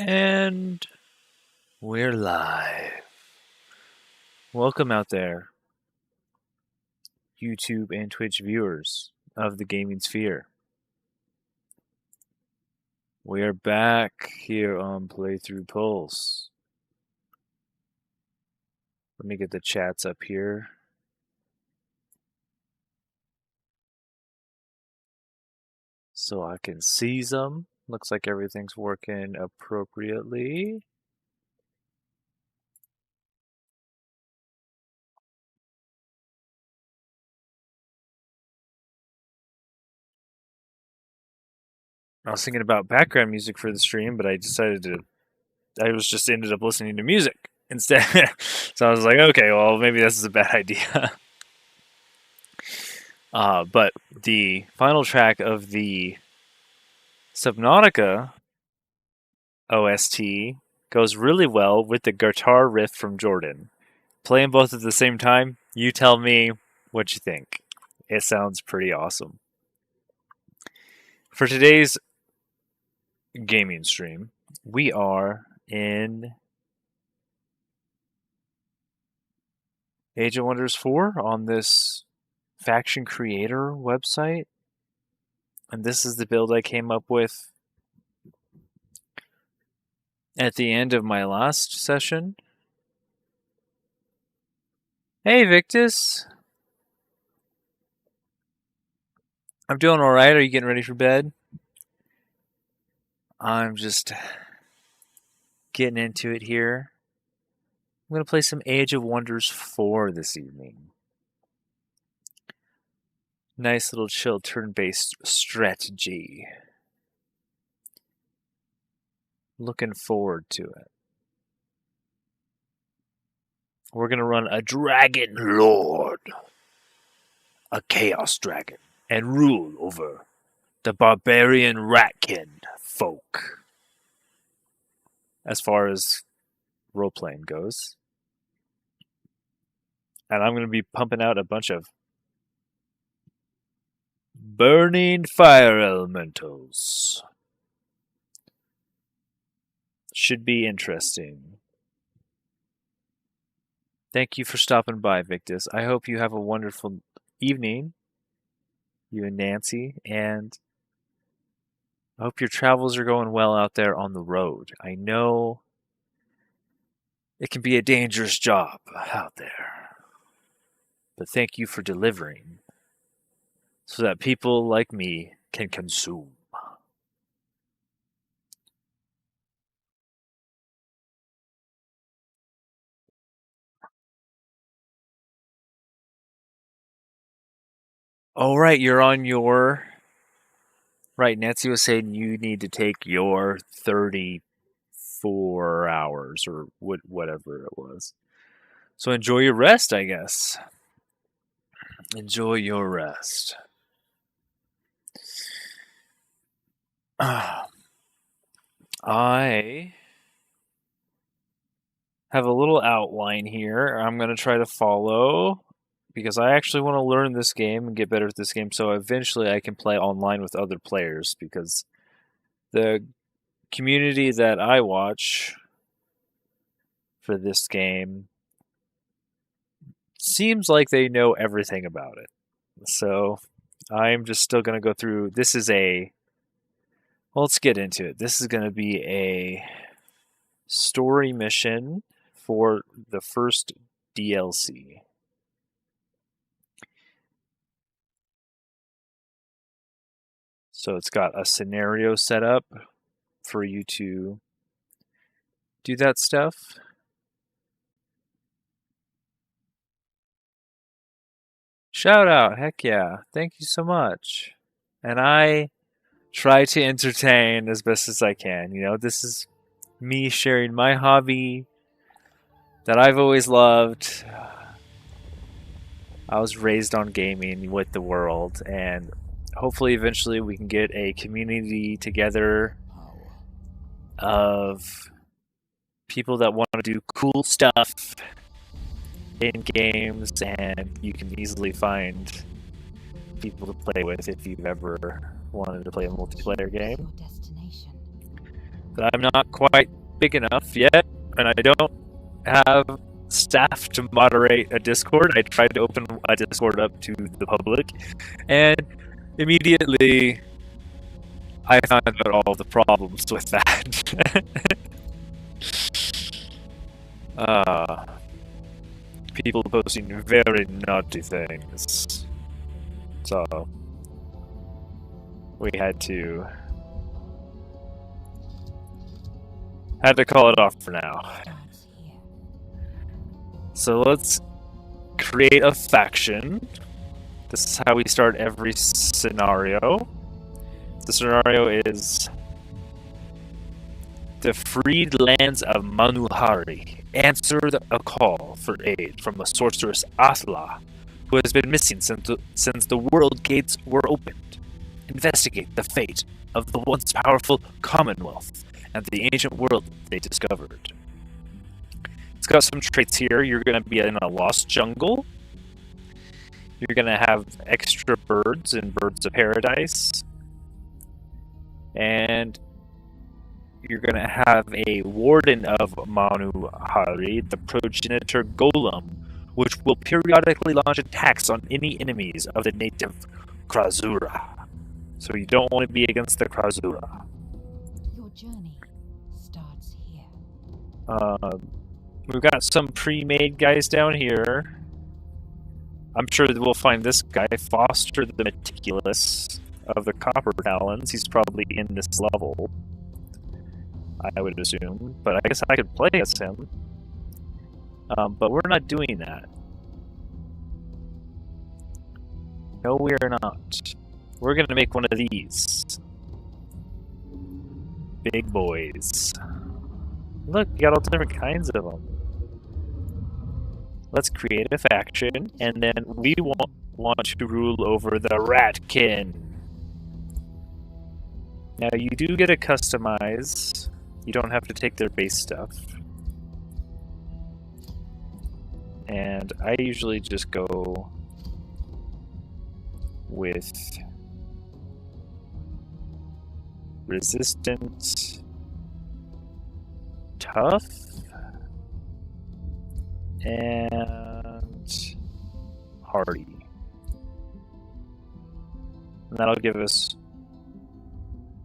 And we're live. Welcome out there, YouTube and Twitch viewers of the gaming sphere. We are back here on Playthrough Pulse. Let me get the chats up here. So I can see them. Looks like everything's working appropriately. I was thinking about background music for the stream, but I just ended up listening to music instead. So I was like, okay, well, maybe this is a bad idea. But the final track of the Subnautica OST goes really well with the guitar riff from Jordan. Playing both at the same time, you tell me what you think. It sounds pretty awesome. For today's gaming stream, we are in Age of Wonders 4 on this faction creator website. And this is the build I came up with at the end of my last session. Hey, Victus. I'm doing alright. Are you getting ready for bed? I'm just getting into it here. I'm going to play some Age of Wonders 4 this evening. Nice little chill turn-based strategy. Looking forward to it. We're going to run a Dragon Lord, a Chaos Dragon, and rule over the barbarian Ratkin folk. As far as role-playing goes. And I'm going to be pumping out a bunch of burning fire elementals. Should be interesting. Thank you for stopping by, Victus. I hope you have a wonderful evening, you and Nancy, and I hope your travels are going well out there on the road. I know it can be a dangerous job out there, but thank you for delivering so that people like me can consume. Oh, right, you're on your... Right, Nancy was saying you need to take your 34 hours or whatever it was. So enjoy your rest, I guess. Enjoy your rest. I have a little outline here I'm going to try to follow because I actually want to learn this game and get better at this game so eventually I can play online with other players because the community that I watch for this game seems like they know everything about it. So I'm just still going to go through. This is a... Well, let's get into it. This is going to be a story mission for the first DLC. So it's got a scenario set up for you to do that stuff. Shout out, heck yeah. Thank you so much. And I try to entertain as best as I can. You know, this is me sharing my hobby that I've always loved. I was raised on gaming with the world, and hopefully eventually we can get a community together of people that want to do cool stuff in games, and you can easily find people to play with if you've ever wanted to play a multiplayer game. But I'm not quite big enough yet, and I don't have staff to moderate a Discord. I tried to open a Discord up to the public, and immediately I found out all the problems with that. People posting very naughty things. So we had to call it off for now. So let's create a faction. This is how we start every scenario. The scenario is the Freed Lands of Manuhari. Answer a call for aid from the sorceress Athla, who has been missing since the world gates were opened. Investigate the fate of the once powerful Commonwealth and the ancient world they discovered. It's got some traits here. You're going to be in a lost jungle. You're going to have extra birds and birds of paradise. And you're going to have a warden of Manuhari, the progenitor golem, which will periodically launch attacks on any enemies of the native Krasura. So you don't want to be against the Krasura. Your journey starts here. We've got some pre-made guys down here. I'm sure that we'll find this guy, Foster the Meticulous of the Copper Talons. He's probably in this level, I would assume. But I guess I could play as him. But we're not doing that. No, we're not. We're gonna make one of these. Big boys. Look, you got all different kinds of them. Let's create a faction, and then we want to rule over the Ratkin. Now you do get to customize. You don't have to take their base stuff. And I usually just go with resistant, tough, and hardy. And that'll give us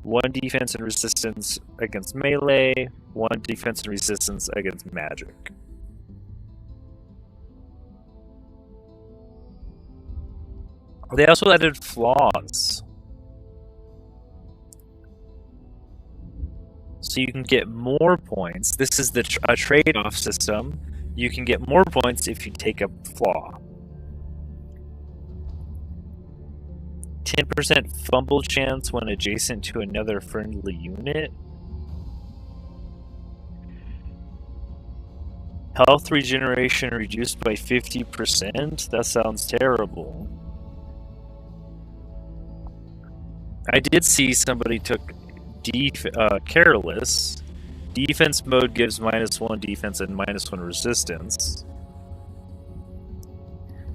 1 defense and resistance against melee, 1 defense and resistance against magic. They also added flaws. So you can get more points. This is the trade-off system. You can get more points if you take a flaw. 10% fumble chance when adjacent to another friendly unit. Health regeneration reduced by 50%? That sounds terrible. I did see somebody took Careless. Defense mode gives -1 defense and -1 resistance.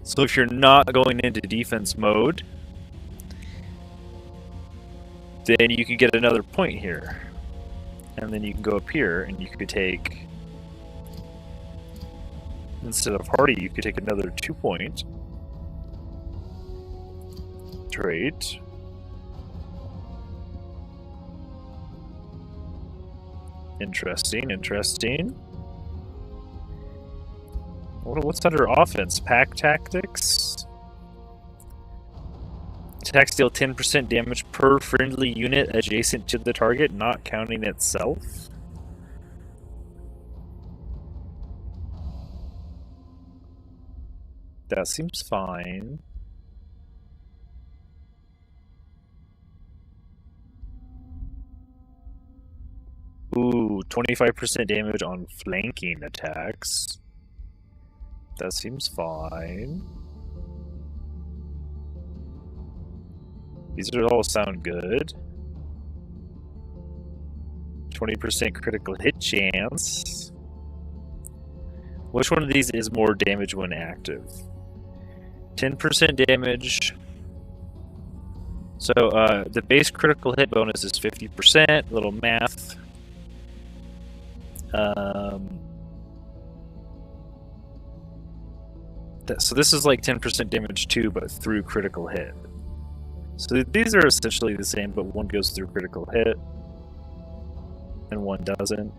So if you're not going into defense mode, then you can get another point here. And then you can go up here and you could take, instead of hardy, you could take another 2-point trait. Interesting, interesting. What's under offense? Pack tactics? Attacks deal 10% damage per friendly unit adjacent to the target, not counting itself. That seems fine. Ooh, 25% damage on flanking attacks. That seems fine. These all sound good. 20% critical hit chance. Which one of these is more damage when active? 10% damage. So the base critical hit bonus is 50%. Little math. So this is like 10% damage too, but through critical hit. So these are essentially the same, but one goes through critical hit and one doesn't.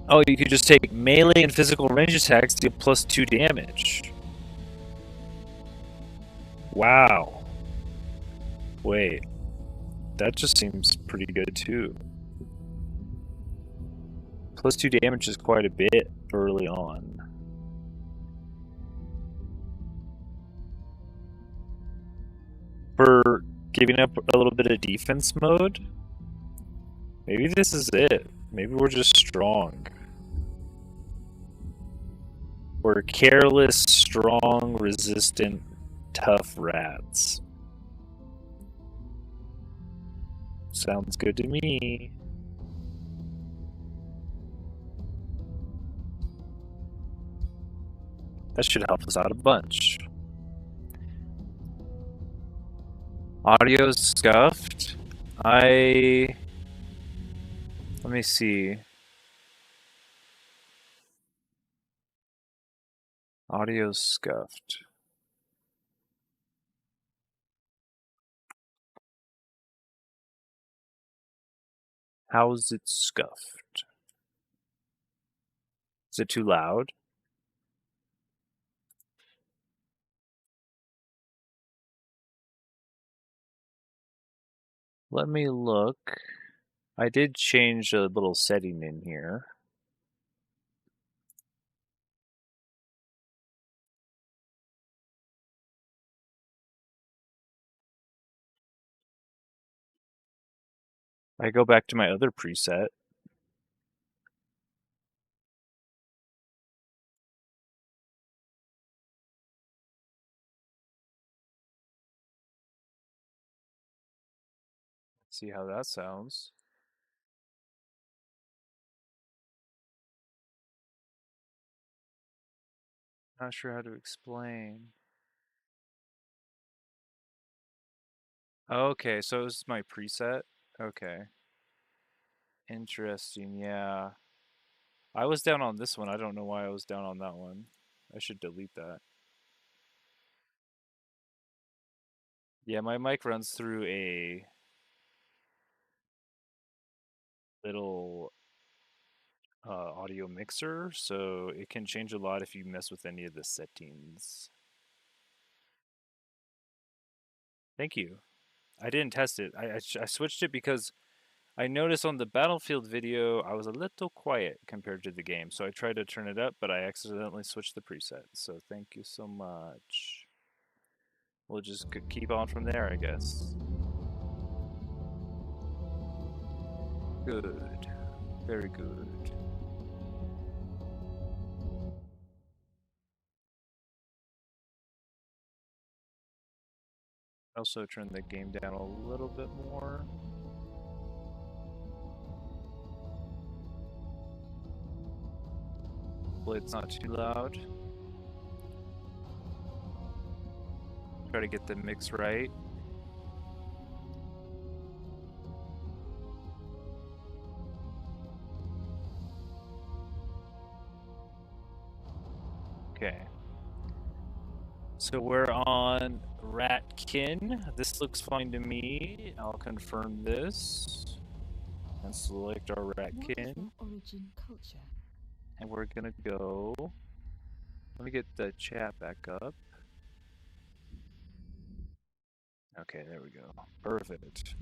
Oh, you could just take melee and physical range attacks, deal +2 damage. Wow. Wait. That just seems pretty good too. +2 damage is quite a bit early on. For giving up a little bit of defense mode, maybe this is it. Maybe we're just strong. We're careless, strong, resistant, tough rats. Sounds good to me. That should help us out a bunch. Audio's scuffed. Let me see. Audio's scuffed. How's it scuffed? Is it too loud? Let me look. I did change a little setting in here. I go back to my other preset. Let's see how that sounds. Not sure how to explain. Okay, so it was my preset? Okay. Interesting, yeah. I was down on this one. I don't know why I was down on that one. I should delete that. Yeah, my mic runs through a little audio mixer, so it can change a lot if you mess with any of the settings. Thank you. I didn't test it. I switched it because I noticed on the Battlefield video I was a little quiet compared to the game, so I tried to turn it up, but I accidentally switched the preset. So thank you so much. We'll just keep on from there, I guess. Good. Very good. Also turn the game down a little bit more. Hopefully it's not too loud. Try to get the mix right. Okay. So we're on Ratkin. This looks fine to me. I'll confirm this and select our Ratkin. Origin culture? And we're gonna go. Let me get the chat back up. Okay, there we go. Perfect.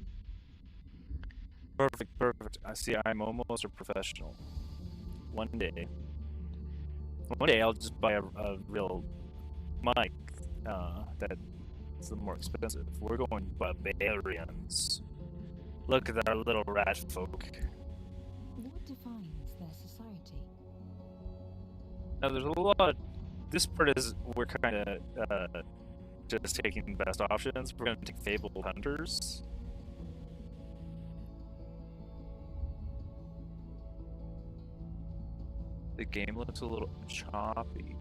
Perfect, perfect. I see I'm almost a professional. One day I'll just buy a real mic that's a little more expensive. We're going barbarians. Look at our little rat folk. What defines their society? Now there's a lot. This part is we're kind of just taking the best options. We're going to take fabled hunters. The game looks a little choppy.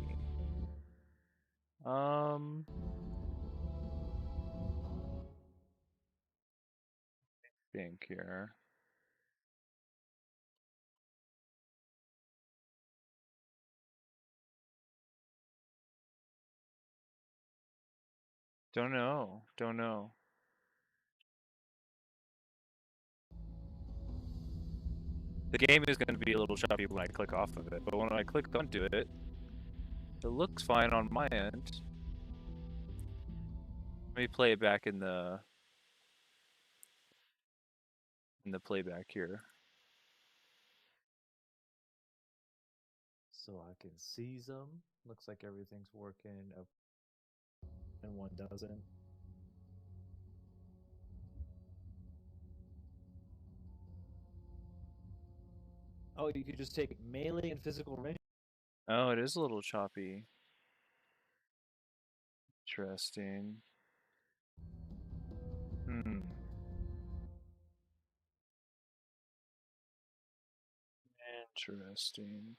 bank here. Don't know. Don't know. The game is going to be a little choppy when I click off of it, but when I click onto it, it looks fine on my end. Let me play it back in the playback here. So I can seize them. Looks like everything's working and one doesn't. Oh, you could just take melee and physical range. Oh, it is a little choppy. Interesting. Interesting.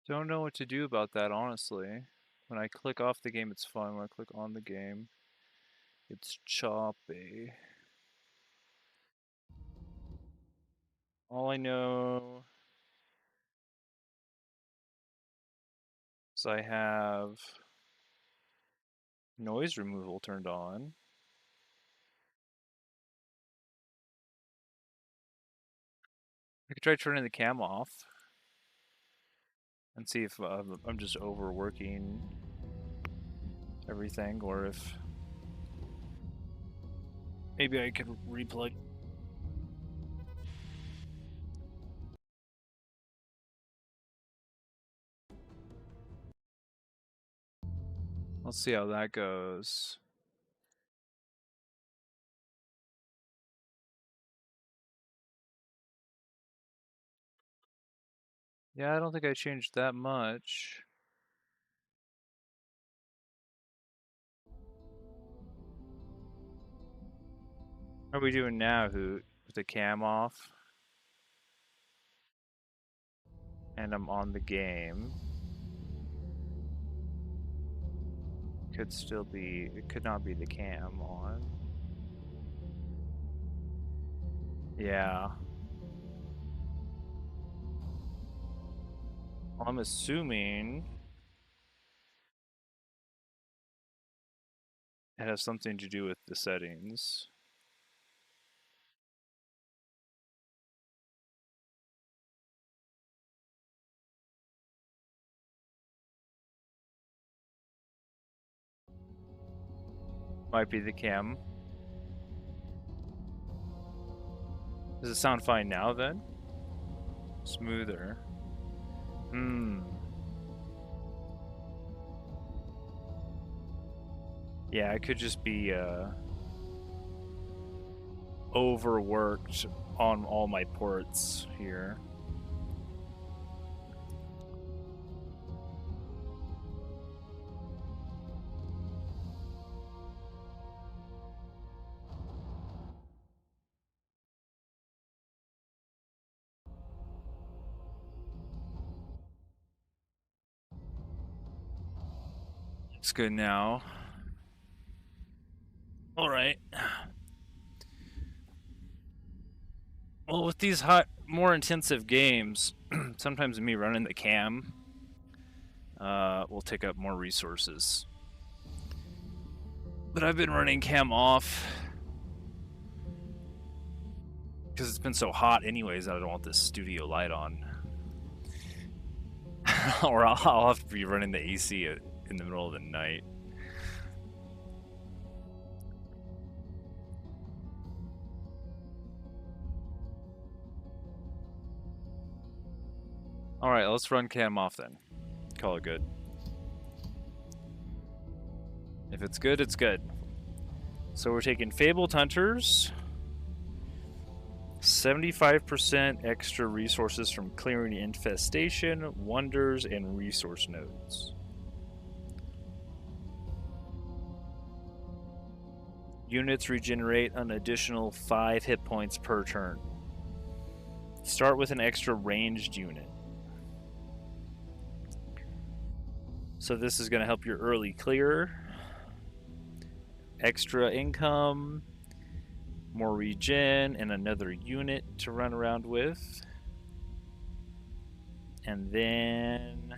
Don't know what to do about that, honestly. When I click off the game, it's fine. When I click on the game, it's choppy. All I know is I have noise removal turned on. I could try turning the cam off and see if I'm just overworking everything, or if maybe I could replug. Let's see how that goes. Yeah, I don't think I changed that much. How are we doing now, Hoot? With the cam off? And I'm on the game. Could still be, it could not be the cam on. Yeah. Well, I'm assuming it has something to do with the settings. Might be the cam. Does it sound fine now then? Smoother. Yeah, it could just be overworked on all my ports here. It's good now. All right. Well, with these more intensive games, sometimes me running the cam will take up more resources. But I've been running cam off because it's been so hot anyways that I don't want this studio light on. Or I'll have to be running the AC in the middle of the night. Alright, let's run cam off then. Call it good. If it's good, it's good. So we're taking Fabled Hunters. 75% extra resources from clearing infestation, wonders, and resource nodes. Units regenerate an additional 5 hit points per turn. Start with an extra ranged unit. So this is going to help your early clear. Extra income, more regen, and another unit to run around with. And then...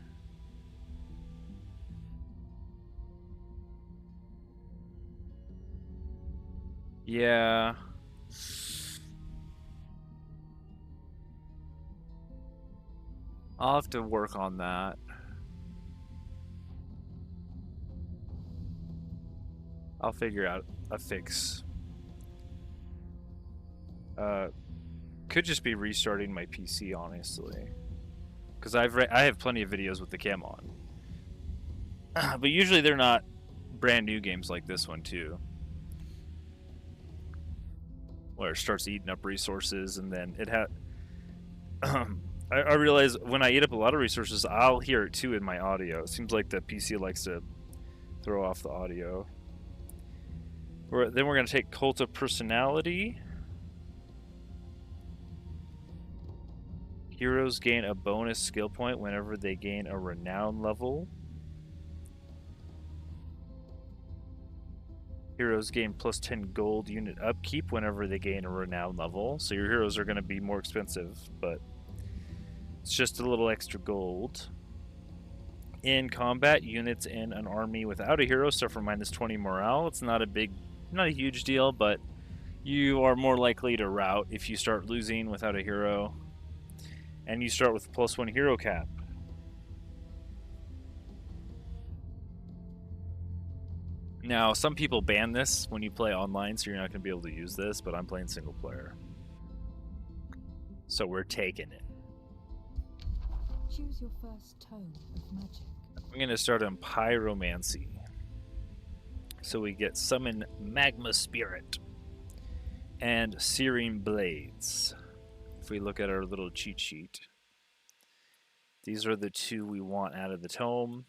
yeah. I'll have to work on that. I'll figure out a fix. Could just be restarting my PC, honestly, because I have plenty of videos with the cam on, but usually they're not brand new games like this one too, where it starts eating up resources and then it had. I realize when I eat up a lot of resources, I'll hear it too in my audio. It seems like the PC likes to throw off the audio. Then we're going to take Cult of Personality. Heroes gain a bonus skill point whenever they gain a renown level. Heroes gain plus 10 gold unit upkeep whenever they gain a renown level. So your heroes are going to be more expensive, but it's just a little extra gold. In combat, units in an army without a hero suffer minus 20 morale. It's not a huge deal, but you are more likely to rout if you start losing without a hero. And you start with +1 hero cap. Now, some people ban this when you play online, so you're not going to be able to use this, but I'm playing single player. So we're taking it. Choose your first tome of magic. I'm going to start on pyromancy. So we get summon Magma Spirit and Searing Blades. If we look at our little cheat sheet, these are the two we want out of the tome.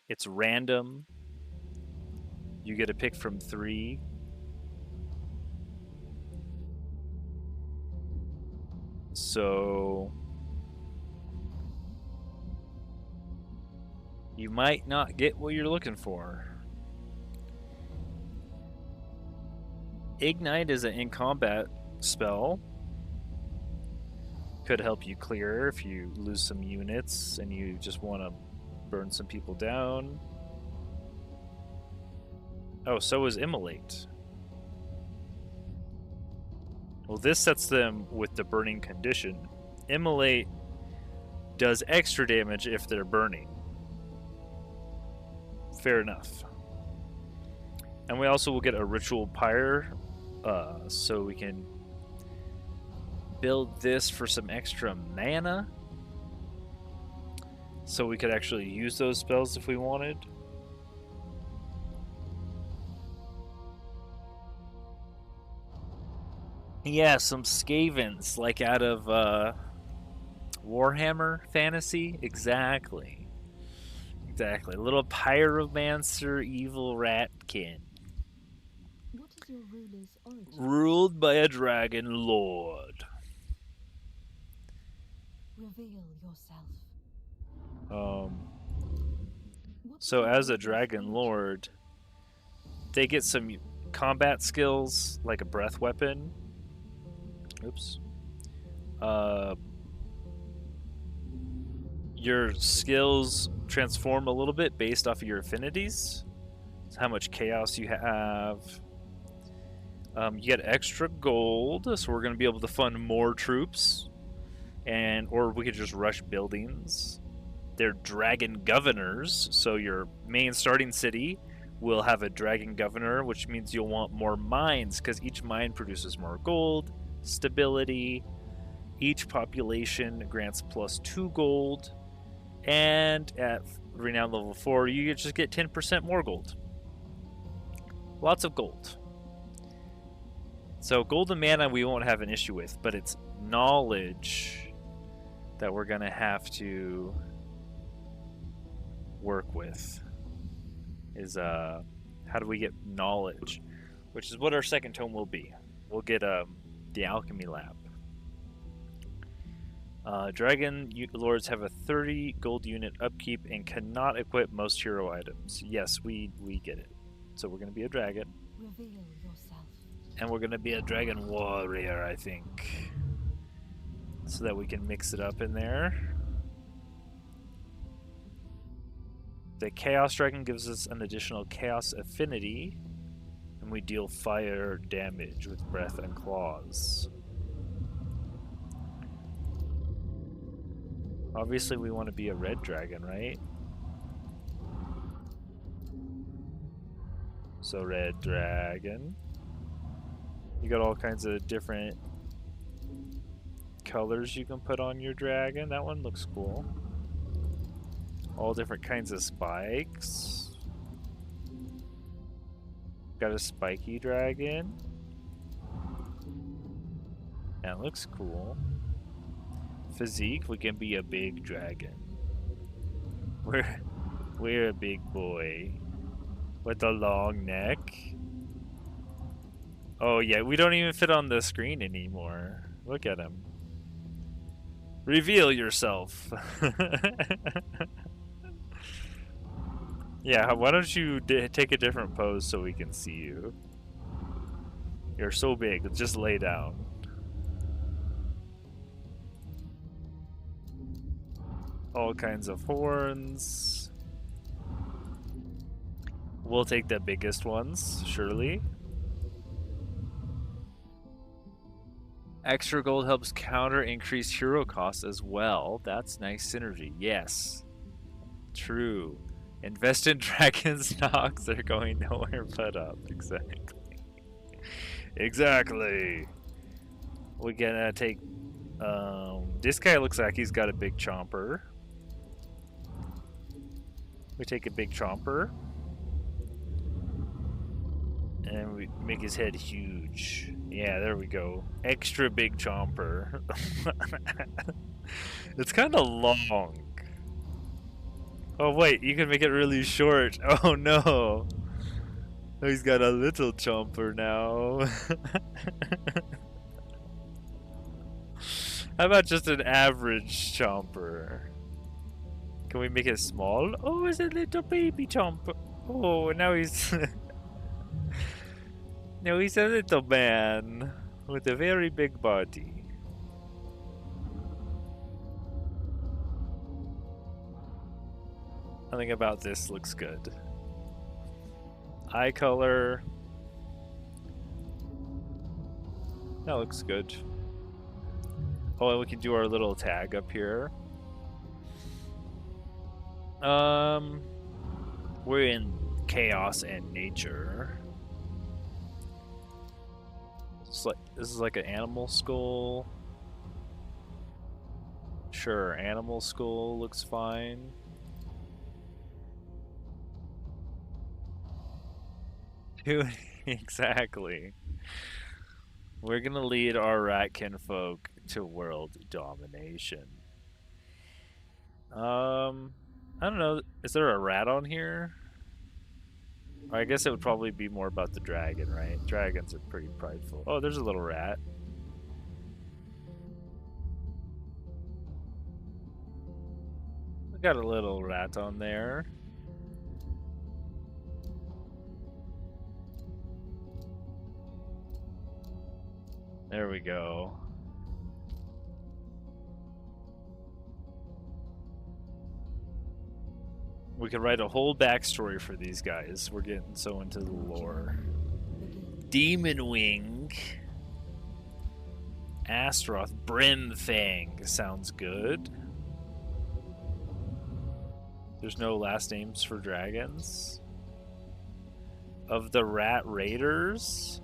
It's random. You get a pick from 3. So you might not get what you're looking for. Ignite is an in-combat spell. Could help you clear if you lose some units and you just want to burn some people down. Oh, so is Immolate. Well, this sets them with the burning condition. Immolate does extra damage if they're burning. Fair enough. And we also will get a ritual pyre, so we can build this for some extra mana, so we could actually use those spells if we wanted. Yeah, some Skavens, like out of Warhammer Fantasy. Exactly. Exactly. Little pyromancer, evil Ratkin. What is your ruler's origin? Ruled by a dragon lord. Reveal yourself. So as a dragon lord, they get some combat skills like a breath weapon. Oops. Your skills transform a little bit based off of your affinities. So how much chaos you have. You get extra gold, so we're going to be able to fund more troops, or we could just rush buildings. They're dragon governors, so your main starting city will have a dragon governor, which means you'll want more mines because each mine produces more gold, stability. Each population grants +2 gold, and at renown level 4, you just get 10% more gold. Lots of gold. So gold and mana we won't have an issue with, but it's knowledge that we're going to have to work with. Is how do we get knowledge? Which is what our second tome will be. We'll get the alchemy lab. Dragon lords have a 30 gold unit upkeep and cannot equip most hero items. Yes, we get it. So we're going to be a dragon. Reveal yourself. And we're going to be a dragon warrior, I think. So that we can mix it up in there. The Chaos Dragon gives us an additional Chaos Affinity. And we deal fire damage with Breath and Claws. Obviously we want to be a red dragon, right? So red dragon. You got all kinds of different colors you can put on your dragon. That one looks cool. All different kinds of spikes. Got a spiky dragon. That looks cool. Physique, we can be a big dragon. We're a big boy with a long neck. Oh yeah, we don't even fit on the screen anymore. Look at him. Reveal yourself. Yeah, why don't you take a different pose so we can see you? You're so big, just lay down. All kinds of horns. We'll take the biggest ones, surely. Extra gold helps counter increased hero costs as well. That's nice synergy. Yes. True. Invest in dragon stocks. They're going nowhere but up. Exactly. Exactly. We're gonna take... this guy looks like he's got a big chomper. We take a big chomper. And we make his head huge. Yeah, there we go. Extra big chomper. It's kind of long. Oh wait, you can make it really short. Oh no. He's got a little chomper now. How about just an average chomper? Can we make it small? Oh, it's a little baby chomper. Oh, now he's... No, he's a little man with a very big body. Nothing about this looks good. Eye color. That looks good. Oh, and we can do our little tag up here. We're in chaos and nature. It's like, this is like an animal skull. Sure, animal skull looks fine. Dude, exactly. We're gonna lead our Ratkin folk to world domination. I don't know. Is there a rat on here? I guess it would probably be more about the dragon, right? Dragons are pretty prideful. Oh, there's a little rat. We got a little rat on there. There we go. We could write a whole backstory for these guys. We're getting so into the lore. Demon Wing. Astaroth. Brimfang. Sounds good. There's no last names for dragons. Of the Rat Raiders.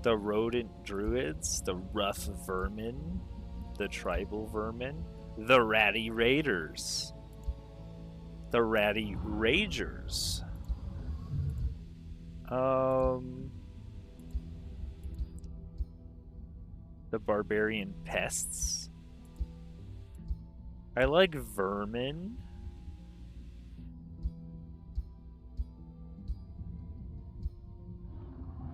The Rodent Druids. The Rough Vermin. The Tribal Vermin. The Ratty Raiders. The Ratty Ragers. The Barbarian Pests. I like Vermin.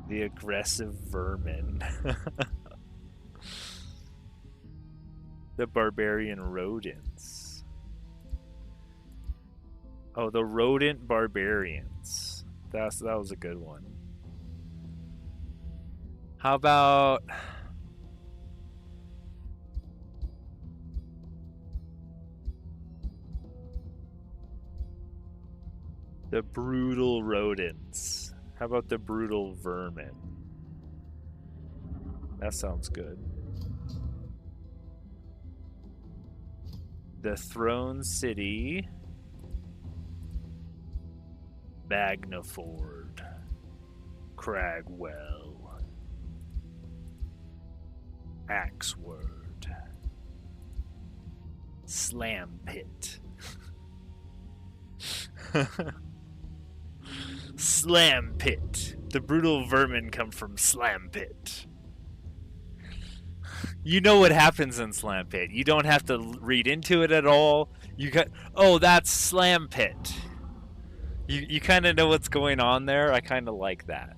The Aggressive Vermin. The barbarian rodents. Oh, the rodent barbarians. That was a good one. How about the brutal rodents? How about the brutal vermin? That sounds good. The Throne City. Magnaford. Cragwell. Axeword. Slam Pit. Slam Pit. The brutal vermin come from Slam Pit. You know what happens in Slam Pit. You don't have to read into it at all. You got, oh, that's Slam Pit. You kind of know what's going on there. I kind of like that.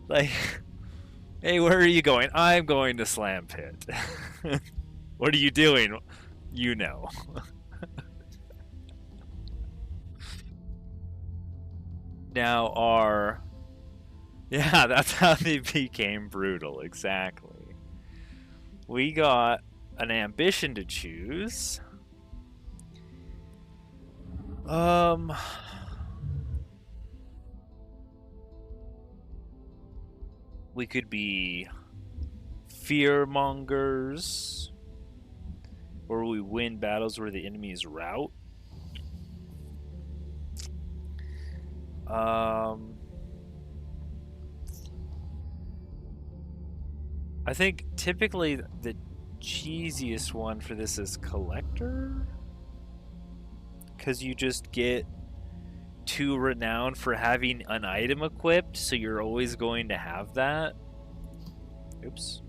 Like, hey, where are you going? I'm going to Slam Pit. What are you doing? You know. Now our... Yeah, that's how they became brutal, exactly. We got an ambition to choose. We could be fearmongers, or we win battles where the enemies rout. I think typically the cheesiest one for this is collector, because you just get 2 renown for having an item equipped, so you're always going to have that. Oops.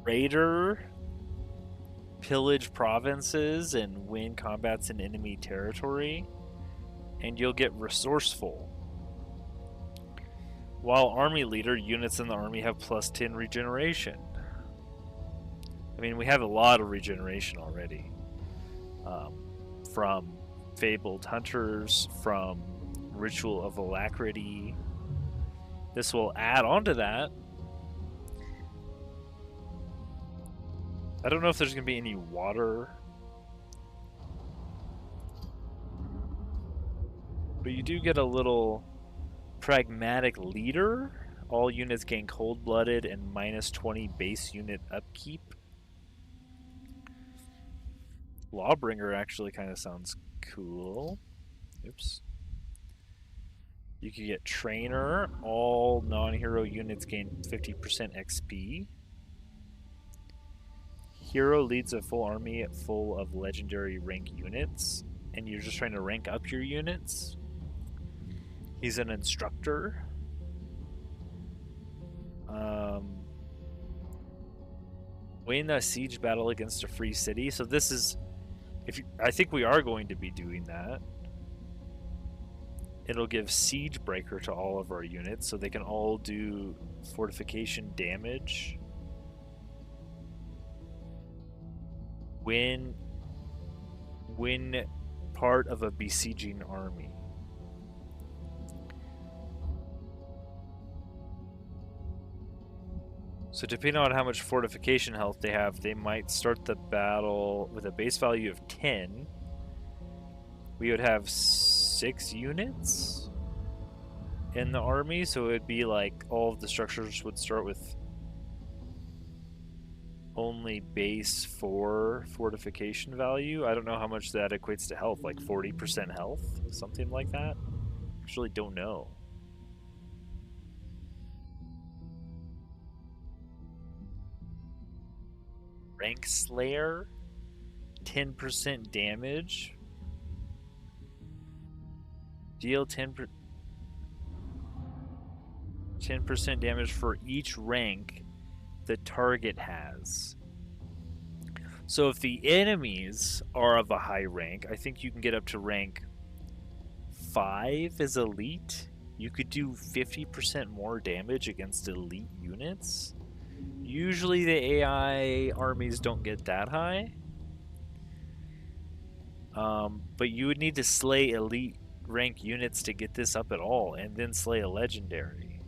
Raider. Pillage provinces and win combats in enemy territory, and you'll get resourceful. While army leader, units in the army have +10 regeneration. I mean, we have a lot of regeneration already. From fabled hunters, from ritual of alacrity. This will add on to that. I don't know if there's going to be any water. But you do get a little pragmatic leader. All units gain cold-blooded and -20 base unit upkeep. Lawbringer actually kind of sounds cool. Oops. You could get trainer. All non-hero units gain 50% XP. Hero leads a full army full of legendary rank units, and you're just trying to rank up your units. He's an instructor. Win a siege battle against a free city. So this is, I think we are going to be doing that. It'll give siege breaker to all of our units, so they can all do fortification damage. Win part of a besieging army. So depending on how much fortification health they have, they might start the battle with a base value of 10. We would have 6 units in the army, so it would be like all of the structures would start with only base 4 fortification value. I don't know how much that equates to health, like 40% health, something like that. Actually don't know. Rank Slayer, 10% damage. Deal 10% damage for each rank the target has. So if the enemies are of a high rank, I think you can get up to rank 5 as elite. You could do 50% more damage against elite units. Usually the AI armies don't get that high. But you would need to slay elite rank units to get this up at all, and then slay a legendary.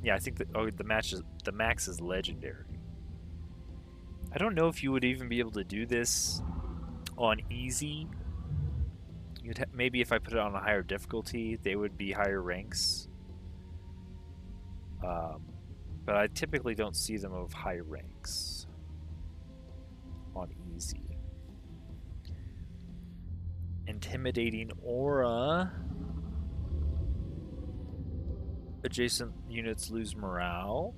Yeah, I think that the max is legendary. I don't know if you would even be able to do this on easy. Maybe if I put it on a higher difficulty, they would be higher ranks. But I typically don't see them of high ranks on easy. Intimidating aura. Adjacent units lose morale.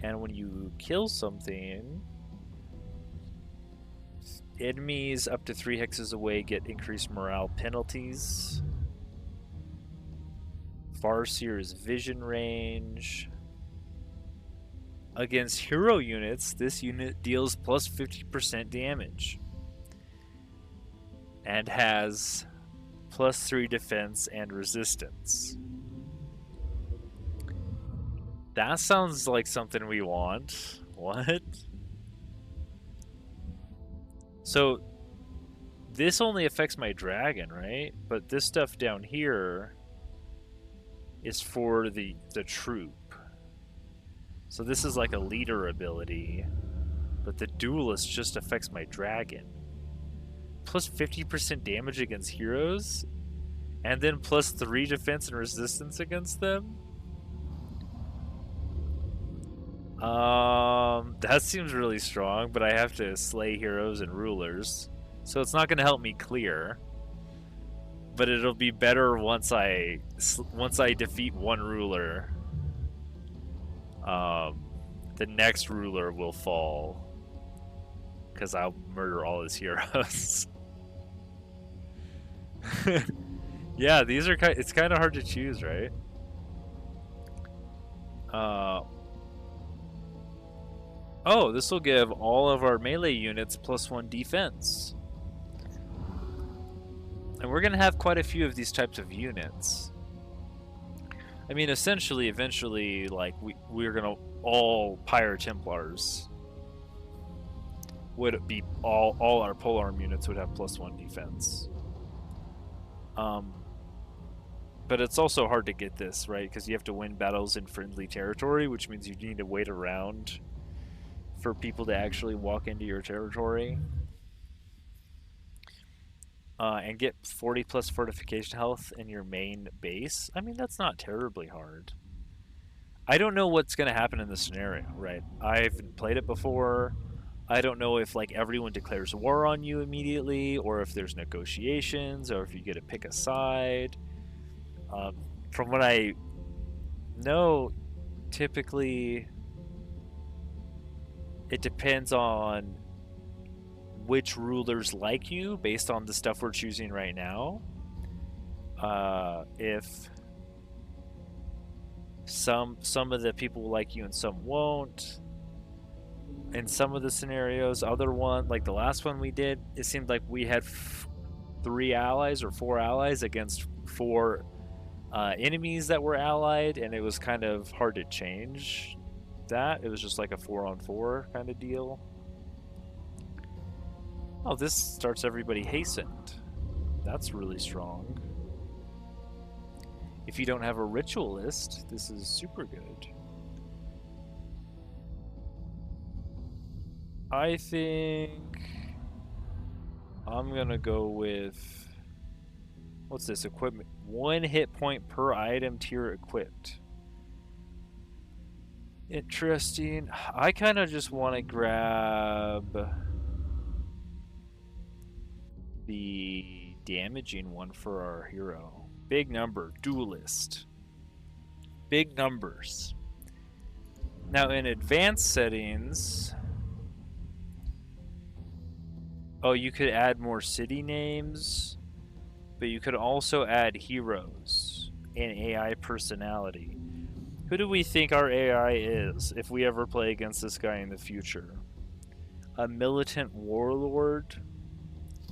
And when you kill something, enemies up to 3 hexes away get increased morale penalties. Farseer's vision range. Against hero units, this unit deals plus 50% damage. And has plus 3 defense and resistance. That sounds like something we want. What? So, this only affects my dragon, right? But this stuff down here is for the troop. So this is like a leader ability, but the duelist just affects my dragon. Plus 50% damage against heroes, and then plus 3 defense and resistance against them? That seems really strong, but I have to slay heroes and rulers, so it's not going to help me clear. But it'll be better once I defeat one ruler. The next ruler will fall because I'll murder all his heroes. Yeah, it's kind of hard to choose, right? Oh, this will give all of our melee units plus 1 defense. And we're going to have quite a few of these types of units. I mean, essentially, eventually, like, we're going to all Pyre Templars would be all our polearm units would have plus 1 defense. But it's also hard to get this, right? Because you have to win battles in friendly territory, which means you need to wait around for people to actually walk into your territory. And get 40 plus fortification health in your main base. I mean, that's not terribly hard. I don't know what's going to happen in this scenario, right? I haven't played it before. I don't know if like everyone declares war on you immediately, or if there's negotiations, or if you get to pick a side. From what I know, typically it depends on which rulers like you based on the stuff we're choosing right now. If some of the people will like you and some won't. In some of the scenarios, like the last one we did, it seemed like we had 3 allies or 4 allies against 4 enemies that were allied, and it was kind of hard to change that. It was just like a 4-on-4 kind of deal. Oh, this starts everybody hastened. That's really strong. If you don't have a ritualist, this is super good. I think I'm gonna go with, what's this, equipment? 1 hit point per item tier equipped. Interesting. I kind of just want to grab the damaging one for our hero. Big number, duelist. Big numbers. Now in advanced settings, oh, you could add more city names, but you could also add heroes and AI personality. Who do we think our AI is if we ever play against this guy in the future? A militant warlord?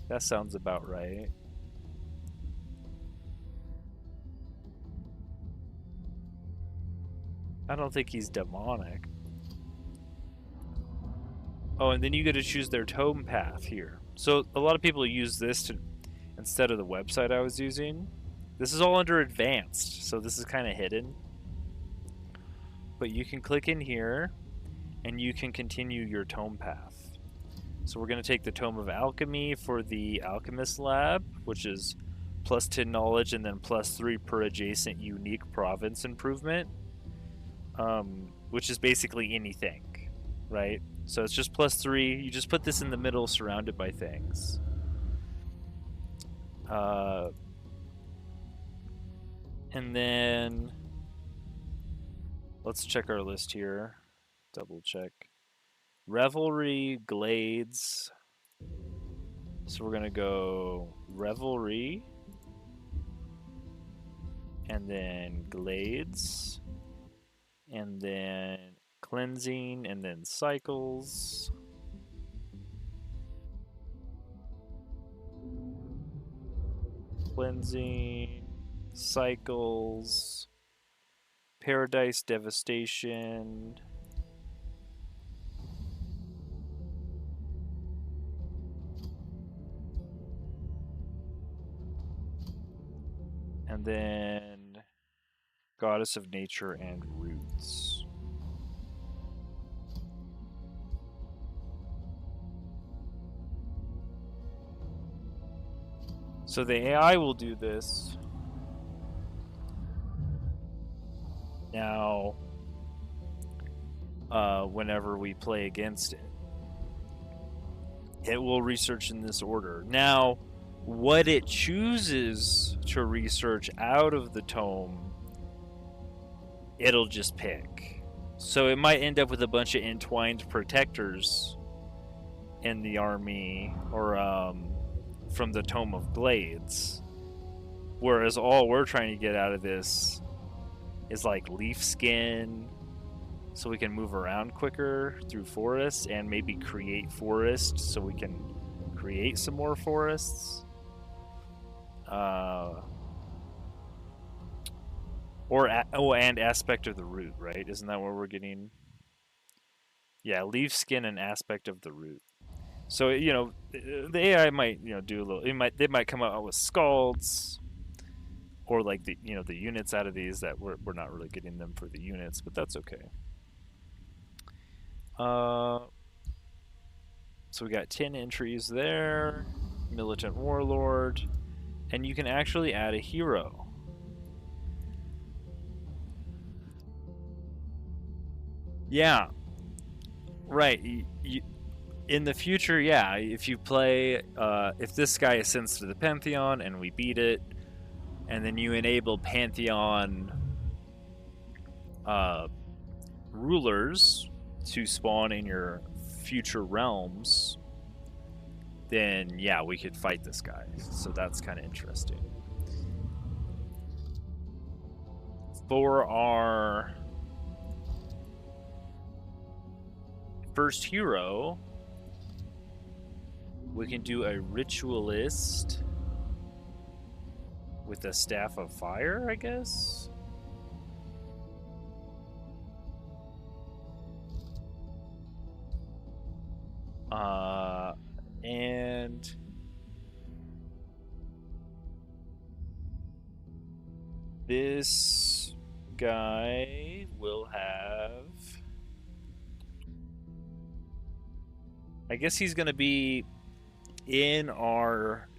That sounds about right. I don't think he's demonic. Oh, and then you get to choose their tome path here. So a lot of people use this to instead of the website I was using. This is all under advanced, so this is kind of hidden. But you can click in here and you can continue your tome path. So we're going to take the Tome of Alchemy for the Alchemist Lab, which is plus 10 knowledge and then plus 3 per adjacent unique province improvement, which is basically anything, right? So it's just plus 3. You just put this in the middle surrounded by things. And then let's check our list here. Double check. Revelry, Glades. So we're going to go Revelry. And then Glades. And then Cleansing. And then Cycles. Cleansing. Cycles. Paradise, Devastation. And then Goddess of Nature and Roots. So the AI will do this. Now, whenever we play against it, it will research in this order. Now, what it chooses to research out of the tome, it'll just pick. So it might end up with a bunch of entwined protectors in the army, or from the Tome of Glades. Whereas all we're trying to get out of this is like leaf skin, so we can move around quicker through forests and maybe create forests so we can create some more forests. And aspect of the root, right? Isn't that what we're getting? Yeah, leaf skin and aspect of the root. So the AI might do a little. They might come out with scalds, or like the units out of these that we're not really getting them for the units, but that's okay. So we got 10 entries there. Militant Warlord, and you can actually add a hero. Yeah, right. In the future, yeah, if you play, if this guy ascends to the Pantheon and we beat it, and then you enable Pantheon rulers to spawn in your future realms, then yeah, we could fight this guy. So that's kind of interesting. For our first hero, we can do a ritualist with a staff of fire, I guess. And this guy will have, I guess he's going to be in our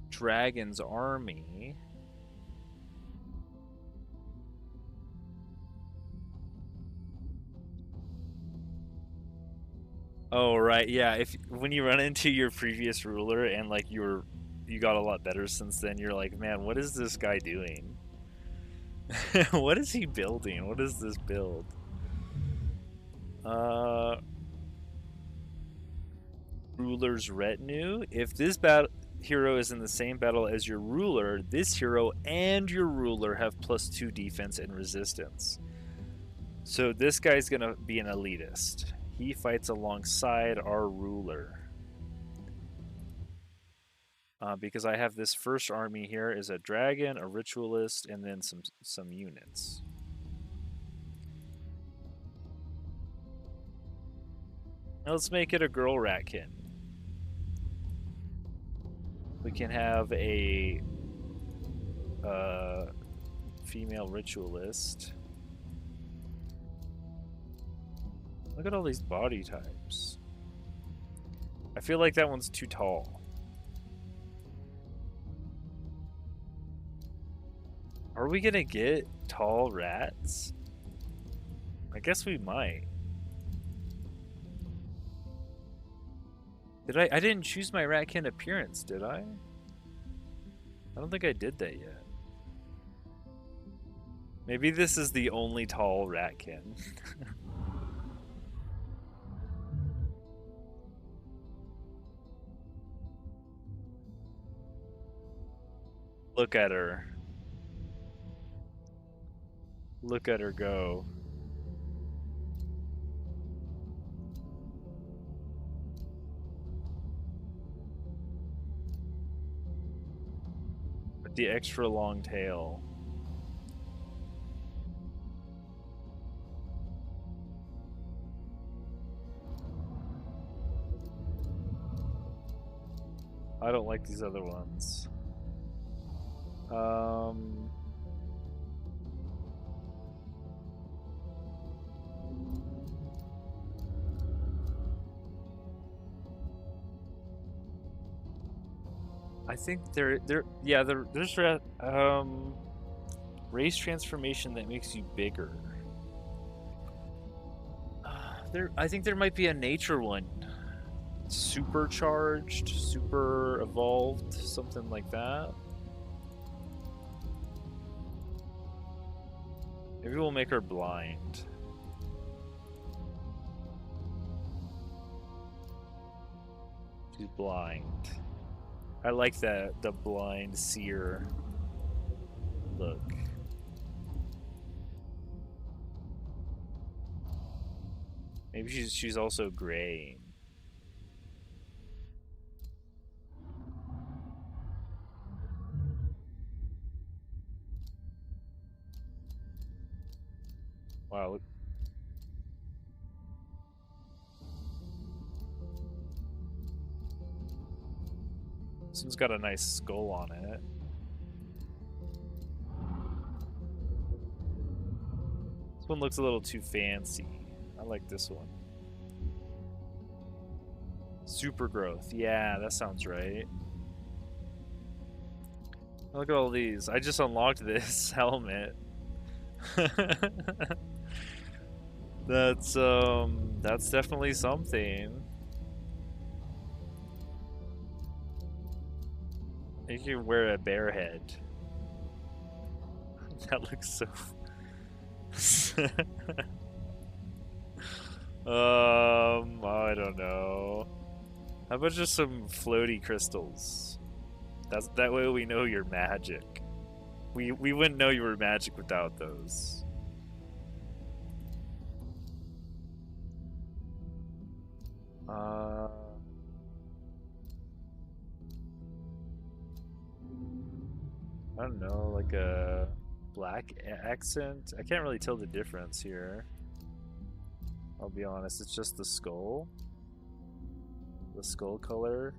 dragon's army. Oh right, yeah. If when you run into your previous ruler and like you got a lot better since then, you're like, man, what is this guy doing? What is he building? What is this build? Ruler's retinue. If this hero is in the same battle as your ruler, this hero and your ruler have +2 defense and resistance. So this guy's gonna be an elitist. He fights alongside our ruler. Because I have this first army here is a dragon, a ritualist, and then some units. Now let's make it a girl Ratkin. We can have a female ritualist. Look at all these body types. I feel like that one's too tall. Are we gonna get tall rats? I guess we might. I didn't choose my Ratkin appearance, did I? I don't think I did that yet. Maybe this is the only tall Ratkin. Look at her. Look at her go. With the extra long tail. I don't like these other ones. I think there's race transformation that makes you bigger. I think there might be a nature one. Supercharged, super evolved, something like that. Maybe we'll make her blind. She's blind. I like the blind seer look. Maybe she's also graying. Wow. Look. This one's got a nice skull on it. This one looks a little too fancy. I like this one. Super growth. Yeah, that sounds right. Look at all these. I just unlocked this helmet. That's definitely something. You can wear a bear head. That looks so I don't know. How about just some floaty crystals? That way we know you're magic. We wouldn't know you were magic without those. I don't know, like a black accent? I can't really tell the difference here. I'll be honest, it's just the skull. The skull color.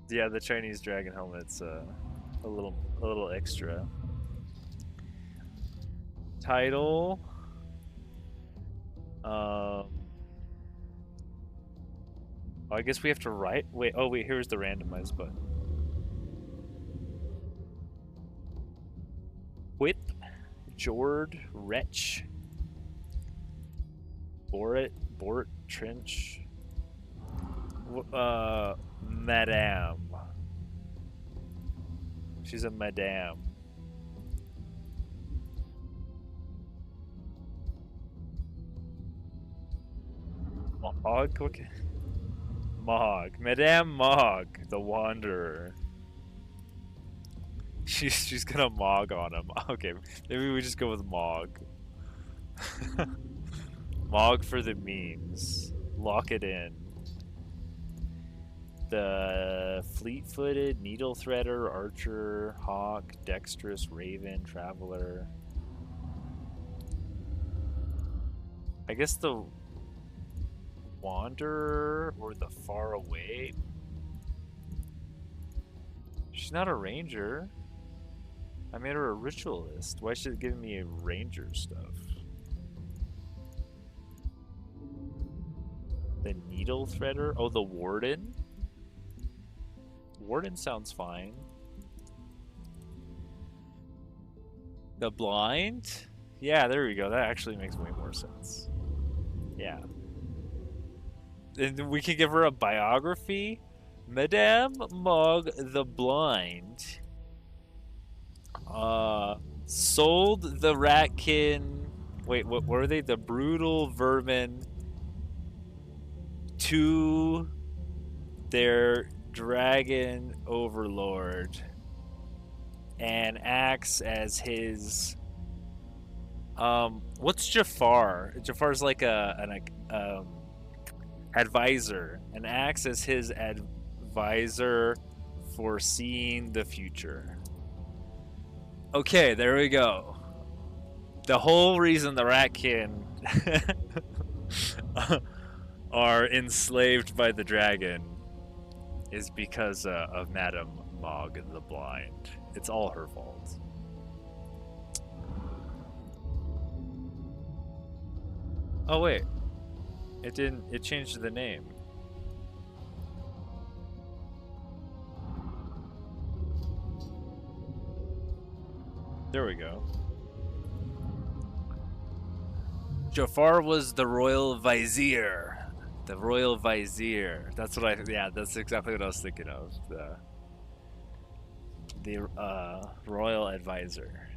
Yeah, the Chinese dragon helmet's a little extra. Title. I guess we have to write. Wait, oh wait, here's the randomized button. Whip, Jord, Wretch, Bort, Trench, Madame. She's a madame. Mog. Madame Mog, the Wanderer. She's gonna Mog on him. Okay, maybe we just go with Mog. Mog for the memes. Lock it in. The fleet-footed, needle threader, archer, hawk, dexterous, raven, traveler. I guess the wanderer or the far away. She's not a ranger. I made her a ritualist. Why should it give me a ranger stuff? The needle threader? Oh, the warden? Warden sounds fine. The blind? Yeah, there we go. That actually makes way more sense. Yeah. And we can give her a biography. Madame Mog the Blind. Sold the Ratkin. Wait, what were they? The brutal vermin to their dragon overlord and acts as his what's Jafar? Jafar's like an advisor, and acts as his advisor for seeing the future. Okay, there we go. The whole reason the Ratkin are enslaved by the dragon is because of Madame Mog the Blind. It's all her fault. Oh wait, it didn't. It changed the name. There we go. Jafar was the royal vizier. The royal vizier. That's what I. Yeah, that's exactly what I was thinking of. The royal advisor.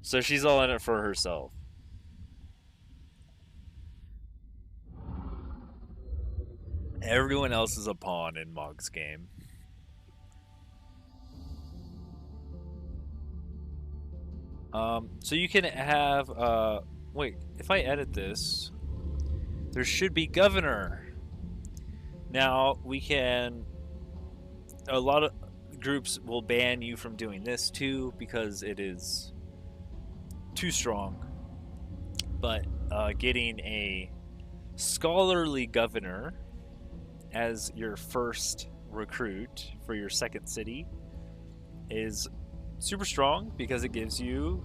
So she's all in it for herself. Everyone else is a pawn in Mog's game. So you can have, wait, if I edit this, there should be governor. Now, we can, a lot of groups will ban you from doing this too, because it is too strong. But getting a scholarly governor as your first recruit for your second city is super strong, because it gives you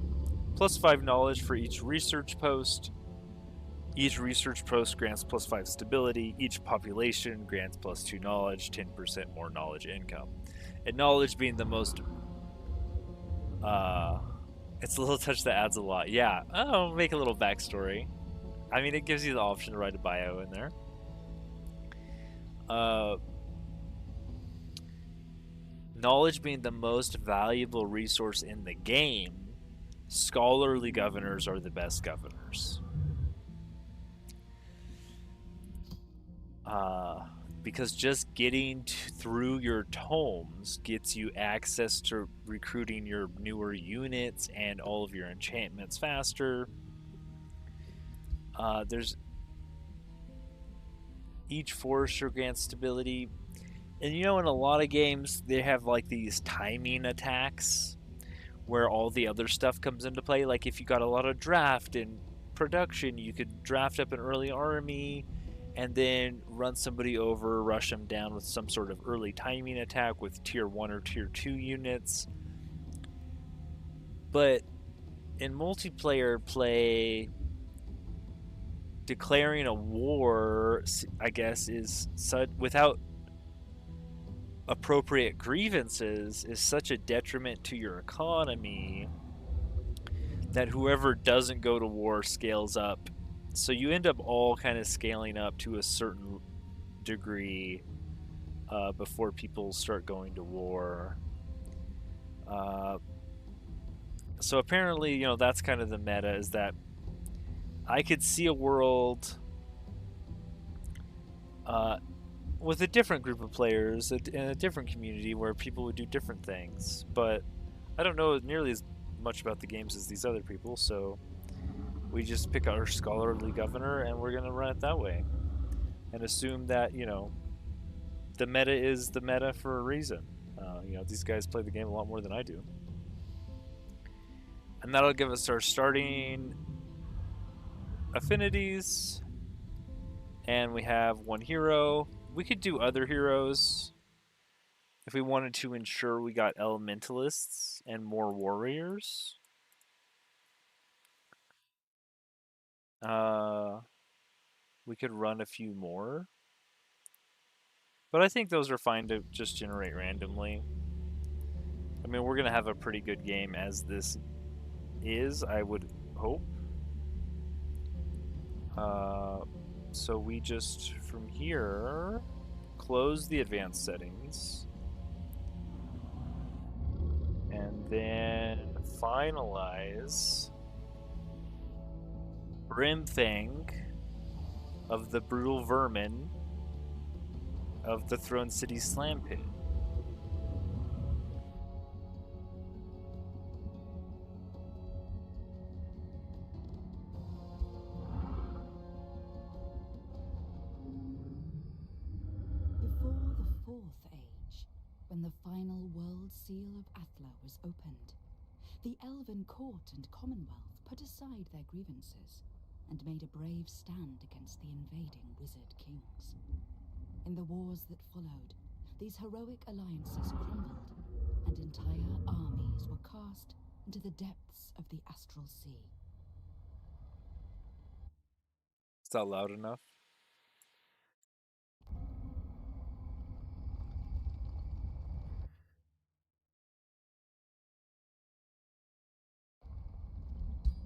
+5 knowledge for each research post. Each research post grants +5 stability. Each population grants +2 knowledge, 10% more knowledge income. And knowledge being the most... it's a little touch that adds a lot. Yeah, I'll make a little backstory. I mean, it gives you the option to write a bio in there. Knowledge being the most valuable resource in the game, scholarly governors are the best governors. Because just getting through your tomes gets you access to recruiting your newer units and all of your enchantments faster. There's each forester grants stability. And you know, in a lot of games, they have like these timing attacks where all the other stuff comes into play. Like if you got a lot of draft in production, you could draft up an early army and then run somebody over, rush them down with some sort of early timing attack with tier 1 or tier 2 units. But in multiplayer play, declaring a war, I guess, is without appropriate grievances is such a detriment to your economy that whoever doesn't go to war scales up. So you end up all kind of scaling up to a certain degree before people start going to war. So apparently, you know, that's kind of the meta, is that I could see a world with a different group of players in a different community where people would do different things. But I don't know nearly as much about the games as these other people, so we just pick our scholarly governor and we're going to run it that way. And assume that, you know, the meta is the meta for a reason. You know, these guys play the game a lot more than I do. And that'll give us our starting affinities. And we have one hero. We could do other heroes if we wanted to ensure we got elementalists and more warriors. We could run a few more. But I think those are fine to just generate randomly. I mean, we're going to have a pretty good game as this is, I would hope. So we just, from here, close the advanced settings. And then finalize Brimthang of the Brutal Vermin of the Throne City Slam Pit. Before the Fourth Age, when the final World Seal of Athla was opened, the Elven Court and Commonwealth put aside their grievances and made a brave stand against the invading wizard kings. In the wars that followed, these heroic alliances crumbled, and entire armies were cast into the depths of the astral sea. Is that loud enough?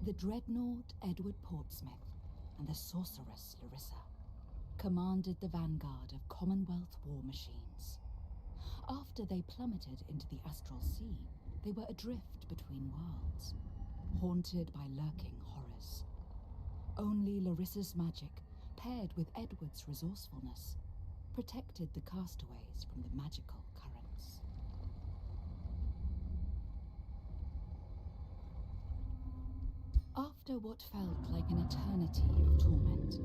The dreadnought Edward Portsmouth and the sorceress Larissa commanded the vanguard of Commonwealth war machines. After they plummeted into the astral sea, they were adrift between worlds, haunted by lurking horrors. Only Larissa's magic, paired with Edward's resourcefulness, protected the castaways from the magical currents. After what felt like an eternity of torment,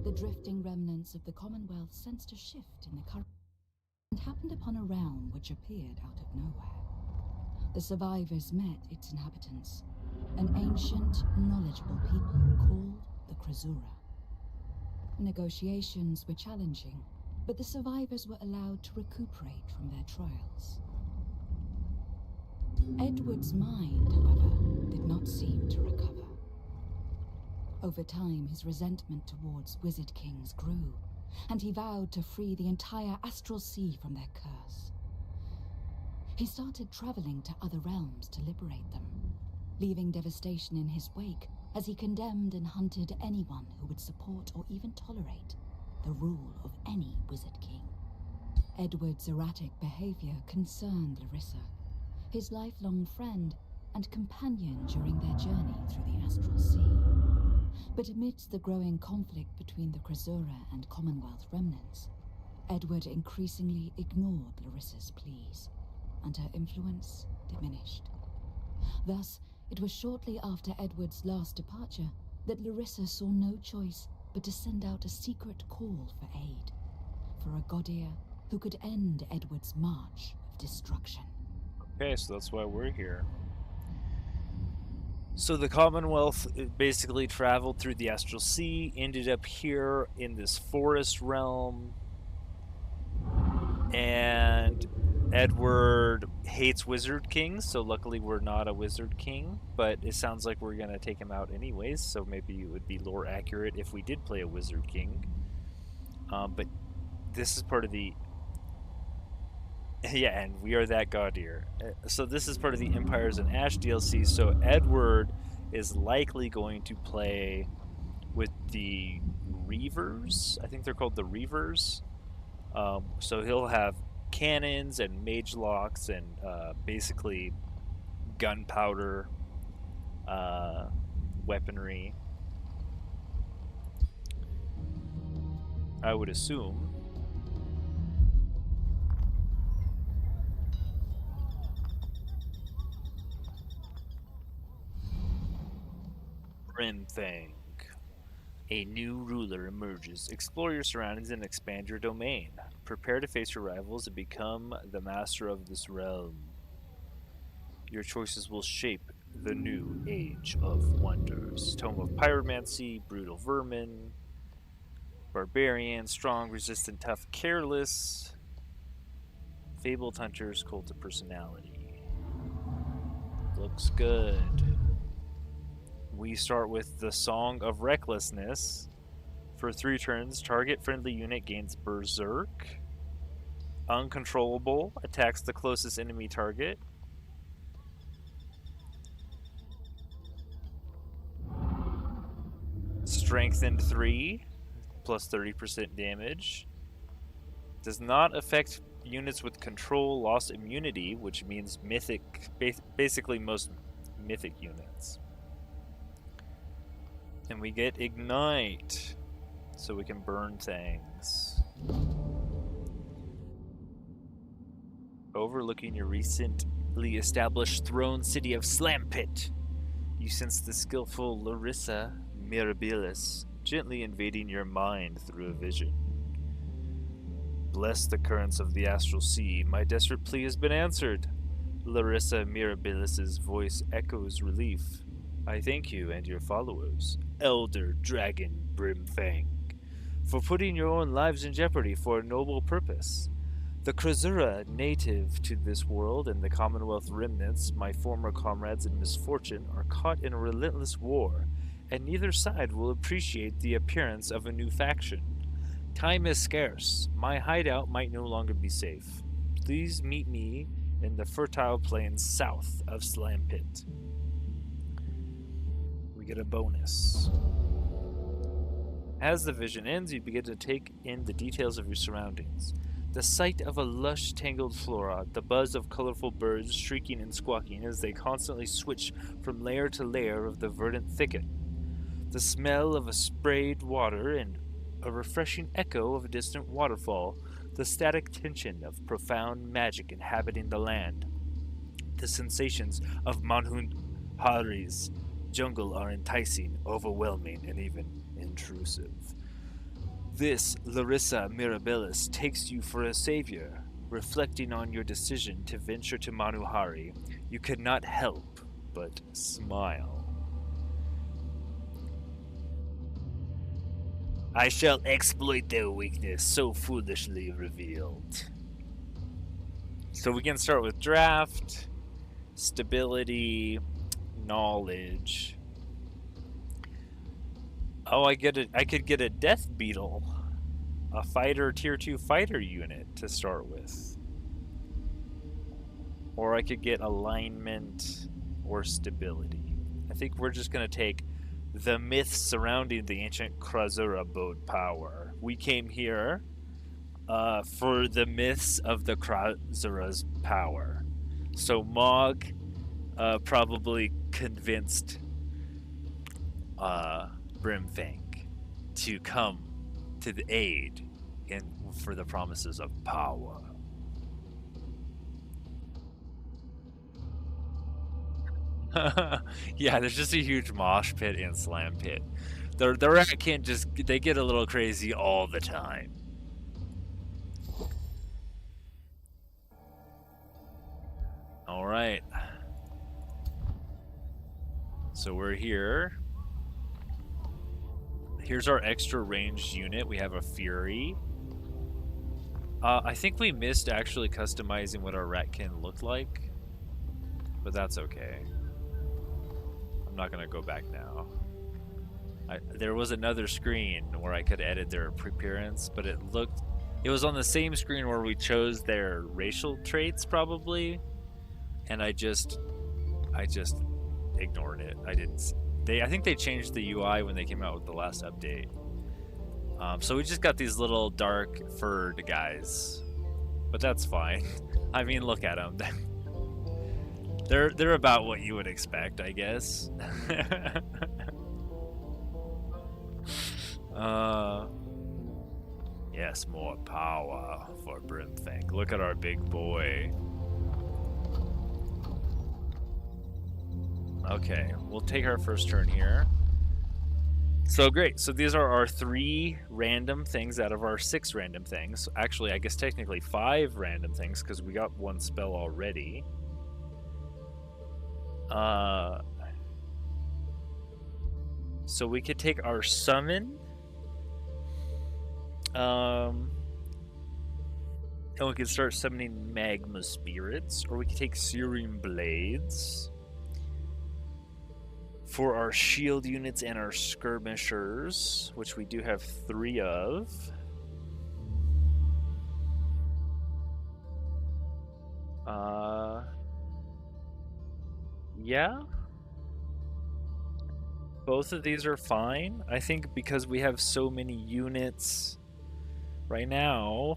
the drifting remnants of the Commonwealth sensed a shift in the current and happened upon a realm which appeared out of nowhere. The survivors met its inhabitants, an ancient, knowledgeable people called the Krasura. Negotiations were challenging, but the survivors were allowed to recuperate from their trials. Edward's mind, however, did not seem to recover. Over time, his resentment towards wizard kings grew, and he vowed to free the entire astral sea from their curse. He started traveling to other realms to liberate them, leaving devastation in his wake as he condemned and hunted anyone who would support or even tolerate the rule of any wizard king. Edward's erratic behavior concerned Larissa, his lifelong friend and companion during their journey through the astral sea. But amidst the growing conflict between the Krasura and Commonwealth remnants, Edward increasingly ignored Larissa's pleas, and her influence diminished. Thus, it was shortly after Edward's last departure that Larissa saw no choice but to send out a secret call for aid, for a Godir who could end Edward's march of destruction. Okay, so that's why we're here. So the Commonwealth basically traveled through the Astral Sea, ended up here in this forest realm, and Edward hates wizard kings, so luckily we're not a wizard king, but it sounds like we're going to take him out anyways, so maybe it would be lore accurate if we did play a wizard king. But this is part of the... Yeah, and we are that Godir. So this is part of the Empires and Ash DLC, so Edward is likely going to play with the Reavers. I think they're called the Reavers. So he'll have cannons and mage locks and basically gunpowder weaponry. I would assume. Brimthang. A new ruler emerges. Explore your surroundings and expand your domain. Prepare to face your rivals and become the master of this realm. Your choices will shape the new age of wonders. Tome of pyromancy, brutal vermin, barbarian, strong, resistant, tough, careless, fabled hunters, cult of personality. Looks good. We start with the Song of Recklessness. For 3 turns, target friendly unit gains Berserk. Uncontrollable, attacks the closest enemy target. Strengthened 3, plus 30% damage. Does not affect units with control, lost immunity, which means mythic, basically most mythic units. And we get Ignite, so we can burn things. Overlooking your recently established throne city of Slampit, you sense the skillful Larissa Mirabilis gently invading your mind through a vision. Bless the currents of the astral sea, my desperate plea has been answered. Larissa Mirabilis' voice echoes relief. I thank you and your followers, Elder Dragon Brimfang, for putting your own lives in jeopardy for a noble purpose. The Krasura, native to this world, and the Commonwealth remnants, my former comrades in misfortune, are caught in a relentless war, and neither side will appreciate the appearance of a new faction. Time is scarce. My hideout might no longer be safe. Please meet me in the fertile plains south of Slampit. We get a bonus. As the vision ends, you begin to take in the details of your surroundings. The sight of a lush, tangled flora, the buzz of colorful birds shrieking and squawking as they constantly switch from layer to layer of the verdant thicket. The smell of a sprayed water and a refreshing echo of a distant waterfall, the static tension of profound magic inhabiting the land. The sensations of Manuhari's jungle are enticing, overwhelming, and even intrusive. This Larissa Mirabilis takes you for a savior. Reflecting on your decision to venture to Manuhari, you could not help but smile. I shall exploit their weakness so foolishly revealed. So we can start with draft, stability, knowledge. Oh, I could get a Death Beetle, a fighter, tier 2 fighter unit to start with. Or I could get alignment or stability. I think we're just going to take the myths surrounding the ancient Krasura abode power. We came here for the myths of the Krasura's power. So Mog probably convinced Brimfang to come to the aid for the promises of power. Yeah, there's just a huge mosh pit and slam pit. The Ratkin they get a little crazy all the time. All right. So we're here. Here's our extra ranged unit. We have a Fury. I think we missed actually customizing what our Ratkin looked like, but that's okay. I'm not gonna go back now. There was another screen where I could edit their appearance, but it was on the same screen where we chose their racial traits probably, and I just ignored it. I think they changed the UI when they came out with the last update. So we just got these little dark furred guys, but that's fine. I mean, look at them. They're about what you would expect, I guess. Yes, more power for Brimthink. Look at our big boy. Okay, we'll take our first turn here. So great. So these are our 3 random things out of our 6 random things. Actually, I guess technically 5 random things because we got 1 spell already. So we could take our summon. And we could start summoning Magma Spirits, or we could take Searing Blades for our shield units and our skirmishers, which we do have 3 of. Yeah. Both of these are fine. I think because we have so many units right now,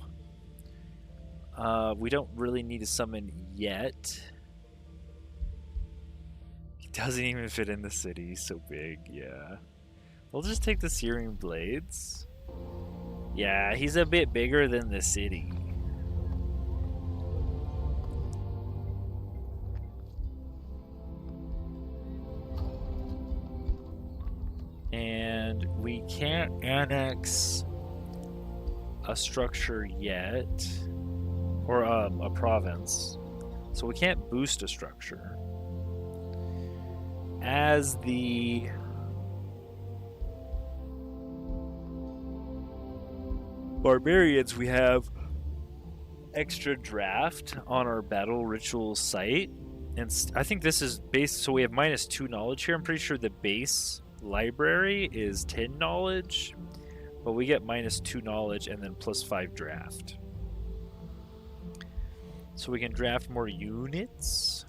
we don't really need to summon yet. He doesn't even fit in the city. He's so big, yeah. We'll just take the Searing Blades. Yeah, he's a bit bigger than the city. And we can't annex a structure yet, or a province, so we can't boost a structure. As the barbarians, we have extra draft on our battle ritual site, and I think this is based, so we have -2 knowledge here. I'm pretty sure the base library is 10 knowledge, but we get -2 knowledge and then +5 draft. So we can draft more units.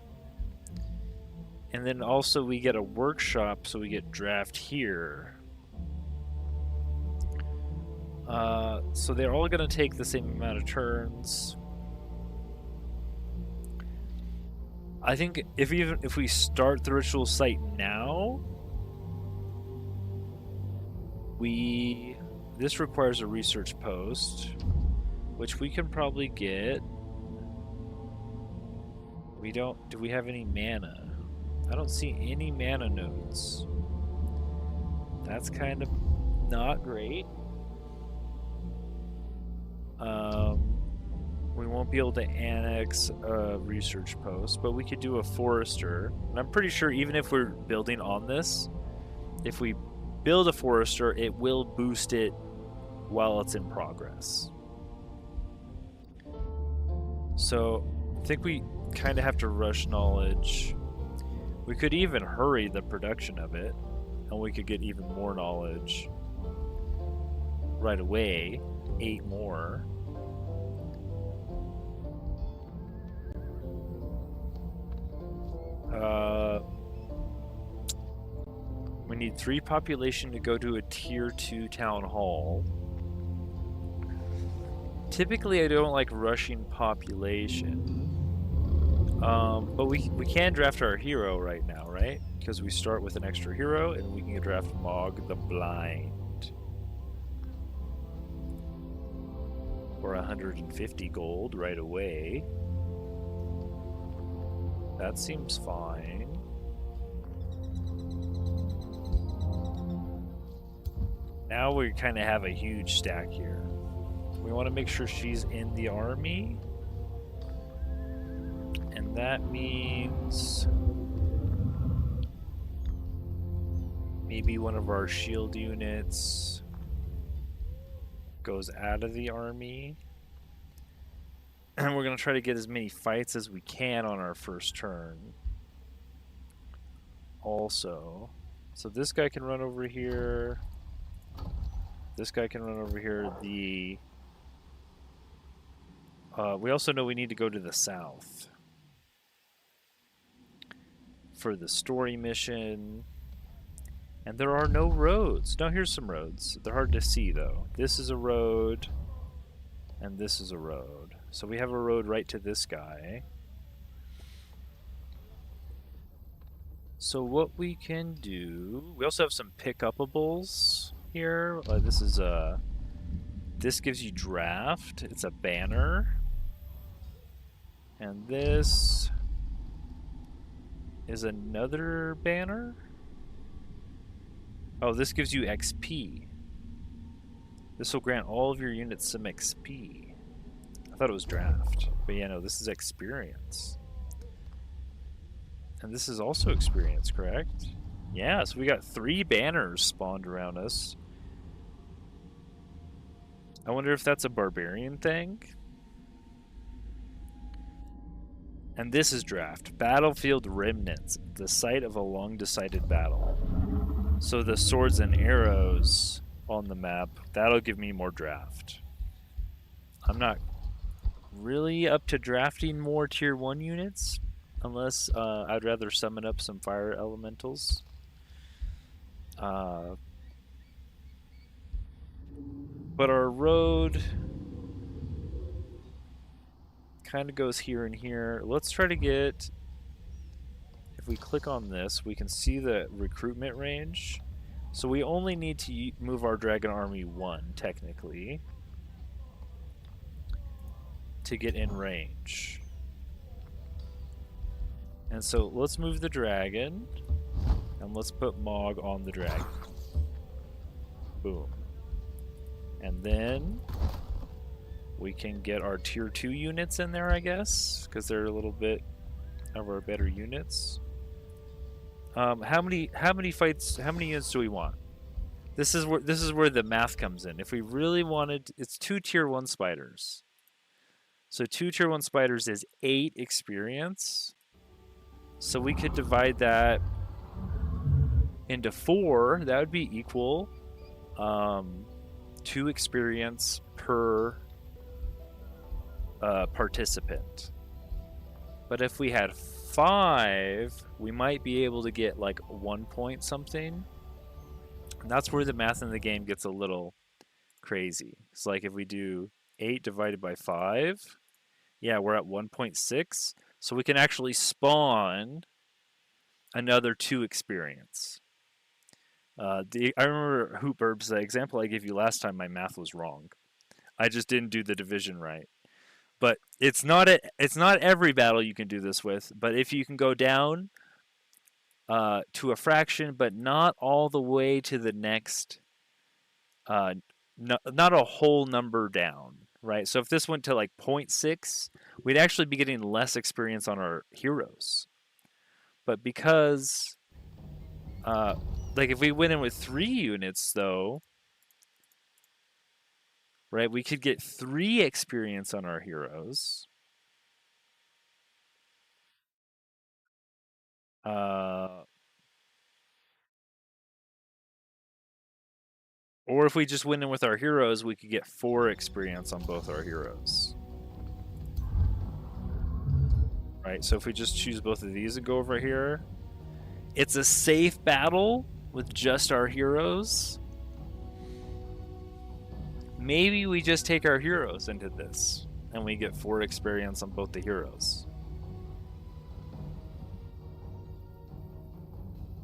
And then also we get a workshop, so we get draft here. So they're all going to take the same amount of turns. I think if we start the ritual site now, this requires a research post, which we can probably get. Do we have any mana? I don't see any mana nodes. That's kind of not great. We won't be able to annex a research post, but we could do a forester. And I'm pretty sure even if we're building on this, if we build a forester, it will boost it while it's in progress. So I think we kind of have to rush knowledge. We could even hurry the production of it, and we could get even more knowledge right away. 8 more. We need 3 population to go to a tier 2 town hall. Typically I don't like rushing population. But we can draft our hero right now, right? Because we start with an extra hero and we can draft Mog the Blind. For 150 gold right away. That seems fine. Now we kind of have a huge stack here. We want to make sure she's in the army. And that means maybe one of our shield units goes out of the army. And we're going to try to get as many fights as we can on our first turn. Also, so this guy can run over here. This guy can run over here. We also know we need to go to the south for the story mission. And there are no roads. No, here's some roads. They're hard to see, though. This is a road, and this is a road. So we have a road right to this guy. So what we can do... We also have some pick-upables here. This is this gives you draft. It's a banner. And this is another banner. Oh, this gives you XP. This will grant all of your units some XP. I thought it was draft. But yeah, no, this is experience. And this is also experience, correct? Yeah, so we got 3 banners spawned around us. I wonder if that's a barbarian thing. And this is draft. Battlefield remnants. The site of a long-decided battle. So the swords and arrows on the map, that'll give me more draft. I'm not really up to drafting more tier 1 units, unless I'd rather summon up some fire elementals. But our road kind of goes here and here. Let's try to get, if we click on this, we can see the recruitment range. So we only need to move our dragon army 1, technically, to get in range. And so let's move the dragon, and let's put Mog on the dragon. Boom. And then we can get our tier 2 units in there, I guess, because they're a little bit of our better units. How many fights? How many units do we want? This is where the math comes in. If we really wanted, it's 2 tier 1 spiders. So 2 tier 1 spiders is 8 experience. So we could divide that into 4. That would be equal. 2 experience per participant. But if we had 5, we might be able to get like 1 point something. And that's where the math in the game gets a little crazy. It's like if we do 8 divided by 5, yeah, we're at 1.6. So we can actually spawn another 2 experience. I remember Hoopburbs, the example I gave you last time, my math was wrong. I just didn't do the division right. But it's not every battle you can do this with. But if you can go down to a fraction, but not all the way to the next, not a whole number down, right? So if this went to like 0.6, we'd actually be getting less experience on our heroes. But because like if we went in with 3 units though, right, we could get 3 experience on our heroes. Or if we just went in with our heroes, we could get 4 experience on both our heroes. Right, so if we just choose both of these and go over here, it's a safe battle with just our heroes. Maybe we just take our heroes into this and we get 4 experience on both the heroes.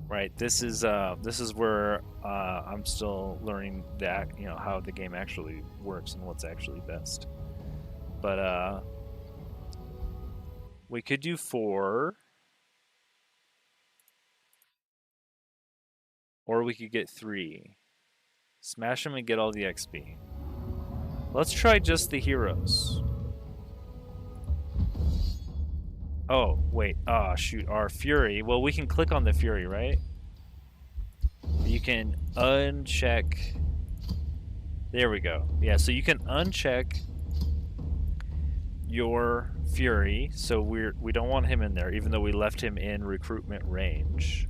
Right, this is where I'm still learning that, you know, how the game actually works and what's actually best. But we could do 4, or we could get 3. Smash them and get all the XP. Let's try just the heroes. Oh, wait. Ah, shoot. Our Fury. Well, we can click on the Fury, right? You can uncheck. There we go. Yeah, so you can uncheck your Fury. So we don't want him in there, even though we left him in recruitment range.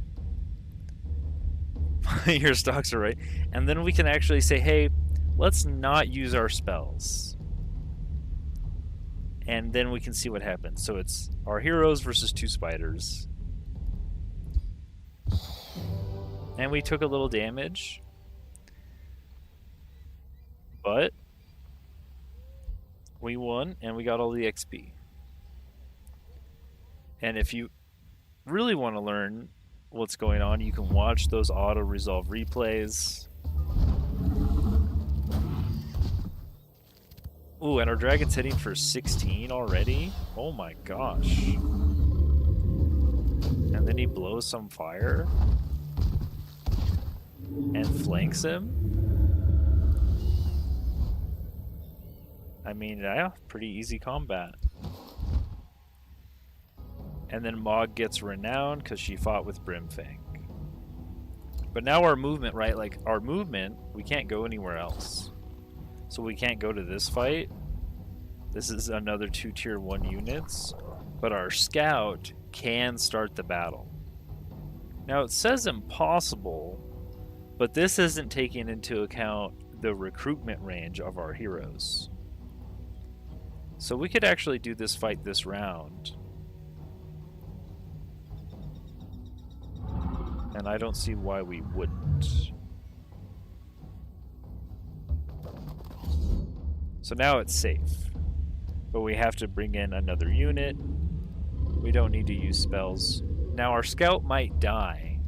Your stocks are right. And then we can actually say, hey, let's not use our spells. And then we can see what happens. So it's our heroes versus 2 spiders. And we took a little damage. But we won and we got all the XP. And if you really want to learn what's going on, you can watch those auto-resolve replays. Ooh, and our dragon's hitting for 16 already? Oh my gosh. And then he blows some fire? And flanks him? I mean, yeah, pretty easy combat. And then Mog gets renowned because she fought with Brimfang. But now our movement, right? Like, our movement, we can't go anywhere else. So we can't go to this fight. This is another 2 tier 1 units. But our scout can start the battle. Now it says impossible, but this isn't taking into account the recruitment range of our heroes. So we could actually do this fight this round. And I don't see why we wouldn't. So now it's safe. But we have to bring in another unit. We don't need to use spells. Now our scout might die.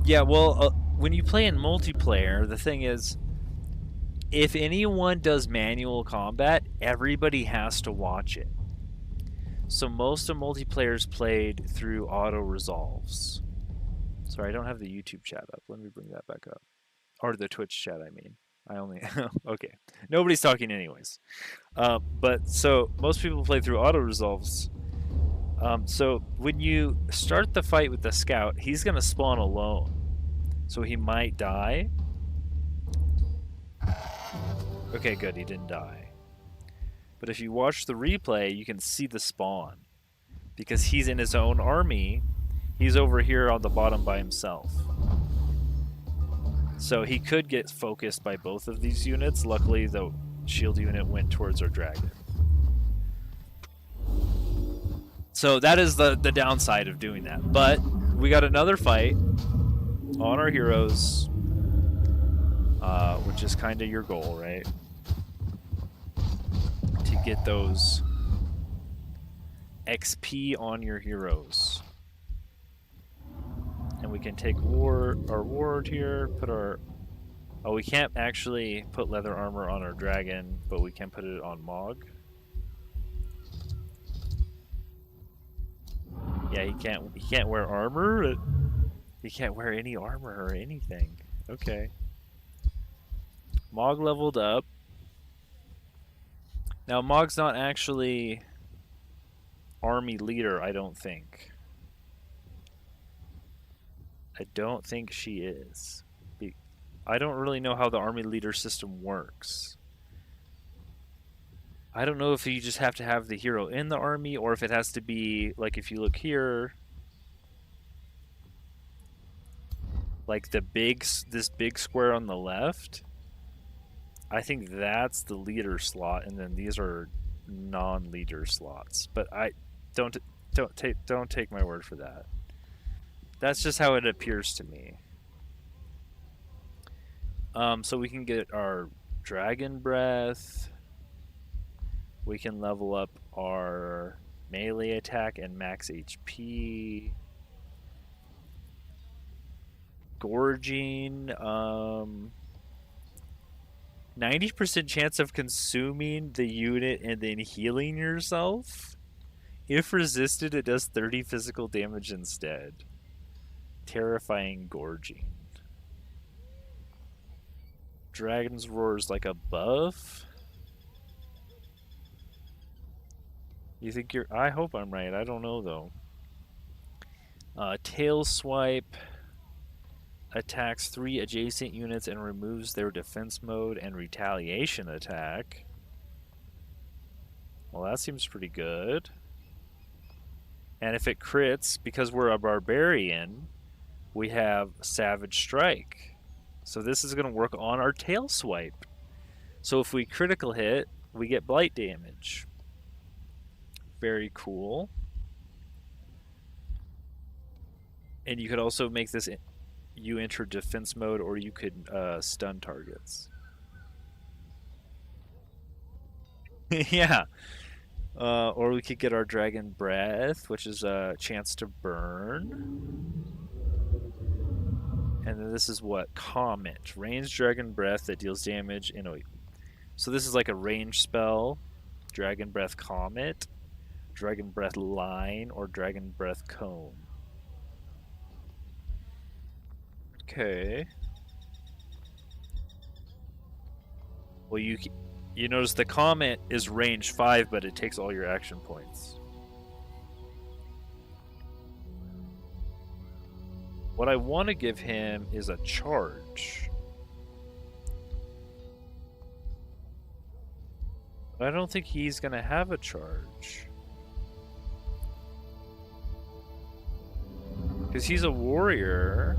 Yeah, well, when you play in multiplayer, the thing is, if anyone does manual combat, everybody has to watch it. So most of multiplayers played through auto resolves. Sorry, I don't have the YouTube chat up. Let me bring that back up. Or the Twitch chat, I mean. I only... okay. Nobody's talking anyways. But so most people play through auto resolves. So when you start the fight with the scout, he's going to spawn alone. So he might die. Okay, good. He didn't die. But if you watch the replay, you can see the spawn. Because he's in his own army. He's over here on the bottom by himself. So he could get focused by both of these units. Luckily, the shield unit went towards our dragon. So that is the downside of doing that. But we got another fight on our heroes, which is kind of your goal, right? To get those XP on your heroes. And we can take our ward here, put our... Oh, we can't actually put leather armor on our dragon, but we can put it on Mog. Yeah, he can't wear armor? He can't wear any armor or anything. Okay. Mog leveled up. Now, Mog's not actually army leader, I don't think. I don't think she is. I don't really know how the army leader system works. I don't know if you just have to have the hero in the army, or if it has to be, like if you look here, like this big square on the left, I think that's the leader slot, and then these are non-leader slots. But I don't take my word for that. That's just how it appears to me. So we can get our dragon breath. We can level up our melee attack and max HP. Gorging. 90% chance of consuming the unit and then healing yourself. If resisted, it does 30 physical damage instead. Terrifying gorging. Dragon's Roar is like a buff. You think you're... I hope I'm right. I don't know, though. Tail Swipe attacks 3 adjacent units and removes their defense mode and retaliation attack. Well, that seems pretty good. And if it crits, because we're a barbarian, we have Savage Strike. So this is going to work on our Tail Swipe. So if we critical hit, we get blight damage. Very cool. And you could also make this... You enter defense mode, or you could stun targets. Yeah. Or we could get our Dragon Breath, which is a chance to burn. And then this is what? Comet. Ranged dragon breath that deals damage in a... So this is like a range spell. Dragon breath comet. Dragon breath line. Or dragon breath cone. Okay. Well, you notice the comet is range 5, but it takes all your action points. What I want to give him is a charge. But I don't think he's going to have a charge. Because he's a warrior.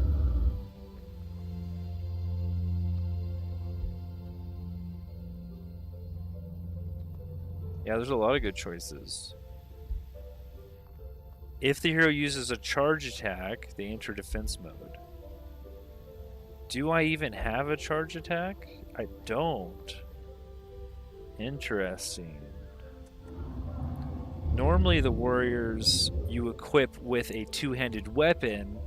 Yeah, there's a lot of good choices. If the hero uses a charge attack, they enter defense mode. Do I even have a charge attack? I don't. Interesting. Normally the warriors you equip with a two-handed weapon,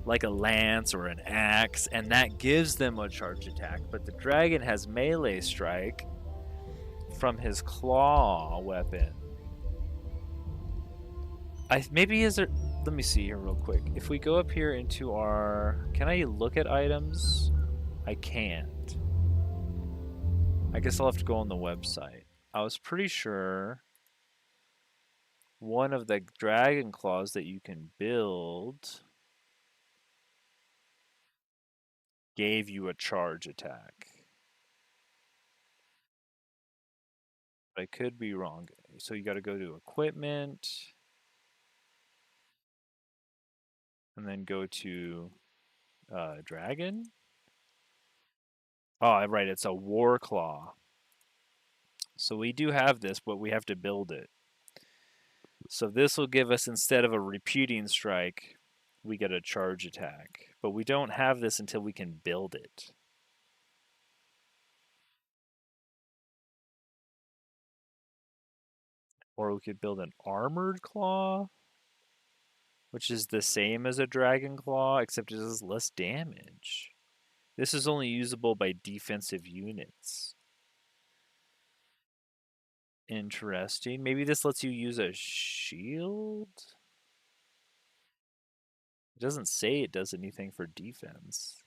like a lance or an axe, and that gives them a charge attack. But the dragon has melee strike from his claw weapon. Maybe is there... Let me see here real quick. If we go up here into our... Can I look at items? I can't. I guess I'll have to go on the website. I was pretty sure one of the dragon claws that you can build gave you a charge attack. But I could be wrong. So you got to go to equipment. And then go to dragon. Oh, right, it's a war claw. So we do have this, but we have to build it. So this will give us, instead of a repeating strike, we get a charge attack. But we don't have this until we can build it. Or we could build an armored claw, which is the same as a dragon claw, except it does less damage. This is only usable by defensive units. Interesting. Maybe this lets you use a shield? It doesn't say it does anything for defense.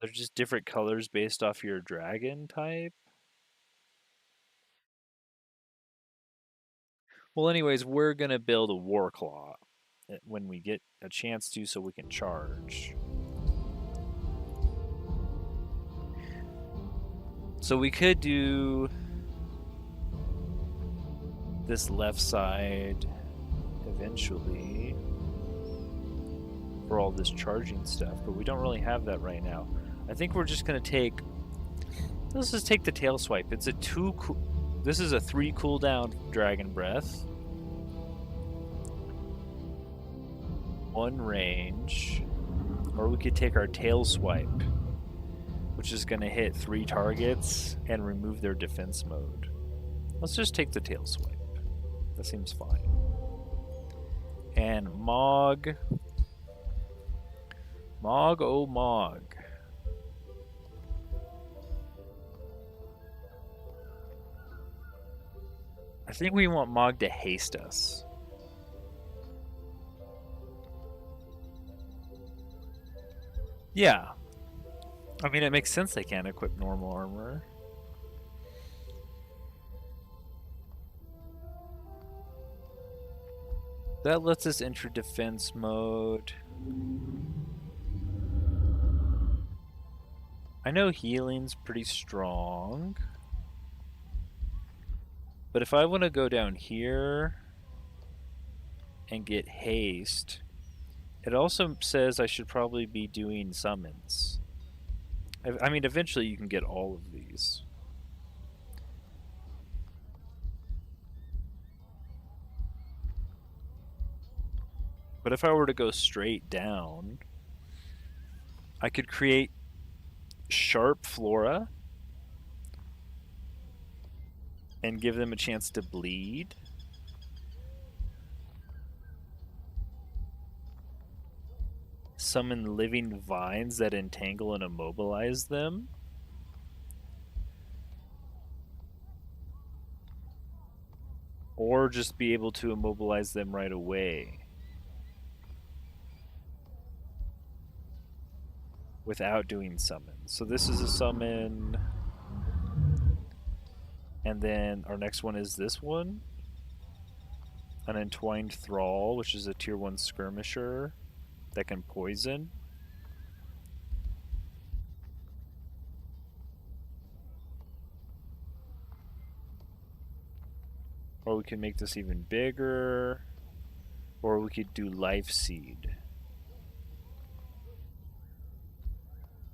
They're just different colors based off your dragon type. Well, anyways, we're going to build a war claw when we get a chance to, so we can charge. So we could do this left side eventually for all this charging stuff, but we don't really have that right now. I think we're just going to take... Let's just take the tail swipe. It's a this is a 3 cooldown dragon breath. 1 range. Or we could take our tail swipe, which is going to hit 3 targets and remove their defense mode. Let's just take the tail swipe. That seems fine. And Mog. Mog, oh Mog. I think we want Mog to haste us. Yeah. I mean, it makes sense they can't equip normal armor. That lets us enter defense mode. I know healing's pretty strong. But if I want to go down here and get haste, it also says I should probably be doing summons. I mean, eventually you can get all of these. But if I were to go straight down, I could create sharp flora and give them a chance to bleed. Summon living vines that entangle and immobilize them. Or just be able to immobilize them right away. Without doing summons. So this is a summon. And then our next one is this one. An Entwined Thrall, which is a tier 1 skirmisher that can poison. Or we can make this even bigger. Or we could do Life Seed.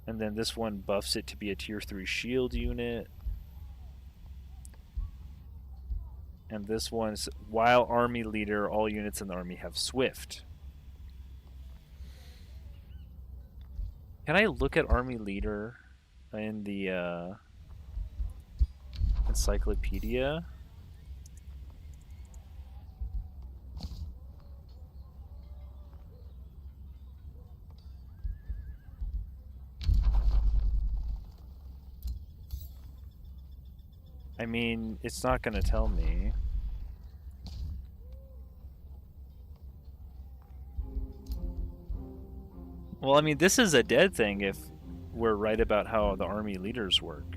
And then this one buffs it to be a tier 3 shield unit. And this one's while army leader, all units in the army have swift. Can I look at army leader in the encyclopedia? I mean, it's not going to tell me. Well, I mean, this is a dead thing if we're right about how the army leaders work.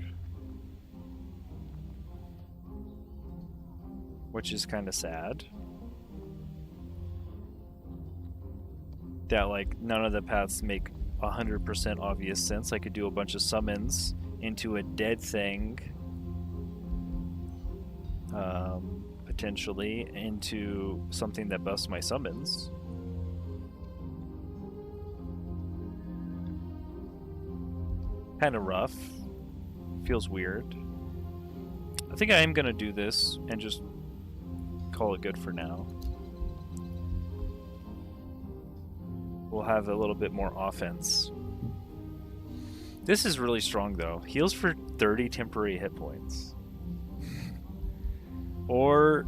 Which is kind of sad. That, like, none of the paths make 100% obvious sense. I could do a bunch of summons into a dead thing. Potentially into something that buffs my summons. Kind of rough. Feels weird. I think I am going to do this and just call it good for now. We'll have a little bit more offense. This is really strong though. Heals for 30 temporary hit points. Or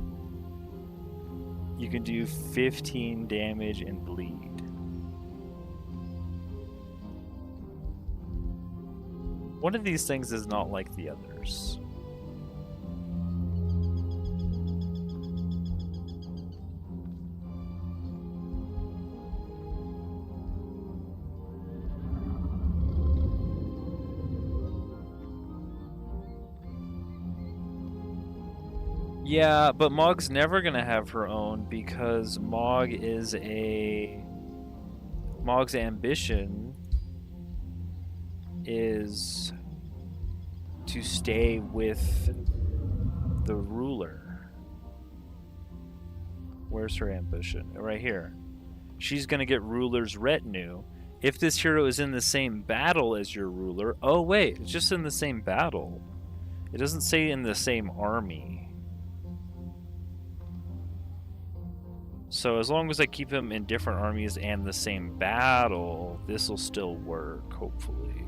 you can do 15 damage and bleed. One of these things is not like the others. Yeah, but Mog's never gonna have her own because Mog's ambition is to stay with the ruler. Where's her ambition? Right here. She's gonna get ruler's retinue. If this hero is in the same battle as your ruler, oh wait, it's just in the same battle. It doesn't say in the same army. So as long as I keep him in different armies and the same battle, this will still work, hopefully.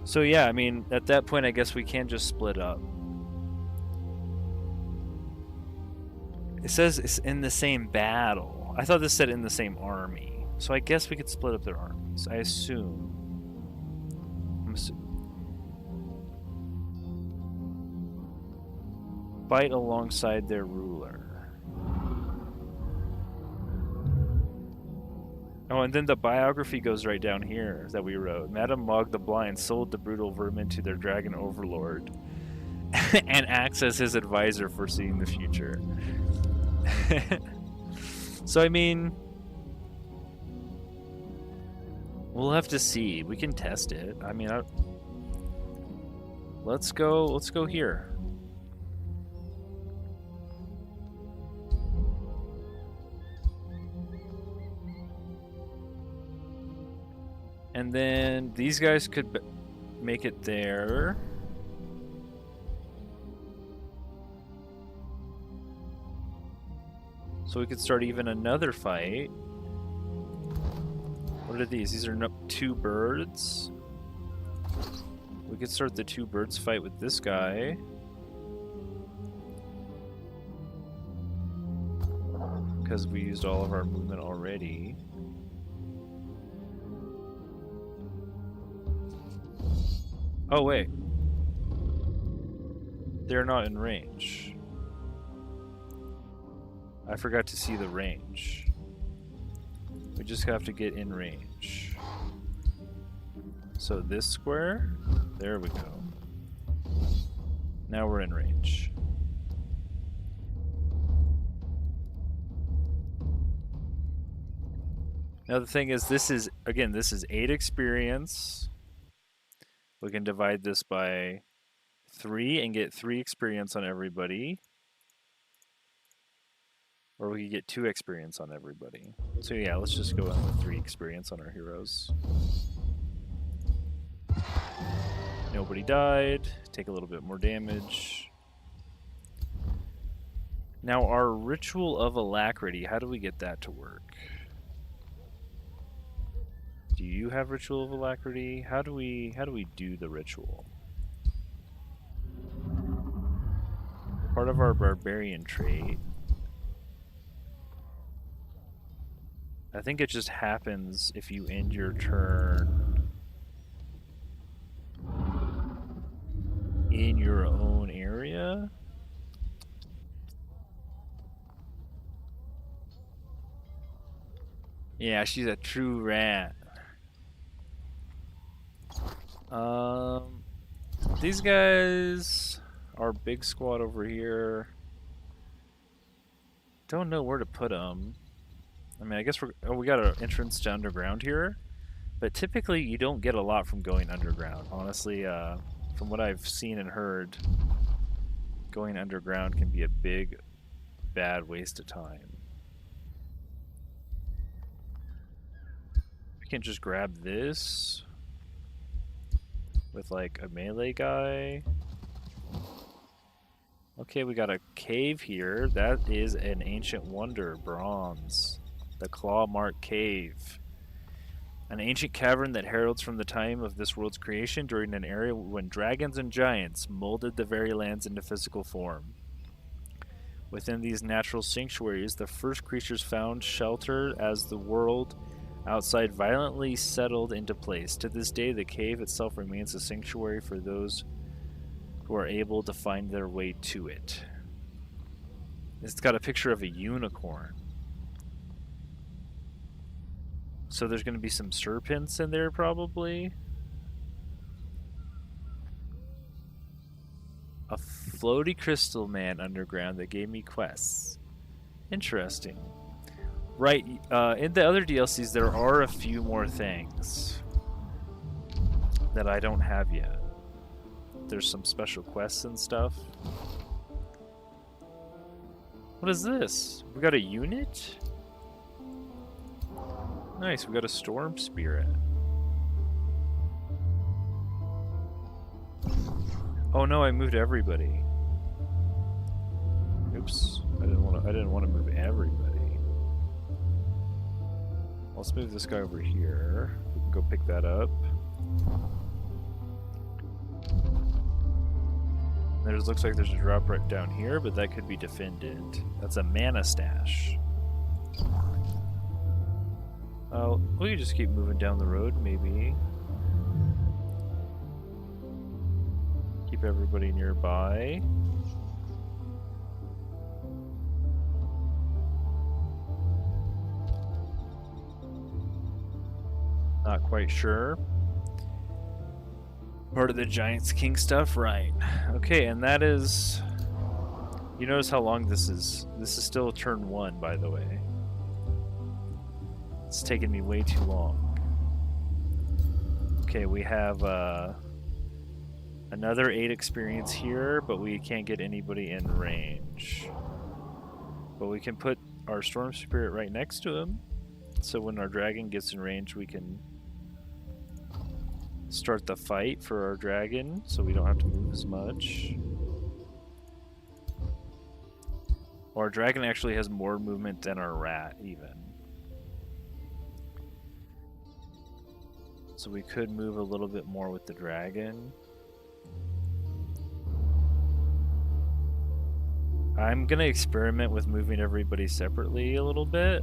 So yeah, I mean, at that point, I guess we can just split up. It says it's in the same battle. I thought this said in the same army. So I guess we could split up their armies, I assume. I'm assuming. Fight alongside their ruler. Oh, and then the biography goes right down here that we wrote. Madame Mog the Blind sold the brutal vermin to their dragon overlord and acts as his advisor foreseeing the future. So, I mean, we'll have to see. We can test it. I mean, let's go here. And then these guys could make it there. So we could start even another fight. What are these? These are two birds. We could start the two birds fight with this guy. because we used all of our movement already. Oh wait. They're not in range. I forgot to see the range. We just have to get in range. So this square, there we go. Now we're in range. Now the thing is, this is 8 experience. We can divide this by 3 and get 3 experience on everybody. Or we could get 2 experience on everybody. So yeah, let's just go in with 3 experience on our heroes. Nobody died. Take a little bit more damage. Now our Ritual of Alacrity, how do we get that to work? Do you have Ritual of Alacrity? How do we do the ritual? Part of our barbarian trait. I think it just happens if you end your turn in your own area. Yeah, she's a true rat. These guys are big squad over here. Don't know where to put them. I mean, I guess we got an entrance to underground here, but typically you don't get a lot from going underground. Honestly, from what I've seen and heard, going underground can be a big, bad waste of time. We can just grab this with like a melee guy. Okay, we got a cave here. That is an ancient wonder, bronze. The Claw Mark Cave. An ancient cavern that heralds from the time of this world's creation during an era when dragons and giants molded the very lands into physical form. Within these natural sanctuaries, the first creatures found shelter as the world outside violently settled into place. To this day, the cave itself remains a sanctuary for those who are able to find their way to it. It's got a picture of a unicorn. So there's going to be some serpents in there, probably. A floaty crystal man underground that gave me quests. Interesting. Right, in the other DLCs, there are a few more things that I don't have yet. There's some special quests and stuff. What is this? We got a unit? Nice, we got a storm spirit. Oh no, I moved everybody. Oops, I didn't want to move everybody. Let's move this guy over here. We can go pick that up. There looks like there's a drop right down here, but that could be defended. That's a mana stash. We can just keep moving down the road, maybe. Keep everybody nearby. Not quite sure. Part of the Giants King stuff? Right. Okay, and that is... You notice how long this is? This is still turn 1, by the way. It's taken me way too long. Okay, we have another 8 experience here, but we can't get anybody in range. But we can put our Storm Spirit right next to him, so when our dragon gets in range, we can start the fight for our dragon, so we don't have to move as much. Our dragon actually has more movement than our rat, even. So we could move a little bit more with the dragon. I'm gonna experiment with moving everybody separately a little bit,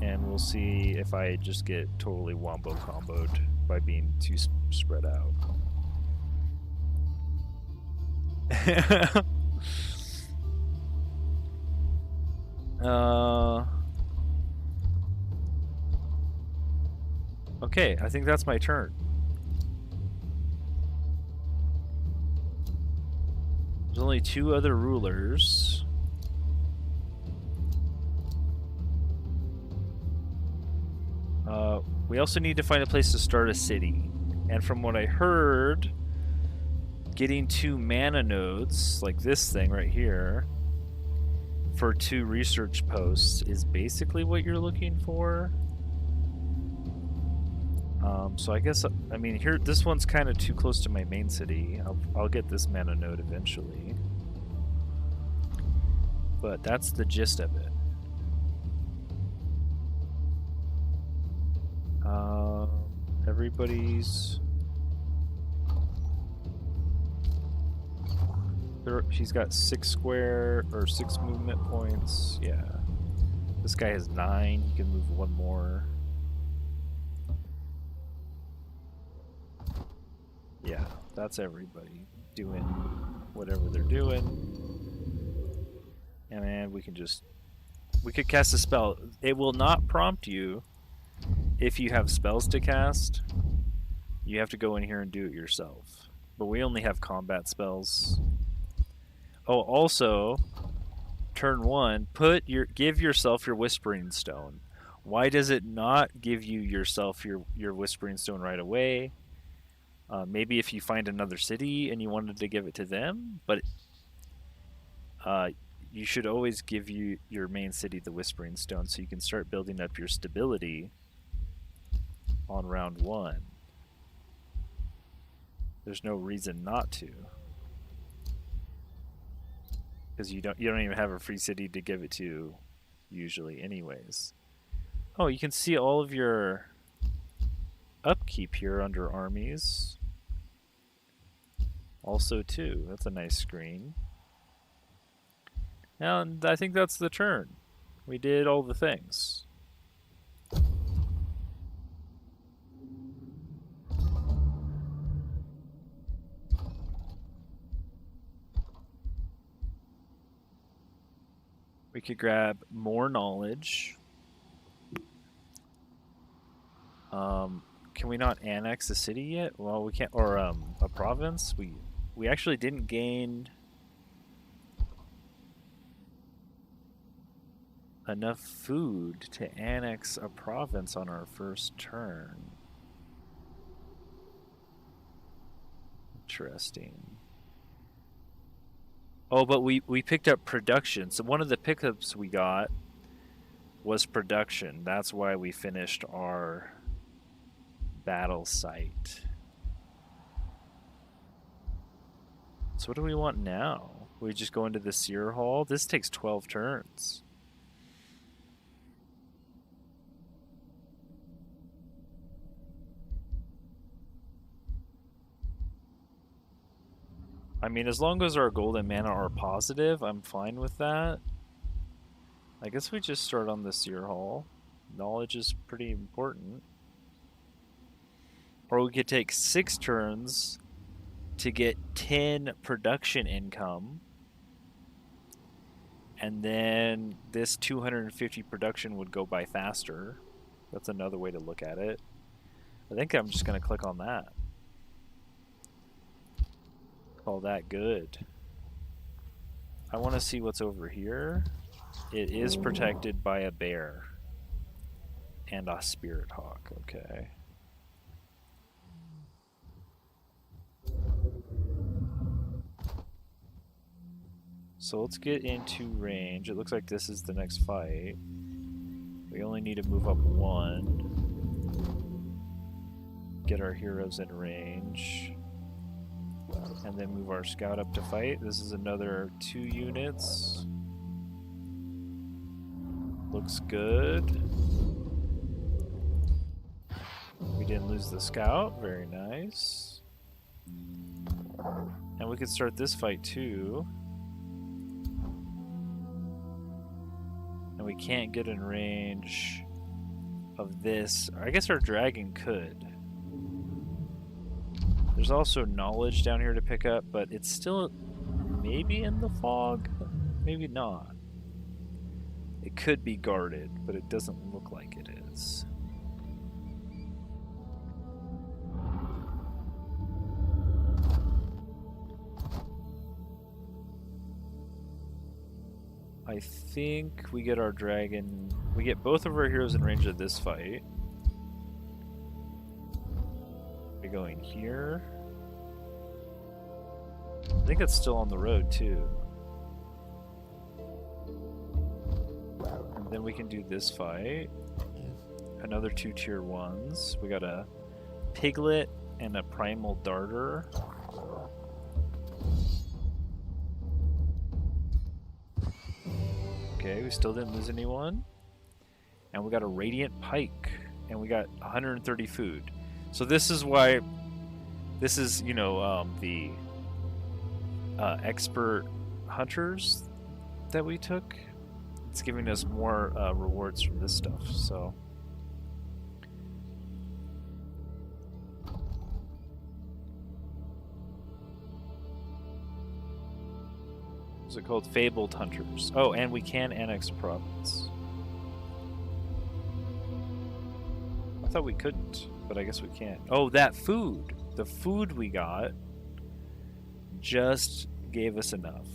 and we'll see if I just get totally wombo comboed by being too spread out. Okay, I think that's my turn. There's only 2 other rulers. We also need to find a place to start a city. And from what I heard, getting 2 mana nodes, like this thing right here, for 2 research posts is basically what you're looking for. So I guess, I mean, here, this one's kind of too close to my main city. I'll get this mana node eventually. But that's the gist of it. Everybody's... She's got 6 square, or 6 movement points, yeah. This guy has 9, he can move 1 more. Yeah, that's everybody doing whatever they're doing. And then we can just... we could cast a spell. It will not prompt you if you have spells to cast. You have to go in here and do it yourself. But we only have combat spells. Oh, also, turn 1, give yourself your Whispering Stone. Why does it not give you yourself your Whispering Stone right away? Maybe if you find another city and you wanted to give it to them, but you should always give your main city the Whispering Stone so you can start building up your stability on round 1. There's no reason not to, because you don't even have a free city to give it to usually anyways. Oh, you can see all of your upkeep here under armies also too. That's a nice screen. And I think that's the turn. We did all the things. We could grab more knowledge. Can we not annex a city yet? Well, we can't, or a province. We actually didn't gain enough food to annex a province on our first turn. Interesting. Oh, but we picked up production. So one of the pickups we got was production. That's why we finished our battle site. So what do we want now? We just go into the Seer Hall? This takes 12 turns. I mean, as long as our gold and mana are positive, I'm fine with that. I guess we just start on the Seer Hall. Knowledge is pretty important. Or we could take 6 turns to get 10 production income. And then this 250 production would go by faster. That's another way to look at it. I think I'm just going to click on that. Call that good. I want to see what's over here. It is protected by a bear and a spirit hawk. Okay. So let's get into range. It looks like this is the next fight. We only need to move up 1. Get our heroes in range. And then move our scout up to fight. This is another 2 units. Looks good. We didn't lose the scout. Very nice. And we could start this fight too. we can't get in range of this. I guess our dragon could. There's also knowledge down here to pick up, but it's still maybe in the fog? Maybe not. It could be guarded, but it doesn't look like it is. I think we get our dragon... We get both of our heroes in range of this fight. We're going here. I think it's still on the road, too. And then we can do this fight. Another 2 tier 1s. We got a piglet and a primal darter. Okay, we still didn't lose anyone. And we got a radiant pike. And we got 130 food. So this is why... This is, you know, the expert hunters that we took. It's giving us more rewards from this stuff, so... What's it called? Fabled Hunters. Oh, and we can annex a province. I thought we couldn't, but I guess we can. Oh, that food! The food we got just gave us enough.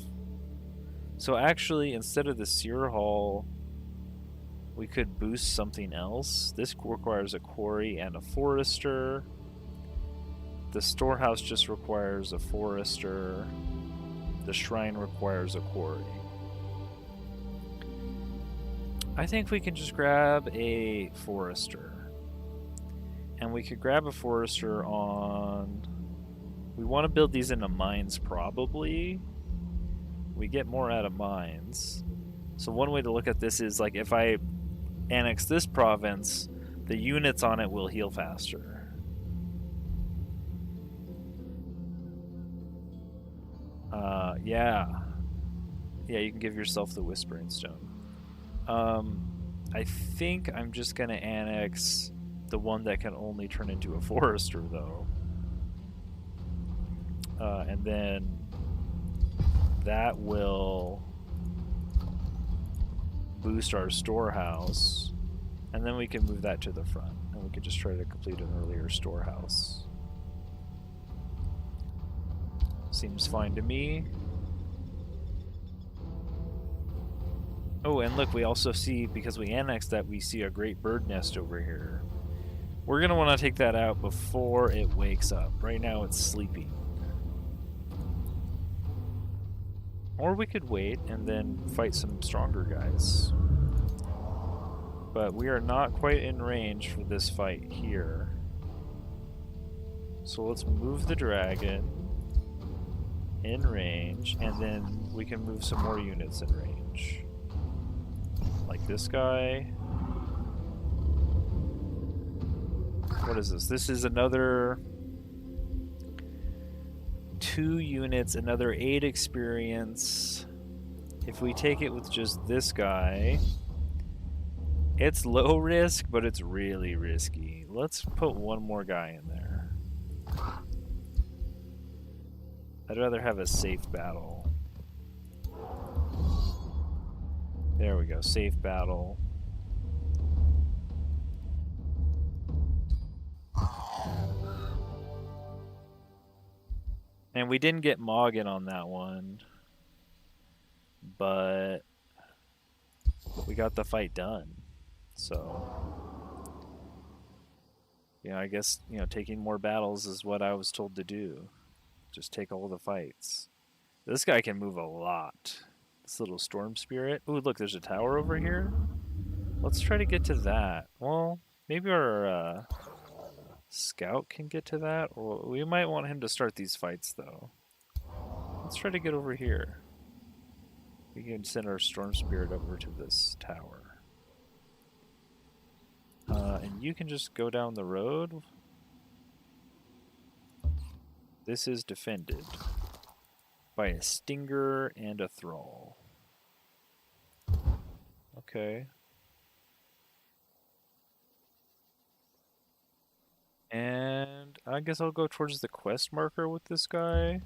So actually, instead of the Seer Hall, we could boost something else. This requires a quarry and a forester. The storehouse just requires a forester. The shrine requires a quarry. I think we can just grab a forester. And we could grab a forester on... We want to build these into mines, probably. We get more out of mines. So one way to look at this is, like, if I annex this province, the units on it will heal faster. Yeah. Yeah, you can give yourself the Whispering Stone. I think I'm just going to annex the one that can only turn into a forester, though. And then that will boost our storehouse. And then we can move that to the front. And we can just try to complete an earlier storehouse. Seems fine to me. Oh, and look, we also see, because we annexed that, we see a great bird nest over here. We're going to want to take that out before it wakes up. Right now it's sleeping. Or we could wait and then fight some stronger guys. But we are not quite in range for this fight here. So let's move the dragon in range, and then we can move some more units in range. Like this guy. What is this? This is another 2 units, another 8 experience. If we take it with just this guy, it's low risk, but it's really risky. Let's put one more guy in there. I'd rather have a safe battle. There we go, safe battle. And we didn't get Morgan on that one, but we got the fight done. So, I guess, taking more battles is what I was told to do. Just take all the fights. This guy can move a lot. This little storm spirit. Ooh, look, there's a tower over here. Let's try to get to that. Well, maybe our scout can get to that. Or we might want him to start these fights, though. Let's try to get over here. We can send our storm spirit over to this tower. And you can just go down the road. This is defended by a stinger and a thrall. Okay. And I guess I'll go towards the quest marker with this guy.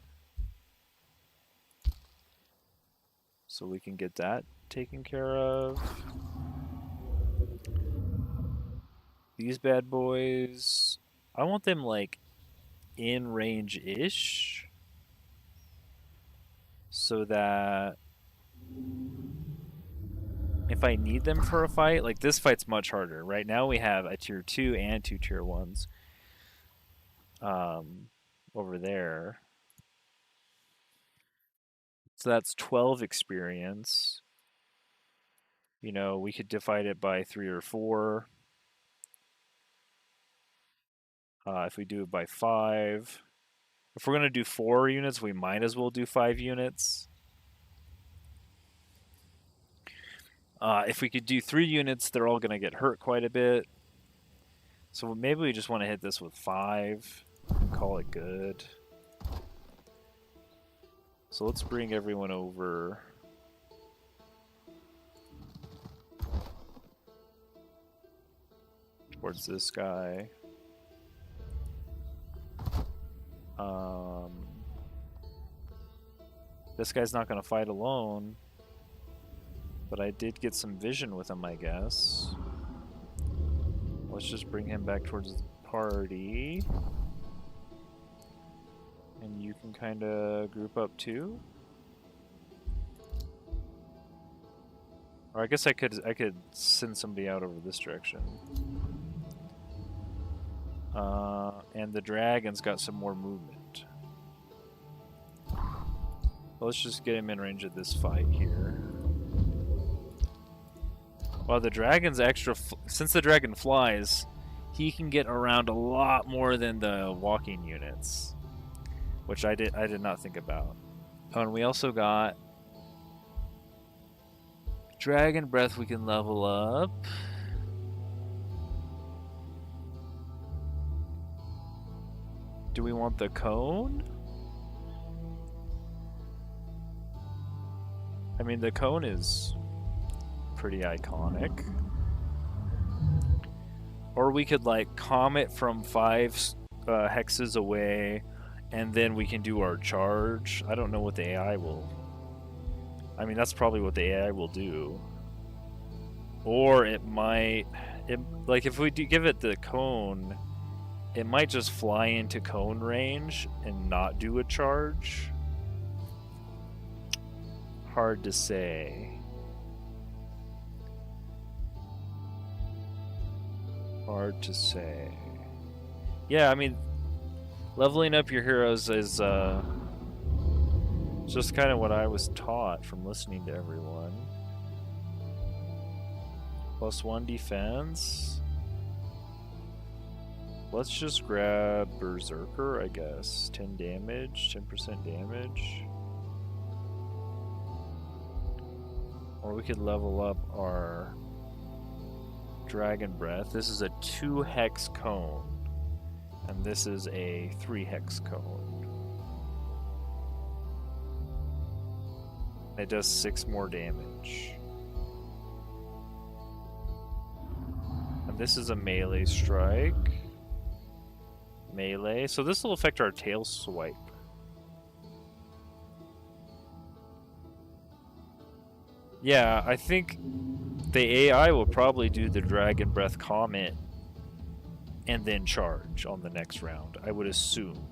So we can get that taken care of. These bad boys, I want them like in range-ish. So that if I need them for a fight, like this fight's much harder. Right now we have a tier 2 and 2 tier 1s over there. So that's 12 experience. You know, we could divide it by 3 or 4. If we do it by 5. If we're going to do 4 units, we might as well do 5 units. If we could do 3 units, they're all going to get hurt quite a bit. So maybe we just want to hit this with 5 and call it good. So let's bring everyone over. Towards this guy. This guy's not going to fight alone. But I did get some vision with him, I guess. Let's just bring him back towards the party. And you can kind of group up too. Or I guess I could send somebody out over this direction. And the dragon's got some more movement. Let's just get him in range of this fight here. Well, the dragon's extra. Since the dragon flies, he can get around a lot more than the walking units, which I did not think about. Oh, and we also got dragon breath. We can level up. Do we want the cone? I mean, the cone is pretty iconic. Or we could like comet from 5 hexes away, and then we can do our charge. I don't know what the AI will. I mean, that's probably what the AI will do. Or it might, like if we do give it the cone, it might just fly into cone range and not do a charge. Hard to say. Hard to say. Yeah, I mean, leveling up your heroes is just kind of what I was taught from listening to everyone. +1 defense. Let's just grab Berserker, I guess. 10 damage, 10% damage. Or we could level up our Dragon Breath. This is a 2 hex cone, and this is a 3 hex cone. It does 6 more damage. And this is a melee strike. Melee. So this will affect our tail swipe. Yeah, I think the AI will probably do the Dragon Breath Comet and then charge on the next round. I would assume.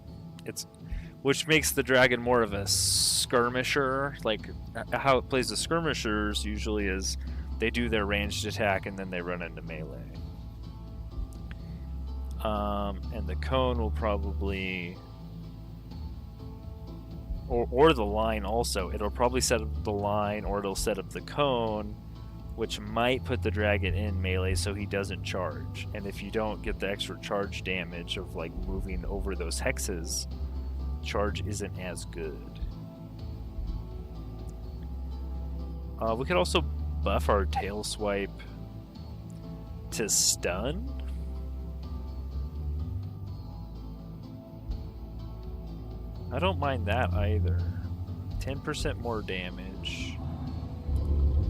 Which makes the dragon more of a skirmisher. Like how it plays the skirmishers usually is they do their ranged attack and then they run into melee. And the cone will probably, or the line also. It'll probably set up the line, or it'll set up the cone, which might put the dragon in melee so he doesn't charge. And if you don't get the extra charge damage of like moving over those hexes, charge isn't as good. We could also buff our tail swipe to stun. I don't mind that either. 10% more damage.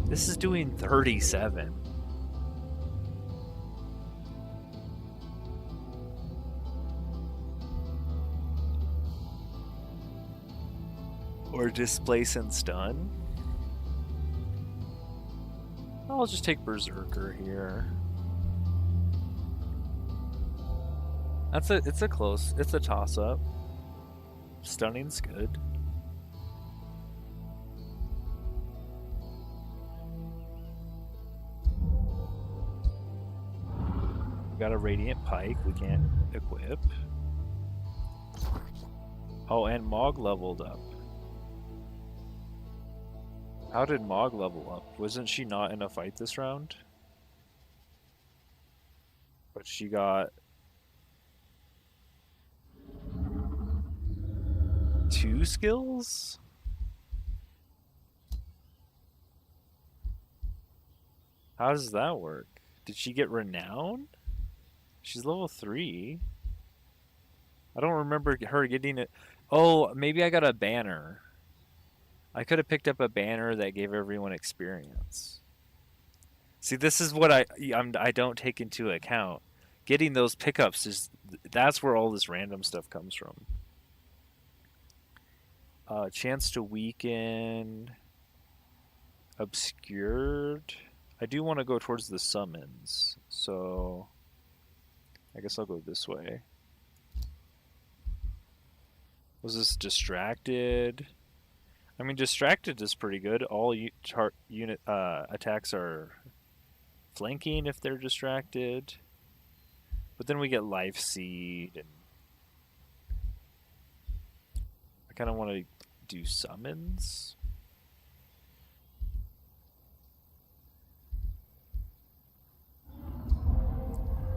This is doing 37. Or displace and stun. I'll just take Berserker here. It's a toss up. Stunning's good. We got a Radiant Pike we can't equip. Oh, and Mog leveled up. How did Mog level up? Wasn't she not in a fight this round? But she got 2 skills? How does that work? Did she get renown? She's level 3. I don't remember her getting it. Oh, maybe I got a banner. I could have picked up a banner that gave everyone experience. See, this is what I don't take into account. Getting those pickups that's where all this random stuff comes from. Chance to weaken, obscured. I do want to go towards the summons, so I guess I'll go this way. Was this distracted? I mean, distracted is pretty good. All unit attacks are flanking if they're distracted. But then we get Life Seed, and I kind of want to do summons.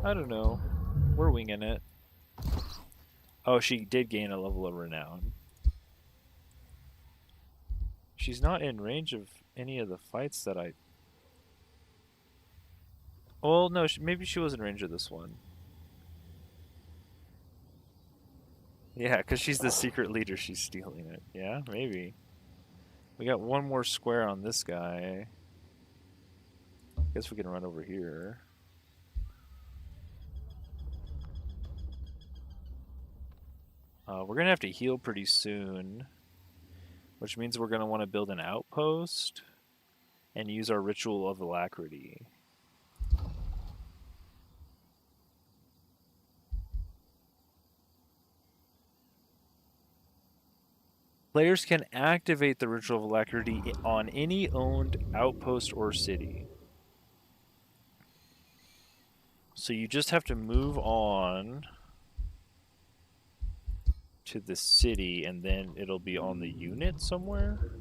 I don't know. We're winging it. Oh, she did gain a level of renown. She's not in range of any of the fights that I... Well, no, maybe she was in range of this one. Yeah, because she's the secret leader, she's stealing it. Yeah, maybe. We got one more square on this guy. Guess we can run over here. We're going to have to heal pretty soon, which means we're going to want to build an outpost and use our Ritual of Alacrity. Players can activate the Ritual of Alacrity on any owned outpost or city. So you just have to move on to the city, and then it'll be on the unit somewhere.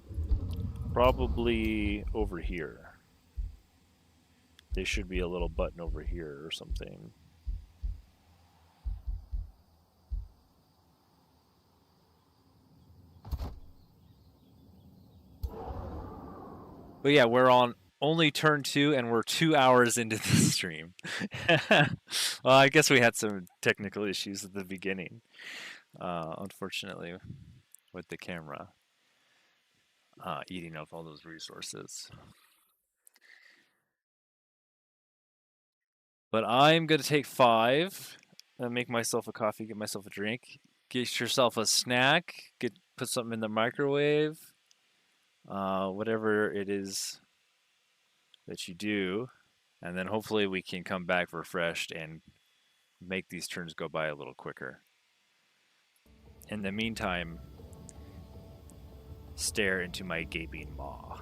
Probably over here. There should be a little button over here or something. But yeah, we're on only turn 2 and we're 2 hours into the stream. Well, I guess we had some technical issues at the beginning. Unfortunately, with the camera eating up all those resources. But I'm going to take 5 and make myself a coffee, get myself a drink, get yourself a snack, put something in the microwave, whatever it is that you do, and then hopefully we can come back refreshed and make these turns go by a little quicker. In the meantime, stare into my gaping maw.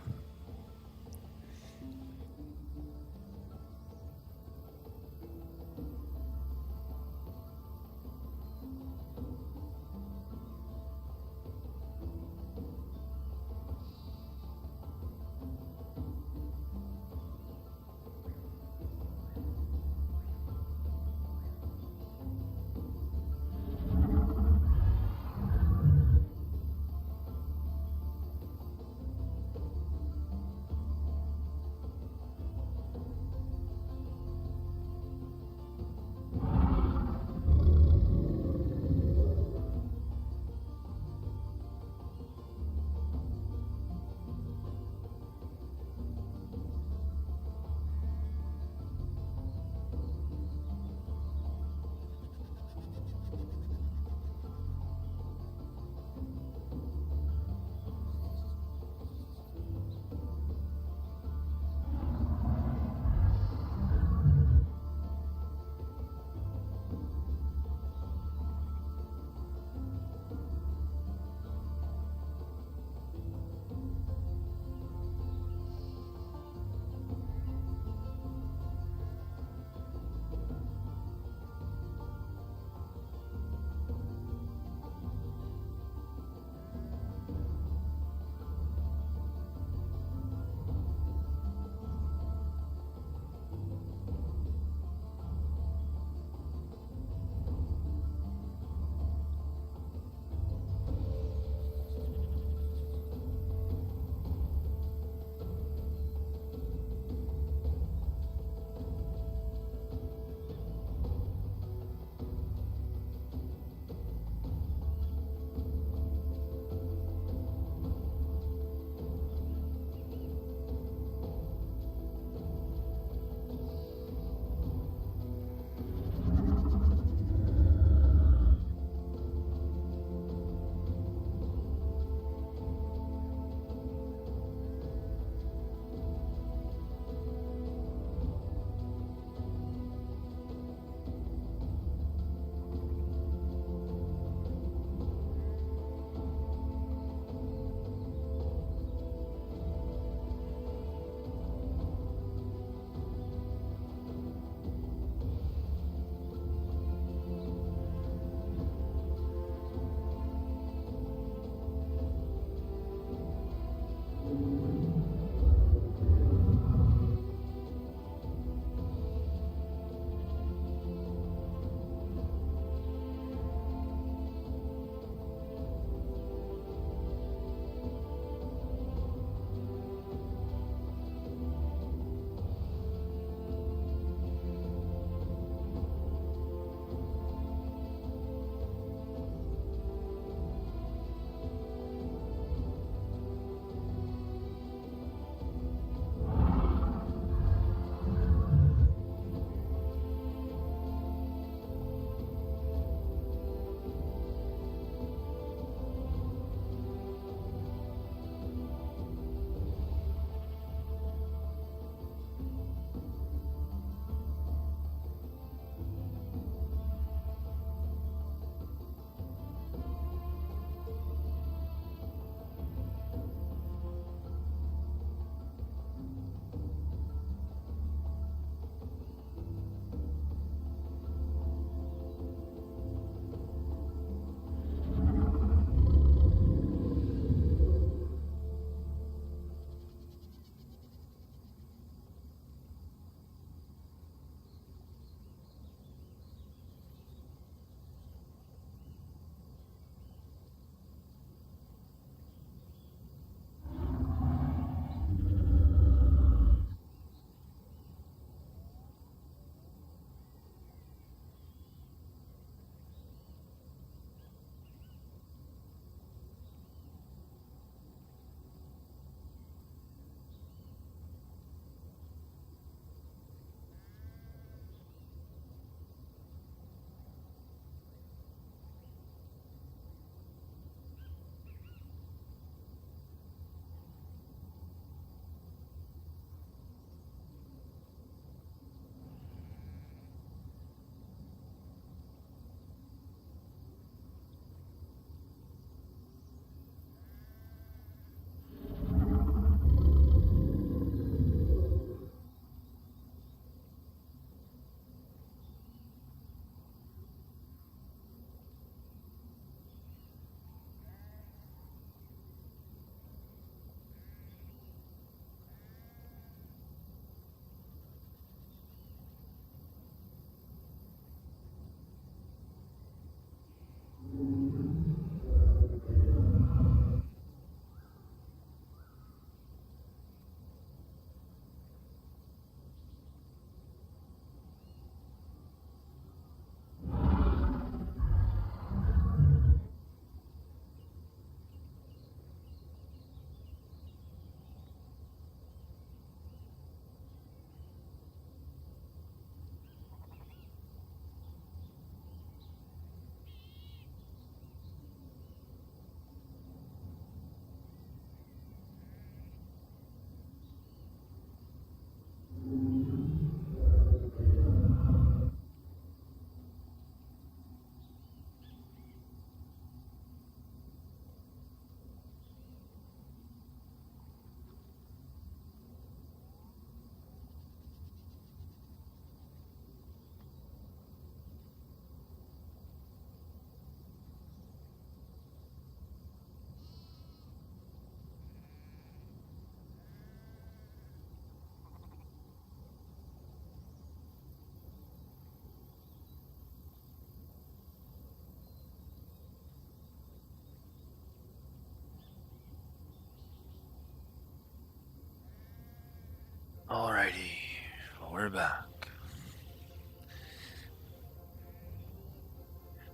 we're back.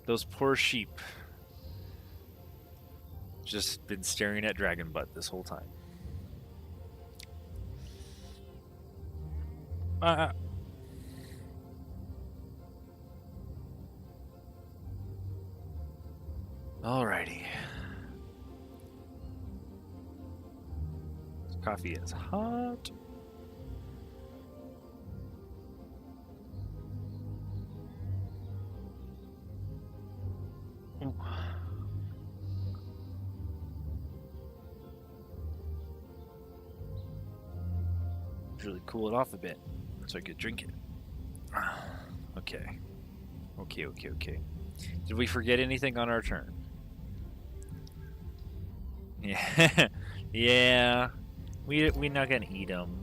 Those poor sheep. Just been staring at Dragon Butt this whole time. Alrighty. This coffee is hot. Ooh. Really cool it off a bit so I could drink it. Okay. Okay. Did we forget anything on our turn? Yeah. Yeah. We're not gonna eat them.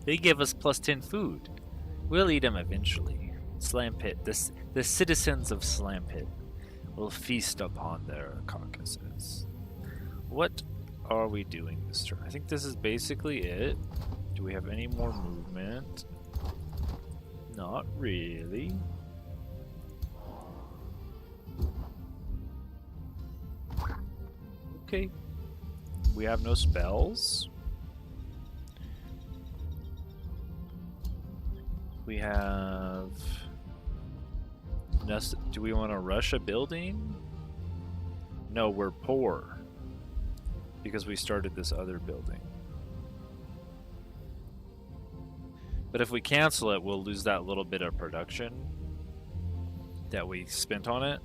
They give us +10 food. We'll eat them eventually. Slam Pit. The citizens of Slam Pit will feast upon their carcasses. What are we doing this turn? I think this is basically it. Do we have any more movement? Not really. Okay. We have no spells. We have... Do we want to rush a building? No, we're poor. Because we started this other building. But if we cancel it, we'll lose that little bit of production that we spent on it.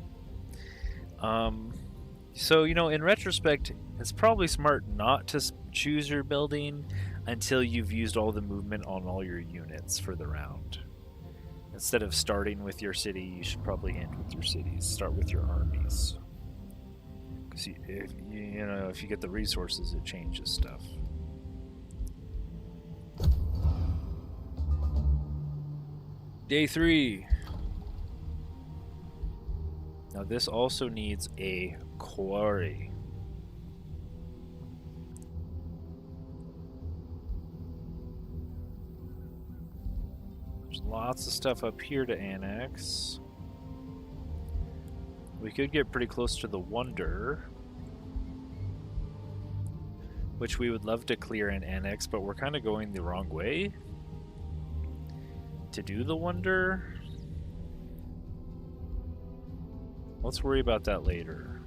So, you know, in retrospect, it's probably smart not to choose your building until you've used all the movement on all your units for the round. Instead of starting with your city, you should probably end with your cities. Start with your armies. Because if you get the resources, it changes stuff. Day 3. Now this also needs a quarry. There's lots of stuff up here to annex. We could get pretty close to the Wonder, which we would love to clear and annex, but we're kind of going the wrong way to do the Wonder. Let's worry about that later.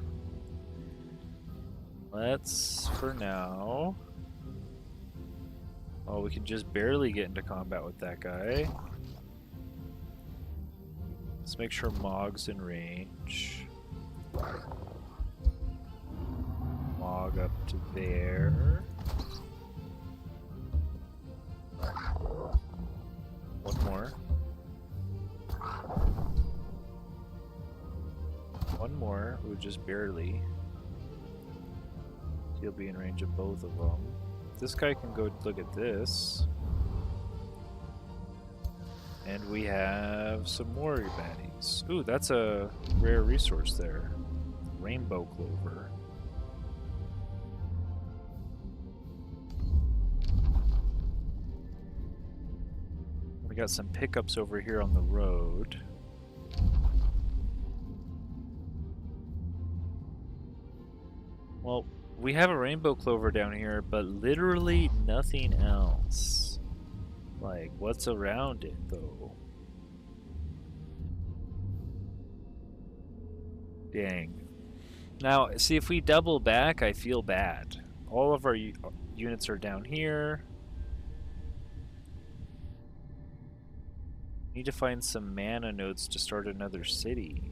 Let's, for now... Oh, we can just barely get into combat with that guy. Let's make sure Mog's in range. Mog up to there. One more. One more. Ooh, just barely. He'll be in range of both of them. This guy can go look at this. And we have some more baddies. Ooh, that's a rare resource there. Rainbow clover. We got some pickups over here on the road. Well, we have a rainbow clover down here, but literally nothing else. Like, what's around it, though? Dang. Now, see, if we double back, I feel bad. All of our units are down here. Need to find some mana nodes to start another city.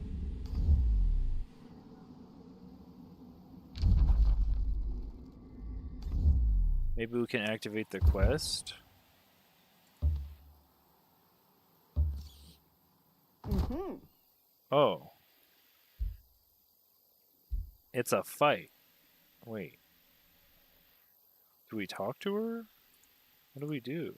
Maybe we can activate the quest. Mm-hmm. Oh. It's a fight. Wait. Do we talk to her? What do we do?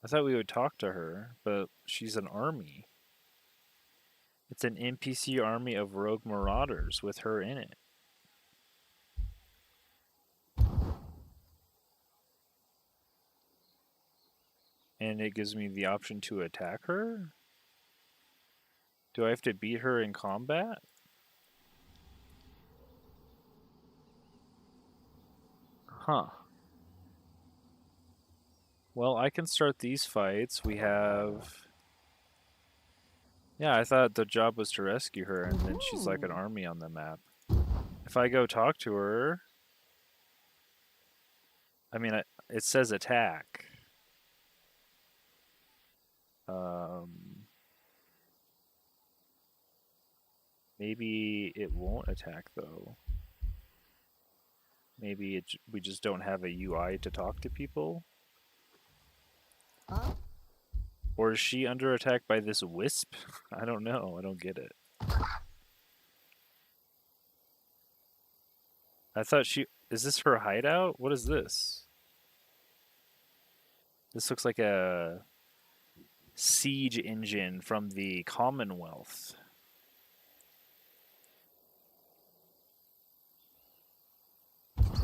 I thought we would talk to her, but she's an army. It's an NPC army of rogue marauders with her in it. And it gives me the option to attack her? Do I have to beat her in combat? Huh. Well, I can start these fights. We have... Yeah, I thought the job was to rescue her, and then she's like an army on the map. If I go talk to her... I mean, it says attack. Maybe it won't attack, though. Maybe we just don't have a UI to talk to people? Or is she under attack by this wisp? I don't know. I don't get it. I thought she... Is this her hideout? What is this? This looks like a siege engine from the Commonwealth.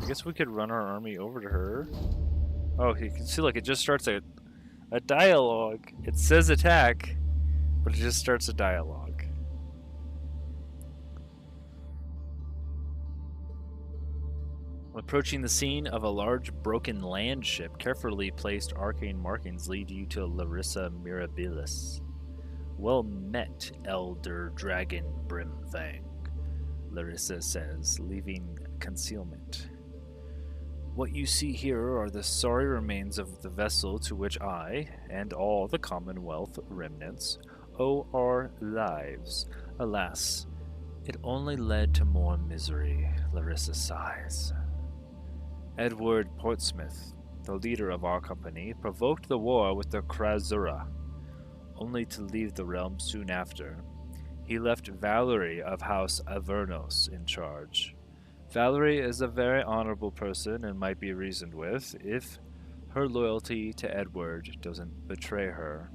I guess we could run our army over to her. Oh, you can see, like, it just starts a dialogue. It says attack, but it just starts a dialogue. Approaching the scene of a large broken land ship, carefully placed arcane markings lead you to Larissa Mirabilis. Well met, Elder Dragon Brimfang, Larissa says, leaving concealment. What you see here are the sorry remains of the vessel to which I, and all the Commonwealth remnants, owe our lives. Alas, it only led to more misery, Larissa sighs. Edward Portsmouth, the leader of our company, provoked the war with the Krasura, only to leave the realm soon after. He left Valerie of House Avernos in charge. Valerie is a very honorable person and might be reasoned with if her loyalty to Edward doesn't betray her.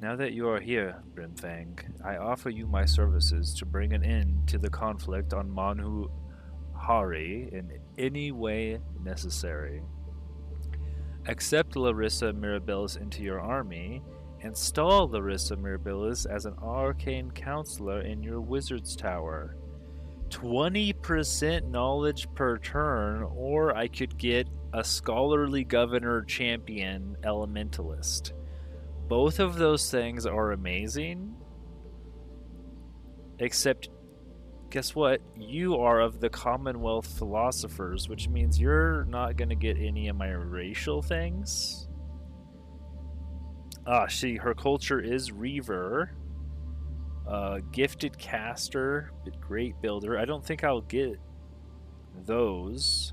Now that you are here, Brimfang, I offer you my services to bring an end to the conflict on Manuhari in any way necessary. Accept Larissa Mirabilis into your army. Install Larissa Mirabilis as an arcane counselor in your wizard's tower. 20% knowledge per turn, or I could get a scholarly governor champion elementalist. Both of those things are amazing. Except, guess what? You are of the Commonwealth philosophers, which means you're not going to get any of my racial things. Ah, see, her culture is Reaver. Gifted caster, great builder. I don't think I'll get those.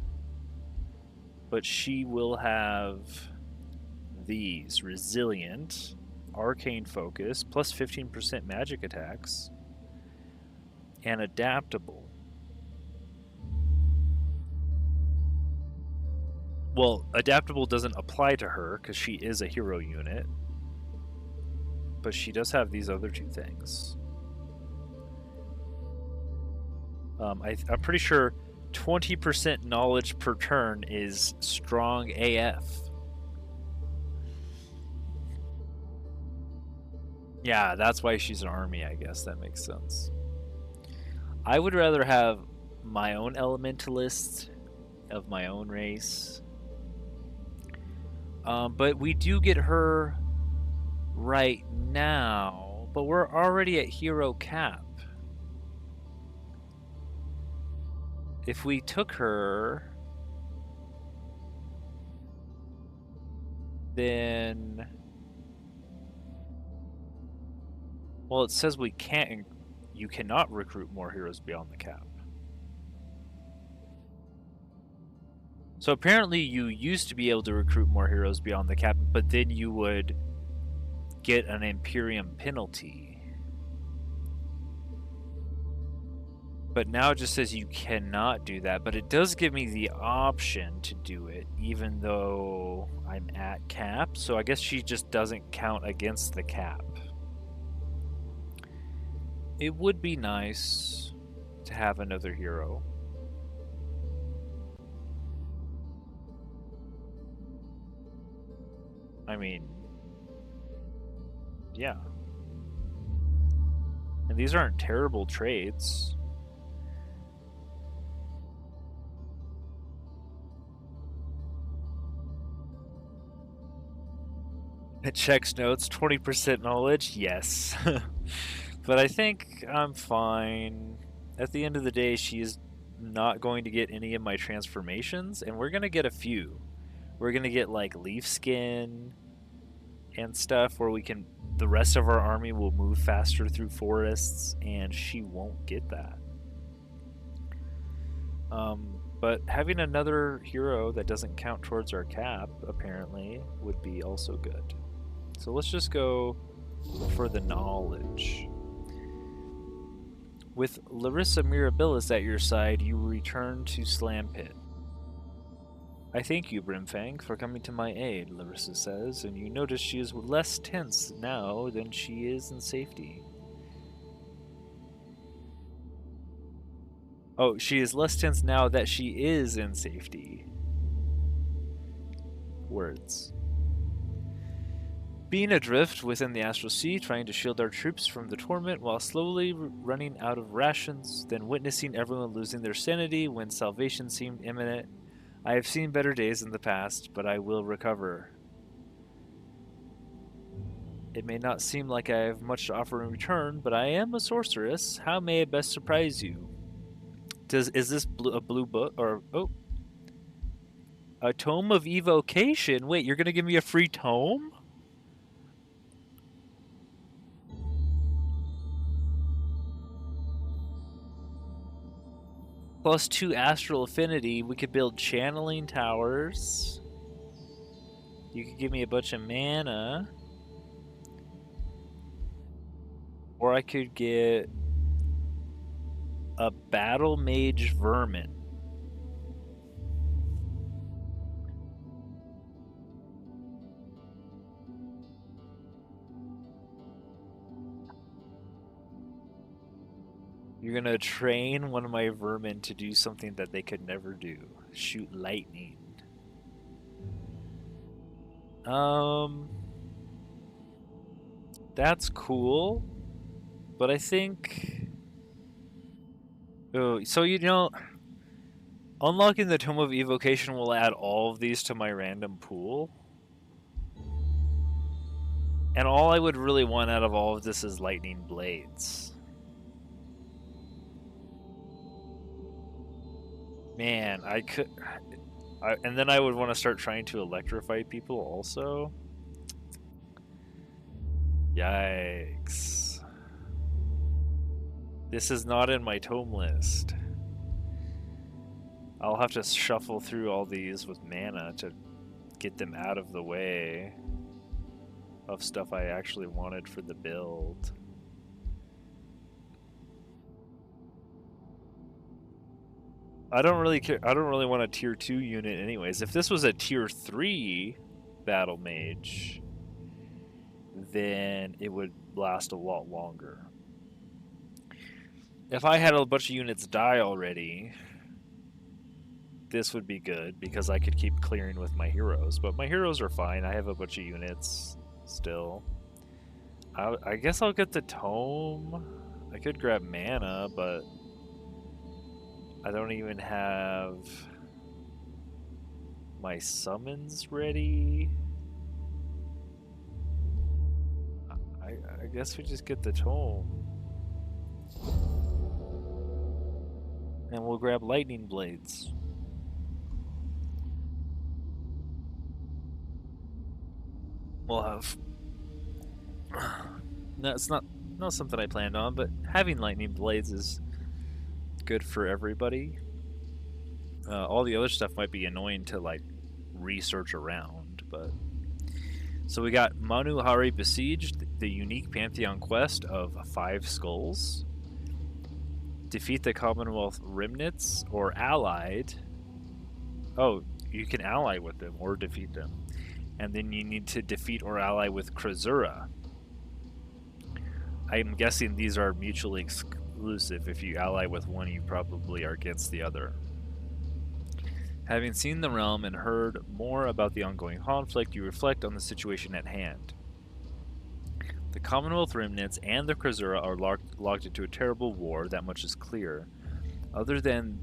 But she will have these. Resilient, arcane focus, plus 15% magic attacks, and adaptable. Well, adaptable doesn't apply to her because she is a hero unit. But she does have these other two things. I'm pretty sure 20% knowledge per turn is strong AF. Yeah, that's why she's an army, I guess. That makes sense. I would rather have my own elementalist of my own race. But we do get her right now, but we're already at hero cap. If we took her, then... Well, it says we can't... You cannot recruit more heroes beyond the cap. So apparently you used to be able to recruit more heroes beyond the cap, but then you would get an Imperium penalty. But now it just says you cannot do that, but it does give me the option to do it, even though I'm at cap, so I guess she just doesn't count against the cap. It would be nice to have another hero. I mean, yeah. And these aren't terrible trades. It checks notes, 20% knowledge, yes. But I think I'm fine. At the end of the day, she's not going to get any of my transformations, and we're going to get a few. We're going to get like leaf skin and stuff where we can, the rest of our army will move faster through forests, and she won't get that. But having another hero that doesn't count towards our cap, apparently, would be also good. So let's just go for the knowledge. With Larissa Mirabilis at your side, you return to Slam Pit. I thank you, Brimfang, for coming to my aid, Larissa says, and you notice she is less tense now than she is in safety. Oh, she is less tense now that she is in safety. Words. Being adrift within the Astral Sea, trying to shield our troops from the torment while slowly running out of rations, then witnessing everyone losing their sanity when salvation seemed imminent. I have seen better days in the past, but I will recover. It may not seem like I have much to offer in return, but I am a sorceress. How may I best surprise you? Is this a blue book or a tome of evocation? Wait, you're gonna give me a free tome? Plus 2 astral affinity. We could build channeling towers. You could give me a bunch of mana. Or I could get a battle mage vermin. You're gonna train one of my vermin to do something that they could never do. Shoot lightning. That's cool. But I think... Oh, so you know... Unlocking the Tome of Evocation will add all of these to my random pool. And all I would really want out of all of this is lightning blades. Man, I could... and then I would want to start trying to electrify people also. Yikes. This is not in my tome list. I'll have to shuffle through all these with mana to get them out of the way of stuff I actually wanted for the build. I don't really care. I don't really want a tier 2 unit anyways. If this was a tier 3 battle mage, then it would last a lot longer. If I had a bunch of units die already, this would be good because I could keep clearing with my heroes. But my heroes are fine. I have a bunch of units still. I guess I'll get the tome. I could grab mana, but I don't even have my summons ready. I guess we just get the tome. And we'll grab lightning blades. We'll have... No, it's not something I planned on, but having lightning blades is good for everybody. All the other stuff might be annoying to like research around, but so we got Manuhari Besieged, the unique Pantheon quest of 5 skulls. Defeat the Commonwealth remnants or allied. Oh, you can ally with them or defeat them. And then you need to defeat or ally with Krasura. I'm guessing these are mutually exclusive. If you ally with one, you probably are against the other. Having seen the realm and heard more about the ongoing conflict, you reflect on the situation at hand. The Commonwealth remnants and the Krasura are locked into a terrible war, that much is clear. Other than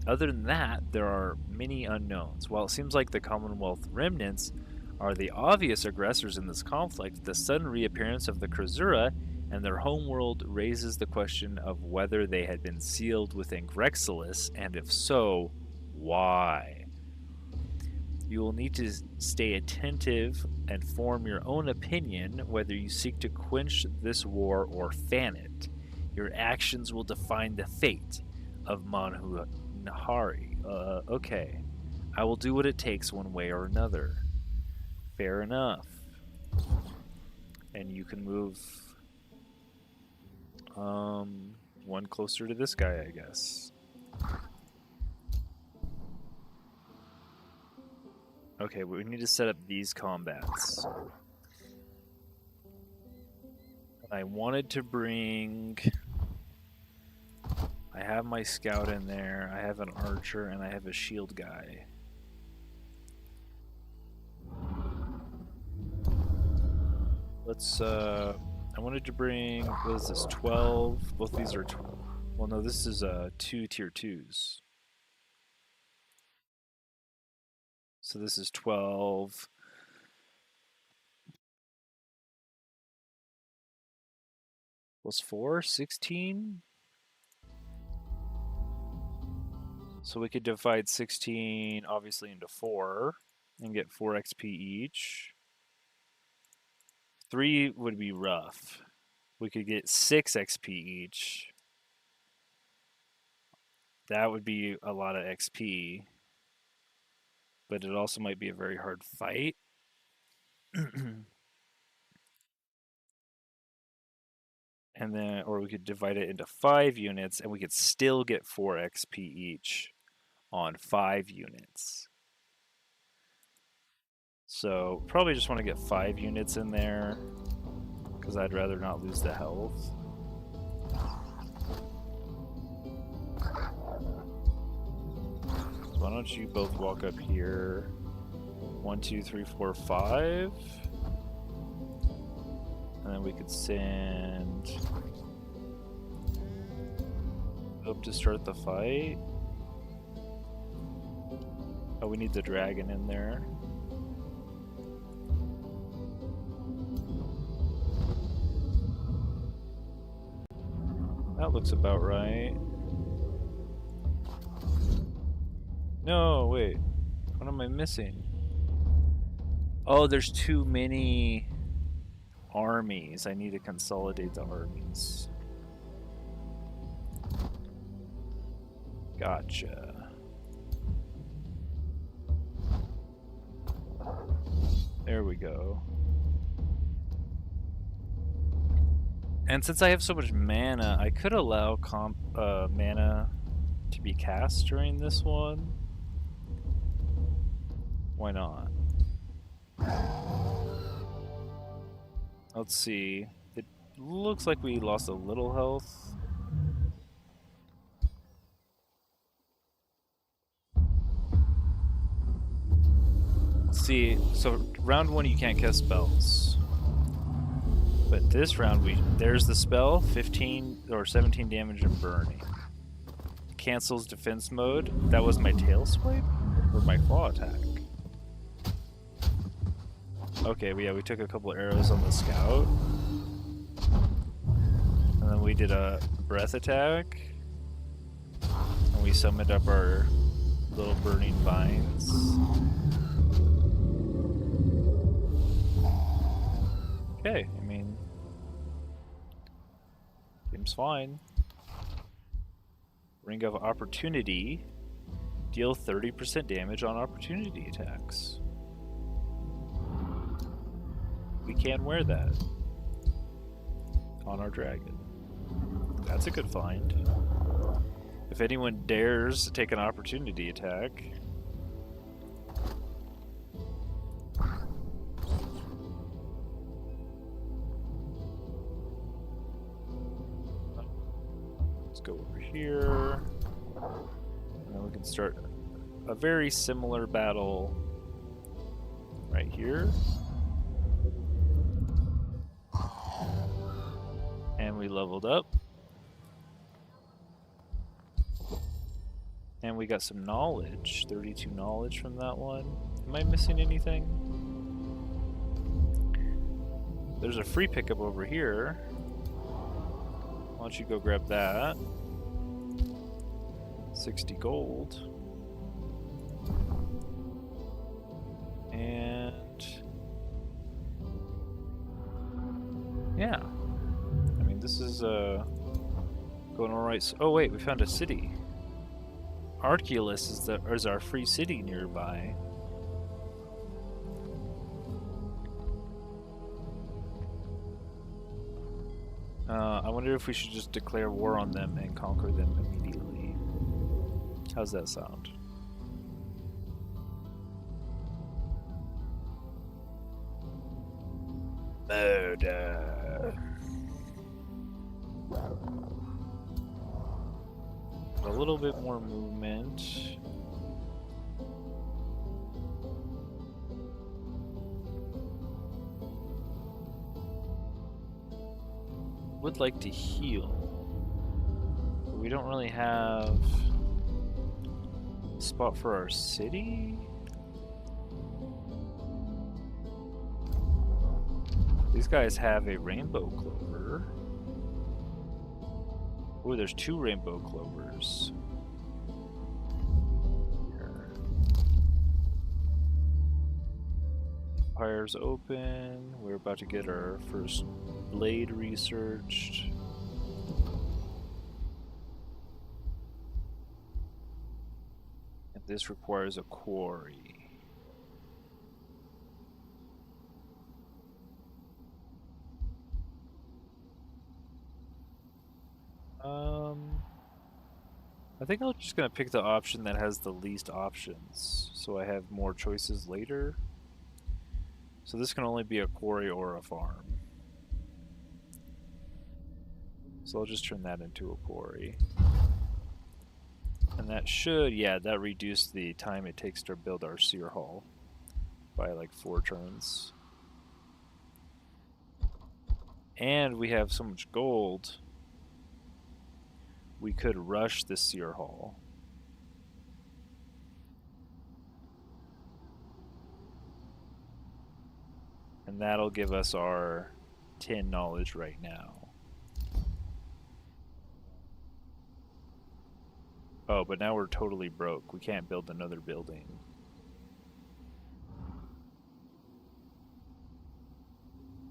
that, there are many unknowns. While it seems like the Commonwealth remnants are the obvious aggressors in this conflict, the sudden reappearance of the Krasura and their homeworld raises the question of whether they had been sealed within Grexilus, and if so, why? You will need to stay attentive and form your own opinion whether you seek to quench this war or fan it. Your actions will define the fate of Manuhari. Okay. I will do what it takes one way or another. Fair enough. And you can move one closer to this guy, I guess. Okay, we need to set up these combats. I wanted to bring... I have my scout in there, I have an archer, and I have a shield guy. Let's, I wanted to bring, what is this, 12? Both these are 12. Well, no, this is 2 tier 2s. So this is 12. Plus 4, 16? So we could divide 16 obviously into 4 and get 4 XP each. 3 would be rough. We could get 6 XP each. That would be a lot of XP. But it also might be a very hard fight. And then, or we could divide it into 5 units and we could still get 4 XP each on 5 units. So probably just want to get 5 units in there because I'd rather not lose the health. So why don't you both walk up here? 1, 2, 3, 4, 5. And then we could send Hope to start the fight. Oh, we need the dragon in there. That looks about right. No, wait. What am I missing? Oh, there's too many armies. I need to consolidate the armies. Gotcha. There we go. And since I have so much mana, I could allow mana to be cast during this one. Why not? Let's see. It looks like we lost a little health. Let's see. So round 1 you can't cast spells. But this round there's the spell, 15 or 17 damage and burning. Cancels defense mode. That was my tail swipe or my claw attack. Okay, we took a couple arrows on the scout. And then we did a breath attack. And we summoned up our little burning vines. Okay, I mean, seems fine. Ring of Opportunity. Deal 30% damage on opportunity attacks. We can wear that on our dragon. That's a good find. If anyone dares take an opportunity attack. Let's go over here. And then we can start a very similar battle right here. And we leveled up. And we got some knowledge. 32 knowledge from that one. Am I missing anything? There's a free pickup over here. Why don't you go grab that? 60 gold. And yeah. I mean, this is going alright. Oh wait, we found a city. Arculus is our free city nearby. I wonder if we should just declare war on them and conquer them immediately. How's that sound? Murder. A little bit more movement. Would like to heal, but we don't really have a spot for our city. These guys have a rainbow clover. Oh, there's 2 rainbow clovers. Here. Pyre's open. We're about to get our first blade researched. And this requires a quarry. I think I'm just gonna pick the option that has the least options, so I have more choices later. So this can only be a quarry or a farm. So I'll just turn that into a quarry. And that should, yeah, that reduced the time it takes to build our seer hall by like 4 turns. And we have so much gold, we could rush the seer hall. And that'll give us our 10 knowledge right now. Oh, but now we're totally broke. We can't build another building.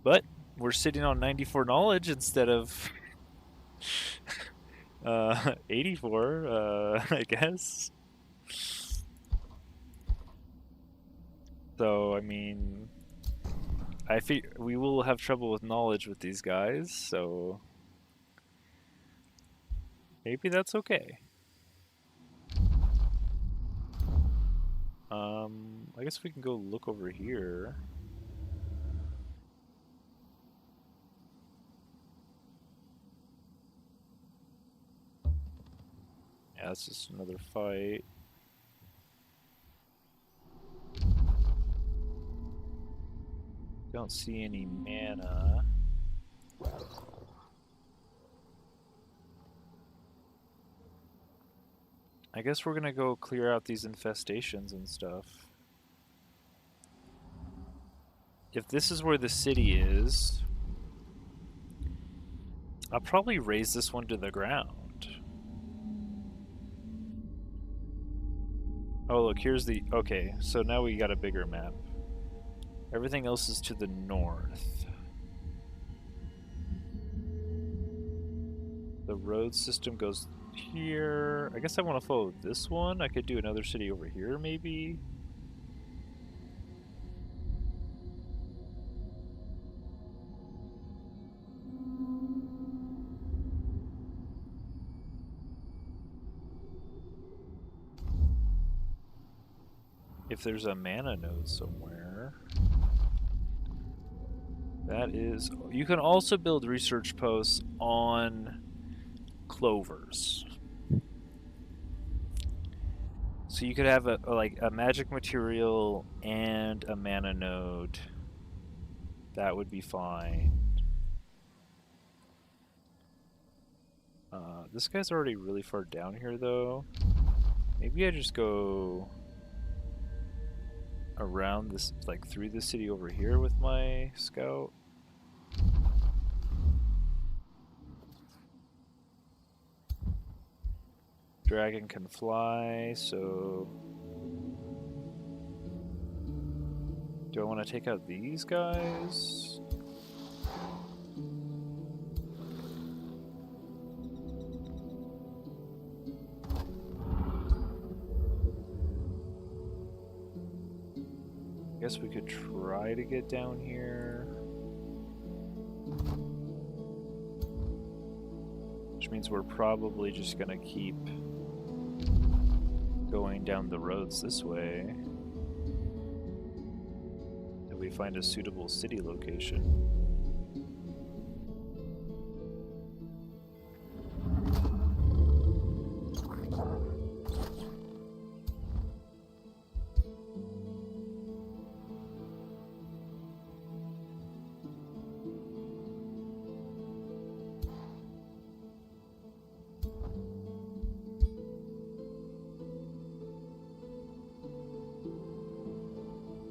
But we're sitting on 94 knowledge instead of 84, I guess. So, I mean, I think we will have trouble with knowledge with these guys, so maybe that's okay. I guess we can go look over here. Yeah, it's just another fight. Don't see any mana. I guess we're gonna go clear out these infestations and stuff. If this is where the city is, I'll probably raise this one to the ground. Oh look, here's the... Okay, so now we got a bigger map. Everything else is to the north. The road system goes here. I guess I want to follow this one. I could do another city over here, maybe. If there's a mana node somewhere. That is... You can also build research posts on clovers. So you could have like a magic material and a mana node. That would be fine. This guy's already really far down here, though. Maybe I just go around this, like through the city over here with my scout. Dragon can fly, so... Do I want to take out these guys? Guess we could try to get down here. Which means we're probably just gonna keep going down the roads this way until we find a suitable city location.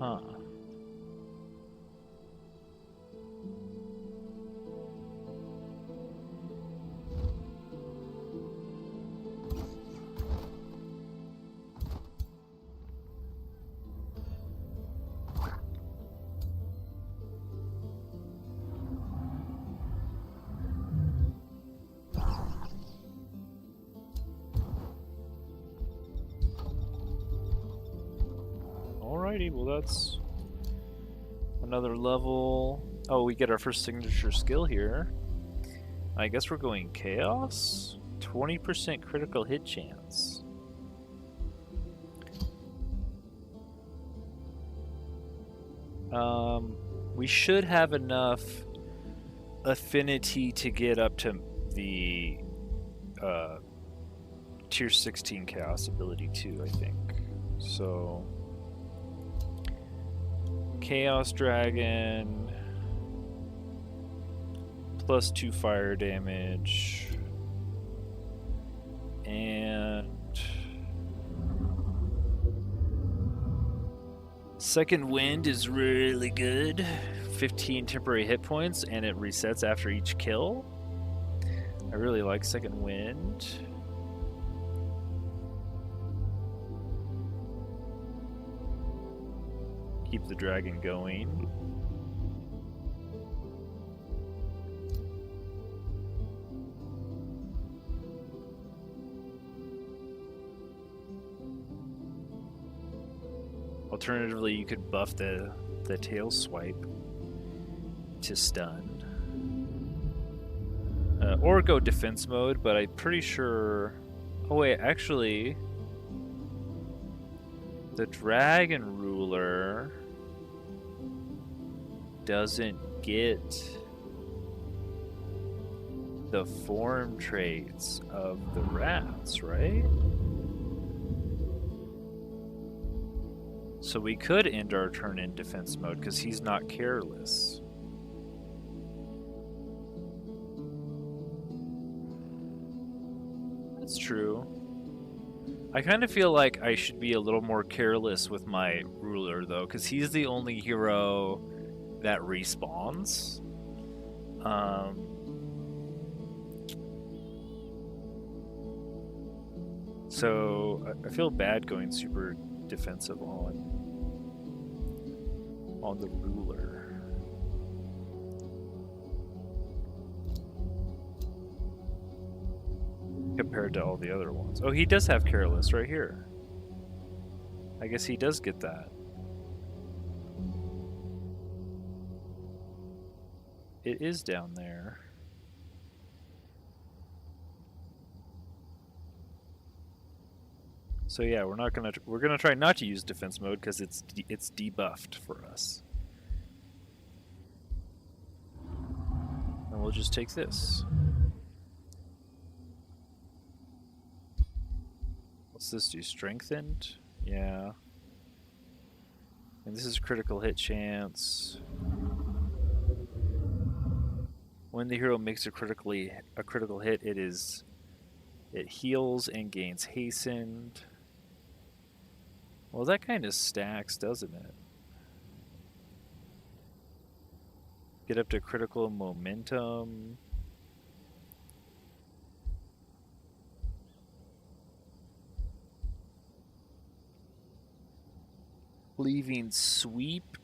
Huh. Alrighty, well that's another level. Oh, we get our first signature skill here. I guess we're going Chaos? 20% critical hit chance. We should have enough affinity to get up to the tier 16 Chaos ability too, I think. So... Chaos Dragon, +2 fire damage, and Second Wind is really good. 15 temporary hit points, and it resets after each kill. I really like Second Wind. Keep the dragon going. Alternatively, you could buff the tail swipe to stun. Or go defense mode, but I'm pretty sure... Oh wait, actually... The Dragon Ruler doesn't get the form traits of the rats, right? So we could end our turn in defense mode because he's not careless. That's true. I kind of feel like I should be a little more careless with my ruler, though, because he's the only hero that respawns. So I feel bad going super defensive on the ruler. Compared to all the other ones. Oh, he does have careless right here. I guess he does get that. It is down there. So yeah, we're gonna try not to use defense mode because it's debuffed for us. And we'll just take this. What's this do? Strengthened? Yeah. And this is critical hit chance. When the hero makes a critical hit, it heals and gains hastened. Well, that kind of stacks, doesn't it? Get up to critical momentum. Leaving sweep.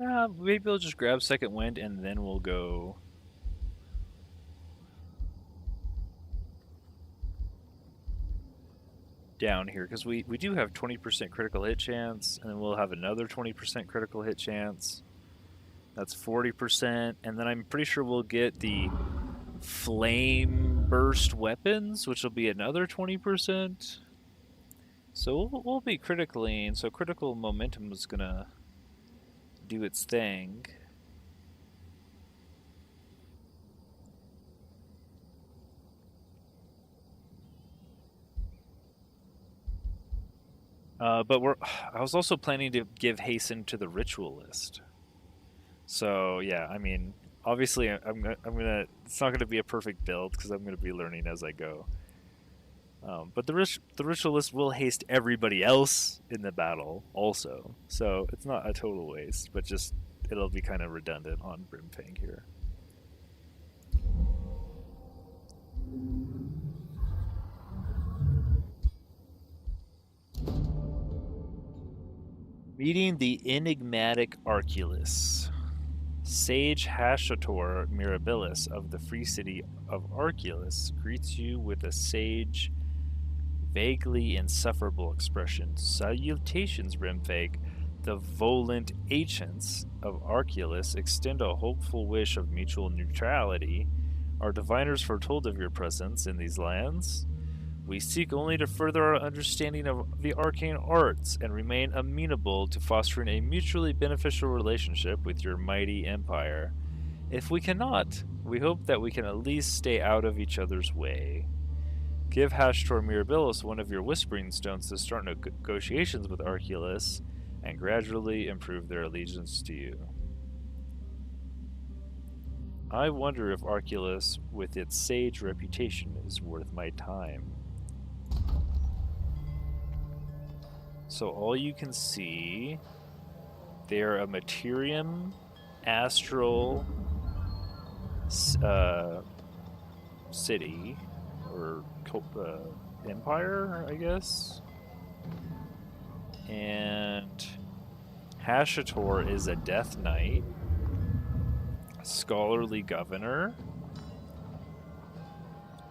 Maybe we'll just grab second wind and then we'll go down here, because we do have 20% critical hit chance, and then we'll have another 20% critical hit chance. That's 40%, and then I'm pretty sure we'll get the flameburst weapons, which will be another 20%. So we'll be critically, and so critical momentum is gonna do its thing. But I was also planning to give hasten to the ritualist. So yeah, I mean, obviously I'm gonna. It's not gonna be a perfect build because I'm gonna be learning as I go. But the ritualist will haste everybody else in the battle also, so it's not a total waste, but just it'll be kind of redundant on Brimfang here. Meeting the enigmatic Arculus. Sage Hashator Mirabilis of the free city of Arculus greets you with a sage, vaguely insufferable expression. Salutations, Brimfang. The volant ancients of Arculus extend a hopeful wish of mutual neutrality. Are diviners foretold of your presence in these lands? We seek only to further our understanding of the arcane arts and remain amenable to fostering a mutually beneficial relationship with your mighty empire. If we cannot, we hope that we can at least stay out of each other's way. Give Hashtor Mirabilis one of your whispering stones to start negotiations with Arculus and gradually improve their allegiance to you. I wonder if Arculus, with its sage reputation, is worth my time. So all you can see, they're a Materium astral city, or empire, I guess. And Hashator is a Death Knight, scholarly governor.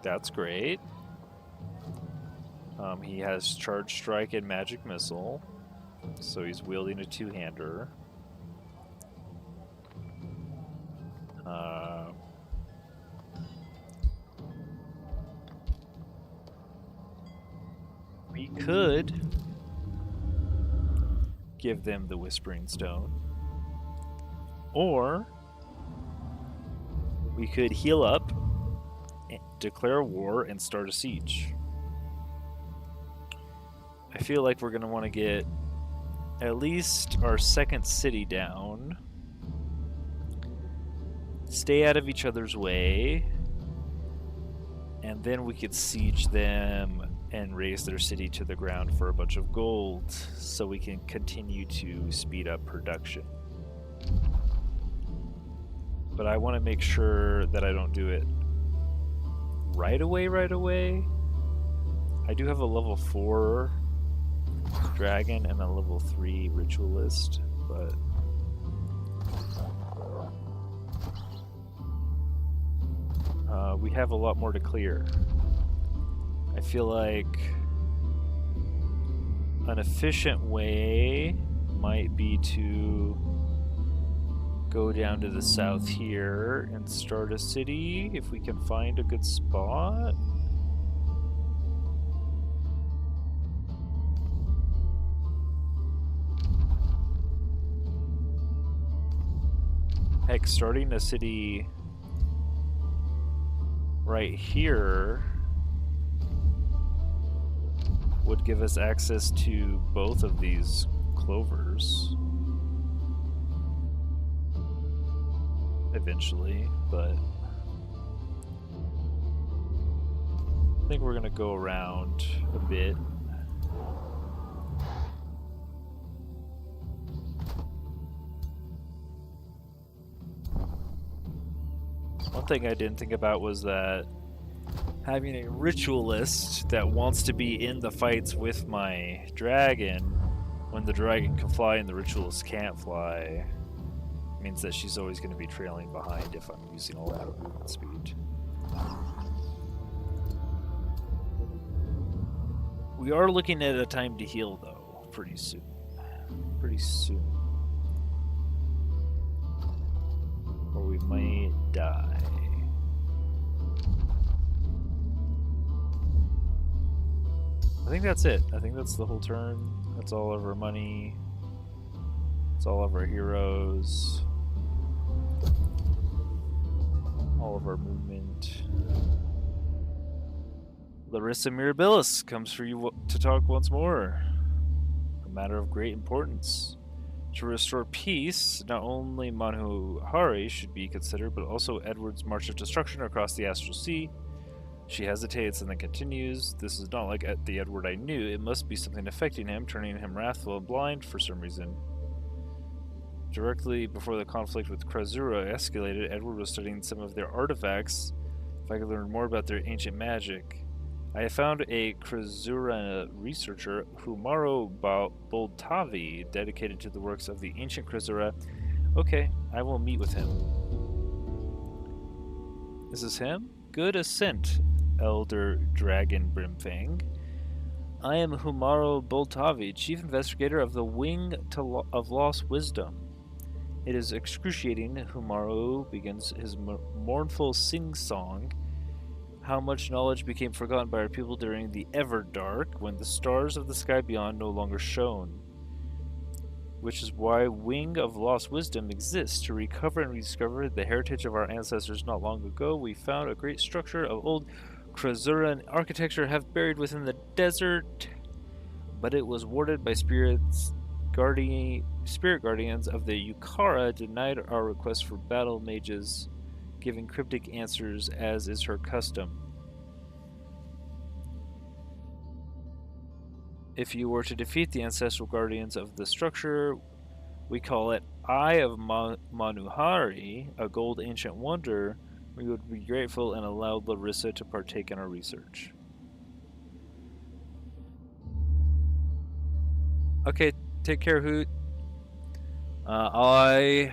That's great. He has Charge Strike and Magic Missile, so he's wielding a two-hander. We could give them the Whispering Stone, or we could heal up, declare war, and start a siege. I feel like we're going to want to get at least our second city down, stay out of each other's way, and then we could siege them and raise their city to the ground for a bunch of gold so we can continue to speed up production. But I want to make sure that I don't do it right away. I do have a level 4 dragon and a level 3 ritualist, but we have a lot more to clear. I feel like an efficient way might be to go down to the south here and start a city if we can find a good spot. Heck, starting a city right here would give us access to both of these clovers eventually, but I think we're gonna go around a bit. One thing I didn't think about was that having a ritualist that wants to be in the fights with my dragon, when the dragon can fly and the ritualist can't fly, means that she's always going to be trailing behind if I'm using all that movement speed. We are looking at a time to heal, though, pretty soon. Pretty soon. Or we might die. I think that's it. I think that's the whole turn. That's all of our money. It's all of our heroes. All of our movement. Larissa Mirabilis comes for you to talk once more. A matter of great importance. To restore peace, not only Manuhari should be considered, but also Edward's march of destruction across the Astral Sea. She hesitates and then continues. This is not like the Edward I knew. It must be something affecting him, turning him wrathful and blind for some reason. Directly before the conflict with Krasura escalated, Edward was studying some of their artifacts. If I could learn more about their ancient magic. I have found a Krasura researcher, Humaro Boltavi, dedicated to the works of the ancient Krasura. Okay, I will meet with him. Is this him? Good ascent, Elder Dragon Brimfang. I am Humaro Boltavi, Chief Investigator of the Wing of Lost Wisdom. It is excruciating, Humaro begins his mournful sing-song. How much knowledge became forgotten by our people during the Everdark, when the stars of the sky beyond no longer shone. Which is why Wing of Lost Wisdom exists, to recover and rediscover the heritage of our ancestors. Not long ago, we found a great structure of old Krasuran architecture half buried within the desert, but it was warded by spirit guardians of the Yukara, denied our request for battle mages, giving cryptic answers as is her custom. If you were to defeat the ancestral guardians of the structure, we call it Eye of Manuhari, a gold ancient wonder, we would be grateful and allow Larissa to partake in our research. Okay, take care, Hoot. Oh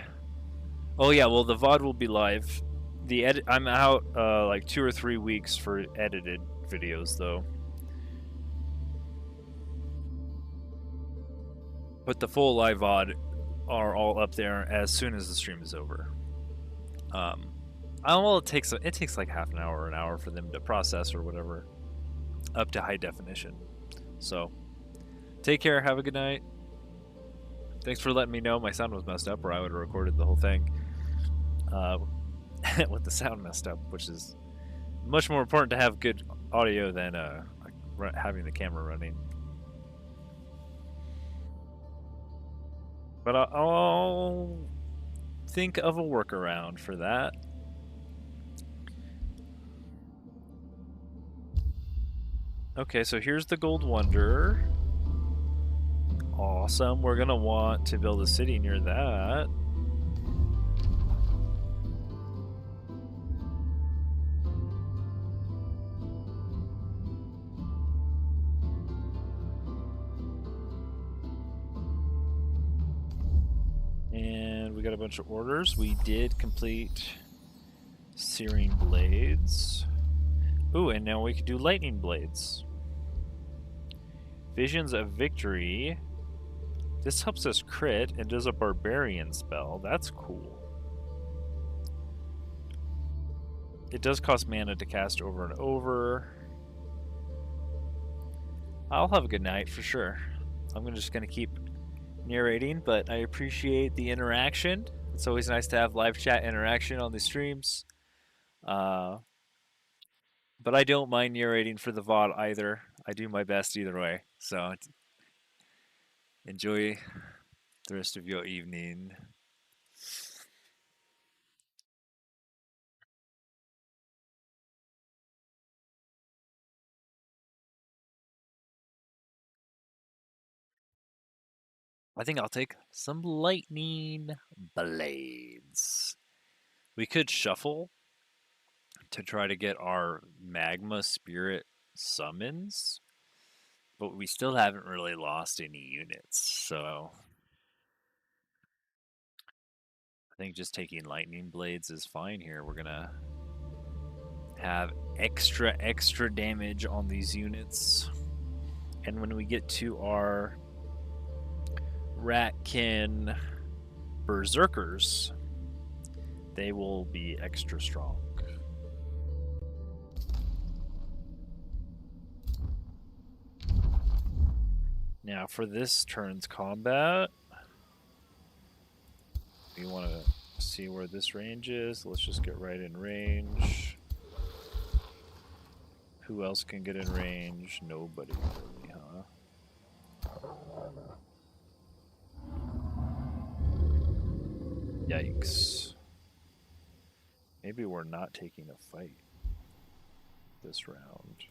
yeah, well the VOD will be live. I'm out like 2 or 3 weeks for edited videos though. But the full live VOD are all up there as soon as the stream is over. Well, it takes like half an hour for them to process or whatever, up to high definition. So, take care. Have a good night. Thanks for letting me know my sound was messed up, or I would have recorded the whole thing with the sound messed up, which is much more important to have good audio than having the camera running. But I'll think of a workaround for that. Okay, so here's the Gold Wonder. Awesome. We're gonna want to build a city near that. And we got a bunch of orders. We did complete Searing Blades. Ooh, and now we can do Lightning Blades. Visions of Victory. This helps us crit and does a barbarian spell. That's cool. It does cost mana to cast over and over. I'll have a good night for sure. I'm just going to keep narrating, but I appreciate the interaction. It's always nice to have live chat interaction on the streams. But I don't mind narrating for the VOD either. I do my best either way. So enjoy the rest of your evening. I think I'll take some lightning blades. We could shuffle to try to get our Magma Spirit summons, but we still haven't really lost any units, so I think just taking lightning blades is fine here. We're gonna have extra damage on these units, and when we get to our Ratkin Berserkers, they will be extra strong. Now for this turn's combat, we want to see where this range is. Let's just get right in range. Who else can get in range? Nobody really, huh? Yikes. Maybe we're not taking a fight this round.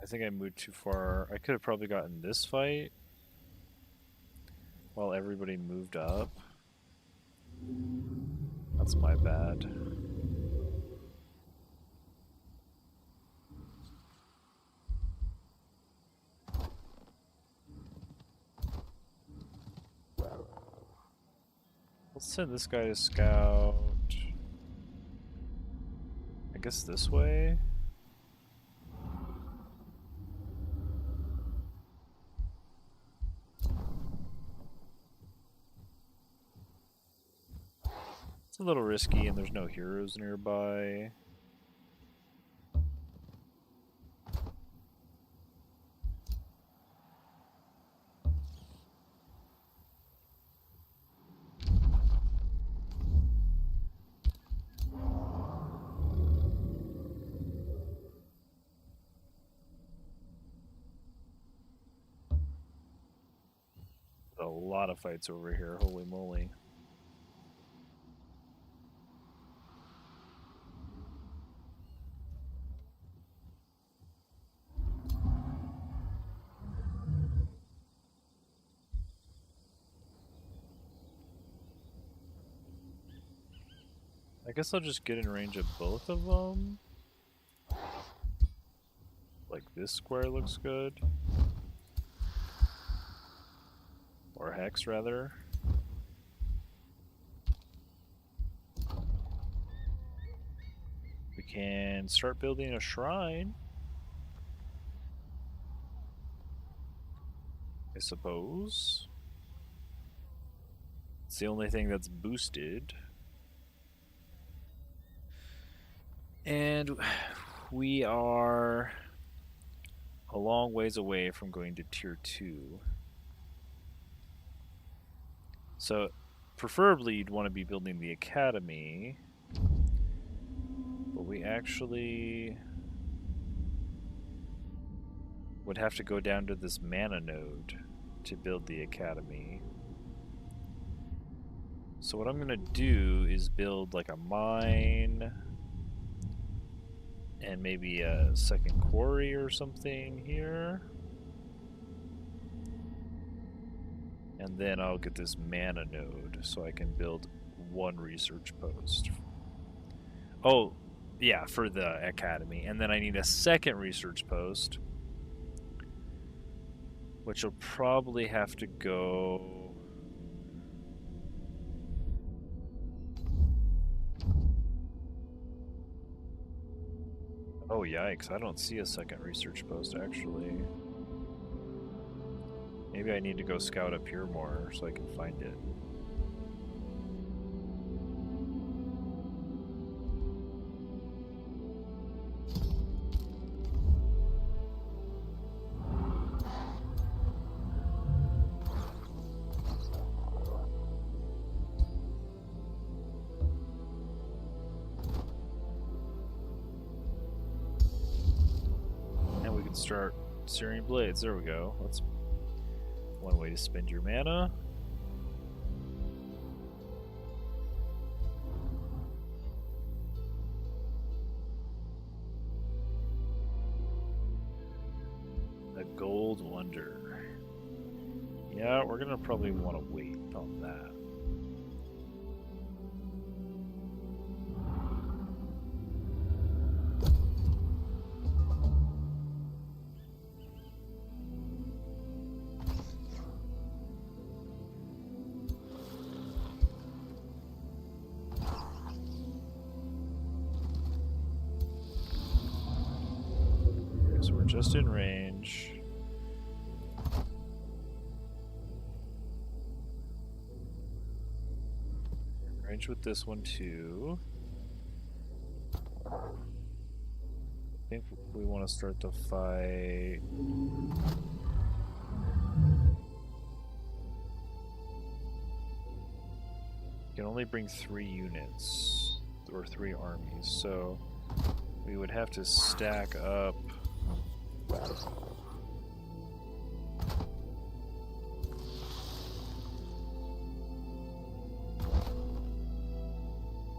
I think I moved too far. I could have probably gotten this fight while everybody moved up. That's my bad. Let's send this guy to scout. I guess this way? It's a little risky and there's no heroes nearby. A lot of fights over here, holy moly. I guess I'll just get in range of both of them. Like this square looks good. Or hex, rather. We can start building a shrine, I suppose. It's the only thing that's boosted. And we are a long ways away from going to tier 2. So, preferably you'd want to be building the academy. But we actually would have to go down to this mana node to build the academy. So what I'm going to do is build like a mine and maybe a second quarry or something here. And then I'll get this mana node so I can build one research post. Oh, yeah, for the academy. And then I need a second research post, which will probably have to go... Oh, yikes. I don't see a second research post, actually. Maybe I need to go scout up here more so I can find it. And we can start searing blades. There we go. That's one way to spend your mana. A gold wonder. Yeah, we're gonna probably want to wait on that. So we're just in range. Range with this one too. I think we want to start the fight. You can only bring 3 units or 3 armies, so we would have to stack up.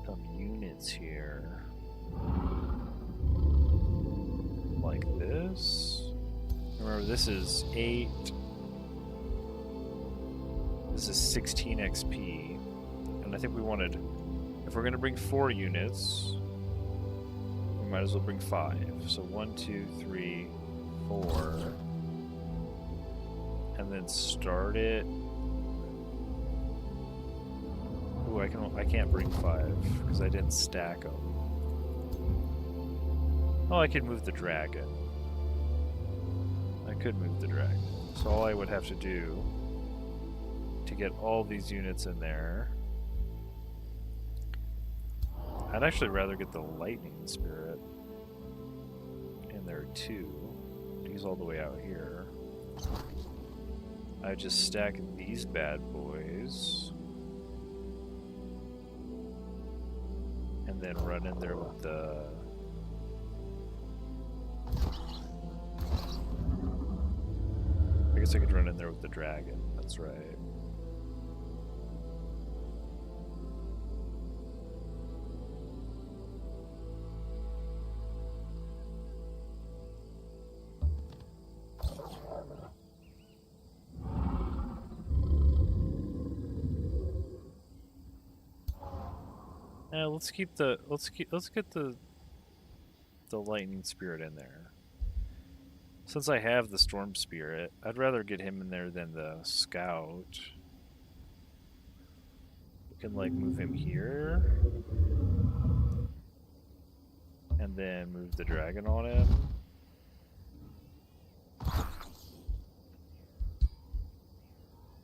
Some units here. Like this. Remember, this is 8. This is 16 XP. And I think we wanted, if we're going to bring 4 units, we might as well bring 5. So 1, 2, 3, 4. And then start it. Ooh, I can't bring 5 because I didn't stack them. Oh, I could move the dragon. I could move the dragon. So all I would have to do to get all these units in there, I'd actually rather get the lightning spirit in there too. He's all the way out here. I just stack these bad boys. And then run in there with the... I guess I could run in there with the dragon, that's right. Yeah, let's get the lightning spirit in there. Since I have the storm spirit, I'd rather get him in there than the scout. We can like move him here. And then move the dragon on him. I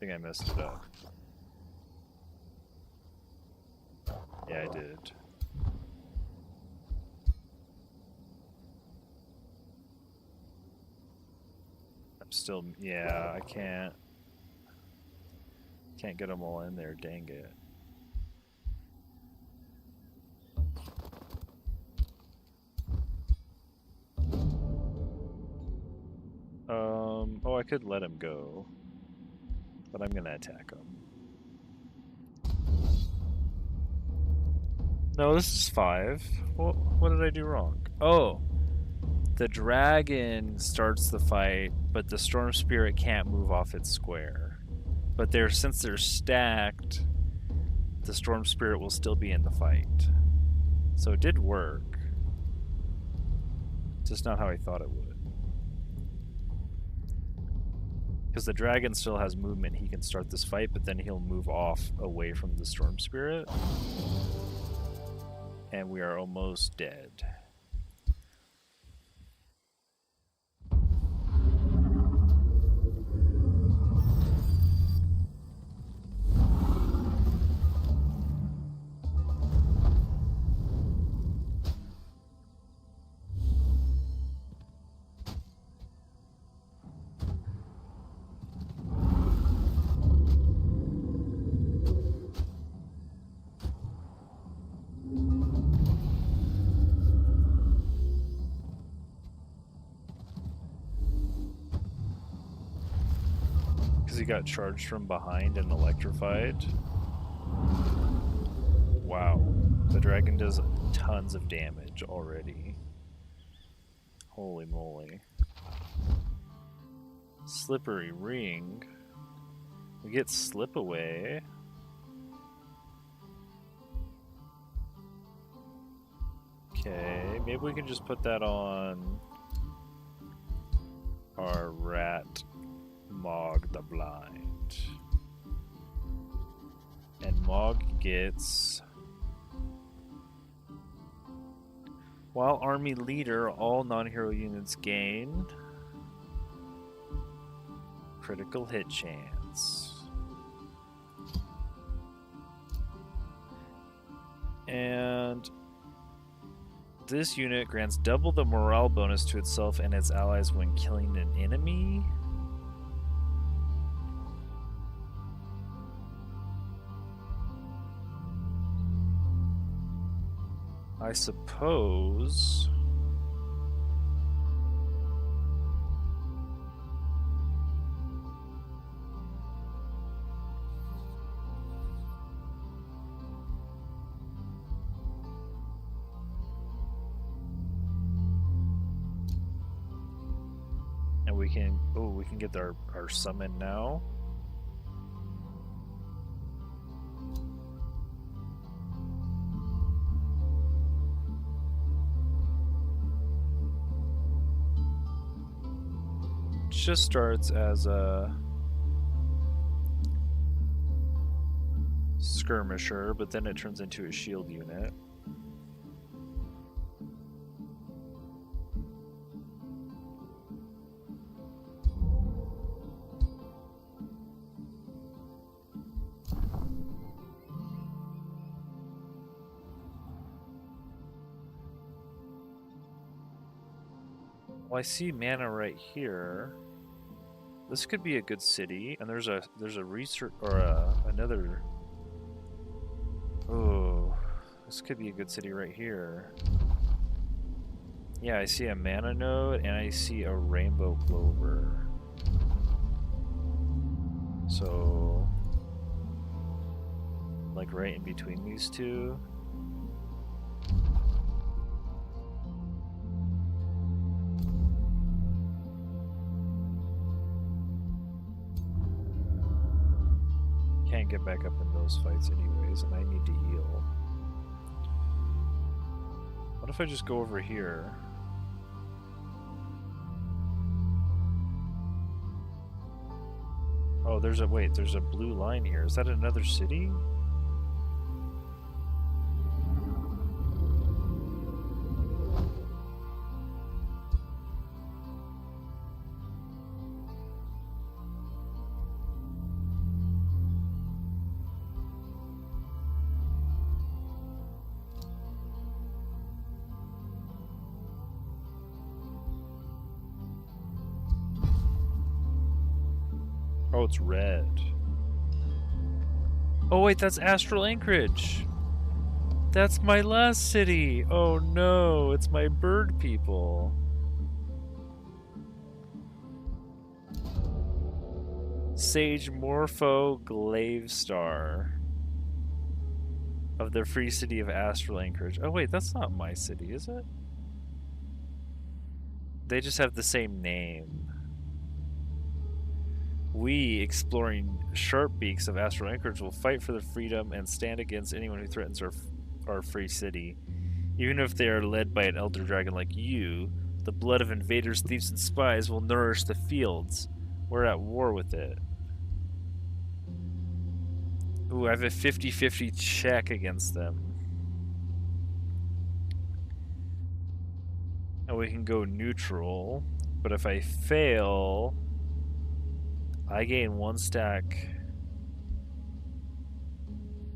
think I messed it up. Yeah, I did. I'm still, yeah, I can't get them all in there, dang it. Oh, I could let him go, but I'm gonna attack him. No, this is 5. What did I do wrong? Oh, the dragon starts the fight, but the storm spirit can't move off its square. But since they're stacked, the storm spirit will still be in the fight. So it did work. Just not how I thought it would. Because the dragon still has movement, he can start this fight, but then he'll move off away from the storm spirit. And we are almost dead. he got charged from behind and electrified. Wow. The dragon does tons of damage already. Holy moly. Slippery ring. We get slip away. Okay, maybe we can just put that on our rat Mog the Blind. And Mog gets... While army leader, all non-hero units gain critical hit chance. And this unit grants double the morale bonus to itself and its allies when killing an enemy. I suppose... And we can get our summon now. Just starts as a skirmisher, but then it turns into a shield unit. Well, I see mana right here. This could be a good city, and there's a research or another. Oh, this could be a good city right here. Yeah, I see a mana node and I see a rainbow clover. So, like right in between these two. Can't get back up in those fights anyways, and I need to heal. What if I just go over here? Oh, there's a blue line here. Is that another city? Oh, it's red. Oh wait, that's Astral Anchorage. That's my last city. Oh no, it's my bird people. Sage Morpho Glavestar of the free city of Astral Anchorage. Oh wait, that's not my city, is it? They just have the same name. We, exploring sharp beaks of Astral Anchorage, will fight for the freedom and stand against anyone who threatens our free city. Even if they are led by an elder dragon like you, the blood of invaders, thieves, and spies will nourish the fields. We're at war with it. Ooh, I have a 50-50 check against them. And we can go neutral, but if I fail... I gain 1 stack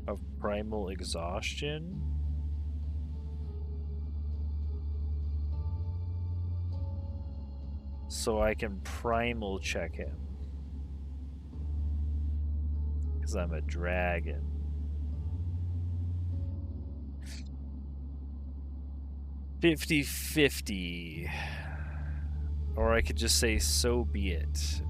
of primal exhaustion. So I can primal check him. Because I'm a dragon. $50-50. Or I could just say, so be it.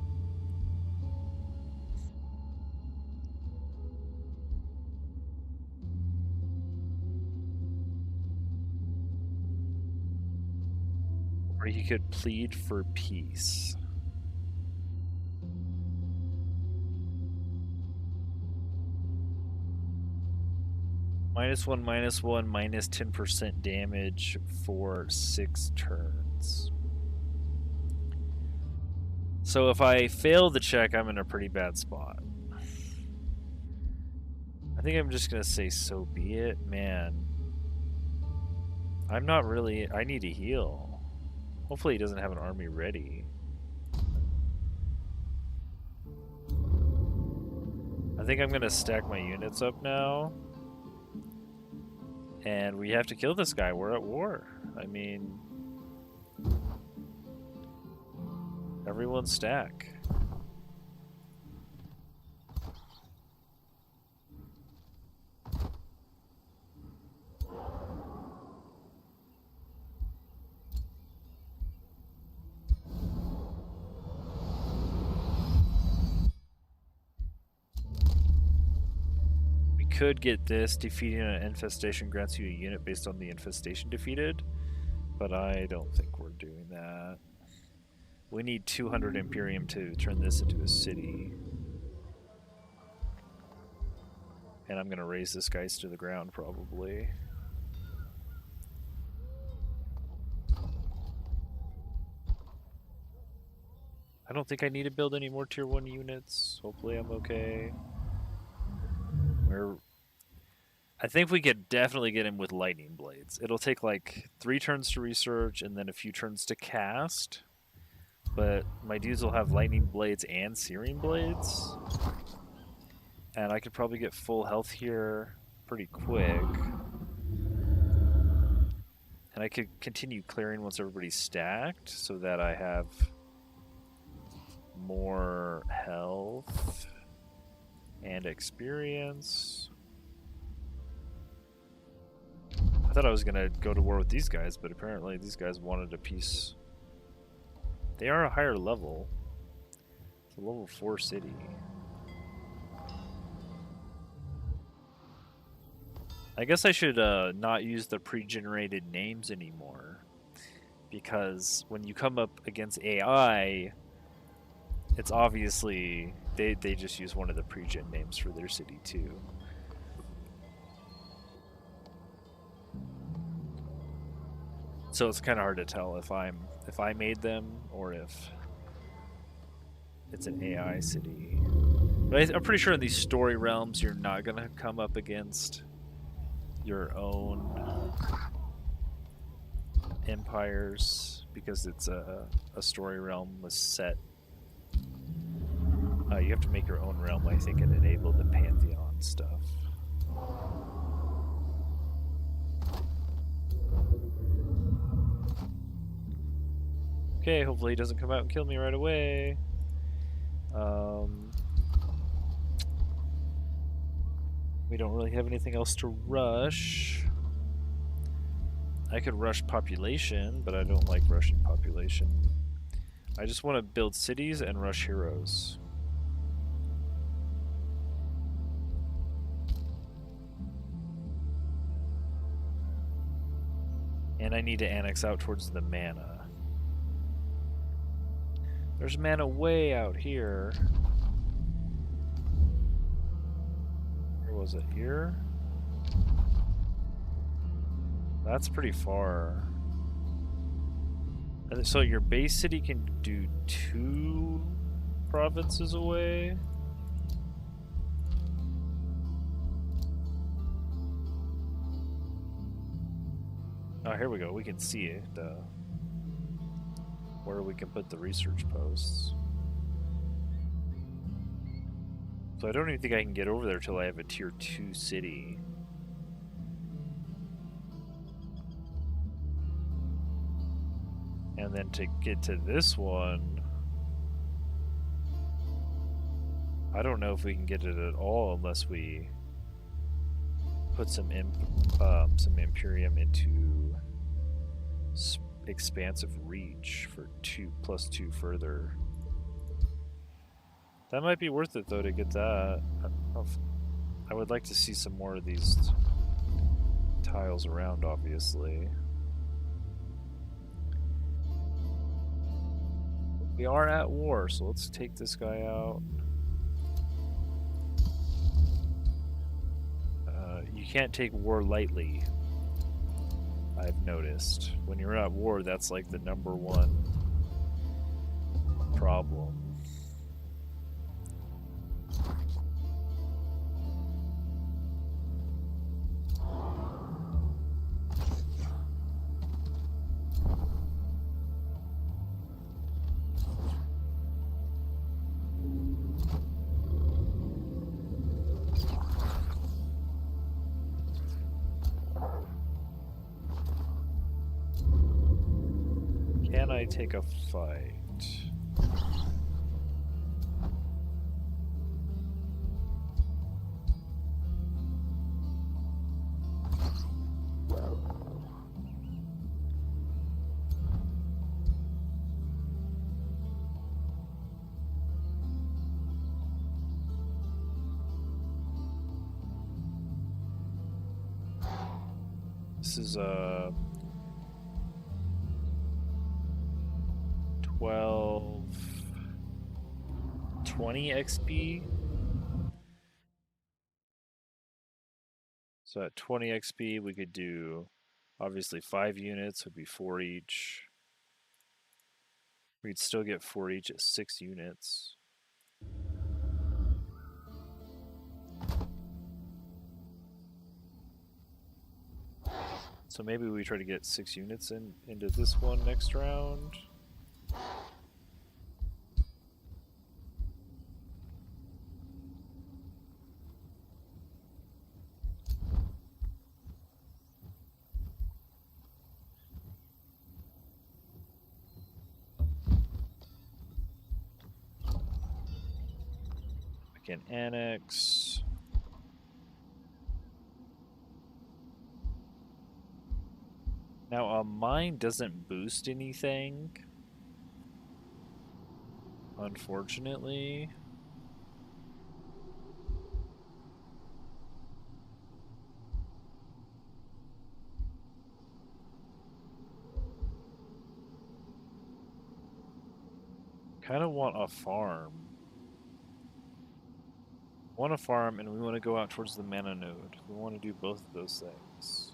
Or he could plead for peace. -1, -1, minus 10% damage for 6 turns. So if I fail the check, I'm in a pretty bad spot. I think I'm just gonna say so be it, man. I'm not really... I need to heal. Hopefully he doesn't have an army ready. I think I'm gonna stack my units up now. And we have to kill this guy. We're at war. I mean... Everyone stack. We could get this. Defeating an infestation grants you a unit based on the infestation defeated. But I don't think we're doing that. We need 200 Imperium to turn this into a city. And I'm going to raise this guy to the ground, probably. I don't think I need to build any more Tier 1 units. Hopefully I'm okay. I think we could definitely get him with lightning blades. It'll take like 3 turns to research and then a few turns to cast. But my dudes will have lightning blades and searing blades. And I could probably get full health here pretty quick. And I could continue clearing once everybody's stacked so that I have more health and experience. I thought I was going to go to war with these guys, but apparently these guys wanted a peace. They are a higher level. It's a level 4 city. I guess I should not use the pre-generated names anymore. Because when you come up against AI, it's obviously... They just use one of the pre-gen names for their city too. So it's kind of hard to tell if I made them or if it's an AI city. But I'm pretty sure in these story realms you're not gonna come up against your own empires because it's a story realm with set. You have to make your own realm, I think, and enable the Pantheon stuff. Okay, hopefully he doesn't come out and kill me right away. We don't really have anything else to rush. I could rush population, but I don't like rushing population. I just want to build cities and rush heroes. And I need to annex out towards the mana. There's mana way out here. Where was it? Here? That's pretty far. And so your base city can do 2 provinces away? Oh, here we go. We can see it. Where we can put the research posts. So I don't even think I can get over there till I have a tier 2 city. And then to get to this one, I don't know if we can get it at all unless we put some Imperium into expansive reach for 2+2 further. That might be worth it though to get that. I would like to see some more of these tiles around, obviously. We are at war, so let's take this guy out. You can't take war lightly. I've noticed. When you're at war, that's like the #1 problem. Can I take a fight? This is 20 XP. So at 20 XP, we could do obviously 5 units, would be 4 each. We'd still get 4 each at 6 units. So maybe we try to get 6 units into this one next round. We can annex. Now, a mine doesn't boost anything, unfortunately. Kind of want a farm. Want a farm, and we want to go out towards the mana node. We want to do both of those things.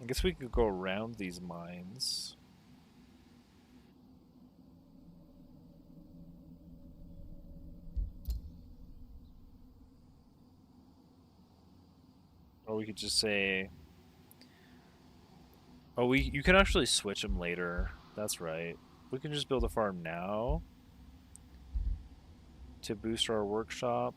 I guess we could go around these mines. Or we could just say... Oh, you can actually switch them later. That's right. We can just build a farm now to boost our workshop.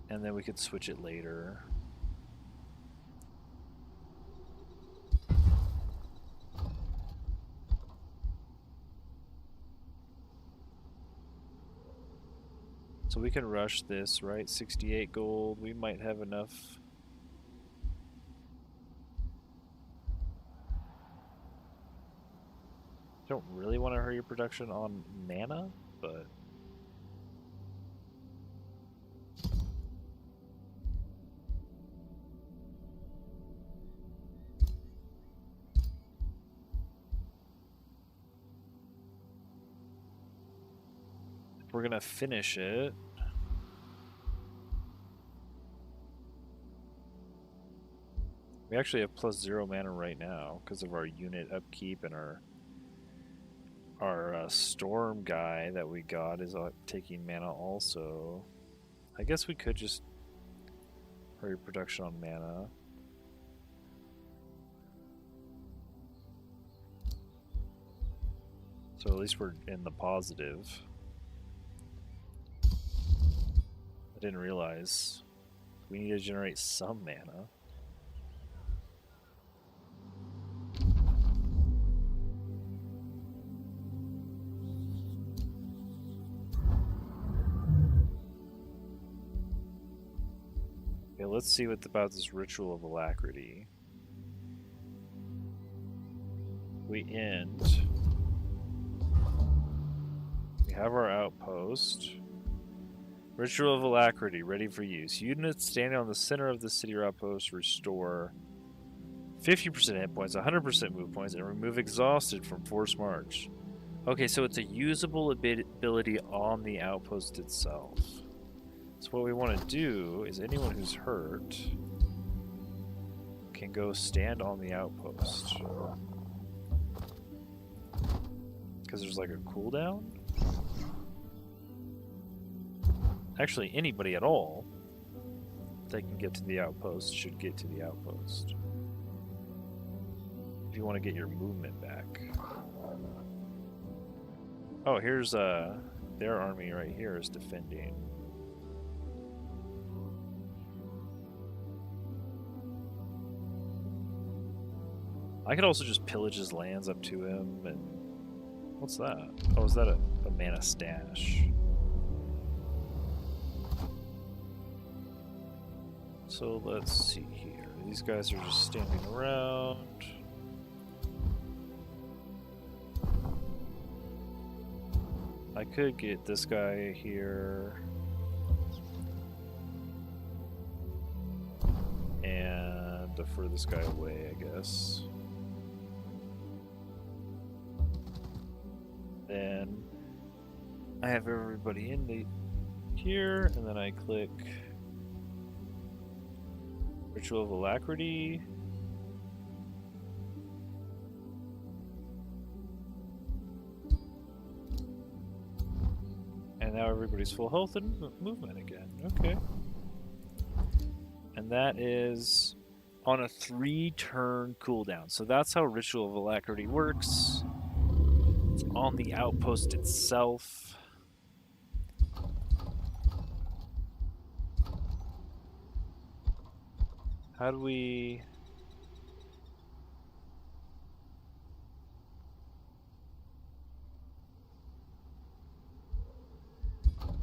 And then we could switch it later. So we can rush this, right? 68 gold. We might have enough. Don't really want to hurry your production on mana, but... if we're gonna finish it... we actually have +0 mana right now because of our unit upkeep, and our storm guy that we got is taking mana also. I guess we could just hurry production on mana. So at least we're in the positive. I didn't realize we need to generate some mana. Okay, let's see what about this ritual of alacrity. We end. We have our outpost. Ritual of alacrity, ready for use. Units standing on the center of the city or outpost restore 50% hit points, 100% move points, and remove exhausted from forced march. Okay, so it's a usable ability on the outpost itself. So what we want to do is anyone who's hurt can go stand on the outpost. Because there's like a cooldown? Actually, anybody at all that can get to the outpost should get to the outpost. If you want to get your movement back. Oh, here's their army right here is defending. I could also just pillage his lands up to him, and what's that? Oh, is that a mana stash? So let's see here. These guys are just standing around. I could get this guy here and defer this guy away, I guess. Then I have everybody in here, and then I click Ritual of Alacrity. And now everybody's full health and movement again. Okay. And that is on a 3-turn cooldown. So that's how Ritual of Alacrity works. It's on the outpost itself. How do we...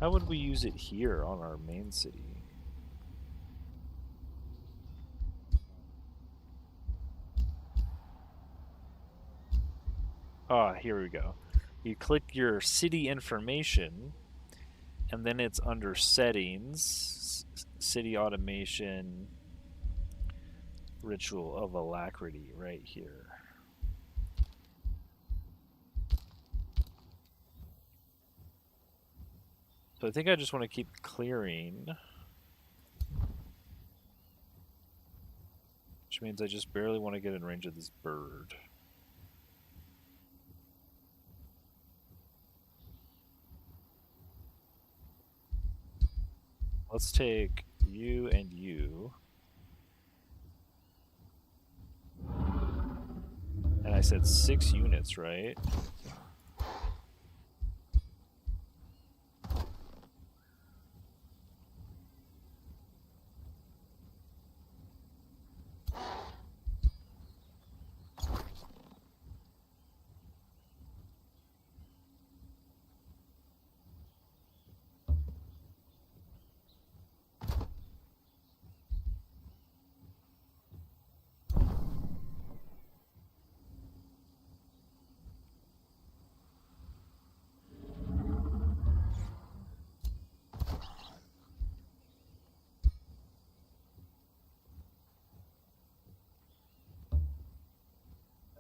How would we use it here on our main city? Ah, here we go. You click your city information, and then it's under settings, city automation, Ritual of Alacrity right here. So I think I just want to keep clearing, which means I just barely want to get in range of this bird. Let's take you and you. And I said 6 units, right?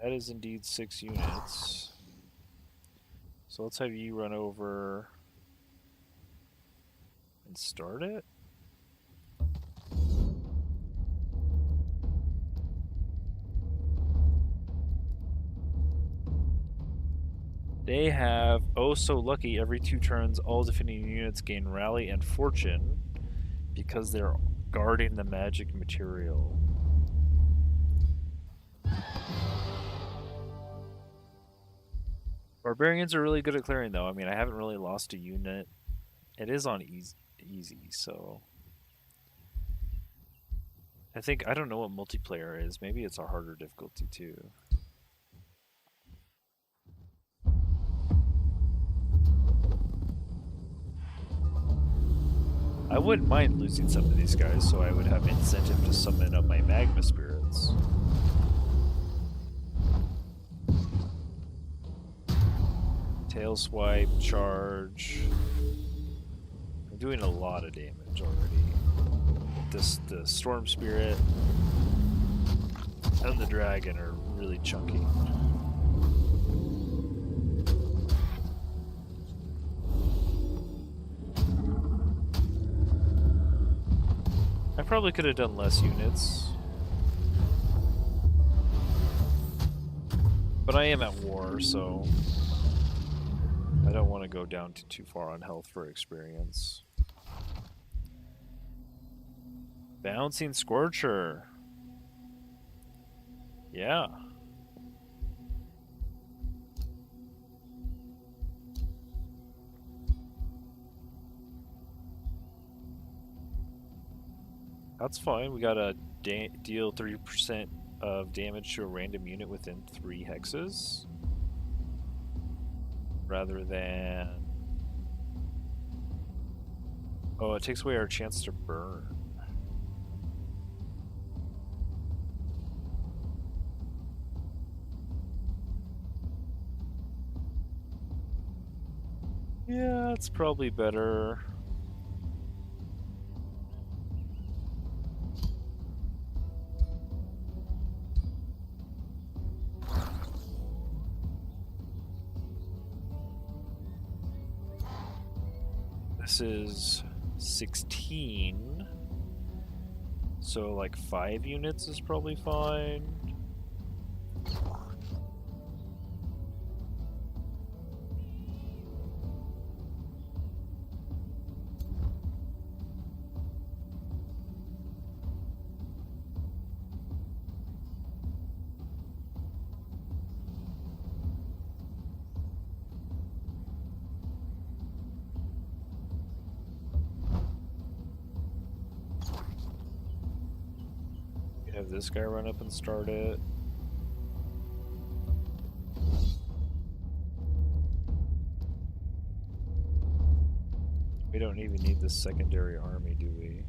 That is indeed 6 units. So let's have you run over and start it. They have, oh so lucky, every 2 turns all defending units gain rally and fortune because they're guarding the magic material. Barbarians are really good at clearing, though. I mean, I haven't really lost a unit. It is on easy, so... I don't know what multiplayer is. Maybe it's a harder difficulty, too. I wouldn't mind losing some of these guys, so I would have incentive to summon up my Magma Spirits. Tail swipe, charge. I'm doing a lot of damage already. The Storm Spirit. and the dragon are really chunky. I probably could have done less units. But I am at war, so I don't want to go down too far on health for experience. Bouncing Scorcher. Yeah. That's fine. We got to deal 30% of damage to a random unit within 3 hexes. Rather than... Oh, it takes away our chance to burn. Yeah, it's probably better. This is 16. So like 5 units is probably fine. Have this guy run up and start it. We don't even need this secondary army, do we?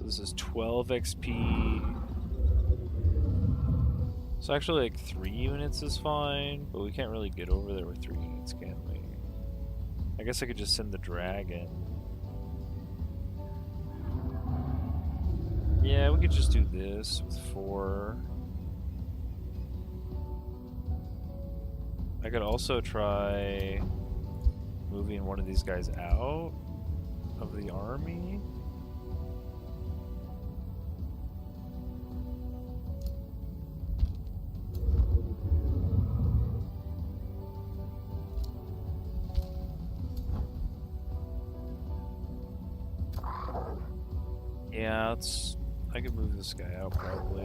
This is 12 XP. So actually like 3 units is fine, but we can't really get over there with 3 units, can we? I guess I could just send the dragon. Yeah, we could just do this with 4. I could also try moving one of these guys out of the army. Yeah, I could move this guy out probably.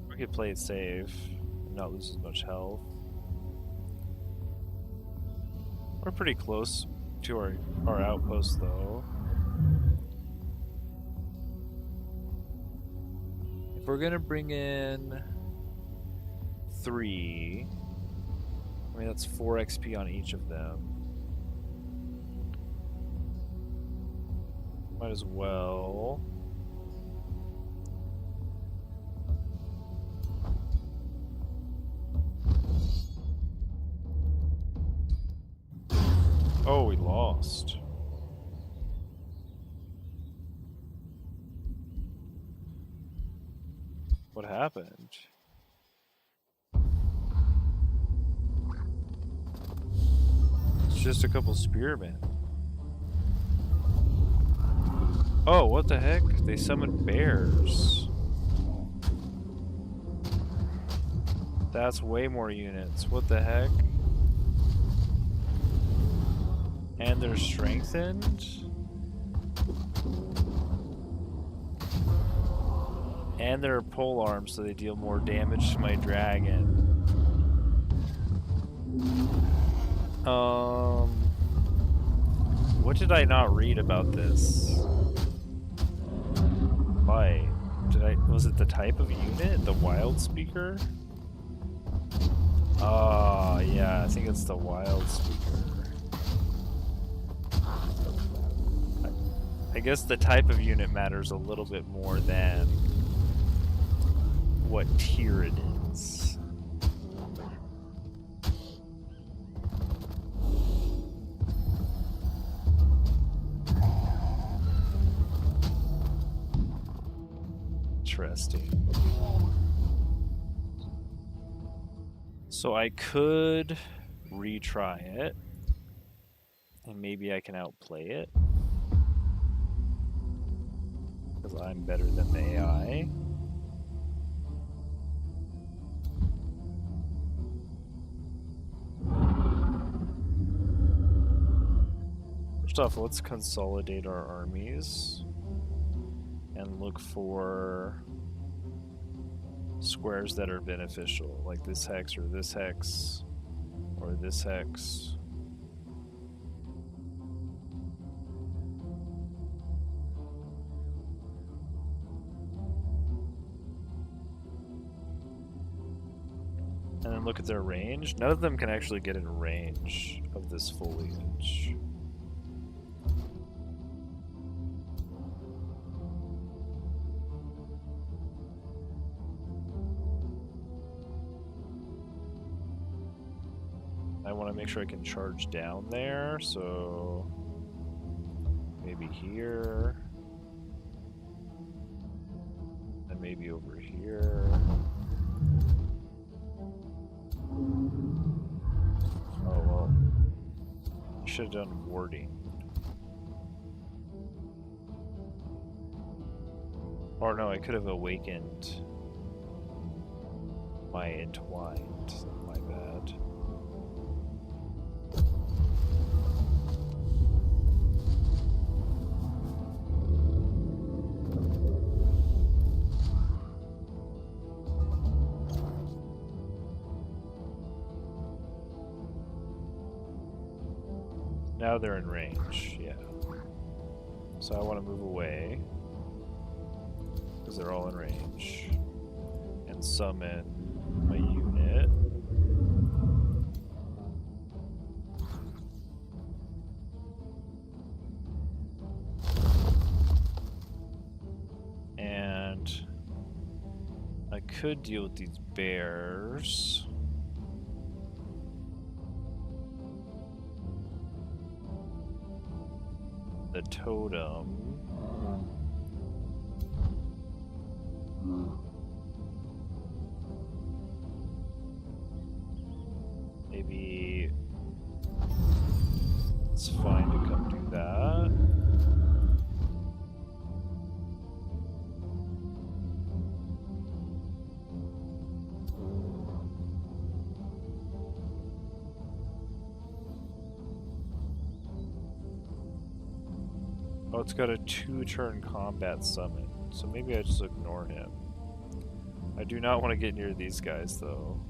We could play it safe and not lose as much health. We're pretty close to our outpost though. If we're gonna bring in 3, I mean that's 4 XP on each of them. Might as well. Oh, we lost. What happened? It's just a couple spearmen. Oh, what the heck? They summoned bears. That's way more units. What the heck? And they're strengthened? And they're pole arms, so they deal more damage to my dragon. What did I not read about this? Why? Was it the type of unit? The wild speaker? Oh, yeah, I think it's the wild speaker. I guess the type of unit matters a little bit more than what tier it is. Interesting. So I could retry it, and maybe I can outplay it, because I'm better than the AI. First off, let's consolidate our armies and look for squares that are beneficial, like this hex or this hex or this hex. And then look at their range. None of them can actually get in range of this foliage. I want to make sure I can charge down there, so maybe here, and maybe over here. Oh well, I should have done warding. Or no, I could have awakened my entwined. My bad. Now they're in range, yeah. So I want to move away, because they're all in range, and summon my unit. And I could deal with these bears. The totem. Maybe it's fine to come do that. Oh, it's got a 2-turn combat summon, so maybe I just ignore him. I do not want to get near these guys, though.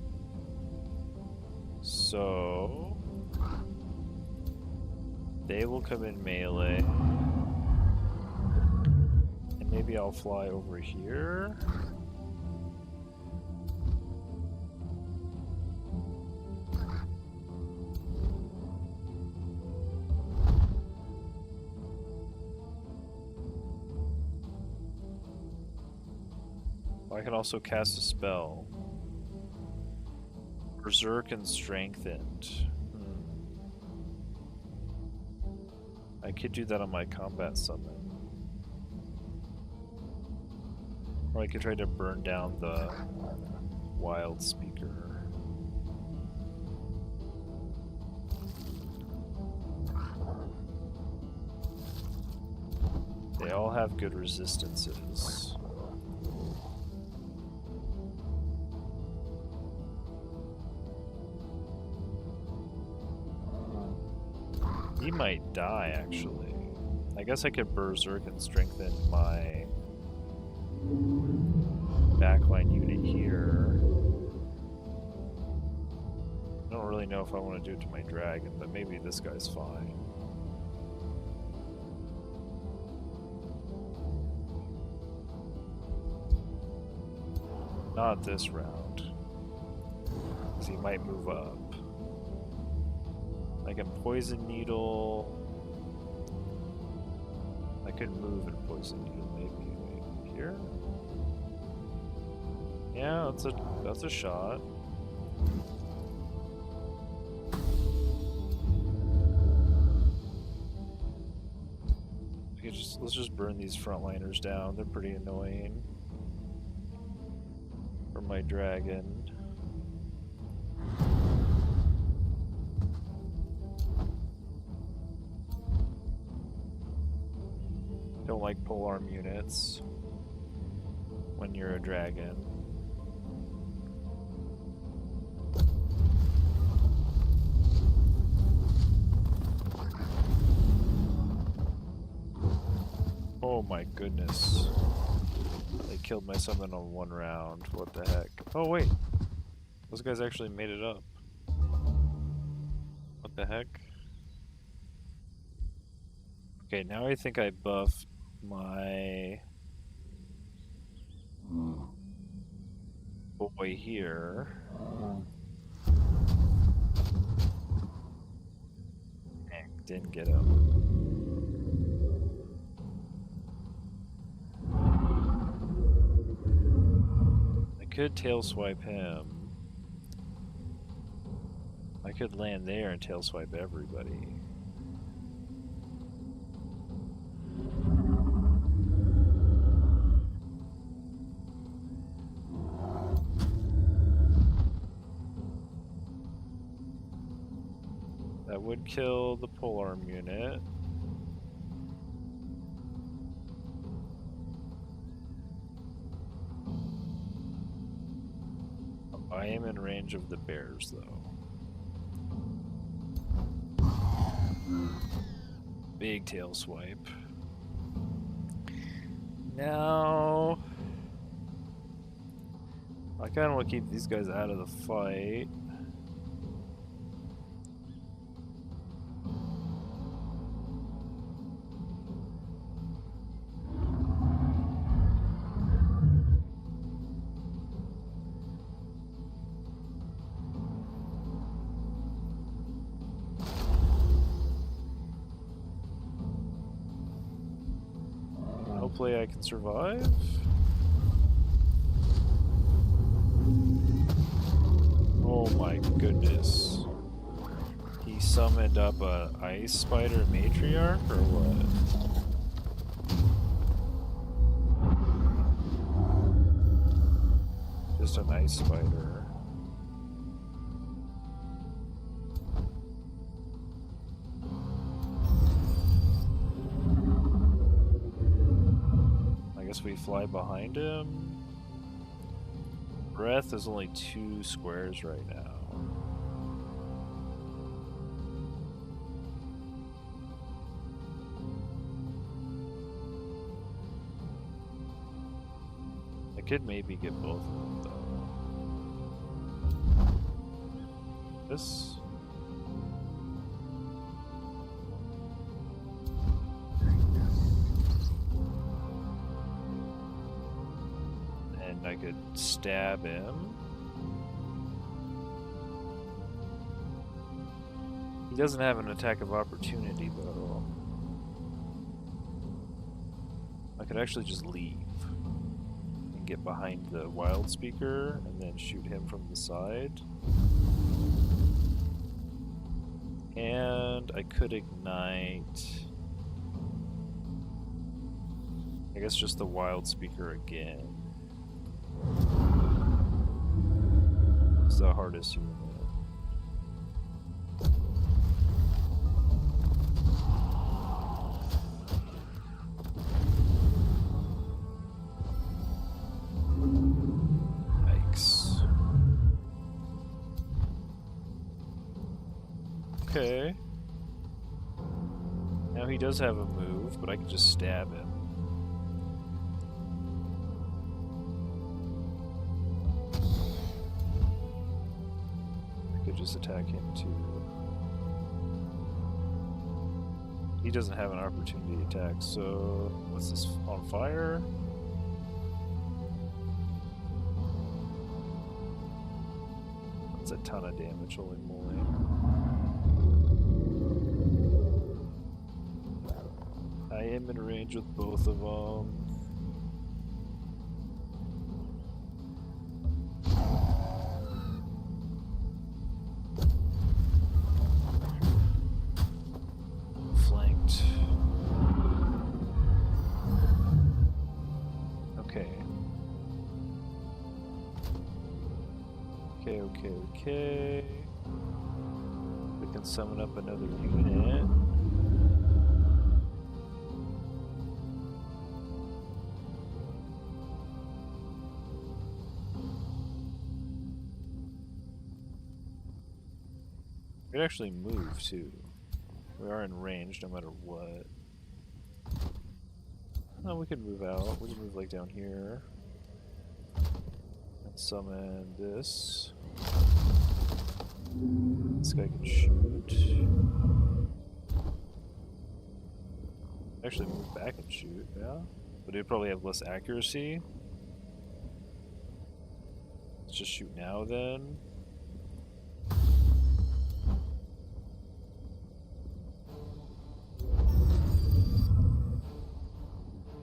So they will come in melee, and maybe I'll fly over here. I can also cast a spell. Berserk and Strengthened. I could do that on my combat summon. Or I could try to burn down the wild speaker. They all have good resistances. He might die, actually. I guess I could Berserk and strengthen my backline unit here. I don't really know if I want to do it to my dragon, but maybe this guy's fine. Not this round, because he might move up. I can poison needle. I could move and poison needle maybe here. Yeah, that's a shot. Let's just burn these frontliners down. They're pretty annoying. For my dragon. Don't like polearm units when you're a dragon. Oh my goodness. They killed my summon on one round. What the heck? Oh wait. Those guys actually made it up. What the heck? Okay, now I think I buff my boy here. Didn't get him. I could tail swipe him. I could land there and tail swipe everybody. That would kill the polearm unit. I am in range of the bears, though. Big tail swipe. Now, I kind of want to keep these guys out of the fight. Hopefully I can survive. Oh my goodness. He summoned up a ice spider matriarch or what? Just an ice spider. We fly behind him. Breath is only 2 squares right now. I could maybe get both of them though. This. I could stab him. He doesn't have an attack of opportunity though. I could actually just leave and get behind the wild speaker and then shoot him from the side. And I could ignite, I guess, just the wild speaker again. It's the hardest unit. Yikes. Okay. Now he does have a move, but I can just stab him. could just attack him too. He doesn't have an opportunity attack, so what's this on fire? That's a ton of damage, holy moly. I am in range with both of them. Flanked. Okay. Okay. We can summon up another unit. We could actually move too. We are in range no matter what. Oh, we could move out. We can move like down here. And summon this. This guy can shoot. Actually move back and shoot, yeah. But he'd probably have less accuracy. Let's just shoot now then.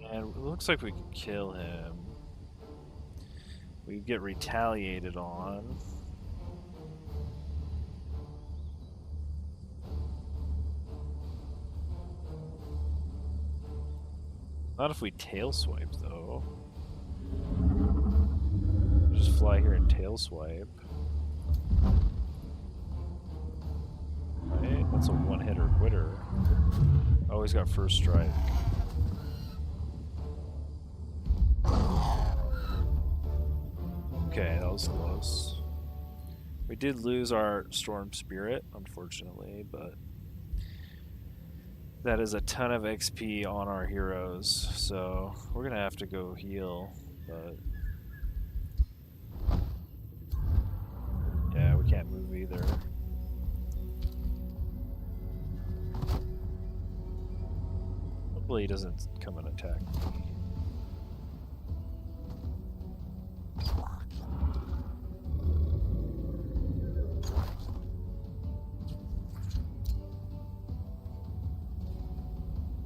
And it looks like we could kill him. We get retaliated on. Not if we tail swipe though. Just fly here and tail swipe. Right, that's a one-hitter quitter. Oh, he's got first strike. Okay, that was close. We did lose our Storm Spirit, unfortunately, but that is a ton of XP on our heroes, so we're gonna have to go heal, but yeah, we can't move either. Hopefully he doesn't come and attack me.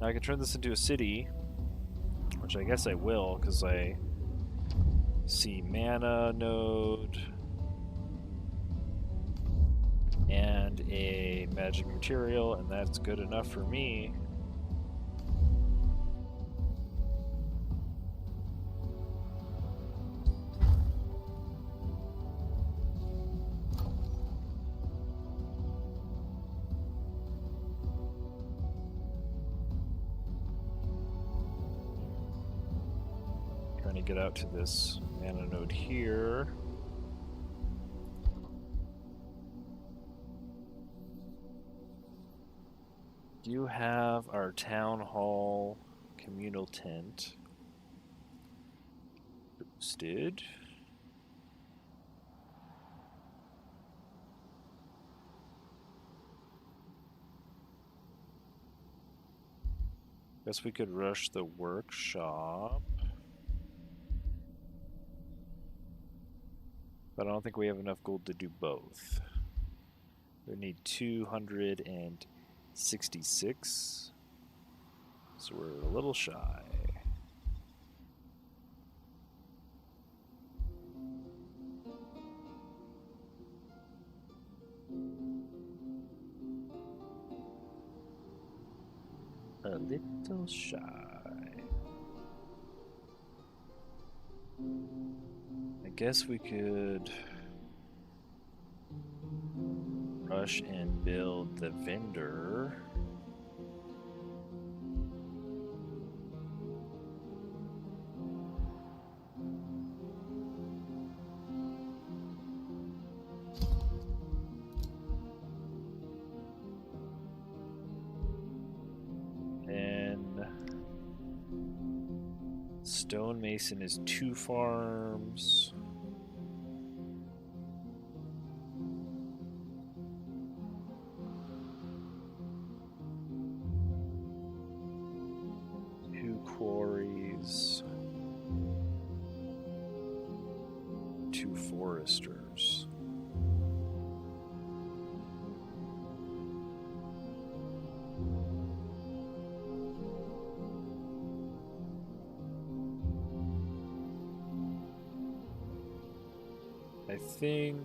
Now I can turn this into a city, which I guess I will, because I see mana node and a magic material, and that's good enough for me. Get out to this mana node here. You have our town hall communal tent boosted. Guess we could rush the workshop. But I don't think we have enough gold to do both. We need 266. So we're a little shy. A little shy. I guess we could rush and build the vendor. And stonemason is 2 farms. foresters. I think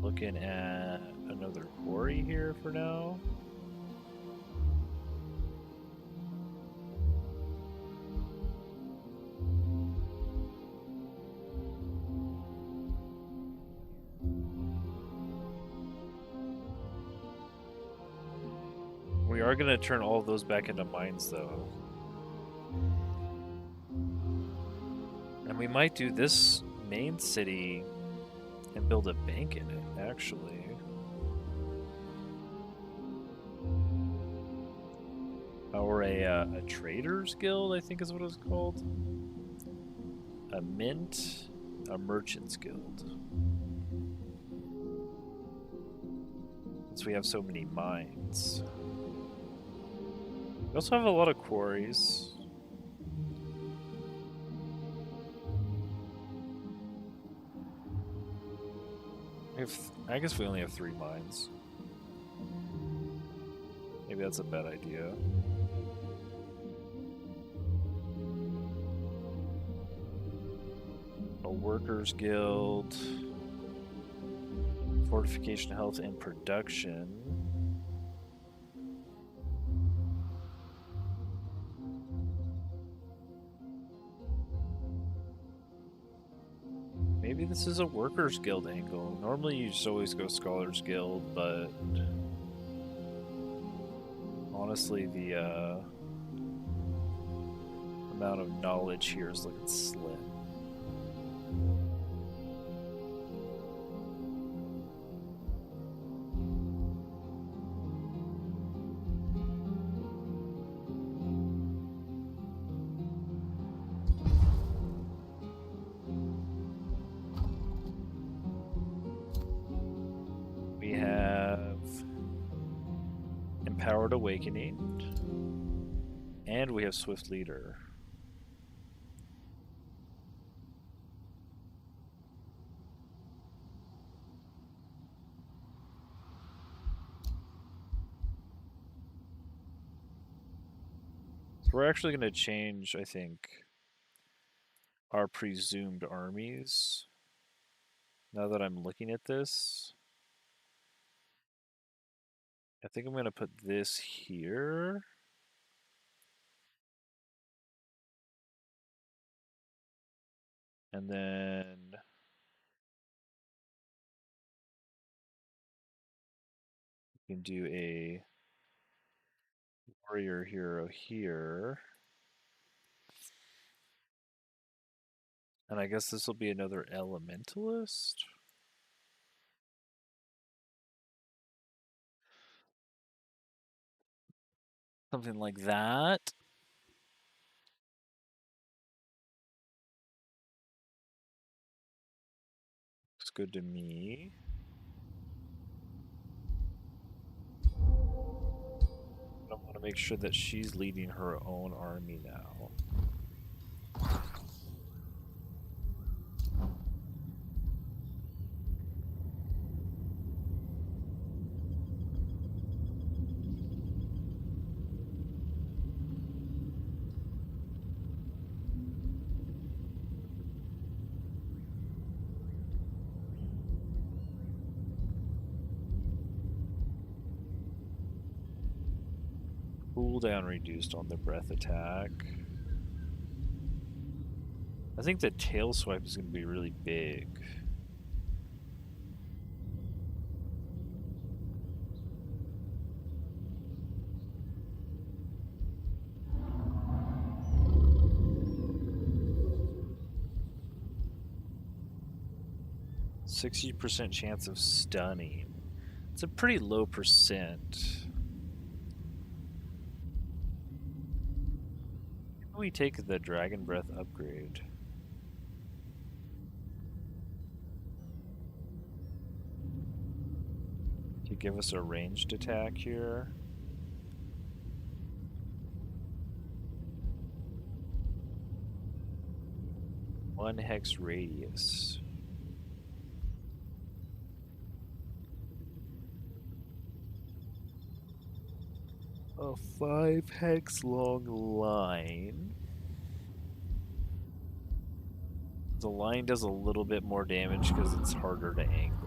looking at another quarry here for now. We are going to turn all of those back into mines, though. And we might do this main city and build a bank in it, actually. Or a traders guild, I think is what it's called. A mint, a merchants guild. Since we have so many mines. We also have a lot of quarries. I guess we only have 3 mines. Maybe that's a bad idea. A workers guild. Fortification, health, and production. Maybe this is a workers guild angle. Normally you just always go scholars guild, but honestly the amount of knowledge here is looking slim. Awakening, and we have Swift Leader. So we're actually going to change, I think, our presumed armies. Now that I'm looking at this, I think I'm going to put this here. And then we can do a warrior hero here. And I guess this will be another elementalist. Something like that. Looks good to me. I want to make sure that she's leading her own army now. Cooldown reduced on the breath attack. I think the tail swipe is going to be really big. %60 chance of stunning. It's a pretty low percent. We take the Dragon Breath upgrade. To give us a ranged attack here. 1 hex radius. A 5 hex long line. The line does a little bit more damage because it's harder to angle.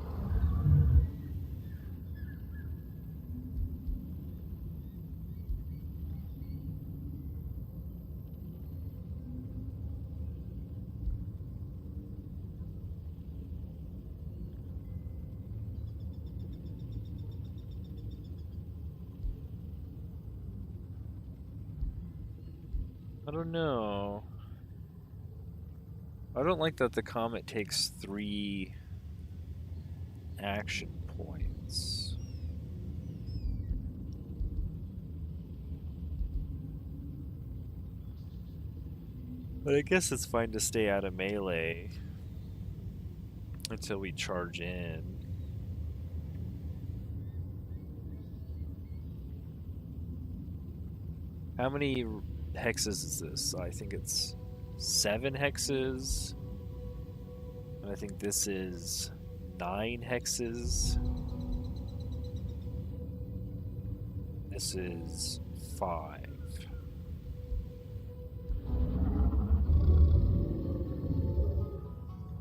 I don't know. I don't like that the comet takes 3 action points. But I guess it's fine to stay out of melee until we charge in. How many hexes is this? I think it's 7 hexes. And I think this is 9 hexes. This is 5.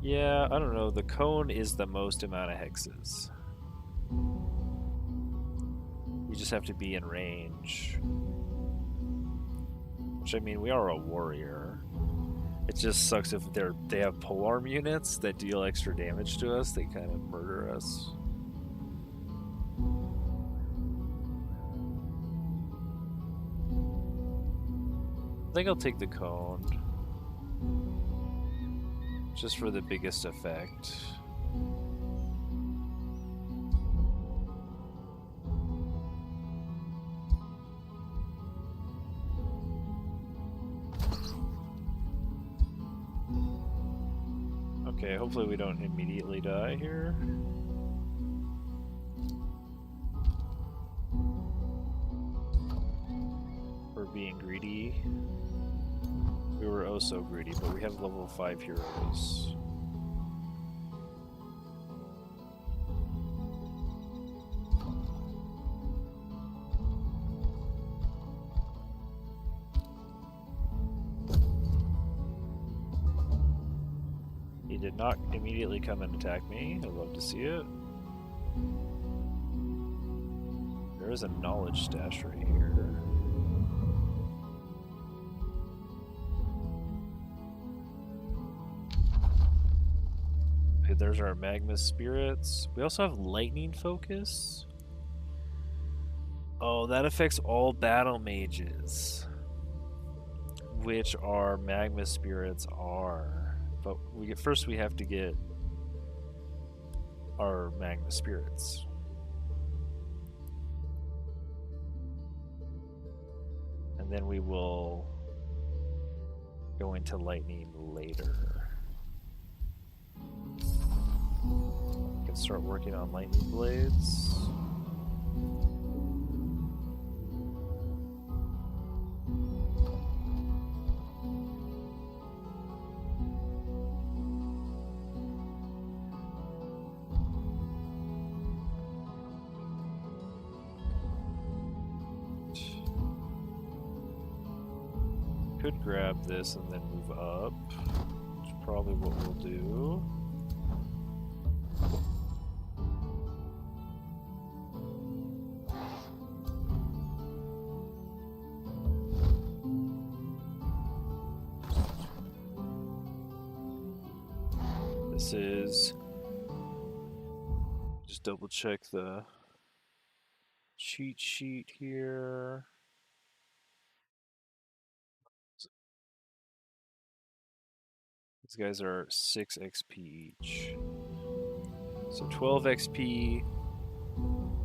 Yeah, I don't know. The cone is the most amount of hexes. You just have to be in range. Which, I mean, we are a warrior. It just sucks if they have polearm units that deal extra damage to us. They kind of murder us. I think I'll take the cone. Just for the biggest effect. Okay, hopefully we don't immediately die here. For being greedy. We were oh so greedy, but we have level 5 heroes. He did not immediately come and attack me. I'd love to see it. There is a knowledge stash right here. There's our Magma Spirits. We also have Lightning Focus. Oh, that affects all battle mages, which our Magma Spirits are. But first we have to get our Magma Spirits. And then we will go into Lightning later. Can start working on lightning blades. Could grab this and then move up, which is probably what we'll do. This is, just double check the cheat sheet here. These guys are 6 XP each. So 12 XP.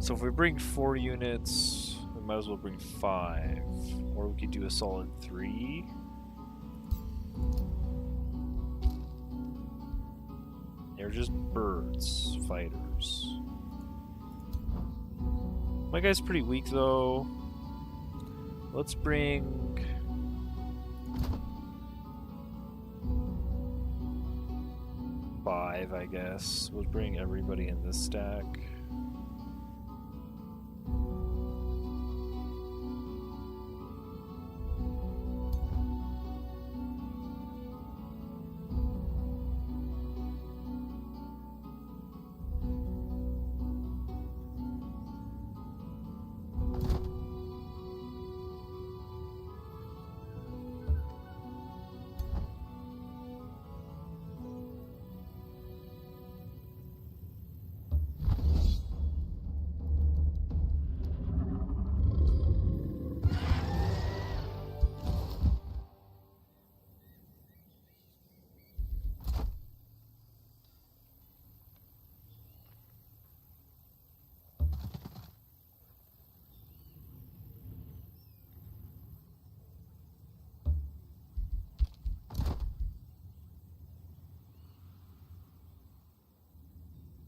So if we bring 4 units, we might as well bring 5. Or we could do a solid 3. They're just birds, fighters. My guy's pretty weak though. Let's bring... 5, I guess. We'll bring everybody in this stack.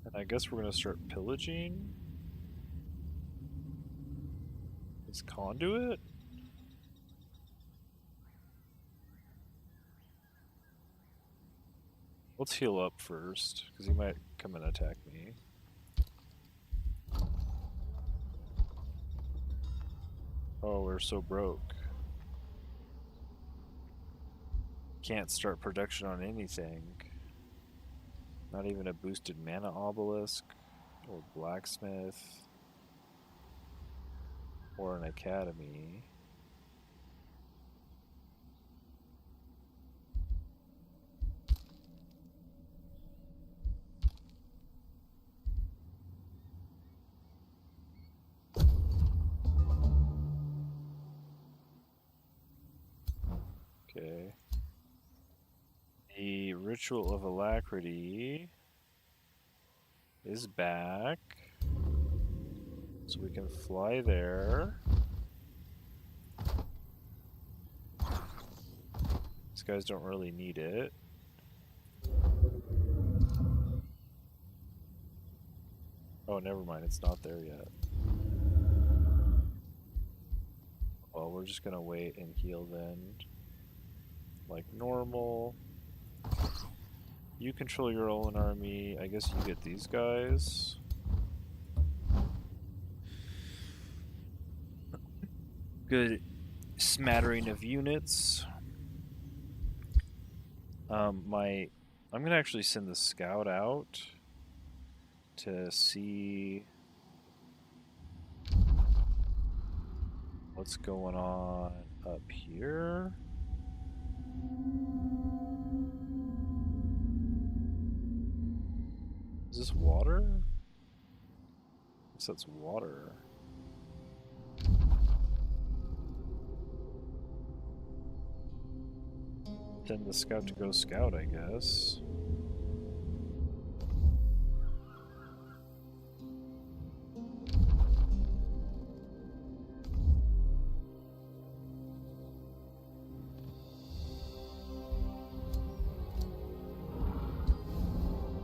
And I guess we're going to start pillaging this conduit. Let's heal up first, because he might come and attack me. Oh, we're so broke. Can't start production on anything. Not even a boosted mana obelisk, or blacksmith, or an academy. Okay. The Ritual of Alacrity is back. So we can fly there. These guys don't really need it. Oh, never mind, it's not there yet. Well, we're just gonna wait and heal then. Like normal. You control your own army. I guess you get these guys. Good smattering of units. I'm gonna actually send the scout out to see what's going on up here. Is this water? I guess that's water. Send the scout to go scout, I guess.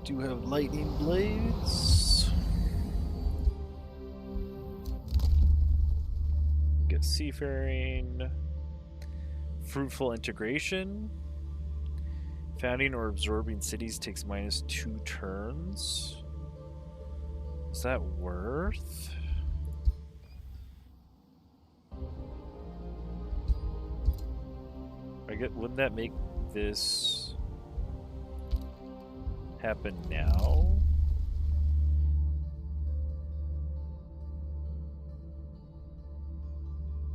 Do have lightning blades. Get seafaring. Fruitful integration. Founding or absorbing cities takes -2 turns. Is that worth? Wouldn't that make this happen now?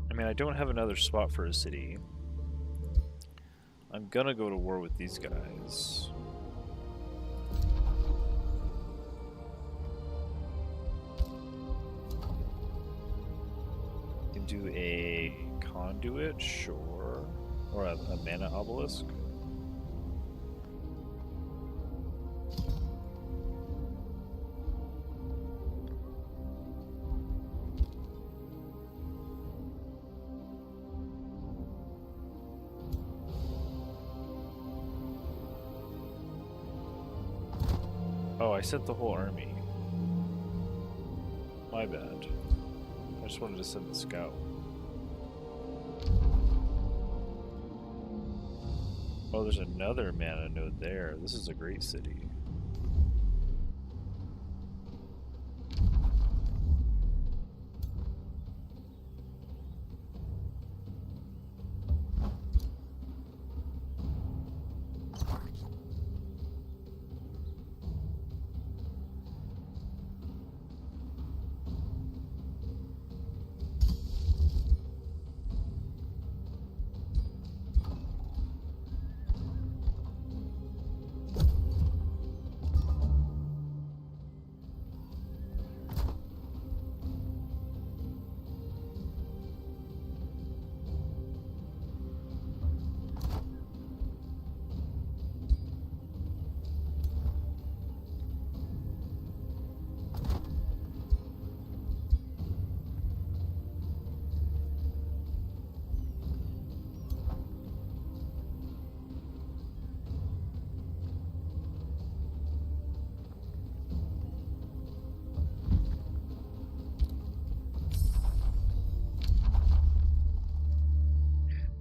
I mean, I don't have another spot for a city. I'm gonna go to war with these guys. Can do a conduit, sure. Or a mana obelisk. Oh, I sent the whole army. My bad. I just wanted to send the scout. Oh, there's another mana node there. This is a great city.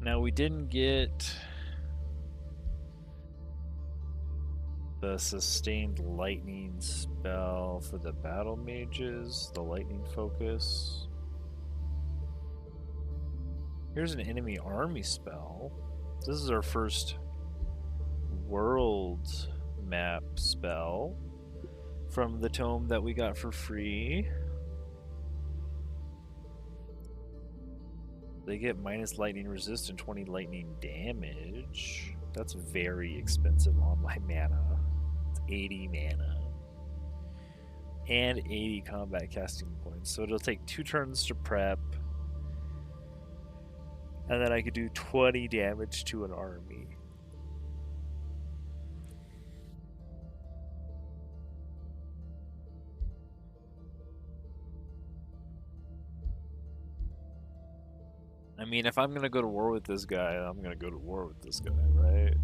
Now we didn't get the sustained lightning spell for the battle mages, the lightning focus. Here's an enemy army spell. This is our first world map spell from the tome that we got for free. They get minus lightning resist and 20 lightning damage. That's very expensive on my mana. It's 80 mana. And 80 combat casting points. So it'll take 2 turns to prep. And then I could do 20 damage to an army. I mean, if I'm gonna go to war with this guy, I'm gonna go to war with this guy, right?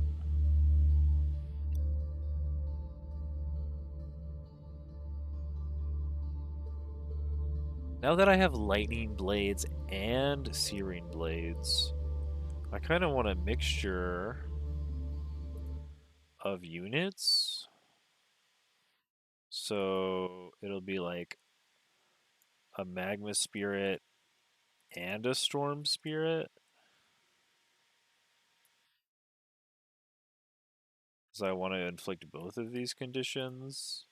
Now that I have lightning blades and searing blades, I kind of want a mixture of units. So it'll be like a magma spirit and a storm spirit. Because I want to inflict both of these conditions.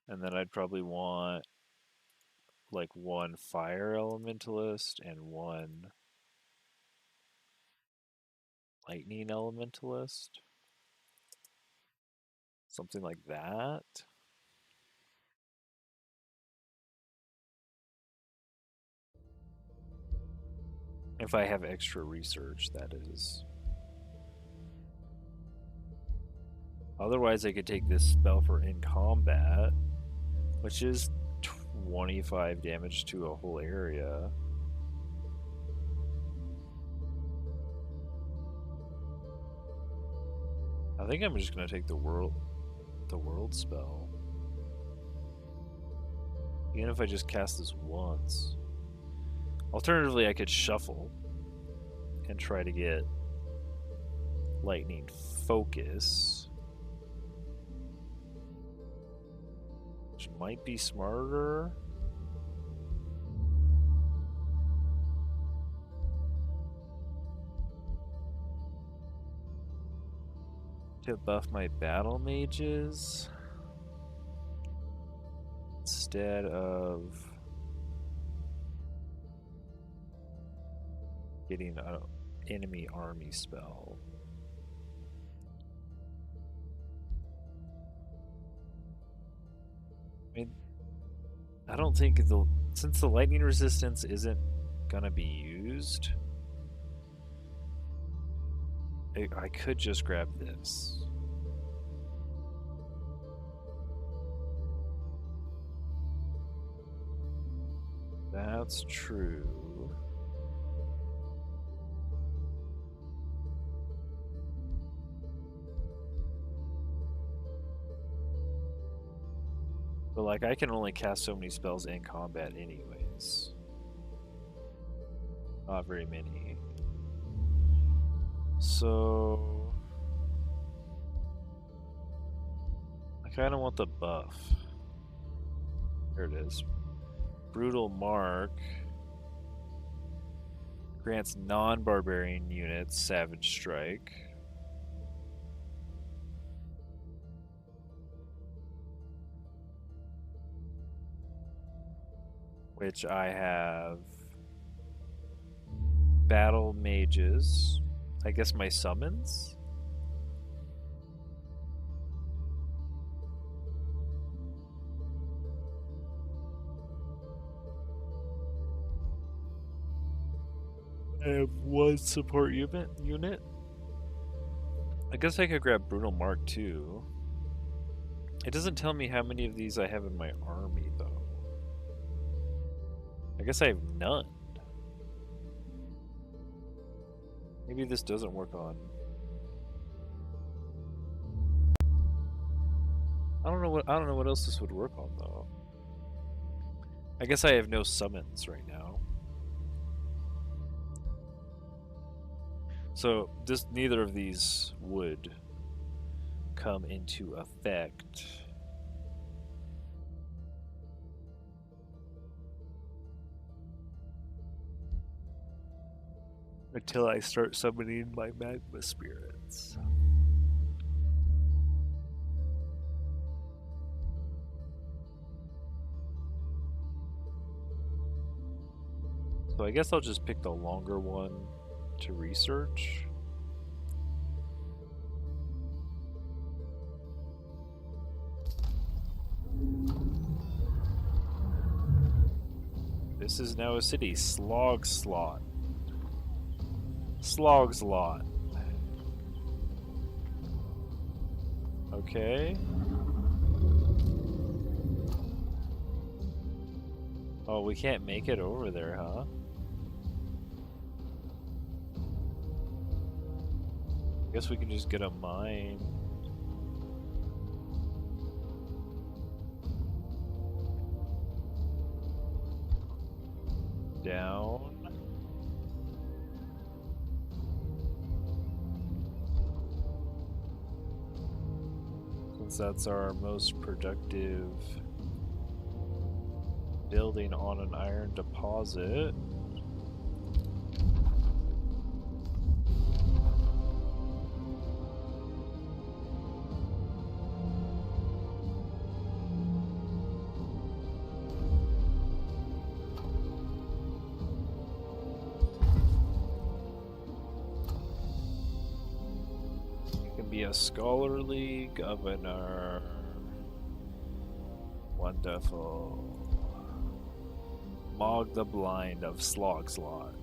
And then I'd probably want like 1 fire elementalist and 1 lightning elementalist. Something like that. If I have extra research, that is. Otherwise, I could take this spell for in combat, which is 25 damage to a whole area. I think I'm just gonna take the world spell. Even if I just cast this once. Alternatively, I could shuffle and try to get lightning focus, which might be smarter. To buff my battle mages instead of getting an enemy army spell. I mean, I don't think since the lightning resistance isn't gonna be used, I could just grab this. That's true. But like, I can only cast so many spells in combat anyways. Not very many. So I kind of want the buff. There it is. Brutal Mark grants non-barbarian units Savage Strike. Which I have battle mages. I guess my summons? I have 1 support unit. I guess I could grab Brutal Mark too. It doesn't tell me how many of these I have in my army though. I guess I have none. Maybe this doesn't work on. I don't know what else this would work on though. I guess I have no summons right now. So this neither of these would come into effect. Until I start summoning my Magma Spirits. So I guess I'll just pick the longer one to research. This is now a city. Slogslot. Slogslot. Okay. Oh, we can't make it over there, huh? Guess we can just get a mine. Down. Since that's our most productive building on an iron deposit. Be a scholarly governor. Wonderful. Mog the Blind of Slogslot.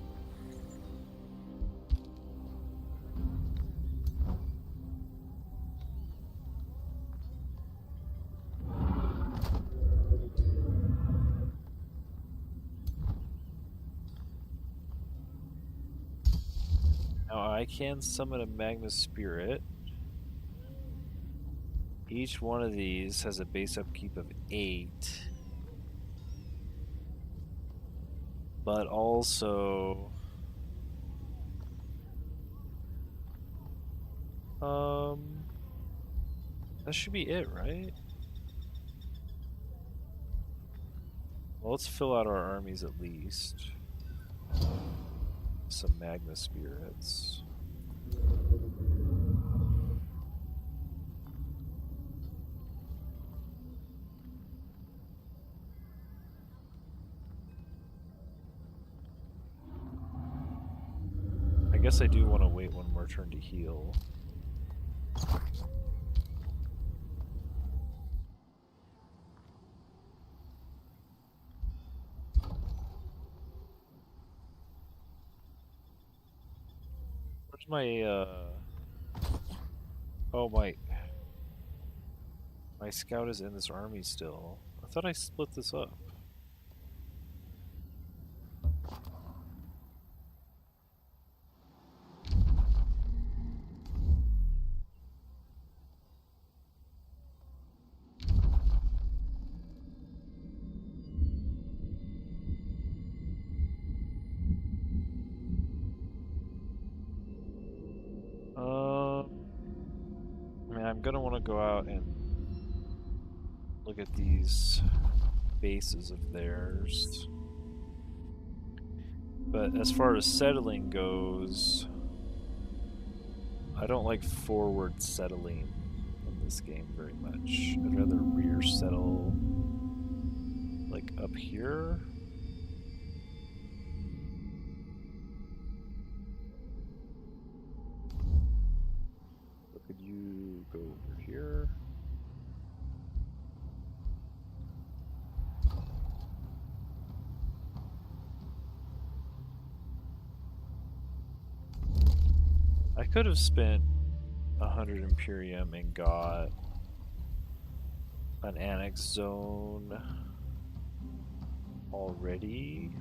Now I can summon a Magma Spirit. Each one of these has a base upkeep of 8. But also... that should be it, right? Well, let's fill out our armies at least. Some Magma Spirits. I guess I do want to wait one more turn to heal. Where's my, oh, my scout is in this army still. I thought I split this up. I mean, I'm gonna want to go out and look at these bases of theirs. But as far as settling goes, I don't like forward settling in this game very much. I'd rather rear settle like up here. So could you go over here? I could have spent 100 Imperium and got an annex zone already.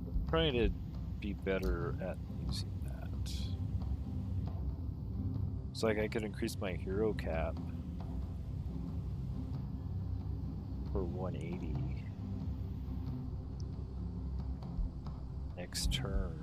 I'm trying to be better at using that. It's like I could increase my hero cap for 180. Next turn.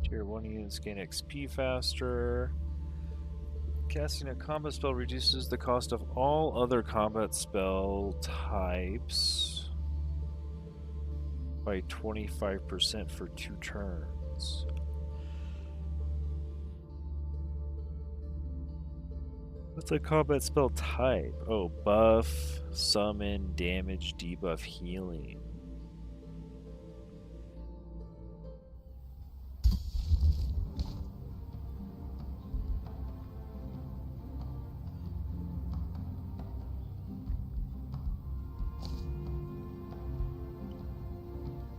Tier 1 units gain XP faster. Casting a combat spell reduces the cost of all other combat spell types by 25% for 2 turns. What's a combat spell type? Oh, buff, summon, damage, debuff, healing.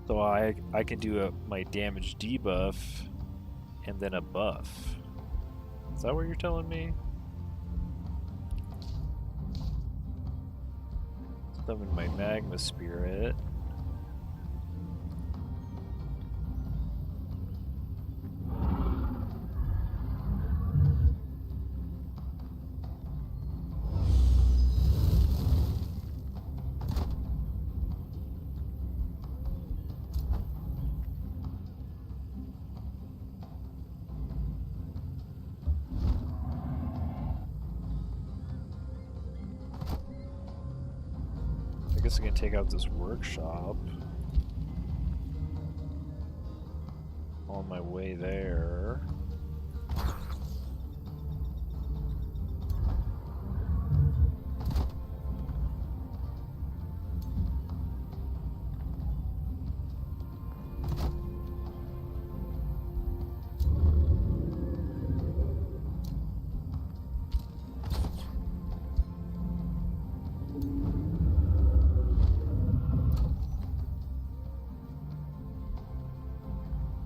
So I can do my damage debuff and then a buff. Is that what you're telling me? Summon my Magma Spirit. I guess I can take out this workshop on my way there.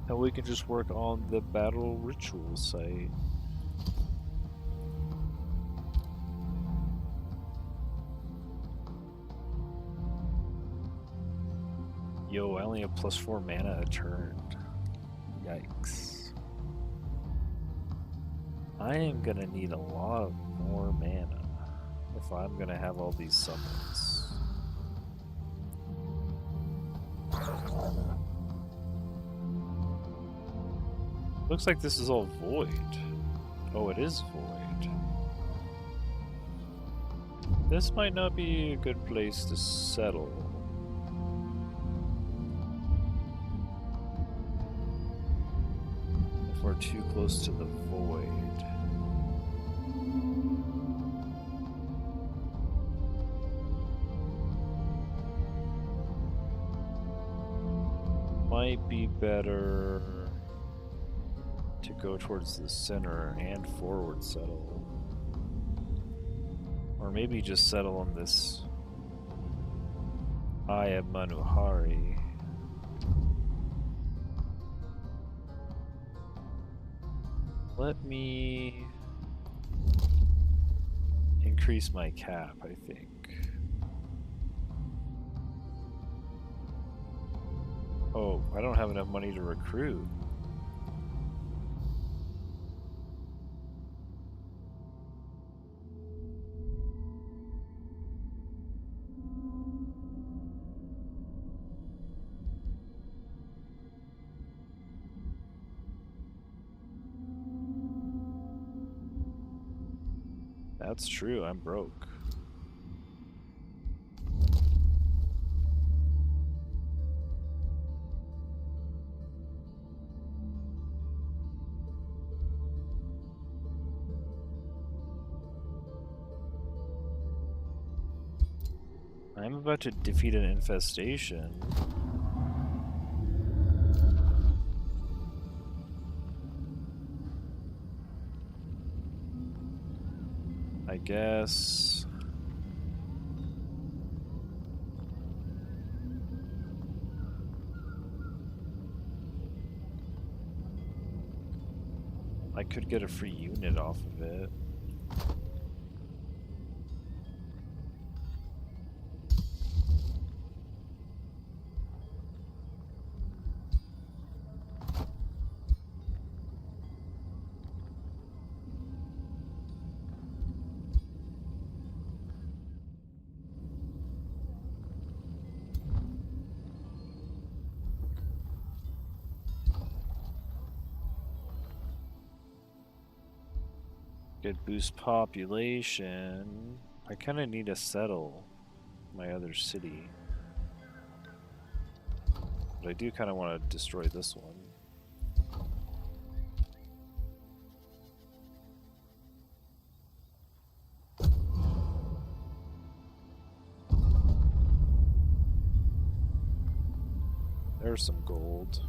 And we can just work on the battle ritual site. Yo, I only have +4 mana a turn. Yikes. I am gonna need a lot more mana if I'm gonna have all these summons. Looks like this is all void. Oh, it is void. This might not be a good place to settle. If we're too close to the void. Might be better to go towards the center and forward settle. Or maybe just settle on this Eye of Manuhari. Let me increase my cap, I think. Oh, I don't have enough money to recruit. That's true, I'm broke. I'm about to defeat an infestation. I guess I could get a free unit off of it. Good boost population. I kind of need to settle my other city. But I do kind of want to destroy this one. There's some gold.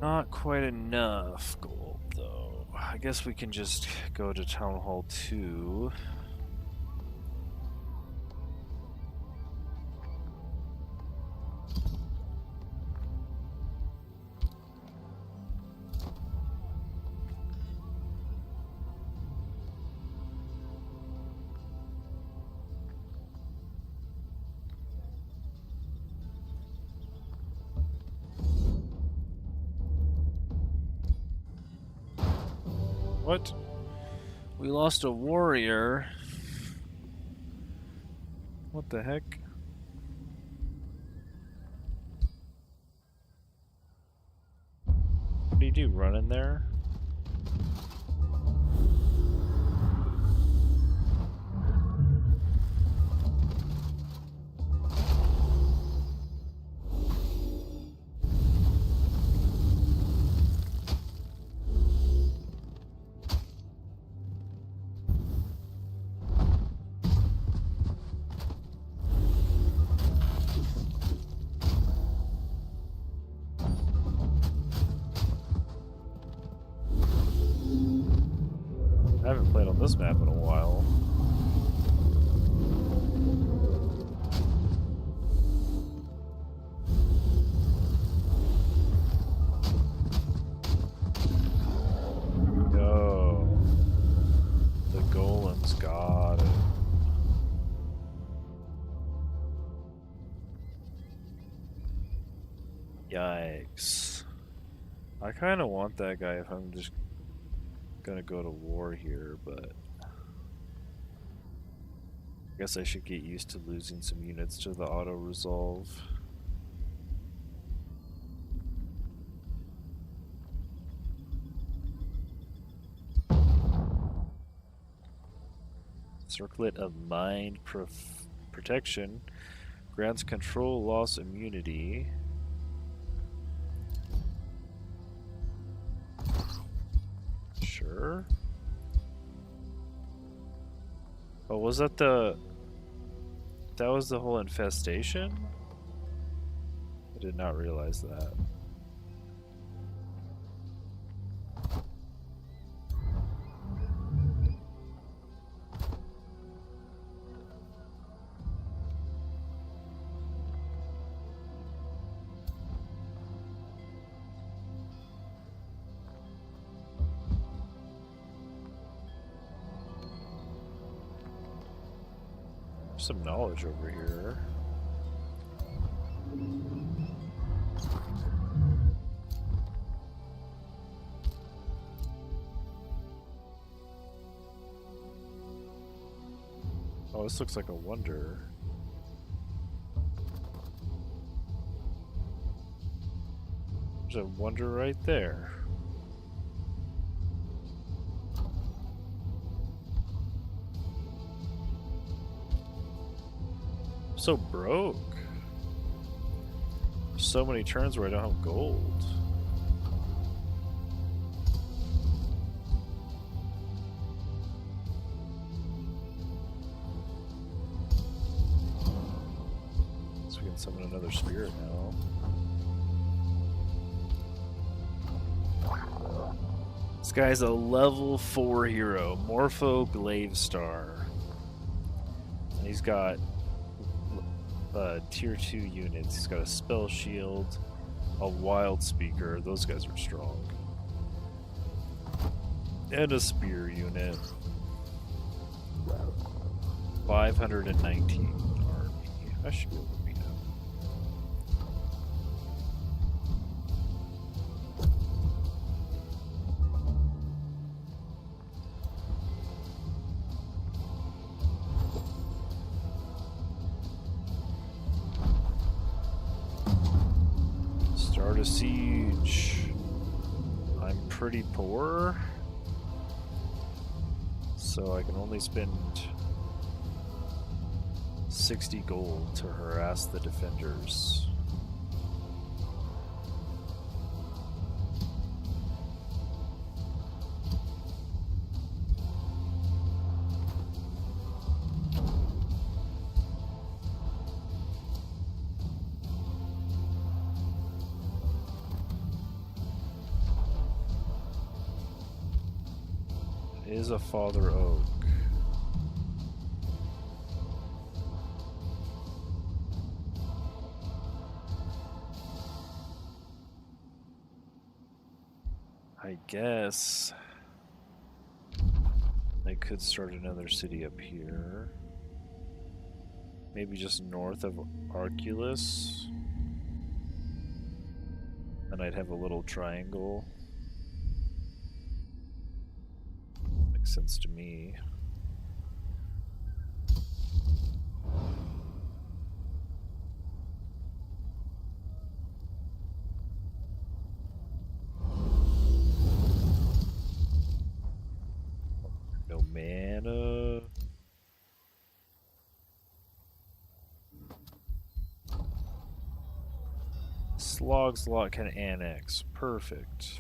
Not quite enough gold, though. I guess we can just go to Town Hall 2. What? We lost a warrior. What the heck? What do you do? Run in there? I haven't played on this map in a while. Yo, the golems got it. Yikes. I kind of want that guy if I'm just gonna go to war here, but I guess I should get used to losing some units to the auto resolve. Circlet of Mind Protection grants control loss immunity. Sure. Oh, was that the... That was the whole infestation? I did not realize that. Some knowledge over here. Oh, this looks like a wonder. There's a wonder right there. So broke. So many turns where I don't have gold. So we can summon another spirit now. This guy's a level 4 hero, Morpho Glaive Star. And he's got tier 2 units. He's got a spell shield, a wild speaker. Those guys are strong. And a spear unit. 519 army. I should be able to beat him. Start a siege. I'm pretty poor, so I can only spend 60 gold to harass the defenders. It is a father oak. I guess I could start another city up here. Maybe just north of Arculus. And I'd have a little triangle. Makes sense to me. No mana. Slog's lot can annex. Perfect.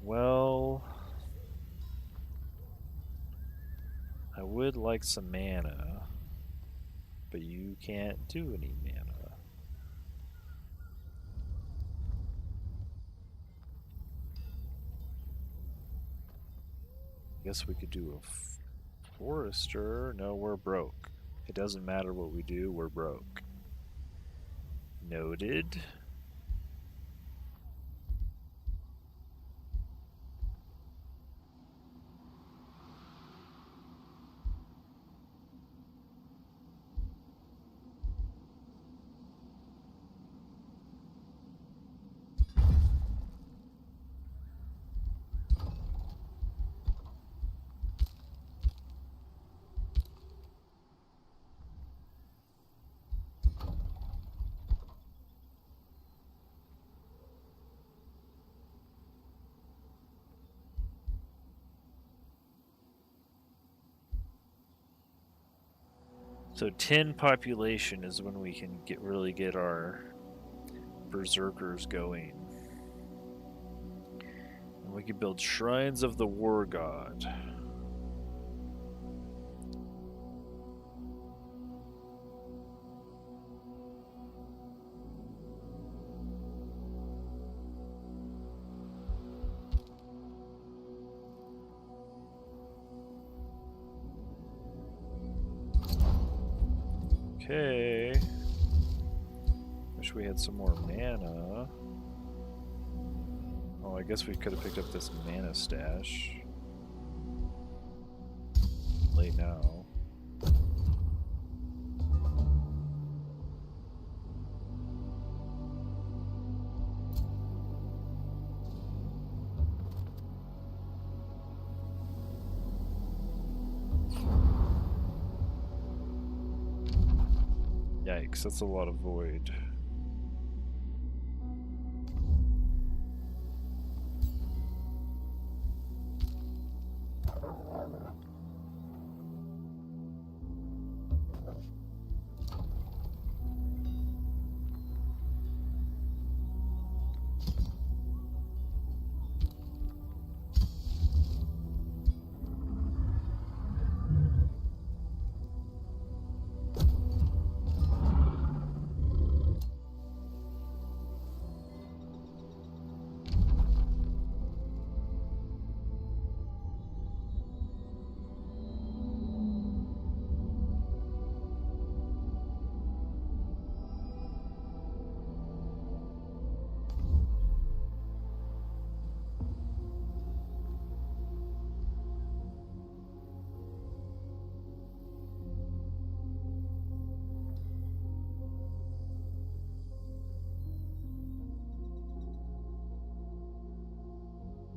Well, I would like some mana, but you can't do any mana. Guess we could do a forester. No, we're broke. It doesn't matter what we do, we're broke. Noted. So 10 population is when we can really get our berserkers going. And we can build shrines of the war god. Okay. Wish we had some more mana. Oh, I guess we could have picked up this mana stash. Late now. Yikes, that's a lot of void.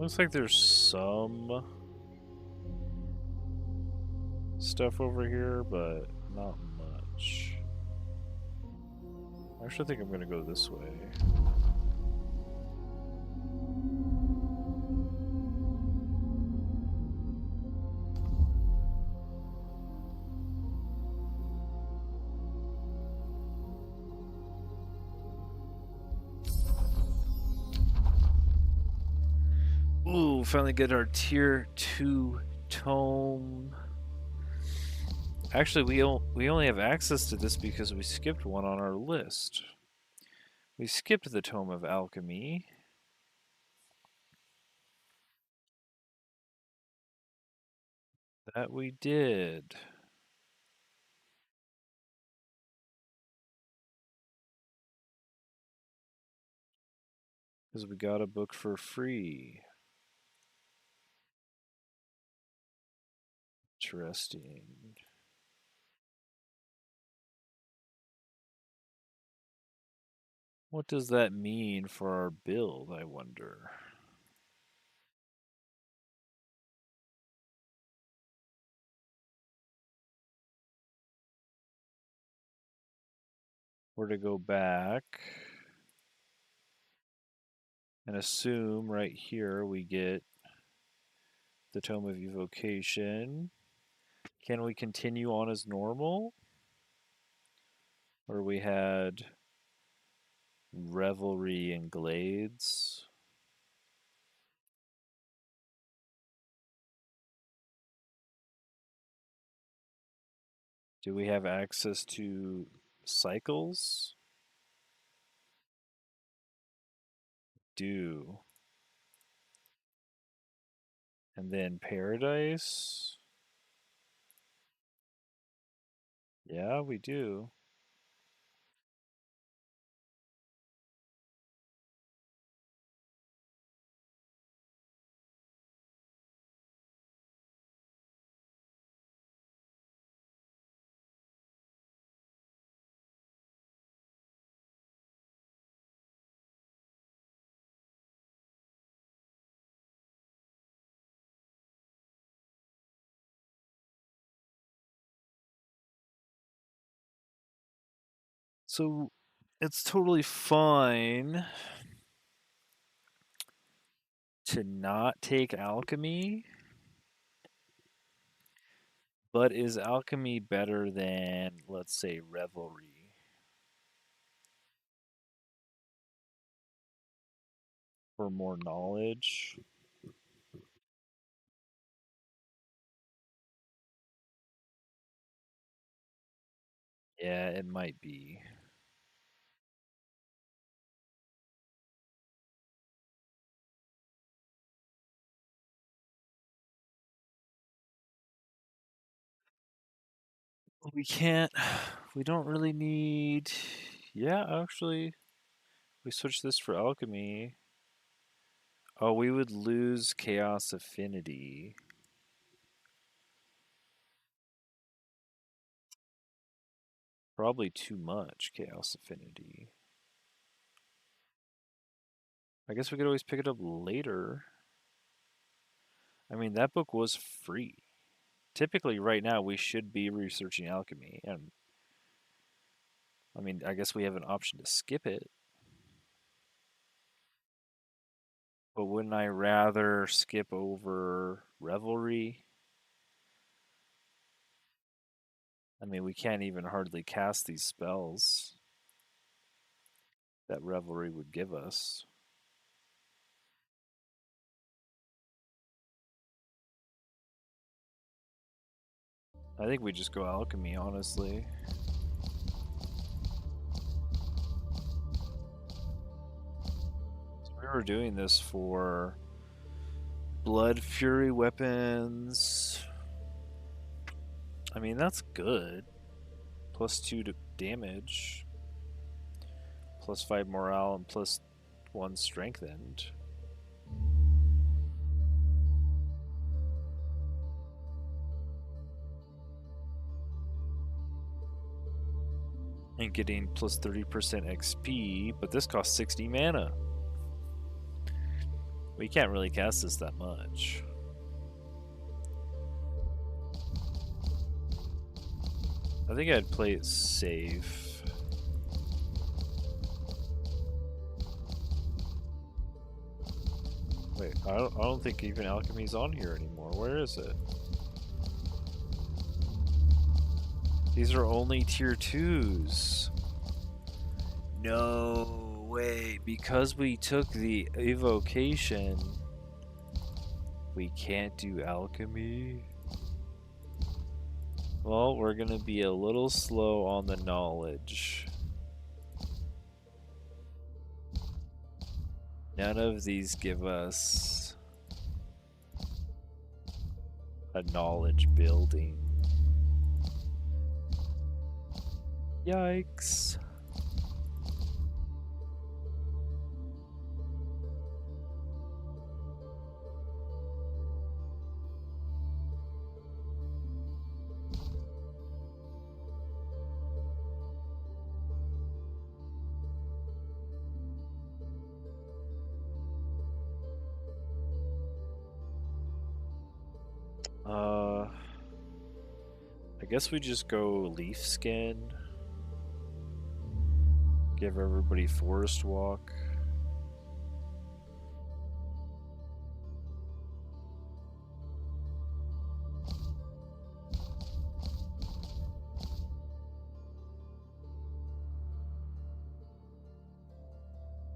Looks like there's some stuff over here, but not much. I actually think I'm gonna go this way. Ooh, finally get our tier 2 tome. Actually, we only have access to this because we skipped one on our list. We skipped the Tome of Alchemy. That we did. Because we got a book for free. Interesting. What does that mean for our build, I wonder? We're to go back and assume right here we get the Tome of Evocation. Can we continue on as normal? Or we had Revelry and Glades? Do we have access to cycles? Do. And then Paradise? Yeah, we do. So it's totally fine to not take alchemy, but is alchemy better than, let's say, revelry? For more knowledge? Yeah, it might be. We can't, we don't really need, yeah, actually, we switch this for alchemy. Oh, we would lose chaos affinity. Probably too much chaos affinity. I guess we could always pick it up later. I mean, that book was free. Typically, right now, we should be researching alchemy. And I mean, I guess we have an option to skip it. But wouldn't I rather skip over revelry? I mean, we can't even hardly cast these spells that revelry would give us. I think we just go alchemy, honestly. So we were doing this for bloodfury weapons. I mean, that's good. +2 to damage. +5 morale and +1 strengthened. And getting +30% XP, but this costs 60 mana. We can't really cast this that much. I think I'd play it safe. Wait, I don't think even alchemy's on here anymore. Where is it? These are only tier 2s. No way, because we took the evocation, we can't do alchemy. Well, we're gonna be a little slow on the knowledge. None of these give us a knowledge building. Yikes. I guess we just go leaf skin. Give everybody forest walk.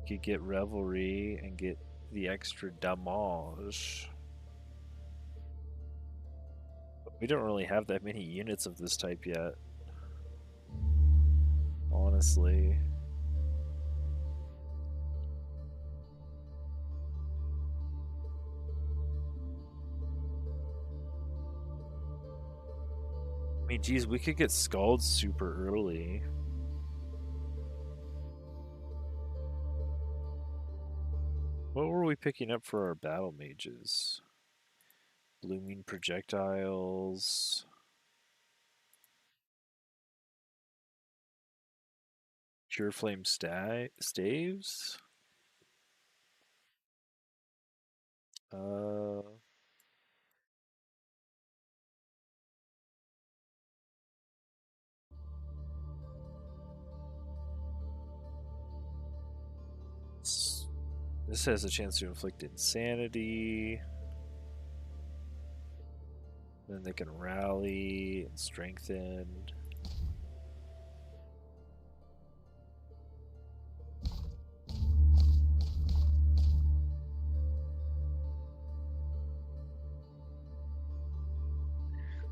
Could get revelry and get the extra damage. We don't really have that many units of this type yet. Honestly. I mean, geez, we could get Scald super early. What were we picking up for our battle mages? Blooming projectiles. Pure flame staves. This has a chance to inflict insanity. Then they can rally and strengthen.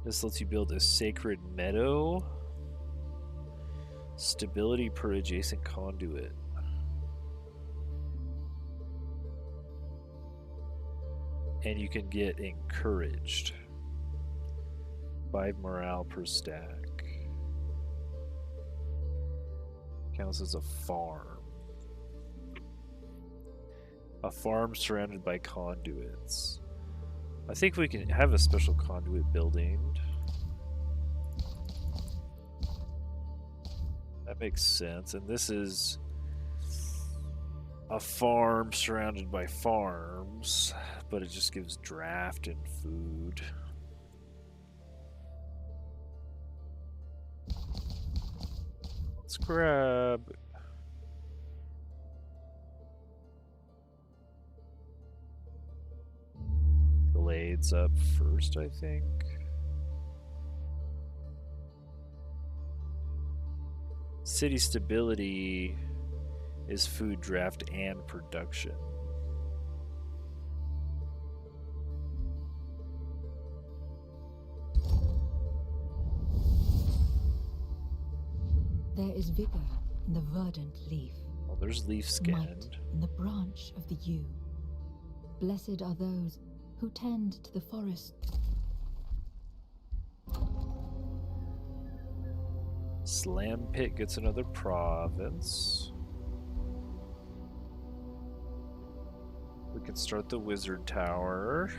This lets you build a sacred meadow. Stability per adjacent conduit. And you can get encouraged. 5 morale per stack. Counts as a farm. A farm surrounded by conduits. I think we can have a special conduit building. That makes sense. And this is a farm surrounded by farms, but it just gives draft and food. Let's grab Glades up first, I think. City stability is food, draft, and production. There is vigor in the verdant leaf. Oh, there's leaf skin. Might in the branch of the yew. Blessed are those who tend to the forest. Slam Pit gets another province. We can start the wizard tower.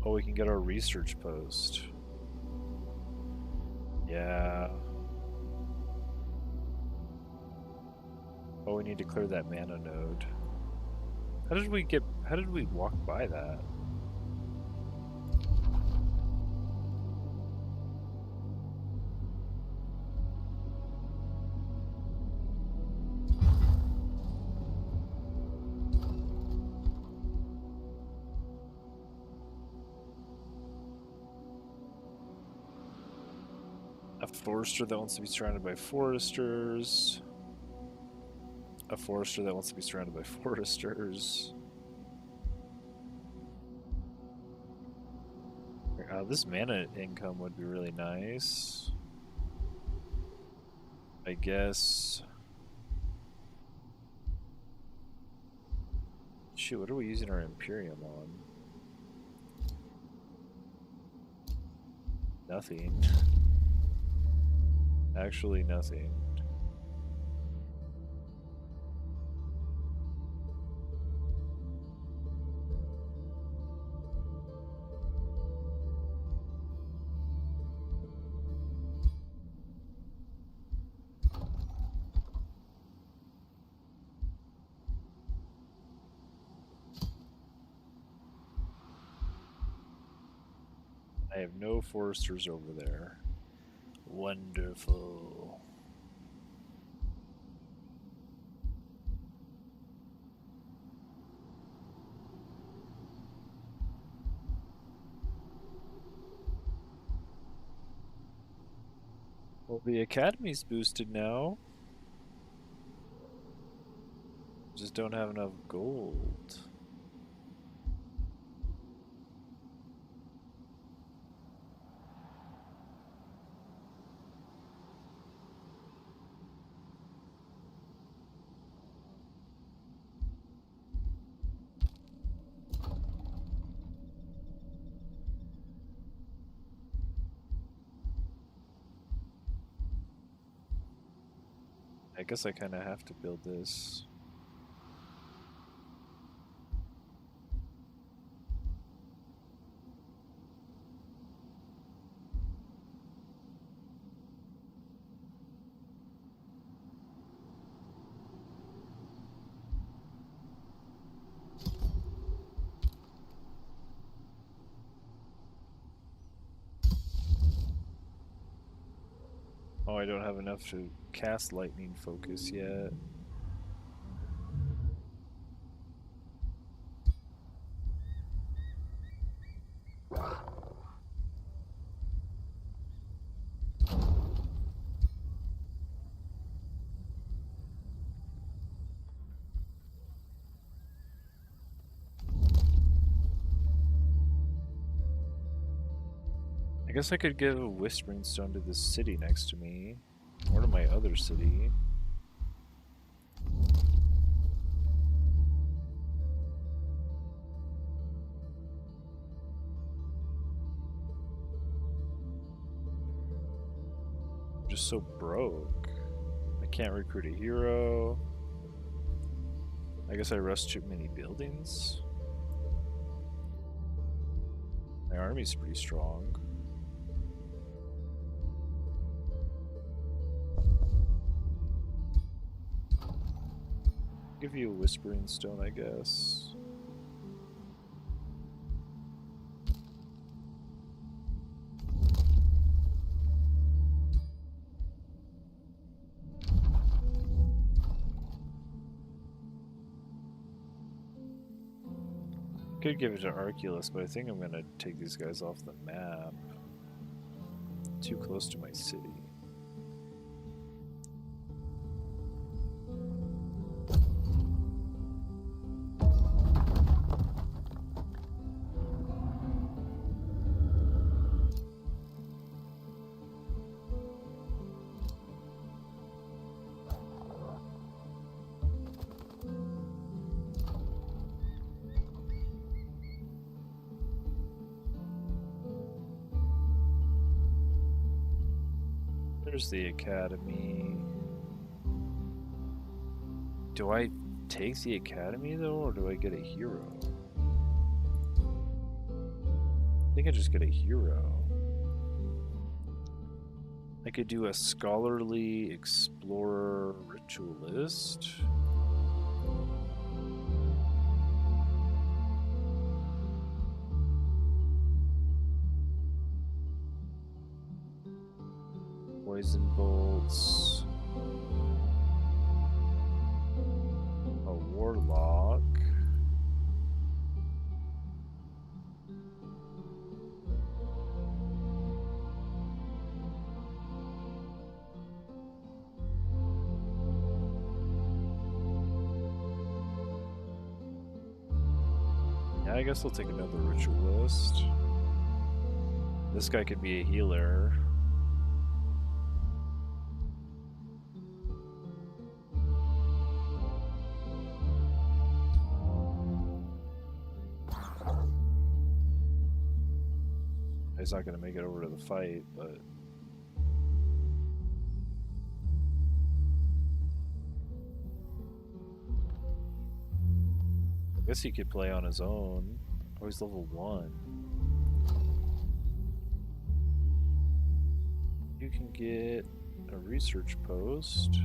Oh, we can get our research post. Yeah. Oh, we need to clear that mana node. How did we walk by that? A forester that wants to be surrounded by foresters. A forester that wants to be surrounded by foresters. This mana income would be really nice. I guess. Shoot, what are we using our Imperium on? Nothing. Actually, nothing. I have no foresters over there. Wonderful. Well, the academy's boosted now. Just don't have enough gold. I guess I kind of have to build this. Oh, I don't have enough to cast lightning focus yet. I guess I could give a Whispering Stone to this city next to me, or to my other city. I'm just so broke. I can't recruit a hero. I guess I rushed too many buildings. My army's pretty strong. Give you a Whispering Stone, I guess. Could give it to Arculus, but I think I'm gonna take these guys off the map. Too close to my city. There's the academy. Do I take the academy though, or do I get a hero? I think I just get a hero. I could do a scholarly explorer ritualist. Poison bolts. A warlock. Yeah, I guess I'll take another ritualist. This guy could be a healer. He's not going to make it over to the fight, but... I guess he could play on his own. Oh, he's level 1. You can get a research post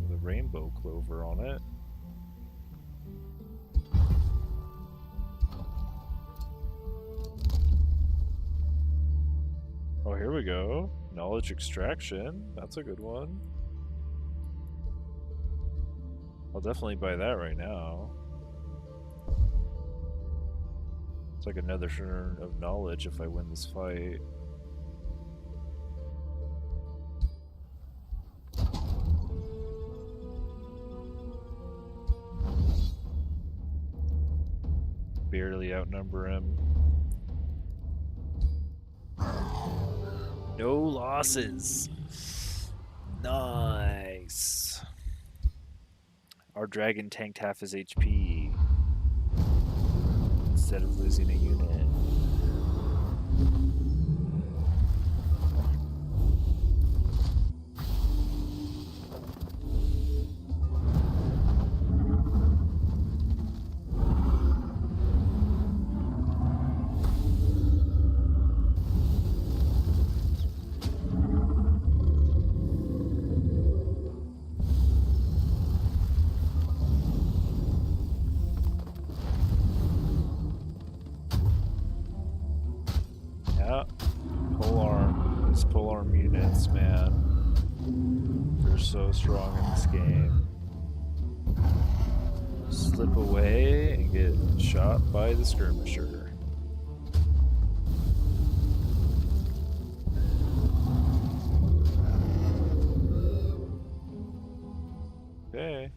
with a rainbow clover on it. Oh, here we go. Knowledge extraction. That's a good one. I'll definitely buy that right now. It's like another turn of knowledge if I win this fight. Barely outnumber him. No losses. Nice. Our dragon tanked half his HP instead of losing a unit. So strong in this game. Slip away and get shot by the skirmisher. Okay.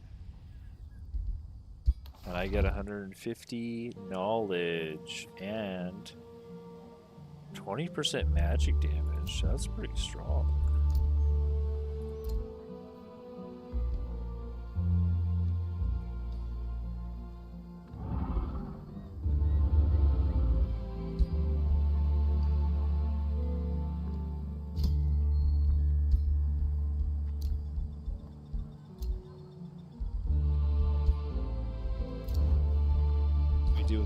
And I get 150 knowledge and 20% magic damage. That's pretty strong.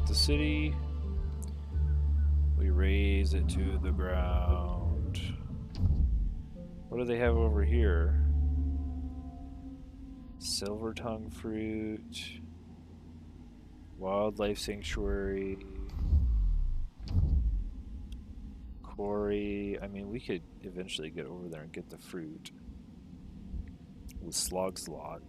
The city, we raise it to the ground. What do they have over here? Silver tongue fruit, wildlife sanctuary, quarry. I mean, we could eventually get over there and get the fruit with Slog's Lot.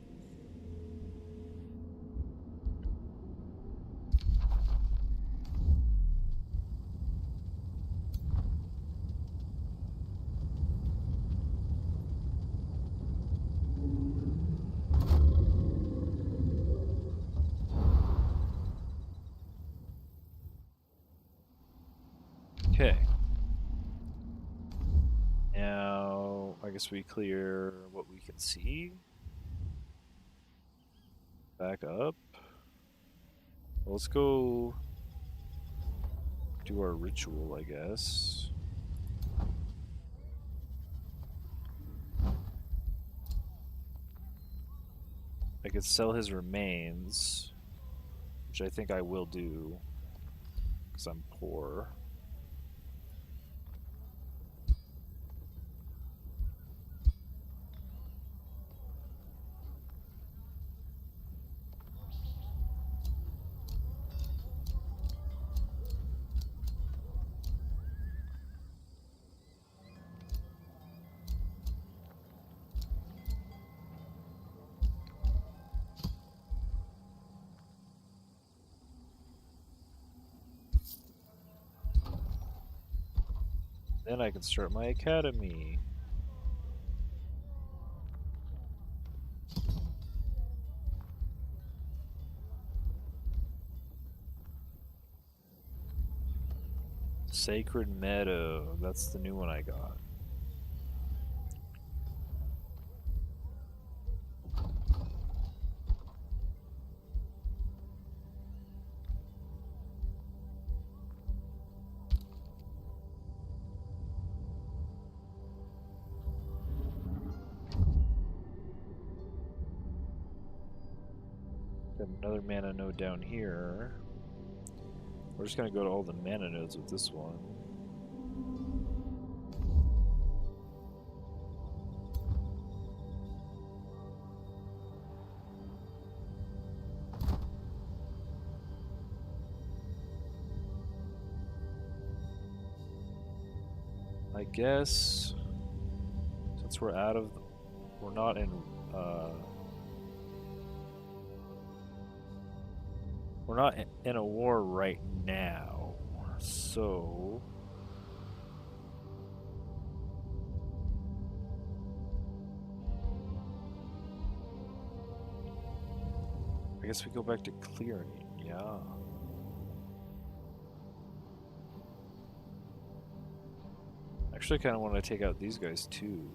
Okay. Now, I guess we clear what we can see. Back up. Well, let's go do our ritual, I guess. I could sell his remains, which I think I will do, because I'm poor. Then I can start my academy. Sacred Meadow. That's the new one I got. Got another mana node down here. We're just gonna go to all the mana nodes with this one. I guess since we're not in we're not in a war right now, so I guess we go back to clearing, yeah. Actually, I kind of want to take out these guys too.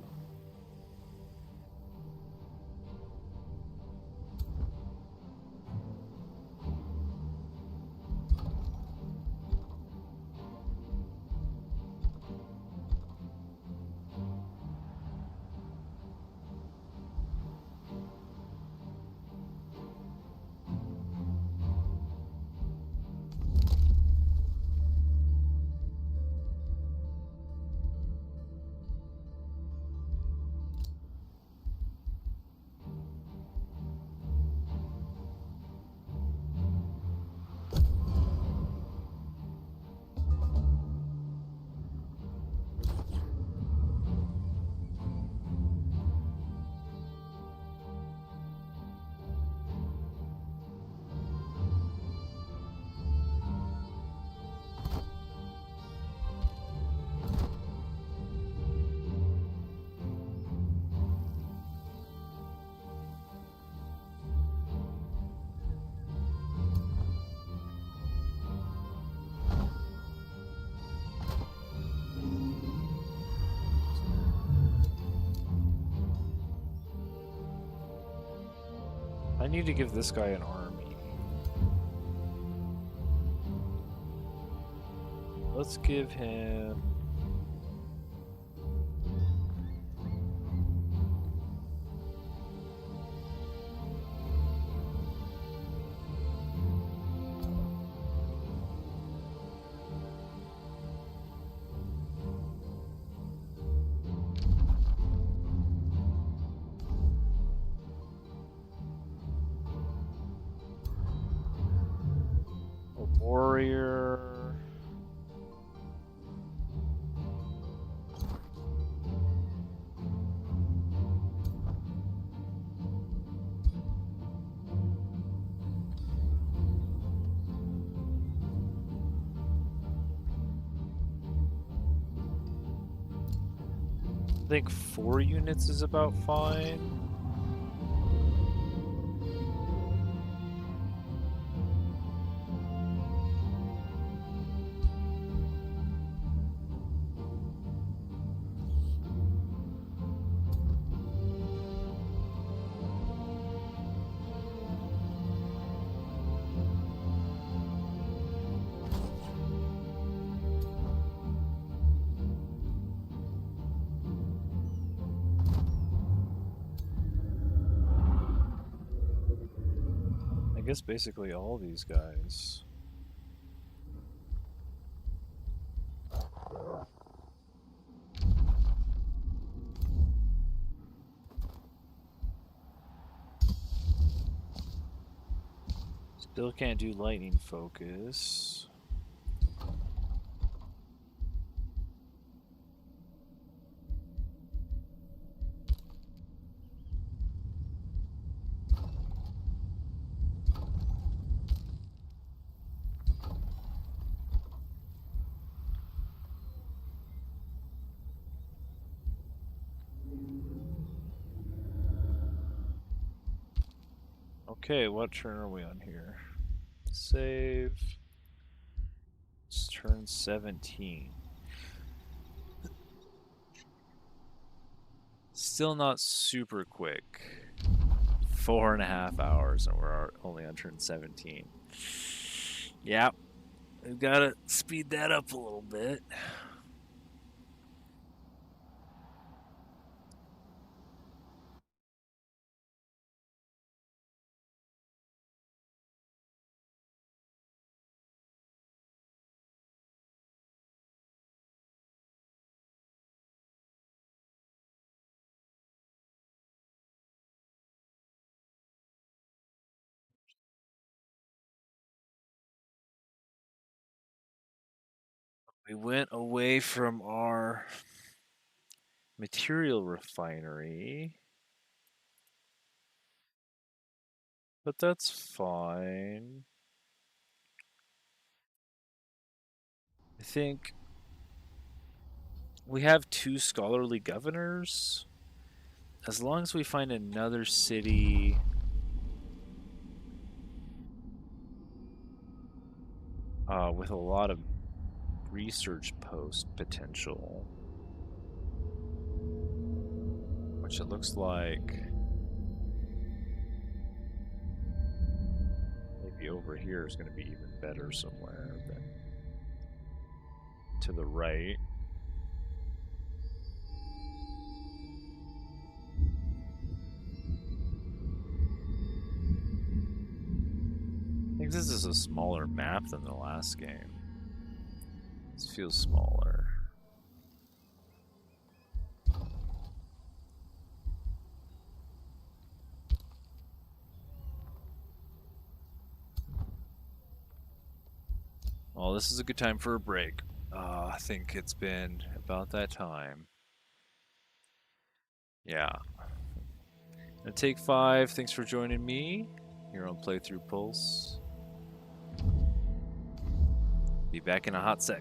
I need to give this guy an army. Let's give him... warrior. I think 4 units is about fine. I guess basically all these guys. Still can't do lightning focus. Okay, what turn are we on here? Save. It's turn 17. Still not super quick. 4.5 hours and we're only on turn 17. Yep. We've got to speed that up a little bit. We went away from our material refinery, but that's fine. I think we have 2 scholarly governors. As long as we find another city with a lot of research post potential, which it looks like maybe over here is going to be even better somewhere than to the right. I think this is a smaller map than the last game. This feels smaller. Well, this is a good time for a break. I think it's been about that time. Yeah. Gonna take 5. Thanks for joining me here on Playthrough Pulse. Be back in a hot sec.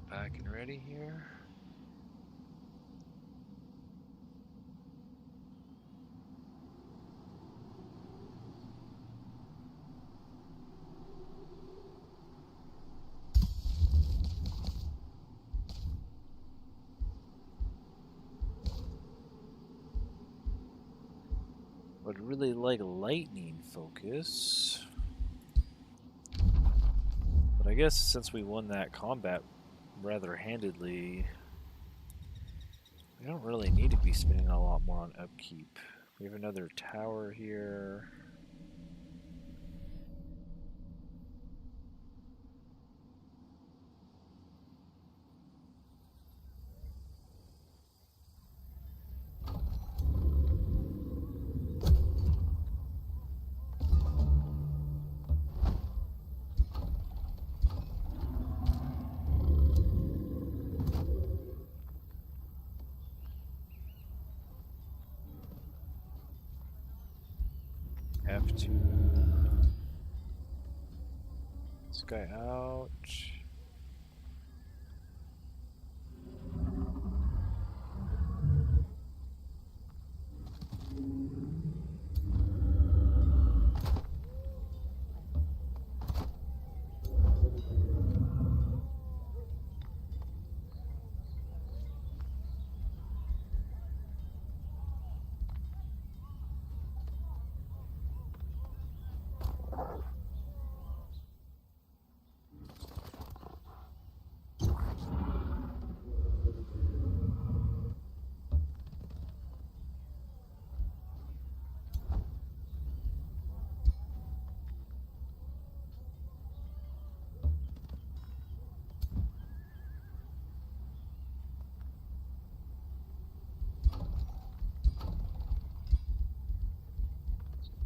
hop back and ready here. Would really like lightning focus. But I guess since we won that combat rather handedly, we don't really need to be spending a lot more on upkeep. We have another tower here. Have to this guy out.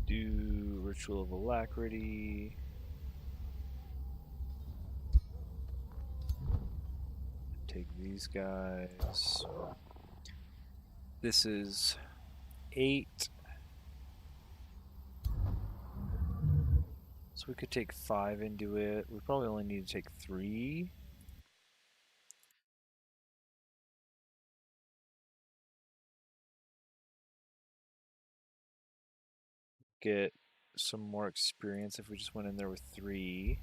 Do Ritual of Alacrity. Take these guys. This is 8. So we could take 5 into it. We probably only need to take 3. Get some more experience if we just went in there with 3.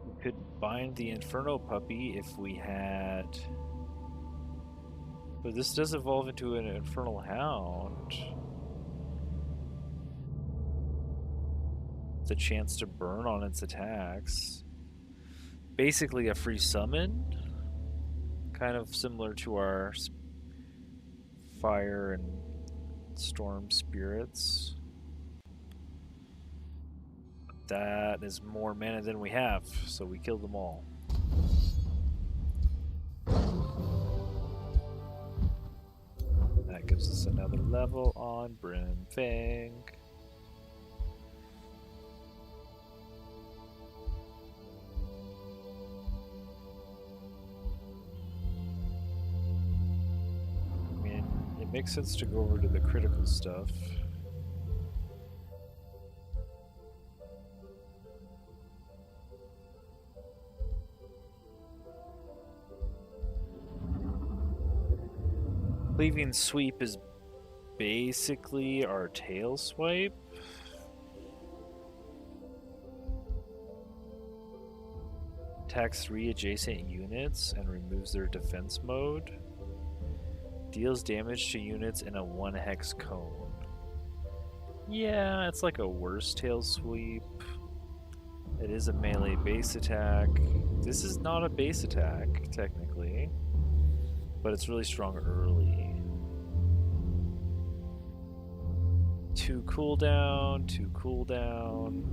We could bind the Inferno Puppy if we had... But this does evolve into an Infernal Hound. The chance to burn on its attacks. Basically a free summon. Kind of similar to our fire and storm spirits. That is more mana than we have, so we killed them all. That gives us another level on Brimfang. I mean, it makes sense to go over to the critical stuff. Cleaving Sweep is basically our tail swipe. Attacks 3 adjacent units and removes their defense mode. Deals damage to units in a 1-hex cone. Yeah, it's like a worse tail sweep. It is a melee base attack. This is not a base attack, technically. But it's really strong early. 2 cooldown, 2 cooldown.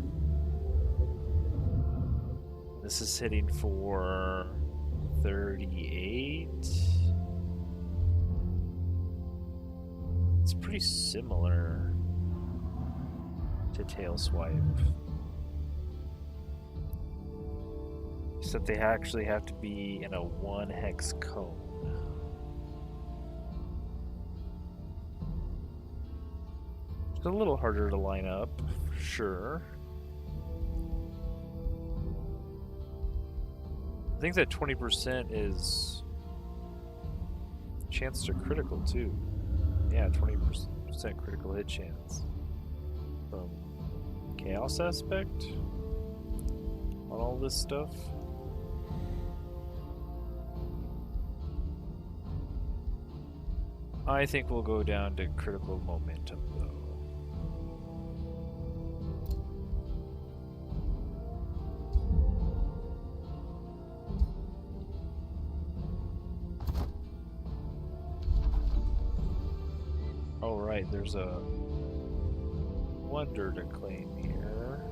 This is hitting for 38. It's pretty similar. to tail swipe. Except they actually have to be in a 1 hex cone. It's a little harder to line up, for sure. I think that 20% is chance to critical too. Yeah, 20% critical hit chance. From chaos aspect on all this stuff. I think we'll go down to critical momentum though. Oh right, there's a wonder to claim here.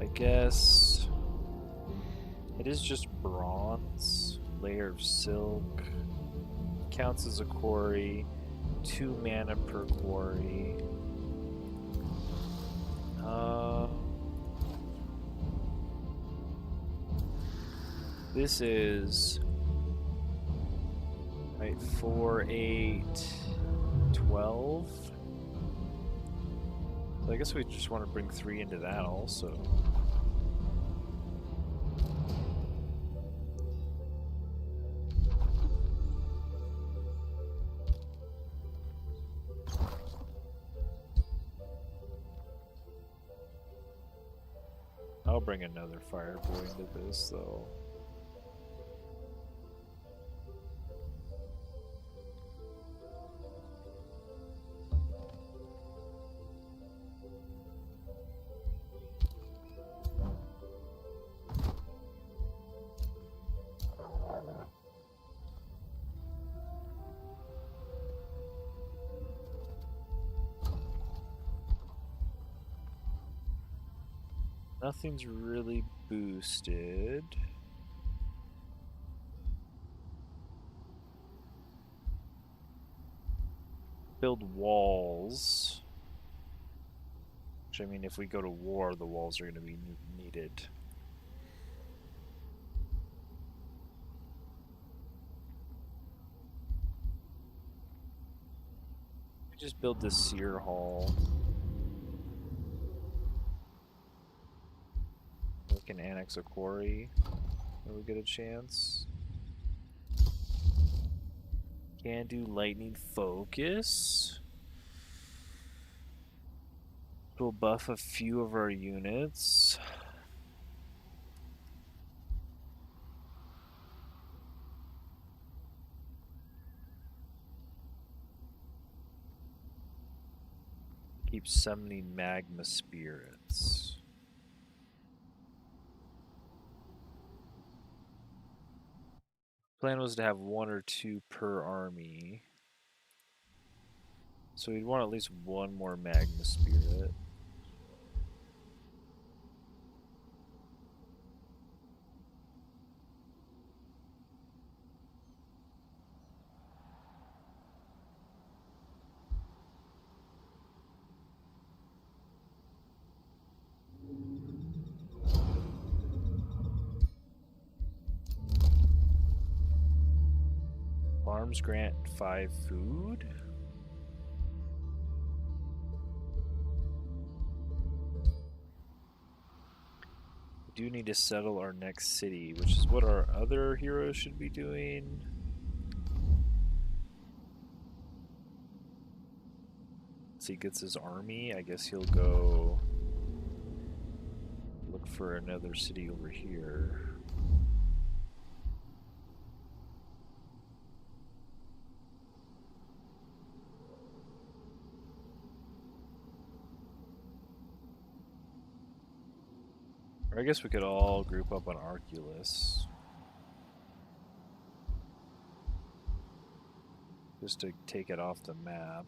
I guess it is just bronze, layer of silk, counts as a quarry, 2 mana per quarry. This is right 4, 8, 12. So I guess we just want to bring 3 into that also. I'll bring another fireboy into this though. Nothing's really boosted. Build walls. Which, I mean, if we go to war, the walls are going to be needed. We just build this seer hall. We can annex a quarry when we get a chance. Can do lightning focus. We'll buff a few of our units. Keep summoning Magma Spirits. Plan was to have 1 or 2 per army. So we'd want at least 1 more Magma Spirit. Farms grant 5 food. We do need to settle our next city, which is what our other heroes should be doing. Once he gets his army, I guess he'll go look for another city over here. Or I guess we could all group up on Arculus. Just to take it off the map.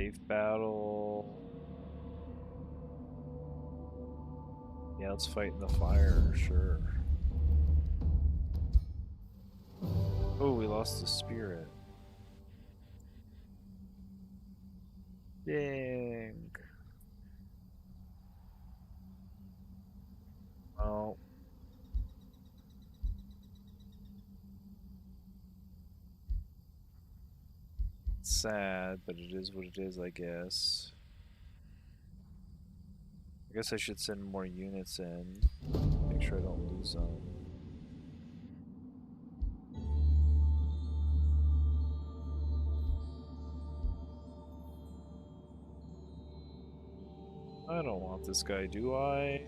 Safe battle. Yeah, let's fight in the fire, sure. Oh, we lost the spirit. Dang. Well. It's sad, but it is what it is, I guess. I guess I should send more units in. Make sure I don't lose them. I don't want this guy, do I?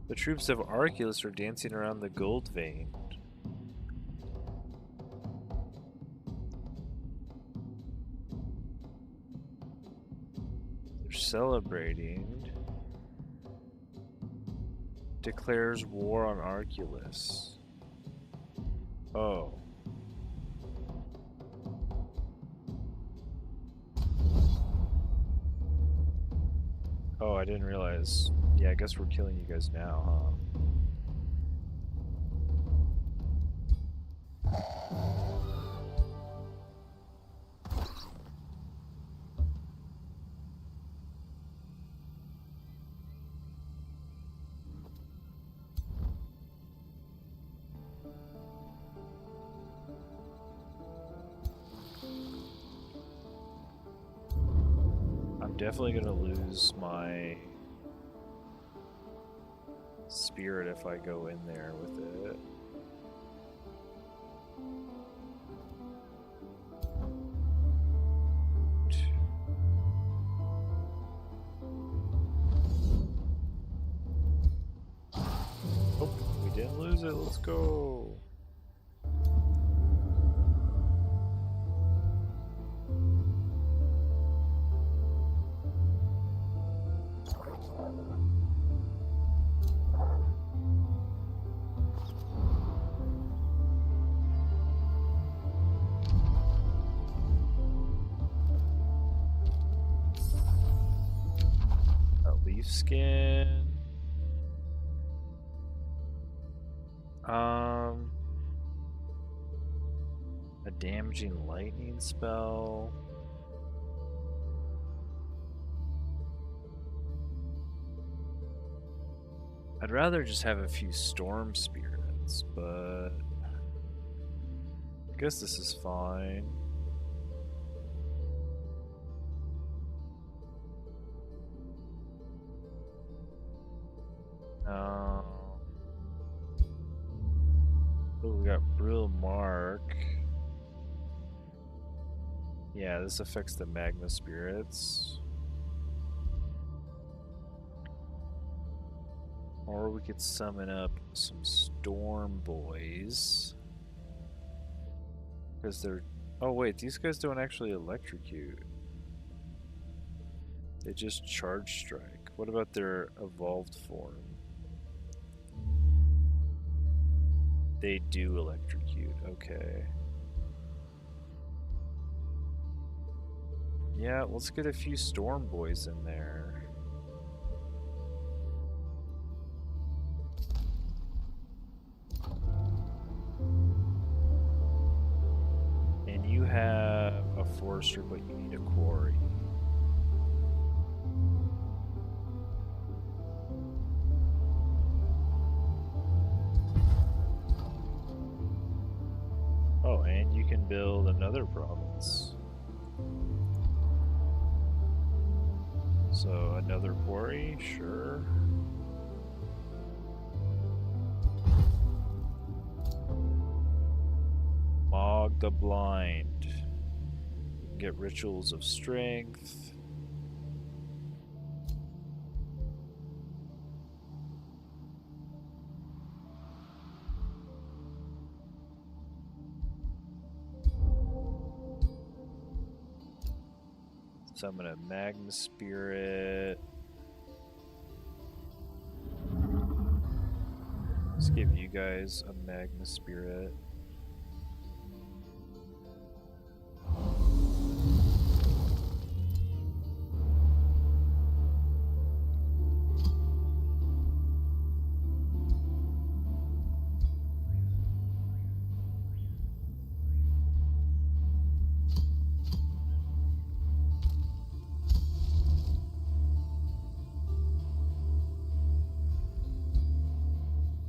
The troops of Arculus are dancing around the gold vein. They're celebrating. Declares war on Arculus. Oh. Oh, I didn't realize. Yeah, I guess we're killing you guys now, huh? I'm definitely gonna lose my spirit if I go in there with it. Oh, we didn't lose it. Let's go. Skin. A damaging lightning spell. I'd rather just have a few storm spirits, but I guess this is fine. Oh, we got Brill Mark. Yeah, this affects the Magma Spirits. Or we could summon up some Storm Boys. Because they're... Oh wait, these guys don't actually electrocute. They just charge strike. What about their evolved form? They do electrocute, okay. Yeah, let's get a few Storm Boys in there. And you have a Forester, but you need a Quarry. Oh, and you can build another province. So another quarry, sure. Mog the Blind. Get rituals of strength. Summon a Magma Spirit. Let's give you guys a Magma Spirit.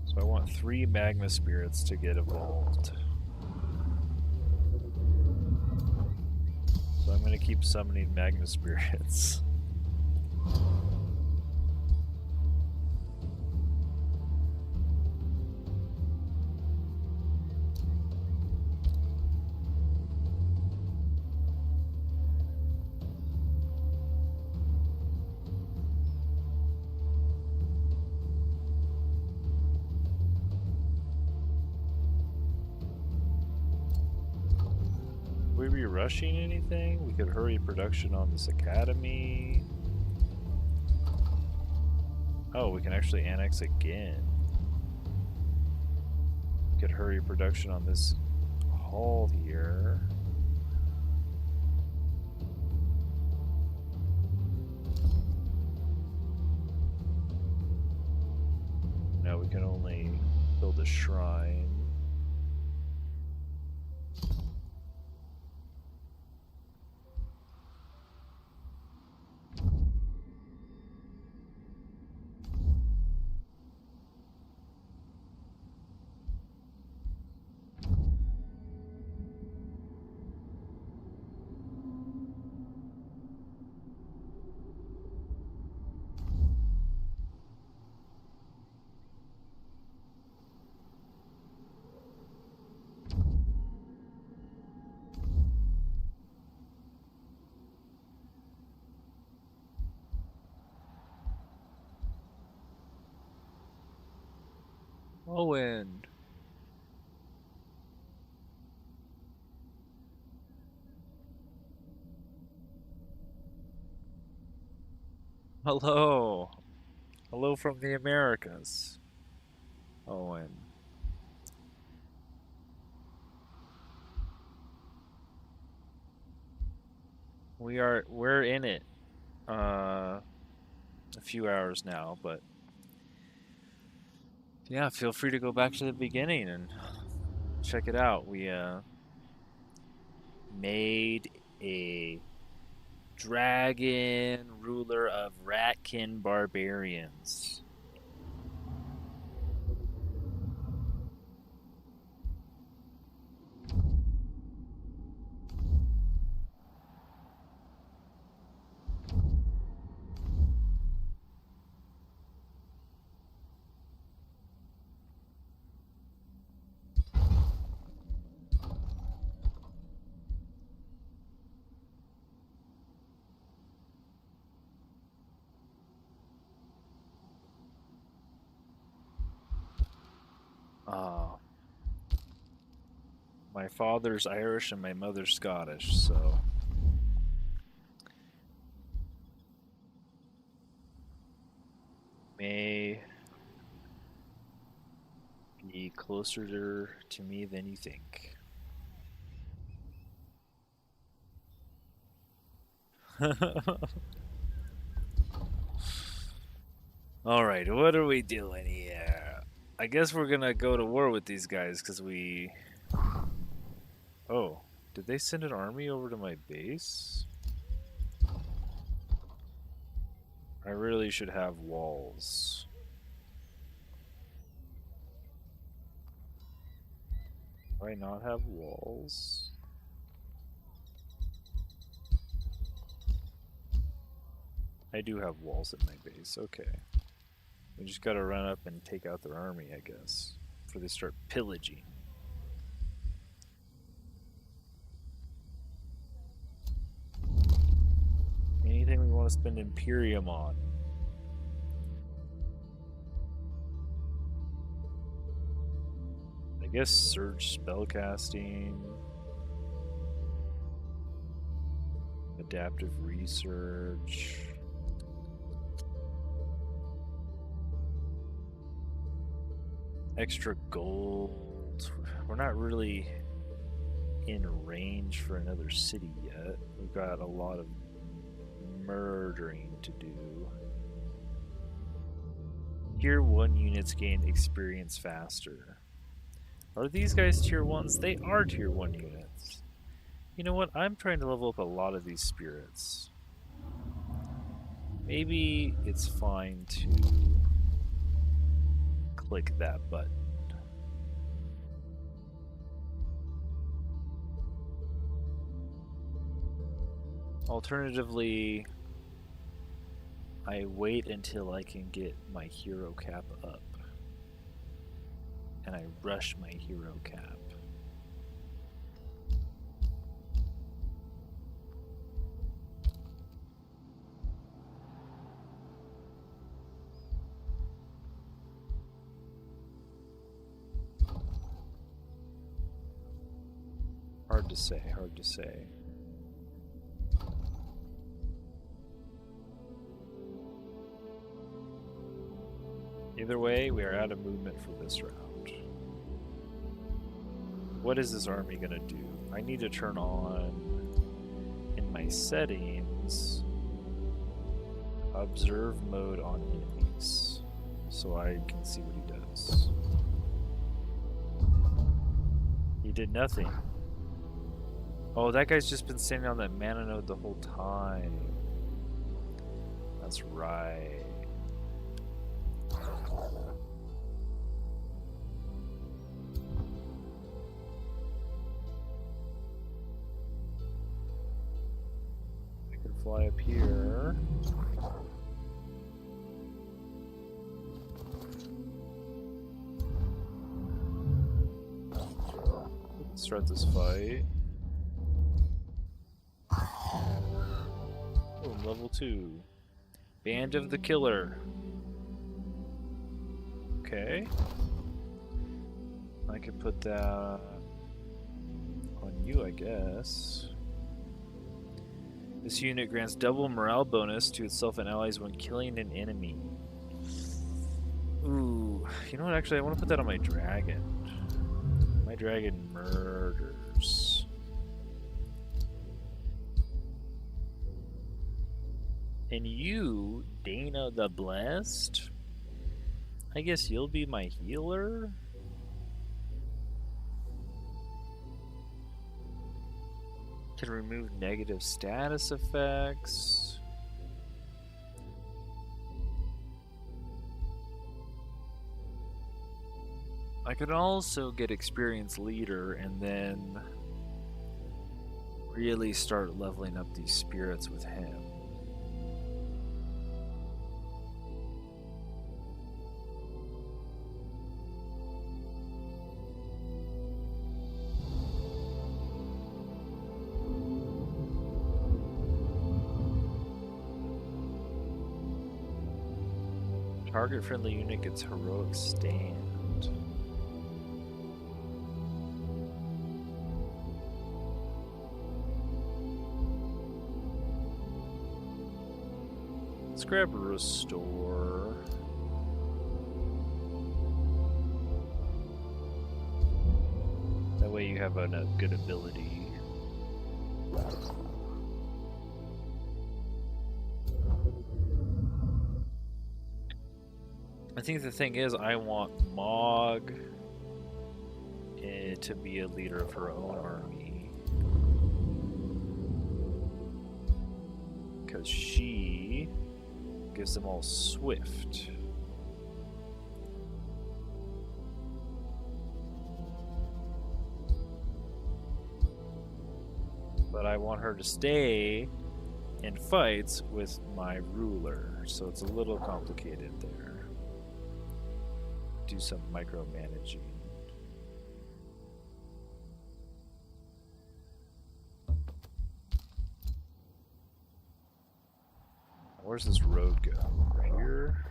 So I want 3 Magma Spirits to get evolved. So I'm going to keep summoning Magma Spirits. Would we be rushing anything? We could hurry production on this academy. Oh, we can actually annex again. We could hurry production on this hall here. No, we can only build a shrine. Owen. Hello. Hello from the Americas. Owen. We're in it. A few hours now, but yeah, feel free to go back to the beginning and check it out. We made a dragon ruler of Ratkin barbarians. My father's Irish and my mother's Scottish, so may be closer to me than you think. Alright, what are we doing here? I guess we're gonna go to war with these guys because we... Oh, did they send an army over to my base? I really should have walls. Do I not have walls? I do have walls at my base, okay. We just gotta run up and take out their army, I guess, before they start pillaging. Anything we want to spend Imperium on? I guess Surge spellcasting, adaptive research. Extra gold. We're not really in range for another city yet. We've got a lot of murdering to do. Tier 1 units gain experience faster. Are these guys tier 1s? They are tier 1 units. You know what? I'm trying to level up a lot of these spirits. Maybe it's fine to click that button. Alternatively, I wait until I can get my hero cap up. And I rush my hero cap. Hard to say, hard to say. Either way, we are out of movement for this round. What is this army gonna do? I need to turn on, in my settings, observe mode on enemies, so I can see what he does. He did nothing. Oh, that guy's just been standing on that mana node the whole time. That's right. I can fly up here. Start this fight. Oh, level 2. Band of the Killer. Okay. I could put that on you, I guess. This unit grants double morale bonus to itself and allies when killing an enemy. Ooh, you know what? Actually, I want to put that on my dragon. My dragon murders. And you, Dana the Blessed? I guess you'll be my healer? Can remove negative status effects. I could also get experience leader and then really start leveling up these spirits with him. Target friendly unit gets heroic stand. Let's grab restore. That way you have a good ability. I think the thing is, I want Mog to be a leader of her own army. Because she gives them all swift. But I want her to stay and fights with my ruler, so it's a little complicated there. Do some micromanaging. Where's this road go? Over here?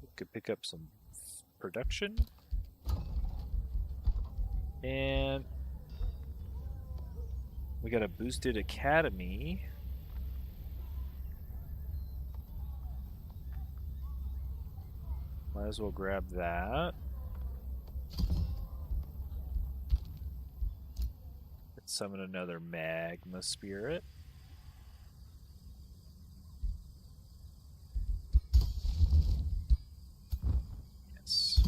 We could pick up some production. And we got a boosted academy. Might as well grab that. Let's summon another Magma Spirit. Yes.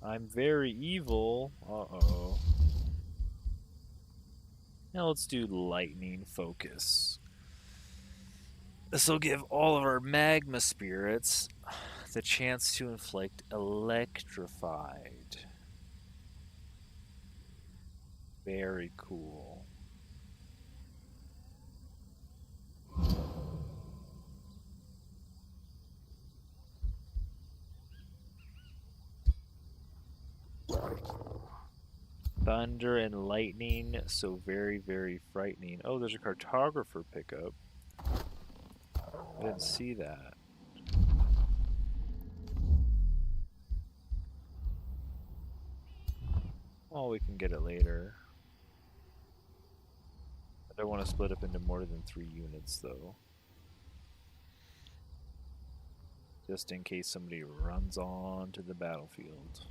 I'm very evil. Uh-oh. Now let's do lightning focus. This will give all of our Magma Spirits the chance to inflict electrified. Very cool. Thunder and lightning, so very, very frightening. Oh, there's a cartographer pickup. I didn't see that. Well, we can get it later. I don't want to split up into more than 3 units, though. Just in case somebody runs on to the battlefield.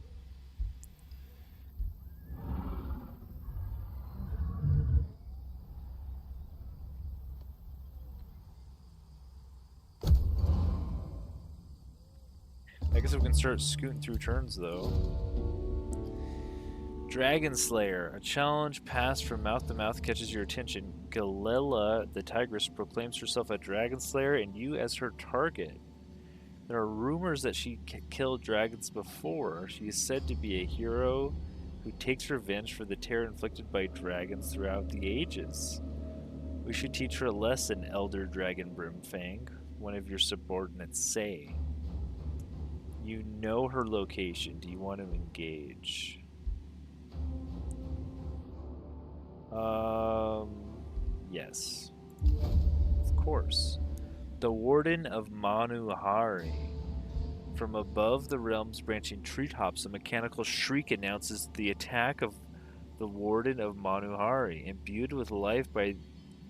I guess we can start scooting through turns, though. Dragon Slayer. A challenge passed from mouth to mouth catches your attention. Galila, the tigress, proclaims herself a Dragon Slayer and you as her target. There are rumors that she killed dragons before. She is said to be a hero who takes revenge for the terror inflicted by dragons throughout the ages. We should teach her a lesson, Elder Dragon Brimfang, one of your subordinates say. You know her location. Do you want to engage? Yes. Of course. The Warden of Manuhari. From above the realm's branching treetops, a mechanical shriek announces the attack of the Warden of Manuhari. Imbued with life by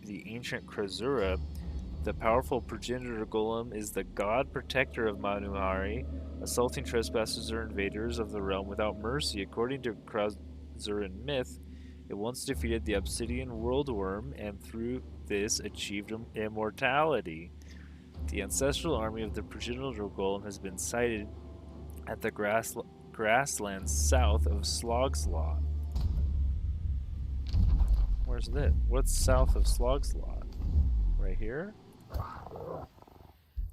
the ancient Krasura, the powerful progenitor golem is the god protector of Manuhari, assaulting trespassers or invaders of the realm without mercy. According to Krasuran myth, it once defeated the obsidian worldworm and through this achieved immortality. The ancestral army of the progenitor golem has been sighted at the grasslands south of Slogslot. Where's that? What's south of Slogslot? Right here?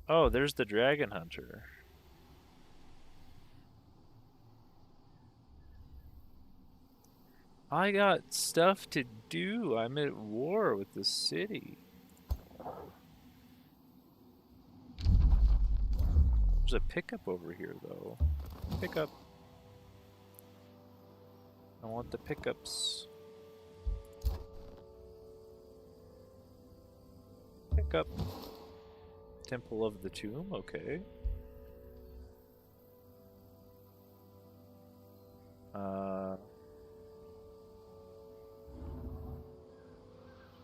Oh, there's the dragon hunter. I got stuff to do. I'm at war with the city. There's a pickup over here, though. Pickup. I want the pickups. Pickup. Temple of the Tomb, okay.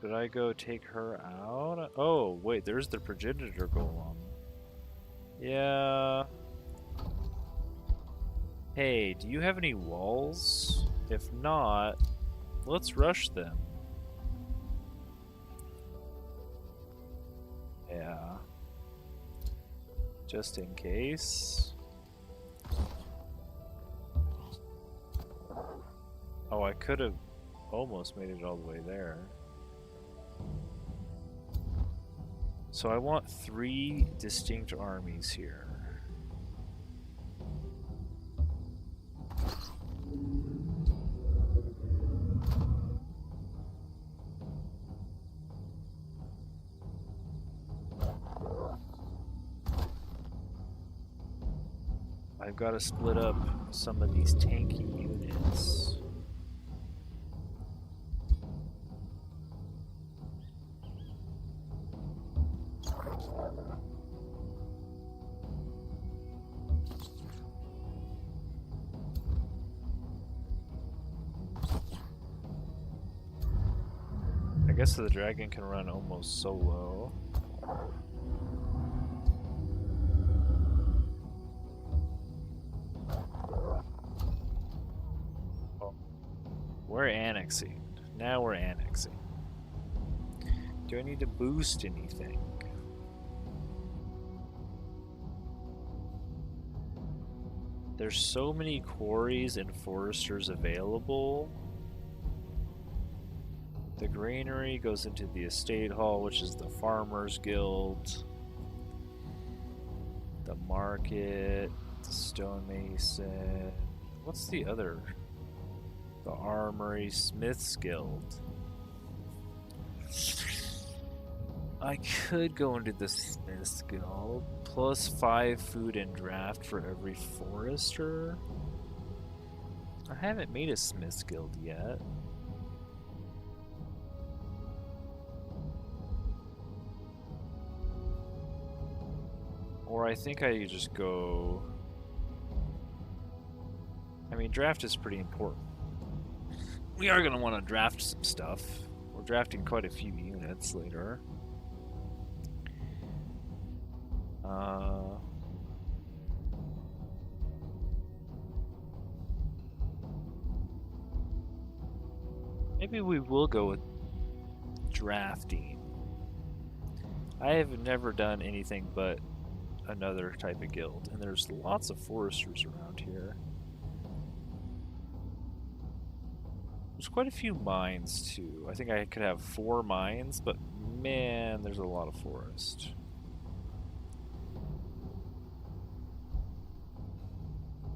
Should I go take her out? Oh, wait, there's the progenitor golem. Yeah. Hey, do you have any walls? If not, let's rush them. Yeah. Just in case. Oh, I could have almost made it all the way there. So I want 3 distinct armies here. I've got to split up some of these tanky units. I guess the dragon can run almost solo. Oh, we're annexing. Now we're annexing. Do I need to boost anything? There's so many quarries and foresters available. The granary goes into the estate hall, which is the farmers guild. The market, the stonemason. What's the other? The armory, smith's guild. I could go into the smith's guild. Plus 5 food and draft for every forester. I haven't made a smith's guild yet. Or I think I just go... I mean, draft is pretty important. We are going to want to draft some stuff. We're drafting quite a few units later. Maybe we will go with drafting. I have never done anything but another type of guild, and there's lots of foresters around here. There's quite a few mines too. I think I could have 4 mines, but man, there's a lot of forest.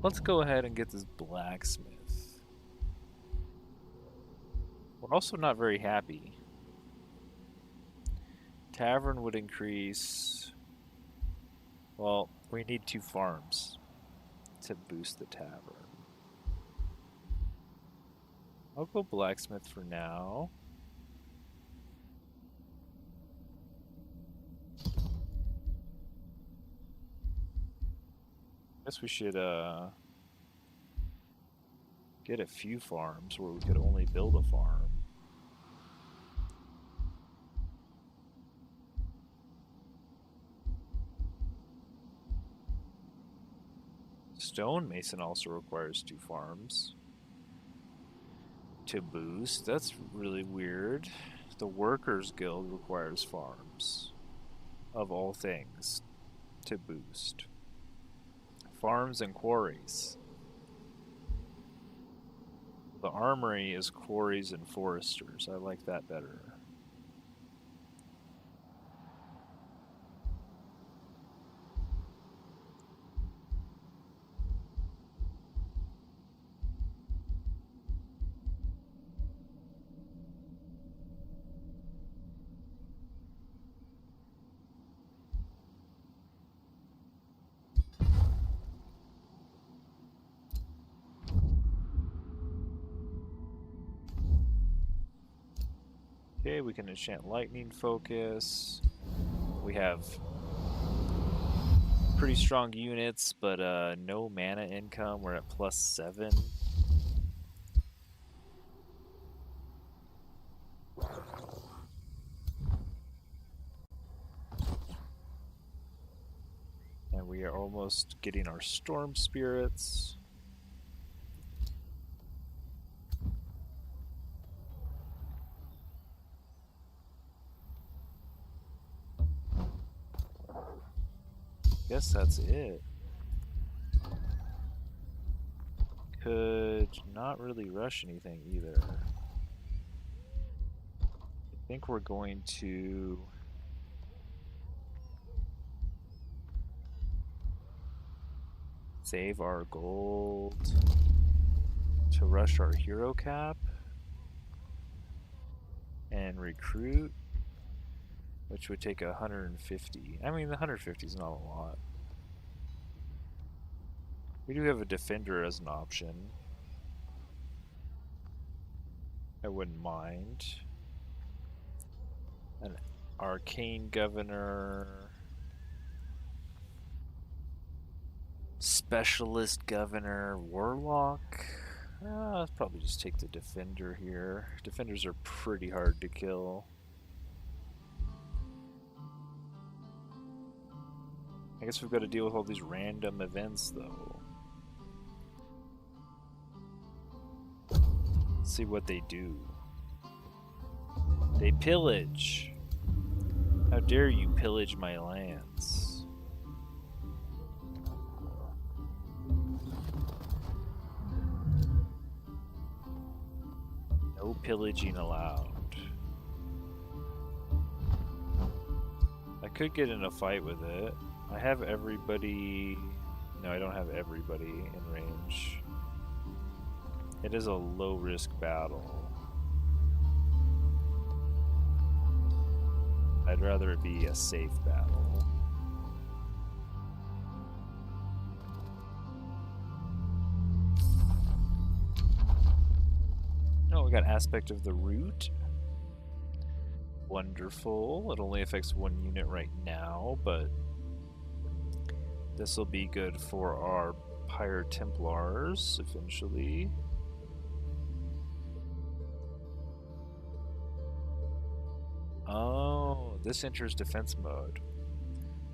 Let's go ahead and get this blacksmith. We're also not very happy. Tavern would increase... Well, we need 2 farms to boost the tavern. I'll go blacksmith for now. Guess we should get a few farms where we could only build a farm. Stonemason also requires 2 farms to boost. That's really weird. The Workers Guild requires farms, of all things, to boost. Farms and quarries. The armory is quarries and foresters. I like that better. Okay, we can enchant lightning focus. We have pretty strong units, but no mana income. We're at +7. And we are almost getting our storm spirits. Guess that's it. Could not really rush anything either. I think we're going to save our gold to rush our hero cap and recruit, which would take 150. I mean, the 150 is not a lot. We do have a defender as an option. I wouldn't mind. An arcane governor. Specialist governor. Warlock. Let's probably just take the defender here. Defenders are pretty hard to kill. I guess we've got to deal with all these random events, though. Let's see what they do. They pillage. How dare you pillage my lands? No pillaging allowed. I could get in a fight with it. I have everybody... No, I don't have everybody in range. It is a low-risk battle. I'd rather it be a safe battle. Oh, we got aspect of the root. Wonderful. It only affects one unit right now, but this will be good for our Pyre Templars eventually. Oh, this enters defense mode.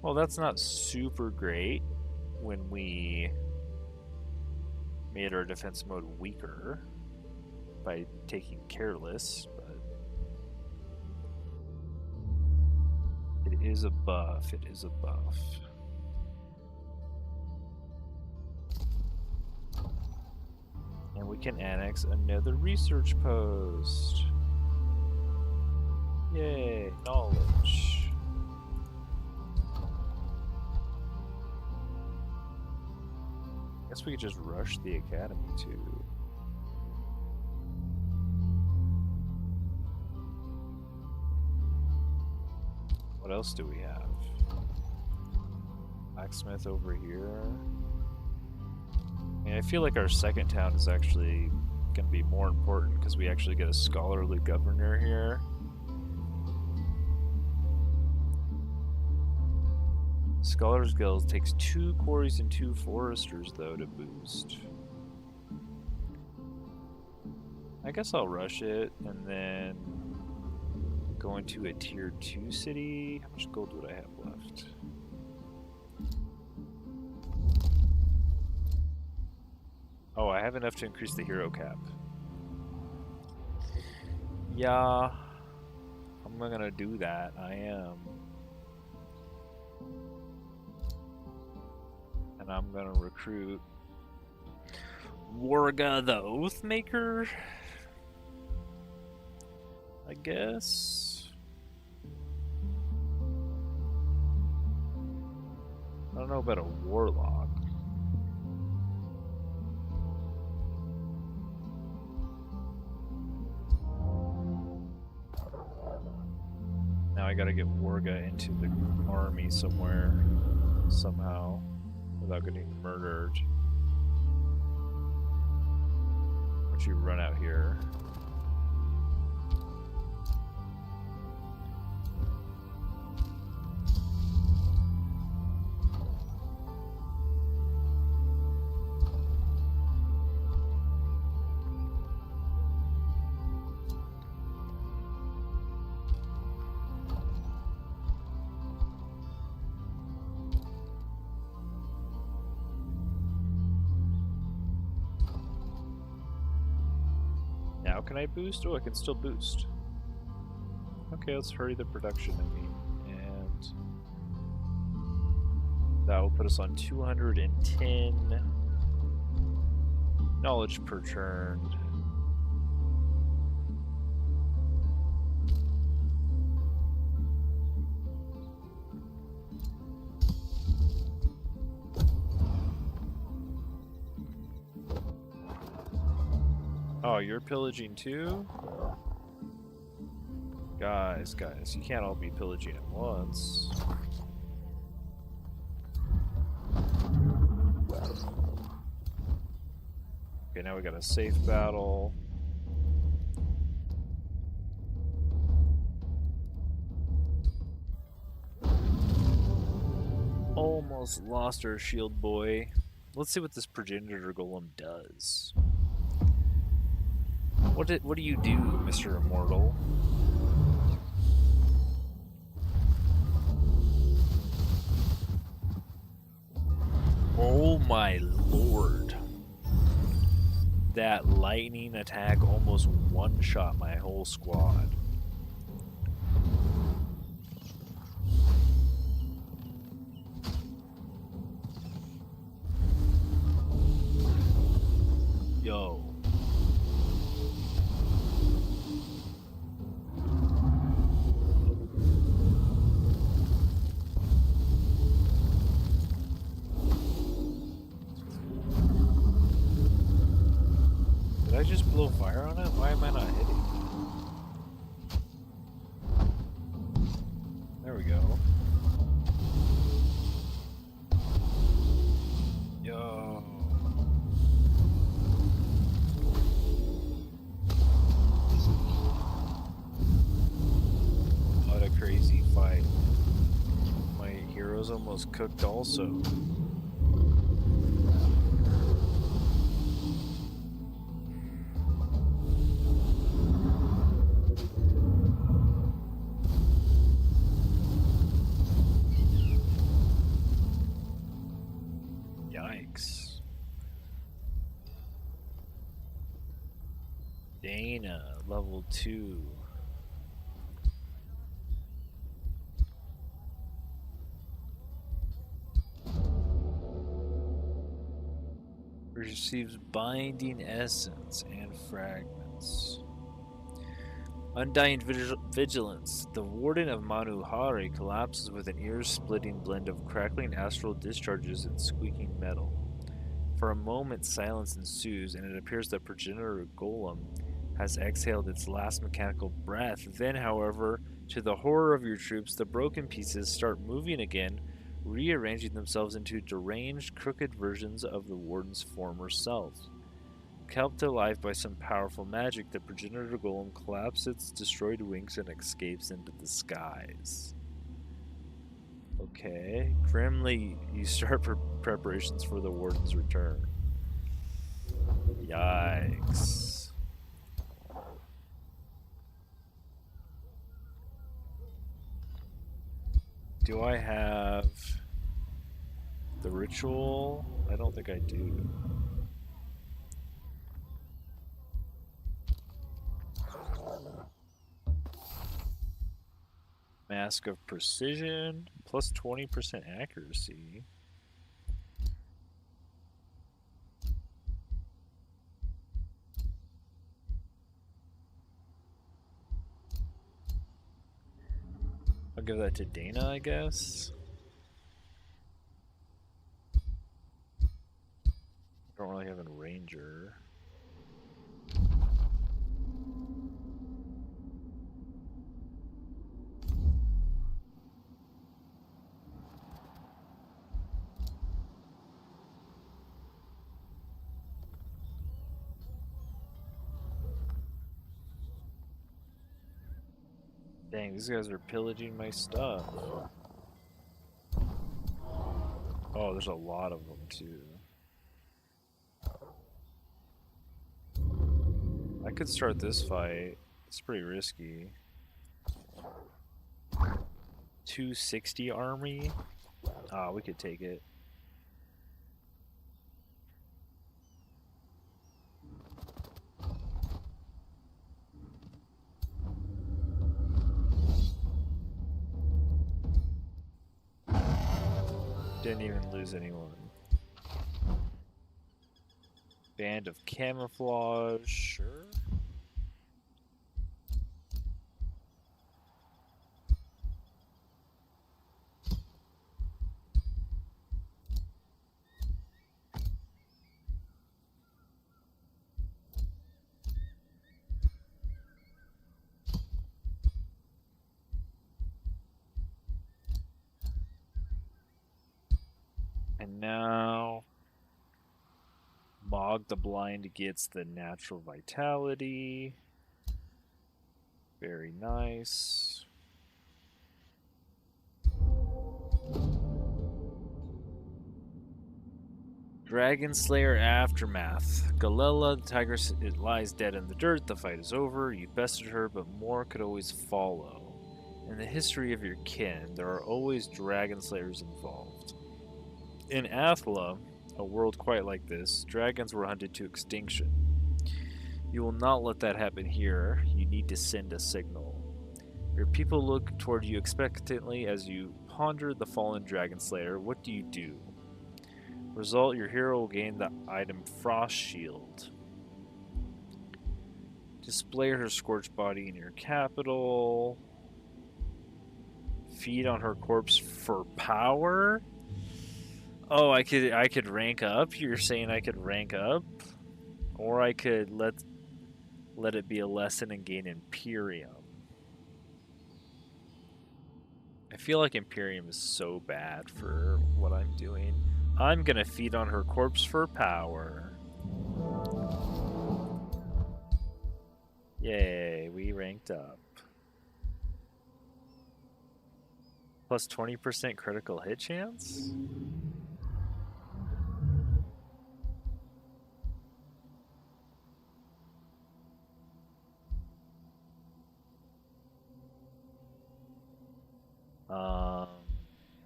Well, that's not super great when we made our defense mode weaker by taking careless, but it is a buff. It is a buff. And we can annex another research post. Yay, knowledge. Guess we could just rush the academy too. What else do we have? Blacksmith over here. I mean, I feel like our second town is actually going to be more important because we actually get a scholarly governor here. Scholar's Guild takes 2 quarries and 2 foresters, though, to boost. I guess I'll rush it, and then go into a tier 2 city. How much gold would I have left? Oh, I have enough to increase the hero cap. Yeah, I'm gonna do that. I am. And I'm gonna recruit Warga the Oathmaker, I guess. I don't know about a warlock. Now I gotta get Warga into the army somewhere, somehow, without getting murdered. Why don't you run out here? Now can I boost? Oh, I can still boost. Okay, let's hurry the production, I mean. And that will put us on 210 knowledge per turn. Oh, you're pillaging too? Guys, you can't all be pillaging at once. Okay, now we got a safe battle. Almost lost our shield boy. Let's see what this progenitor golem does. What do you do, Mr. Immortal? Oh my lord. That lightning attack almost one-shot my whole squad. Yo. Did I just blow fire on it? Why am I not hitting? There we go. Yo. What a crazy fight. My heroes almost cooked also. Yikes. Dana, level 2. Receives binding essence and fragments. Undying vigilance. The warden of Manuhari collapses with an ear-splitting blend of crackling astral discharges and squeaking metal. For a moment, silence ensues, and it appears that progenitor golem has exhaled its last mechanical breath. Then, however, to the horror of your troops, the broken pieces start moving again, rearranging themselves into deranged, crooked versions of the warden's former self. Kept to life by some powerful magic, the progenitor golem collapses its destroyed wings and escapes into the skies. Okay. Grimly, you start preparations for the warden's return. Yikes. Do I have the ritual? I don't think I do. Mask of Precision, plus 20% accuracy. I'll give that to Dana, I guess. I don't really have a ranger. Dang, these guys are pillaging my stuff. Oh, there's a lot of them too. I could start this fight. It's pretty risky. 260 army? Ah, we could take it. Didn't even lose anyone. Band of camouflage, sure. And now Mog the Blind gets the natural vitality. Very nice. Dragon Slayer Aftermath. Galela, the tigress, it lies dead in the dirt. The fight is over. You bested her, but more could always follow. In the history of your kin, there are always dragon slayers involved. In Athla, a world quite like this, dragons were hunted to extinction. You will not let that happen here. You need to send a signal. Your people look toward you expectantly as you ponder the fallen dragon slayer. What do you do? Result, your hero will gain the item Frost Shield. Display her scorched body in your capital. Feed on her corpse for power? Oh, I could rank up? You're saying I could rank up? Or I could let it be a lesson and gain Imperium. I feel like Imperium is so bad for what I'm doing. I'm gonna feed on her corpse for power. Yay, we ranked up. Plus 20% critical hit chance?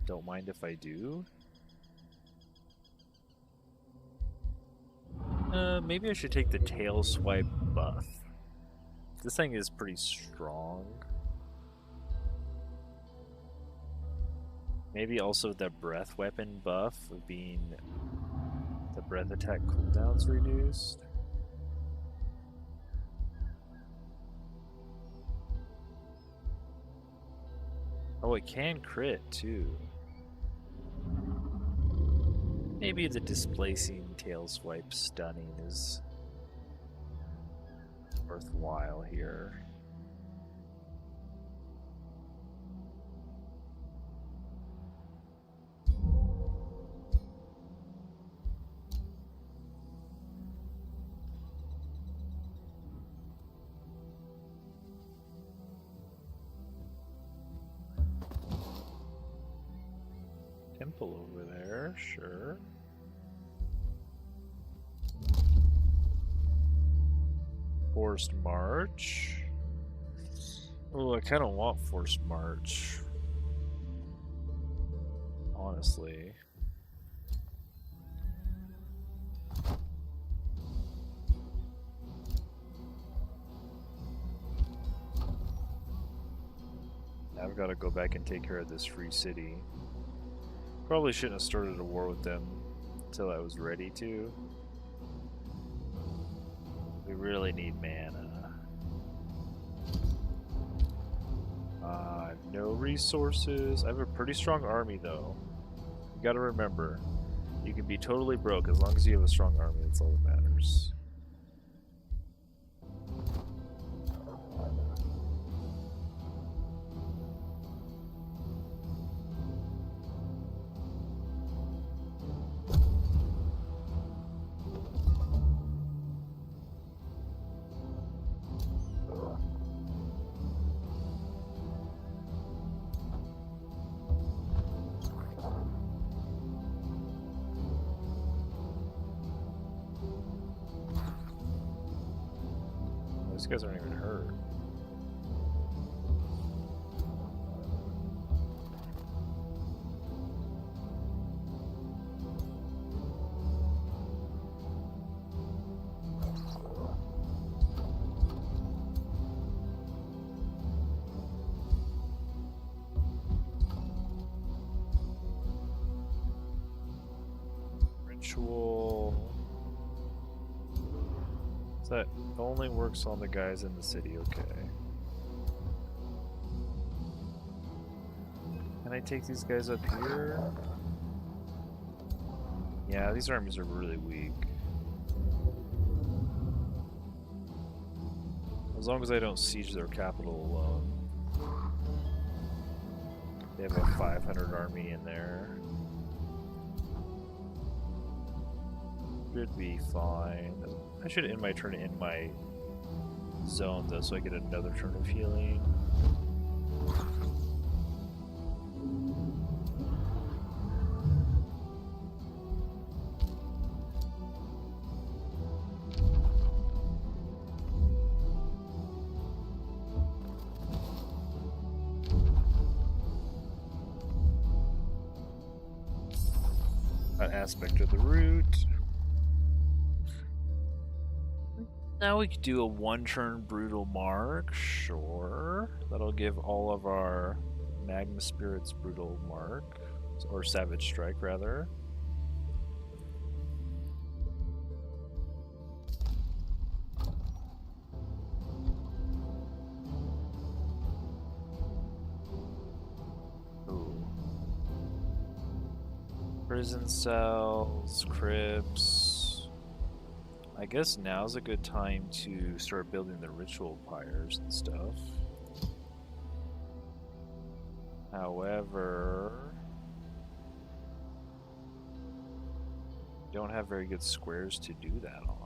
Don't mind if I do. Maybe I should take the tail swipe buff. This thing is pretty strong. Maybe also the breath weapon buff of being the breath attack cooldowns reduced. Oh, it can crit too. Maybe the displacing tail swipe stunning is worthwhile here. Temple over there, sure. Forced March. Oh, I kind of want Forced March. Honestly. I've got to go back and take care of this free city. Probably shouldn't have started a war with them until I was ready to. We really need mana. I have no resources. I have a pretty strong army though. You gotta remember, you can be totally broke as long as you have a strong army, that's all that matters. These guys aren't even hurt. Ritual. That only works on the guys in the city, okay. Can I take these guys up here? Yeah, these armies are really weak. As long as I don't siege their capital alone. They have a 500 army in there. Spirit would be fine. I should end my turn in my zone though, so I get another turn of healing. That aspect of the root. Now we could do a one-turn brutal mark, sure. That'll give all of our Magma Spirits brutal mark, or savage strike rather. Ooh. Prison cells, crypts. I guess now's a good time to start building the ritual pyres and stuff. However, don't have very good squares to do that on.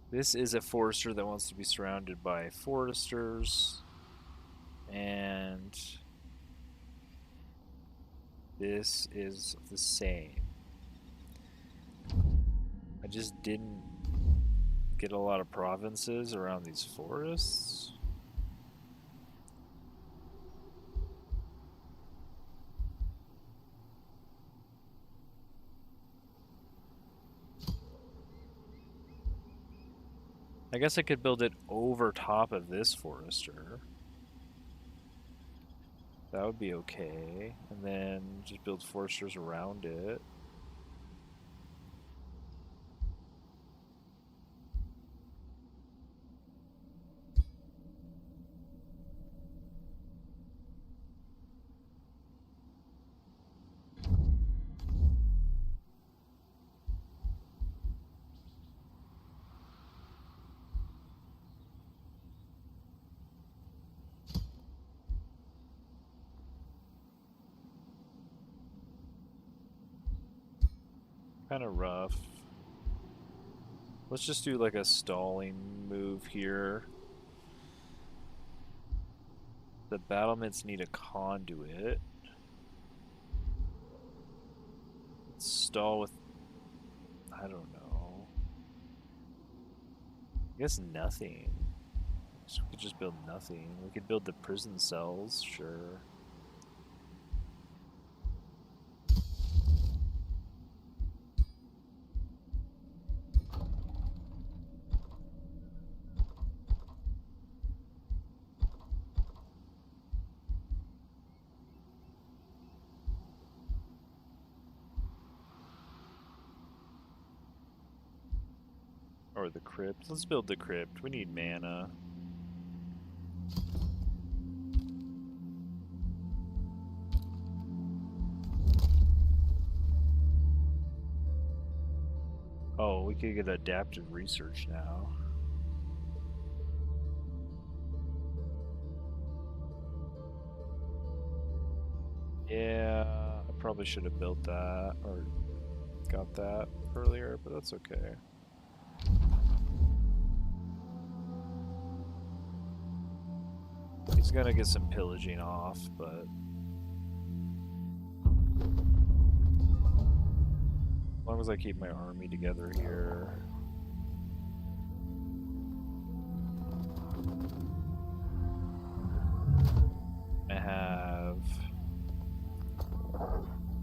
This is a forester that wants to be surrounded by foresters, and this is the same. I just didn't get a lot of provinces around these forests. I guess I could build it over top of this forester. That would be okay. And then just build foresters around it. Kind of rough. Let's just do like a stalling move here. The battlements need a conduit. Let's stall with, I don't know. I guess nothing. So we could just build nothing. We could build the prison cells, sure. Or the crypt. Let's build the crypt. We need mana. Oh, we could get adaptive research now. Yeah, I probably should have built that or got that earlier, but that's okay. He's gonna get some pillaging off, but as long as I keep my army together here. I have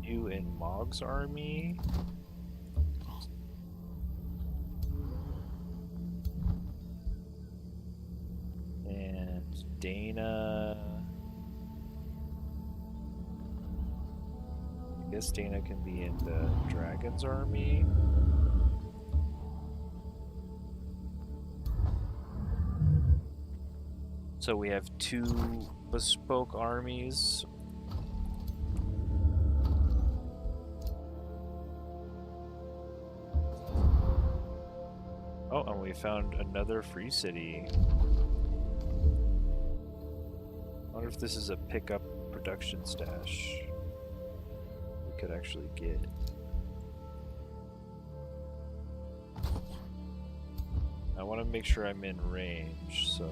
you in Mog's army. And Dana. I guess Dana can be in the Dragon's army. So we have 2 bespoke armies. Oh, and we found another free city. I wonder if this is a pickup production stash we could actually get. I want to make sure I'm in range, so...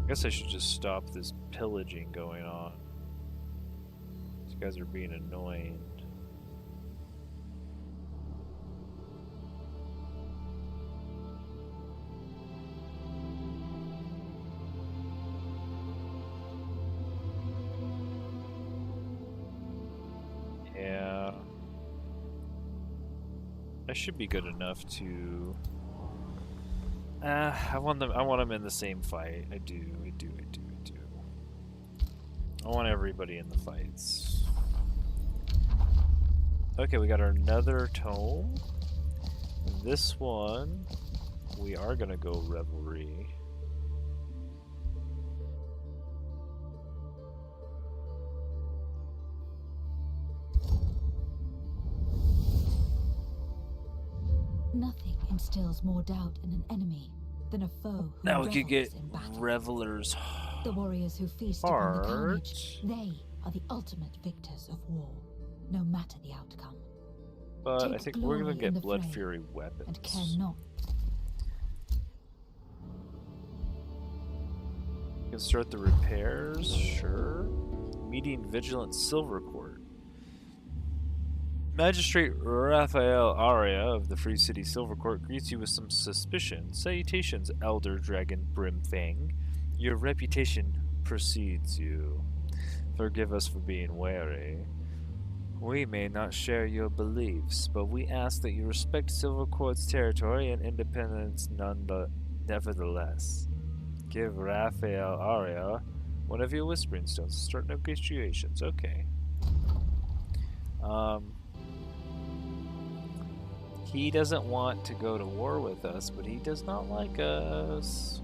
I guess I should just stop this pillaging going on. These guys are being annoying. Yeah. I should be good enough to... I want them in the same fight. I do. I want everybody in the fights. Okay, we got another tome. This one, we are gonna go revelry. Nothing instills more doubt in an enemy than a foe who Now we could get revels in battle. revelers. The warriors who feast upon the carnage, they are the ultimate victors of war, no matter the outcome. But Take I think we're gonna glory in get the fray bloodfury weapons. And care not. You can start the repairs, sure. Meeting Vigilant Silver Court. Magistrate Raphael Aria of the Free City Silver Court greets you with some suspicion. Salutations, Elder Dragon Brimfang. Your reputation precedes you. Forgive us for being wary. We may not share your beliefs, but we ask that you respect Silver Court's territory and independence nevertheless. Give Raphael Aria one of your Whispering Stones to start negotiations. Okay. He doesn't want to go to war with us, but he does not like us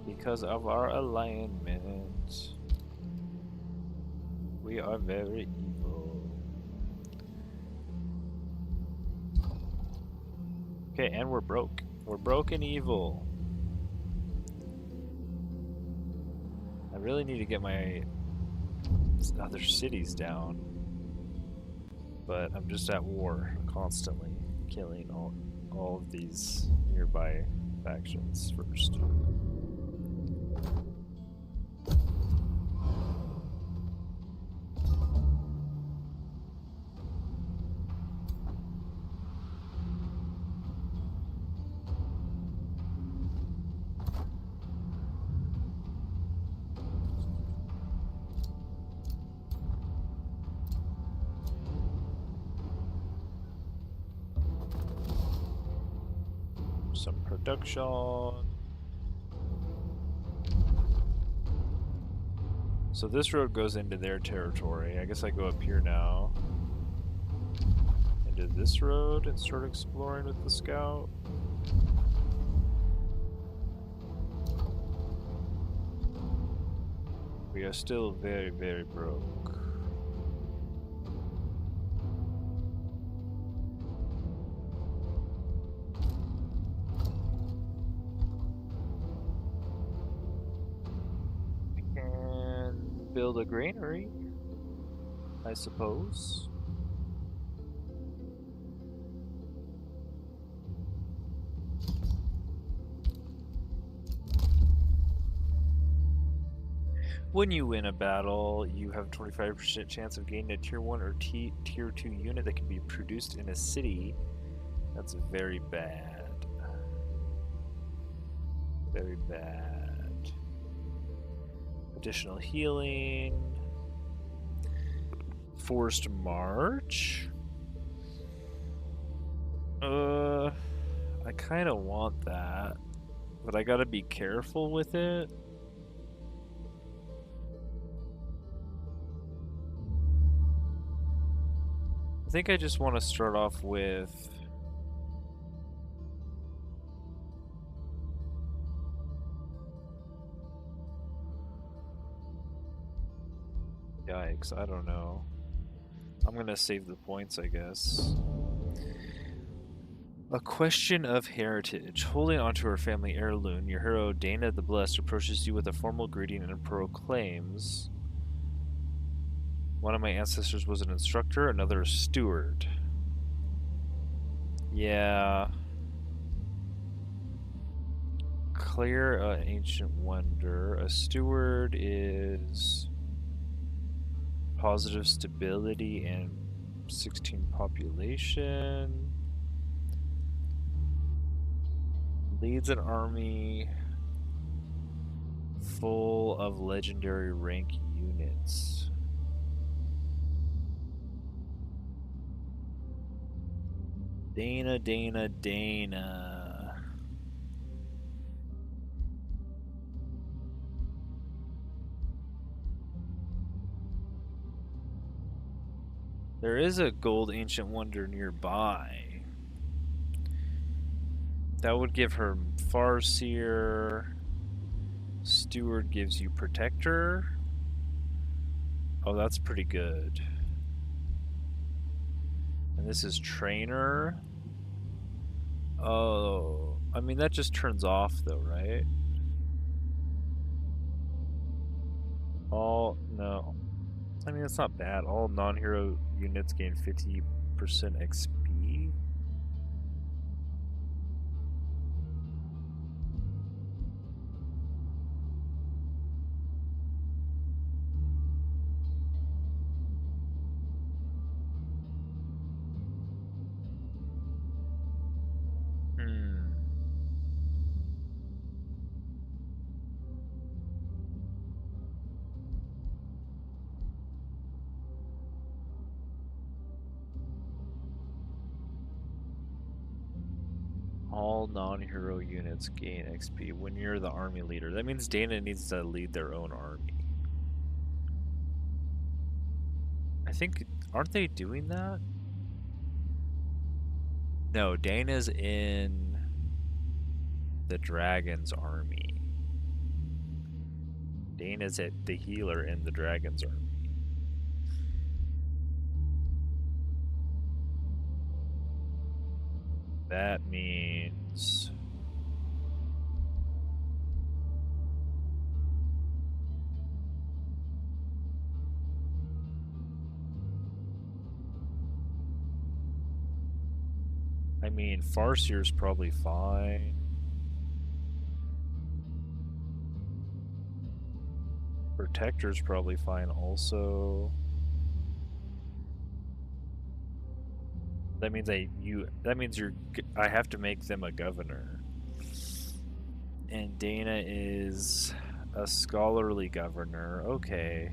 because of our alignment. We are very evil. Okay, and we're broke. We're broke and evil. I really need to get my other cities down. But I'm just at war constantly, killing all of these nearby factions first. Some production. So this road goes into their territory. I guess I go up here now. Into this road and start exploring with the scout. We are still very, very broke. Build a granary, I suppose. When you win a battle, you have a 25% chance of gaining a tier 1 or tier 2 unit that can be produced in a city. That's very bad. Very bad. Additional healing. Forced march. I kind of want that, but I gotta be careful with it. I think I just want to start off with Yikes, I don't know. I'm gonna save the points, I guess. A question of heritage. Holding onto her family heirloom, your hero Dana the Blessed approaches you with a formal greeting and proclaims, one of my ancestors was an instructor, another a steward. Yeah. Clear ancient wonder. A steward is positive stability and 16 population. Leads an army full of legendary rank units. Dana. There is a gold ancient wonder nearby. That would give her Farseer. Steward gives you Protector. Oh, that's pretty good. And this is Trainer. Oh, I mean, that just turns off though, right? No. I mean, it's not bad. All non-hero units gain 50% XP. All non-hero units gain XP when you're the army leader. That means Dana needs to lead their own army. I think, aren't they doing that? No, Dana's in the dragon's army. Dana's at the healer in the dragon's army. That means Farseer's probably fine. Protector's probably fine also. That means I have to make them a governor. And Dana is a scholarly governor. Okay.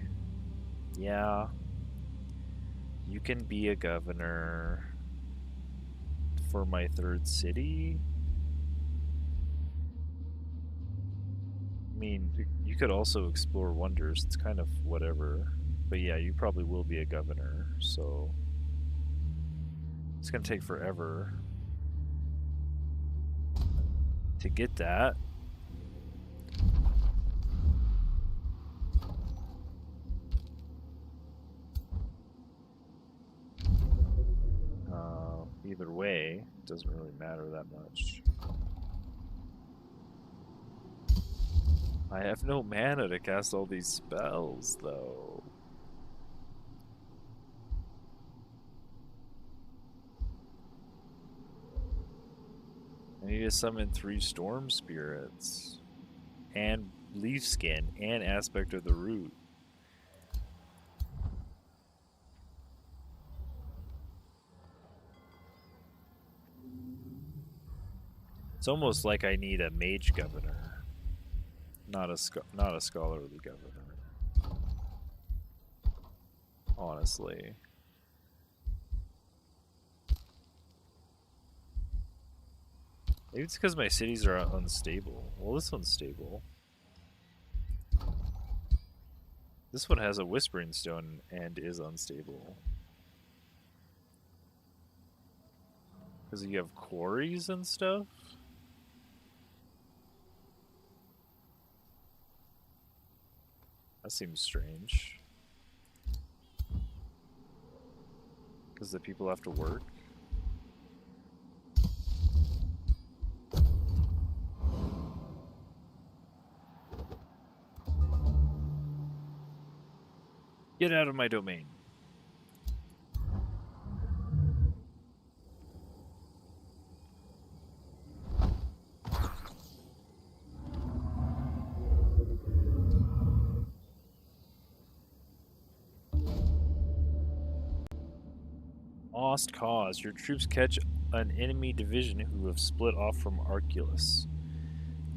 Yeah. You can be a governor for my third city. I mean, you could also explore wonders. It's kind of whatever. But yeah, you probably will be a governor, so it's gonna take forever to get that. Either way, it doesn't really matter that much. I have no mana to cast all these spells, though. I need to summon 3 storm spirits, and leaf skin, and aspect of the root. It's almost like I need a mage governor, not a scholarly governor. Honestly. Maybe it's because my cities are unstable. Well, this one's stable. This one has a Whispering Stone and is unstable. Because you have quarries and stuff? That seems strange. Because the people have to work. Get out of my domain. Lost cause. Your troops catch an enemy division who have split off from Arculus.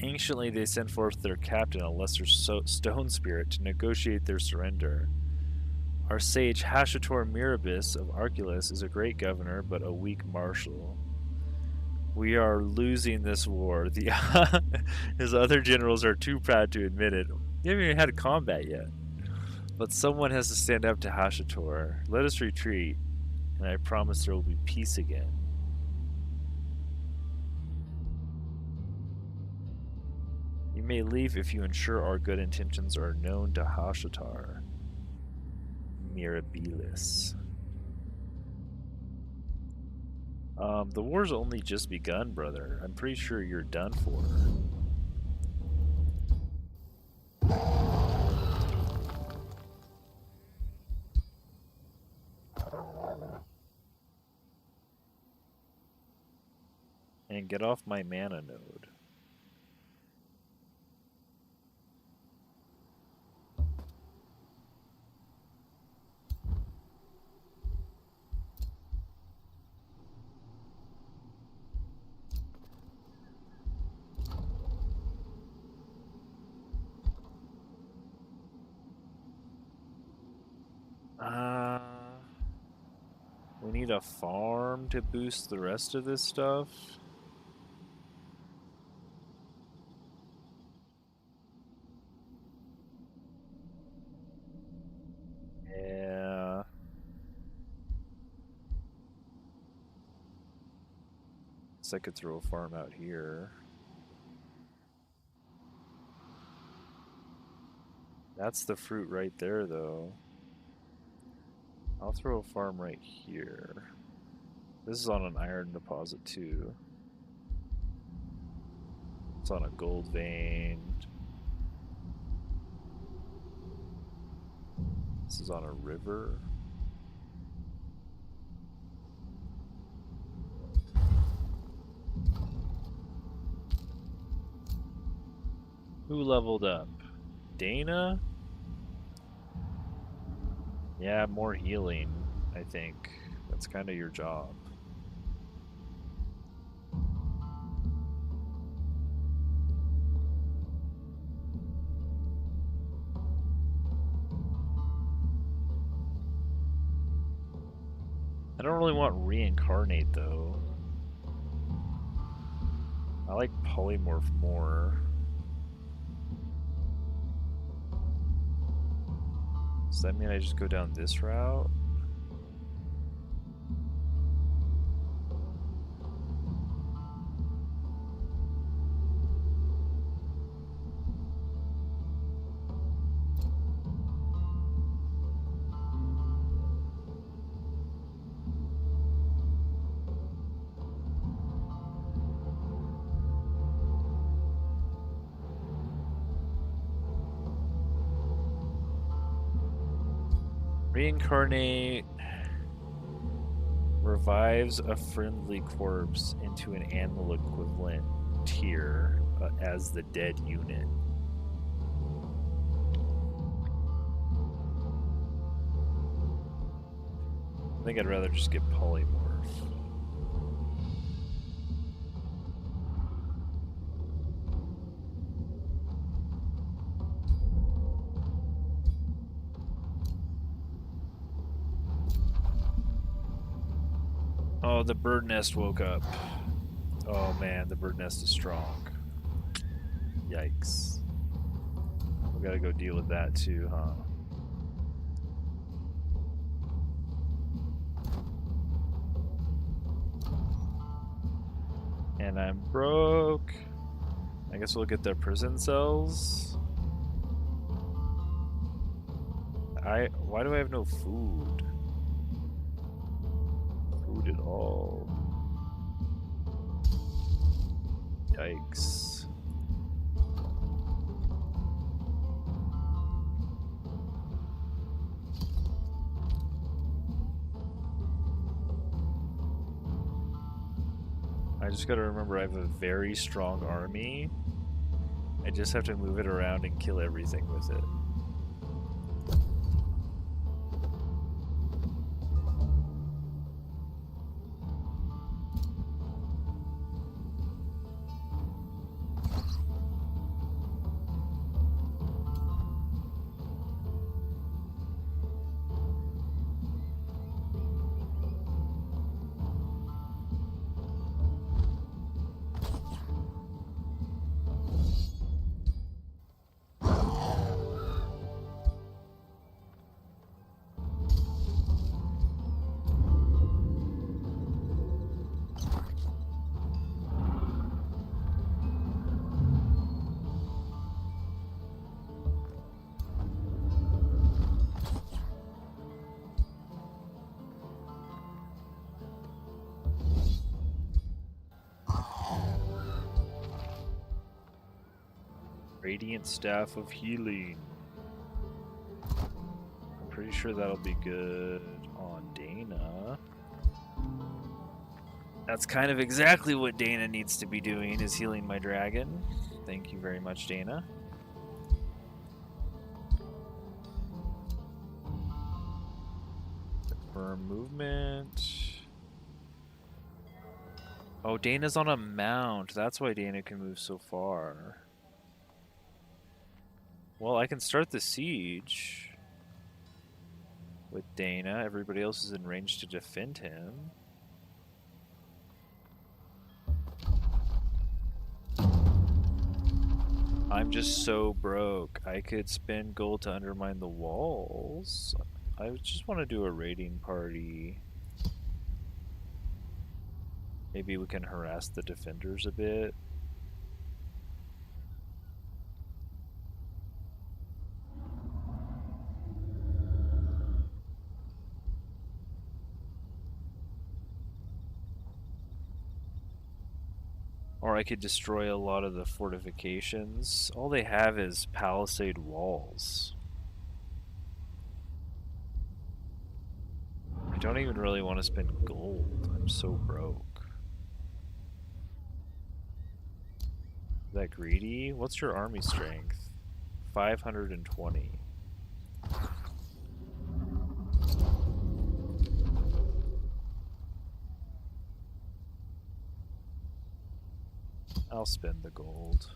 Anciently, they sent forth their captain, a lesser stone spirit, to negotiate their surrender. Our sage Hashator Mirabis of Arculus is a great governor, but a weak marshal. We are losing this war. His other generals are too proud to admit it. They haven't even had a combat yet. But someone has to stand up to Hashator. Let us retreat, and I promise there will be peace again. You may leave if you ensure our good intentions are known to Hashatar Mirabilis. The war's only just begun, brother. I'm pretty sure you're done for. And get off my mana node. We need a farm to boost the rest of this stuff. Yeah. Guess I could throw a farm out here. That's the fruit right there, though. I'll throw a farm right here. This is on an iron deposit, too. It's on a gold vein. This is on a river. Who leveled up? Dana? Yeah, more healing, I think. That's kind of your job. I don't really want reincarnate, though. I like polymorph more. Does that mean I just go down this route? Reincarnate revives a friendly corpse into an animal equivalent tier as the dead unit. I think I'd rather just get polymorph. Oh, the bird nest woke up. Oh man, the bird nest is strong. Yikes. We gotta go deal with that too, huh? And I'm broke. I guess we'll get their prison cells. Why do I have no food? need it all. Yikes. I just gotta remember I have a very strong army. I just have to move it around and kill everything with it. Radiant Staff of Healing. I'm pretty sure that'll be good on Dana. That's kind of exactly what Dana needs to be doing, is healing my dragon. Thank you very much, Dana. Confirm movement. Oh, Dana's on a mount. That's why Dana can move so far. Well, I can start the siege with Dana. Everybody else is in range to defend him. I'm just so broke. I could spend gold to undermine the walls. I just want to do a raiding party. Maybe we can harass the defenders a bit. Or I could destroy a lot of the fortifications. All they have is palisade walls. I don't even really want to spend gold. I'm so broke. Is that greedy? What's your army strength? 520. I'll spend the gold.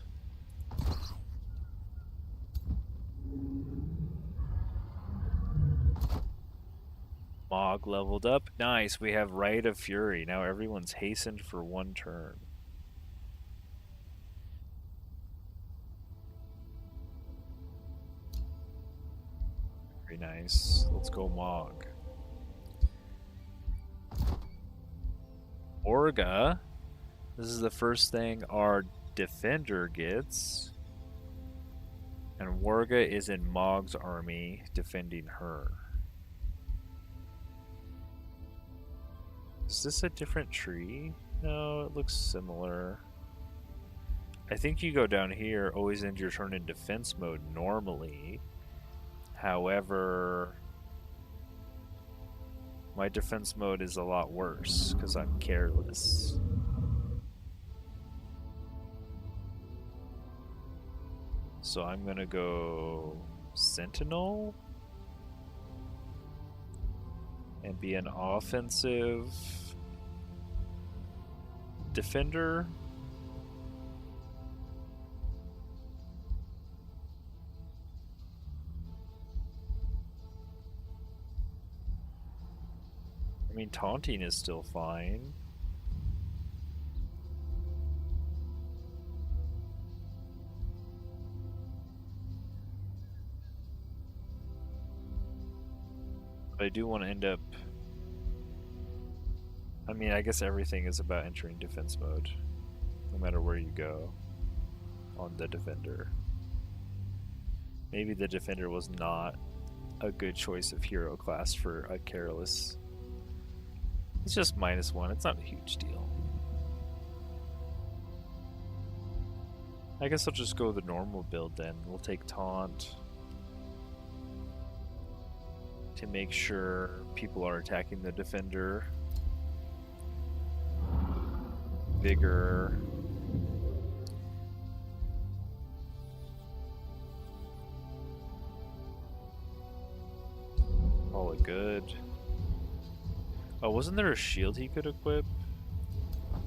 Mog leveled up. Nice, we have Rite of Fury. Now everyone's hastened for one turn. Very nice. Let's go Mog. Orga. This is the first thing our defender gets. And Warga is in Mog's army defending her. Is this a different tree? No, it looks similar. I think you go down here, always end your turn in defense mode normally. However, my defense mode is a lot worse because I'm careless. So I'm gonna go Sentinel and be an offensive defender. I mean, taunting is still fine. But I do want to end up... I mean, I guess everything is about entering defense mode, no matter where you go on the defender. Maybe the defender was not a good choice of hero class for a careless It's just -1. It's not a huge deal. I guess I'll just go the normal build then. We'll take Taunt to make sure people are attacking the defender. Vigor. Call it good. Oh, wasn't there a shield he could equip? I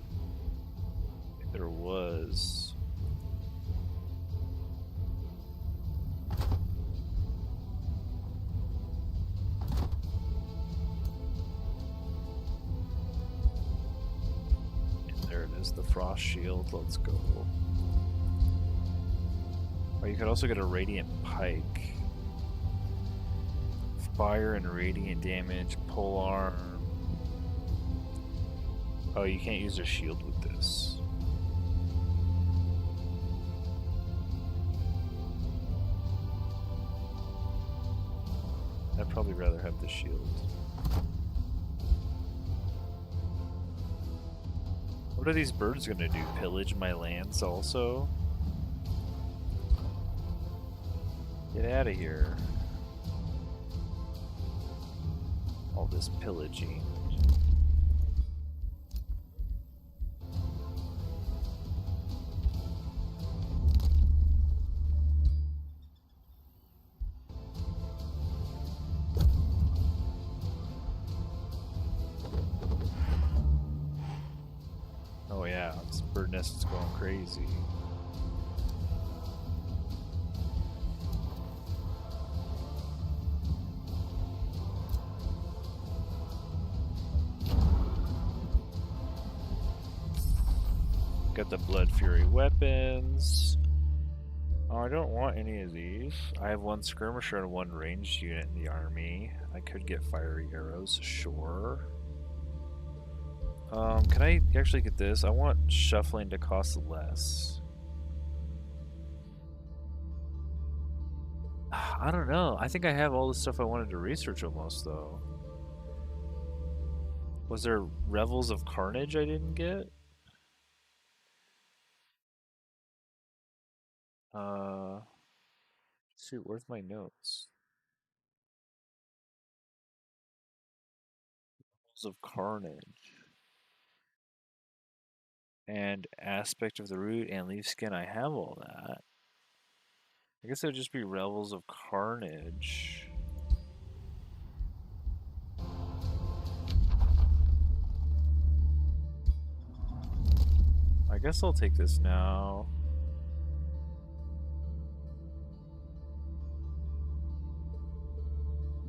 think there was. The frost shield, let's go. Oh, you could also get a radiant pike. Fire and radiant damage, pole arm. Oh, you can't use a shield with this. I'd probably rather have the shield. What are these birds gonna do? Pillage my lands also? Get out of here. All this pillaging. Oh yeah, this bird nest is going crazy. Got the bloodfury weapons. Oh, I don't want any of these. I have one skirmisher and one ranged unit in the army. I could get fiery arrows, sure. Can I actually get this? I want shuffling to cost less. I don't know. I think I have all the stuff I wanted to research almost, though. Was there Revels of Carnage I didn't get? Shoot, where's my notes? Revels of Carnage. And Aspect of the Root and Leaf Skin, I have all that. I guess it would just be Revels of Carnage. I guess I'll take this now.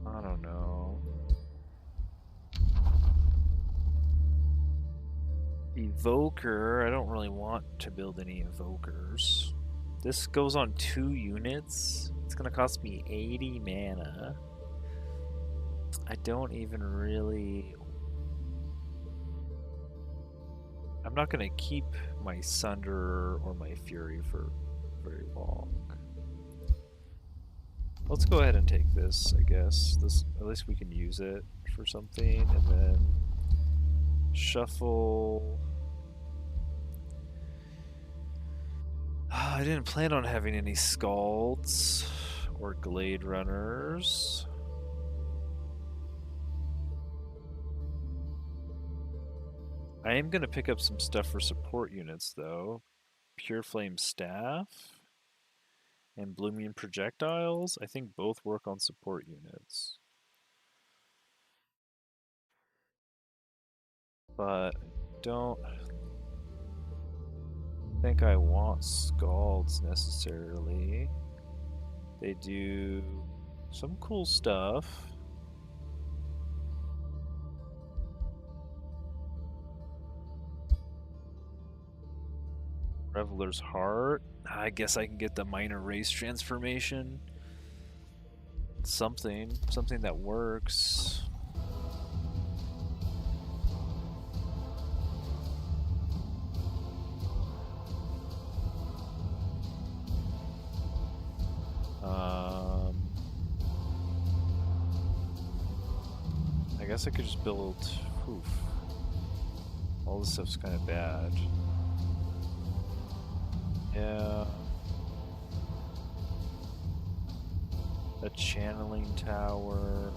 I don't know. Evoker, I don't really want to build any evokers. This goes on 2 units. It's gonna cost me 80 mana. I don't even really... I'm not gonna keep my Sunder or my Fury for very long. Let's go ahead and take this, I guess. This, at least we can use it for something, and then shuffle. I didn't plan on having any Scalds or Glade Runners. I am going to pick up some stuff for support units, though. Pure Flame Staff and Blooming Projectiles. I think both work on support units. But don't think I want Scalds necessarily. They do some cool stuff. Reveler's Heart. I guess I can get the minor race transformation. Something that works. I guess I could just build. Oof. All this stuff's kind of bad. Yeah. A channeling tower.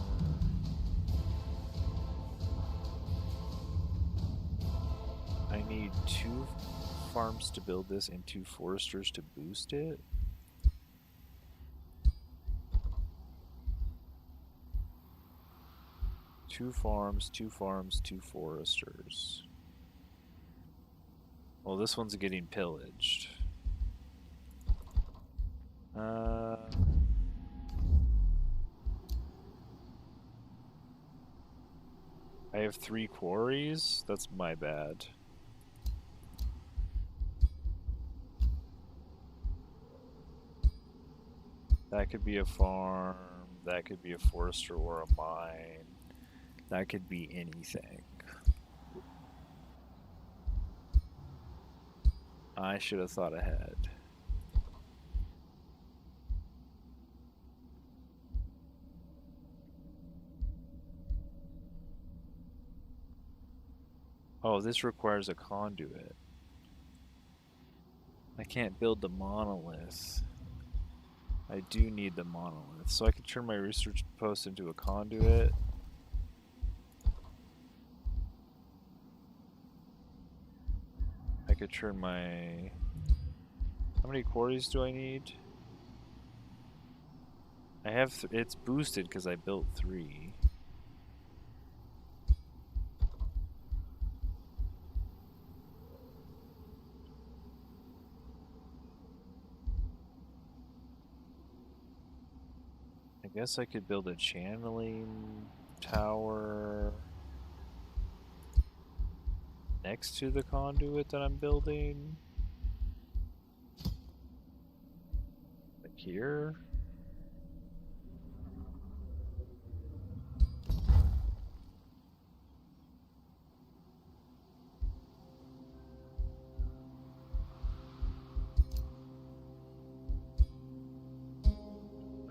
I need 2 farms to build this and 2 foresters to boost it. Two farms, 2 foresters. Well, this one's getting pillaged. I have 3 quarries? That's my bad. That could be a farm, that could be a forester or a mine. That could be anything. I should have thought ahead. Oh, this requires a conduit. I can't build the monolith. I do need the monolith. So I could turn my research post into a conduit. I could turn my... How many quarries do I need? I have... It's boosted because I built 3. I guess I could build a channeling tower next to the conduit that I'm building. Like here.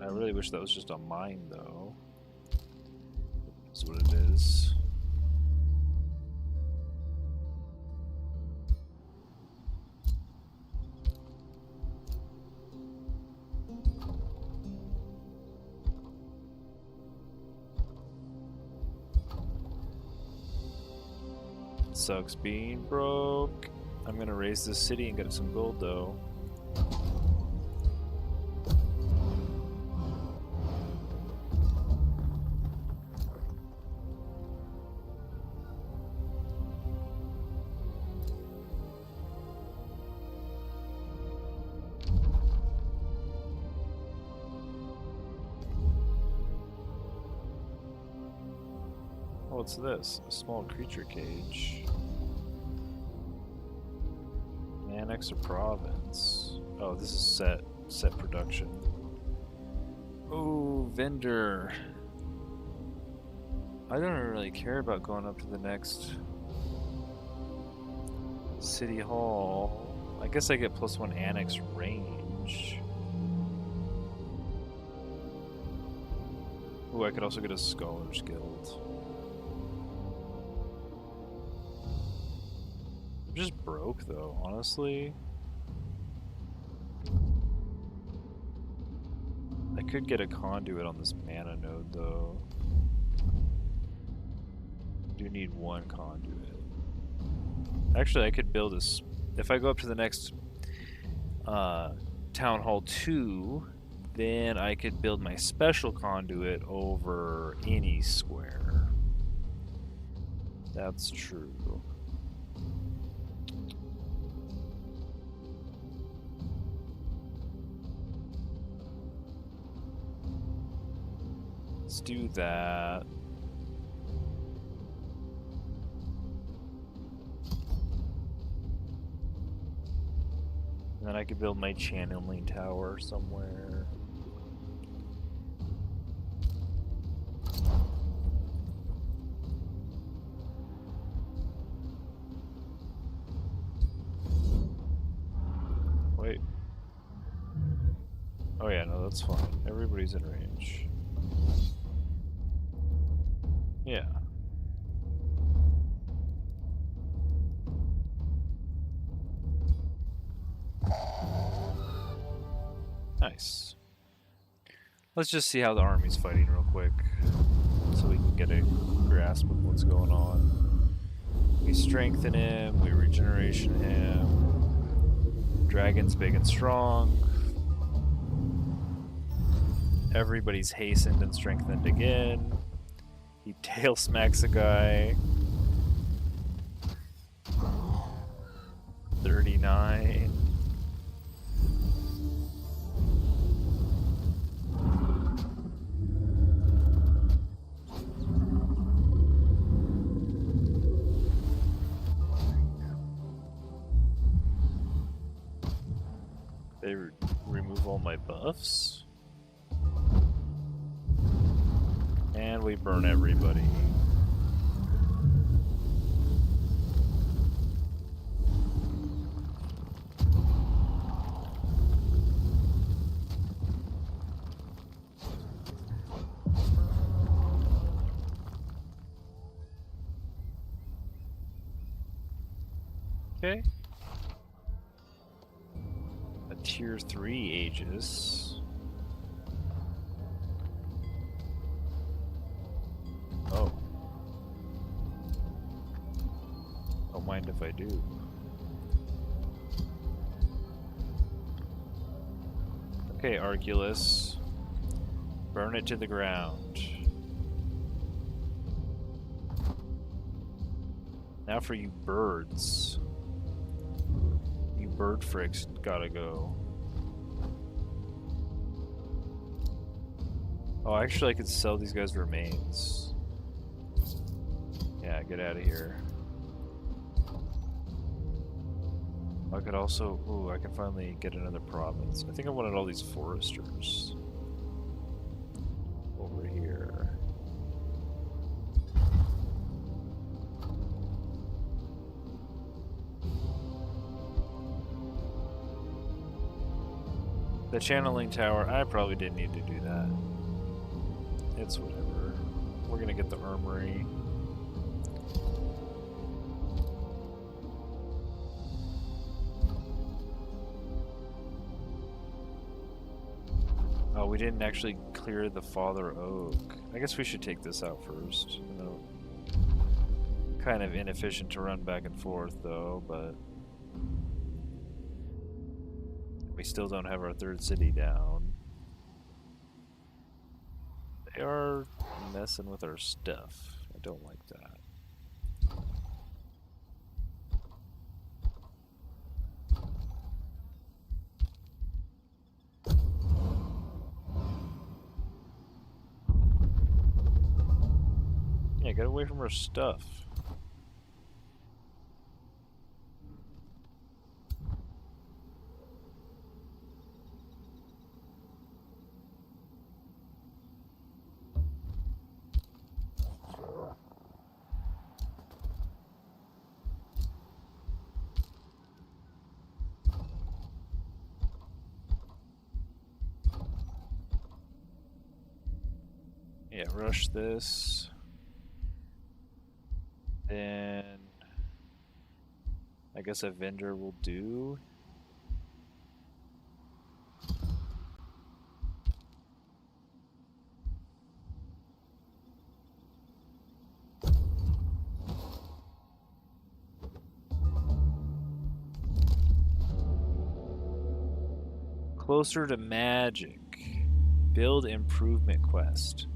I really wish that was just a mine, though. That's what it is. Sucks being broke. I'm gonna raise this city and get some gold, though. What's this? A small creature cage. Annex a province. Oh, this is set production. Oh, vendor. I don't really care about going up to the next city hall. I guess I get +1 annex range. Oh, I could also get a Scholars Guild. I'm just broke though, honestly. I could get a conduit on this mana node though. I do need 1 conduit. Actually, I could build this. If I go up to the next Town Hall 2, then I could build my special conduit over any square. That's true. Let's do that. And then I could build my channeling tower somewhere. Wait. Oh yeah, no, that's fine. Everybody's in range. Yeah. Nice. Let's just see how the army's fighting real quick, so we can get a grasp of what's going on. We strengthen him, we regeneration him. Dragon's big and strong. Everybody's hastened and strengthened again. He tail smacks a guy. 39. They remove all my buffs. And we burn everybody. Okay. A tier 3 Aegis. Oh. Don't mind if I do. Okay, Arculus. Burn it to the ground. Now for you birds. You bird fricks gotta go. Oh, actually I could sell these guys' remains. Yeah, get out of here. I could also... Ooh, I can finally get another province. I think I wanted all these foresters. Over here. The channeling tower, I probably didn't need to do that. It's whatever. We're gonna get the armory. Oh, we didn't actually clear the Father Oak. I guess we should take this out first. You know, kind of inefficient to run back and forth though, but we still don't have our third city down. They are messing with our stuff. I don't like that. Yeah, get away from our stuff. Yeah, rush this. Then I guess a vendor will do. Closer to magic. Build improvement quest.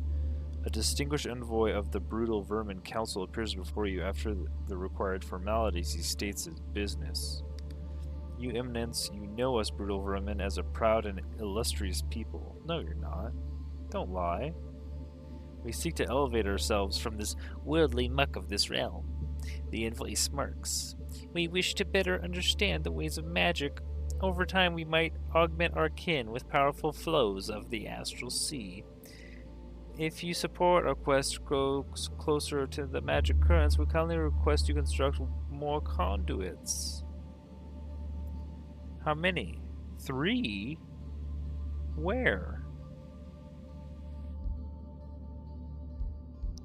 A distinguished envoy of the Brutal Vermin Council appears before you after the required formalities. He states his business. You eminence, you know us Brutal Vermin as a proud and illustrious people. No, you're not. Don't lie. We seek to elevate ourselves from this worldly muck of this realm. The envoy smirks. We wish to better understand the ways of magic. Over time we might augment our kin with powerful flows of the astral sea. If you support our quest grows closer to the magic currents, we kindly request you construct more conduits. How many? 3? Where?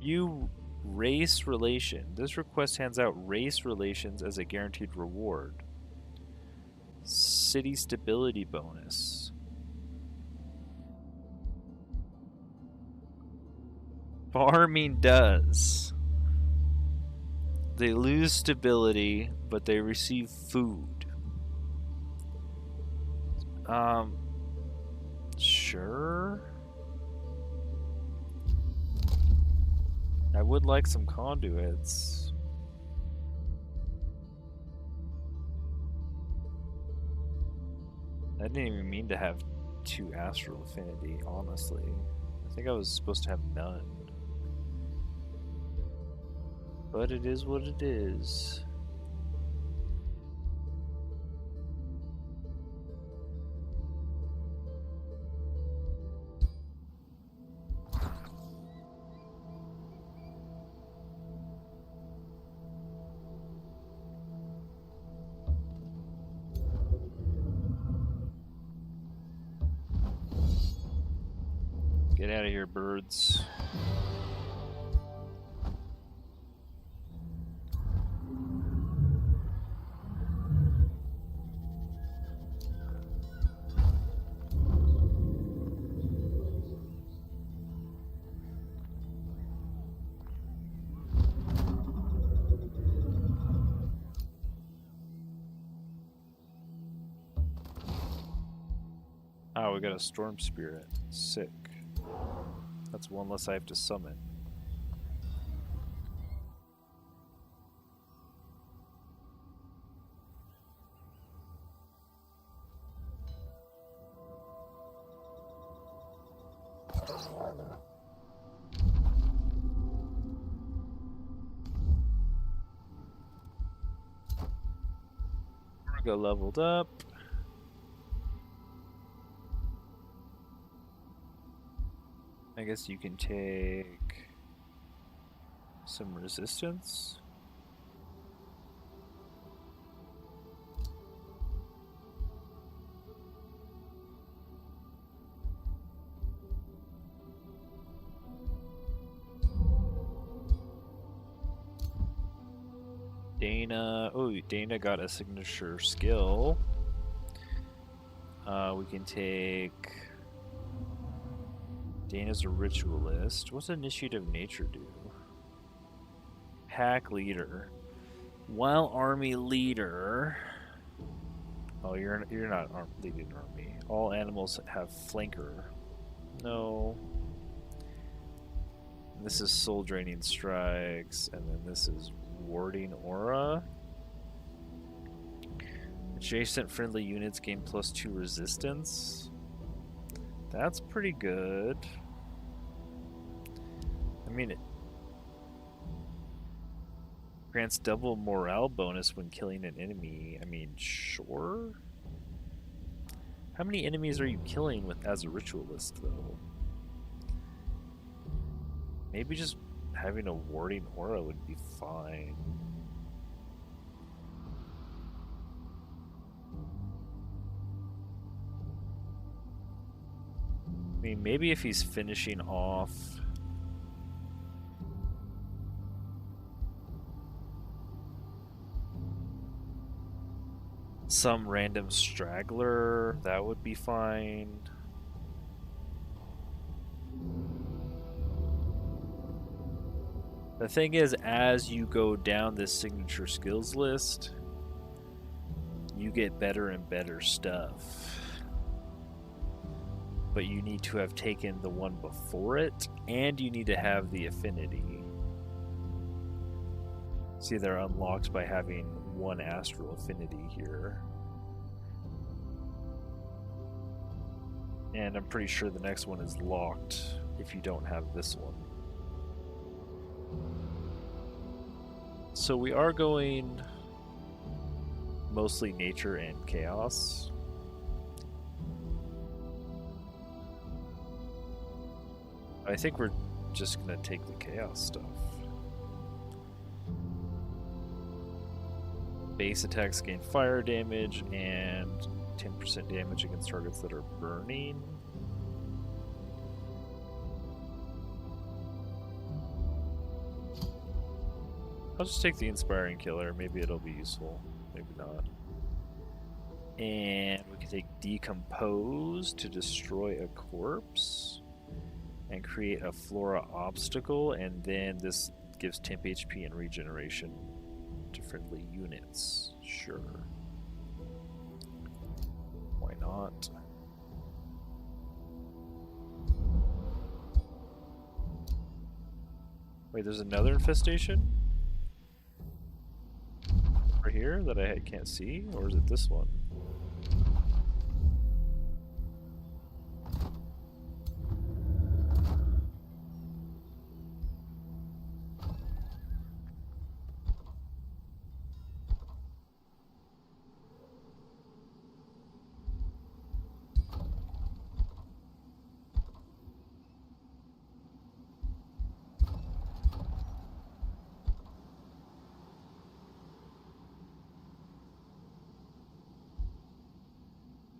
You race relation. This request hands out race relations as a guaranteed reward. City stability bonus. Farming does. They lose stability, but they receive food. Sure. I would like some conduits. I didn't even mean to have 2 astral affinity, honestly. I think I was supposed to have none. But it is what it is. Get out of here, birds. Oh, we got a storm spirit. Sick. That's one less I have to summon. Go leveled up. I guess you can take some resistance. Dana, oh, Dana got a signature skill. We can take Dana's a ritualist. What's initiative nature do? Pack leader. While army leader. Oh, you're not leading an army. All animals have flanker. No. This is soul draining strikes, and then this is warding aura. Adjacent friendly units gain +2 resistance. That's pretty good. I mean, it grants double morale bonus when killing an enemy. I mean, sure. How many enemies are you killing with as a ritualist, though? Maybe just having a warding aura would be fine. I mean, maybe if he's finishing off some random straggler, that would be fine. The thing is, as you go down this signature skills list, you get better and better stuff. But you need to have taken the one before it, and you need to have the affinity. See, they're unlocked by having one astral affinity here. And I'm pretty sure the next one is locked if you don't have this one. So we are going mostly nature and chaos. I think we're just gonna take the chaos stuff. Base attacks gain fire damage and 10% damage against targets that are burning. I'll just take the Inspiring Killer. Maybe it'll be useful. Maybe not. And we can take Decompose to destroy a corpse. and create a flora obstacle, and then this gives temp HP and regeneration to friendly units. Sure. Why not? Wait, there's another infestation? Over here that I can't see? Or is it this one?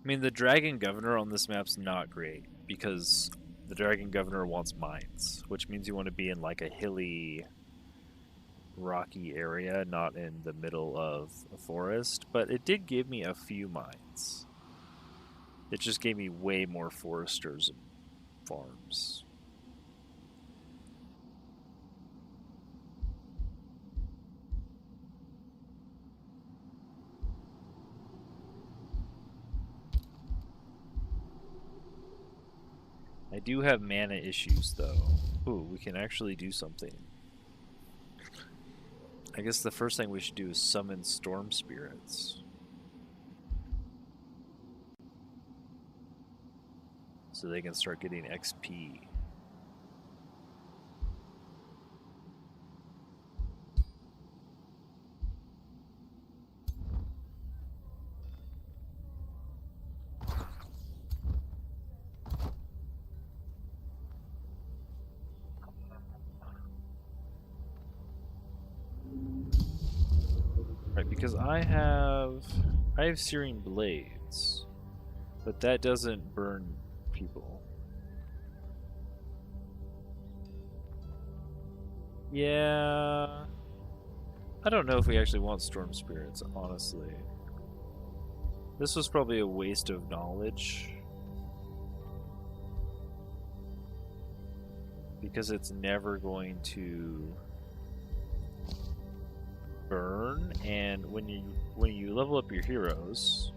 I mean, the Dragon Governor on this map's not great, because the Dragon Governor wants mines, which means you want to be in like a hilly, rocky area, not in the middle of a forest, but it did give me a few mines. It just gave me way more foresters and farms. I do have mana issues, though. Ooh, we can actually do something. I guess the first thing we should do is summon storm spirits. So they can start getting XP. Right, because I have searing blades, but that doesn't burn people. Yeah, I don't know if we actually want storm spirits, honestly. This was probably a waste of knowledge, because it's never going to burn, and when you level up your heroes,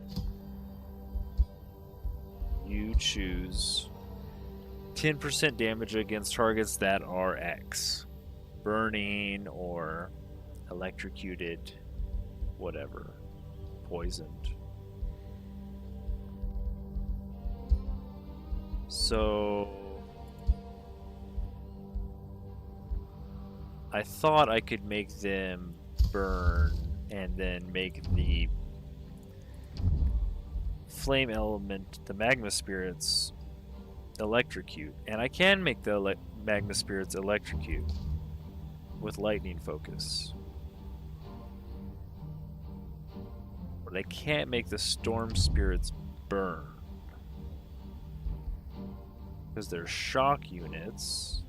you choose 10% damage against targets that are X, burning or electrocuted, whatever, poisoned. So I thought I could make them burn and then make the flame element, the magma spirits, electrocute. And I can make the magma spirits electrocute with lightning focus. But I can't make the storm spirits burn, because they're shock units.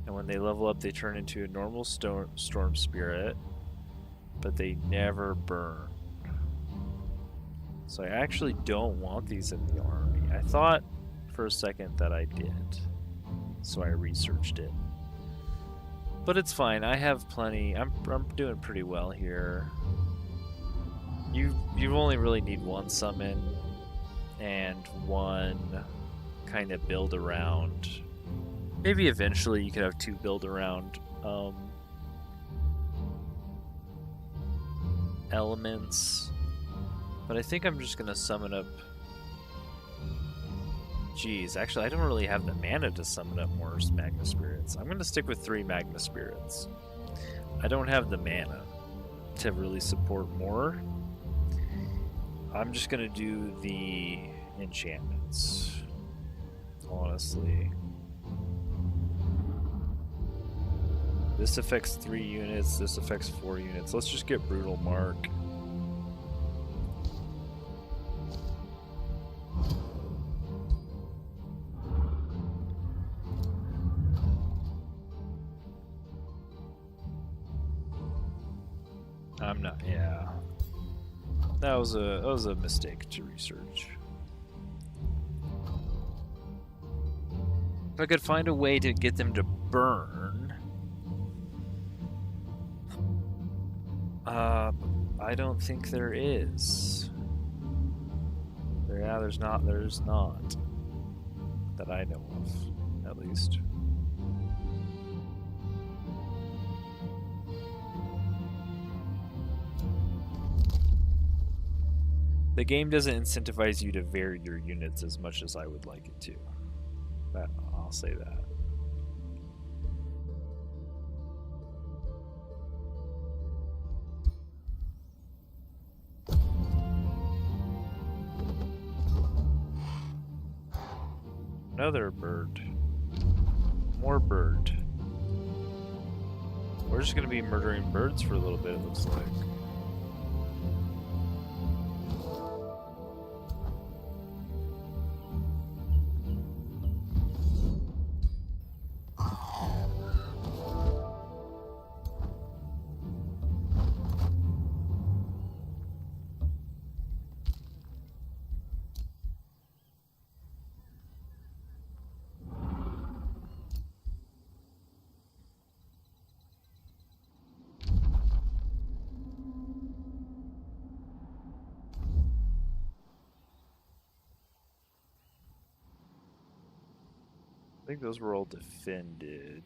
And when they level up, they turn into a normal storm spirit, but they never burn. So I actually don't want these in the army. I thought for a second that I did, so I researched it. But it's fine. I have plenty. I'm doing pretty well here. You only really need one summon and one kind of build around. Maybe eventually you could have two build around elements, but I think I'm just gonna summon up. Geez, actually I don't really have the mana to summon up more magma spirits. I'm gonna stick with 3 magma spirits. I don't have the mana to really support more. I'm just gonna do the enchantments, honestly. This affects 3 units, this affects 4 units. Let's just get Brutal Mark. I'm not, yeah. That was a mistake to research. If I could find a way to get them to burn. I don't think there is. Yeah, there's not. There's not. That I know of, at least. The game doesn't incentivize you to vary your units as much as I would like it to. I'll say that. Another bird. More bird. We're just gonna be murdering birds for a little bit, it looks like. I think those were all defended.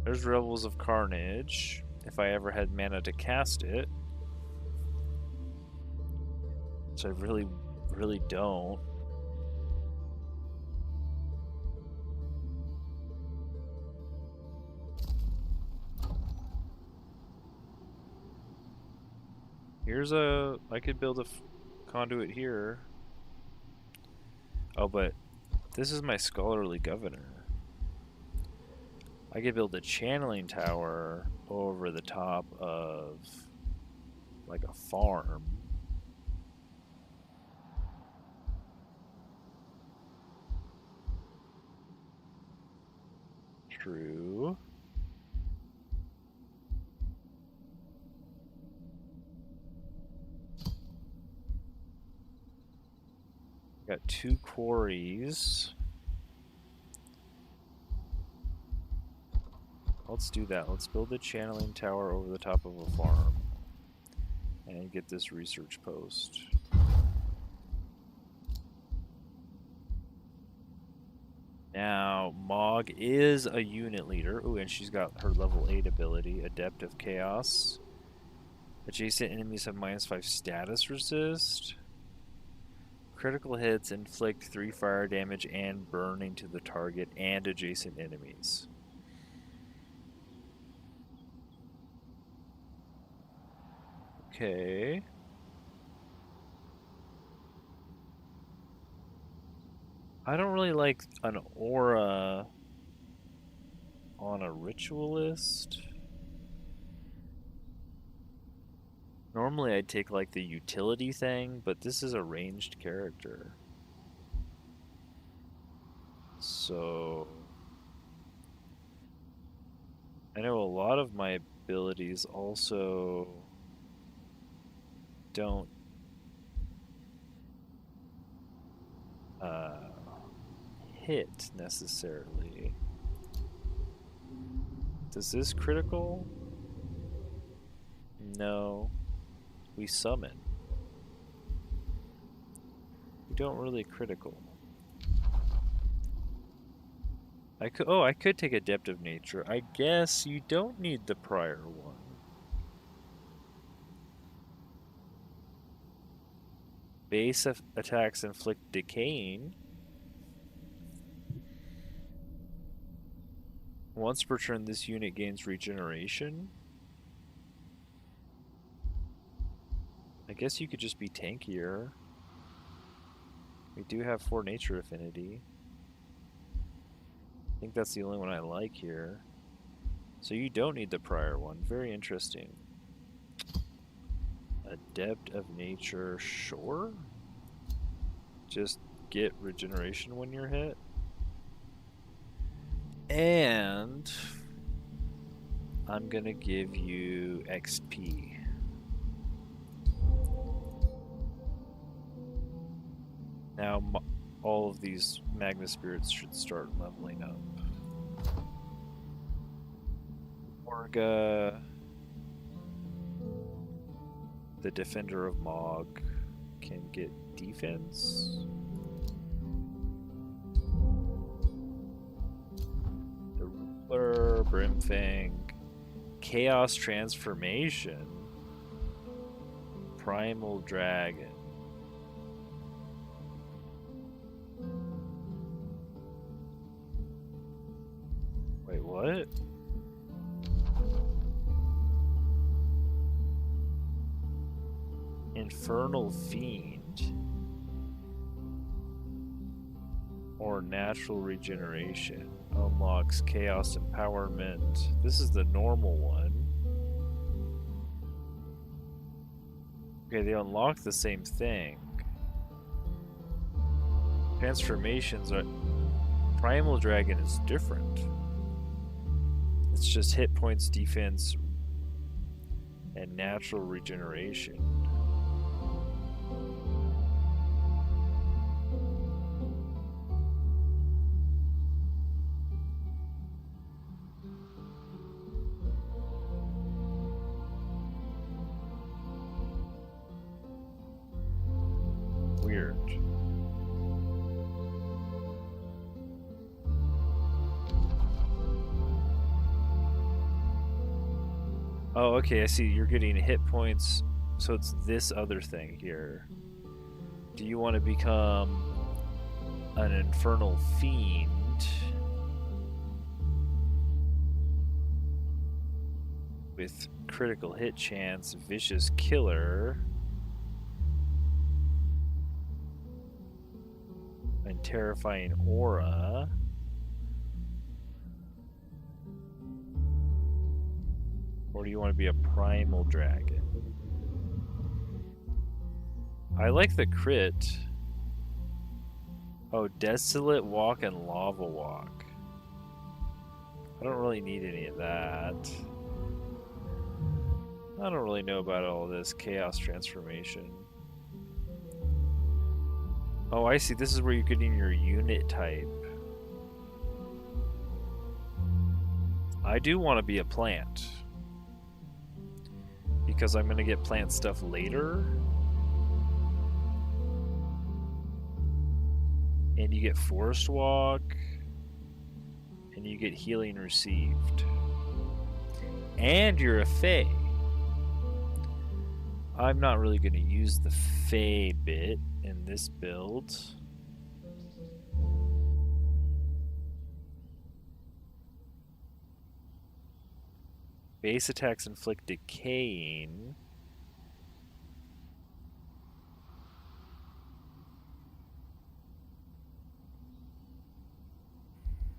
There's Rebels of Carnage, if I ever had mana to cast it. So I really don't. I could build a conduit here. Oh, but this is my scholarly governor. I could build a channeling tower over the top of like a farm. True. Got 2 quarries. Let's do that. Let's build a channeling tower over the top of a farm and get this research post. Now, Mog is a unit leader. Ooh, and she's got her level 8 ability, Adept of Chaos. Adjacent enemies have -5 status resist. Critical hits inflict 3 fire damage and burning to the target and adjacent enemies. Okay. I don't really like an aura on a ritualist. Normally I'd take like the utility thing, but this is a ranged character. So I know a lot of my abilities also don't hit necessarily. Does this critical? No. We summon. We don't really critical. I could take Adept of Nature. I guess you don't need the prior one. Base attacks inflict decaying. Once per turn, this unit gains regeneration. I guess you could just be tankier. We do have 4 nature affinity. I think that's the only one I like here. So you don't need the prior one. Very interesting. Adept of Nature, sure. Just get regeneration when you're hit. And I'm gonna give you XP. Now all of these Magma Spirits should start leveling up. Orga, the Defender of Mog, can get defense. The Ruler, Brimfang, Chaos Transformation, Primal Dragon. Wait, what? Infernal Fiend or Natural Regeneration unlocks Chaos Empowerment. This is the normal one. Okay, they unlock the same thing. Transformations are... Primal Dragon is different. It's just hit points, defense, and natural regeneration. Weird. Oh, okay, I see. You're getting hit points, so it's this other thing here. Do you want to become an Infernal Fiend? With critical hit chance, Vicious Killer, and Terrifying Aura. Or do you want to be a Primal Dragon? I like the crit. Oh, Desolate Walk and Lava Walk. I don't really need any of that. I don't really know about all this Chaos Transformation. Oh, I see. This is where you're getting your unit type. I do want to be a plant. Because I'm going to get plant stuff later. And you get Forest Walk. And you get Healing Received. And you're a Fae. I'm not really going to use the Fae bit in this build. Base attacks inflict decaying.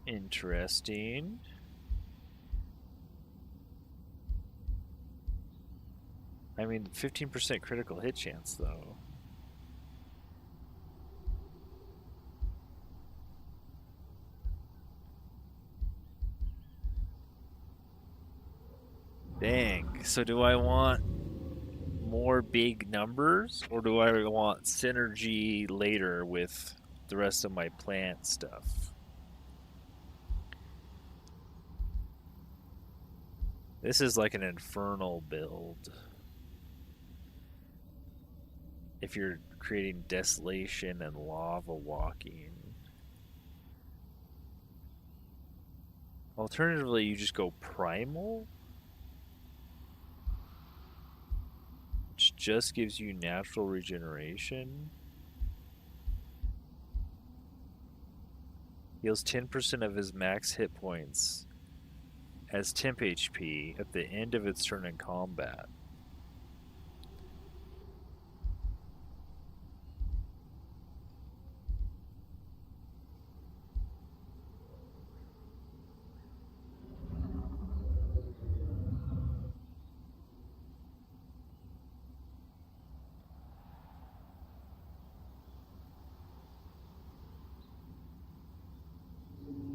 Interesting. I mean, 15% critical hit chance, though. Dang. So do I want more big numbers, or do I want synergy later with the rest of my plant stuff? This is like an infernal build. If you're creating desolation and lava walking. Alternatively, you just go primal, which just gives you natural regeneration. Heals 10% of his max hit points as temp HP at the end of its turn in combat.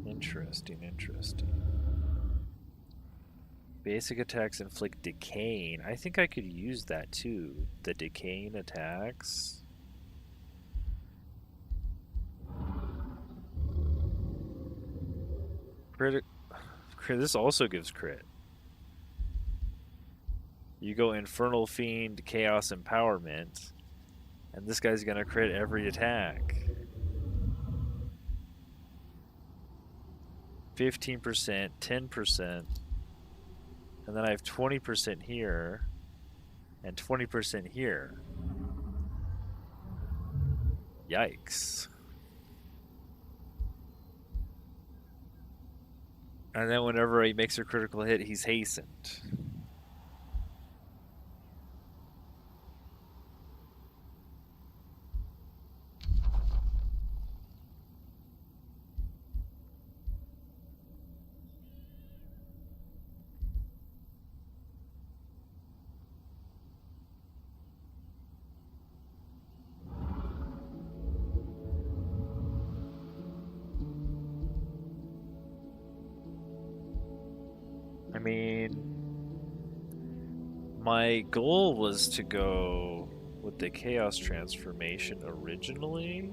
Interesting, interesting. Basic attacks inflict decaying. I think I could use that too. The decaying attacks. Crit. This also gives crit. You go Infernal Fiend, Chaos Empowerment, and this guy's gonna crit every attack. 15%, 10%, and then I have 20% here, and 20% here. Yikes. And then whenever he makes a critical hit, he's hastened. I mean, my goal was to go with the Chaos Transformation originally.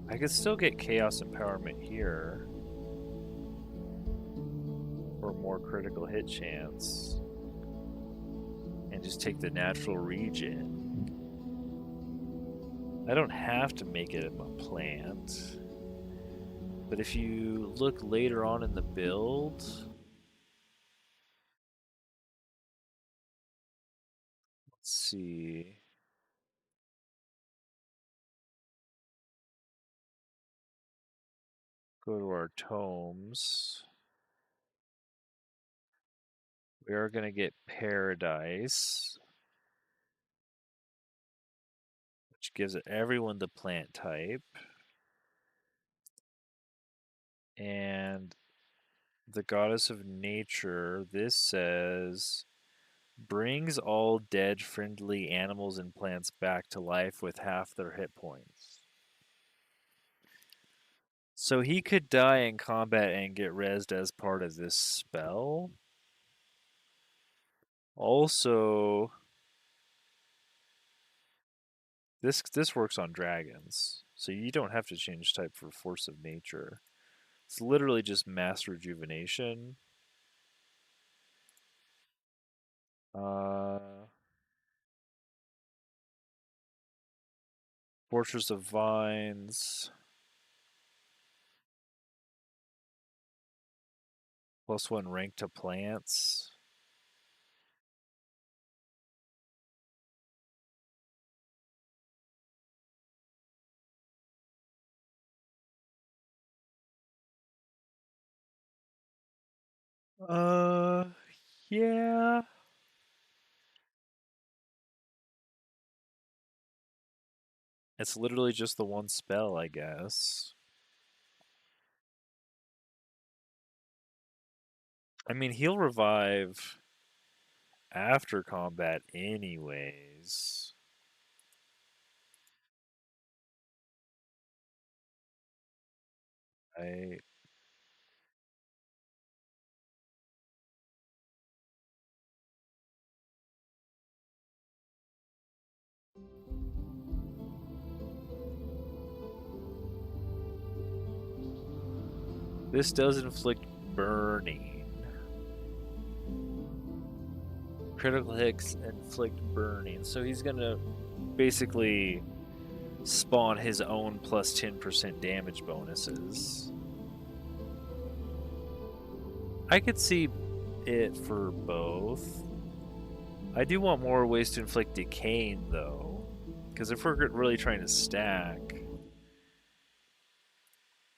I could still get Chaos Empowerment here for more critical hit chance and just take the natural regen. I don't have to make it a plant, but if you look later on in the build, let's see. Go to our tomes. We are going to get Paradise, which gives everyone the plant type. And the Goddess of Nature, this says, brings all dead friendly animals and plants back to life with half their hit points. So he could die in combat and get rezzed as part of this spell. Also, this works on dragons, so you don't have to change type for Force of Nature. It's literally just mass rejuvenation. Fortress of Vines. +1 rank to plants. Yeah. It's literally just the one spell, I guess. I mean, he'll revive after combat anyways. I This does inflict burning. Critical hits inflict burning. So he's gonna basically spawn his own plus 10% damage bonuses. I could see it for both. I do want more ways to inflict decaying though, because if we're really trying to stack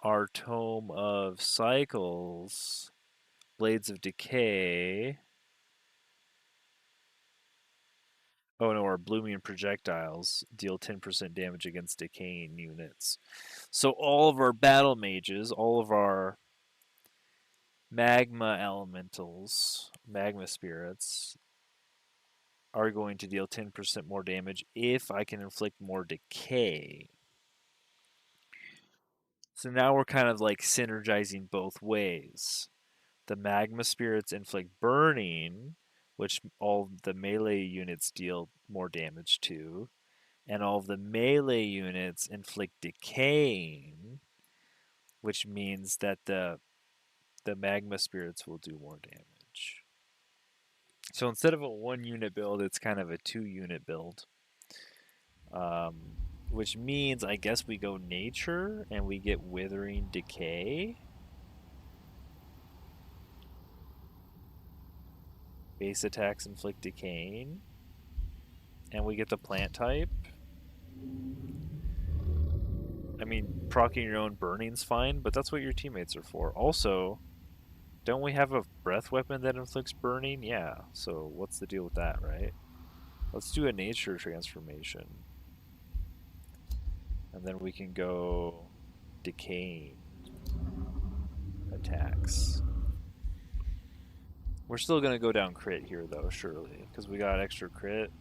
our Tome of Cycles, Blades of Decay, oh no, our Blooming Projectiles deal 10% damage against decaying units. So all of our battle mages, all of our magma elementals, magma spirits, are going to deal 10% more damage if I can inflict more decay. So now we're kind of like synergizing both ways. The magma spirits inflict burning, which all the melee units deal more damage to, and all of the melee units inflict decaying, which means that the Magma Spirits will do more damage. So instead of a 1-unit build, it's kind of a 2-unit build. Which means I guess we go nature and we get withering decay. Base attacks inflict decaying. And we get the plant type. I mean, proccing your own burning's fine, but that's what your teammates are for. Also, don't we have a breath weapon that inflicts burning? Yeah, so what's the deal with that, right? Let's do a nature transformation. And then we can go decaying attacks. We're still going to go down crit here, though, surely, because we got extra crit.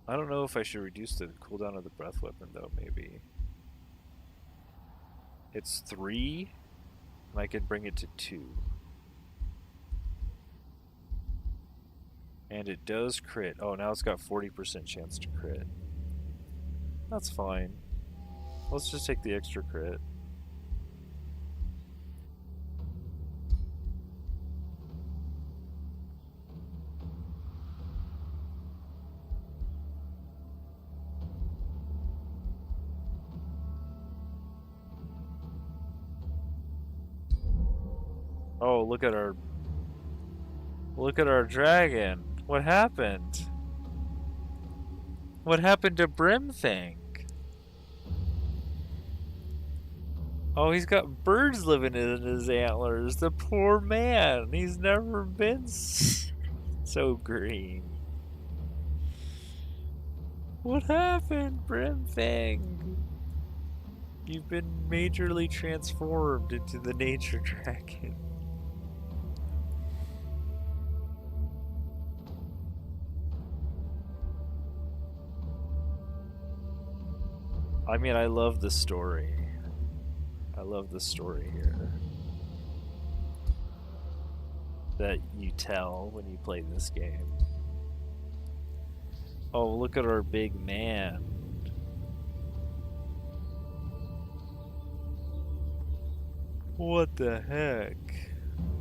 I don't know if I should reduce the cooldown of the breath weapon, though, maybe. It's 3, and I could bring it to 2. And it does crit. Oh, now it's got 40% chance to crit. That's fine. Let's just take the extra crit. Oh, look at our dragon. What happened? What happened to Brimthink? Oh, he's got birds living in his antlers. The poor man. He's never been so green. What happened, Brimthink? You've been majorly transformed into the nature dragon. I mean, I love the story. I love the story here that you tell when you play this game. Oh, look at our big man. What the heck?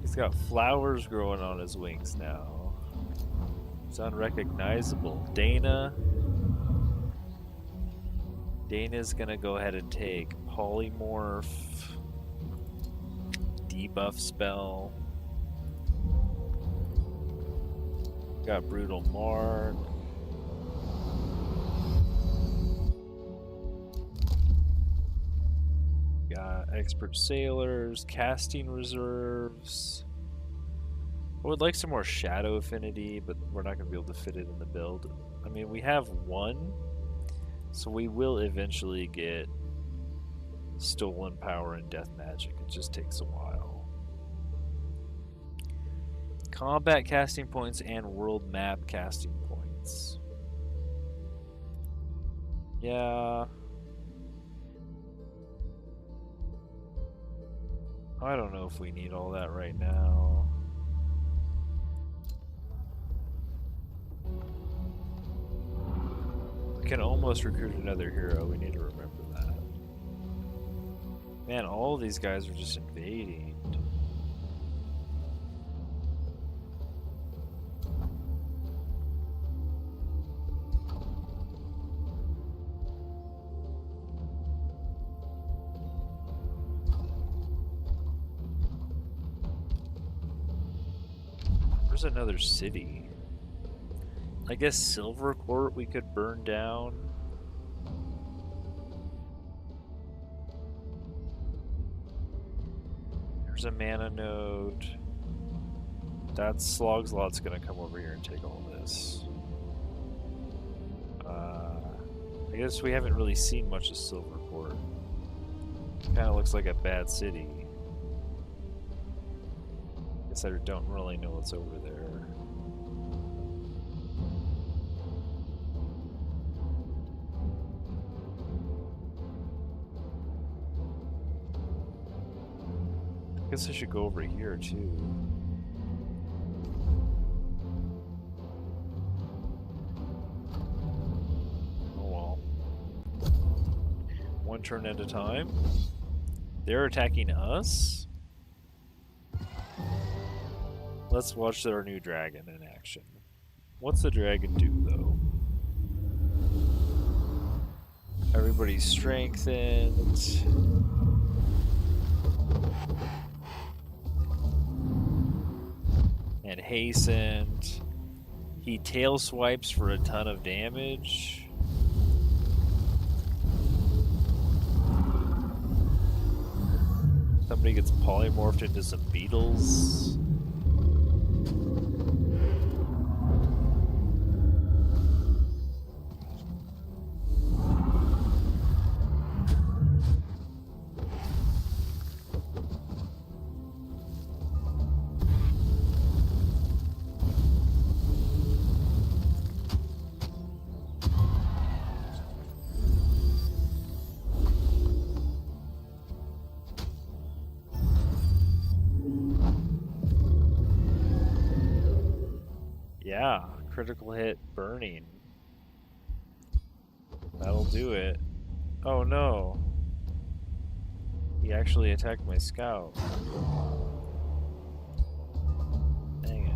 He's got flowers growing on his wings now. It's unrecognizable. Dana's gonna go ahead and take polymorph, debuff spell. Got brutal mark. Got expert sailors, casting reserves. I would like some more shadow affinity, but we're not gonna be able to fit it in the build. I mean, we have 1. So we will eventually get stolen power and death magic. It just takes a while. Combat casting points and world map casting points. Yeah. I don't know if we need all that right now. Can almost recruit another hero. We need to remember that. Man, all these guys are just invading. There's another city. I guess Silver Court we could burn down. There's a mana node. That Slogslot's gonna come over here and take all this. I guess we haven't really seen much of Silver Court. Kinda looks like a bad city. Guess I don't really know what's over there. Guess I should go over here too. Oh well. One turn at a time. They're attacking us? Let's watch our new dragon in action. What's the dragon do, though? Everybody's strengthened. And hastened. He tail swipes for a ton of damage. Somebody gets polymorphed into some beetles. Yeah, critical hit, burning. That'll do it. Oh no. He actually attacked my scout. Dang it.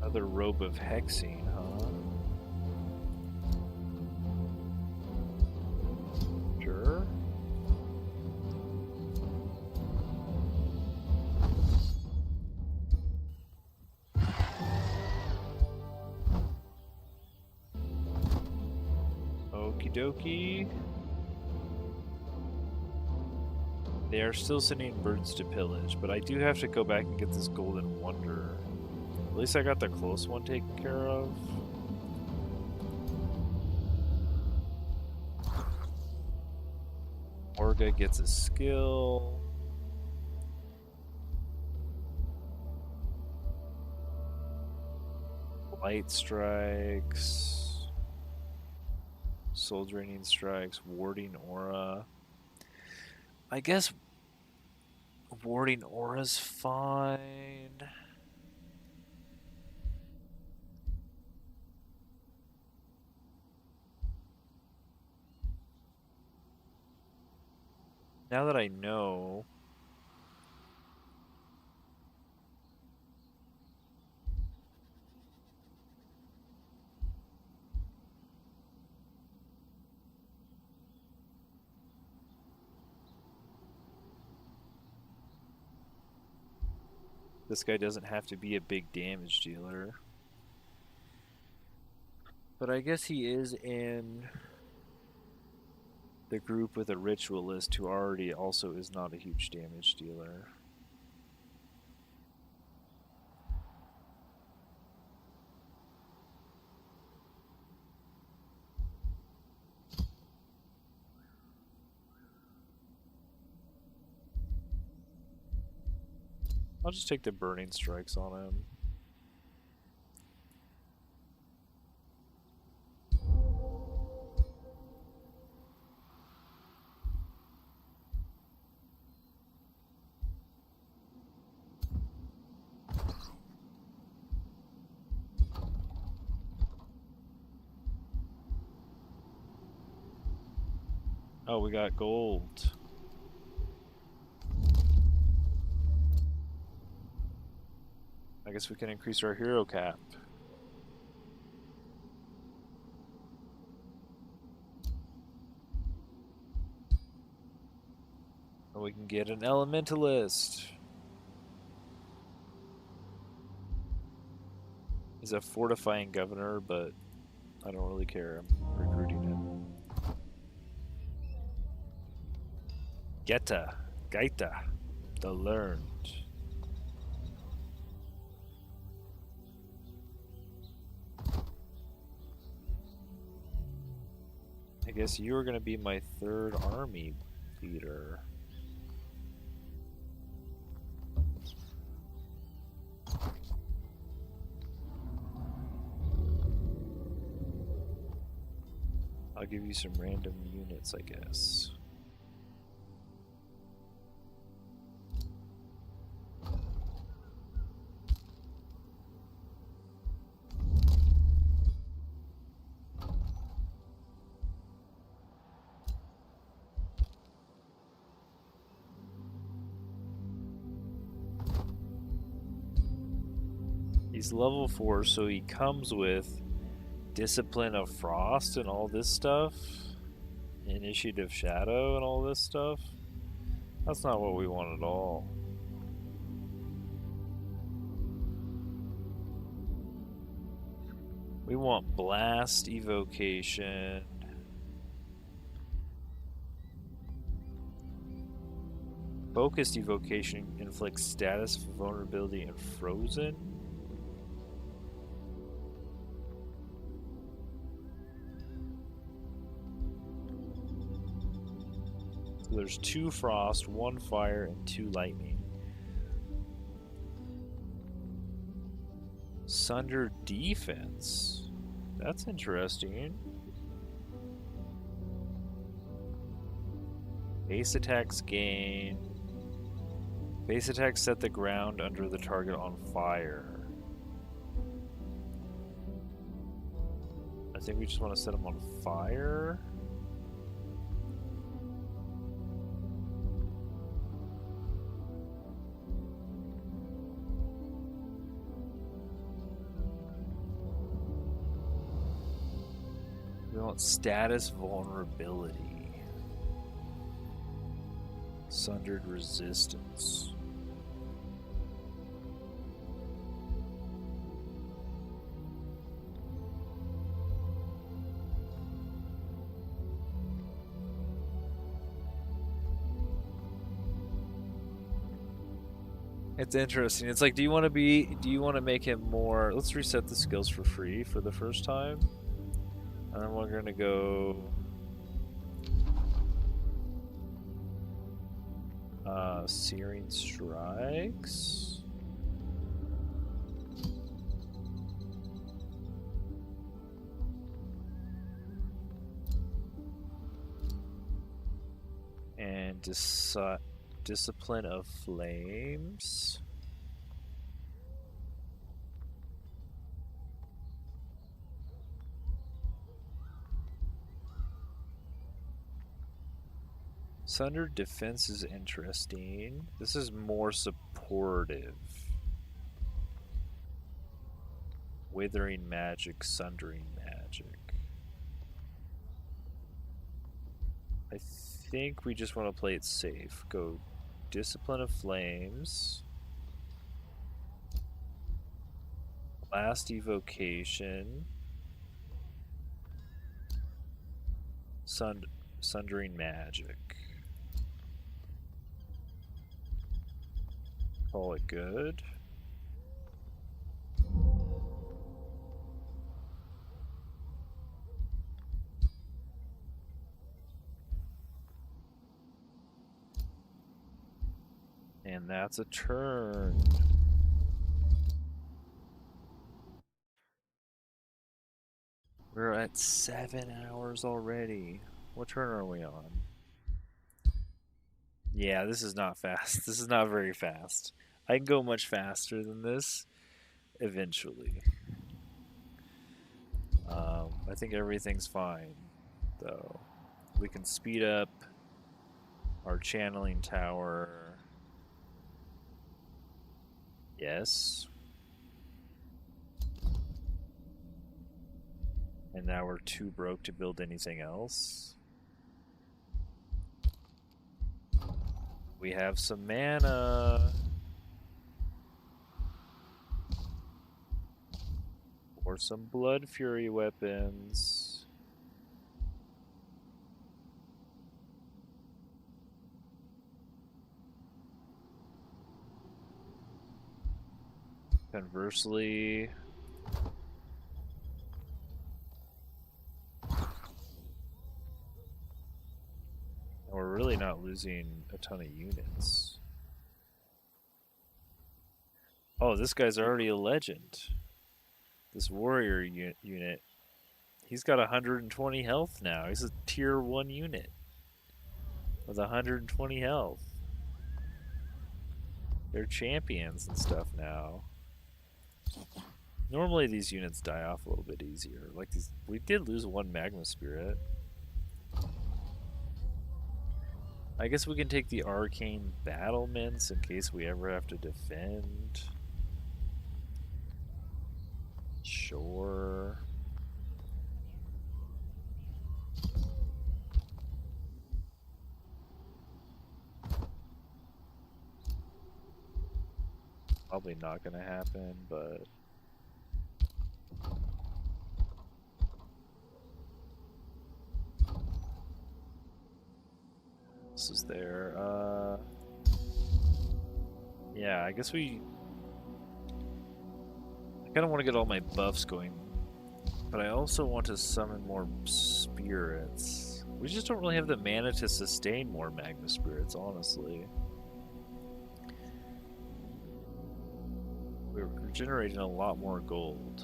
Another robe of hexing, huh? Sure. Okie dokie. They are still sending birds to pillage, but I do have to go back and get this golden wonder. At least I got the close one taken care of. Orga gets a skill. Blight strikes. Soul draining strikes. Warding aura. I guess warding aura's fine. Now that I know, this guy doesn't have to be a big damage dealer. But I guess he is in the group with a ritualist who already also is not a huge damage dealer. I'll just take the burning strikes on him. Oh, we got gold. I guess we can increase our hero cap. And we can get an elementalist. He's a fortifying governor, but I don't really care. I'm recruiting him. Gaita, the learned. I guess you are going to be my third army leader. I'll give you some random units, I guess. He's level 4, so he comes with Discipline of Frost and all this stuff. Initiative Shadow and all this stuff. That's not what we want at all. We want Blast Evocation. Focused Evocation inflicts status, vulnerability, and frozen. So there's 2 frost, 1 fire, and 2 lightning. Sunder defense. That's interesting. Base attacks gain. Base attacks set the ground under the target on fire. I think we just want to set them on fire. We want status vulnerability. Sundered resistance. It's interesting. It's like, do you want to make him more, let's reset the skills for free for the first time. And then we're going to go Searing Strikes. And Discipline of Flames. Sundered defense is interesting. This is more supportive. Withering magic, sundering magic. I think we just want to play it safe. Go Discipline of Flames. Last Evocation. Sundering magic. Call it good. And that's a turn. We're at 7 hours already. What turn are we on? Yeah, this is not fast. This is not very fast. I can go much faster than this eventually. I think everything's fine, though. We can speed up our channeling tower. Yes. And now we're too broke to build anything else. We have some mana. Or some bloodfury weapons. Conversely, we're really not losing a ton of units. Oh, this guy's already a legend. This warrior unit. He's got 120 health now. He's a tier 1 unit with 120 health. They're champions and stuff now. Normally these units die off a little bit easier. Like these, we did lose one Magma Spirit. I guess we can take the arcane battlements in case we ever have to defend. Sure. Probably not gonna happen, but this is there. Yeah, I guess we. I kind of want to get all my buffs going, but I also want to summon more spirits. We just don't really have the mana to sustain more Magma Spirits, honestly. We're generating a lot more gold.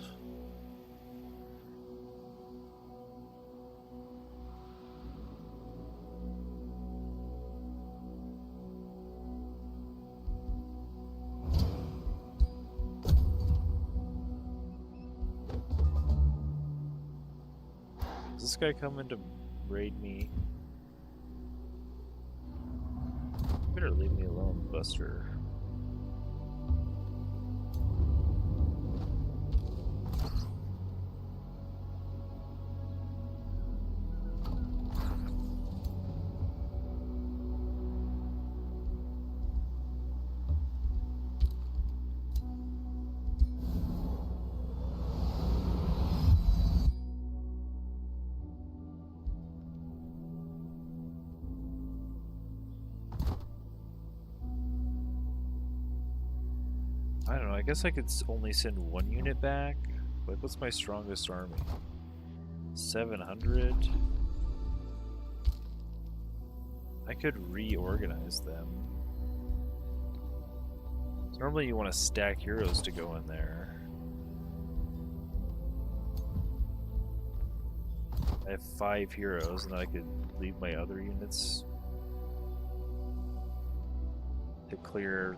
Is this guy coming to raid me? You better leave me alone, Buster. I don't know, I guess I could only send one unit back. Like, what's my strongest army? 700? I could reorganize them. So normally you want to stack heroes to go in there. I have 5 heroes, and then I could leave my other units to clear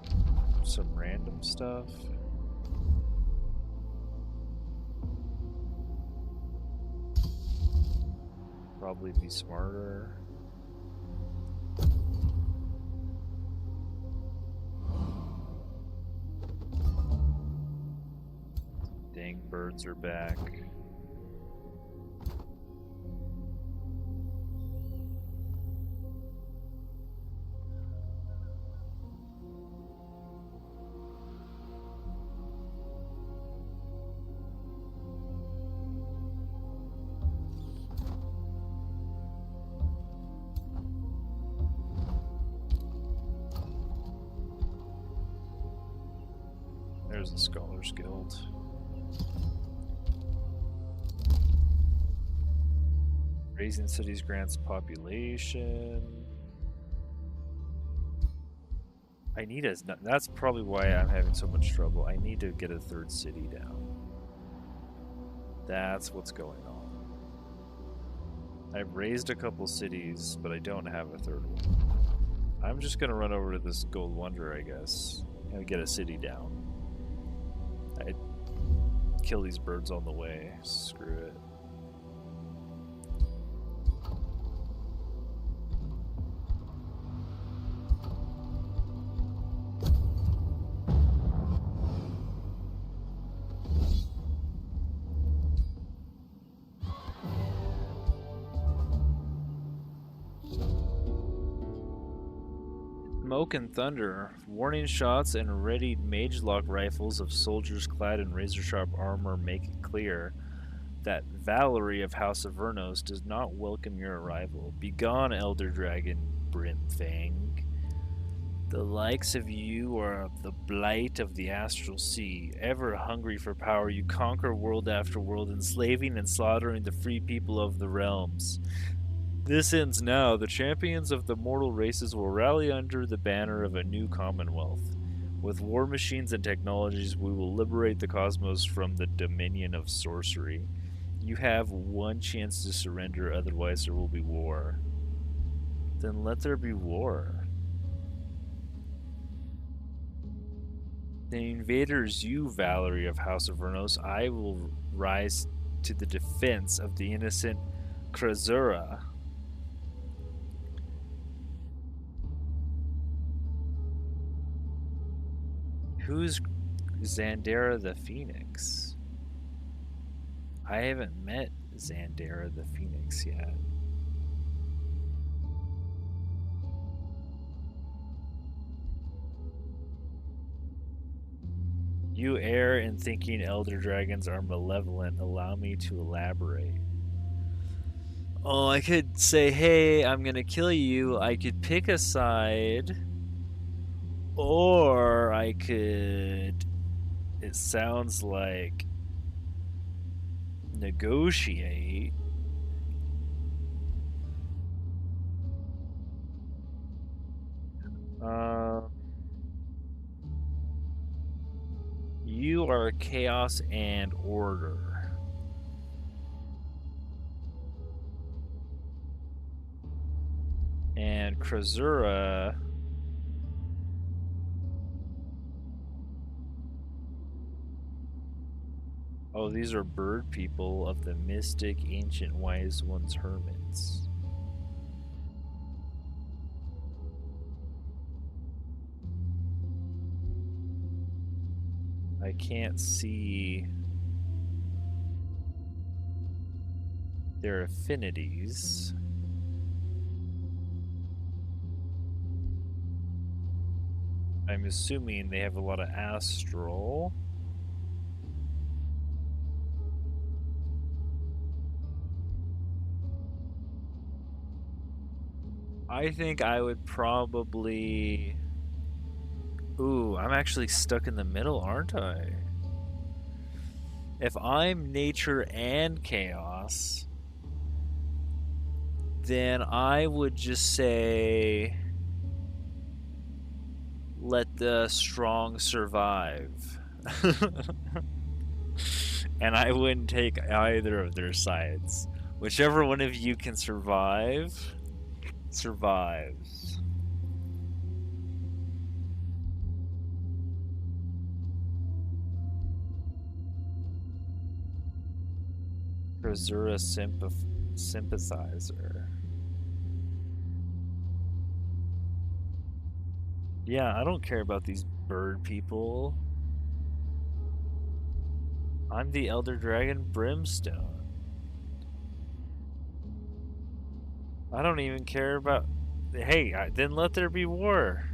some random stuff. Probably be smarter. Dang, birds are back. There's the Scholars Guild. Raising cities grants population. I need a. That's probably why I'm having so much trouble. I need to get a 3rd city down. That's what's going on. I've raised a couple cities, but I don't have a 3rd one. I'm just gonna run over to this Gold Wonder, I guess, and get a city down. I'd kill these birds on the way. Screw it. Smoke and thunder, warning shots and readied mage-lock rifles of soldiers clad in razor-sharp armor make it clear that Valerie of House of Vernos does not welcome your arrival. Begone, Elder Dragon Brimfang. The likes of you are the blight of the astral sea. Ever hungry for power, you conquer world after world, enslaving and slaughtering the free people of the realms. This ends now. The champions of the mortal races will rally under the banner of a new Commonwealth. With war machines and technologies, we will liberate the cosmos from the dominion of sorcery. You have one chance to surrender, otherwise there will be war. Then let there be war. The invaders, you, Valerie of House of Vernos, I will rise to the defense of the innocent Krasura. Who's Xandera the Phoenix? I haven't met Xandera the Phoenix yet. You err in thinking elder dragons are malevolent. Allow me to elaborate. Oh, I could say, hey, I'm gonna kill you. I could pick a side. Or I could... It sounds like... negotiate. You are chaos and order. And Krasura... Oh, these are bird people of the mystic ancient wise ones hermits. I can't see their affinities. I'm assuming they have a lot of astral. I think I would probably... Ooh, I'm actually stuck in the middle, aren't I? If I'm nature and chaos, then I would just say... let the strong survive. And I wouldn't take either of their sides. Whichever one of you can survive, survives. Krasura sympathizer. Yeah, I don't care about these bird people. I'm the Elder Dragon Brimstone. I don't even care about... Hey, then let there be war.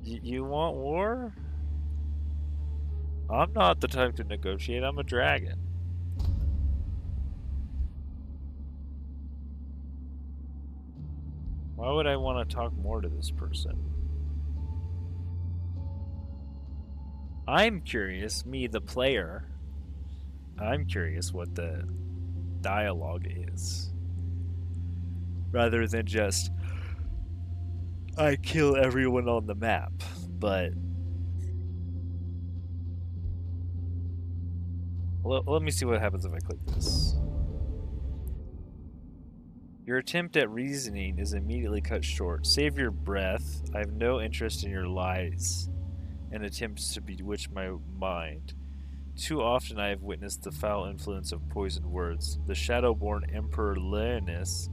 You want war? I'm not the type to negotiate. I'm a dragon. Why would I want to talk more to this person? I'm curious, me the player. I'm curious what the dialogue is. Rather than just, I kill everyone on the map. But let me see what happens if I click this. Your attempt at reasoning is immediately cut short. Save your breath. I have no interest in your lies and attempts to bewitch my mind. Too often I have witnessed the foul influence of poisoned words. The shadow-born Emperor Leonis,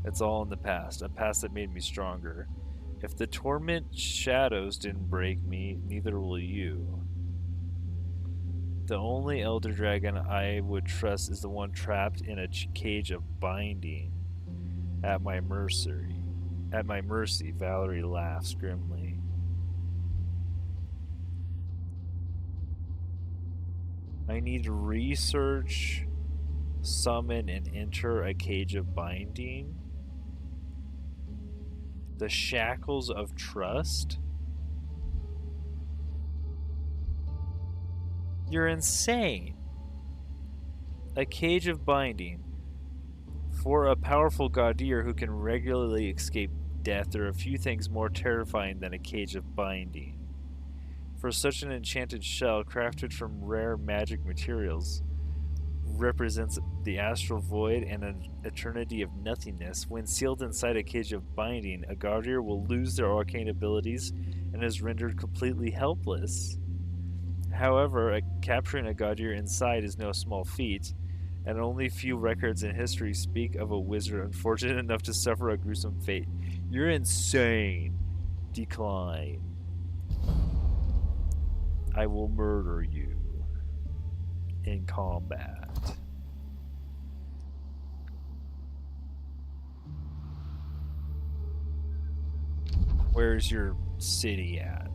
it's all in the past, a past that made me stronger. If the torment shadows didn't break me, neither will you. The only elder dragon I would trust is the one trapped in a cage of binding. At my mercy, Valerie laughs grimly. I need to research, summon, and enter a cage of binding. The shackles of trust? You're insane. A cage of binding. For a powerful Gaudier who can regularly escape death, there are a few things more terrifying than a cage of binding. For such an enchanted shell, crafted from rare magic materials, represents the astral void and an eternity of nothingness. When sealed inside a cage of binding, a Gaudier will lose their arcane abilities and is rendered completely helpless. However, capturing a Gaudier inside is no small feat, and only few records in history speak of a wizard unfortunate enough to suffer a gruesome fate. You're insane. Decline. I will murder you in combat. Where's your city at?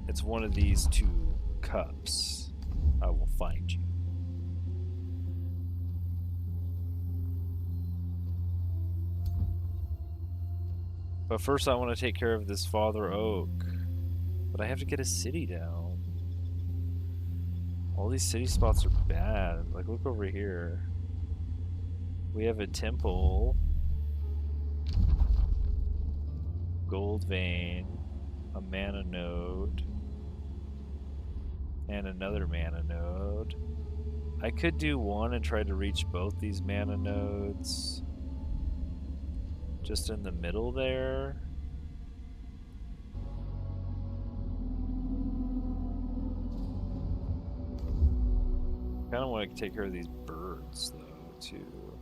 It's one of these two cups. I will find you. But first I want to take care of this Father Oak. But I have to get a city down. All these city spots are bad. Like, look over here. We have a temple. Gold vein. A mana node. And another mana node. I could do one and try to reach both these mana nodes. Just in the middle there. I kind of want to take care of these birds, though, too.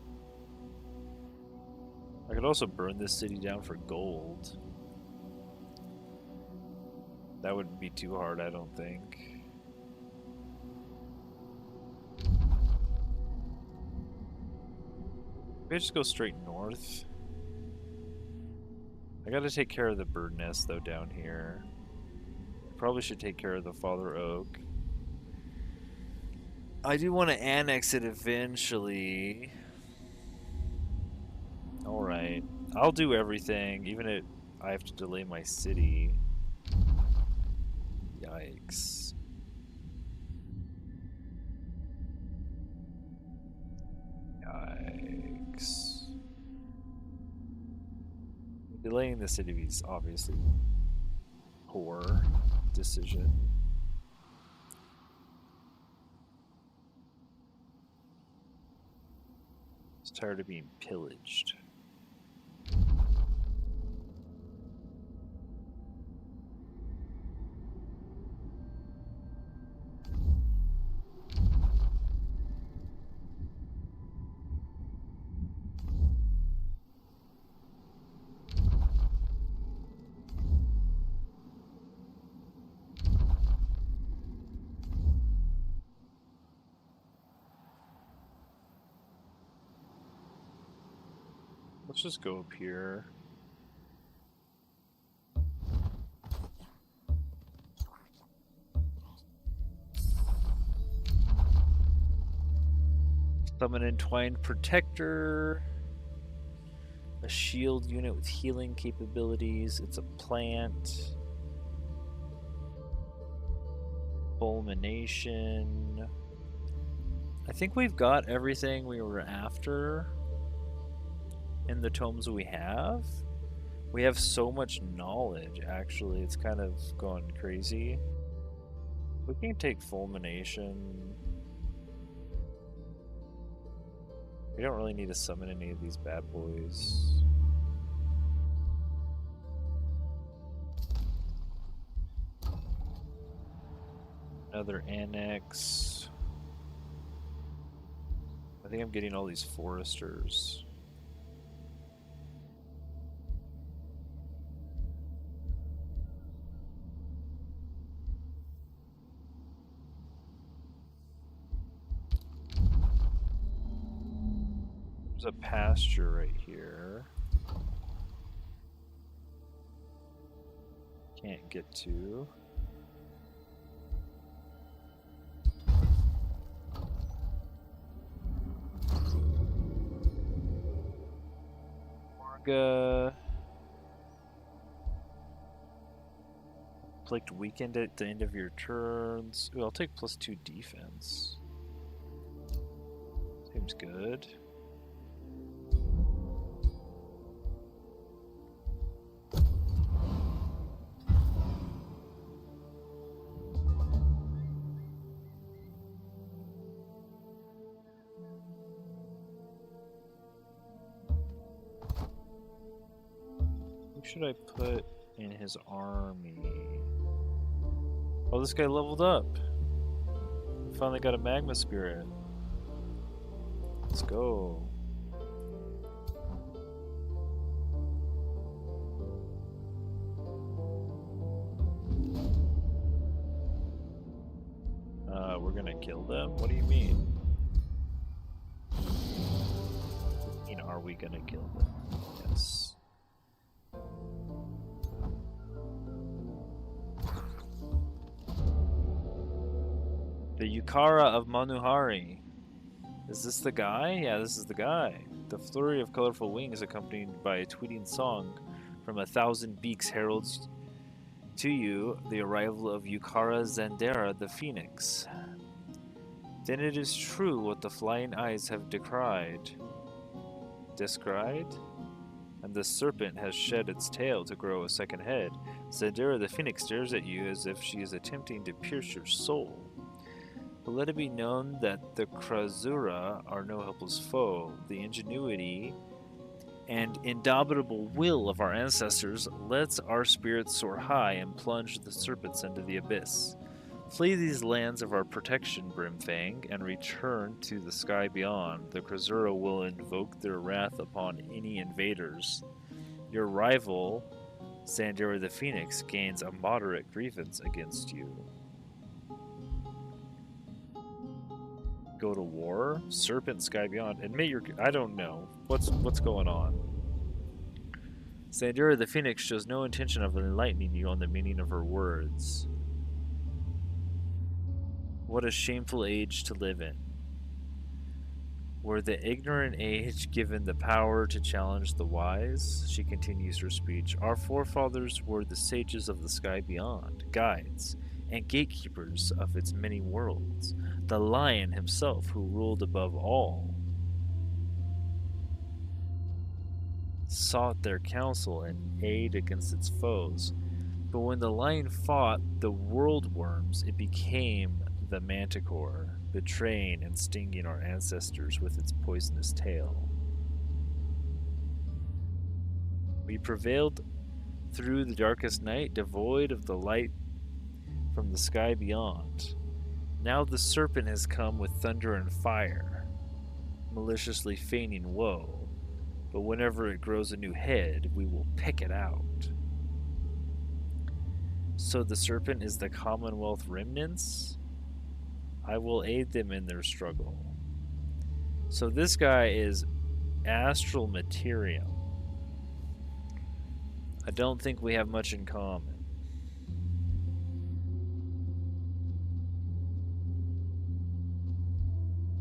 I could also burn this city down for gold. That wouldn't be too hard, I don't think. Maybe I just go straight north. I gotta take care of the bird nest, though, down here. Probably should take care of the Father Oak. I do want to annex it eventually. Alright. I'll do everything, even if I have to delay my city. Yikes. Yikes. Delaying the city is obviously poor decision. I'm tired of being pillaged. Let's just go up here. Summon Entwined Protector. A shield unit with healing capabilities. It's a plant. Fulmination. I think we've got everything we were after in the tomes we have. We have so much knowledge, actually. It's kind of going crazy. We can take Fulmination. We don't really need to summon any of these bad boys. Another annex. I think I'm getting all these foresters. There's a pasture right here. Can't get to. Morga. Inflict weakened at the end of your turns. Ooh, I'll take +2 defense. Seems good. Who should I put in his army? Oh, this guy leveled up. Finally got a Magma Spirit. Let's go. We're gonna kill them? What do you mean? Are we gonna kill them? Yes. The Yukara of Manuhari. Is this the guy? Yeah, this is the guy. The flurry of colorful wings accompanied by a tweeting song from 1,000 beaks heralds to you the arrival of Yukara Zandera the Phoenix. Then it is true what the flying eyes have descried? And the serpent has shed its tail to grow a second head. Zandera the Phoenix stares at you as if she is attempting to pierce your soul. But let it be known that the Krasura are no helpless foe. The ingenuity and indomitable will of our ancestors lets our spirits soar high and plunge the serpents into the abyss. Flee these lands of our protection, Brimfang, and return to the sky beyond. The Krasura will invoke their wrath upon any invaders. Your rival, Zandera the Phoenix, gains a moderate grievance against you. Go to war? Serpent Sky Beyond. Admit your... I don't know. What's going on? Zandera the Phoenix shows no intention of enlightening you on the meaning of her words. What a shameful age to live in. Were the ignorant age given the power to challenge the wise? She continues her speech. Our forefathers were the sages of the sky beyond, guides, and gatekeepers of its many worlds. The lion himself who ruled above all sought their counsel and aid against its foes. But when the lion fought the world worms, it became the manticore, betraying and stinging our ancestors with its poisonous tail. We prevailed through the darkest night, devoid of the light from the sky beyond. Now the serpent has come with thunder and fire, maliciously feigning woe, but whenever it grows a new head, we will pick it out. So the serpent is the Commonwealth remnants? I will aid them in their struggle. So this guy is astral material. I don't think we have much in common.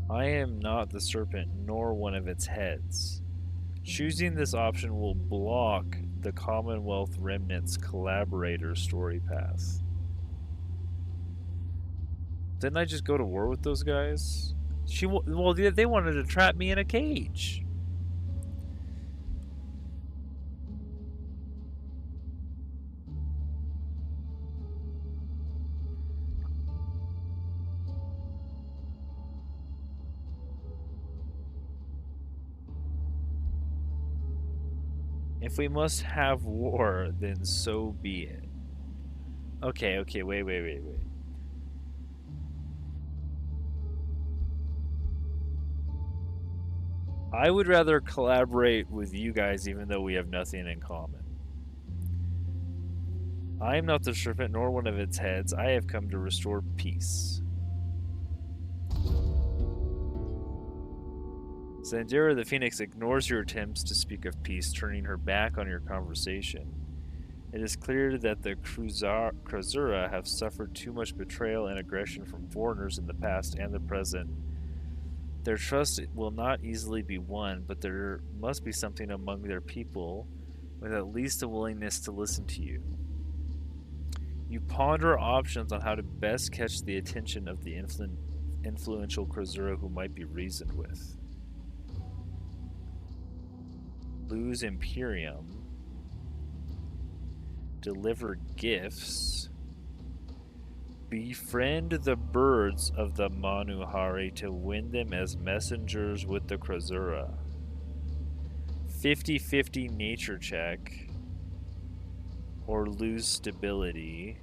I am not the serpent, nor one of its heads. Choosing this option will block the Commonwealth Remnant's collaborator story path. Didn't I just go to war with those guys? Well, they wanted to trap me in a cage. If we must have war, then so be it. Okay, wait. I would rather collaborate with you guys even though we have nothing in common. I am not the serpent nor one of its heads. I have come to restore peace. Zandera the Phoenix ignores your attempts to speak of peace, turning her back on your conversation. It is clear that the Krasura have suffered too much betrayal and aggression from foreigners in the past and the present. Their trust will not easily be won, but there must be something among their people with at least a willingness to listen to you. You ponder options on how to best catch the attention of the influential Krasura who might be reasoned with. lose Imperium, deliver gifts, befriend the birds of the Manuhari to win them as messengers with the Krasura. 50-50 nature check, or lose stability.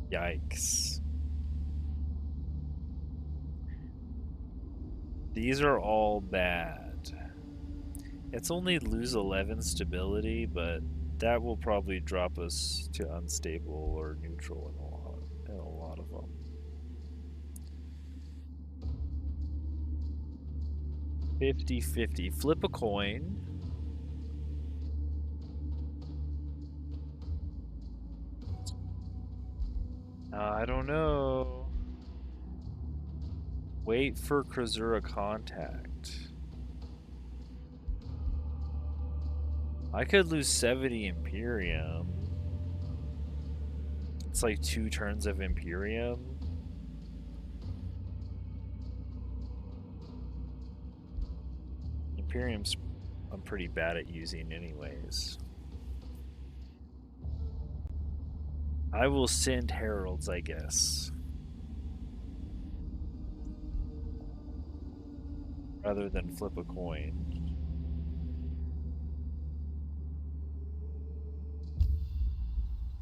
Yikes. These are all bad. It's only lose 11 stability, but that will probably drop us to unstable or neutral in a lot of them. 50-50. Flip a coin. I don't know. Wait for Krasura contact. I could lose 70 Imperium. It's like 2 turns of Imperium. Imperium's I'm pretty bad at using anyways. I will send heralds, I guess. Rather than flip a coin.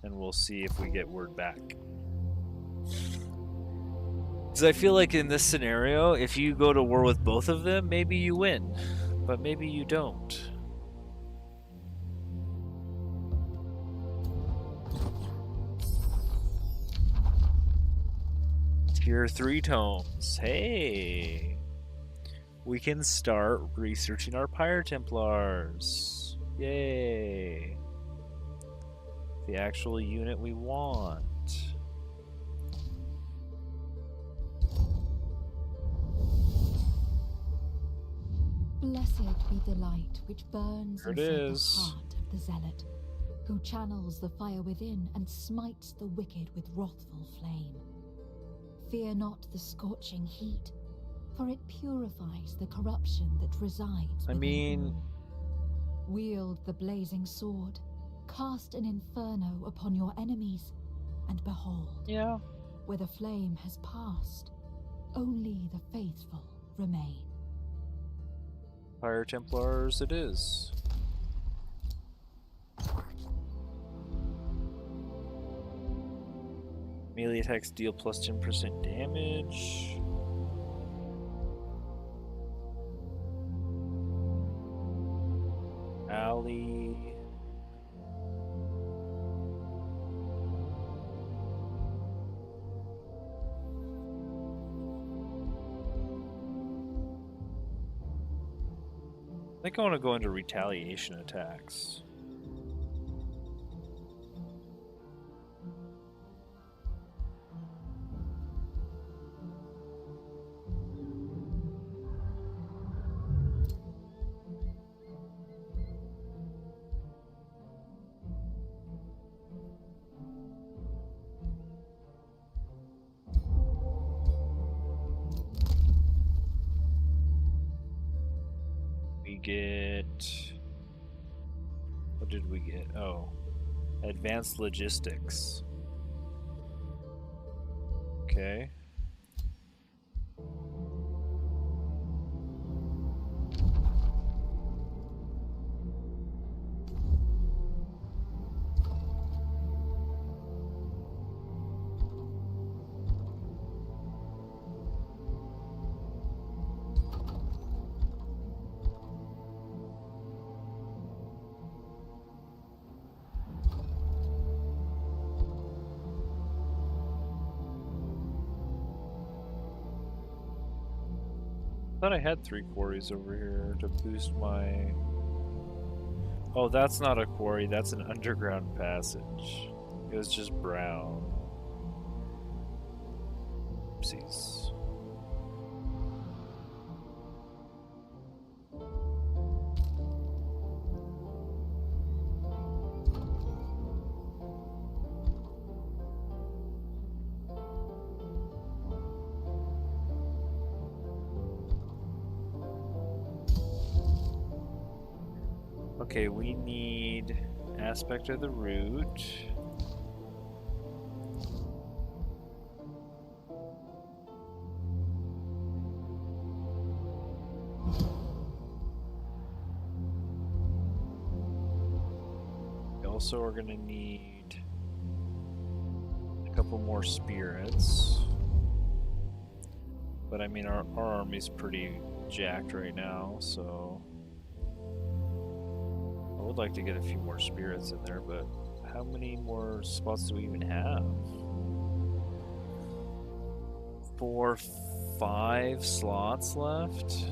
And we'll see if we get word back. Because I feel like in this scenario, if you go to war with both of them, maybe you win. But maybe you don't. Tier 3 tomes. Hey! We can start researching our Pyre Templars. Yay! The actual unit we want. Blessed be the light which burns There it inside the is. heart of the zealot, who channels the fire within and smites the wicked with wrathful flame. Fear not the scorching heat, for it purifies the corruption that resides within all. Wield the blazing sword, cast an inferno upon your enemies, and behold, where the flame has passed, only the faithful remain. Pyre Templars it is. Melee attacks deal plus 10% damage. Alley. I think I want to go into retaliation attacks. We get... What did we get? Oh. Advanced logistics. Okay. I thought I had 3 quarries over here to boost my... Oh, that's not a quarry, that's an underground passage. It was just brown. Oopsies. Okay, we need aspect of the root. We also are going to need a couple more spirits. But I mean, our army's pretty jacked right now, so I would like to get a few more spirits in there, but how many more spots do we even have? 4, 5 slots left?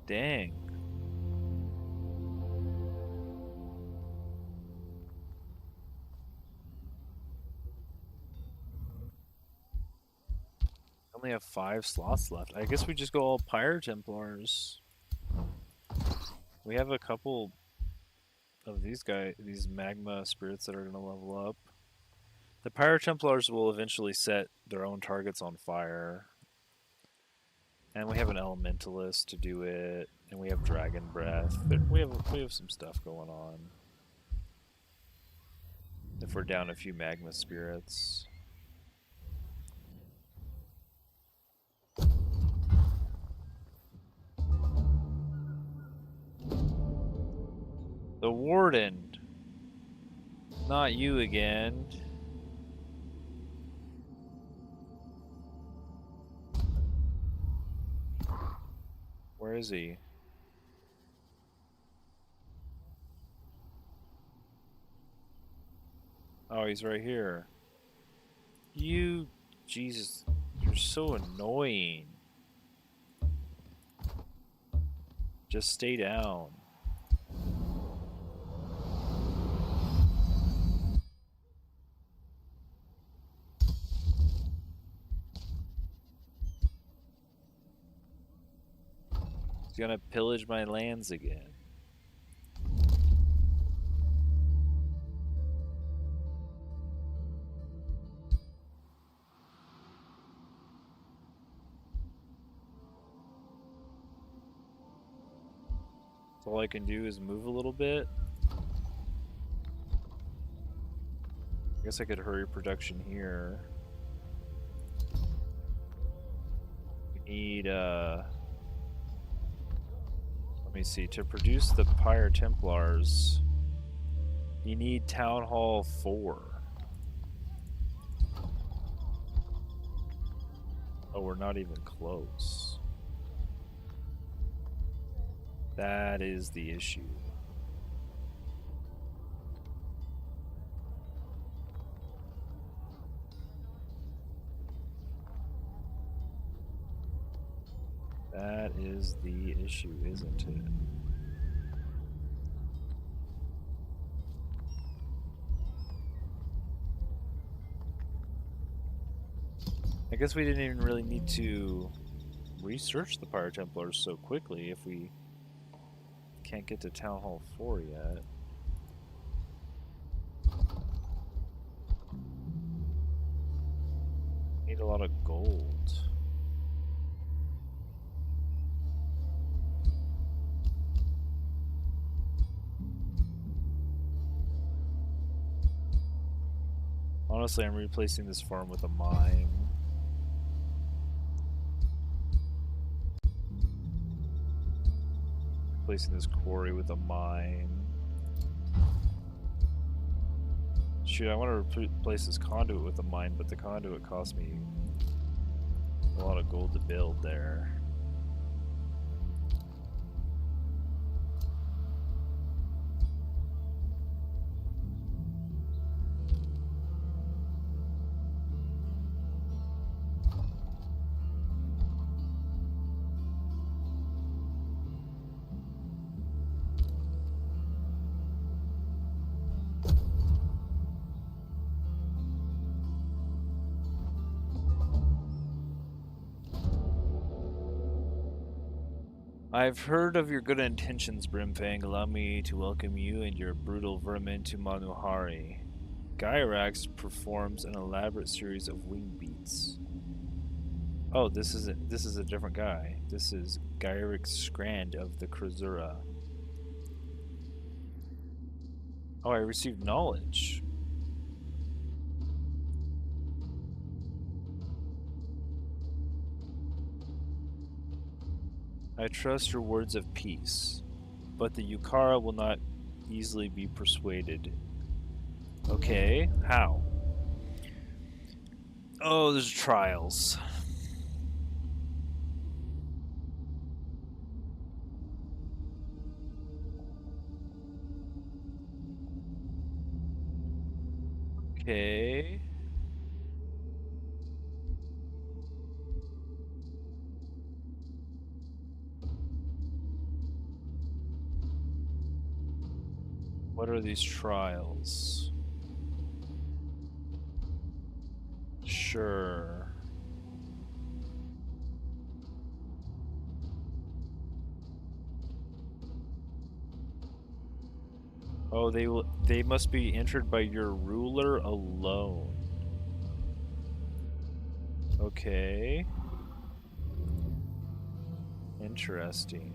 Dang. Only have 5 slots left. I guess we just go all Pyre Templars. We have a couple of these Magma Spirits that are going to level up. The Pyre Templars will eventually set their own targets on fire. And we have an Elementalist to do it. And we have Dragon Breath. We have some stuff going on. If we're down a few Magma Spirits. The Warden. Not you again. Where is he? Oh, he's right here. You... Jesus. You're so annoying. Just stay down. He's gonna pillage my lands again. So all I can do is move a little bit. I guess I could hurry production here. We need, let me see, to produce the Pyre Templars, you need Town Hall 4. Oh, we're not even close. That is the issue. That is the issue, isn't it? I guess we didn't even really need to research the Pyre Templars so quickly if we can't get to Town Hall 4 yet. Need a lot of gold. Honestly, I'm replacing this farm with a mine. Replacing this quarry with a mine. Shoot, I want to replace this conduit with a mine, but the conduit cost me a lot of gold to build there. I've heard of your good intentions, Brimfang. Allow me to welcome you and your brutal vermin to Manuhari. Gyrax performs an elaborate series of wing beats. Oh, this is a different guy. This is Gyric Scrand of the Crasura. Oh, I received knowledge. I trust your words of peace, but the Yukara will not easily be persuaded. Okay, how? Oh, there's trials. Okay. What are these trials? Sure. Oh, they must be entered by your ruler alone. Okay. Interesting.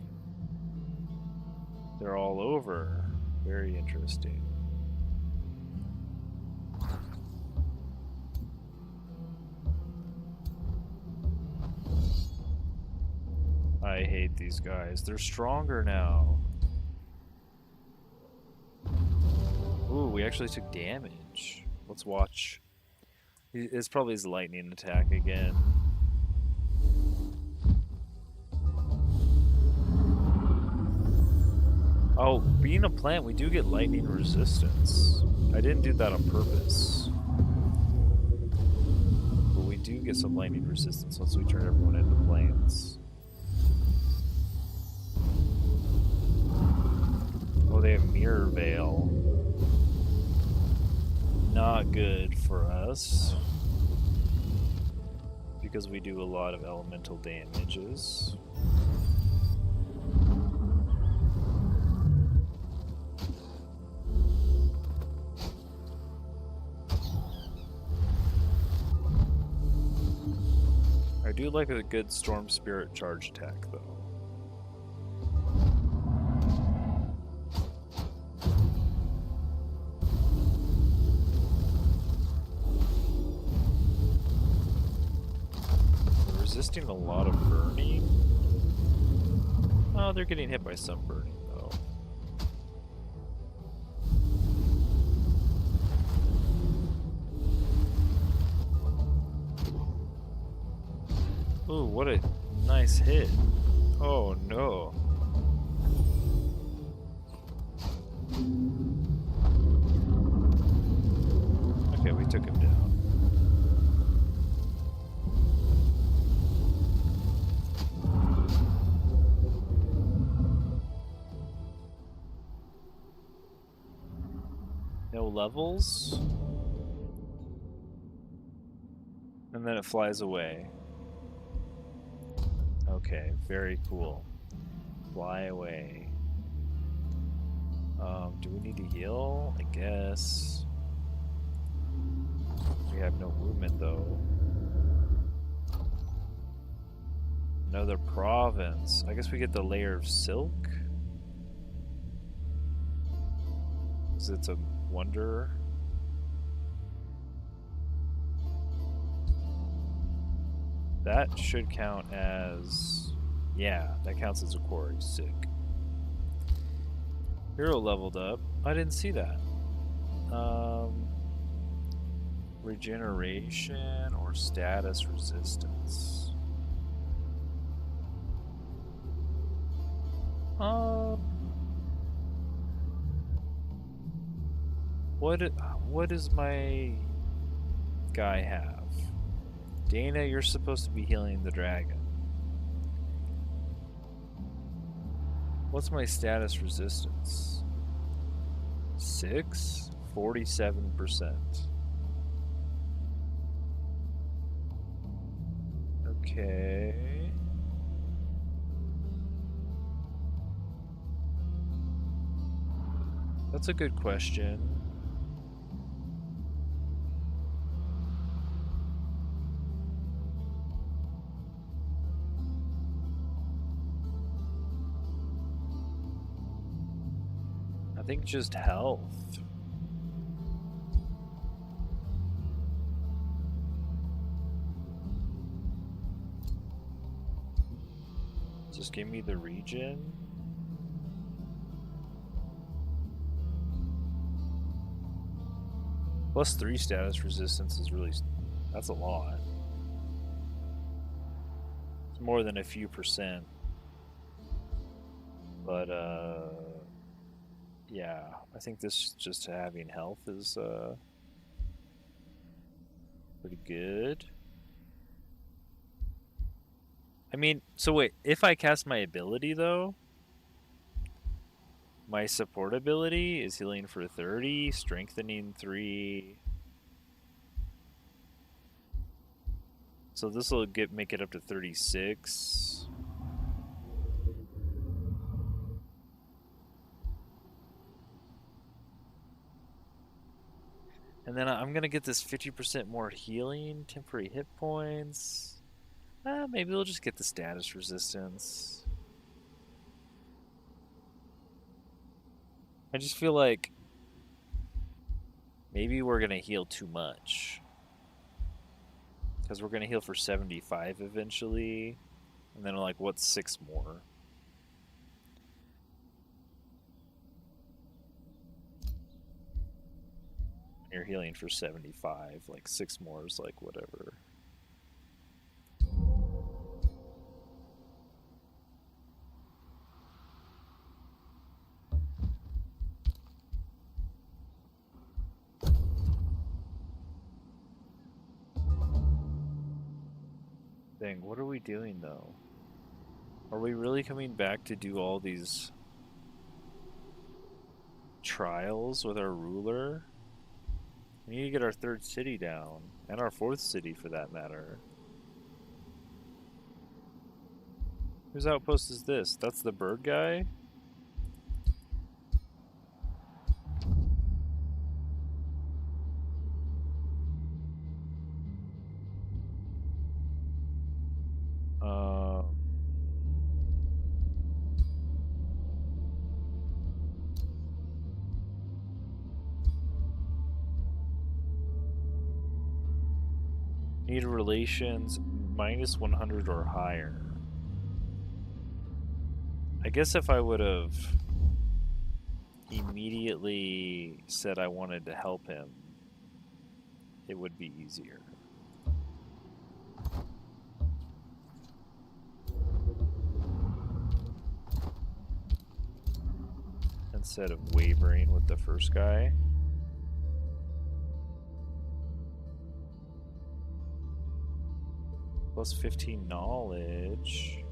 They're all over. Very interesting. I hate these guys. They're stronger now. Ooh, we actually took damage. Let's watch. It's probably his lightning attack again. Oh, being a plant, we do get lightning resistance. I didn't do that on purpose. But we do get some lightning resistance once we turn everyone into plants. Oh, they have Mirror Veil. Not good for us. Because we do a lot of elemental damages. I do like a good Storm Spirit charge attack, though. We're resisting a lot of burning. Oh, they're getting hit by some burning, though. Ooh, what a nice hit. Oh no. Okay, we took him down. No levels? And then it flies away. Okay, very cool. Fly away. Do we need to heal? I guess. We have no movement though. Another province. I guess we get the layer of silk. 'Cause it's a wonder. That should count as... Yeah, that counts as a quarry. Sick. Hero leveled up. I didn't see that. Regeneration or status resistance. What does my guy have? Dana, you're supposed to be healing the dragon. What's my status resistance? 6? 47%. Okay. That's a good question. think just health. Just give me the regen. +3 status resistance is really... that's a lot. It's more than a few percent. But, yeah, I think this just having health is, pretty good. I mean, so wait, if I cast my ability, though, my support ability is healing for 30, strengthening 3. So this will make it up to 36. And then I'm gonna get this 50% more healing, temporary hit points. Maybe we'll just get the status resistance. I just feel like maybe we're gonna heal too much. Because we're gonna heal for 75 eventually. And then like, what's 6 more? You're healing for 75, like 6 more is like whatever. Dang, what are we doing though? Are we really coming back to do all these trials with our ruler? We need to get our 3rd city down, and our 4th city for that matter. Whose outpost is this? That's the bird guy? Need relations -100 or higher. I guess if I would have immediately said I wanted to help him, it would be easier. Instead of wavering with the first guy. +15 knowledge.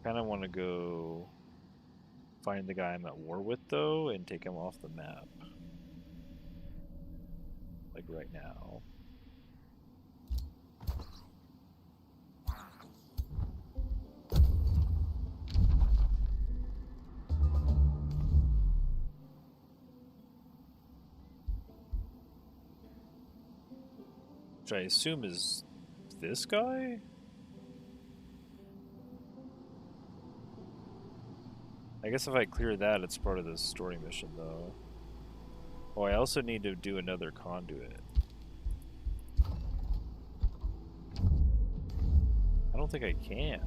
Kind of want to go find the guy I'm at war with though and take him off the map. Like right now. Which I assume is this guy? I guess if I clear that, it's part of the story mission, though. Oh, I also need to do another conduit. I don't think I can.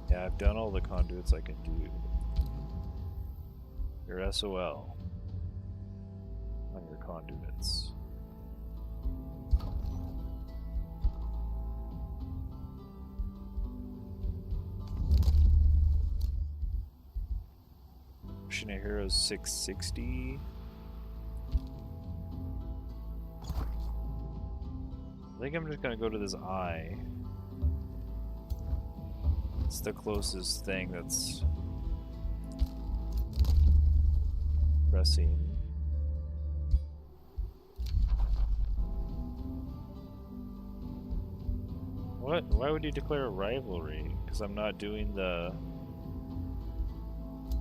Yeah, I've done all the conduits I can do. Your SOL on your conduits. Mission of Heroes 660. I think I'm just gonna go to this eye. It's the closest thing that's pressing. What? Why would you declare a rivalry? Because I'm not doing the...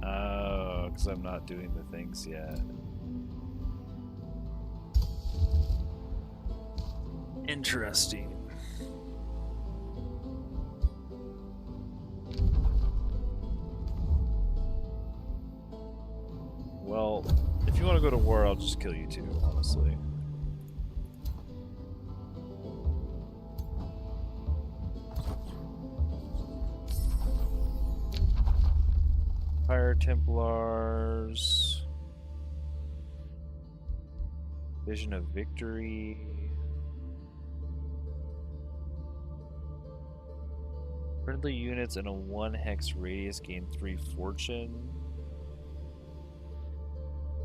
Oh, Oh, because I'm not doing the things yet. Interesting. Well, if you want to go to war, I'll just kill you too, honestly. Pyre Templars. Vision of Victory. Friendly units in a 1 hex radius gain 3 fortune.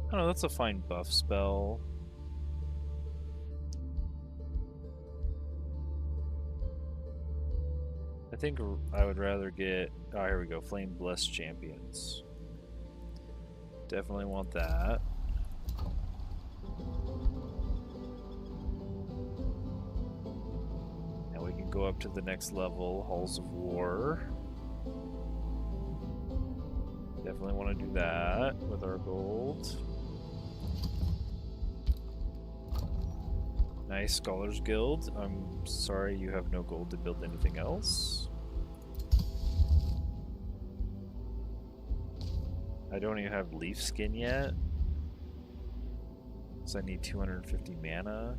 I don't know, that's a fine buff spell. I think I would rather get... Oh, here we go. Flame Blessed Champions. Definitely want that. And we can go up to the next level, Halls of War. Definitely want to do that with our gold. Nice, Scholars Guild. I'm sorry you have no gold to build anything else. I don't even have Leaf Skin yet. So I need 250 mana.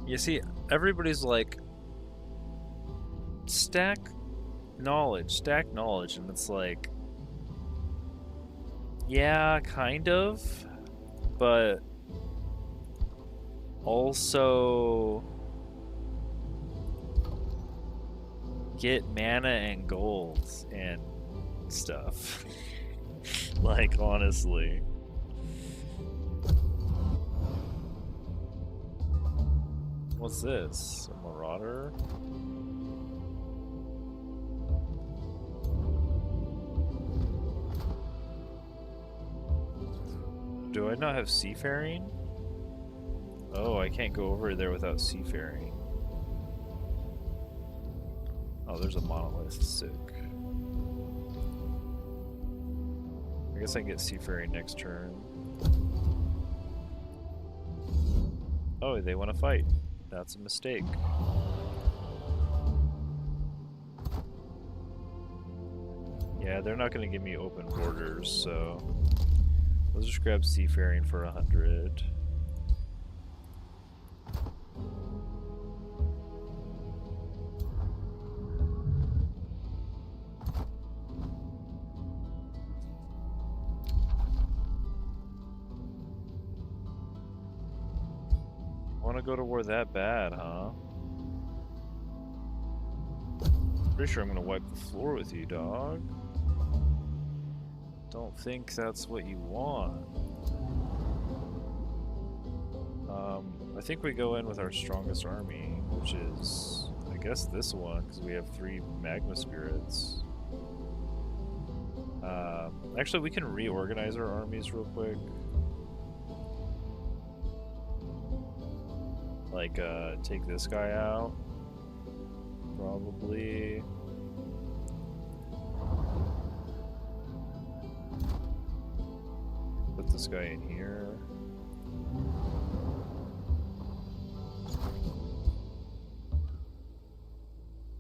You see, everybody's like, stack knowledge, and it's like, yeah, kind of, but also get mana and gold and stuff. Like, honestly. What's this? A Marauder? Do I not have Seafaring? Oh, I can't go over there without Seafaring. Oh, there's a Monolith. Sick. I guess I can get Seafaring next turn. Oh, they want to fight. That's a mistake. Yeah, they're not going to give me open borders, so... Let's just grab Seafaring for 100. Want to go to war that bad, huh? Pretty sure I'm going to wipe the floor with you, dog. Don't think that's what you want. I think we go in with our strongest army, which is, I guess, this one, because we have 3 Magma Spirits. Actually, we can reorganize our armies real quick. Like, take this guy out. Probably. Put this guy in here.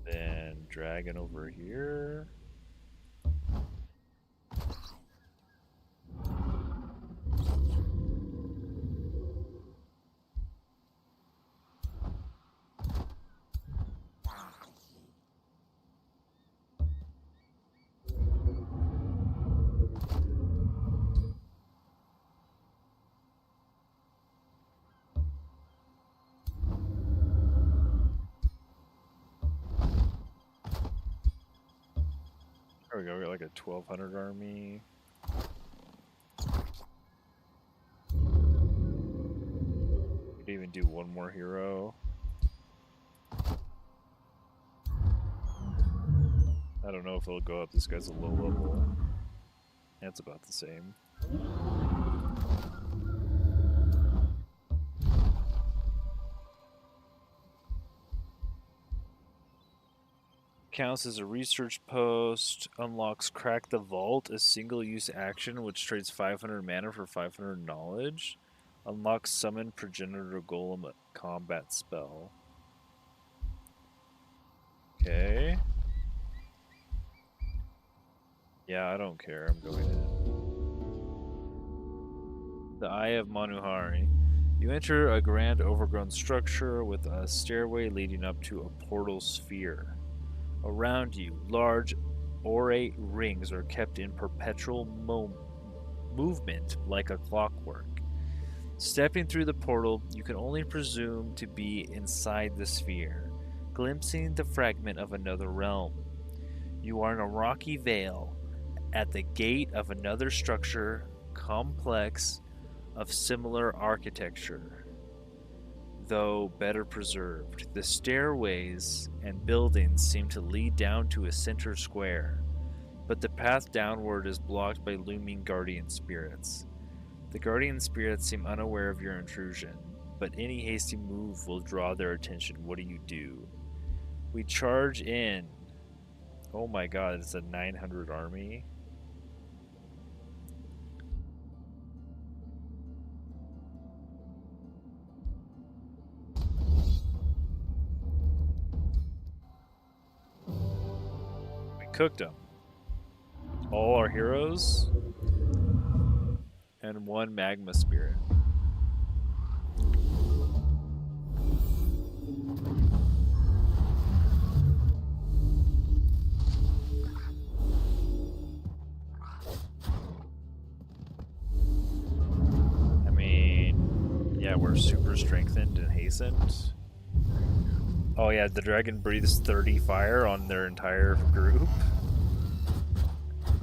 Then dragon over here. There we go, we got like a 1200 army. Could even do one more hero. I don't know if it'll go up, this guy's a low level. That's about the same. counts as a research post. Unlocks Crack the Vault, a single-use action which trades 500 mana for 500 knowledge. Unlocks Summon Progenitor Golem combat spell. Okay. Yeah, I don't care. I'm going in. The Eye of Manuhari. You enter a grand overgrown structure with a stairway leading up to a portal sphere. Around you, large orate rings are kept in perpetual movement like a clockwork. Stepping through the portal, you can only presume to be inside the sphere, glimpsing the fragment of another realm. You are in a rocky vale, at the gate of another structure, complex, of similar architecture, though better preserved. The stairways and buildings seem to lead down to a center square, but the path downward is blocked by looming guardian spirits. The guardian spirits seem unaware of your intrusion, but any hasty move will draw their attention. What do? We charge in. Oh my god, it's a 900 army. We cooked them. All our heroes and one Magma Spirit. I mean, yeah, we're super strengthened and hastened. Oh yeah, the dragon breathes 30 fire on their entire group.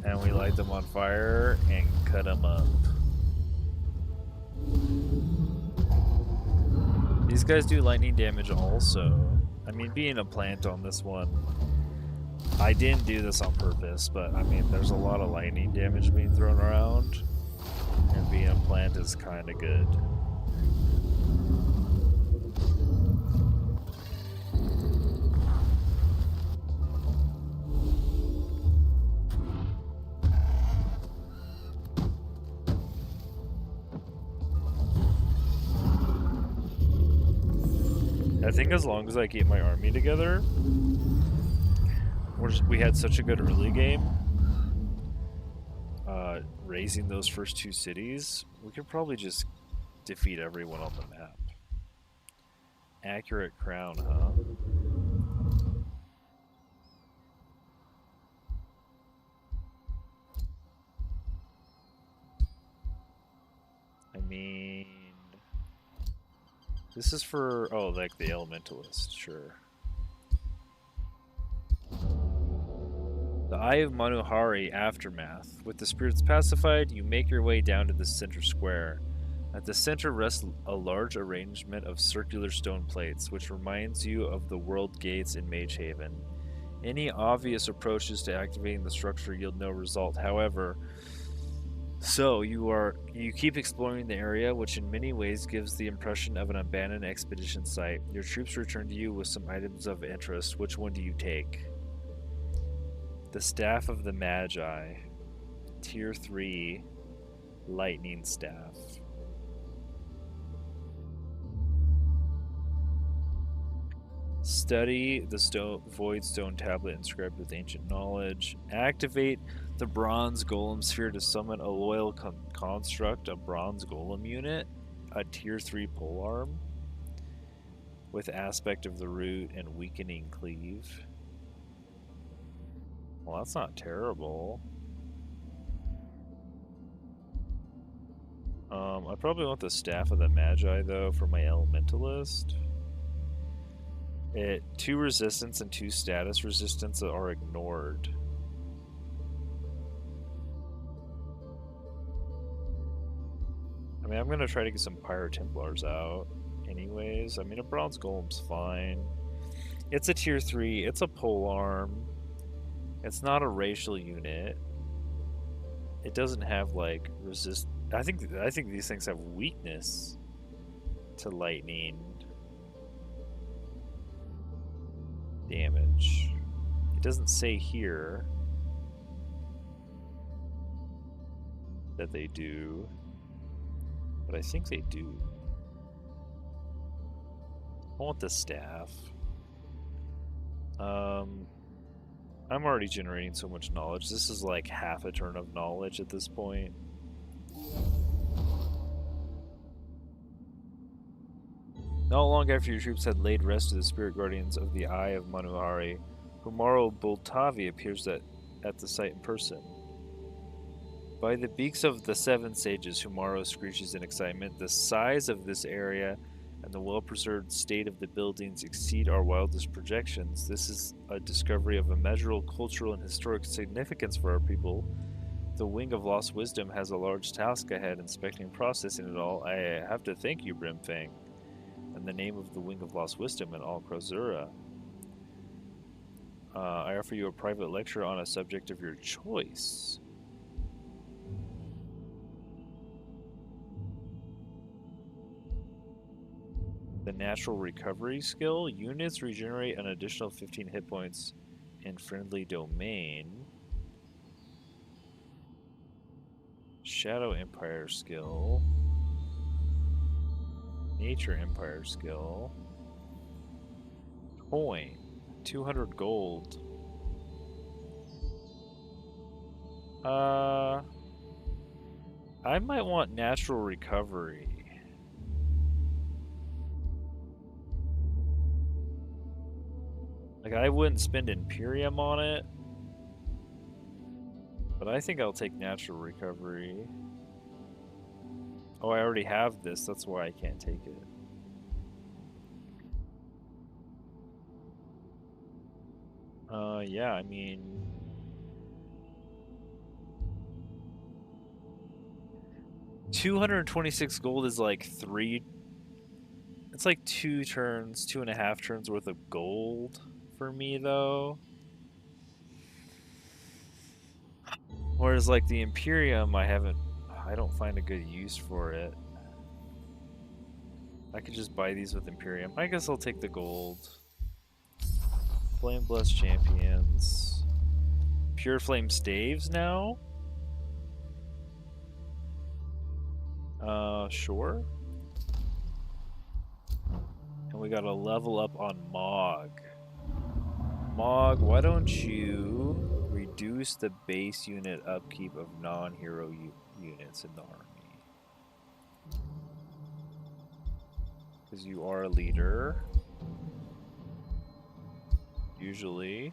And we light them on fire and cut them up. These guys do lightning damage also. I mean, being a plant on this one, I didn't do this on purpose, but I mean, there's a lot of lightning damage being thrown around, and being a plant is kind of good. I think as long as I keep my army together, we had such a good early game, raising those first two cities, we could probably just defeat everyone on the map. Accurate crown, huh? I mean... This is for, oh, like the elementalist, sure. The Eye of Manuhari Aftermath. With the spirits pacified, you make your way down to the center square. At the center rests a large arrangement of circular stone plates, which reminds you of the world gates in Mage Haven. Any obvious approaches to activating the structure yield no result, however. So, you keep exploring the area, which in many ways gives the impression of an abandoned expedition site. Your troops return to you with some items of interest. Which one do you take? The Staff of the Magi. Tier 3 Lightning Staff. Study the Void Stone Tablet inscribed with ancient knowledge. Activate the Bronze Golem Sphere to summon a loyal construct, a Bronze Golem unit, a Tier 3 polearm with Aspect of the Root and Weakening Cleave. Well, that's not terrible. I probably want the Staff of the Magi, though, for my Elementalist. 2 resistance and 2 status resistance are ignored. I mean, I'm going to try to get some Pyre Templars out anyways. I mean, a Bronze Golem's fine. It's a Tier 3. It's a polearm. It's not a racial unit. It doesn't have, like, resist... I think these things have weakness to lightning damage. It doesn't say here that they do, but I think they do. I want the staff. I'm already generating so much knowledge. This is like half a turn of knowledge at this point. Not long after your troops had laid rest to the spirit guardians of the Eye of Manuhari, Humaro Boltavi appears at the site in person. By the beaks of the seven sages, Humaro screeches in excitement. The size of this area and the well-preserved state of the buildings exceed our wildest projections. This is a discovery of immeasurable cultural and historic significance for our people. The Wing of Lost Wisdom has a large task ahead, inspecting and processing it all. I have to thank you, Brimfang, in the name of the Wing of Lost Wisdom and all Krozura. I offer you a private lecture on a subject of your choice. The natural recovery skill. Units regenerate an additional 15 hit points in friendly domain. Shadow Empire skill. Nature Empire skill. Coin. 200 gold. I might want natural recovery. Like, I wouldn't spend Imperium on it, but I think I'll take natural recovery. Oh, I already have this, that's why I can't take it. Yeah, I mean... $226 gold is like it's like 2.5 turns worth of gold for me, though. Whereas, like, the Imperium, I don't find a good use for it. I could just buy these with Imperium. I guess I'll take the gold. Flame Blessed Champions. Pure Flame Staves now? Sure. And we gotta level up on Mog. Mog, why don't you reduce the base unit upkeep of non-hero units in the army? Because you are a leader. Usually.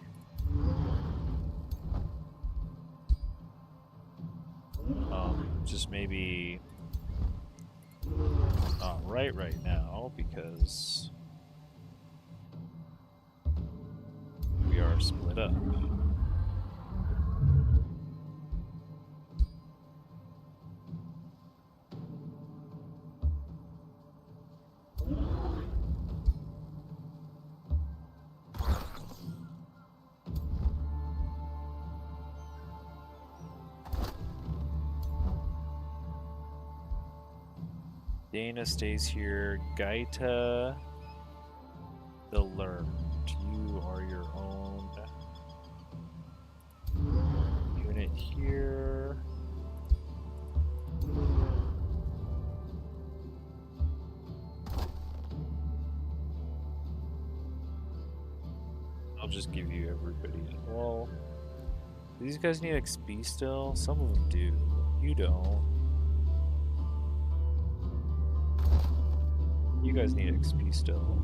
Just maybe not right now, because we are split up. Dana stays here. Gaita, the Learned. You are your own unit here. I'll just give you everybody. Well, do these guys need XP still? Some of them do. You don't. You guys need XP still.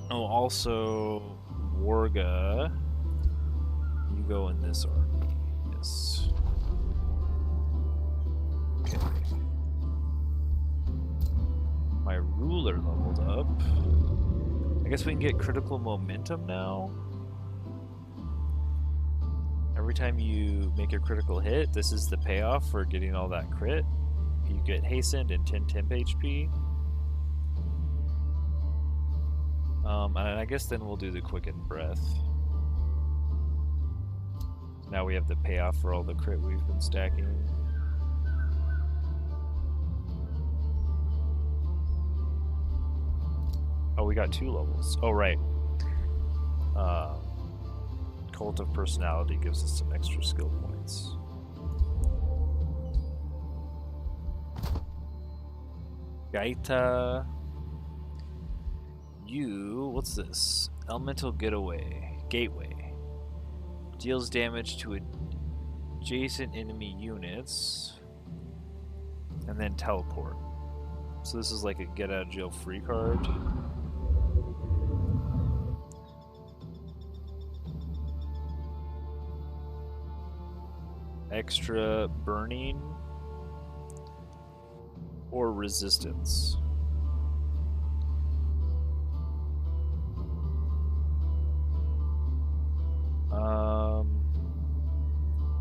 Oh, also, Warga, you go in this army. Yes. Okay. My ruler leveled up. I guess we can get critical momentum now. Every time you make a critical hit, this is the payoff for getting all that crit. You get hastened and 10 temp HP. And I guess then we'll do the quickened breath. Now we have the payoff for all the crit we've been stacking. we got 2 levels. Oh, right. Cult of Personality gives us some extra skill points. Gaita. What's this? Elemental Gateway. Deals damage to adjacent enemy units. And then teleport. So this is like a get out of jail free card. Extra burning or resistance.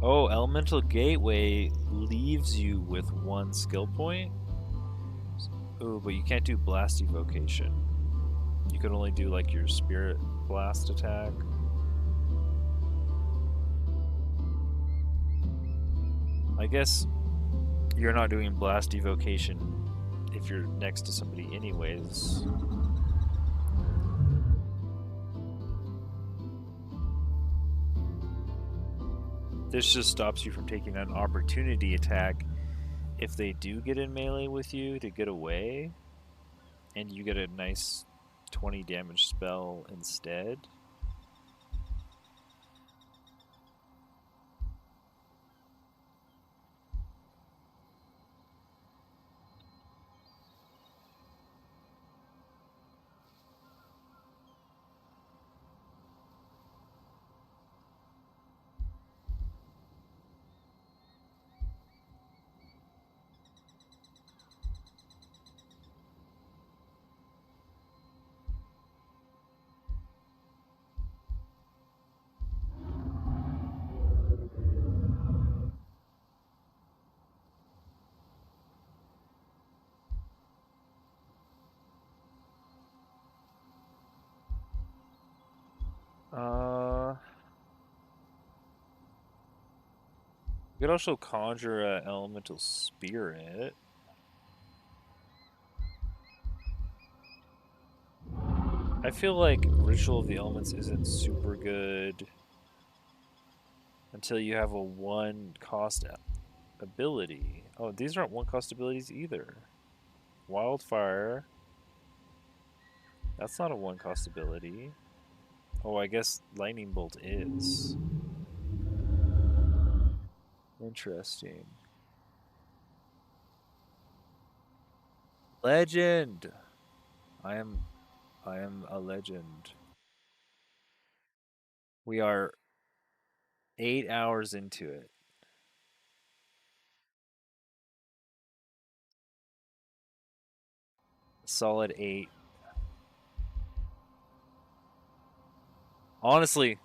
Oh, Elemental Gateway leaves you with 1 skill point. Oh, but you can't do Blast Evocation. You can only do like your Spirit Blast attack. I guess you're not doing Blast Evocation if you're next to somebody anyways. This just stops you from taking an opportunity attack if they do get in melee with you to get away, and you get a nice 20 damage spell instead. You could also conjure an elemental spirit. I feel like Ritual of the Elements isn't super good until you have a 1 cost ability. Oh, these aren't 1 cost abilities either. Wildfire. That's not a 1 cost ability. Oh, I guess Lightning Bolt is. Interesting. Legend! I am a legend. We are 8 hours into it. Solid 8. Honestly,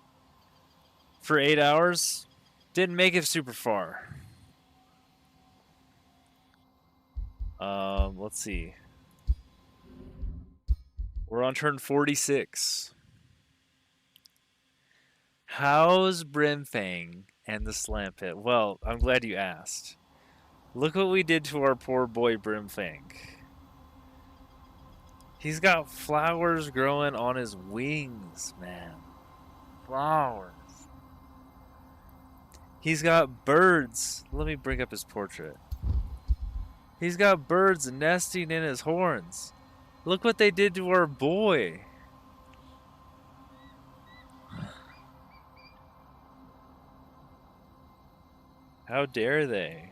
for 8 hours, didn't make it super far. Let's see. We're on turn 46. How's Brimfang and the Slam Pit? Well, I'm glad you asked. Look what we did to our poor boy Brimfang. He's got flowers growing on his wings, man. Flowers. He's got birds. Let me bring up his portrait. He's got birds nesting in his horns. Look what they did to our boy. How dare they?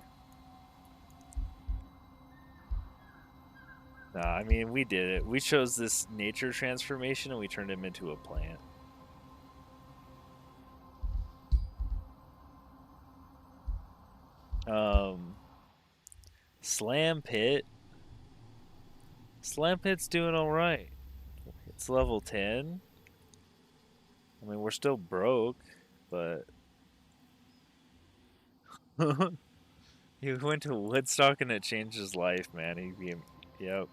Nah, I mean, we did it. We chose this nature transformation and we turned him into a plant. Slam Pit. Slam Pit's doing alright. It's level 10. I mean, we're still broke, but... He went to Woodstock and it changed his life, man. He became... Yep.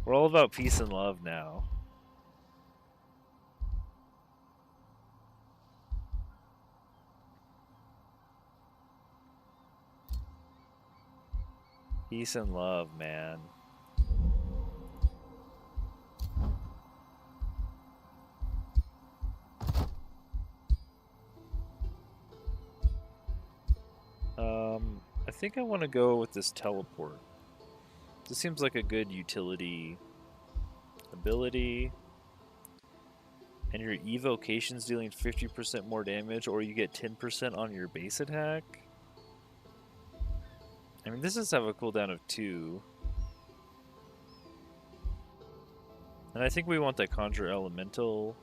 We're all about peace and love now. Peace and love, man. I think I want to go with this teleport. This seems like a good utility ability. And your evocation's dealing 50% more damage, or you get 10% on your base attack. I mean, this does have a cooldown of 2. And I think we want that Conjure Elemental.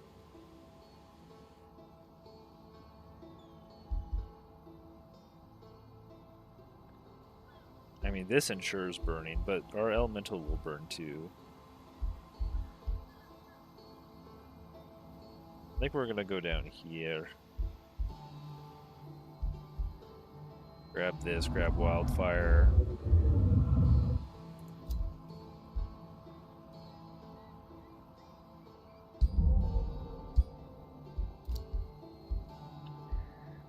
I mean, this ensures burning, but our Elemental will burn too. I think we're gonna go down here. Grab this, grab Wildfire.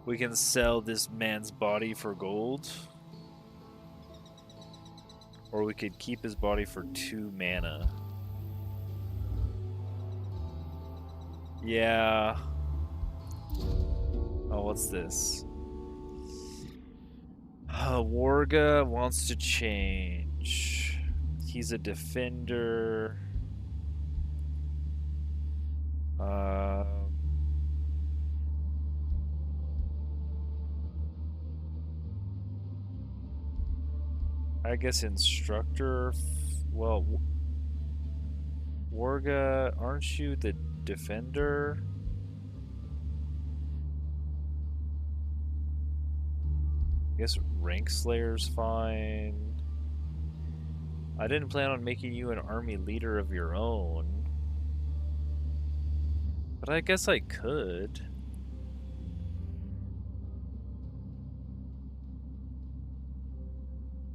We can sell this man's body for gold. Or we could keep his body for 2 mana. Yeah. Oh, what's this? Warga wants to change. He's a defender. I guess instructor. Well, Warga, aren't you the defender? I guess Rank Slayer's fine. I didn't plan on making you an army leader of your own. But I guess I could.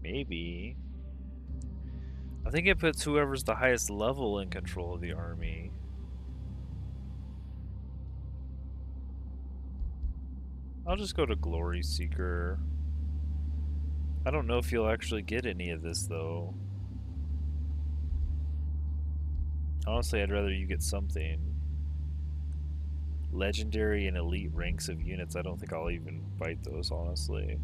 Maybe. I think it puts whoever's the highest level in control of the army. I'll just go to Glory Seeker. I don't know if you'll actually get any of this, though. Honestly, I'd rather you get something. Legendary and elite ranks of units, I don't think I'll even bite those, honestly.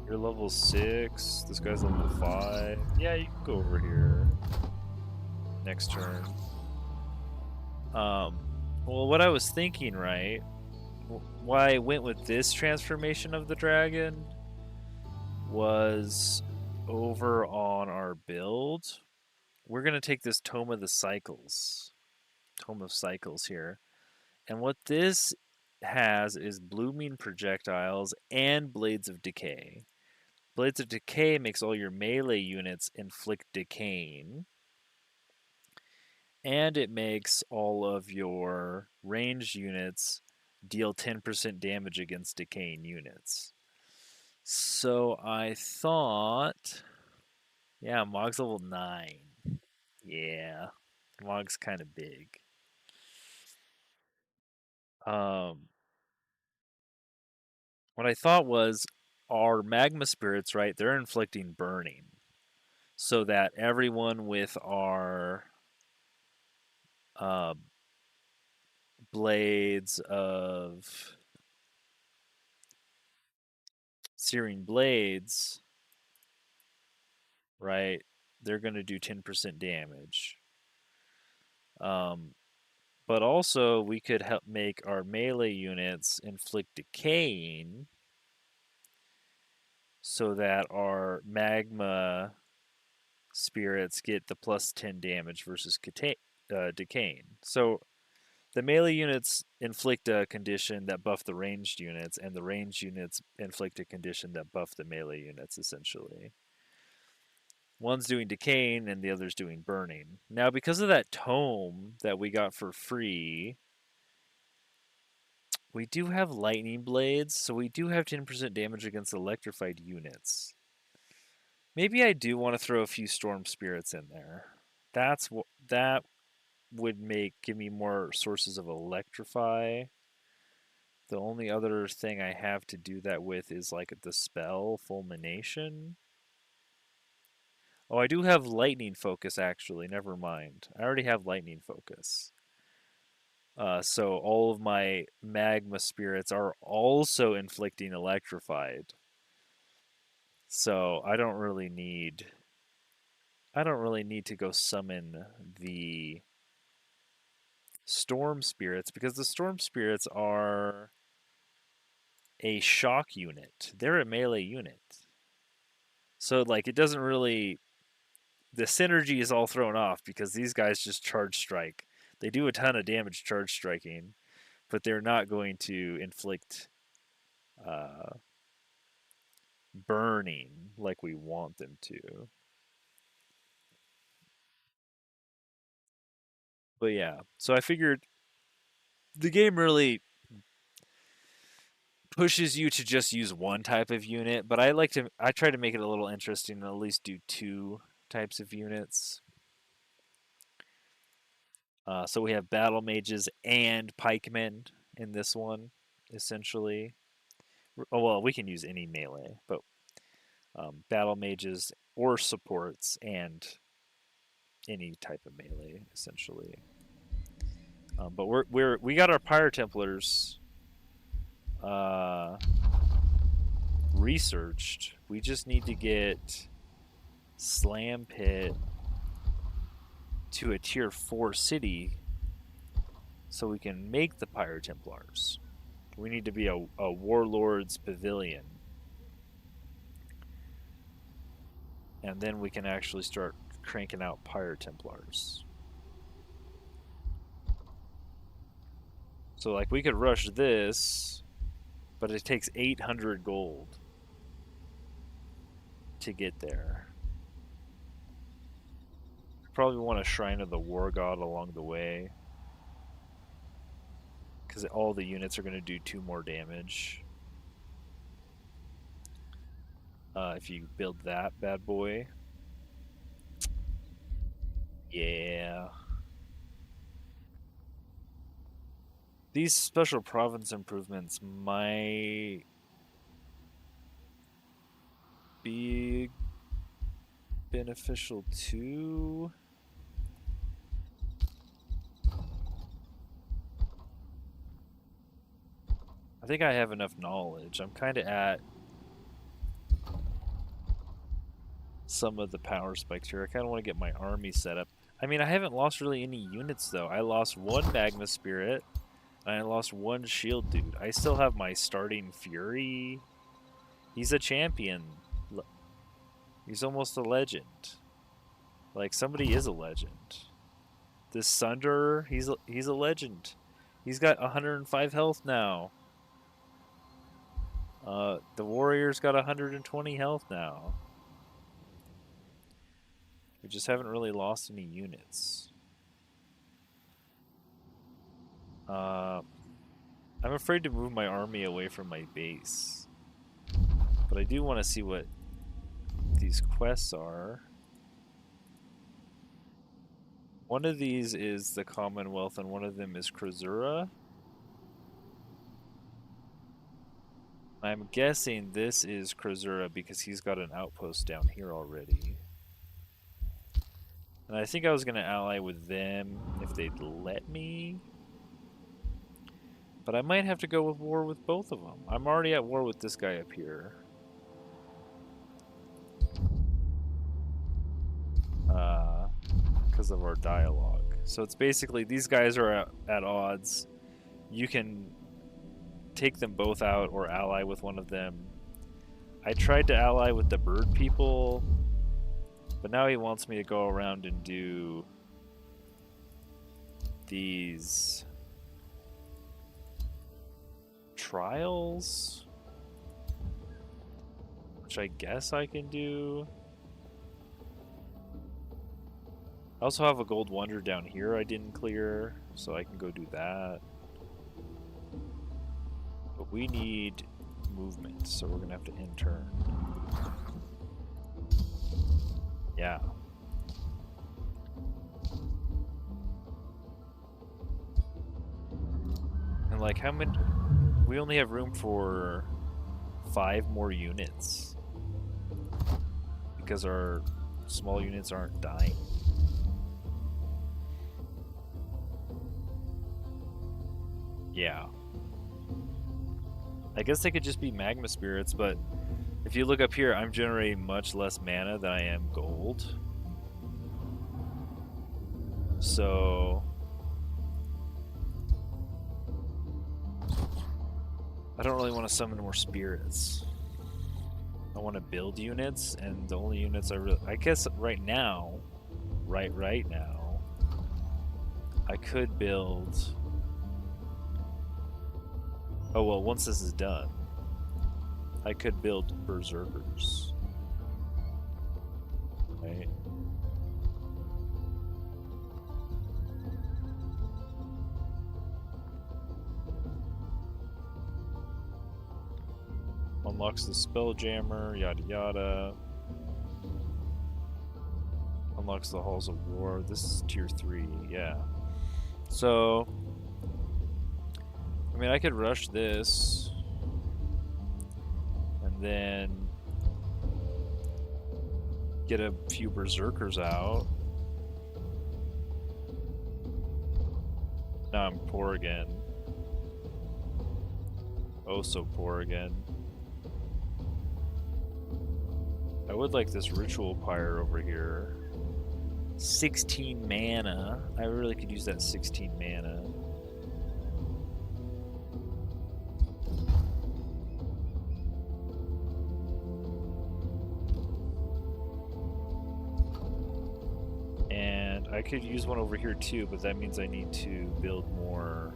You're level 6, this guy's level 5. Yeah, you can go over here. Next turn. Well, what I was thinking, right? Why I went with this transformation of the dragon was over on our build. We're going to take this Tome of the Cycles. Tome of Cycles here. And what this has is blooming projectiles and blades of decay. Blades of decay makes all your melee units inflict decaying. And it makes all of your ranged units deal 10% damage against decaying units. So I thought, yeah, Mog's level 9. Yeah, Mog's kind of big. What I thought was our Magma Spirits, right, they're inflicting burning. So that everyone with our blades of searing blades, right, they're going to do 10% damage. But also we could help make our melee units inflict decaying so that our magma spirits get the plus 10 damage versus decaying. So the melee units inflict a condition that buff the ranged units, and the ranged units inflict a condition that buff the melee units, essentially. One's doing decaying, and the other's doing burning. Now, because of that tome that we got for free, we do have lightning blades, so we do have 10% damage against electrified units. Maybe I do want to throw a few storm spirits in there. That would give me more sources of electrify. The only other thing I have to do that with is like the spell fulmination. Oh, I do have lightning focus actually. Never mind. I already have lightning focus. So all of my magma spirits are also inflicting electrified. So I don't really need to go summon the storm spirits because the storm spirits are a shock unit. They're a melee unit. So like it doesn't really the synergy is all thrown off because these guys just charge strike. They do a ton of damage charge striking, but they're not going to inflict burning like we want them to. But yeah, so I figured the game really pushes you to just use one type of unit, but I try to make it a little interesting and at least do two types of units. So we have battle mages and pikemen in this one, essentially. Oh well, we can use any melee, but battle mages or supports and any type of melee, essentially. But we got our Pyre Templars researched. We just need to get Slam Pit to a tier 4 city so we can make the Pyre Templars. We need to be a Warlord's Pavilion. And then we can actually start cranking out Pyre Templars. So like we could rush this, but it takes 800 gold to get there. Probably want a Shrine of the War God along the way, because all the units are going to do 2 more damage. If you build that bad boy. Yeah. These special province improvements might be beneficial too. I think I have enough knowledge. I'm kind of at some of the power spikes here. I kind of want to get my army set up. I mean, I haven't lost really any units though. I lost 1 Magma Spirit, and I lost 1 Shield Dude. I still have my starting Fury. He's a champion. He's almost a legend. Like, somebody is a legend. This Sunder, he's a legend. He's got 105 health now. The Warrior's got 120 health now. We just haven't really lost any units. I'm afraid to move my army away from my base. But I do want to see what these quests are. One of these is the Commonwealth and one of them is Krasura. I'm guessing this is Krasura because he's got an outpost down here already. And I think I was going to ally with them if they'd let me. But I might have to go with war with both of them. I'm already at war with this guy up here. Because of our dialogue. So it's basically, these guys are at odds. You can take them both out or ally with one of them. I tried to ally with the bird people, but now he wants me to go around and do these trials, which I guess I can do. I also have a gold wonder down here I didn't clear, so I can go do that. But we need movement, so we're gonna have to end turn. Yeah. And like how many... We only have room for 5 more units. Because our small units aren't dying. Yeah. I guess they could just be magma spirits, but if you look up here, I'm generating much less mana than I am gold. So I don't really want to summon more spirits. I want to build units, and the only units I guess right now, right now, I could build. Oh well, once this is done, I could build berserkers. Right? Unlocks the spelljammer, yada yada. Unlocks the halls of war. This is tier 3, yeah. So, I mean, I could rush this, and then get a few berserkers out. Now I'm poor again. Oh, so poor again. I would like this ritual pyre over here. 16 mana. I really could use that 16 mana. And I could use one over here too, but that means I need to build more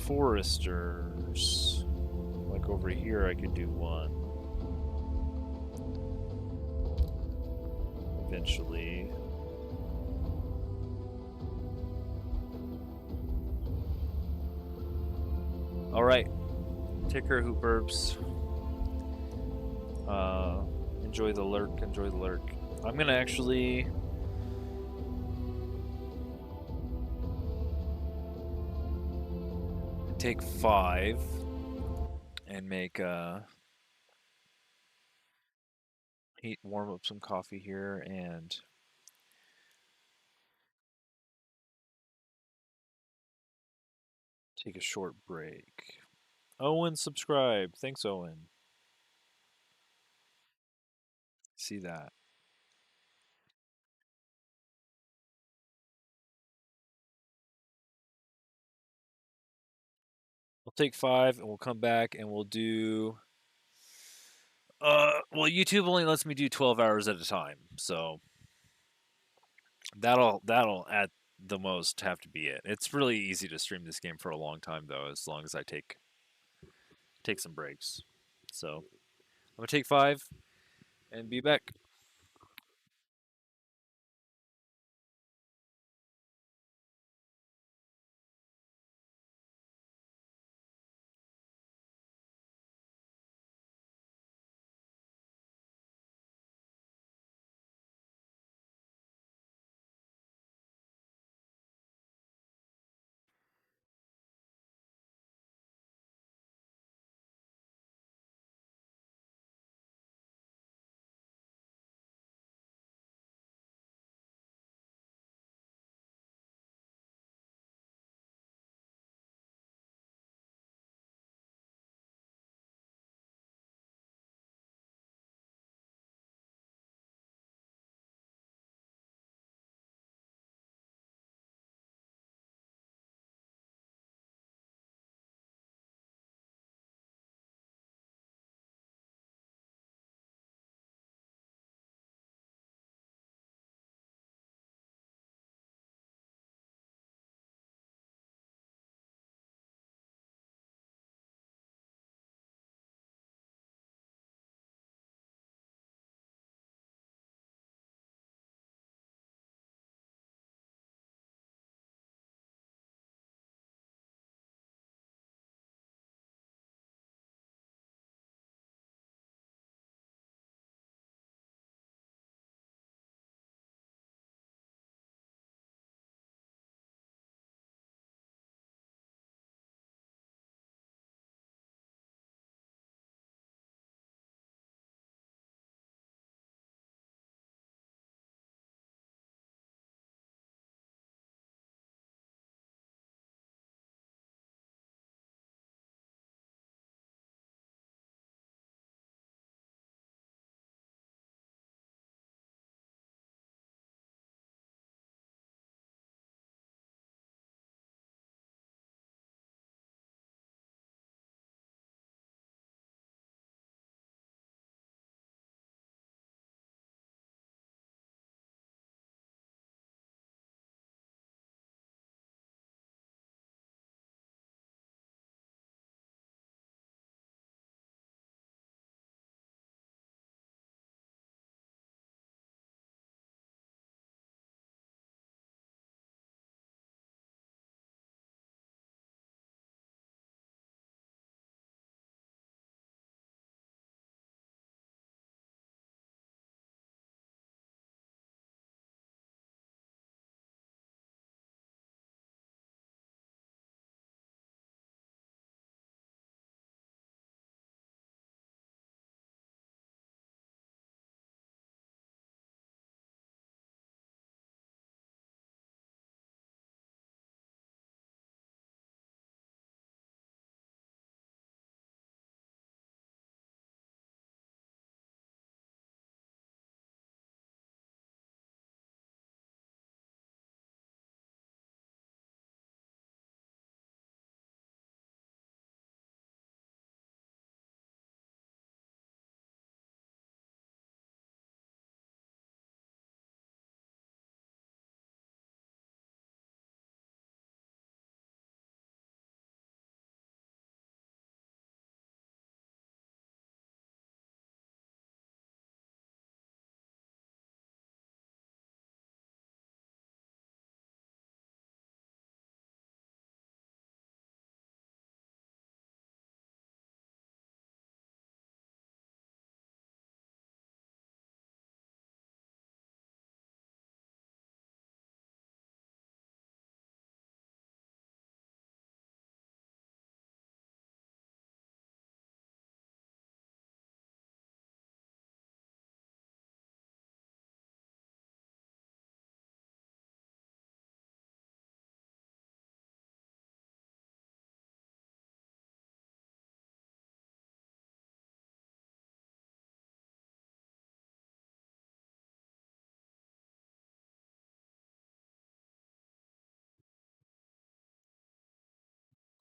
foresters. Like over here, I could do one. Eventually. Alright. Ticker who burps. Enjoy the lurk, enjoy the lurk. I'm gonna actually take 5 and make warm up some coffee here and take a short break. Owen subscribe. Thanks, Owen. See that. We'll take 5 and we'll come back and we'll do well, YouTube only lets me do 12 hours at a time. So that'll at the most have to be it. It's really easy to stream this game for a long time though, as long as I take some breaks. So I'm gonna take 5 and be back.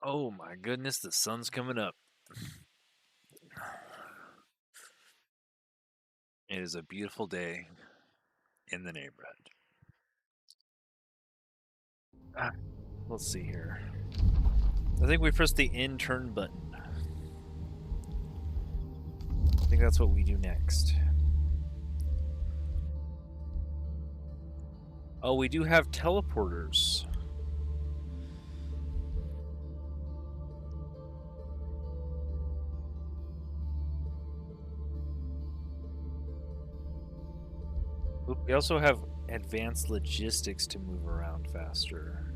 Oh my goodness, the sun's coming up. It is a beautiful day in the neighborhood. Let's see here. I think we pressed the in turn button. I think that's what we do next. Oh, we do have teleporters. We also have advanced logistics to move around faster.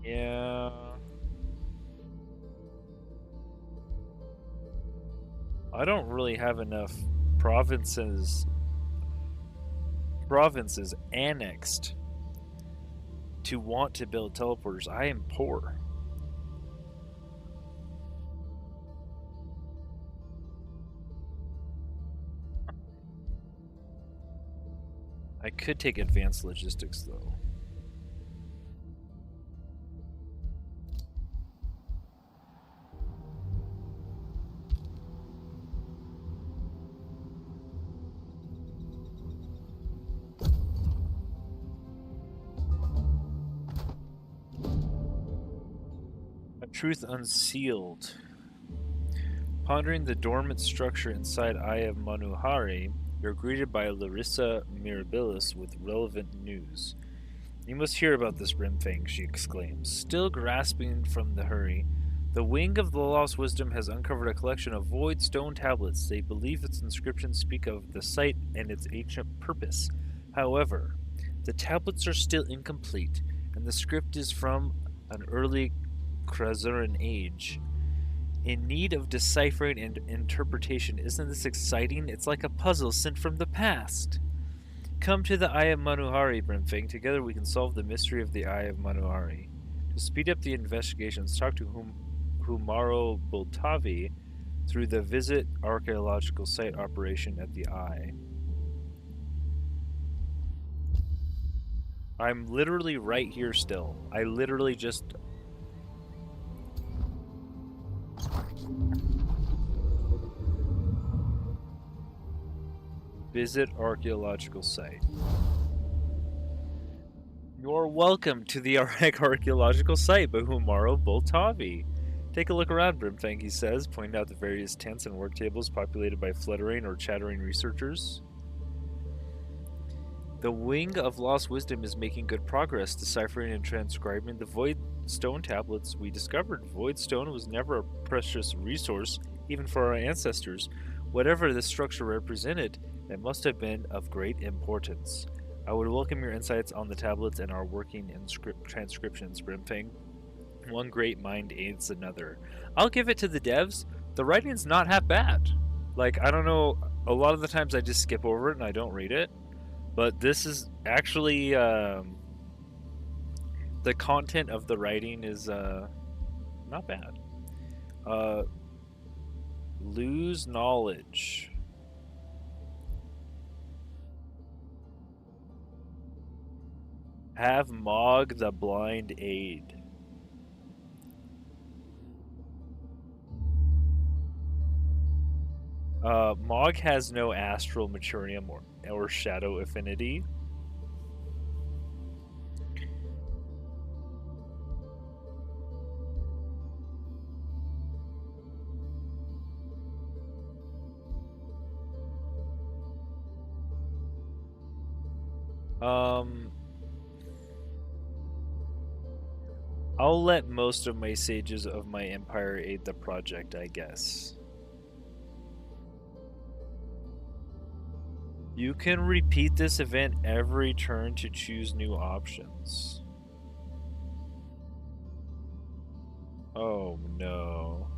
Yeah. I don't really have enough provinces annexed to want to build teleporters. I am poor. I could take advanced logistics though. A truth unsealed. Pondering the dormant structure inside Eye of Manuhari, you're greeted by Larissa Mirabilis with relevant news. You must hear about this Brimfang, she exclaims. Still grasping from the hurry, the Wing of the Lost Wisdom has uncovered a collection of void stone tablets. They believe its inscriptions speak of the site and its ancient purpose. However, the tablets are still incomplete, and the script is from an early Krazuran age. In need of deciphering and interpretation. Isn't this exciting? It's like a puzzle sent from the past. Come to the Eye of Manuhari, Brimfang. Together we can solve the mystery of the Eye of Manuhari. To speed up the investigations, talk to Humaro Boltavi through the Visit Archaeological Site operation at the Eye. I'm literally right here still. I literally just... Visit Archaeological Site. You're welcome to the Archaeological Site by Humaro Boltavi. Take a look around, Brimfang, he says, pointing out the various tents and work tables populated by fluttering or chattering researchers. The Wing of Lost Wisdom is making good progress deciphering and transcribing the Void Stone tablets we discovered. Void Stone was never a precious resource, even for our ancestors. Whatever this structure represented, it must have been of great importance. I would welcome your insights on the tablets and our working transcriptions, Brimfang. One great mind aids another. I'll give it to the devs. The writing's not half bad. Like, I don't know, a lot of the times I just skip over it and I don't read it. But this is actually, the content of the writing is not bad. Lose knowledge. Have Mog the Blind aid. Mog has no astral maturium or shadow affinity. I'll let most of my sages of my empire aid the project, I guess. You can repeat this event every turn to choose new options. Oh no.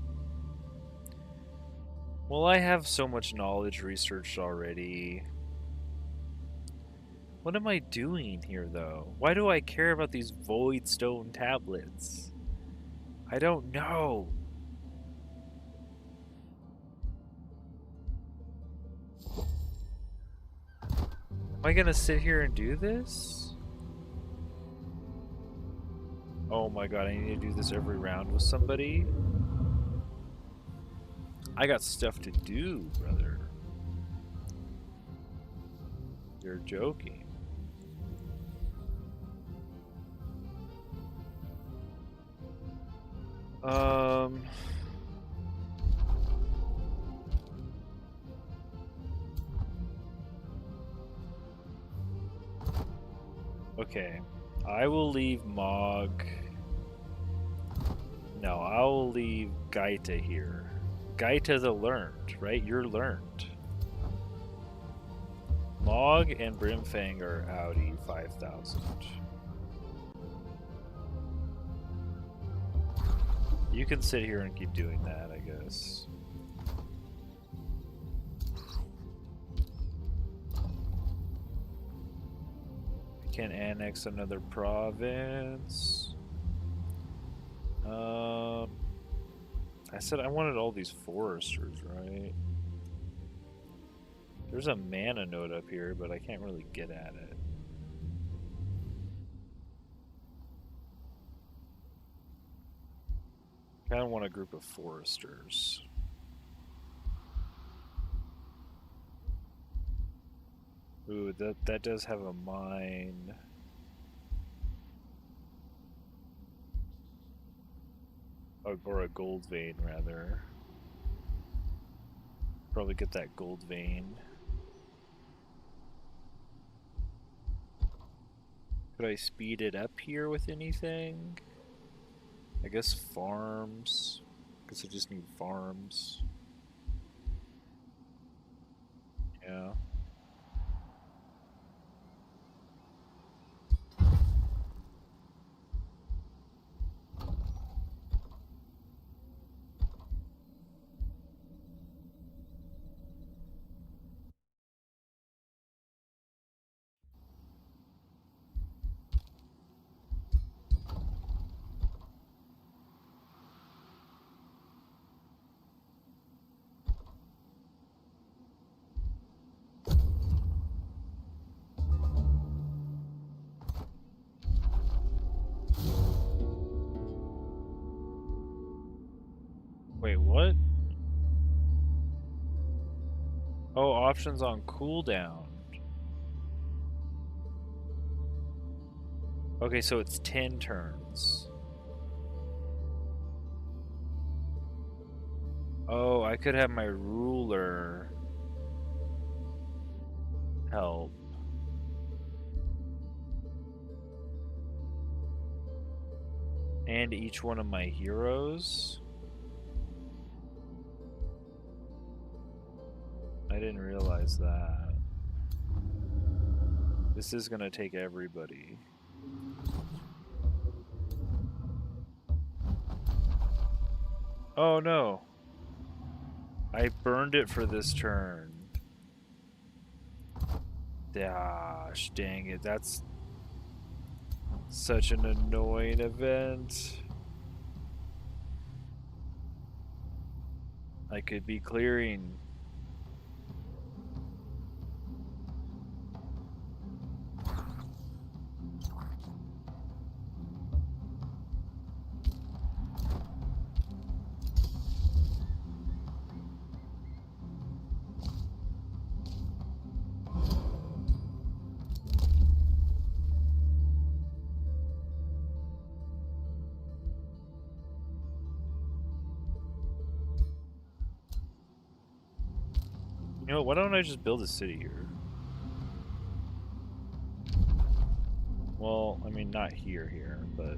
Well, I have so much knowledge researched already. What am I doing here, though? Why do I care about these void stone tablets? I don't know. Am I gonna sit here and do this? Oh my god, I need to do this every round with somebody? I got stuff to do, brother. You're joking. Okay. I will leave Mog. No, I will leave Gaita here. Gaita the learned, right? You're learned. Mog and Brimfang are Audi 5,000. You can sit here and keep doing that, I guess. We can annex another province. I said I wanted all these foresters, right? There's a mana node up here, but I can't really get at it. Kind of want a group of foresters. Ooh, that does have a mine. Or a gold vein, rather. Probably get that gold vein. Could I speed it up here with anything? I guess farms. Guess I just need farms. Yeah. Wait, what? Oh, options on cooldown. Okay, so it's 10 turns. Oh, I could have my ruler help. And each one of my heroes. I didn't realize that. This is gonna take everybody. Oh no. I burned it for this turn. Gosh, dang it. That's such an annoying event. I could be clearing. You know, why don't I just build a city here? Well, I mean, not here, but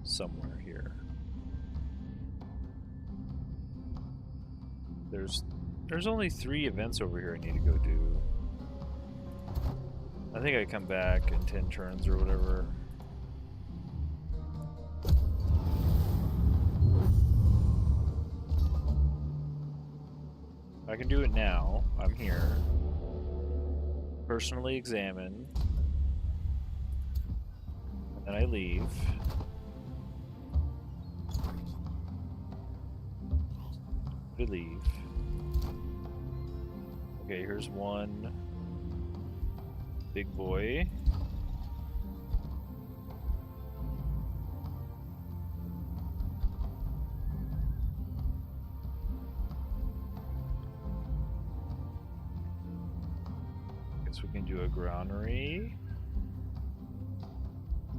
somewhere here. There's only 3 events over here I need to go do. I think I come back in 10 turns or whatever. I can do it now. I'm here. Personally examine. And then I leave. I leave. Okay, here's one big boy. Guess we can do a granary.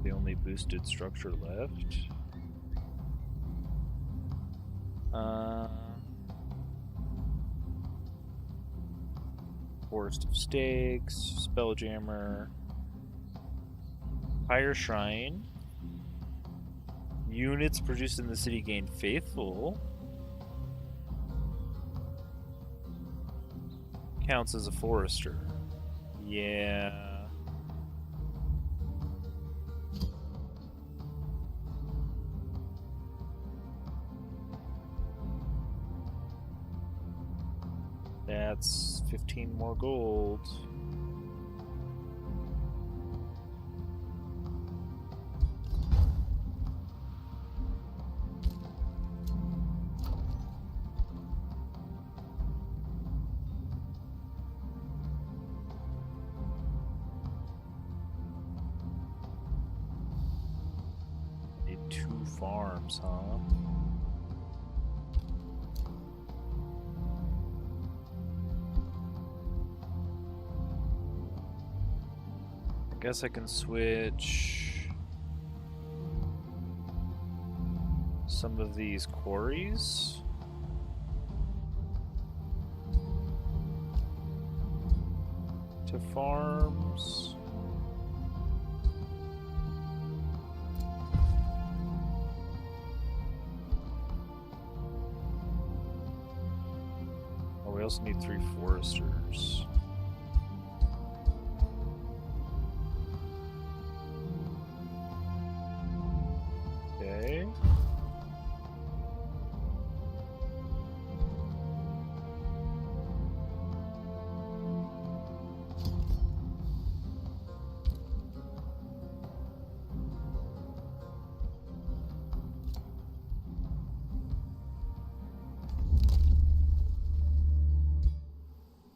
The only boosted structure left. Forest of Stakes, Spelljammer, Pyre Shrine. Units produced in the city gain Faithful. Counts as a forester. Yeah. That's 15 more gold. Need 2 farms, huh? I guess I can switch some of these quarries. To farms. Oh, we also need 3 foresters. Okay.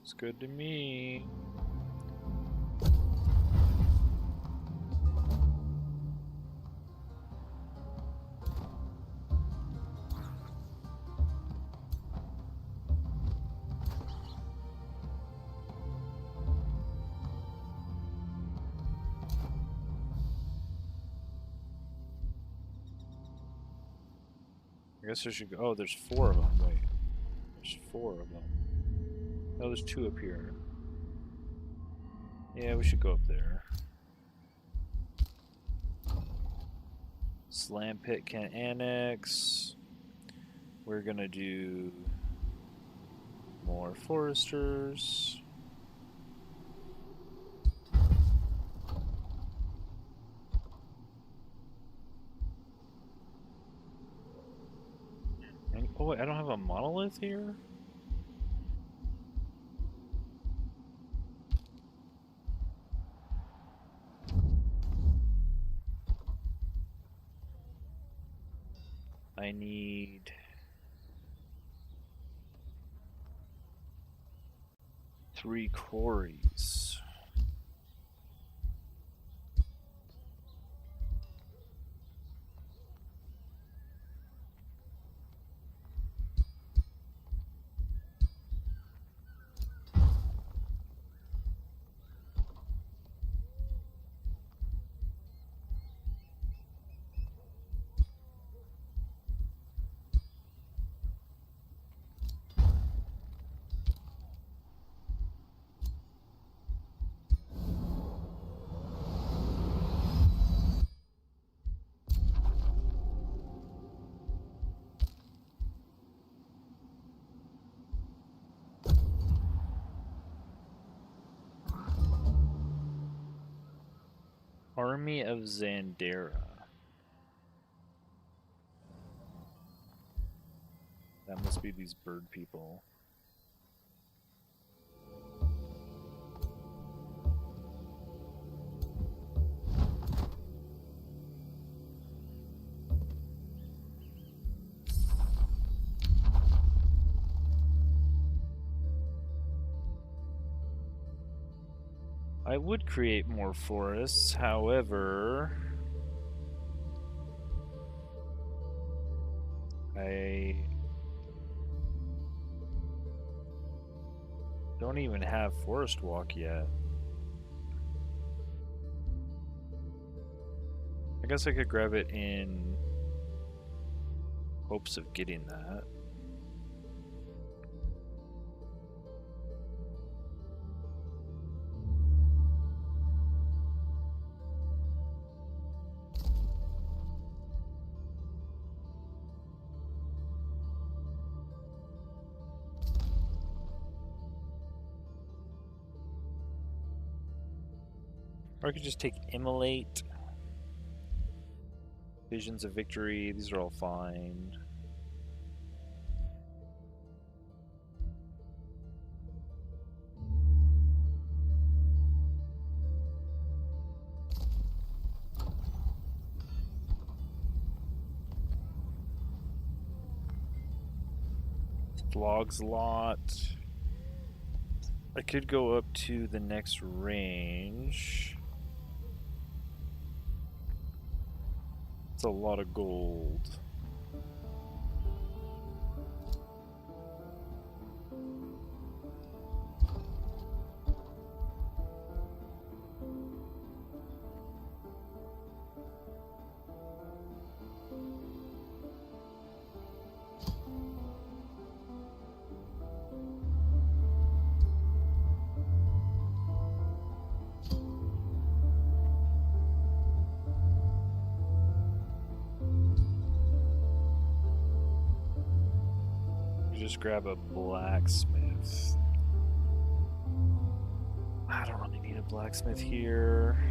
It's good to me. I guess I should go. Oh, there's 4 of them. Wait. There's 4 of them. Oh, there's 2 up here. Yeah, we should go up there. Slam Pit can annex. We're gonna do more foresters. And, oh wait, I don't have a monolith here? I need 3 quarries. Army of Zandera. That must be these bird people. I would create more forests, however, I don't even have Forest Walk yet. guess I could grab it in hopes of getting that. Or I could just take Immolate. Visions of Victory, these are all fine. Vlogs a lot. I could go up to the next range. It's a lot of gold. Just grab a blacksmith. I don't really need a blacksmith here.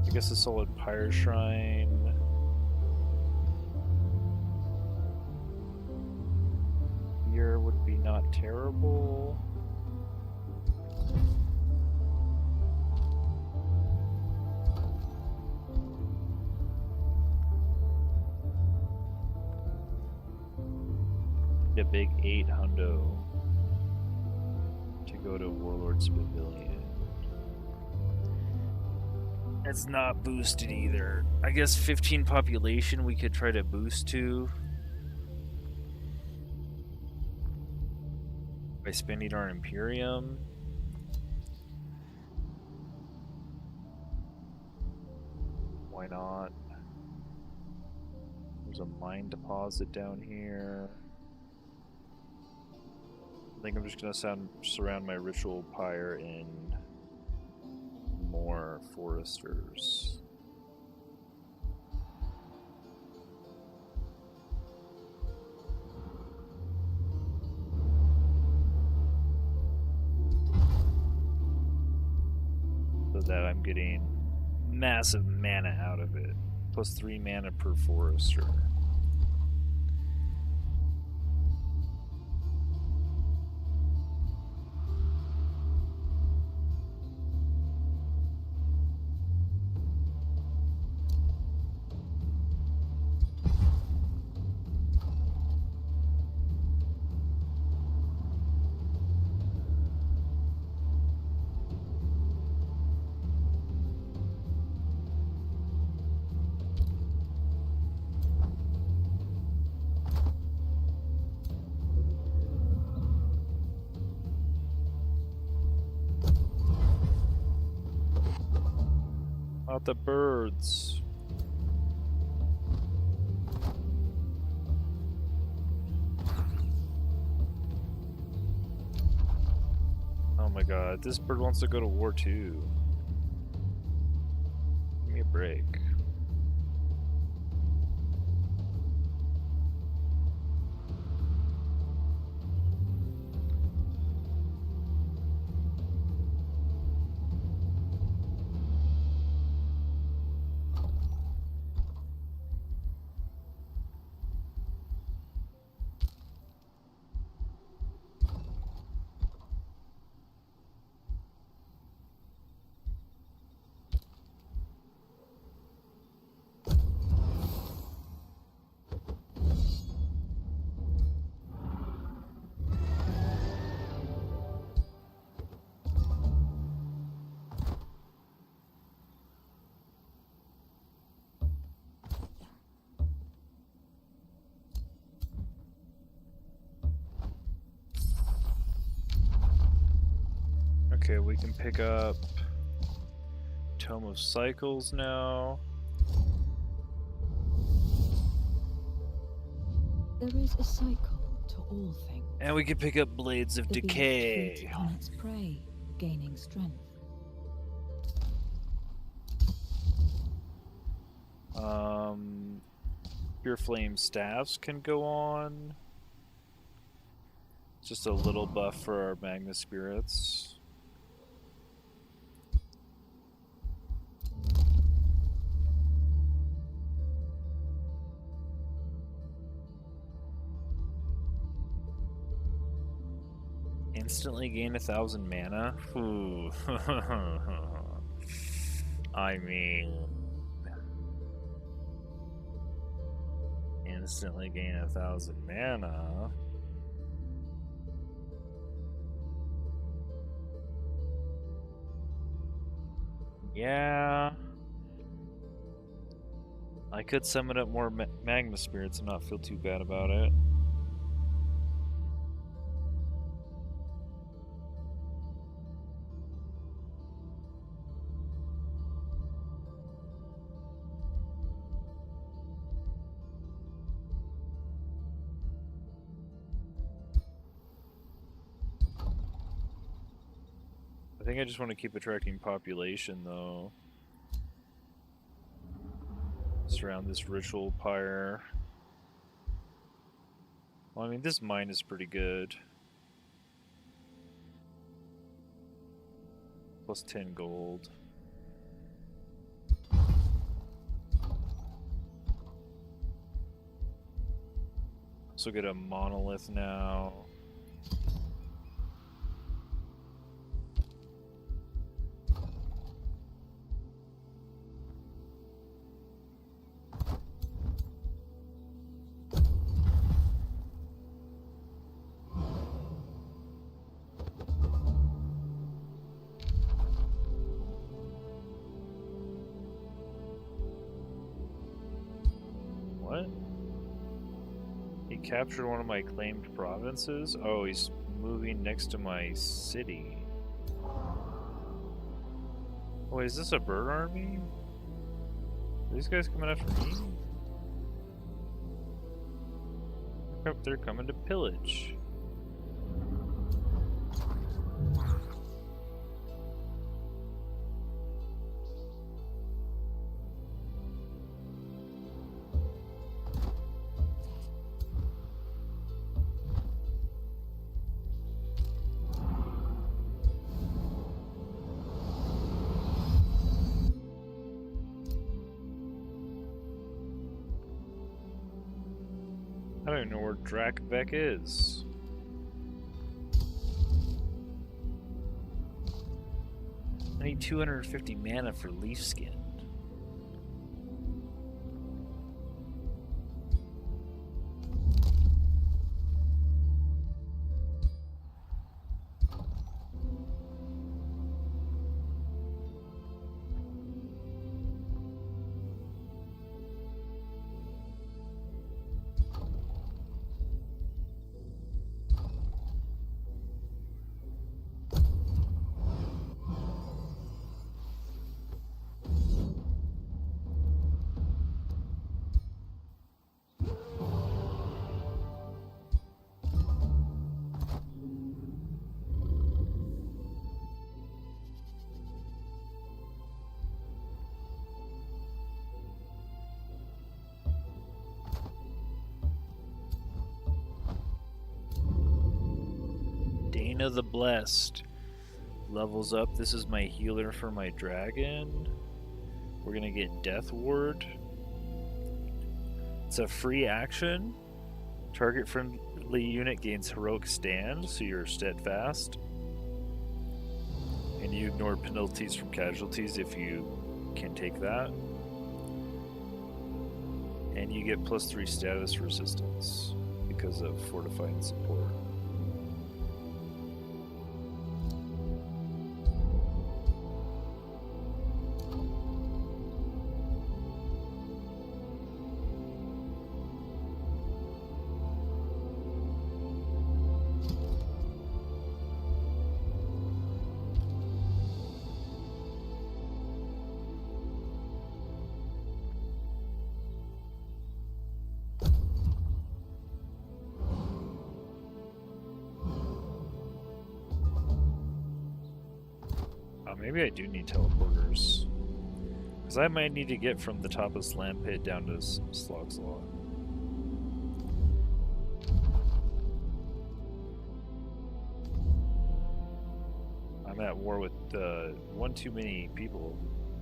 I guess a solid pyre shrine. Here would be not terrible. A big 8 hundo to go to Warlord's Pavilion. It's not boosted either. I guess 15 population we could try to boost to by spending our Imperium. Why not? There's a mine deposit down here. I think I'm just going to surround my ritual pyre in more foresters. So that I'm getting massive mana out of it. Plus 3 mana per forester. Not the birds. Oh my god, this bird wants to go to war too. Give me a break. Okay, we can pick up Tome of Cycles now. There is a cycle to all things. And we can pick up Blades of The beast Decay. feeds on its prey, gaining strength. Pure Flame Staffs can go on. Just a little buff for our Magma Spirits. Instantly gain 1,000 mana? Ooh. I mean... Instantly gain 1,000 mana? Yeah... I could summon up more Magma Spirits and not feel too bad about it. I think I just want to keep attracting population, though. Surround this ritual pyre. Well, I mean, this mine is pretty good. Plus 10 gold. So get a monolith now. What? He captured one of my claimed provinces? Oh, he's moving next to my city. Wait, is this a bird army? Are these guys coming after me? They're coming to pillage. I don't even know where Drakvek is. I need 250 mana for Leaf Skin. Dana the Blessed levels up. This is my healer for my dragon. We're gonna get Death Ward. It's a free action. Target friendly unit gains heroic stand, so you're steadfast. And you ignore penalties from casualties if you can take that. And you get +3 status resistance because of fortified support. Maybe I do need teleporters. Because I might need to get from the top of Slam Pit down to Slogslot. I'm at war with one too many people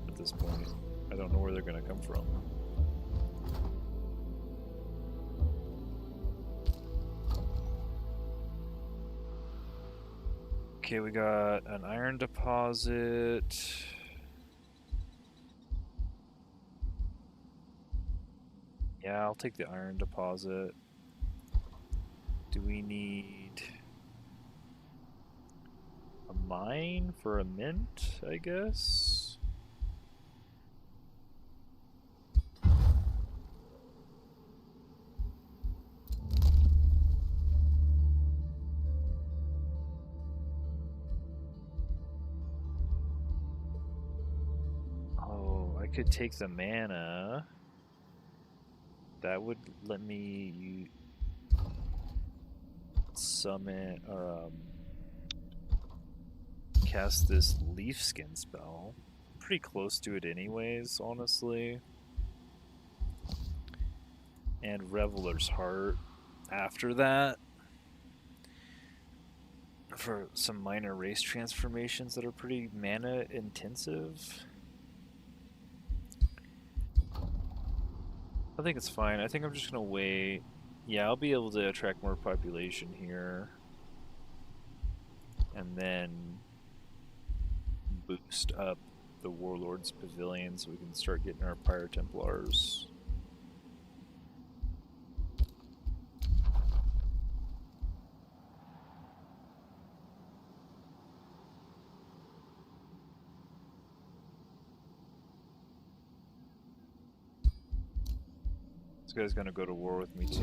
at this point. I don't know where they're going to come from. Okay, we got an iron deposit. Yeah, I'll take the iron deposit. Do we need a mine for a mint, I guess? Oh, I could take the mana. That would let me summon or cast this leaf skin spell. Pretty close to it anyways, honestly. And Reveler's Heart after that for some minor race transformations that are pretty mana intensive. I think it's fine. I think I'm just gonna wait. Yeah, I'll be able to attract more population here. And then boost up the Warlord's Pavilion so we can start getting our Pyre Templars. This guy's gonna go to war with me too.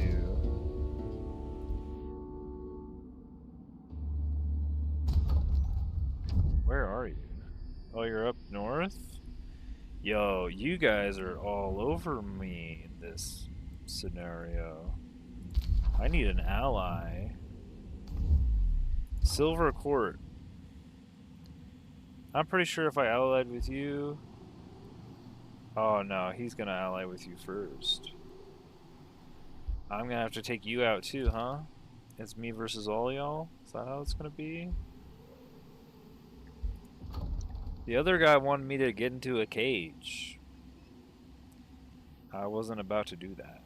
Where are you? Oh, you're up north? Yo, you guys are all over me in this scenario. I need an ally. Silver Court. I'm pretty sure if I allied with you... Oh no, he's gonna ally with you first. I'm gonna have to take you out too, huh? It's me versus all y'all? Is that how it's gonna be? The other guy wanted me to get into a cage. I wasn't about to do that.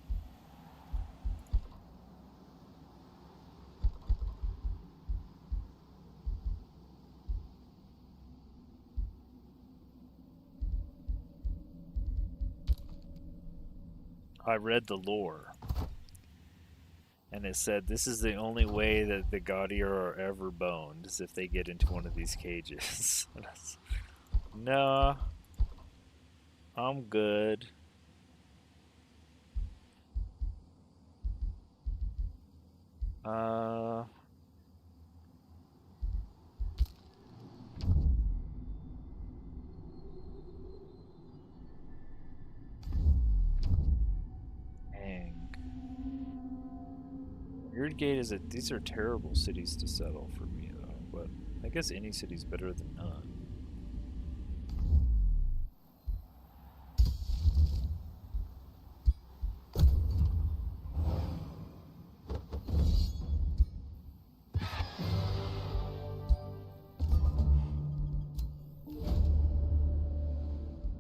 I read the lore. And it said this is the only way that the Gaudier are ever boned, is if they get into one of these cages. Nah. I'm good. Dang. Weirdgate is these are terrible cities to settle for me though, but I guess any city's better than none.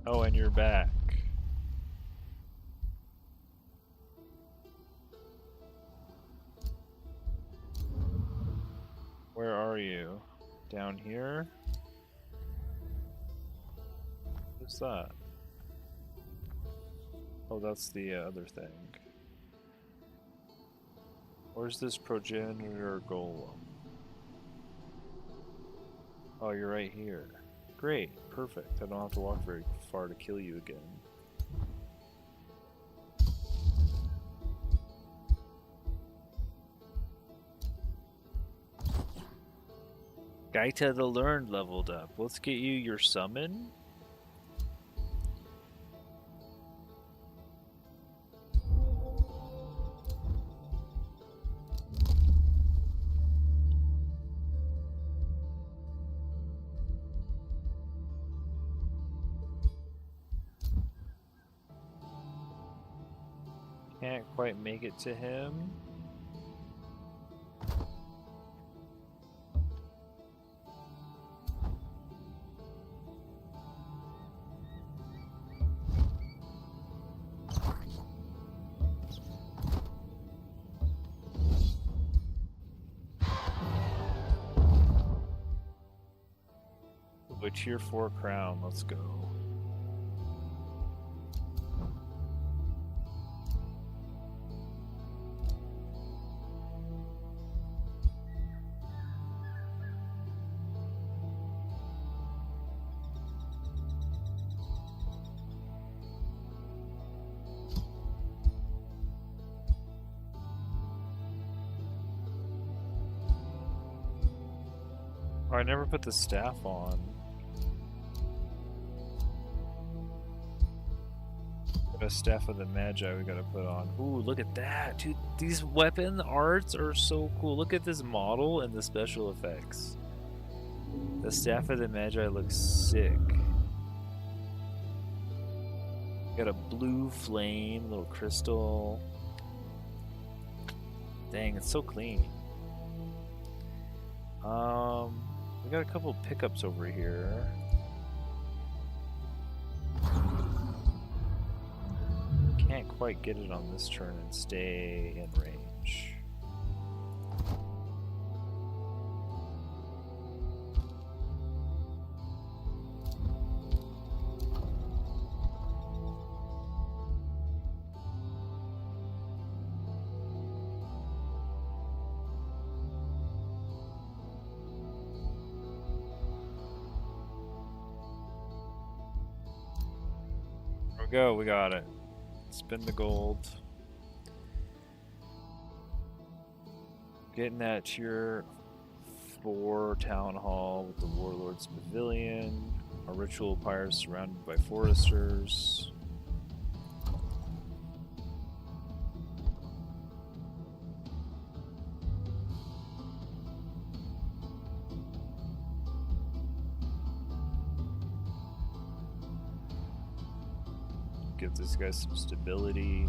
Oh, and you're back. Where are you? Down here? What's that? Oh, that's the other thing. Where's this progenitor golem? Oh, you're right here. Great, perfect. I don't have to walk very far to kill you again. Gaita the Learned leveled up. Let's get you your summon. Can't quite make it to him. A tier 4 crown, let's go. Oh, I never put the staff on. A staff of the Magi we gotta put on. Ooh, look at that, dude! These weapon arts are so cool. Look at this model and the special effects. The staff of the Magi looks sick. Got a blue flame, little crystal. Dang, it's so clean. We got a couple pickups over here. Can't quite get it on this turn and stay in range. There we go, we got it. Spend the gold. Getting that tier 4 town hall with the warlord's pavilion. A ritual pyre surrounded by foresters. Give this guy some stability.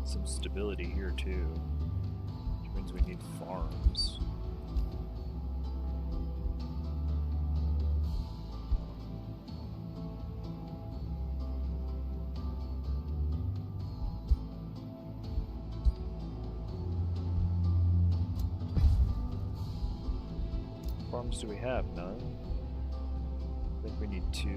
Some stability here too, which means we need farms. Farms do we have? None? I think we need 2.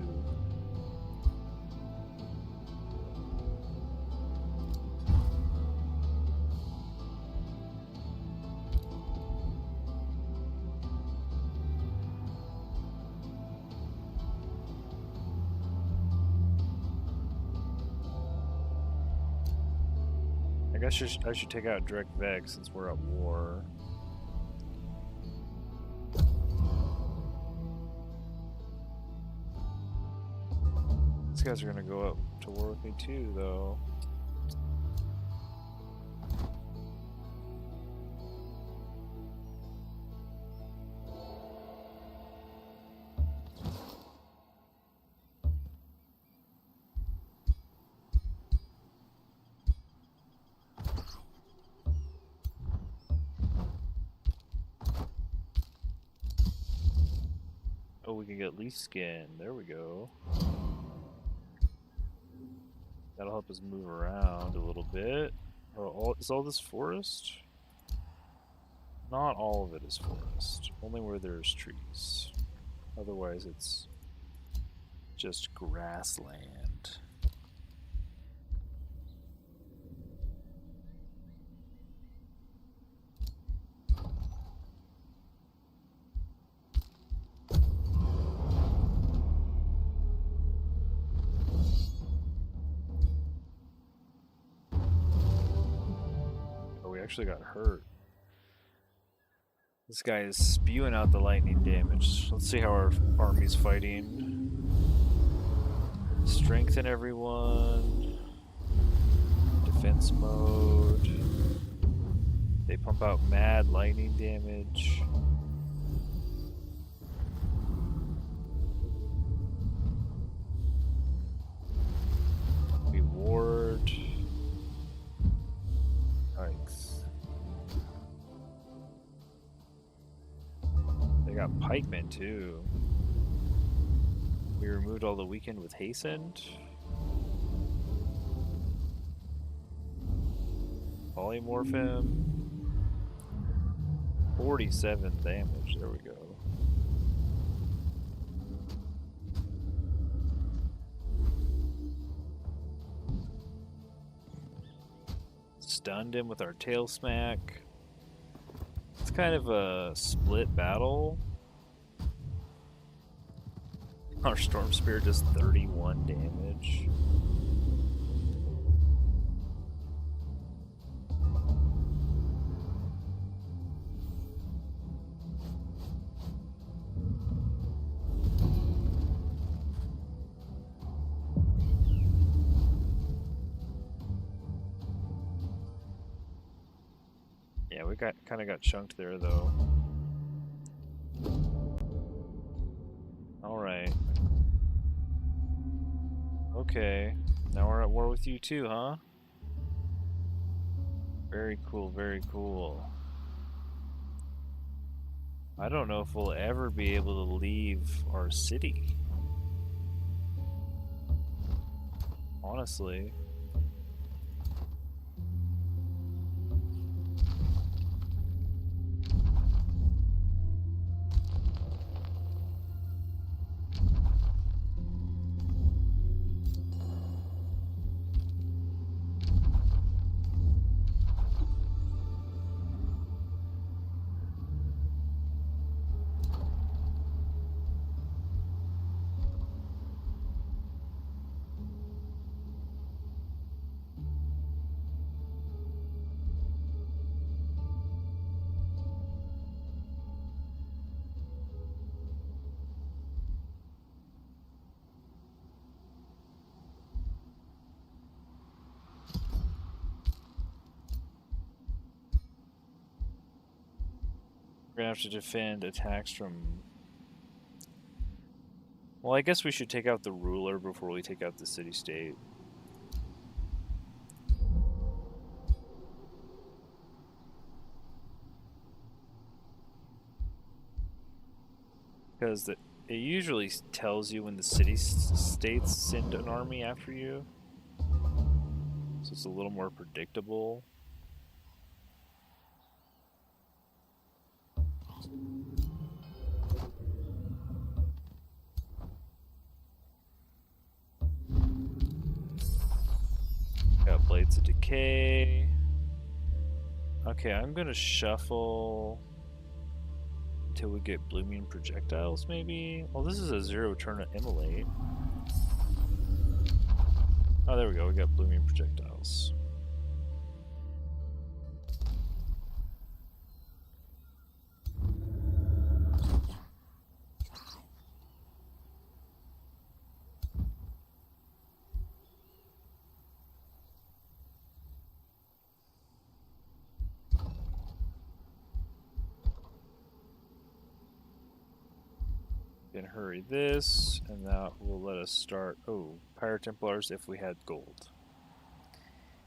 I guess I should take out Direct Vex since we're at war. These guys are gonna go up to war with me too, though. Oh, we can get leaf skin. There we go. That'll help us move around a little bit. Oh, is all this forest? Not all of it is forest. Only where there's trees. Otherwise, it's just grassland. Actually got hurt. This guy is spewing out the lightning damage. Let's see how our army's fighting. Strengthen everyone. defense mode. They pump out mad lightning damage. We ward. Yikes. They got pikemen too. We removed all the weakened with hastened. Polymorph him. 47 damage. There we go. Stunned him with our tail smack. It's kind of a split battle. Our Storm Spirit does 31 damage. Yeah, we kind of got chunked there though. All right. Okay. Now we're at war with you too, huh? Very cool, very cool. I don't know if we'll ever be able to leave our city. Honestly. We're gonna have to defend attacks from... Well, I guess we should take out the ruler before we take out the city-state. Because it usually tells you when the city-states send an army after you. So it's a little more predictable. Got Blades of Decay. Okay, I'm gonna shuffle until we get Blooming Projectiles, maybe? Well, this is a 0 turn to Immolate. Oh, there we go, we got Blooming Projectiles. Then hurry this, and that will let us start. Oh, Pyre Templars if we had gold.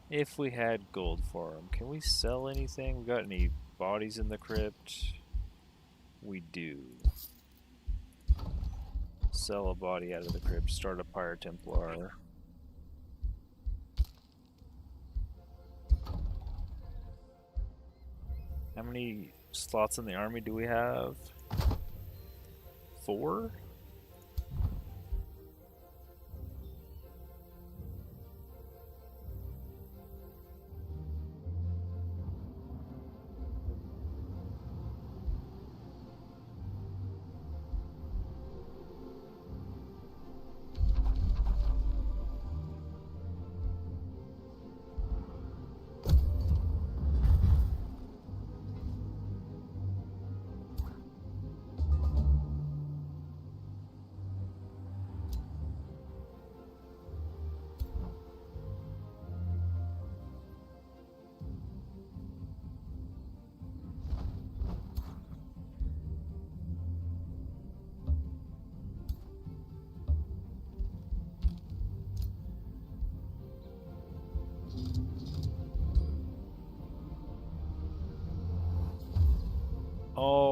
If we had gold for them. Can we sell anything? We got any bodies in the crypt? We do. Sell a body out of the crypt, start a Pyre Templar. How many slots in the army do we have? 4?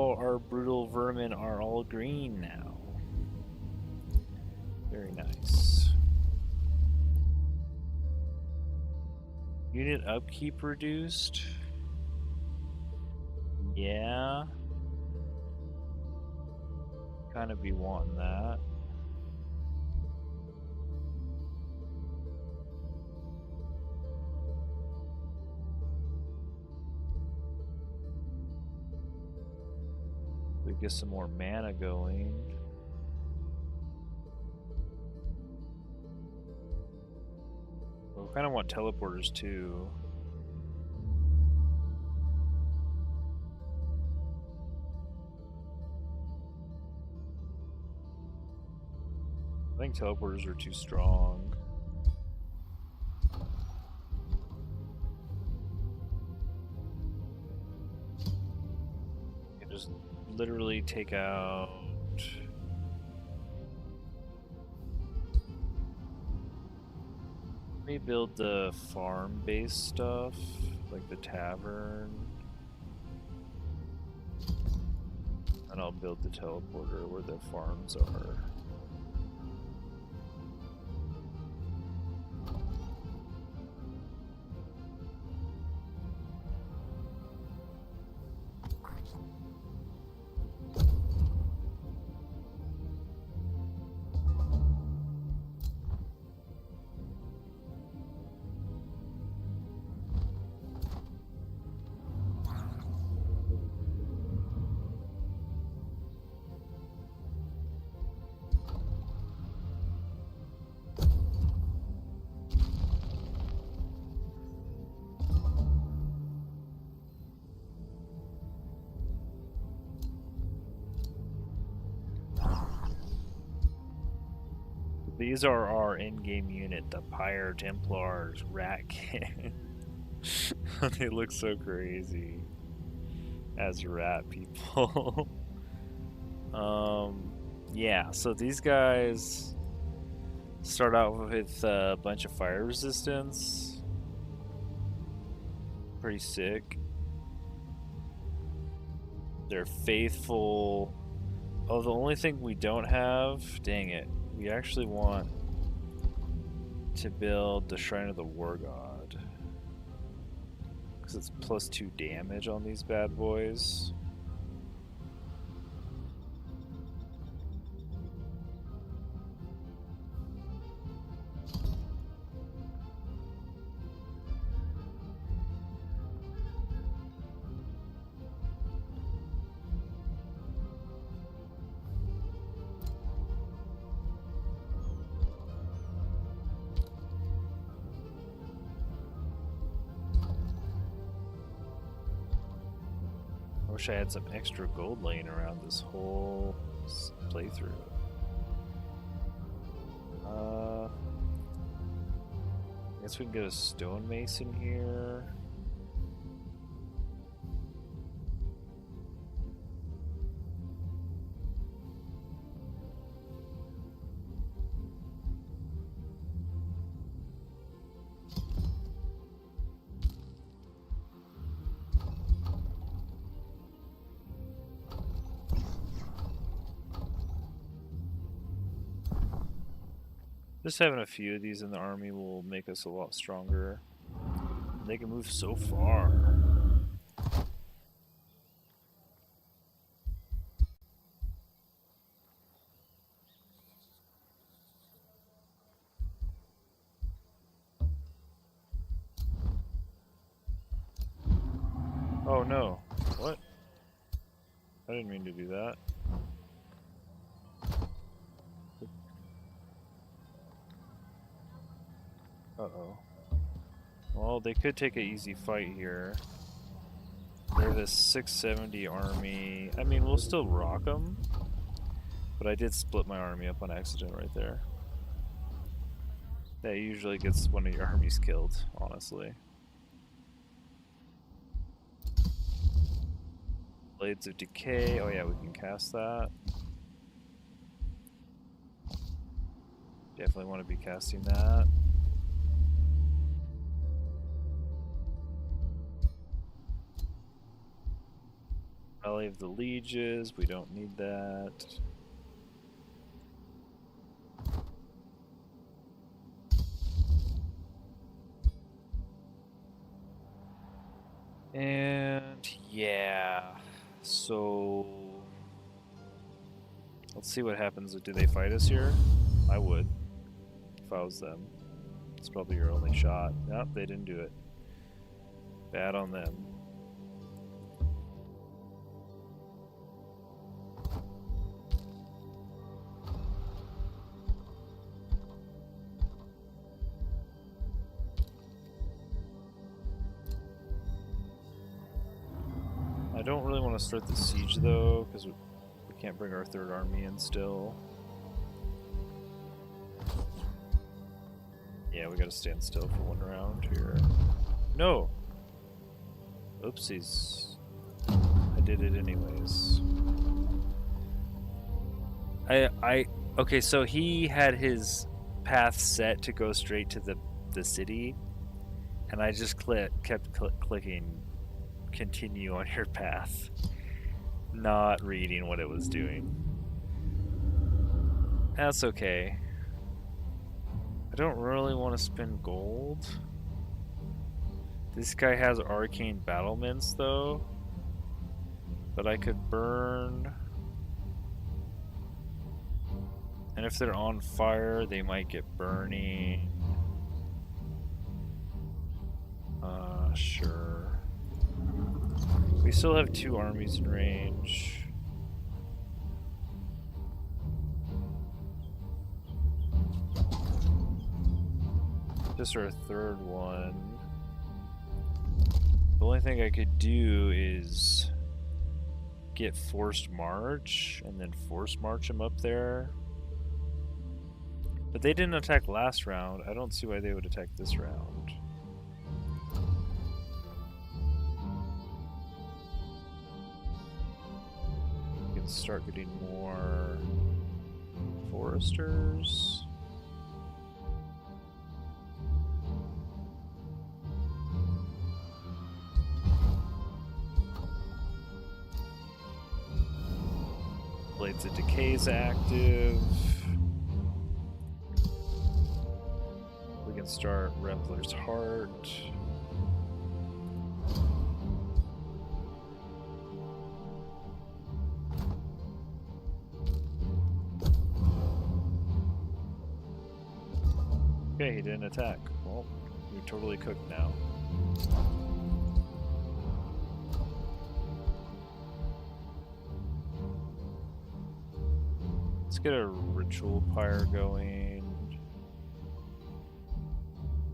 Oh, our brutal vermin are all green now. Very nice. Unit upkeep reduced? Yeah. Kind of be wanting that. We get some more mana going. We kind of want teleporters too. I think teleporters are too strong. You can just literally take out. Let me build the farm-based stuff, like the tavern. And I'll build the teleporter where the farms are. These are our in-game unit, the Pyre Templars, Ratkin. They look so crazy as rat people. Yeah, so these guys start out with a bunch of fire resistance. Pretty sick. They're faithful. Oh, the only thing we don't have, dang it. We actually want to build the Shrine of the War God. Because it's +2 damage on these bad boys. I wish I had some extra gold laying around this whole playthrough. I guess we can get a stonemason here. Just having a few of these in the army will make us a lot stronger. They can move so far. Oh no. What? I didn't mean to do that. Uh-oh. Well, they could take an easy fight here. They have a 670 army. I mean, we'll still rock them. But I did split my army up on accident right there. That usually gets one of your armies killed, honestly. Blades of Decay. Oh yeah, we can cast that. Definitely want to be casting that. Valley of the Lieges, we don't need that. And yeah, so let's see what happens. Do they fight us here? I would, if I was them. It's probably your only shot. Nope, they didn't do it. Bad on them. I don't really want to start the siege though, because we can't bring our third army in still. Yeah, we gotta stand still for one round here. No! Oopsies. I did it anyways. Okay, so he had his path set to go straight to the city, and I just kept clicking continue on your path, not reading what it was doing. That's okay. I don't really want to spend gold. This guy has arcane battlements though, but I could burn. And if they're on fire, they might get burning. Sure. We still have 2 armies in range. Just our third one. The only thing I could do is get forced march and then force march him up there. But they didn't attack last round. I don't see why they would attack this round. We can start getting more foresters. Blades of Decay's active. We can start Reveler's Heart. Okay, he didn't attack. Well, we're totally cooked now. Let's get a ritual pyre going.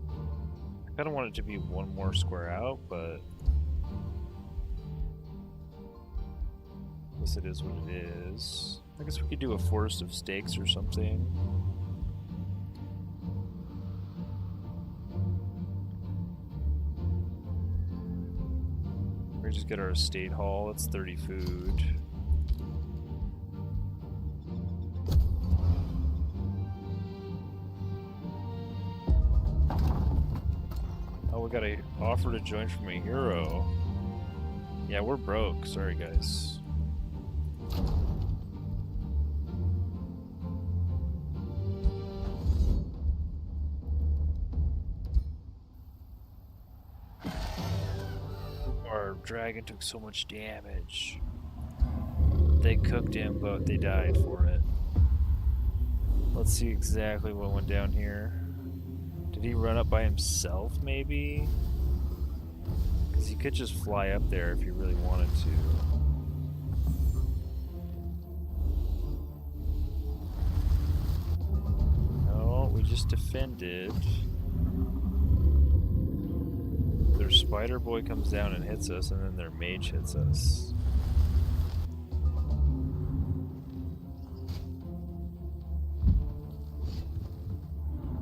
I kind of want it to be one more square out, but I guess it is what it is. I guess we could do a forest of stakes or something. We just get our estate hall. It's 30 food. We got an offer to join from a hero. Yeah, we're broke. Sorry, guys. Our dragon took so much damage. They cooked him, but they died for it. Let's see exactly what went down here. Did he run up by himself, maybe? Because he could just fly up there if he really wanted to. No, we just defended. Their spider boy comes down and hits us, and then their mage hits us.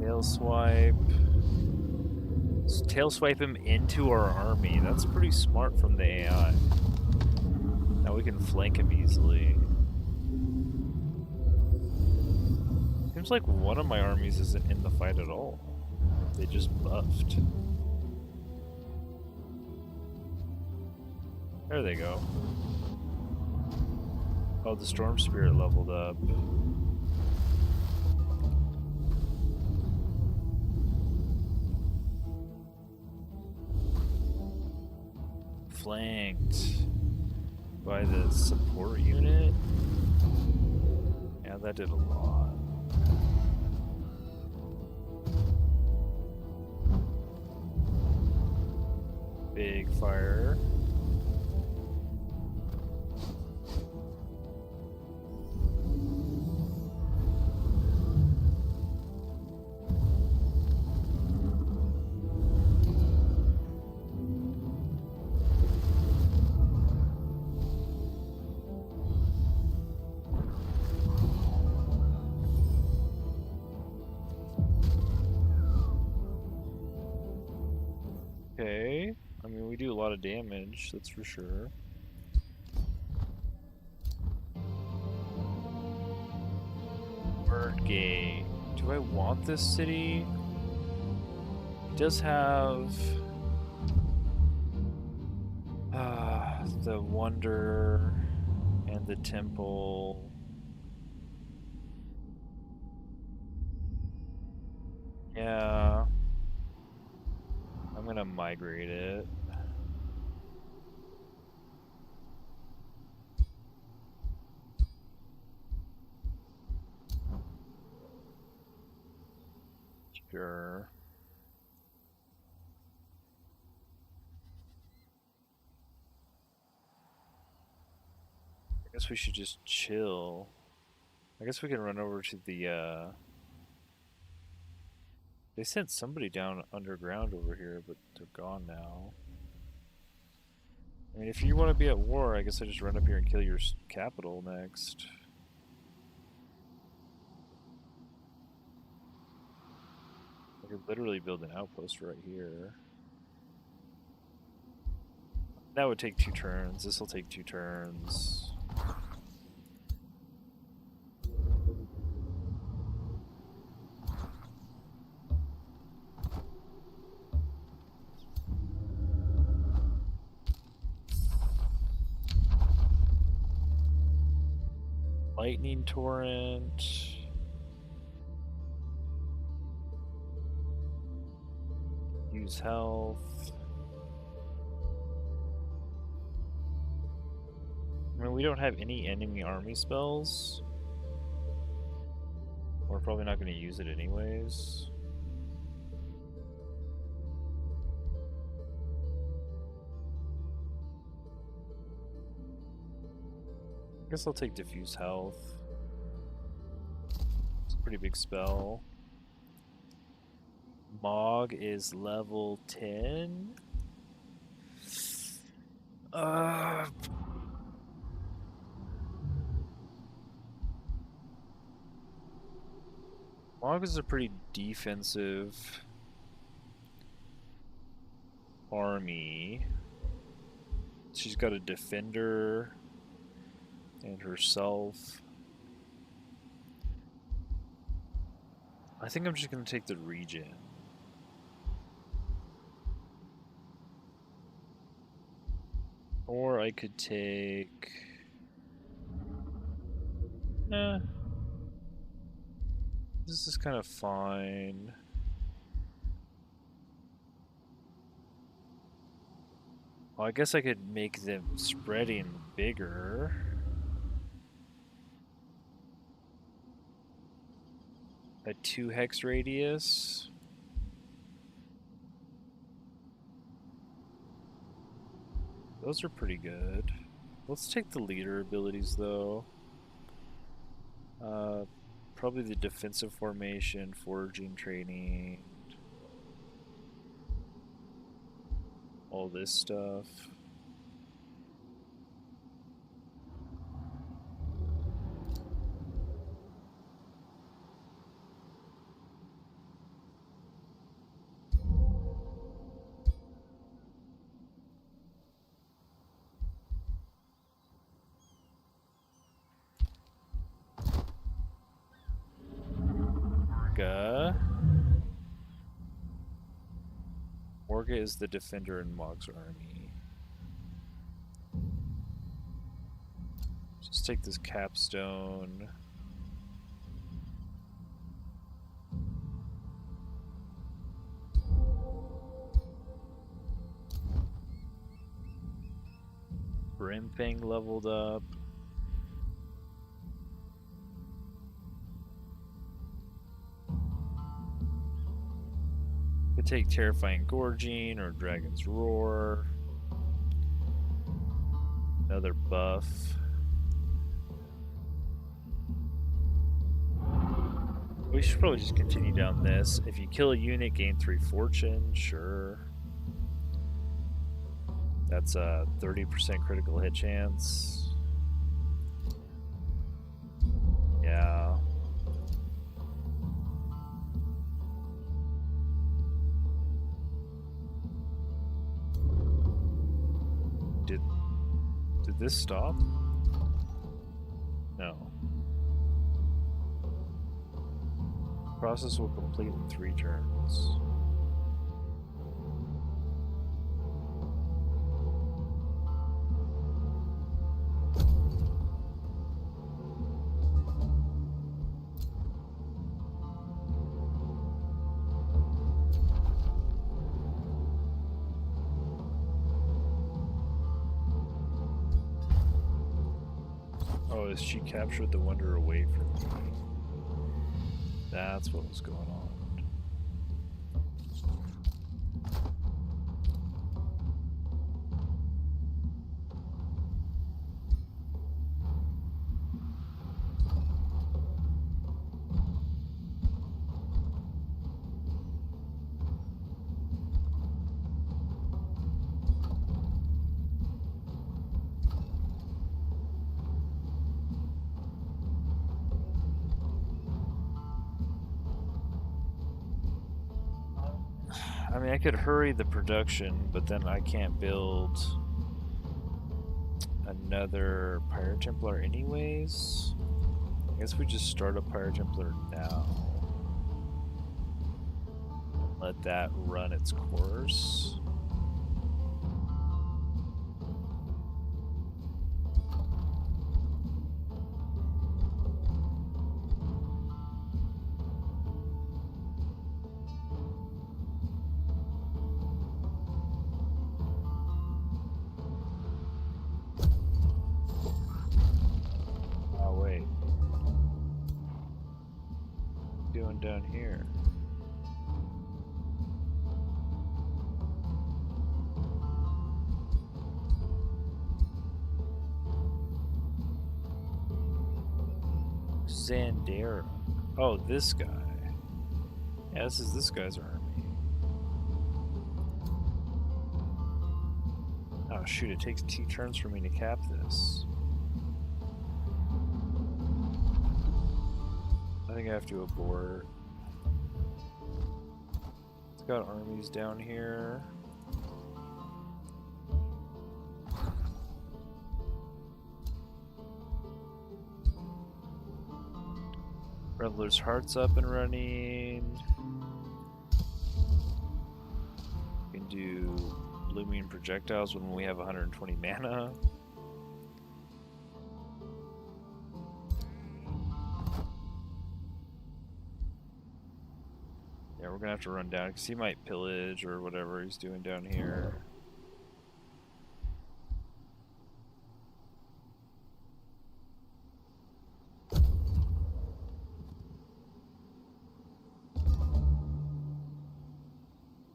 Tail swipe. Tail swipe him into our army. That's pretty smart from the AI. Now we can flank him easily. Seems like one of my armies isn't in the fight at all. They just buffed. There they go. Oh, the storm spirit leveled up. Flanked by the support unit. Yeah, that did a lot. Big fire. Okay. I mean, we do a lot of damage, that's for sure. Bird Gate. Do I want this city? It does have the Wonder and the Temple. Yeah. I'm gonna migrate it. Sure. I guess we should just chill. I guess we can run over to the, they sent somebody down underground over here, but they're gone now. I mean, if you want to be at war, I guess I just run up here and kill your capital next. I could literally build an outpost right here. That would take 2 turns. This will take 2 turns. Lightning torrent. Use health. I mean, we don't have any enemy army spells. We're probably not going to use it anyways. I guess I'll take diffuse health. It's a pretty big spell. Mog is level 10. Mog is a pretty defensive army. She's got a defender and herself. I think I'm just going to take the regen. Or I could take... This is kind of fine. Well, I guess I could make them spreading bigger. A 2 hex radius. Those are pretty good. Let's take the leader abilities though. Probably the defensive formation, foraging training, all this stuff. Orga is the defender in Mog's army. Let's take this capstone. Brimfang leveled up. Could take Terrifying Gorging or Dragon's Roar. Another buff. We should probably just continue down this. If you kill a unit, gain 3 fortune. Sure. That's a 30% critical hit chance. Yeah. Did this stop? No. Process will complete in 3 turns. Oh, is she captured the wonder away from me? That's what was going on. I mean, I could hurry the production, but then I can't build another Pyre Templar anyways. I guess we just start a Pyre Templar now. Let that run its course. Down here. Zandera. Oh, this guy. Yeah, this is this guy's army. Oh shoot, it takes 2 turns for me to cap this. I think I have to abort. It's got armies down here. Reveler's Heart's up and running. We can do Blooming Projectiles when we have 120 mana. Yeah, we're gonna have to run down because he might pillage or whatever he's doing down here.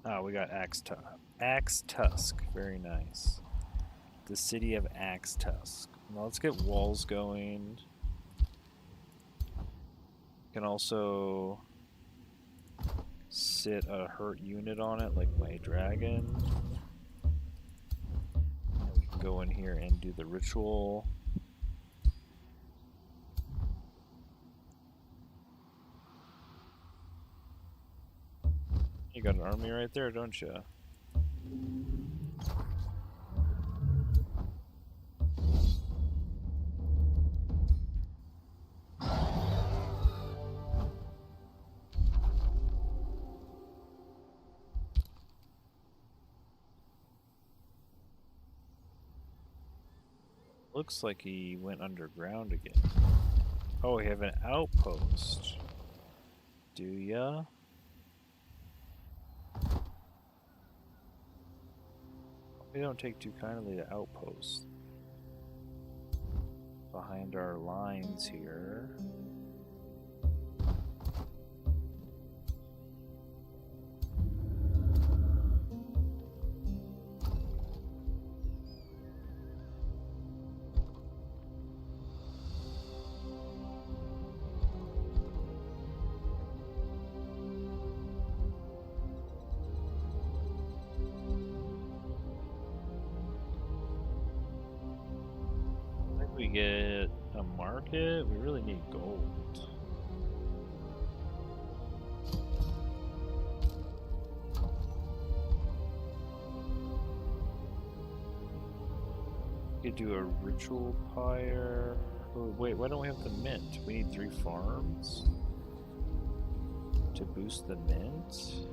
Oh, we got Axe Tusk. Very nice. The city of Axe Tusk. Now let's get walls going. Can also sit a hurt unit on it, like my dragon. And we can go in here and do the ritual. You got an army right there, don't you? Looks like he went underground again. Oh, we have an outpost. Do ya? We don't take too kindly to outposts. Behind our lines here. We get a market. We really need gold. We could do a ritual pyre. Oh, wait, why don't we have the mint? We need 3 farms to boost the mint.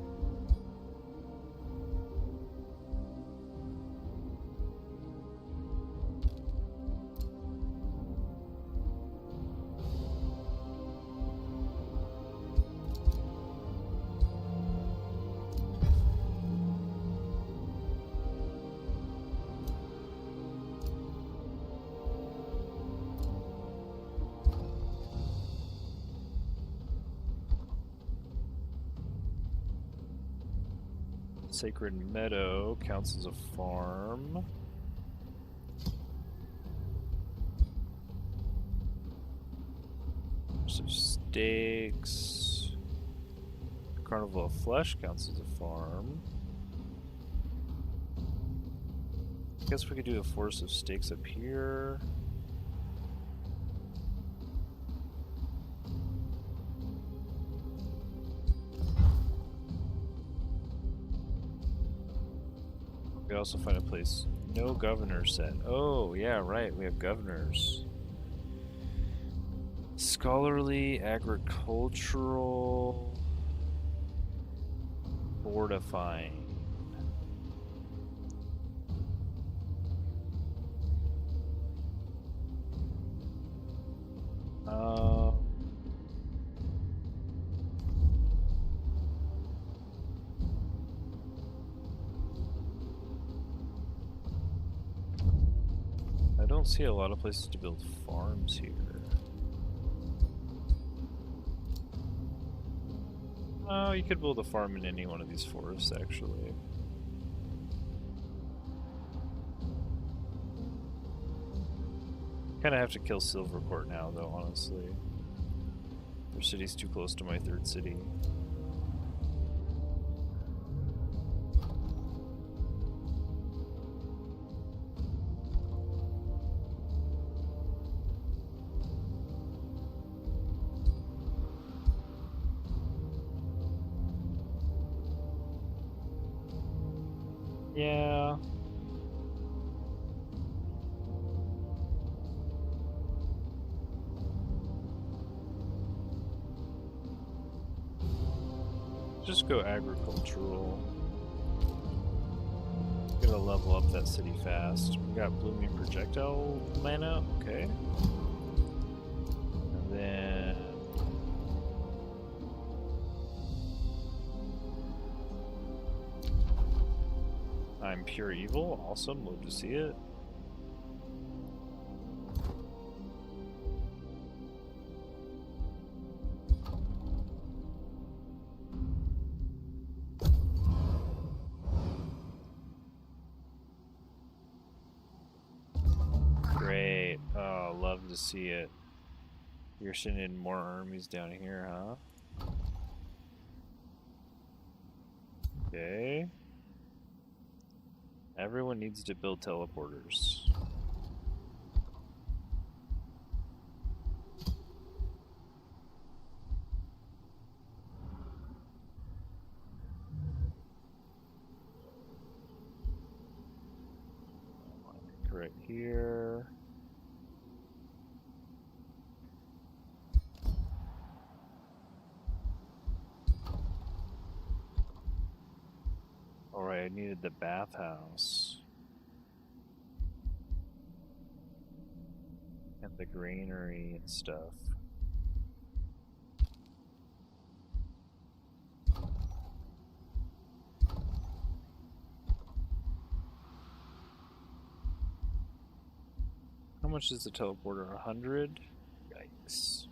Sacred Meadow counts as a farm. So stakes. Carnival of Flesh counts as a farm. I guess we could do a forest of stakes up here. We could also find a place. No governor set. Oh, yeah, right. We have governors. Scholarly, agricultural, fortifying. I don't see a lot of places to build farms here. Oh, you could build a farm in any one of these forests, actually. Kind of have to kill Silvercourt now, though, honestly. Their city's too close to my 3rd city. Yeah. Just go agricultural. Gotta level up that city fast. We got blooming projectile mana, okay. And then I'm pure evil, awesome, love to see it. Great. Oh, love to see it. You're sending more armies down here, huh? Okay. Everyone needs to build teleporters. Right here. Alright, I needed the bathhouse. The granary and stuff. How much is the teleporter? 100? Yikes.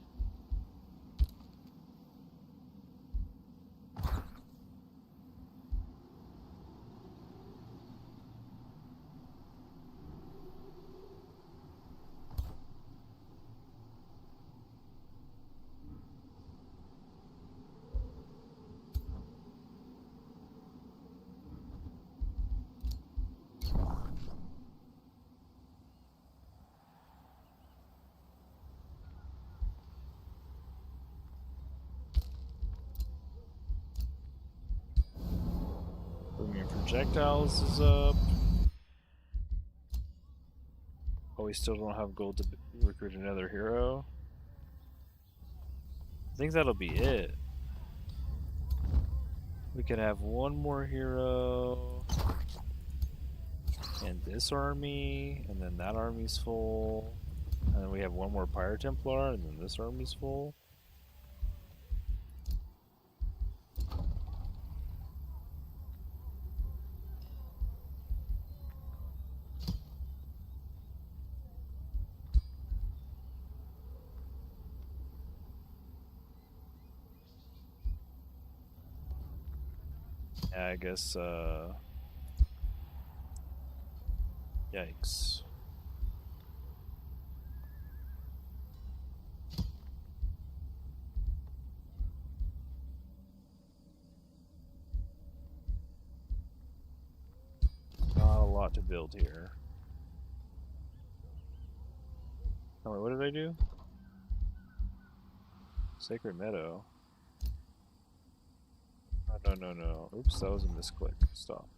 Booming projectiles is up. Oh, we still don't have gold to recruit another hero. I think that'll be it. We could have one more hero. And this army, and then that army's full. And then we have one more Pyre Templar, and then this army's full. Yeah, I guess, yikes. Not a lot to build here. Oh, wait, what did I do? Sacred Meadow. Oh, no. Oops, that was a misclick. Stop.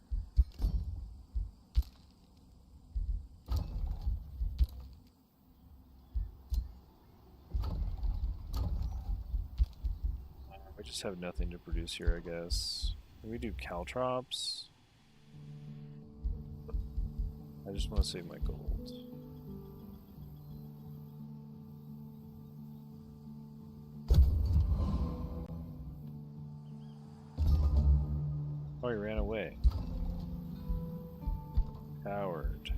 We just have nothing to produce here, I guess. Can we do caltrops? I just want to save my gold. Oh, he ran away. Coward.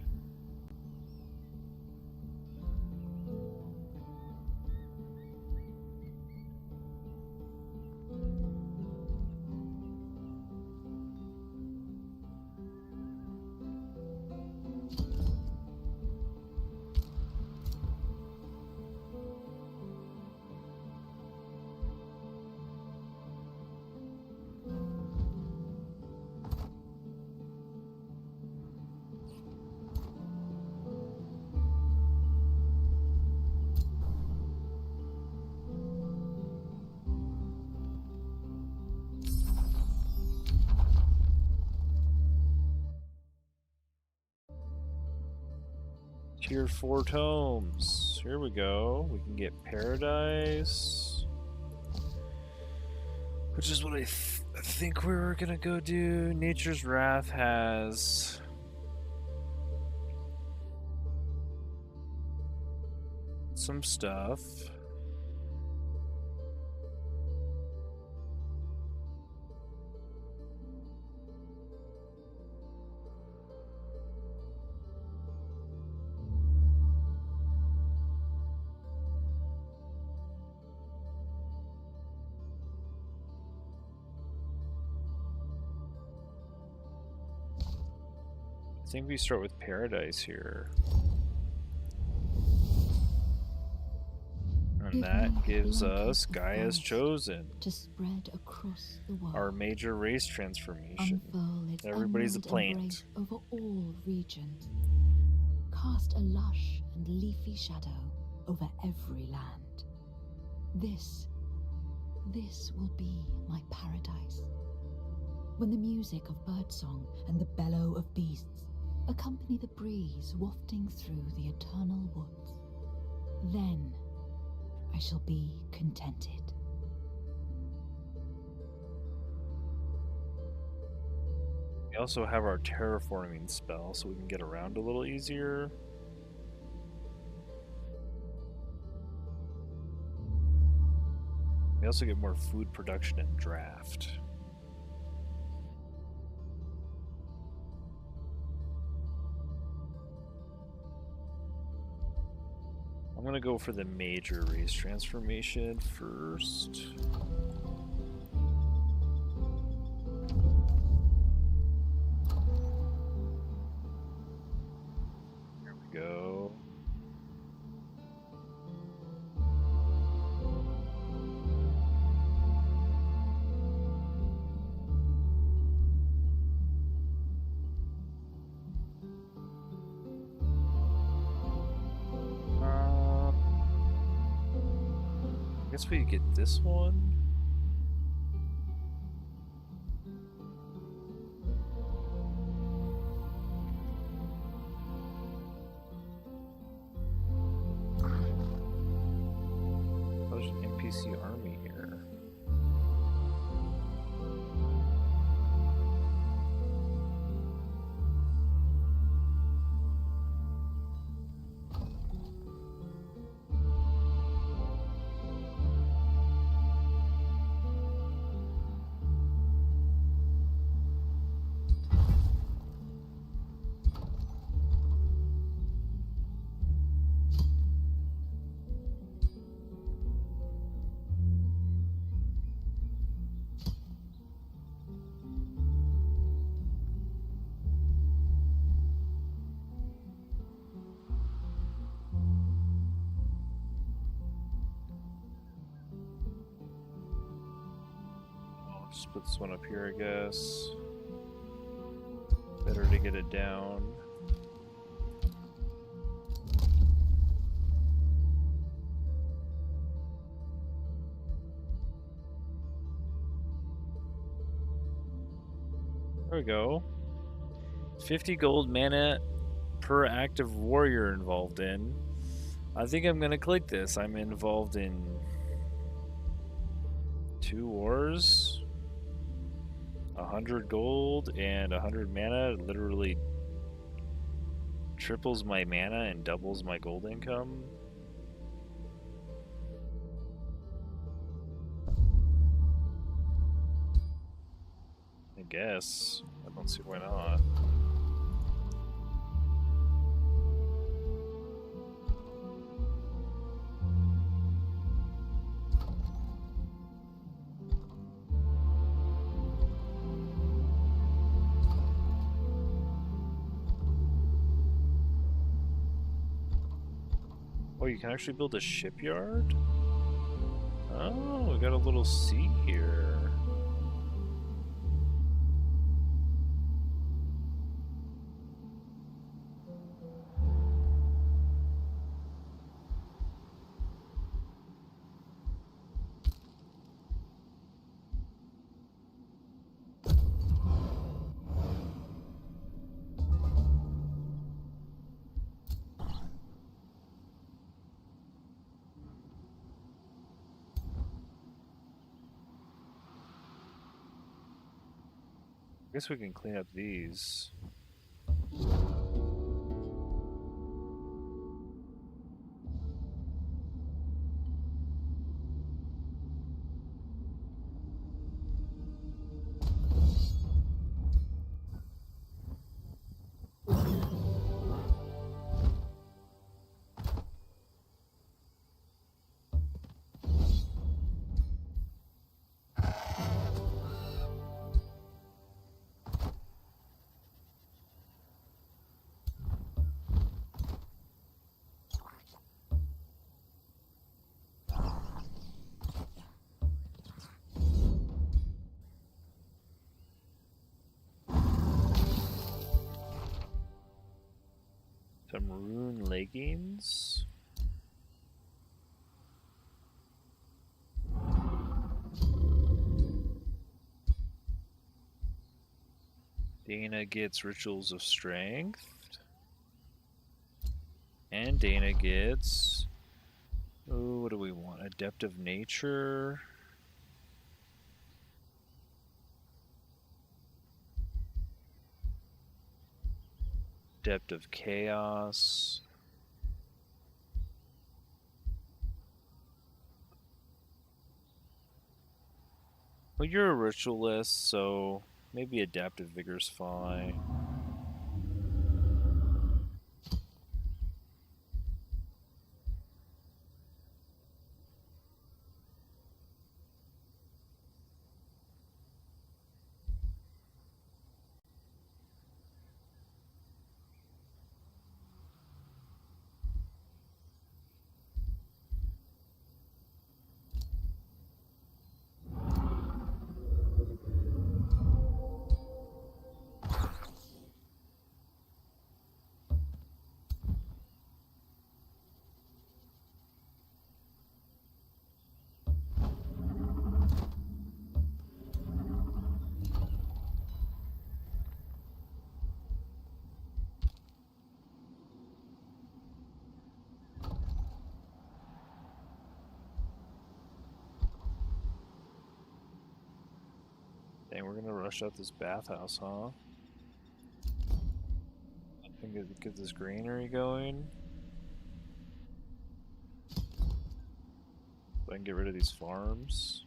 Tier 4 tomes. Here we go. We can get Paradise. Which is what I think we were gonna go do. Nature's Wrath has... some stuff. I think we start with Paradise here. And that gives us Gaia's Chosen, to spread across the world. Our major race transformation. Unfurl its Everybody's a emerald plant. embrace over all regions. Cast a lush and leafy shadow over every land. This will be my paradise. When the music of birdsong and the bellow of beasts accompany the breeze wafting through the eternal woods, then I shall be contented. We also have our terraforming spell, so we can get around a little easier. We also get more food production and draft. I'm gonna go for the major race transformation first. Here we go. I guess we get this one. Oh, there's an NPC army here. Just put this one up here, I guess. Better to get it down. There we go. 50 gold mana per active warrior involved in. I think I'm gonna click this. I'm involved in 2 wars. 100 gold and 100 mana literally triples my mana and doubles my gold income. I guess. I don't see why not. Oh, you can actually build a shipyard? Oh, we got a little sea here. I guess we can clean up these. Some rune leggings. Dana gets Rituals of Strength. And Dana gets... Oh, what do we want? Adept of Nature. Adept of Chaos. Well, you're a ritualist, so maybe adaptive vigor's fine. Dang, we're gonna rush out this bathhouse, huh? I think it get this granary going. So I can get rid of these farms.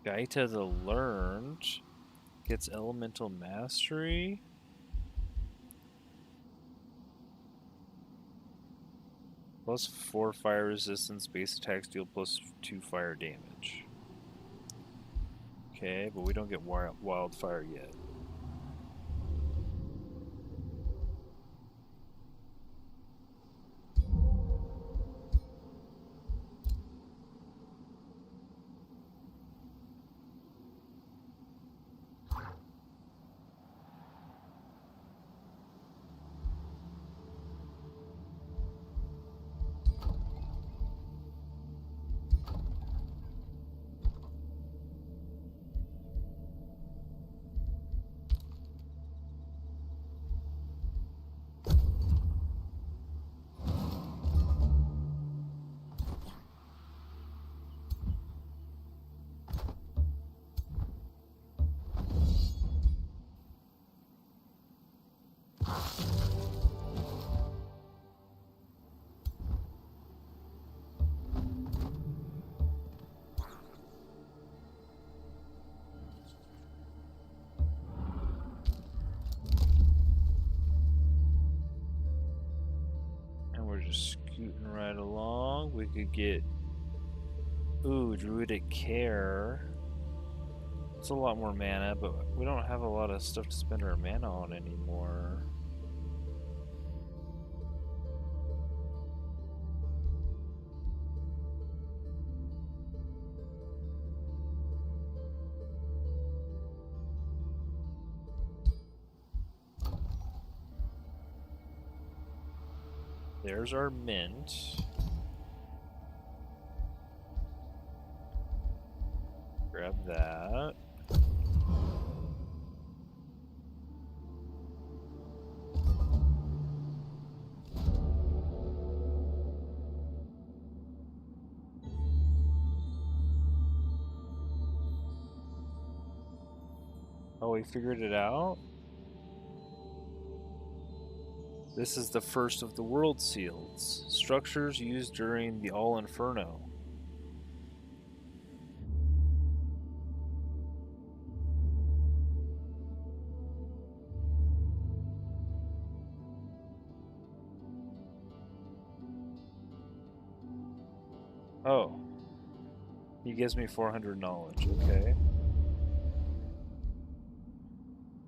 Gaita the Learned gets elemental mastery. Plus 4 fire resistance, base attacks deal plus 2 fire damage. Okay, but we don't get wildfire yet. Scooting right along. We could get Druidic Care. It's a lot more mana, but we don't have a lot of stuff to spend our mana on anymore. There's our mint. Grab that. Oh, we figured it out? This is the first of the world seals. Structures used during the All Inferno. Oh. He gives me 400 knowledge, okay.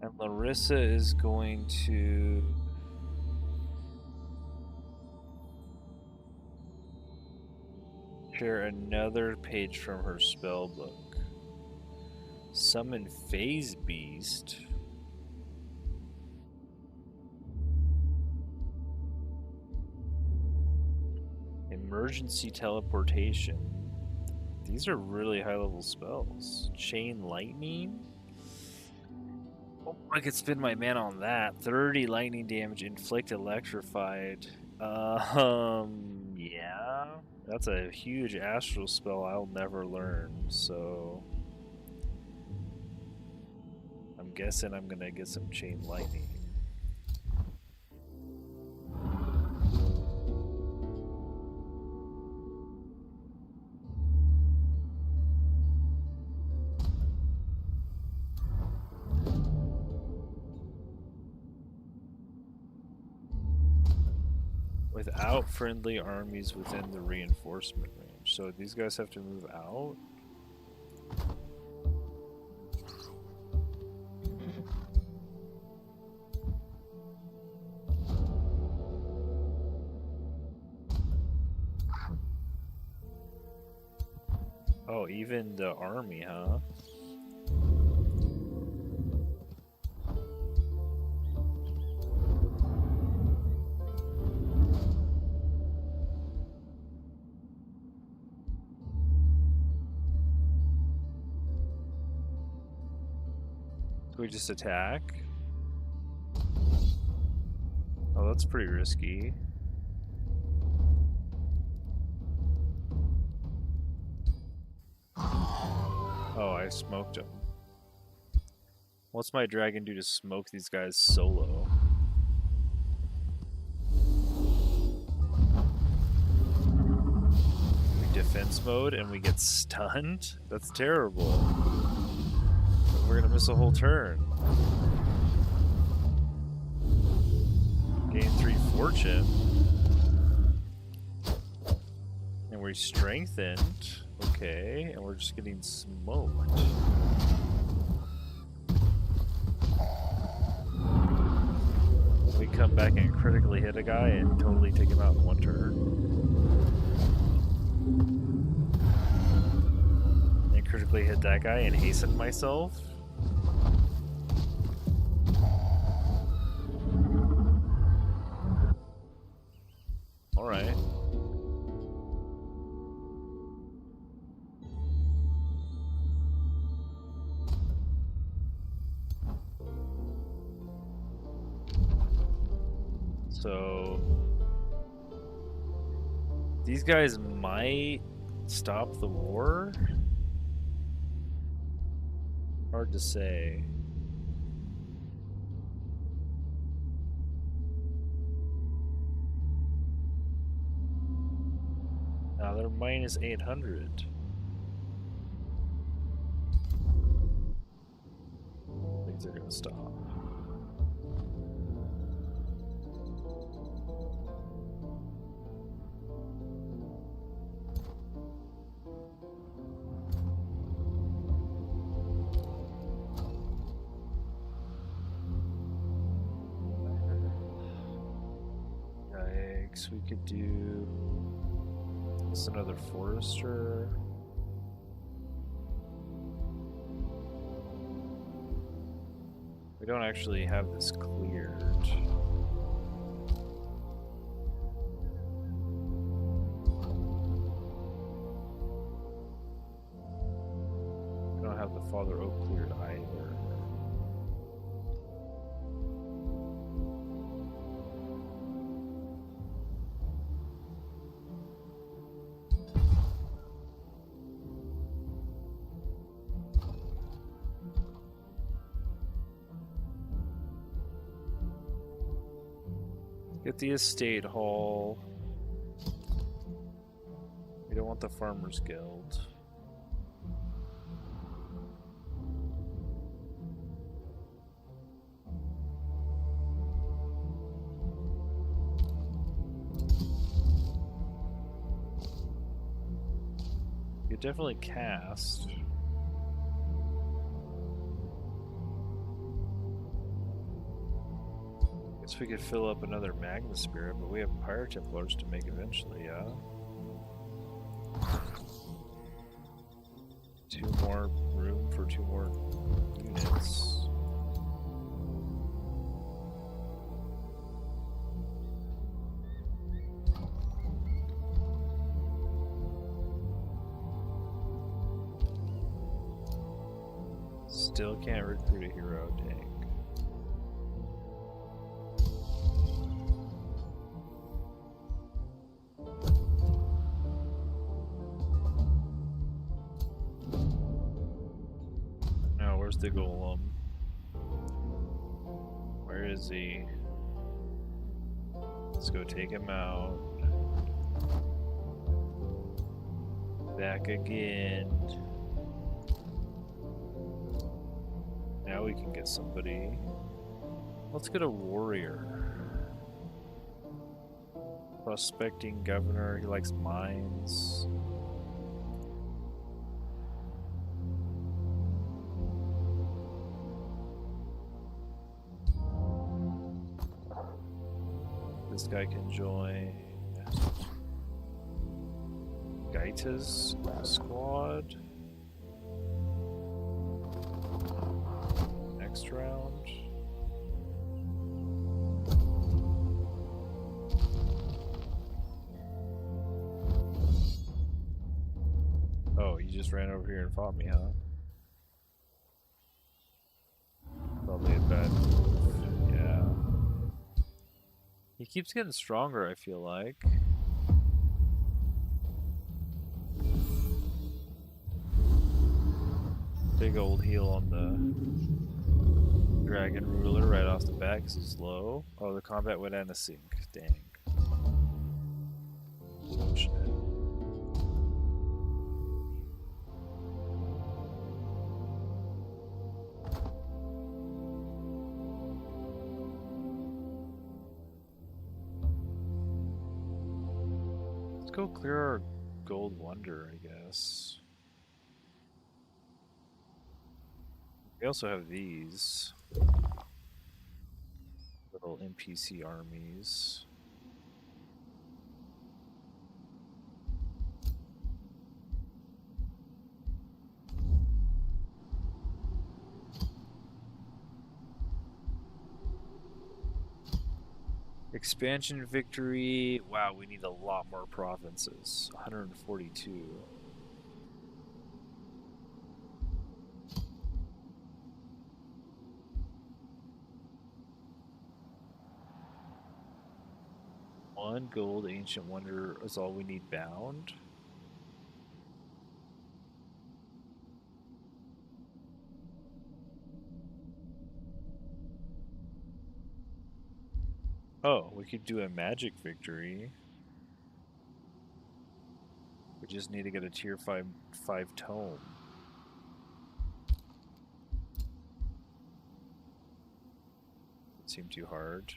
And Larissa is going to... share another page from her spellbook. Summon Phase Beast. Emergency teleportation. These are really high level spells. Chain lightning. Oh, I could spend my mana on that. 30 lightning damage, inflict electrified. Yeah. That's a huge astral spell I'll never learn, so I'm guessing I'm gonna get some chain lightning. Without friendly armies within the reinforcement range. So these guys have to move out? Oh, even the army, huh? Do we just attack? Oh, that's pretty risky. Oh, I smoked him. What's my dragon do to smoke these guys solo? We defense mode and we get stunned? That's terrible. We're gonna miss a whole turn. Gain 3 fortune. And we're strengthened. Okay, and we're just getting smoked. We come back and critically hit a guy and totally take him out in one turn. And critically hit that guy and hasten myself. Alright. So these guys might stop the war? Hard to say. Now they're minus 800. Things are gonna stop. Yikes, we could do this another forester. We don't actually have this cleared. We don't have the Father Oak cleared either. Get the estate hall. We don't want the farmers guild. You definitely cast. Guess we could fill up another Magma Spirit, but we have Pyre Templars to make eventually, yeah? 2 more room for 2 more units. Still can't recruit a hero tank. Where's the golem? Where is he? Let's go take him out. Back again. Now we can get somebody. Let's get a warrior. Prospecting governor. He likes mines. This guy can join Gaita's squad. Next round. Oh, you just ran over here and fought me, huh? Probably a bad move. Yeah. He keeps getting stronger, I feel like. Big old heal on the dragon ruler right off the bat because he's low. Oh, the combat went in a sync. Dang. Shit. Let's go clear our gold wonder, I guess. We also have these little NPC armies. Expansion victory. Wow, we need a lot more provinces. 142. One gold ancient wonder is all we need bound. Oh, we could do a magic victory. We just need to get a tier 5 tome. It seemed too hard.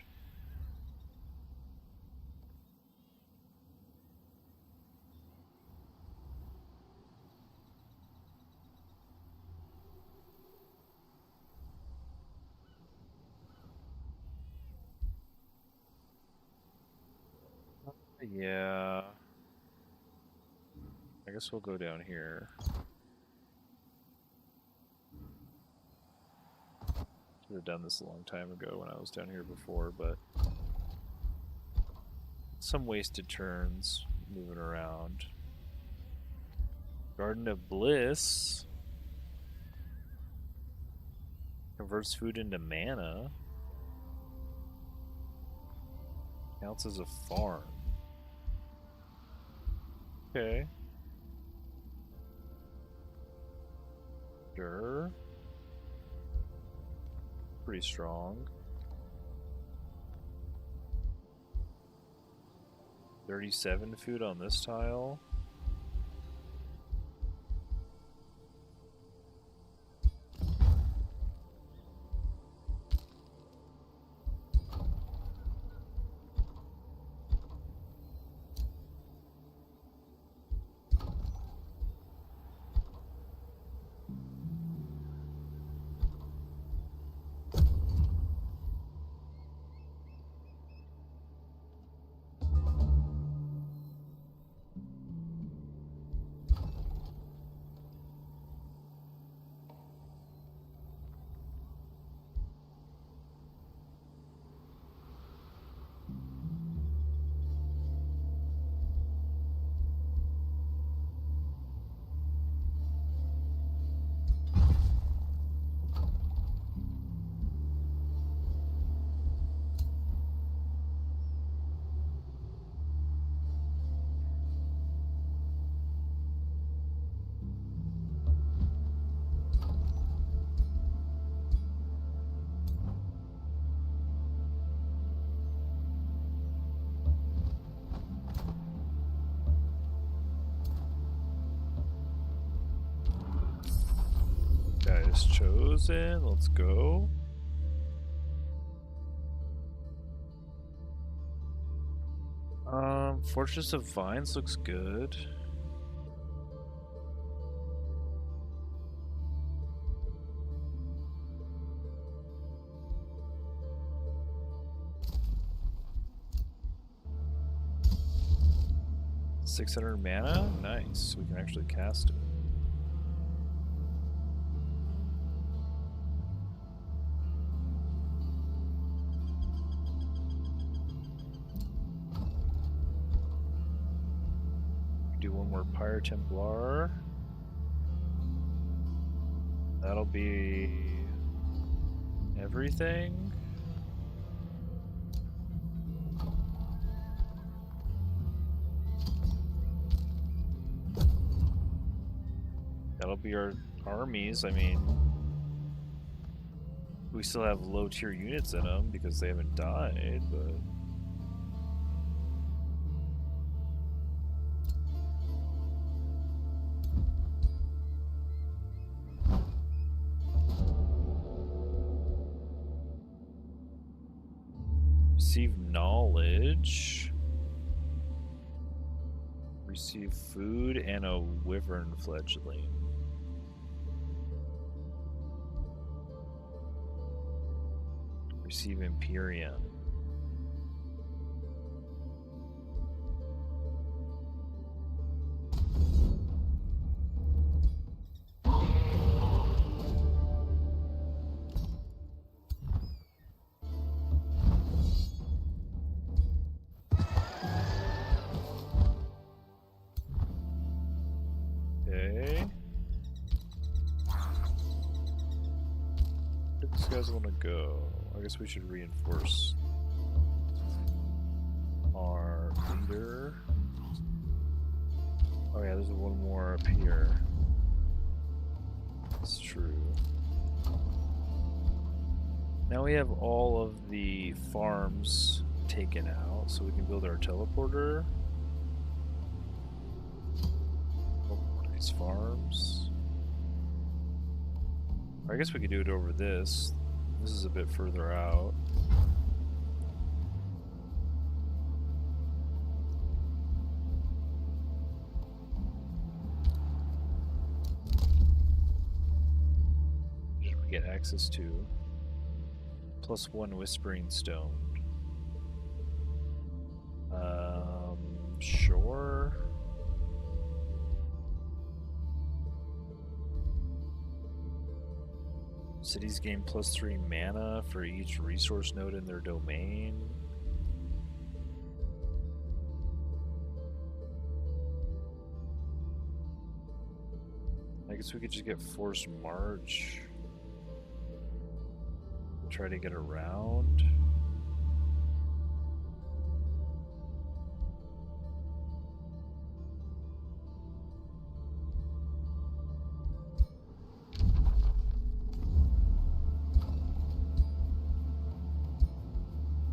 Yeah. I guess we'll go down here. Should have done this a long time ago when I was down here before, but some wasted turns moving around. Garden of Bliss converts food into mana. Counts as a farm. Okay. Sure. Pretty strong. 37 food on this tile. Guys chosen, let's go. Fortress of Vines looks good. $600 mana? Nice. We can actually cast it. Do one more Pyre Templar. That'll be everything. That'll be our armies. I mean, we still have low tier units in them because they haven't died, but receive knowledge. Receive food and a wyvern fledgling. Receive Imperium. Okay. Where do these guys want to go? I guess we should reinforce our leader. Oh yeah, there's one more up here. That's true. Now we have all of the farms taken out, so we can build our teleporter. Oh, nice farms. Or I guess we could do it over this. This is a bit further out. We get access to +1 Whispering Stone. Sure. Cities gain +3 mana for each resource node in their domain. I guess we could just get Forced March. Try to get around.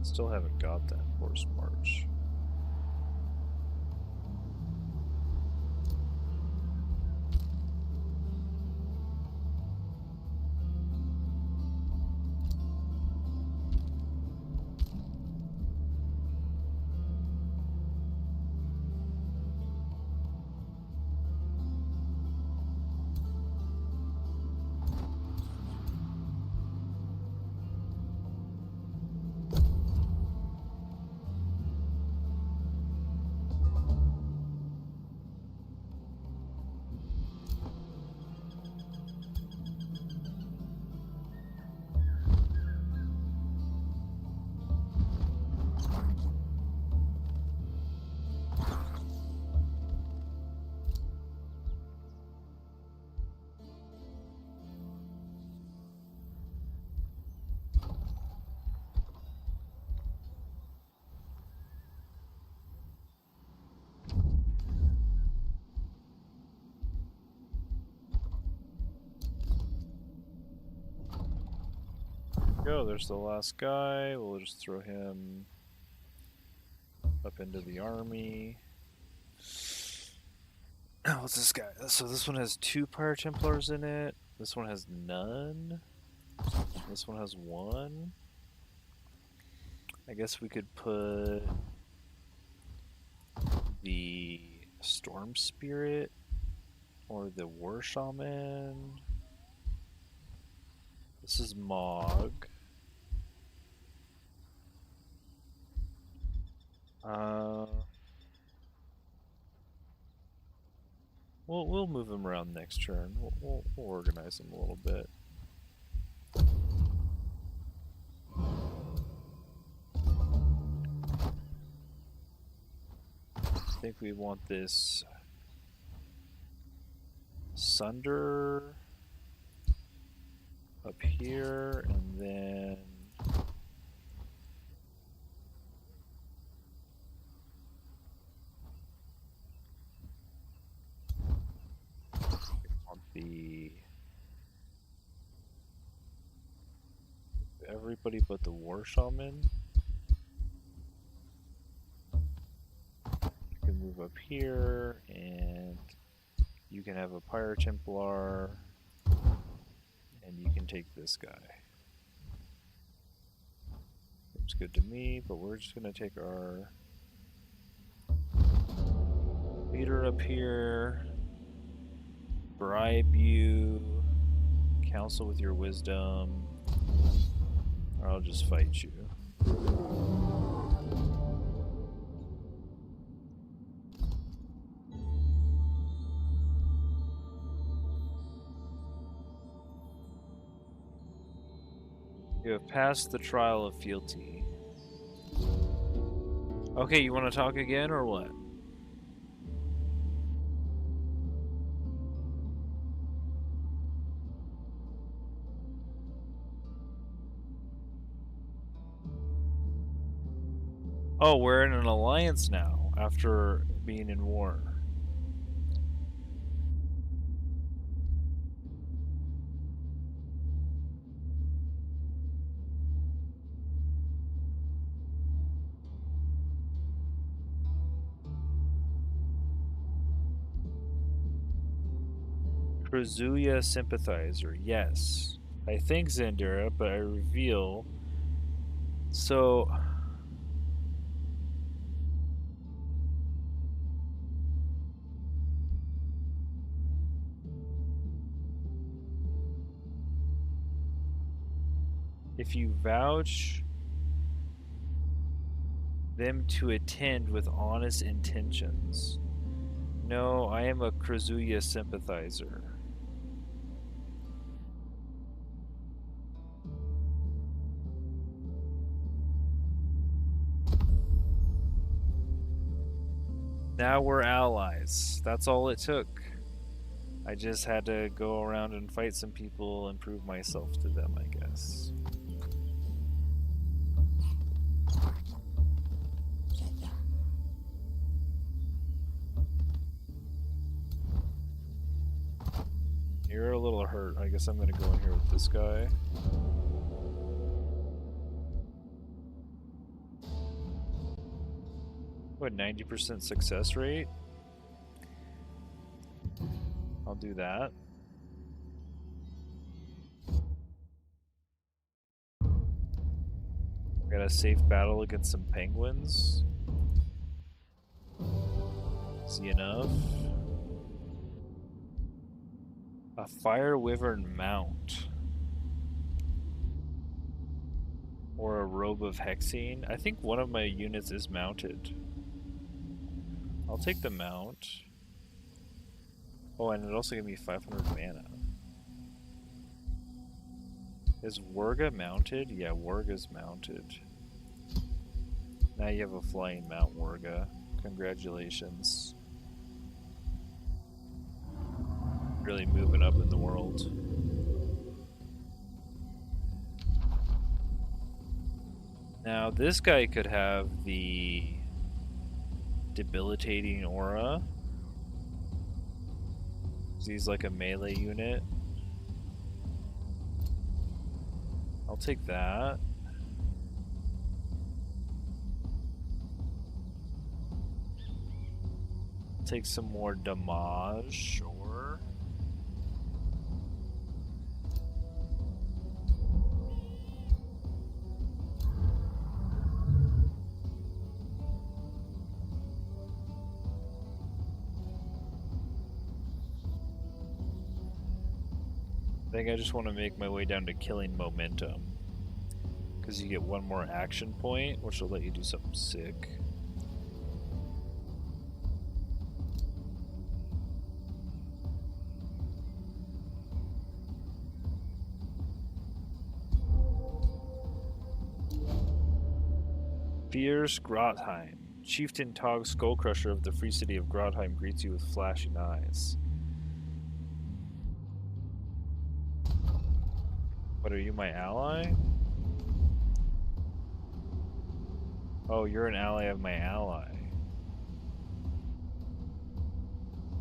Still haven't got that Forced March. Go, there's the last guy. We'll just throw him up into the army. What's this guy? So this one has 2 Pyre Templars in it. This one has none. This one has 1. I guess we could put the storm spirit or the war shaman. This is Mog. We'll move him around next turn. We'll organize him a little bit. I think we want this Sunder up here, and then we want the everybody but the war shaman. You can move up here, and you can have a Pyre Templar, and you can take this guy. Seems good to me, but we're just gonna take our leader up here, bribe you, counsel with your wisdom, or I'll just fight you. You have passed the trial of fealty. Okay, you want to talk again or what? Oh, we're in an alliance now after being in war. Krazuya sympathizer, yes. I think Zandura, but I reveal. So. If you vouch them to attend with honest intentions. No, I am a Krazuya sympathizer. Now we're allies. That's all it took. I just had to go around and fight some people and prove myself to them, I guess. You're a little hurt. I guess I'm gonna go in here with this guy. What, 90% success rate? I'll do that. Got a safe battle against some penguins. Easy enough. A fire wyvern mount. Or a robe of hexene. I think one of my units is mounted. I'll take the mount. Oh, and it also gave me 500 mana. Is Wurga mounted? Yeah, Wurga's mounted. Now you have a flying mount, Wurga. Congratulations. Really moving up in the world. Now this guy could have the debilitating aura. He's like a melee unit. I'll take that. Take some more damage, sure. think I just want to make my way down to killing momentum. Because you get one more action point, which will let you do something sick. Fierce Grotheim. Chieftain Tog Skullcrusher of the free city of Grotheim greets you with flashing eyes. What, are you my ally? Oh, you're an ally of my ally.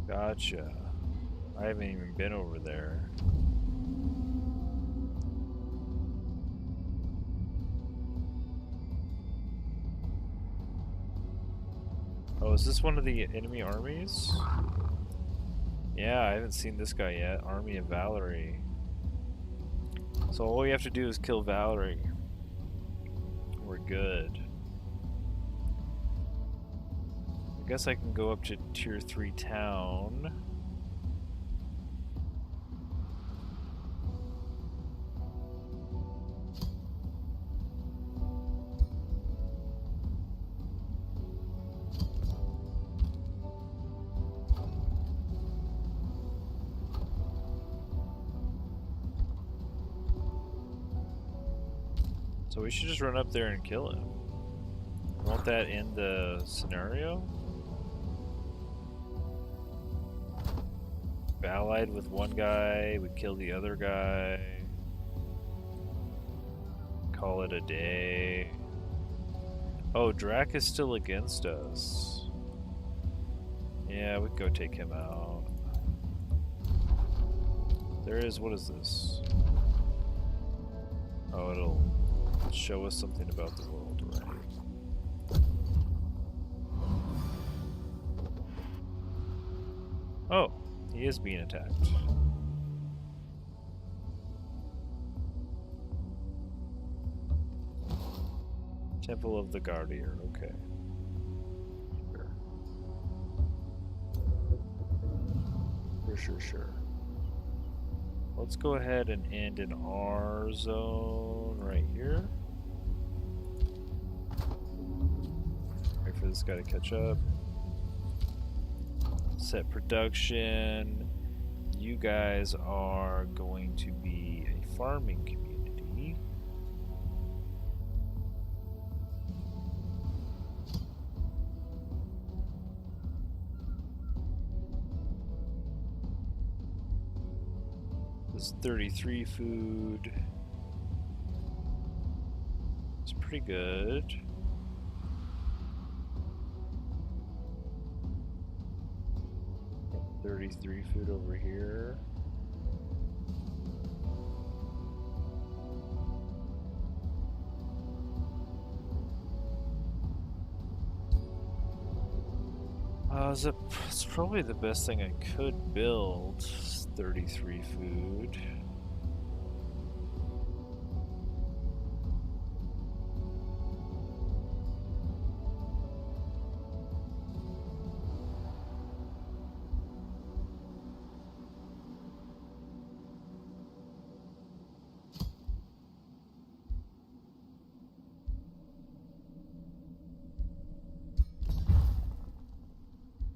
Gotcha. I haven't even been over there. Oh, is this one of the enemy armies? Yeah, I haven't seen this guy yet. Army of Valerie. So all we have to do is kill Valerie. We're good. I guess I can go up to Tier 3 town. So we should just run up there and kill him. Won't that end the scenario? We allied with one guy, we kill the other guy. Call it a day. Oh, Drac is still against us. Yeah, we can go take him out. There is, what is this? Oh, it'll show us something about the world, right? Oh, he is being attacked. Temple of the Guardian, okay. Sure. Let's go ahead and end in our zone right here. Wait for this guy to catch up. Set production. You guys are going to be a farming community. This is 33 food. It's pretty good. Got 33 food over here. It's probably the best thing I could build. 33 food.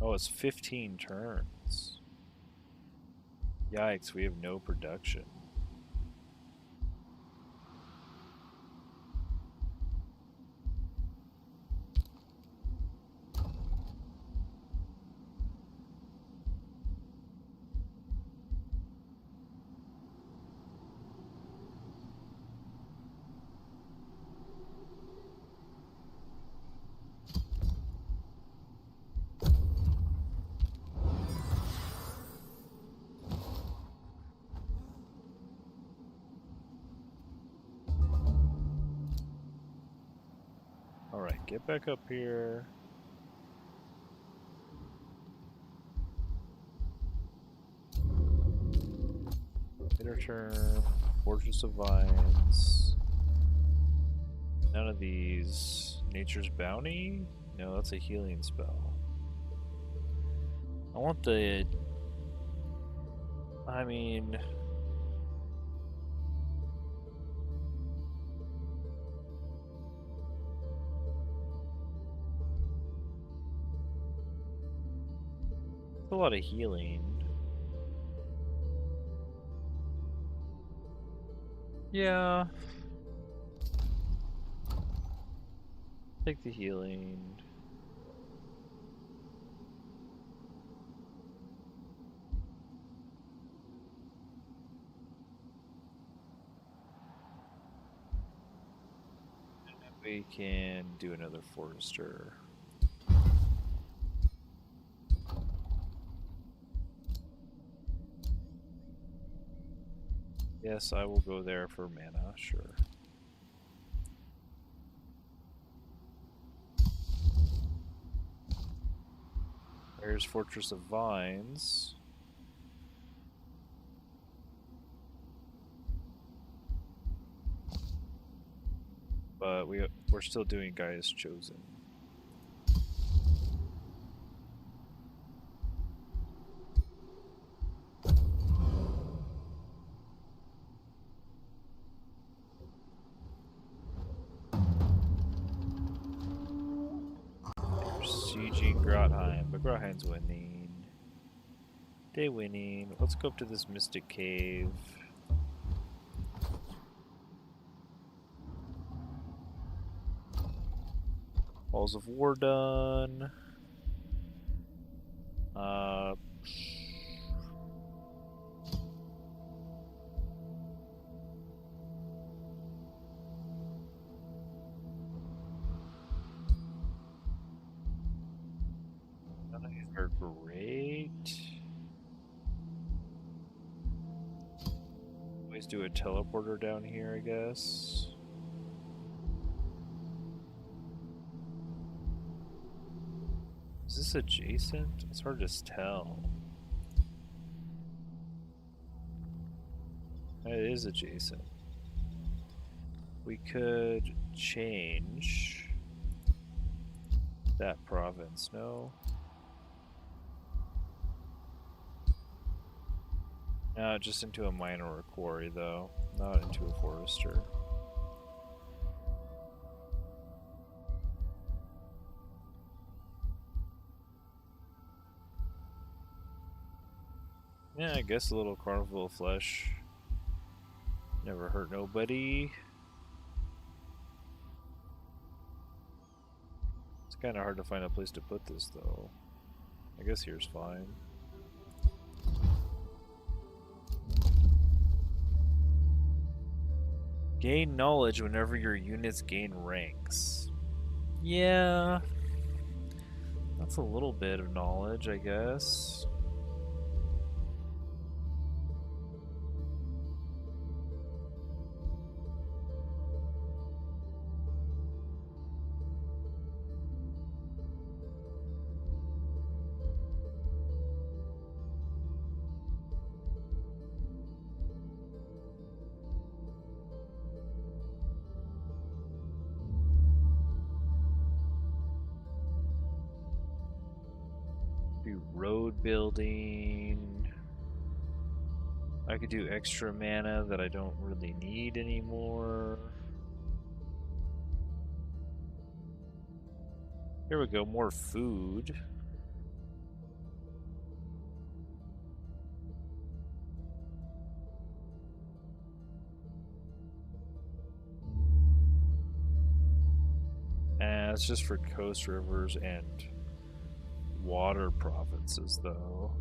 Oh, it's 15 turns. Yikes, we have no production. Alright, get back up here. Interturn, Fortress of Vines. None of these. Nature's Bounty? No, that's a healing spell. I want the... I mean... A lot of healing. Yeah. Take the healing. We can do another forester. Yes, I will go there for mana, sure. There's Fortress of Vines. But we're still doing Gaia's Chosen. Sieging Grotheim, but Grotheim's winning. They winning. Let's go up to this Mystic Cave. Walls of War done. None of these are great. Always do a teleporter down here, I guess. Is this adjacent? It's hard to tell. It is adjacent. We could change that province, no? No, just into a mine or a quarry, though, not into a forester. Yeah, I guess a little carnival flesh never hurt nobody. It's kind of hard to find a place to put this, though. I guess here's fine. Gain knowledge whenever your units gain ranks. Yeah, that's a little bit of knowledge, I guess. Road building. I could do extra mana that I don't really need anymore. Here we go, more food. And it's just for coast rivers and water provinces, though.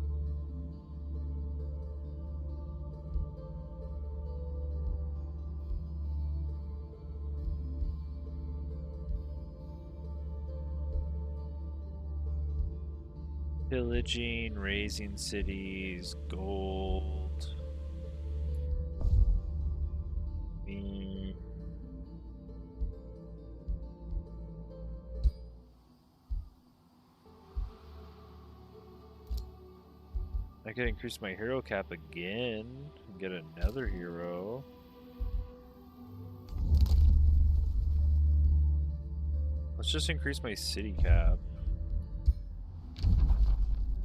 Pillaging, raising cities, gold. I could increase my hero cap again and get another hero. Let's just increase my city cap.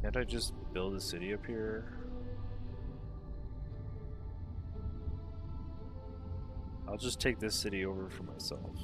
Can't I just build a city up here? I'll just take this city over for myself.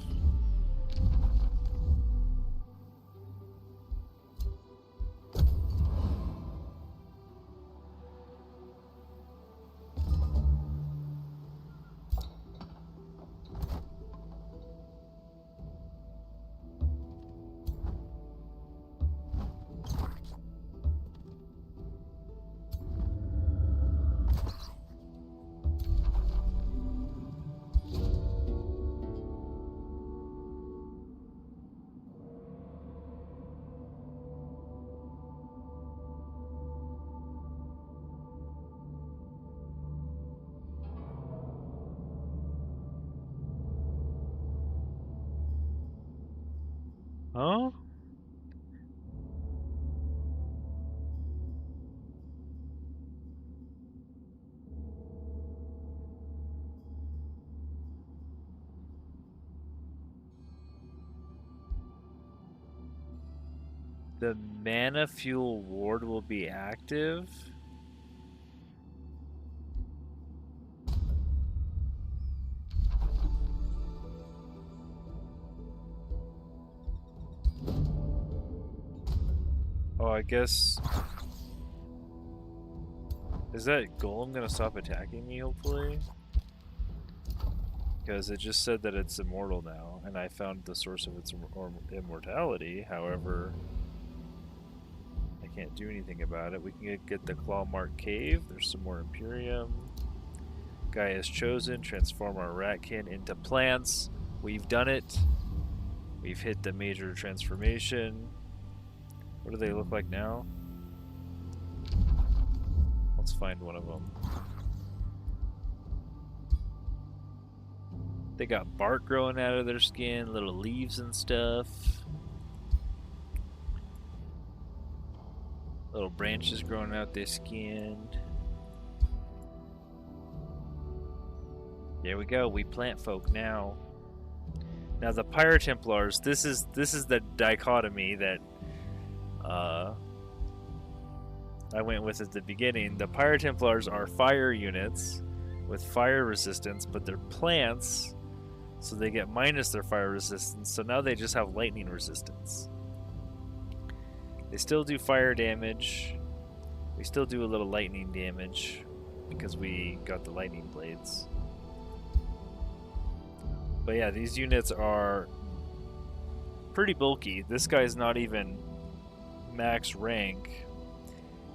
Huh? The mana fuel ward will be active. Oh, I guess... Is that golem gonna stop attacking me, hopefully? Because it just said that it's immortal now, and I found the source of its immortality. However, I can't do anything about it. We can get the Claw Mark Cave. There's some more Imperium. Guy is chosen. Transform our Ratkin into plants. We've done it. We've hit the major transformation. What do they look like now? Let's find one of them. They got bark growing out of their skin, little leaves and stuff. Little branches growing out their skin. There we go, we plant folk now. Now the Pyre Templars, this is the dichotomy that I went with at the beginning. The Pyre Templars are fire units with fire resistance, but they're plants, so they get minus their fire resistance, so now they just have lightning resistance. They still do fire damage. We still do a little lightning damage because we got the lightning blades. But yeah, these units are pretty bulky. This guy's not even max rank.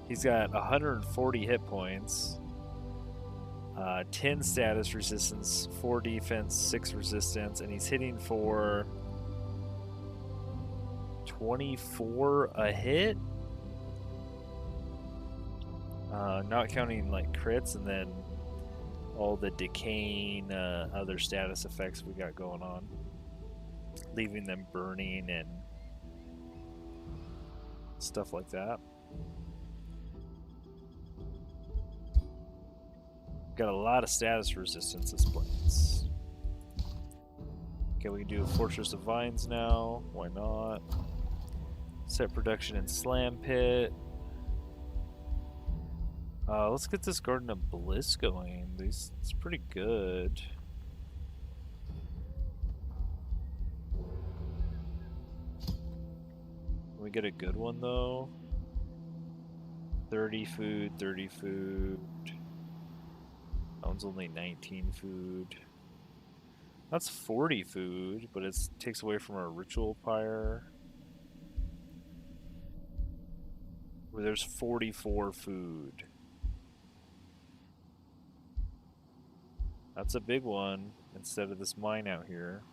He's got 140 hit points, 10 status resistance, 4 defense, 6 resistance, and he's hitting for 24 a hit? Not counting like crits and then all the decaying other status effects we got going on, leaving them burning and stuff like that. Got a lot of status resistance as plants. Okay, we can do a Fortress of Vines now. Why not? Set production in Slam Pit. Let's get this Garden of Bliss going. It's pretty good. Can we get a good one though? 30 food, 30 food. That one's only 19 food. That's 40 food, but it takes away from our ritual pyre. Where there's 44 food. That's a big one instead of this mine out here.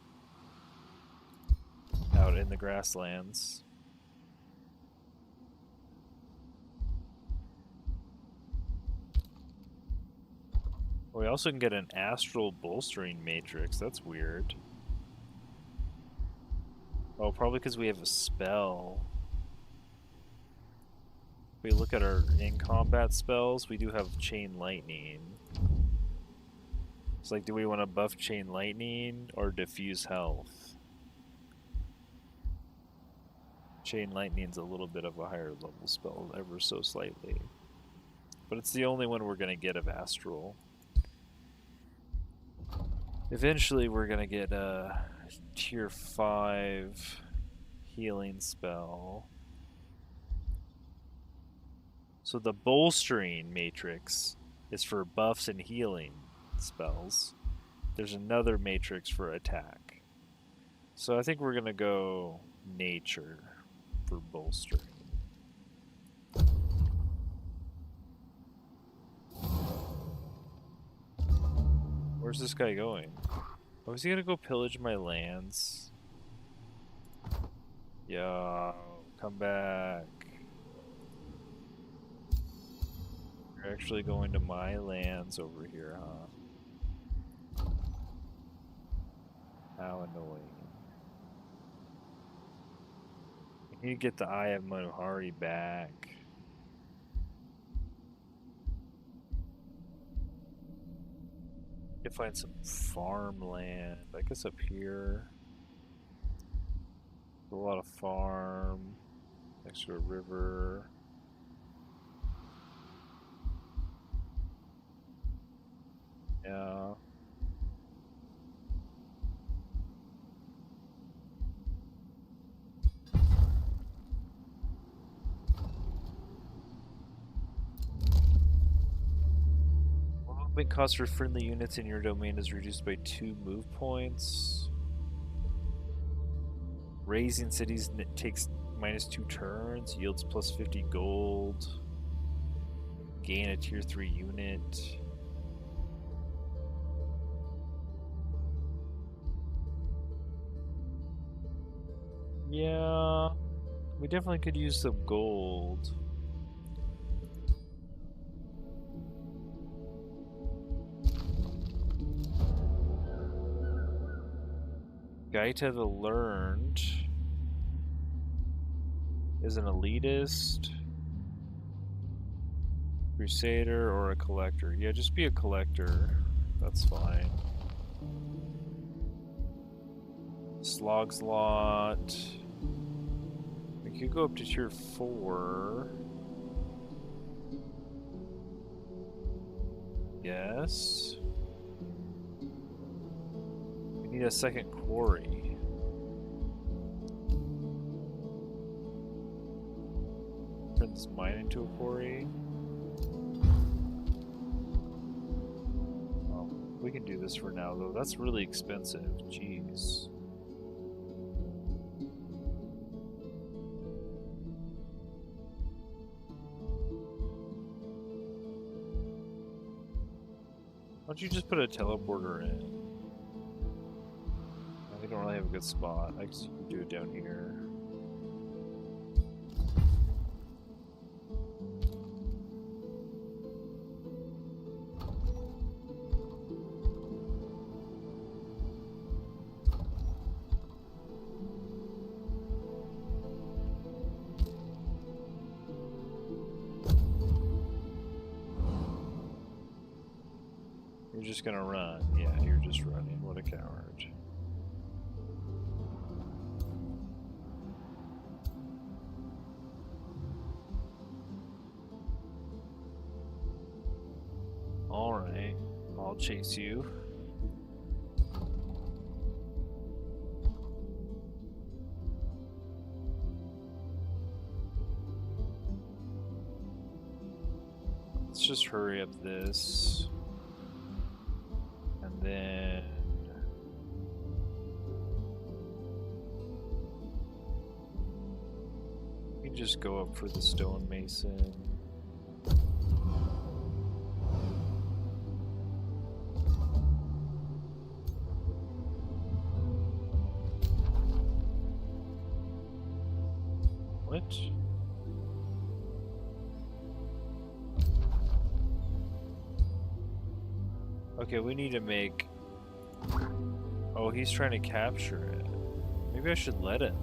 Out in the grasslands. We also can get an astral bolstering matrix. That's weird. Oh, probably because we have a spell. If we look at our in-combat spells, we do have chain lightning. It's like, do we want to buff chain lightning or diffuse health? Chain lightning's a little bit of a higher level spell, ever so slightly. But it's the only one we're going to get of astral. Eventually we're going to get a tier 5 healing spell. So the bolstering matrix is for buffs and healing spells. There's another matrix for attack. So I think we're going to go nature for bolstering. Where's this guy going? Oh, is he gonna go pillage my lands? Yo, come back. You're actually going to my lands over here, huh? How annoying. Need to get the Eye of Manuhari back. Need to find some farmland. I guess up here. A lot of farm. Next to a river. Yeah. Movement cost for friendly units in your domain is reduced by 2 move points. Raising cities takes -2 turns, yields +50 gold. Gain a tier 3 unit. Yeah, we definitely could use some gold. Gaita the Learned is an elitist, crusader, or a collector. Yeah, just be a collector. That's fine. Slog's Lot. We could go up to tier 4. Yes. We need a second quarry. Turn this mine into a quarry. We can do this for now, though. That's really expensive. Jeez. Why don't you just put a teleporter in? We don't really have a good spot. I guess you can do it down here. You're just gonna run. Yeah, you're just running. What a coward. Alright, I'll chase you. Let's just hurry up this. And then we can just go up for the stonemason. What? Okay, we need to make... Oh, he's trying to capture it. Maybe I should let him.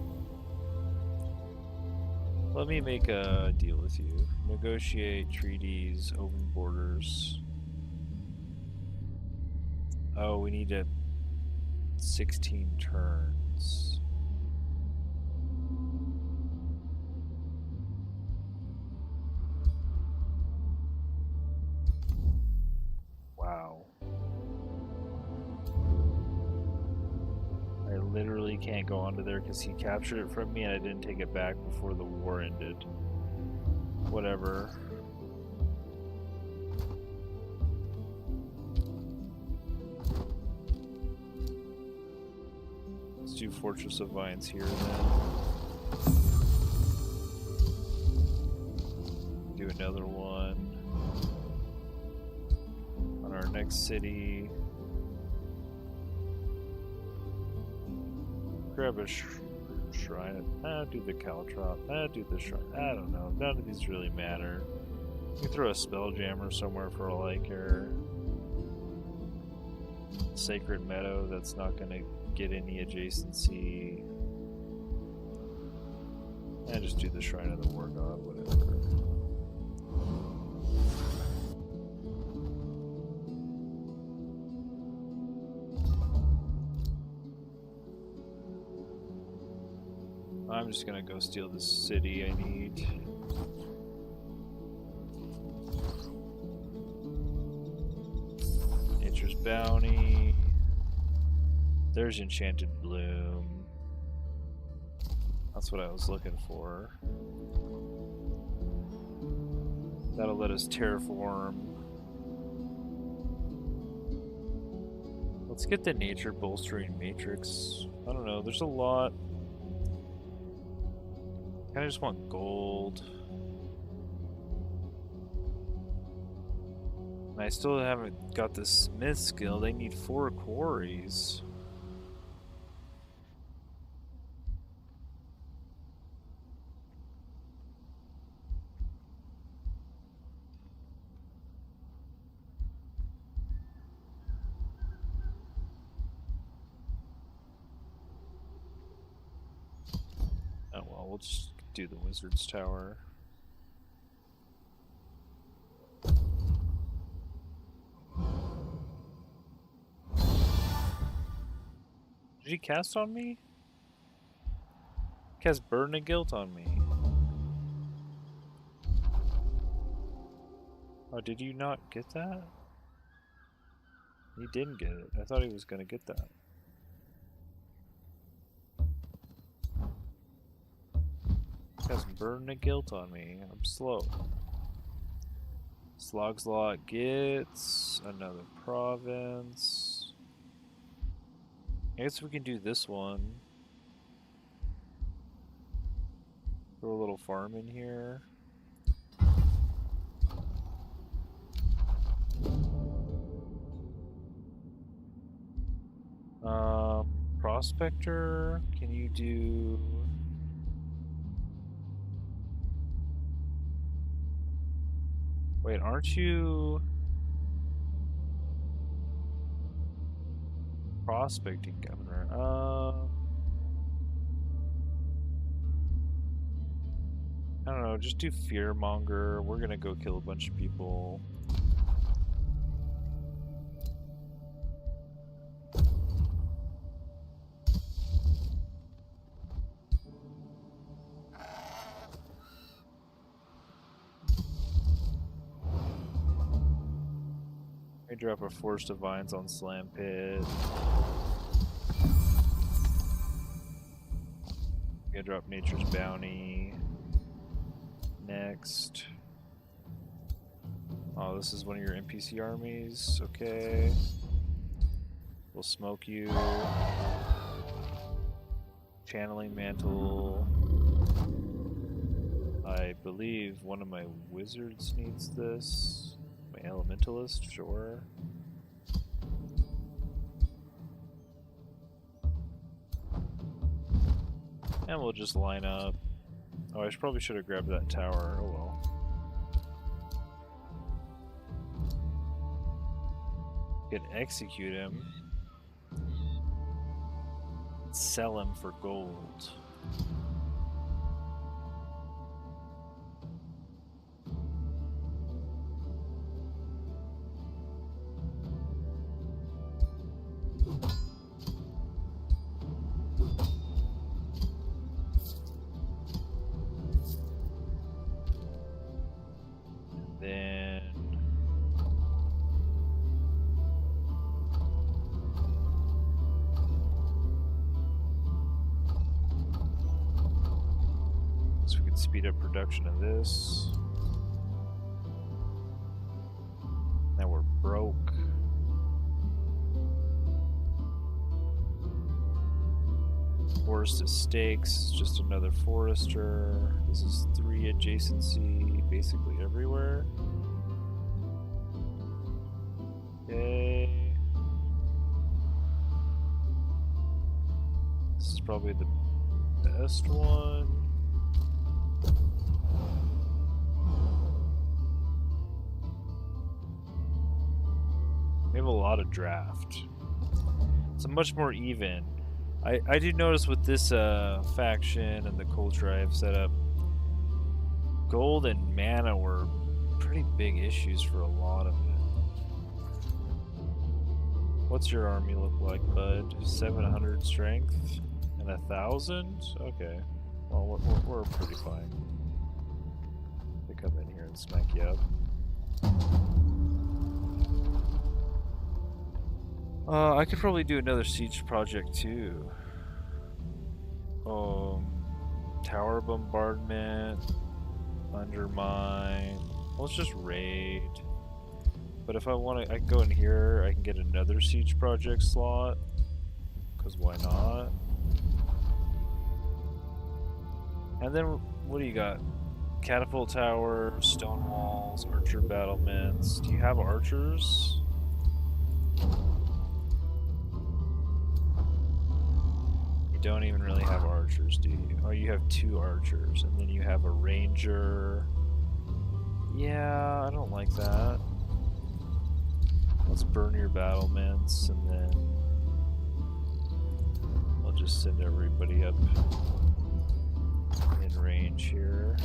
Let me make a deal with you. Negotiate treaties, open borders. Oh, we need 16 turns. Wow. I literally can't go onto there because he captured it from me and I didn't take it back before the war ended. Whatever. Let's do Fortress of Vines here then. Do another one on our next city. Grab a shrine. Do the caltrop. Do the shrine. I don't know. None of these really matter. You can throw a spelljammer somewhere for all I care. Sacred Meadow, that's not going to get any adjacency. And just do the Shrine of the War God, whatever. I'm just gonna go steal this city I need. Nature's Bounty. There's Enchanted Bloom. That's what I was looking for. That'll let us terraform. Let's get the nature bolstering matrix. I don't know, there's a lot. I kinda just want gold. And I still haven't got the smith skill. They need 4 quarries. Oh well, we'll just do the wizard's tower. Did he cast on me? Cast Burden of Guilt on me. Oh, did you not get that? He didn't get it. I thought he was gonna get that. Cast Burden of Guilt on me. I'm slow. Slogslot gets another province. I guess we can do this one. Throw a little farm in here. Prospector, can you do... Wait, aren't you... Prospecting governor? I don't know, just do Fearmonger. We're gonna go kill a bunch of people. I drop a Forest of Vines on Slam Pit. Gonna drop Nature's Bounty. Next. Oh, this is one of your NPC armies. Okay. We'll smoke you. Channeling Mantle. I believe one of my wizards needs this. My elementalist, sure. And we'll just line up. Oh, I probably should have grabbed that tower. Oh well. Could execute him. Sell him for gold. Speed up production of this. Now we're broke. Forest of Stakes, just another forester. This is 3 adjacency basically everywhere. Okay. This is probably the best one. We have a lot of draft. It's a much more even. I do notice with this faction and the culture I have set up, gold and mana were pretty big issues for a lot of it. What's your army look like, bud? 700 strength and 1,000? Okay. Well, we're pretty fine. They come in here and smack you up. I could probably do another siege project too. Tower bombardment, undermine. Let's just raid. But if I want to, I can go in here. I can get another siege project slot. Cause why not? And then what do you got? Catapult tower, stone walls, archer battlements. Do you have archers? You don't even really have archers, do you? Oh, you have 2 archers, and then you have a ranger. Yeah, I don't like that. Let's burn your battlements, and then I'll just send everybody up in range here.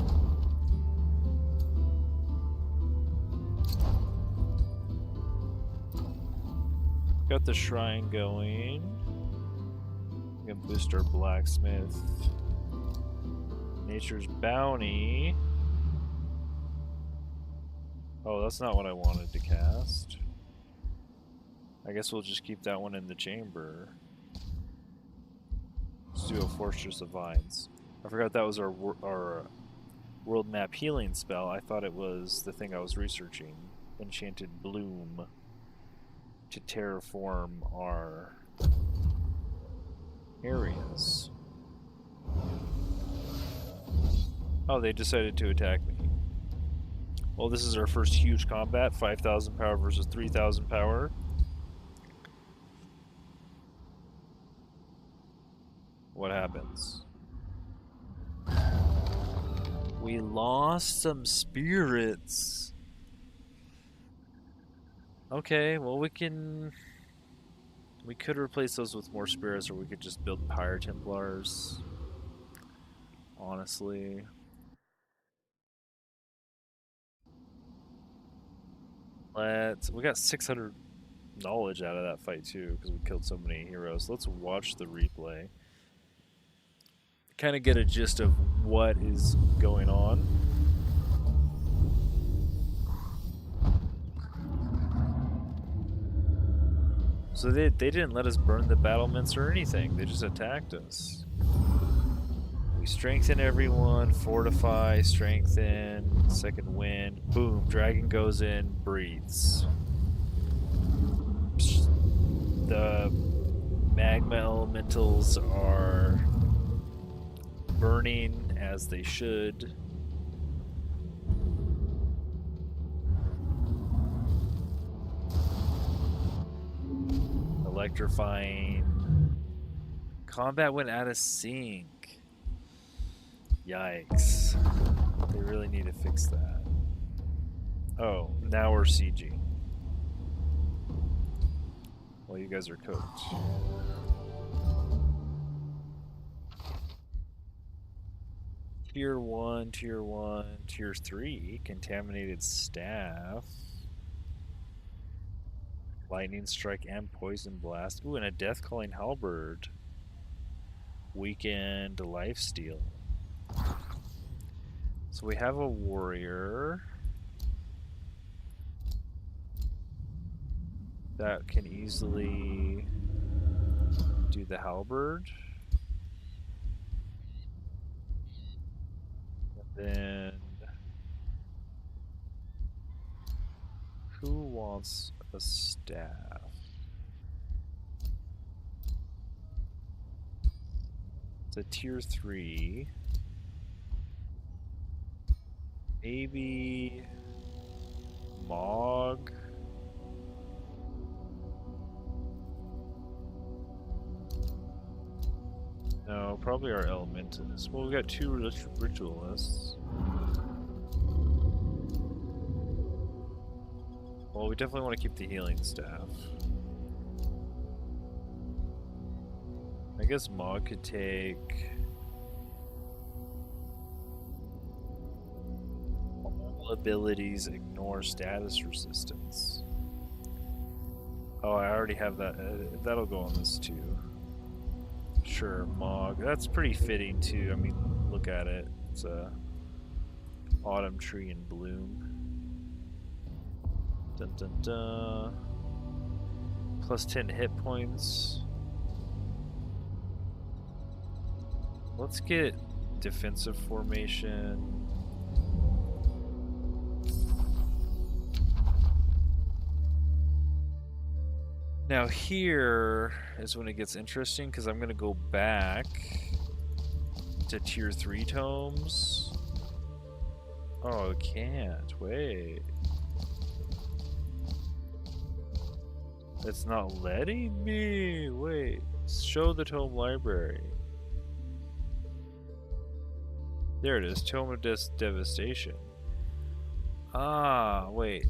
Got the shrine going. We can boost our blacksmith. Nature's bounty. Oh, that's not what I wanted to cast. I guess we'll just keep that one in the chamber. Let's do a Fortress of Vines. I forgot that was our world map healing spell. I thought it was the thing I was researching. Enchanted Bloom. To terraform our areas. Oh, they decided to attack me. Well, this is our first huge combat. 5,000 power versus 3,000 power. What happens? We lost some spirits. Okay, well we could replace those with more spirits, or we could just build Pyre Templars. Honestly. We got 600 knowledge out of that fight too, because we killed so many heroes. Let's watch the replay. Kind of get a gist of what is going on. So they didn't let us burn the battlements or anything. They just attacked us. We strengthen everyone, fortify, strengthen, second wind. Boom, dragon goes in, breathes. The magma elementals are burning as they should. Electrifying. Combat went out of sync. Yikes. They really need to fix that. Oh, now we're sieging. Well, you guys are cooked. Tier 1, Tier 1, Tier 3, Contaminated Staff. Lightning Strike and Poison Blast. Ooh, and a Death Calling Halberd. Weakened Lifesteal. So we have a warrior that can easily do the halberd. And then who wants a staff? It's a tier 3. Maybe Mog. No, probably our elementalists. Well, we got 2 ritualists. Well, we definitely want to keep the healing staff. I guess Mog could take all abilities, ignore status resistance. Oh, I already have that. That'll go on this too. Sure, Mog. That's pretty fitting too. I mean, look at it. It's a autumn tree in bloom. Dun dun dun. Plus 10 hit points. Let's get defensive formation. Now here is when it gets interesting because I'm going to go back to tier 3 tomes. Oh, I can't. Wait. It's not letting me. Wait. Show the tome library. There it is. Tome of Devastation. Ah, wait.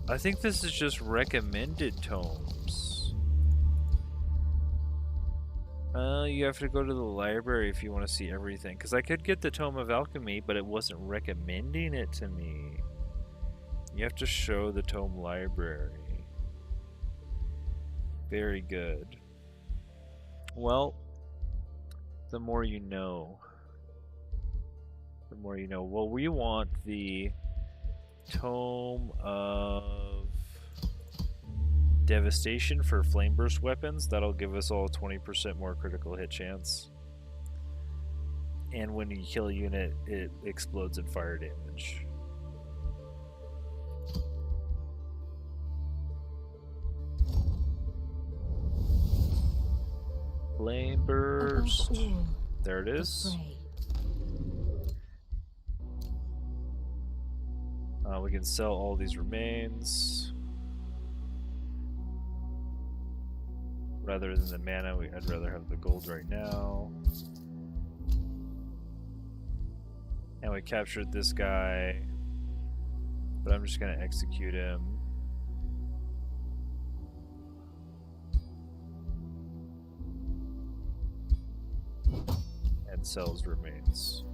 I think this is just recommended tomes. You have to go to the library if you want to see everything. Because I could get the Tome of Alchemy, but it wasn't recommending it to me. You have to show the tome library. Very good. Well, the more you know. The more you know. Well, we want the Tome of Devastation for flameburst weapons. That'll give us all 20% more critical hit chance. And when you kill a unit, it explodes in fire damage. Flameburst. There it is. We can sell all these remains. Rather than the mana, I'd rather have the gold right now. And we captured this guy, but I'm just going to execute him. And sells remains.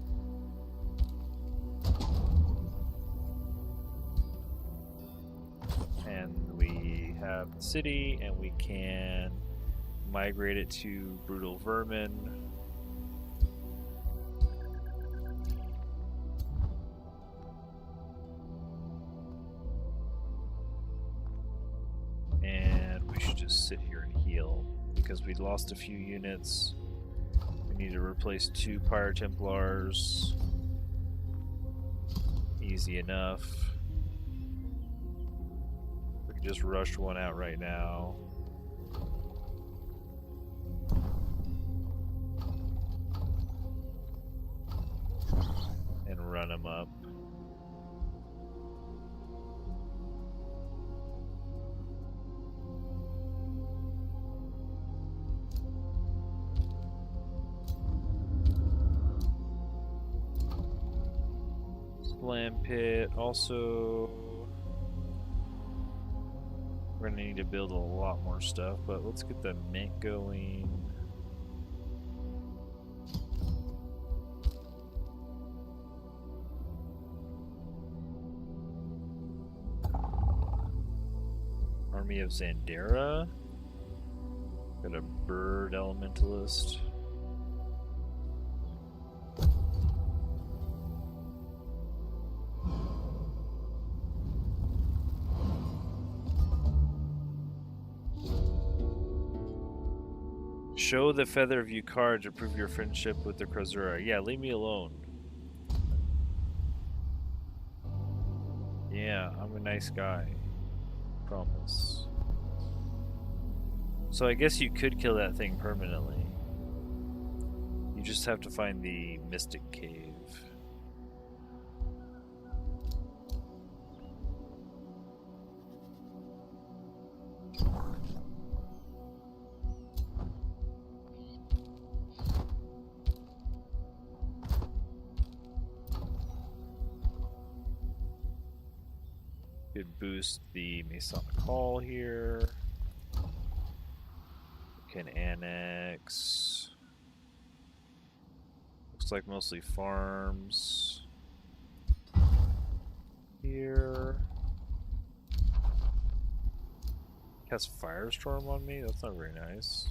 And we have the city, and we can migrate it to Brutal Vermin. And we should just sit here and heal, because we lost a few units. We need to replace 2 Pyre Templars. Easy enough. We can just rush one out right now. And run them up. Slam pit. Also, we're gonna need to build a lot more stuff, but let's get the mint going. Army of Zandera. Got a bird elementalist. Show the Feather View card to prove your friendship with the Krasura. Yeah, leave me alone. Yeah, I'm a nice guy. Promise. So I guess you could kill that thing permanently. You just have to find the Mystic Cave. Could boost the Masonic Hall here. can annex. Looks like mostly farms. Here. Cast Firestorm on me? That's not very nice.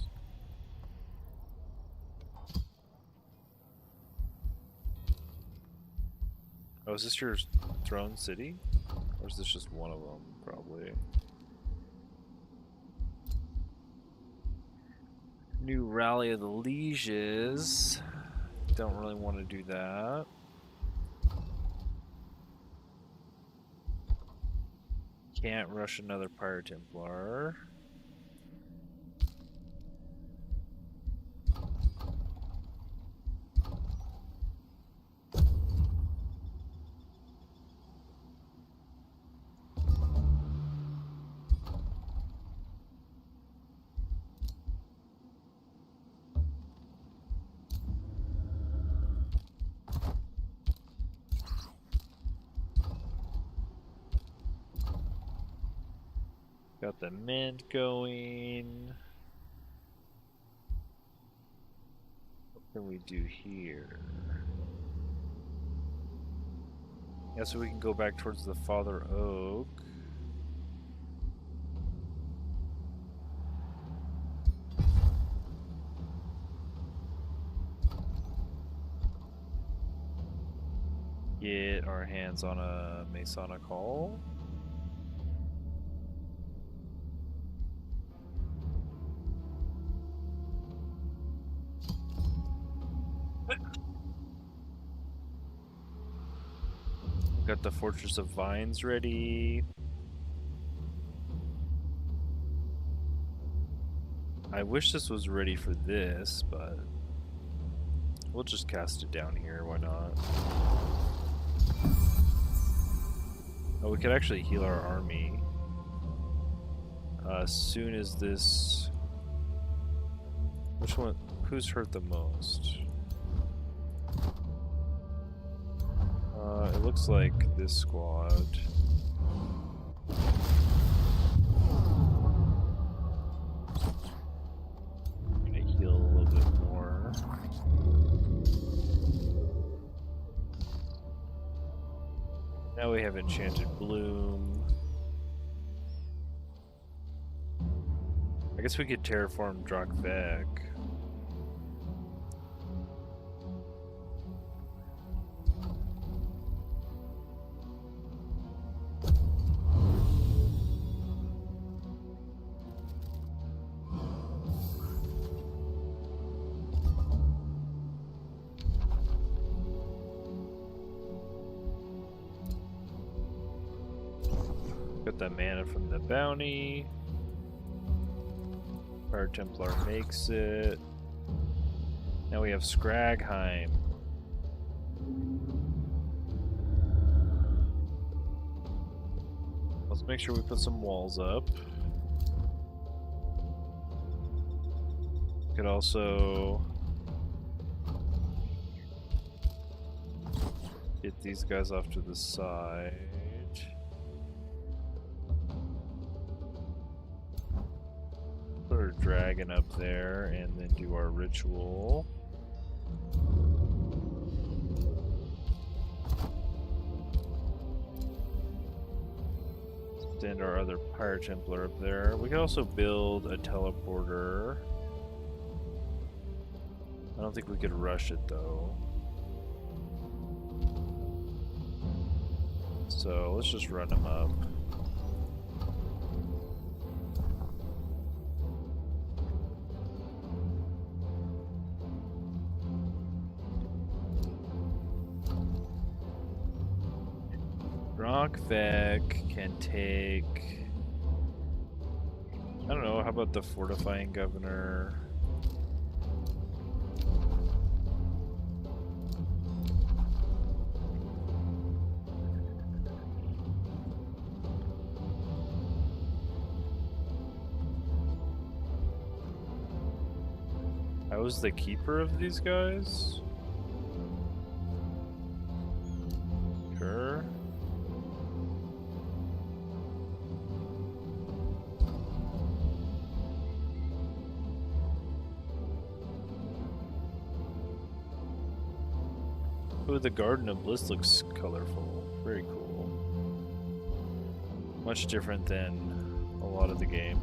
Oh, is this your throne city? Or is this just one of them, probably? New Rally of the Lieges. Don't really want to do that. Can't rush another Pyre Templar. Got the mint going. What can we do here? Yeah, so we can go back towards the Father Oak. Get our hands on a Masonic Hall. Got the Fortress of Vines ready. I wish this was ready for this, but we'll just cast it down here, why not? Oh, we could actually heal our army as soon as this... Which one? Who's hurt the most? It looks like this squad. I'm gonna heal a little bit more. Now we have Enchanted Bloom. I guess we could terraform Drakvek. Got the mana from the bounty. Pyre Templar makes it. Now we have Scragheim. Let's make sure we put some walls up. Could also get these guys off to the side. Put our dragon up there and then do our ritual. Send our other Pyre Templar up there. We could also build a teleporter. I don't think we could rush it though. So let's just run them up. Drakvek can take... I don't know, how about the Fortifying Governor? I was the keeper of these guys? Sure. Ooh, the Garden of Bliss looks colorful. Very cool. Much different than a lot of the game.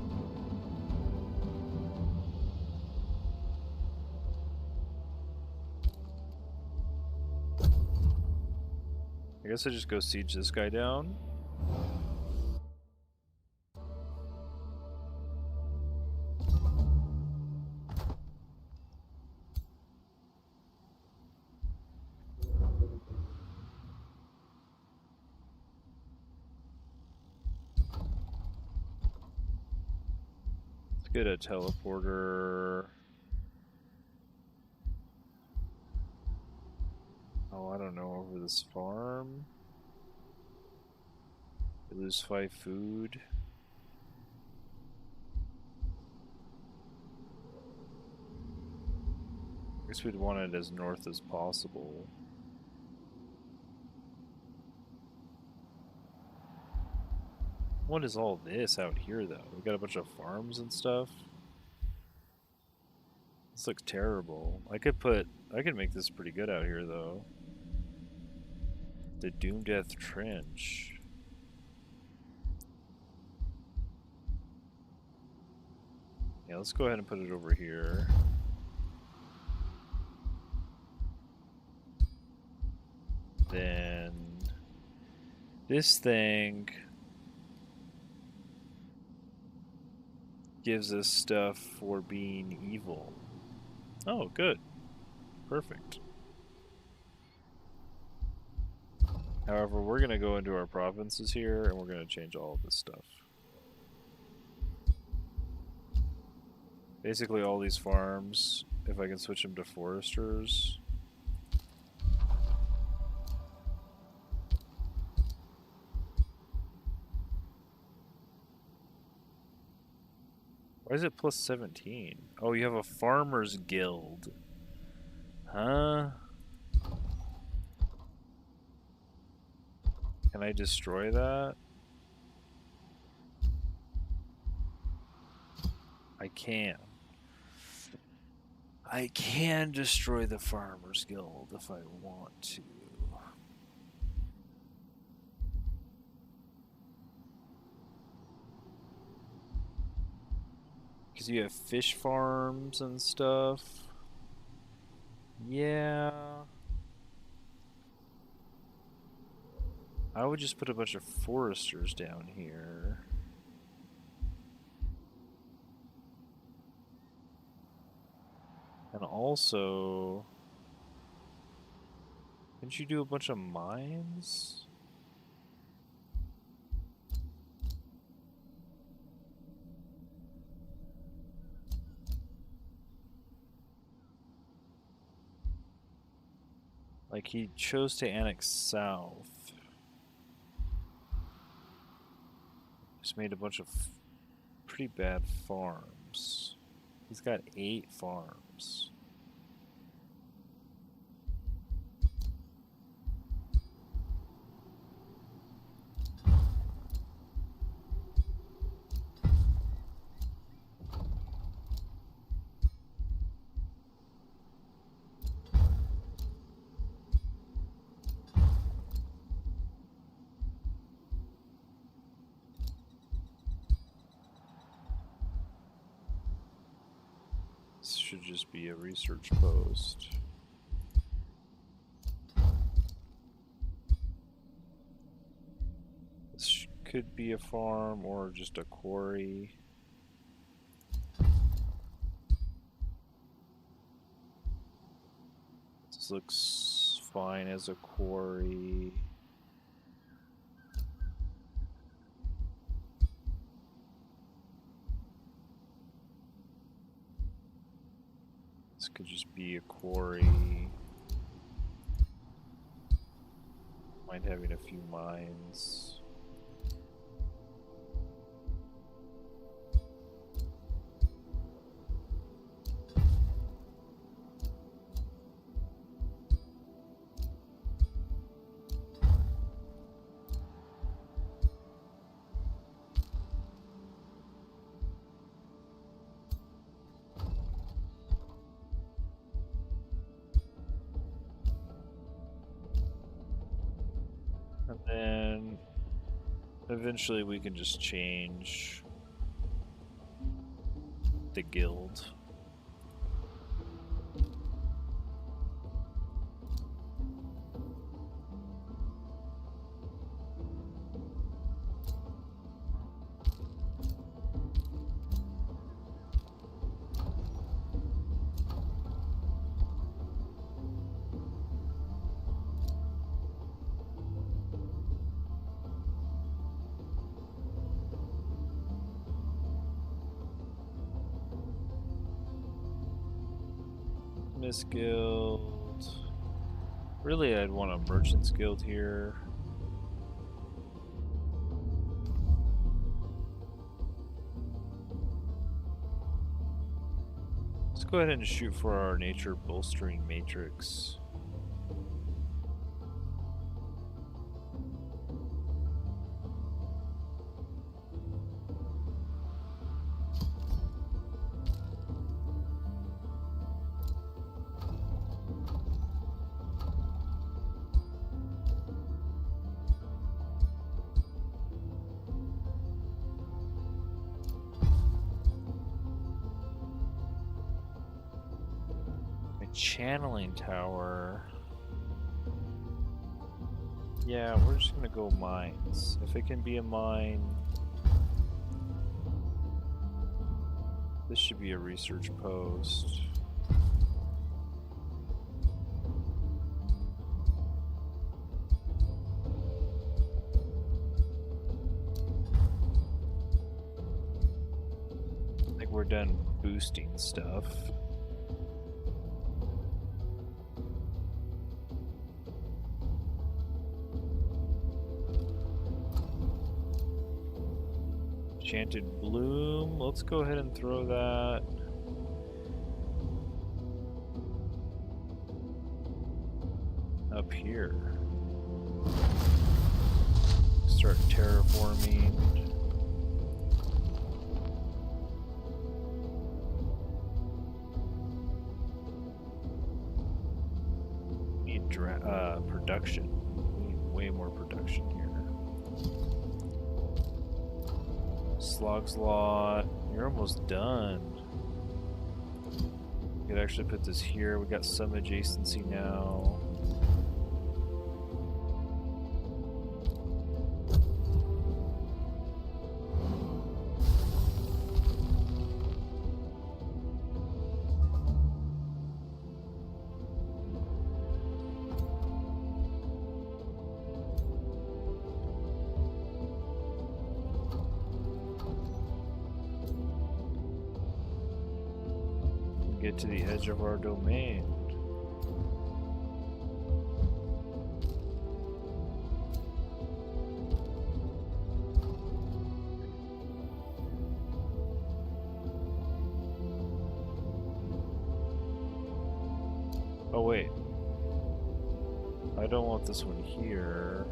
I guess I just go siege this guy down. Let's get a teleporter. Oh, I don't know, over this farm. We lose 5 food. I guess we'd want it as north as possible. What is all this out here, though? We got a bunch of farms and stuff. This looks terrible. I could make this pretty good out here, though. The Doom Death Trench. Yeah, let's go ahead and put it over here. Then this thing gives us stuff for being evil. Oh, good. Perfect. However, we're going to go into our provinces here and we're going to change all of this stuff. Basically all these farms, if I can switch them to foresters. Why is it plus 17? Oh, you have a farmer's guild. Huh? Can I destroy that? I can. I can destroy the farmer's guild if I want to. Because you have fish farms and stuff. Yeah. I would just put a bunch of foresters down here. And also, didn't you do a bunch of mines? Like, he chose to annex south. Just made a bunch of pretty bad farms. He's got 8 farms. This should just be a research post. This could be a farm or just a quarry. This looks fine as a quarry. This could just be a quarry. Mind having a few mines. And then eventually we can just change the guild. Miss Guild. Really, I'd want a Merchant's Guild here. Let's go ahead and shoot for our nature bolstering matrix. Channeling tower. Yeah, we're just gonna go mines. If it can be a mine, this should be a research post. I think we're done boosting stuff. Enchanted Bloom, let's go ahead and throw that. Up here. Start terraforming. Need production. We need way more production here. Slogs lot, you're almost done. We could actually put this here. We got some adjacency now. Get to the edge of our domain. Oh wait, I don't want this one here.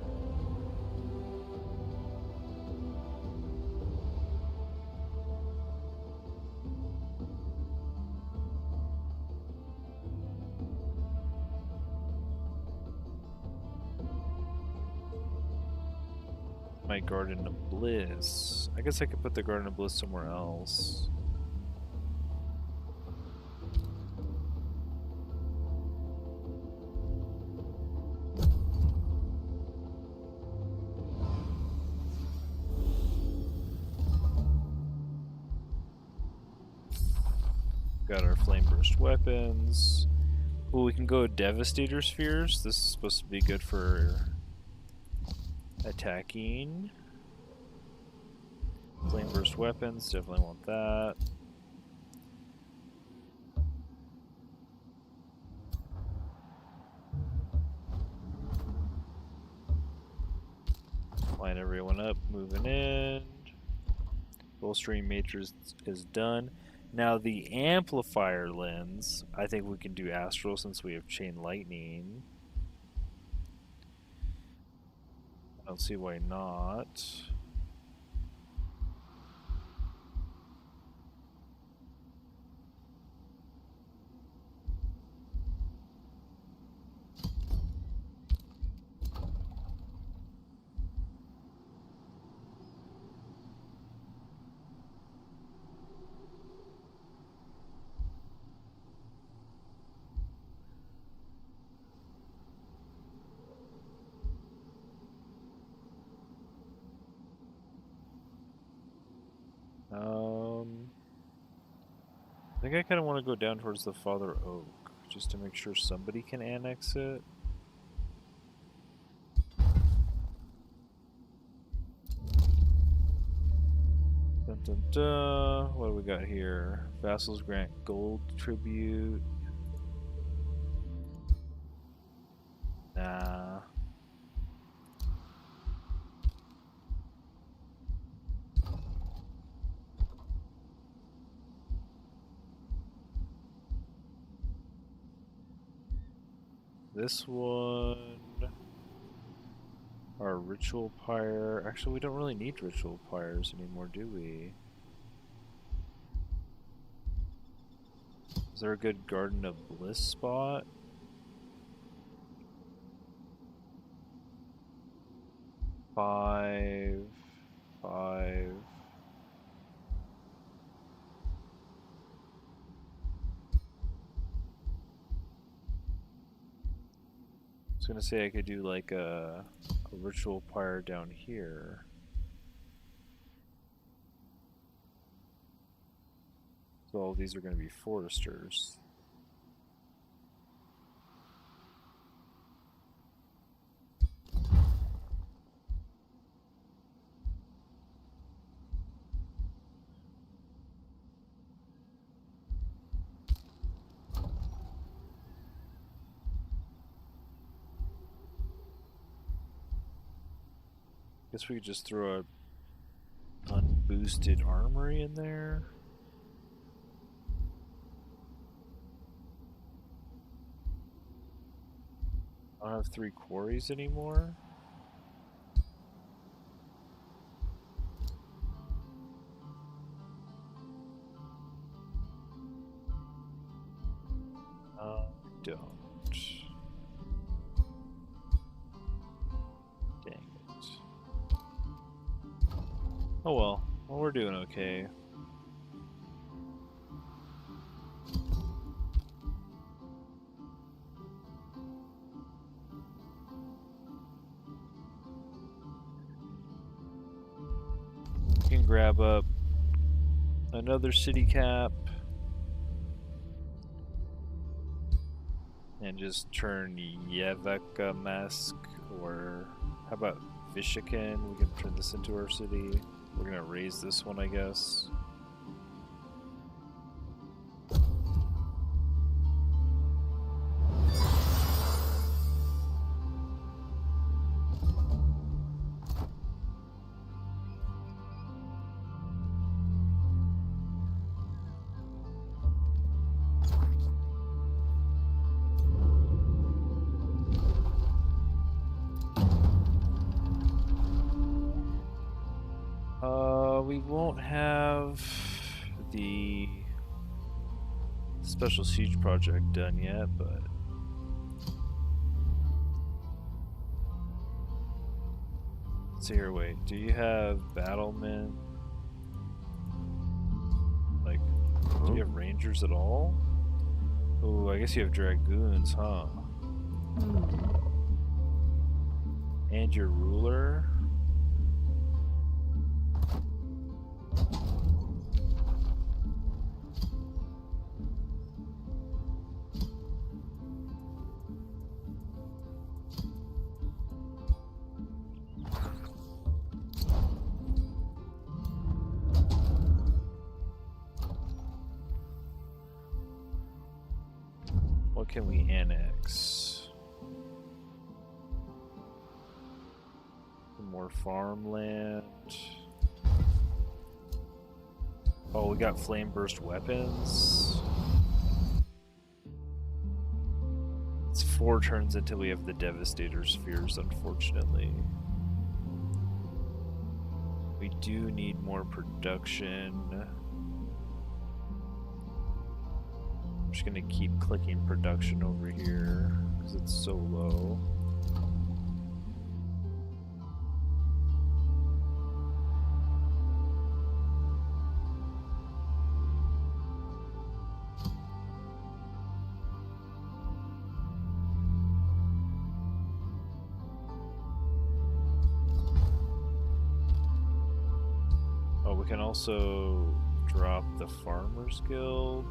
My Garden of Bliss. I guess I could put the Garden of Bliss somewhere else. Got our flameburst weapons. Ooh, we can go Devastator Spheres. This is supposed to be good for attacking. Flameburst weapons, definitely want that. Line everyone up, moving in. Bolstering matrix is done. Now the amplifier lens, I think we can do astral since we have chain lightning. I don't see why not. think I kind of want to go down towards the Father Oak, just to make sure somebody can annex it. Dun, dun, dun. What do we got here? Vassals grant gold tribute. Nah. This one. Our ritual pyre. Actually, we don't really need ritual pyres anymore, do we? Is there a good Garden of Bliss spot? Five. I was gonna say I could do like a ritual pyre down here. So all these are gonna be foresters. Guess we could just throw a unboosted armory in there. I don't have 3 quarries anymore. Don't. Dang it. Oh well. Well, we're doing okay. We can grab up another city cap and just turn Yevekamask, or how about Vishakan? We can turn this into our city. We're gonna raise this one, I guess. We won't have the special siege project done yet, but let's see here. Wait, do you have battlement? Like, do you have rangers at all? Oh, I guess you have dragoons, huh? And your ruler? What can we annex? Some more farmland. Oh, we got flameburst weapons. It's 4 turns until we have the Devastator spheres, unfortunately. We do need more production. I'm just gonna keep clicking production over here because it's so low. Oh, we can also drop the Farmers Guild.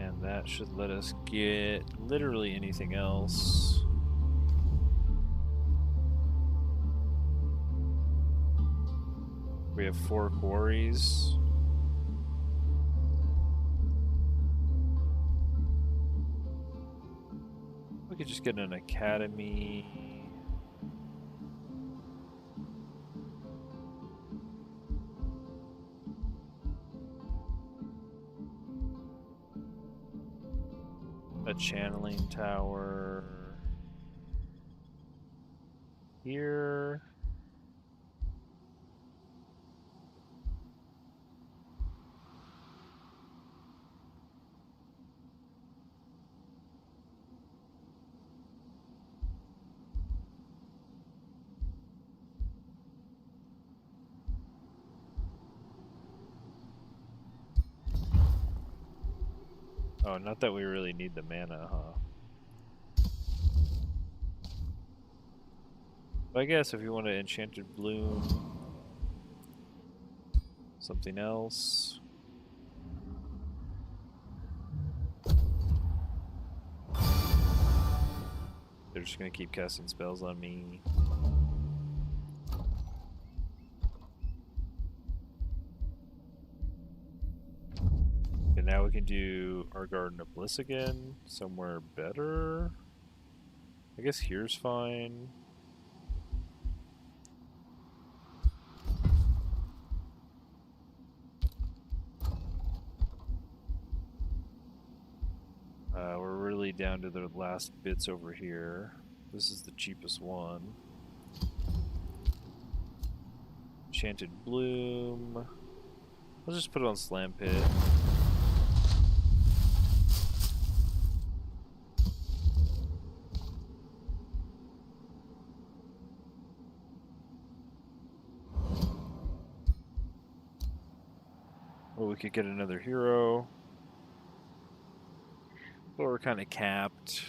And that should let us get literally anything else. We have 4 quarries. We could just get an academy. A channeling tower here. Oh, not that we really need the mana, huh? But I guess if you want an enchanted bloom, something else. They're just gonna keep casting spells on me. And now we can do our Garden of Bliss again, somewhere better. I guess here's fine. We're really down to the last bits over here. This is the cheapest one. Enchanted Bloom. Let's just put it on Slam Pit. Or we could get another hero. But we're kind of capped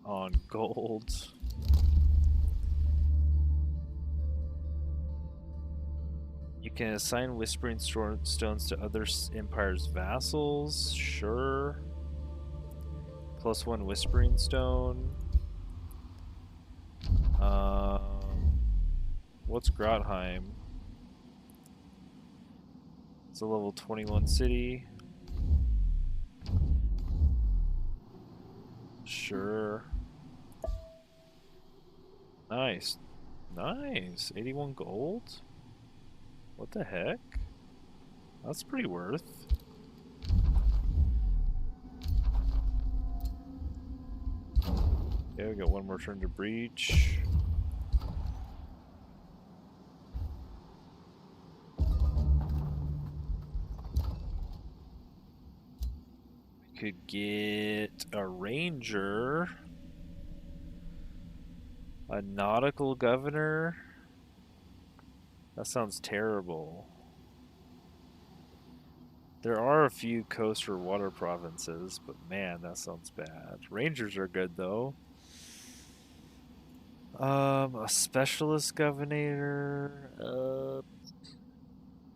on gold. You can assign Whispering Stones to other empires' vassals. Sure. +1 Whispering Stone. What's Grotheim? It's a level 21 city. Sure. Nice. Nice. 81 gold? What the heck? That's pretty worth. Okay, we got one more turn to breach. We could get a ranger. A nautical governor? That sounds terrible. There are a few coast or water provinces, but man, that sounds bad. Rangers are good though. A specialist governor,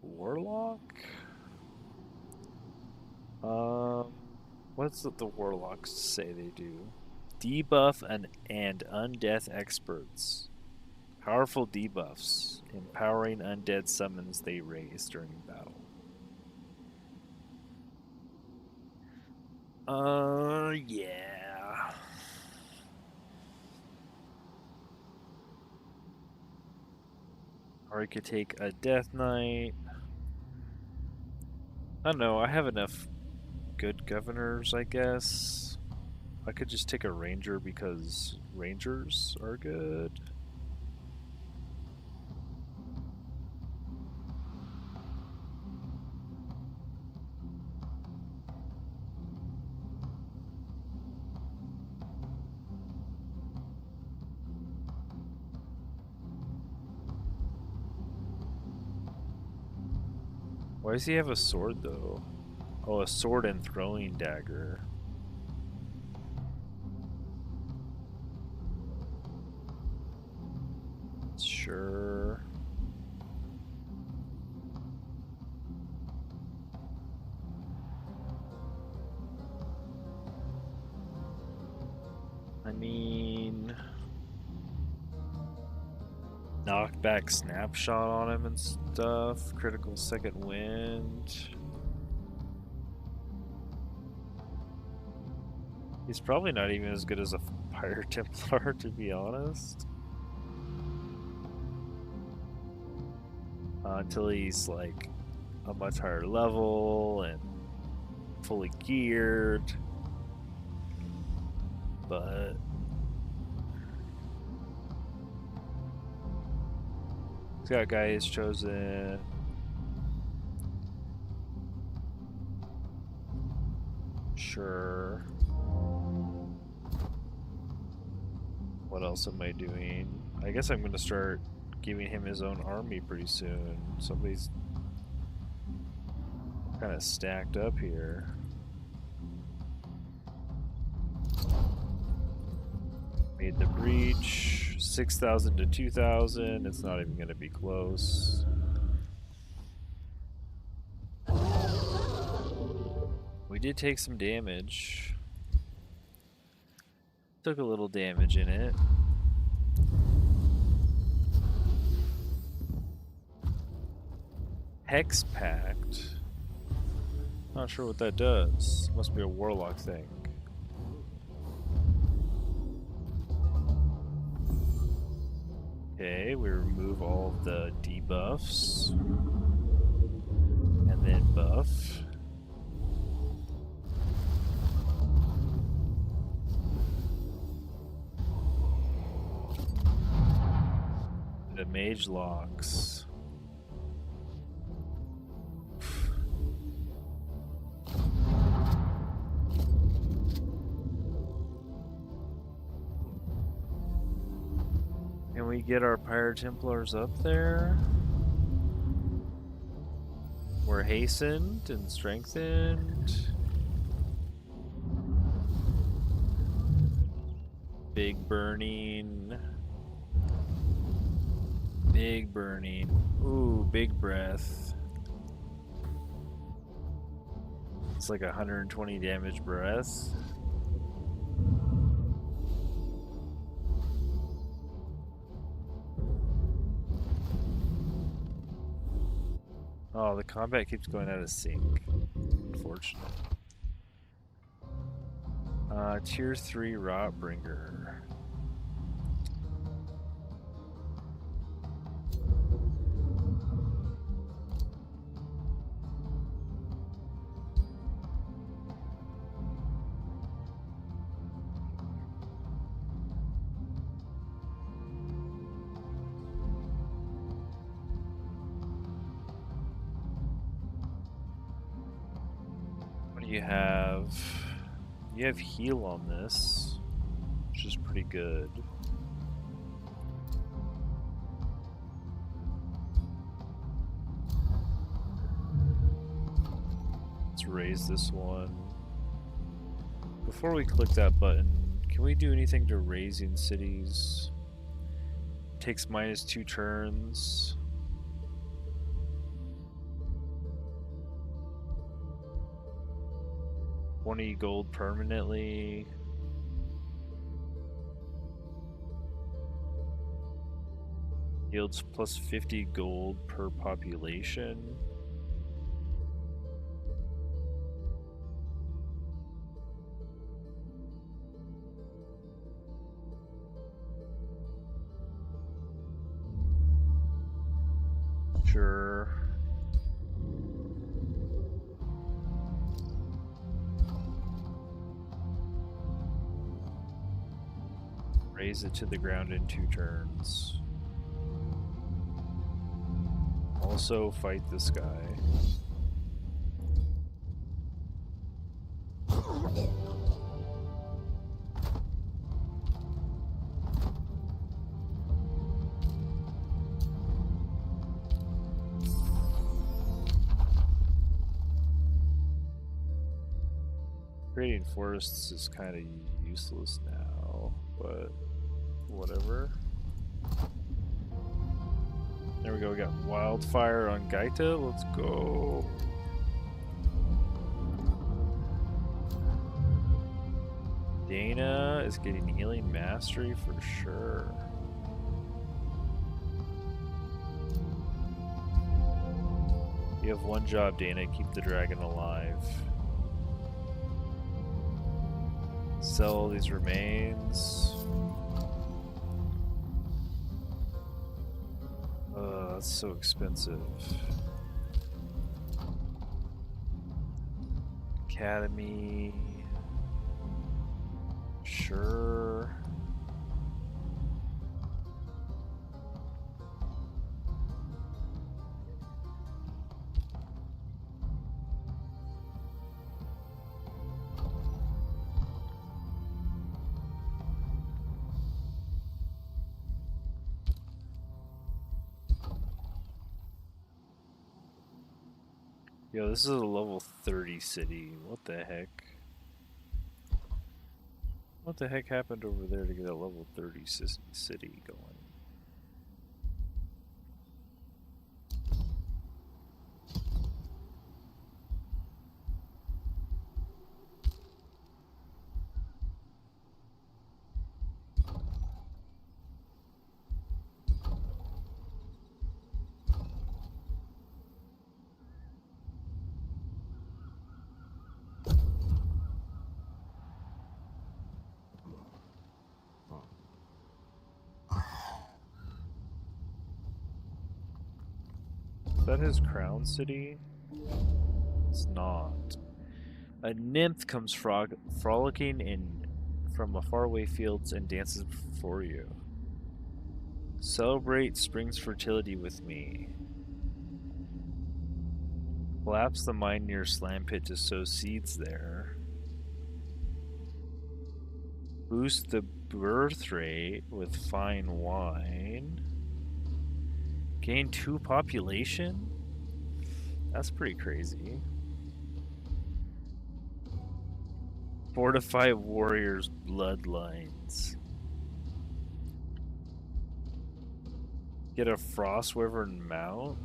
warlock. What's the warlocks say they do? Debuff and undeath experts. Powerful debuffs, empowering undead summons they raise during battle. Yeah. Or I could take a Death Knight. I don't know, I have enough good governors, I guess. I could just take a ranger because rangers are good. Why does he have a sword though? Oh, a sword and throwing dagger. Sure. I mean, knockback snapshot on him and stuff. Critical second wind. He's probably not even as good as a Pyre Templar, to be honest. Until he's like a much higher level and fully geared. But he's got guys chosen. Sure. What else am I doing? I guess I'm gonna start giving him his own army pretty soon. Somebody's kind of stacked up here. Made the breach, 6,000 to 2,000. It's not even gonna be close. We did take some damage. Took a little damage in it. Hex Pact. Not sure what that does. Must be a warlock thing. Okay, we remove all of the debuffs. And then buff. The mage locks. Can we get our Pyre Templars up there? We're hastened and strengthened. Big burning. Big burning. Ooh, big breath. It's like 120 damage breath. Oh, the combat keeps going out of sync. Unfortunate. Tier 3 Rotbringer. You have heal on this, which is pretty good. Let's raise this one. Before we click that button, can we do anything to raising cities? Takes -2 turns. $20 gold permanently. Yields plus 50 gold per population. Sure. Raise it to the ground in 2 turns. Also fight this guy. Creating forests is kind of useless now, but whatever. There we go, we got wildfire on Gaita, let's go. Dana is getting healing mastery for sure. You have one job, Dana. Keep the dragon alive. Sell all these remains. That's so expensive. Academy. Sure. Yo, this is a level 30 city. What the heck? What the heck happened over there to get a level 30 city going? Is that his crown city? It's not. A nymph comes frolicking in from a faraway fields and dances before you. Celebrate spring's fertility with me. Collapse the mine near Slam Pit to sow seeds there. Boost the birth rate with fine wine. Gain 2 population? That's pretty crazy. Fortify warriors' bloodlines. Get a frost wyvern mount?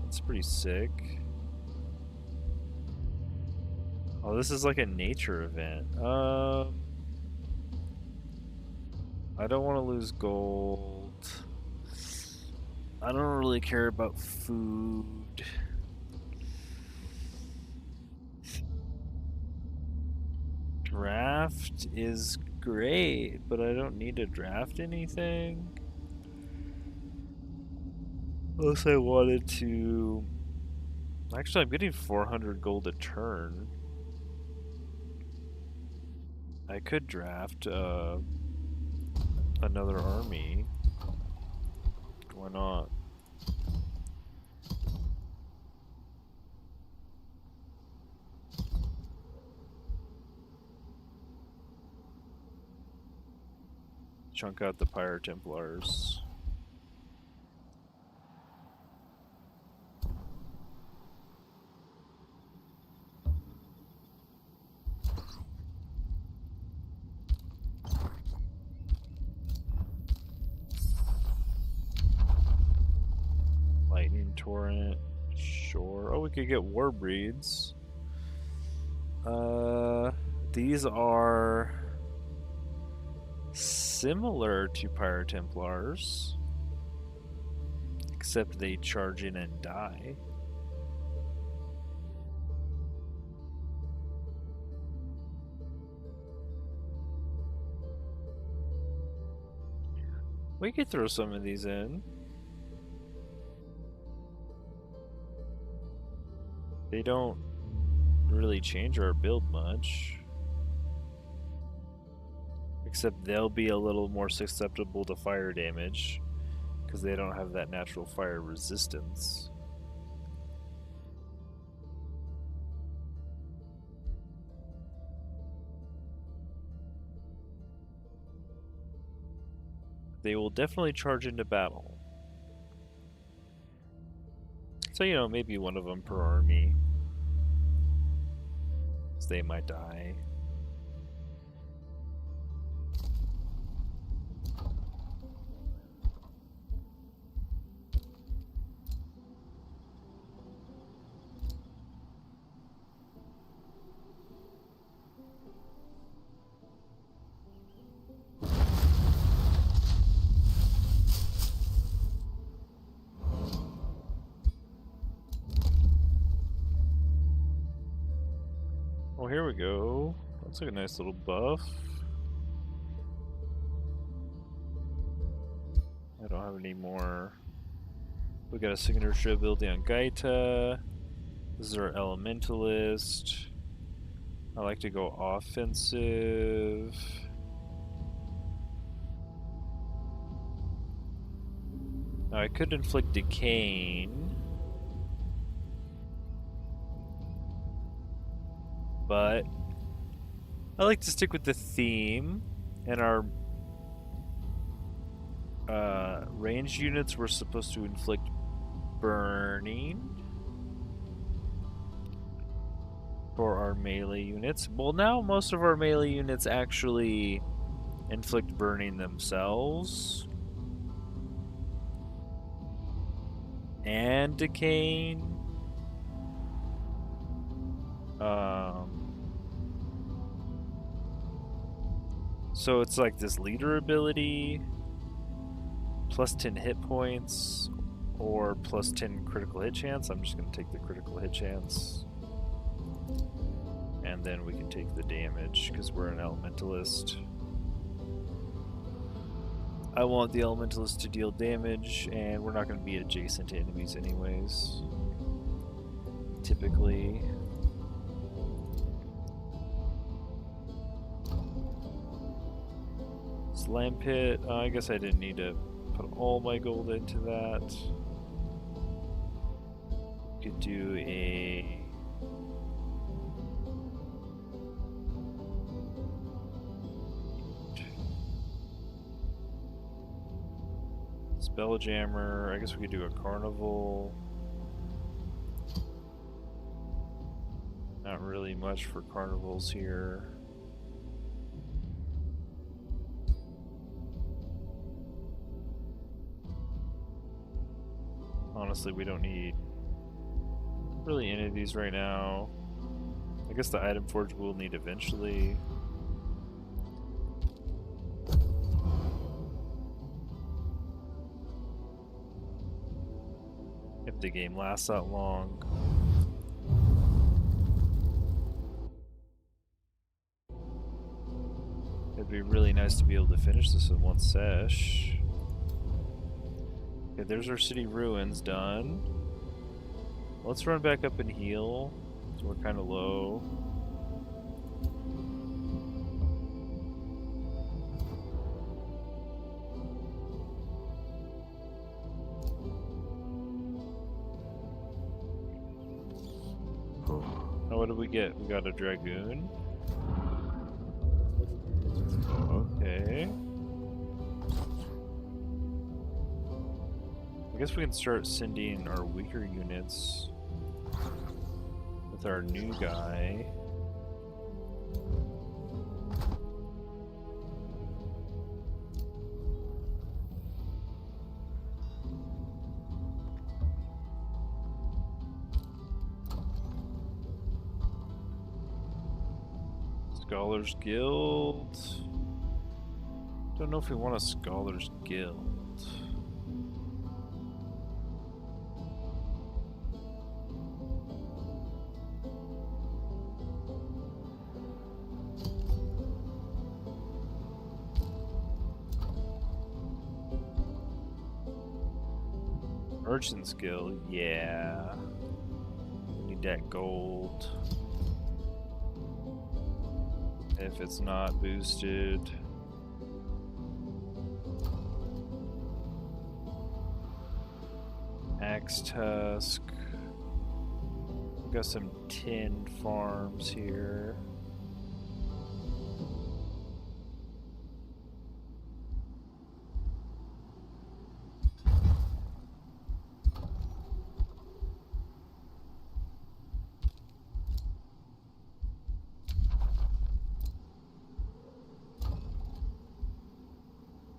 That's pretty sick. Oh, this is like a nature event. I don't want to lose gold. I don't really care about food. Draft is great, but I don't need to draft anything. Unless I wanted to... Actually, I'm getting 400 gold a turn. I could draft another army. Why not? Chunk out the Pyre Templars. Lightning Torrent. Sure. Oh, we could get War Breeds. These are similar to Pyre Templars, except they charge in and die. We could throw some of these in. They don't really change our build much. Except they'll be a little more susceptible to fire damage because they don't have that natural fire resistance. They will definitely charge into battle. So, you know, maybe one of them per army. So they might die. Oh, here we go. That's like a nice little buff. I don't have any more. We got a signature ability on Gaita. This is our elementalist. I like to go offensive. Now I could inflict decaying, but I like to stick with the theme, and our ranged units were supposed to inflict burning for our melee units. Well, now most of our melee units actually inflict burning themselves and decaying. So it's like this leader ability, plus 10 hit points, or plus 10 critical hit chance. I'm just going to take the critical hit chance. And then we can take the damage, because we're an elementalist. I want the elementalist to deal damage, and we're not going to be adjacent to enemies anyways. Typically. Slam pit, I guess I didn't need to put all my gold into that. Could do a Spelljammer. I guess we could do a carnival. Not really much for carnivals here. Honestly, we don't need really any of these right now. I guess the item forge we'll need eventually. If the game lasts that long. It'd be really nice to be able to finish this in one sesh. Okay, there's our city ruins done. Let's run back up and heal. So we're kind of low. Now what did we get? We got a dragoon. Okay. I guess we can start sending our weaker units with our new guy. Scholars Guild. Don't know if we want a Scholars Guild. Merchant's Guild, yeah. We need that gold. If it's not boosted. Axe Tusk. We've got some tin farms here.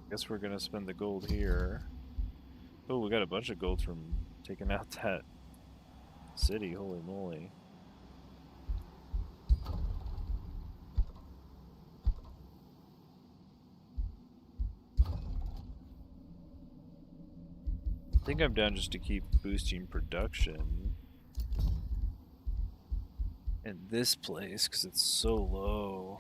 Guess we're gonna spend the gold here. Oh, we got a bunch of gold from taking out that city, holy moly. I think I'm down just to keep boosting production in this place because it's so low.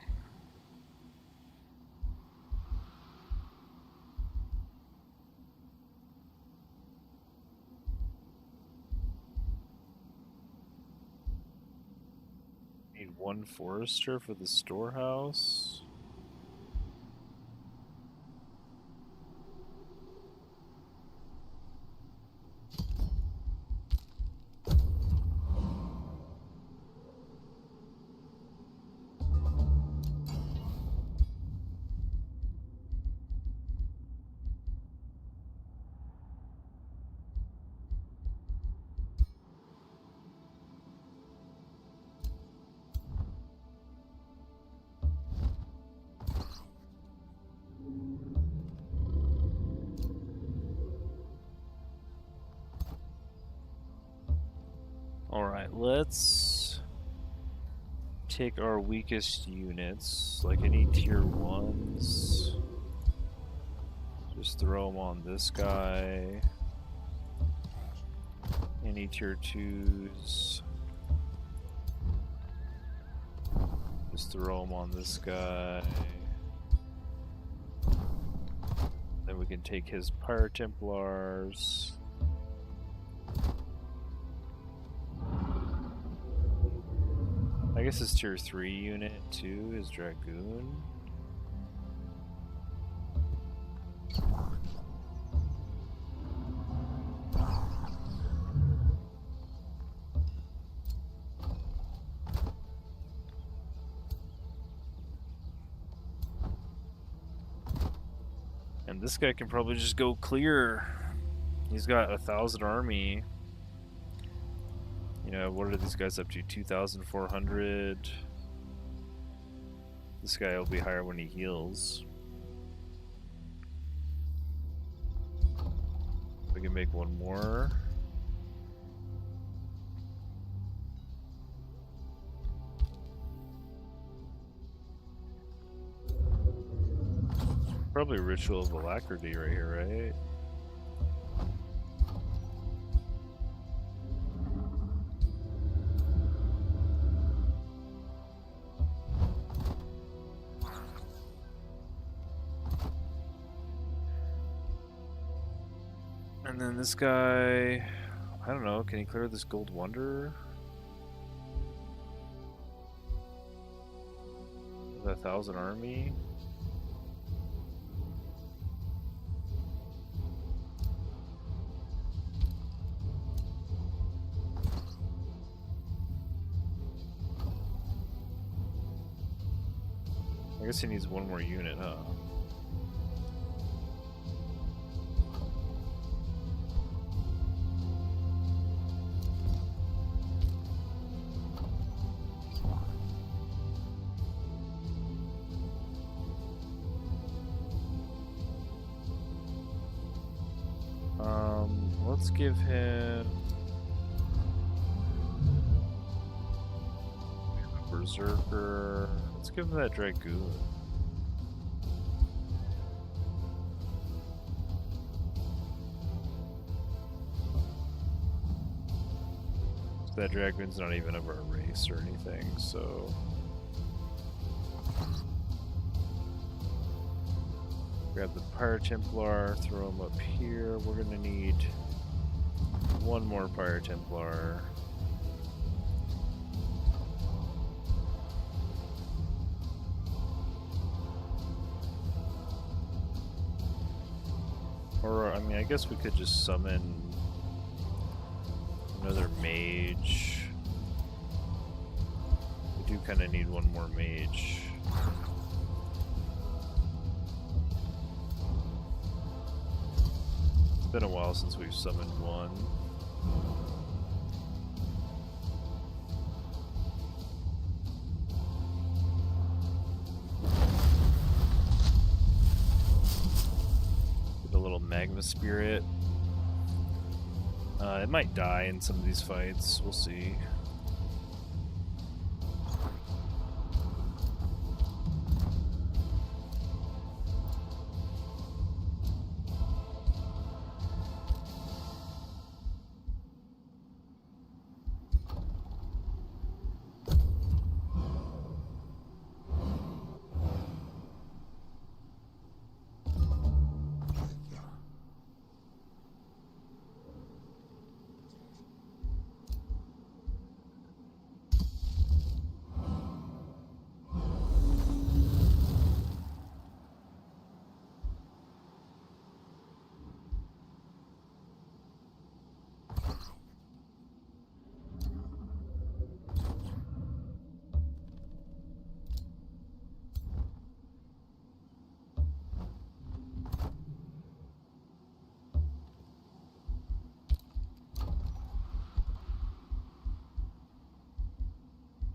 Need one forester for the storehouse. Alright, let's take our weakest units, like any tier 1s. Just throw them on this guy. Any tier 2s. Just throw them on this guy. Then we can take his Pyre Templars. I guess his tier 3 unit too is Dragoon. And this guy can probably just go clear. He's got 1,000 army. You know, what are these guys up to? 2,400. This guy will be higher when he heals. We can make one more. Probably Ritual of Alacrity right here, right? And then this guy, I don't know, can he clear this Gold Wonder? With 1,000 army? I guess he needs one more unit, huh? Let's give him a Berserker. Let's give him that Dragoon. That Dragoon's not even of our race or anything, so grab the Pyre Templar, throw him up here. We're gonna need one more Pyre Templar. Or, I mean, I guess we could just summon another mage. We do kind of need one more mage. It's been a while since we've summoned one. Get a little Magma Spirit. It might die in some of these fights, we'll see.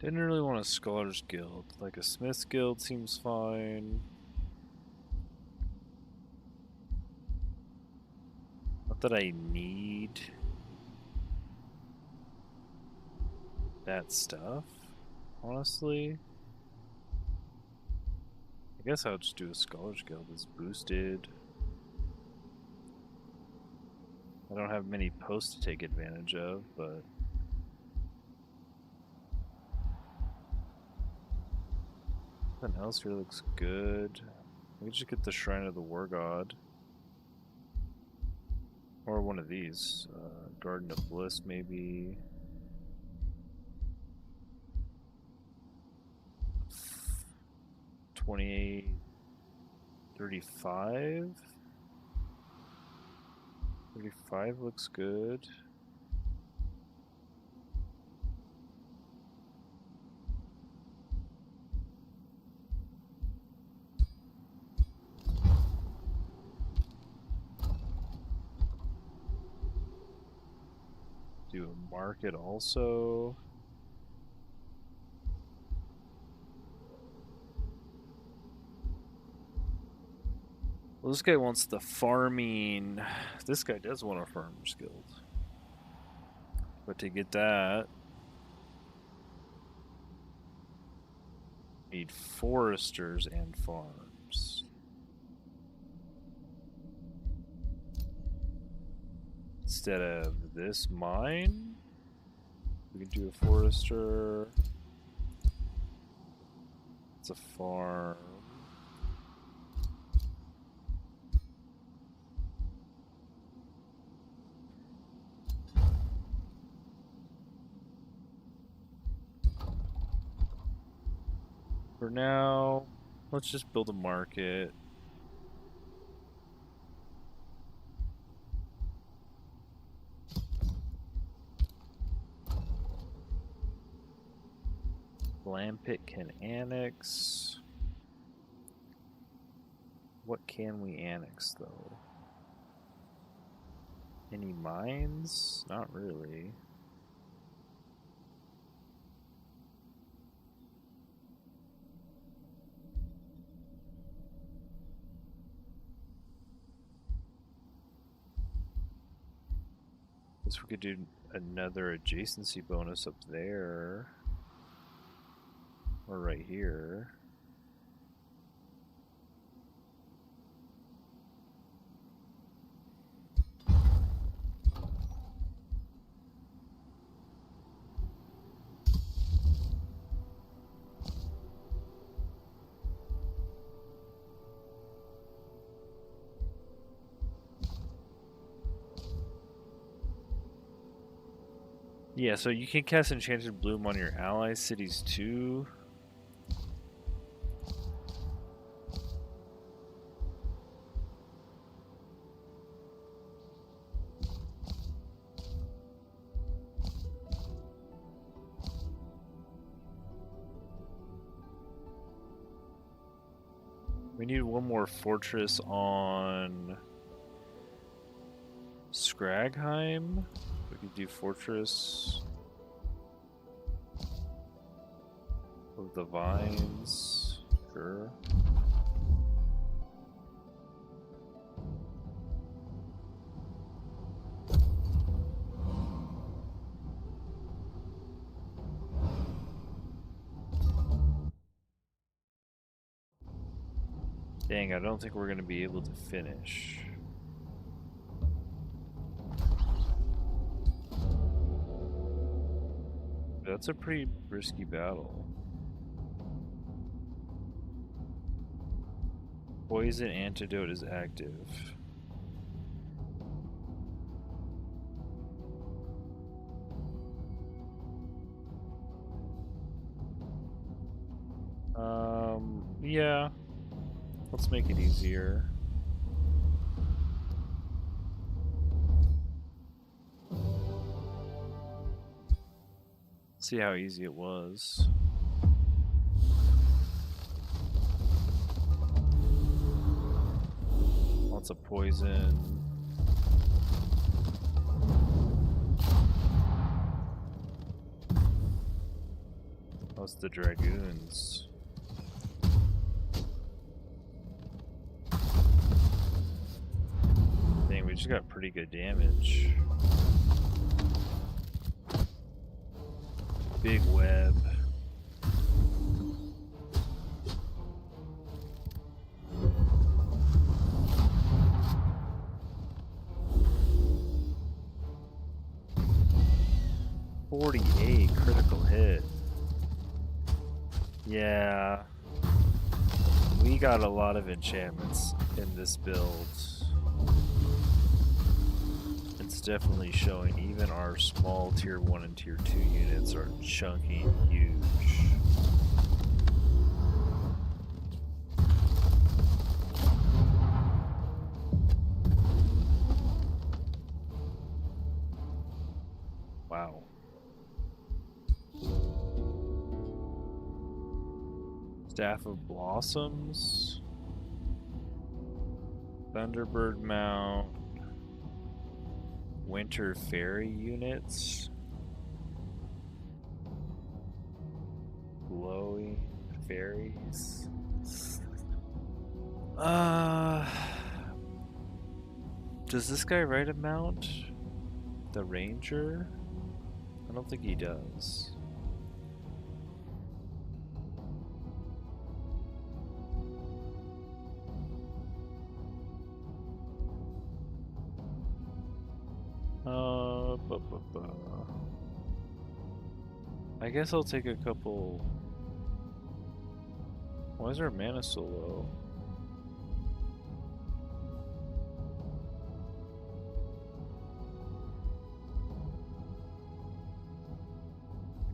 Didn't really want a Scholar's Guild. Like a Smith's Guild seems fine. Not that I need that stuff, honestly. I guess I'll just do a Scholar's Guild. It's boosted. I don't have many posts to take advantage of, but nothing else here looks good. We just get the Shrine of the War God. Or one of these. Garden of Bliss, maybe. $28, $35. 35 looks good. Do a market also. Well, this guy wants the farming. This guy does want a farmer's guild. But to get that, need foresters and farms. Instead of this mine, we can do a forester. It's a farm. For now, let's just build a market. Land pit can annex. What can we annex though? Any mines? Not really. Guess we could do another adjacency bonus up there. Or right here. Yeah, so you can cast Enchanted Bloom on your ally cities too. We need one more fortress on Scragheim. We could do Fortress of the Vines. Sure. Dang, I don't think we're going to be able to finish. That's a pretty risky battle. Poison antidote is active. Yeah. Let's make it easier. See how easy it was. Lots of poison. What's the dragoons? Dang, we just got pretty good damage. Big web. .48 critical hit. Yeah. We got a lot of enchantments in this build. It's definitely showing. Even our small tier 1 and tier 2 units are chunky and huge. Wow. Staff of Blossoms. Thunderbird Mount. Winter Fairy units. Glowy fairies. Does this guy ride a mount? The ranger? I don't think he does. I guess I'll take a couple. Why is our mana so low?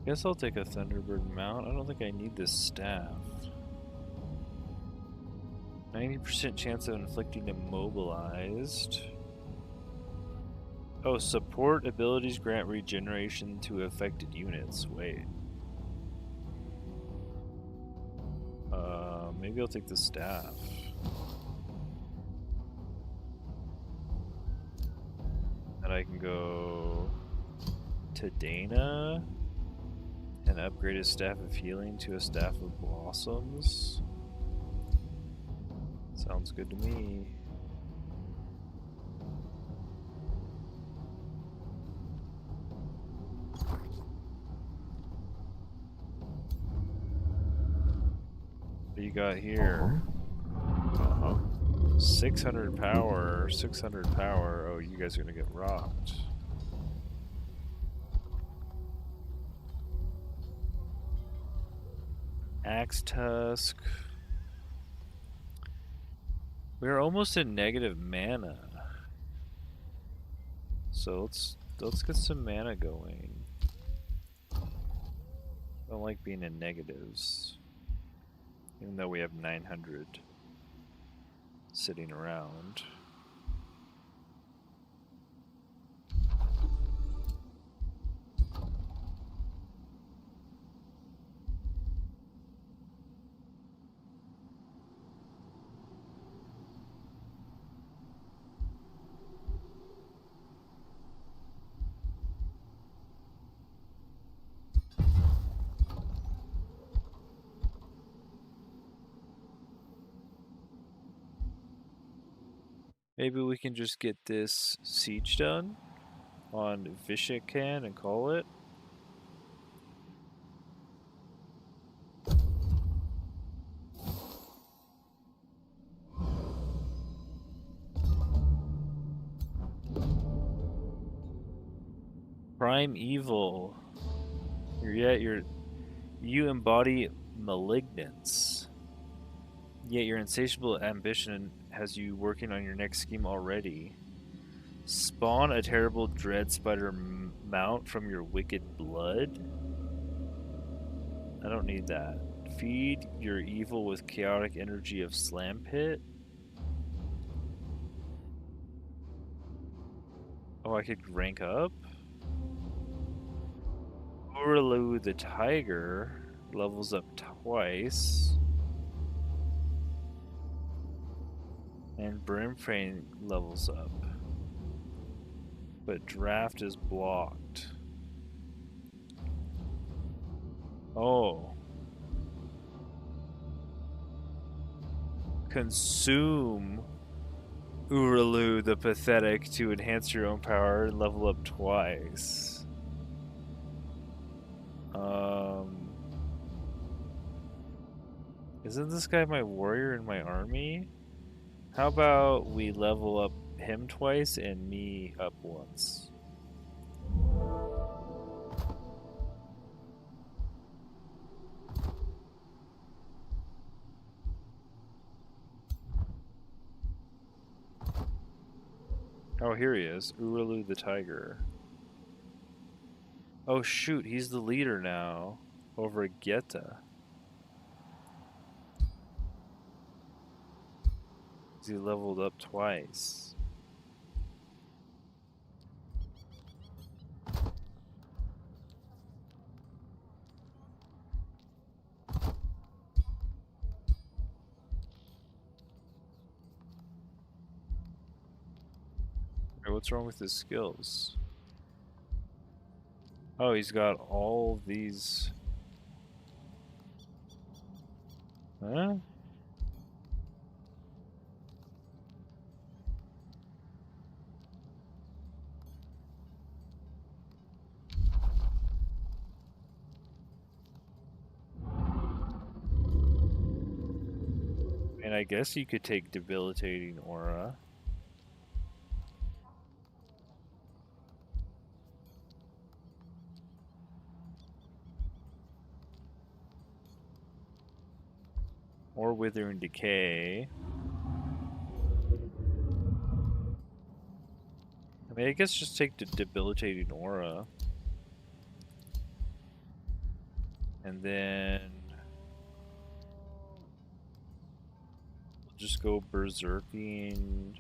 Guess I'll take a Thunderbird mount. I don't think I need this staff. 90% chance of inflicting immobilized. Oh, support abilities grant regeneration to affected units. Wait. Maybe I'll take the staff. And I can go to Dana and upgrade his Staff of Healing to a Staff of Blossoms. Sounds good to me. What do you got here? 600 power, 600 power. Oh, you guys are gonna get rocked. Axe Tusk. We're almost in negative mana. So let's get some mana going. Don't like being in negatives. Even though we have 900 sitting around. Maybe we can just get this siege done on Vishakan and call it. Prime evil. You embody malignance. Yet your insatiable ambition has you working on your next scheme already. Spawn a terrible dread spider mount from your wicked blood. I don't need that. Feed your evil with chaotic energy of Slam Pit. Oh, I could rank up? Urlu the Tiger levels up twice. And Brimframe levels up. But draft is blocked. Oh, Consume Uralu the Pathetic to enhance your own power and level up twice. Isn't this guy my warrior in my army? How about we level up him twice and me up once? Oh, here he is. Uralu the Tiger. Oh shoot, he's the leader now over Geta. He leveled up twice. Right, what's wrong with his skills? Oh, he's got all these. Huh? And I guess you could take debilitating aura. Or wither and decay. I mean, I guess just take the debilitating aura. And then we'll just go berserking.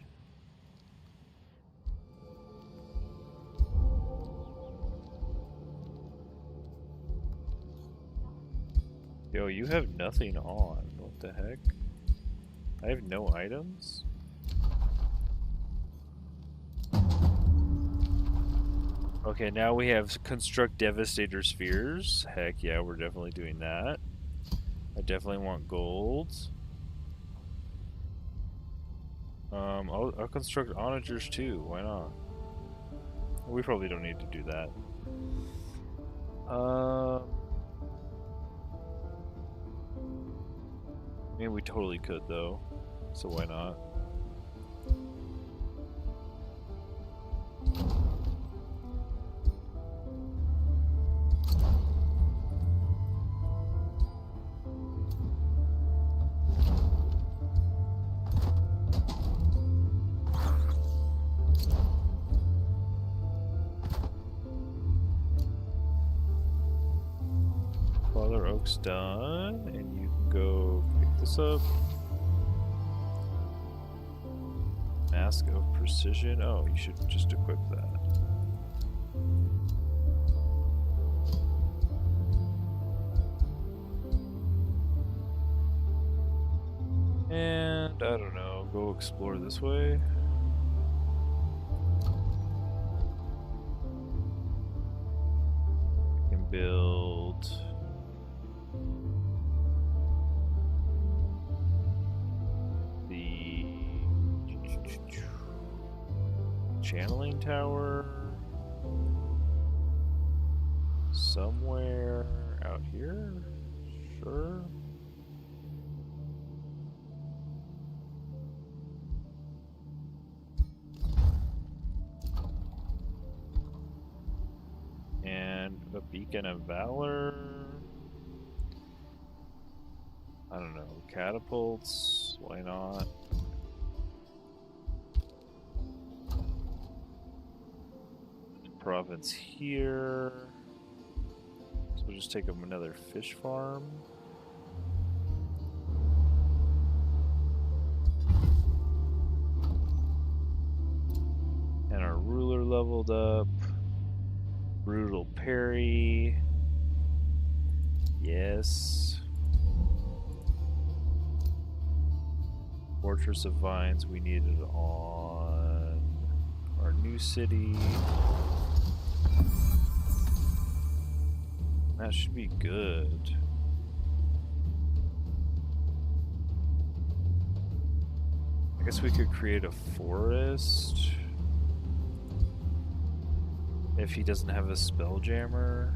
Yo, you have nothing on. What the heck? I have no items? Okay, now we have construct devastator spheres. Heck yeah, we're definitely doing that. I definitely want gold. I'll construct onagers too. Why not? We probably don't need to do that. I mean, we totally could though. So why not? Father Oak's done, and you can go pick this up. Mask of Precision. Oh, you should just equip that. And I don't know, go explore this way. You can build the channeling tower somewhere out here. Sure. And a beacon of valor. I don't know, catapults, why not? Province here. So we'll just take them another fish farm. And our ruler leveled up. Brutal parry. Yes. Fortress of Vines we needed on our new city. That should be good. I guess we could create a forest. If he doesn't have a spelljammer.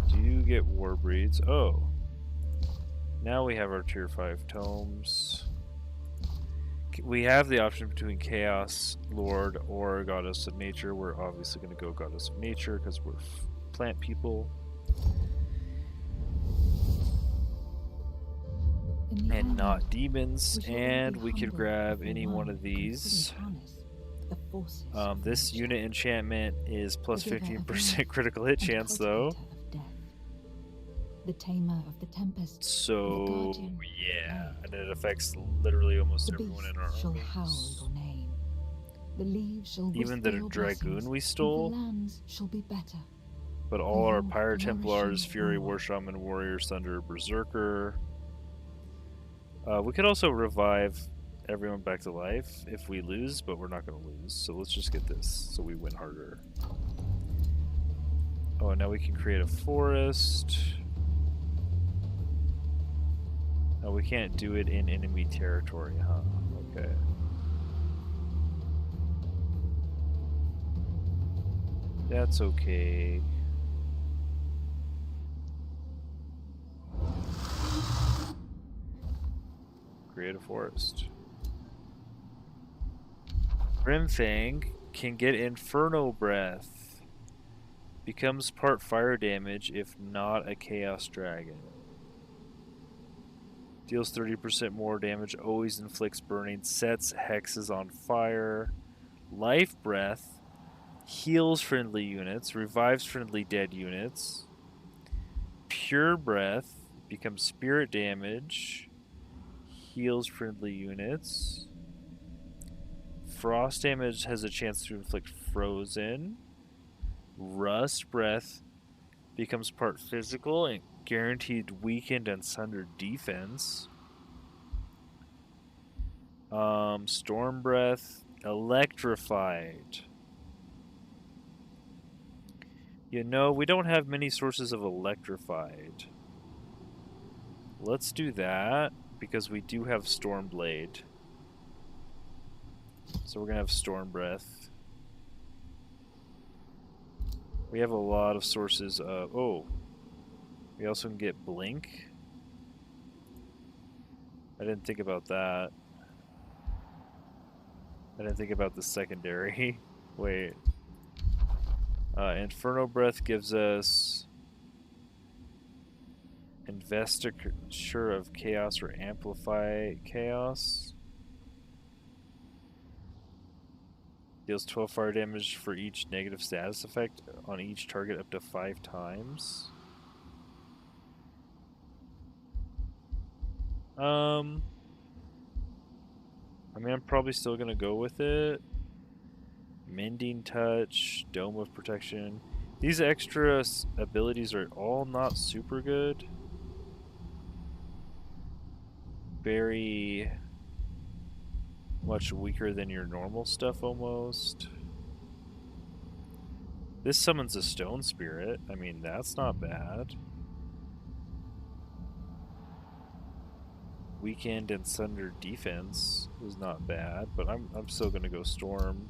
Do you get war breeds? Oh. Now we have our tier 5 tomes. We have the option between Chaos Lord or Goddess of Nature. We're obviously going to go Goddess of Nature because we're plant people. And not demons. And we could grab any one of these. This unit enchantment is plus 15% critical hit chance though. The tamer of the tempest. So yeah, and it affects literally almost everyone in our shall armies. howl your name. The leaves shall Even the dragoon we stole. The lands shall be better. But all our Pyre Templars, Fury, War Shaman, Warrior, Thunder, Berserker. We could also revive everyone back to life if we lose, but we're not going to lose. So let's just get this so we win harder. Oh, and now we can create a forest. No, we can't do it in enemy territory, huh? Okay. That's okay. Create a forest. Brimfang can get Inferno Breath. Becomes part fire damage if not a Chaos Dragon. Deals 30% more damage, always inflicts burning, sets hexes on fire. Life Breath heals friendly units, revives friendly dead units. Pure Breath becomes spirit damage, heals friendly units. Frost damage has a chance to inflict frozen. Rust Breath becomes part physical and guaranteed weakened and sundered defense. Storm Breath, electrified. You know, we don't have many sources of electrified. Let's do that because we do have Storm Blade. So we're gonna have Storm Breath. We have a lot of sources of... Oh. We also can get Blink. I didn't think about that. I didn't think about the secondary. Wait. Inferno Breath gives us... Investiture of Chaos or Amplify Chaos. Deals 12 fire damage for each negative status effect on each target up to 5 times. I mean, I'm probably still gonna go with it. Mending Touch, Dome of Protection. These extra abilities are all not super good. Very much weaker than your normal stuff almost. This summons a Stone Spirit. I mean, that's not bad. Weakened and sundered defense is not bad, but I'm still gonna go Storm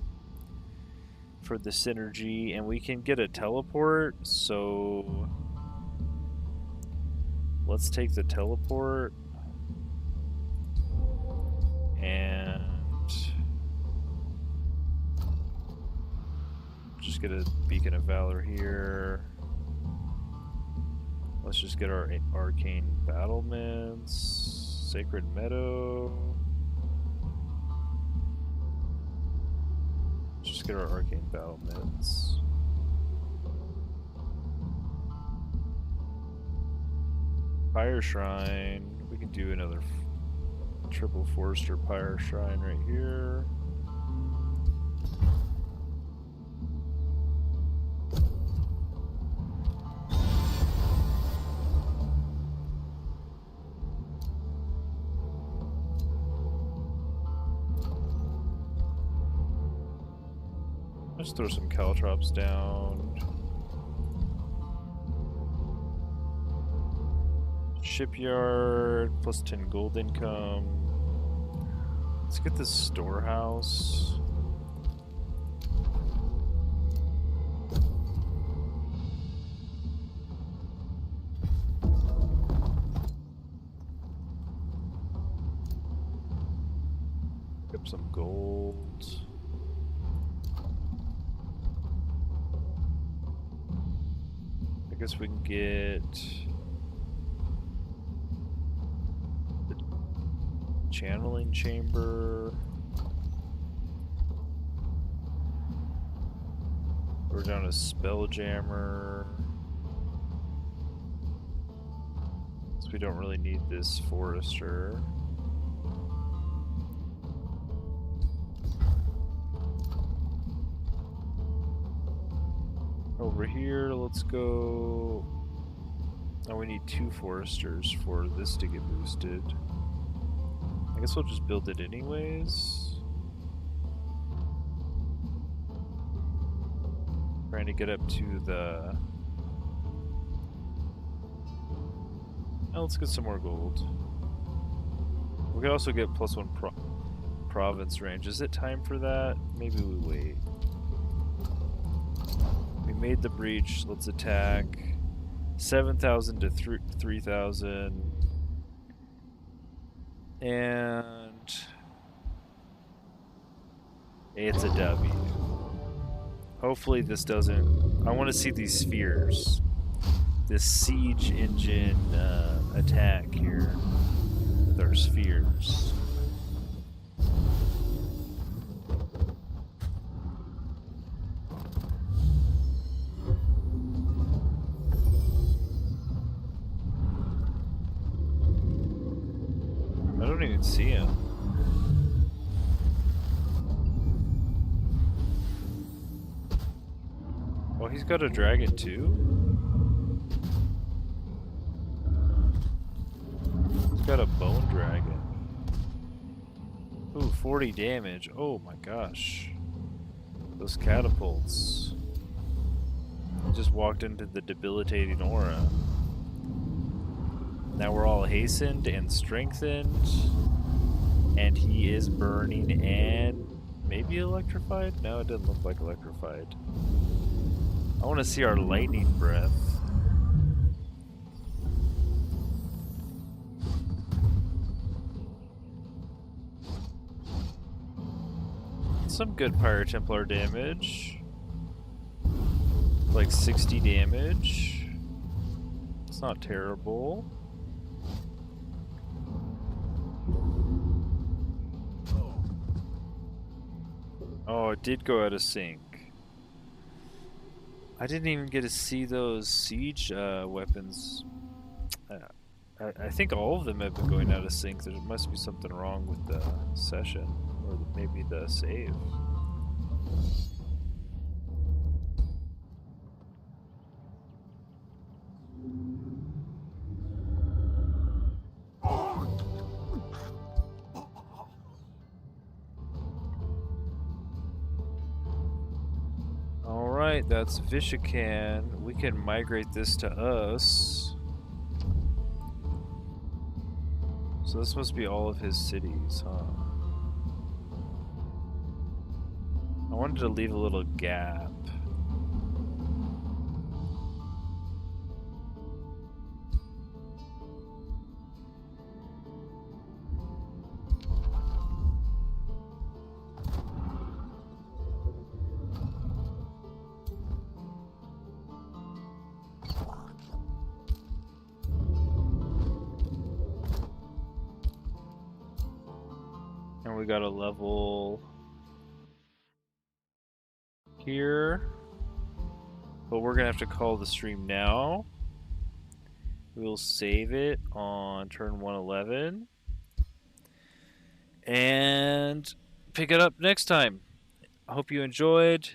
for the synergy, and we can get a teleport, so let's take the teleport and just get a Beacon of Valor here. Let's just get our arcane battlements. Sacred Meadow. Just get our arcane battlements. Pyre Shrine. We can do another triple Forester Pyre Shrine right here. Let's throw some caltrops down. Shipyard, plus 10 gold income. Let's get this storehouse. Pick up some gold. I guess we can get the channeling chamber. We're down to spelljammer. So we don't really need this forester. Over here, let's go. Oh, we need 2 foresters for this to get boosted. I guess we'll just build it anyways. Trying to get up to the... Oh, let's get some more gold. We could also get +1 province range. Is it time for that? Maybe we wait. We made the breach. Let's attack. 7,000 to 3,000. And it's a W. Hopefully this doesn't... I want to see these spheres. This siege engine attack here with our spheres. I don't even see him. Oh, he's got a dragon too? He's got a bone dragon. Ooh, 40 damage. Oh my gosh. Those catapults. He just walked into the debilitating aura. Now we're all hastened and strengthened. And he is burning and maybe electrified? No, it doesn't look like electrified. I want to see our lightning breath. Some good Pyre Templar damage. Like 60 damage. It's not terrible. Oh, it did go out of sync. I didn't even get to see those siege weapons. I think all of them have been going out of sync. There must be something wrong with the session, or maybe the save. Alright, that's Vishakan. We can migrate this to us. So this must be all of his cities, huh? I wanted to leave a little gap. And we got a level here, but we're gonna have to call the stream now. We'll save it on turn 111 and pick it up next time. I hope you enjoyed.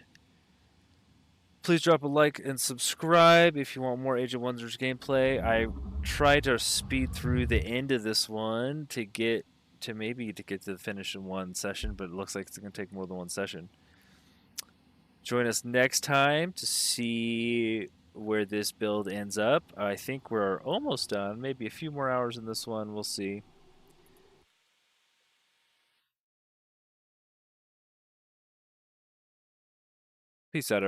Please drop a like and subscribe if you want more Age of Wonders gameplay. I tried to speed through the end of this one to get to maybe to get to the finish in one session, but it looks like it's going to take more than one session. Join us next time to see where this build ends up. I think we're almost done. Maybe a few more hours in this one. We'll see. Peace out, everyone.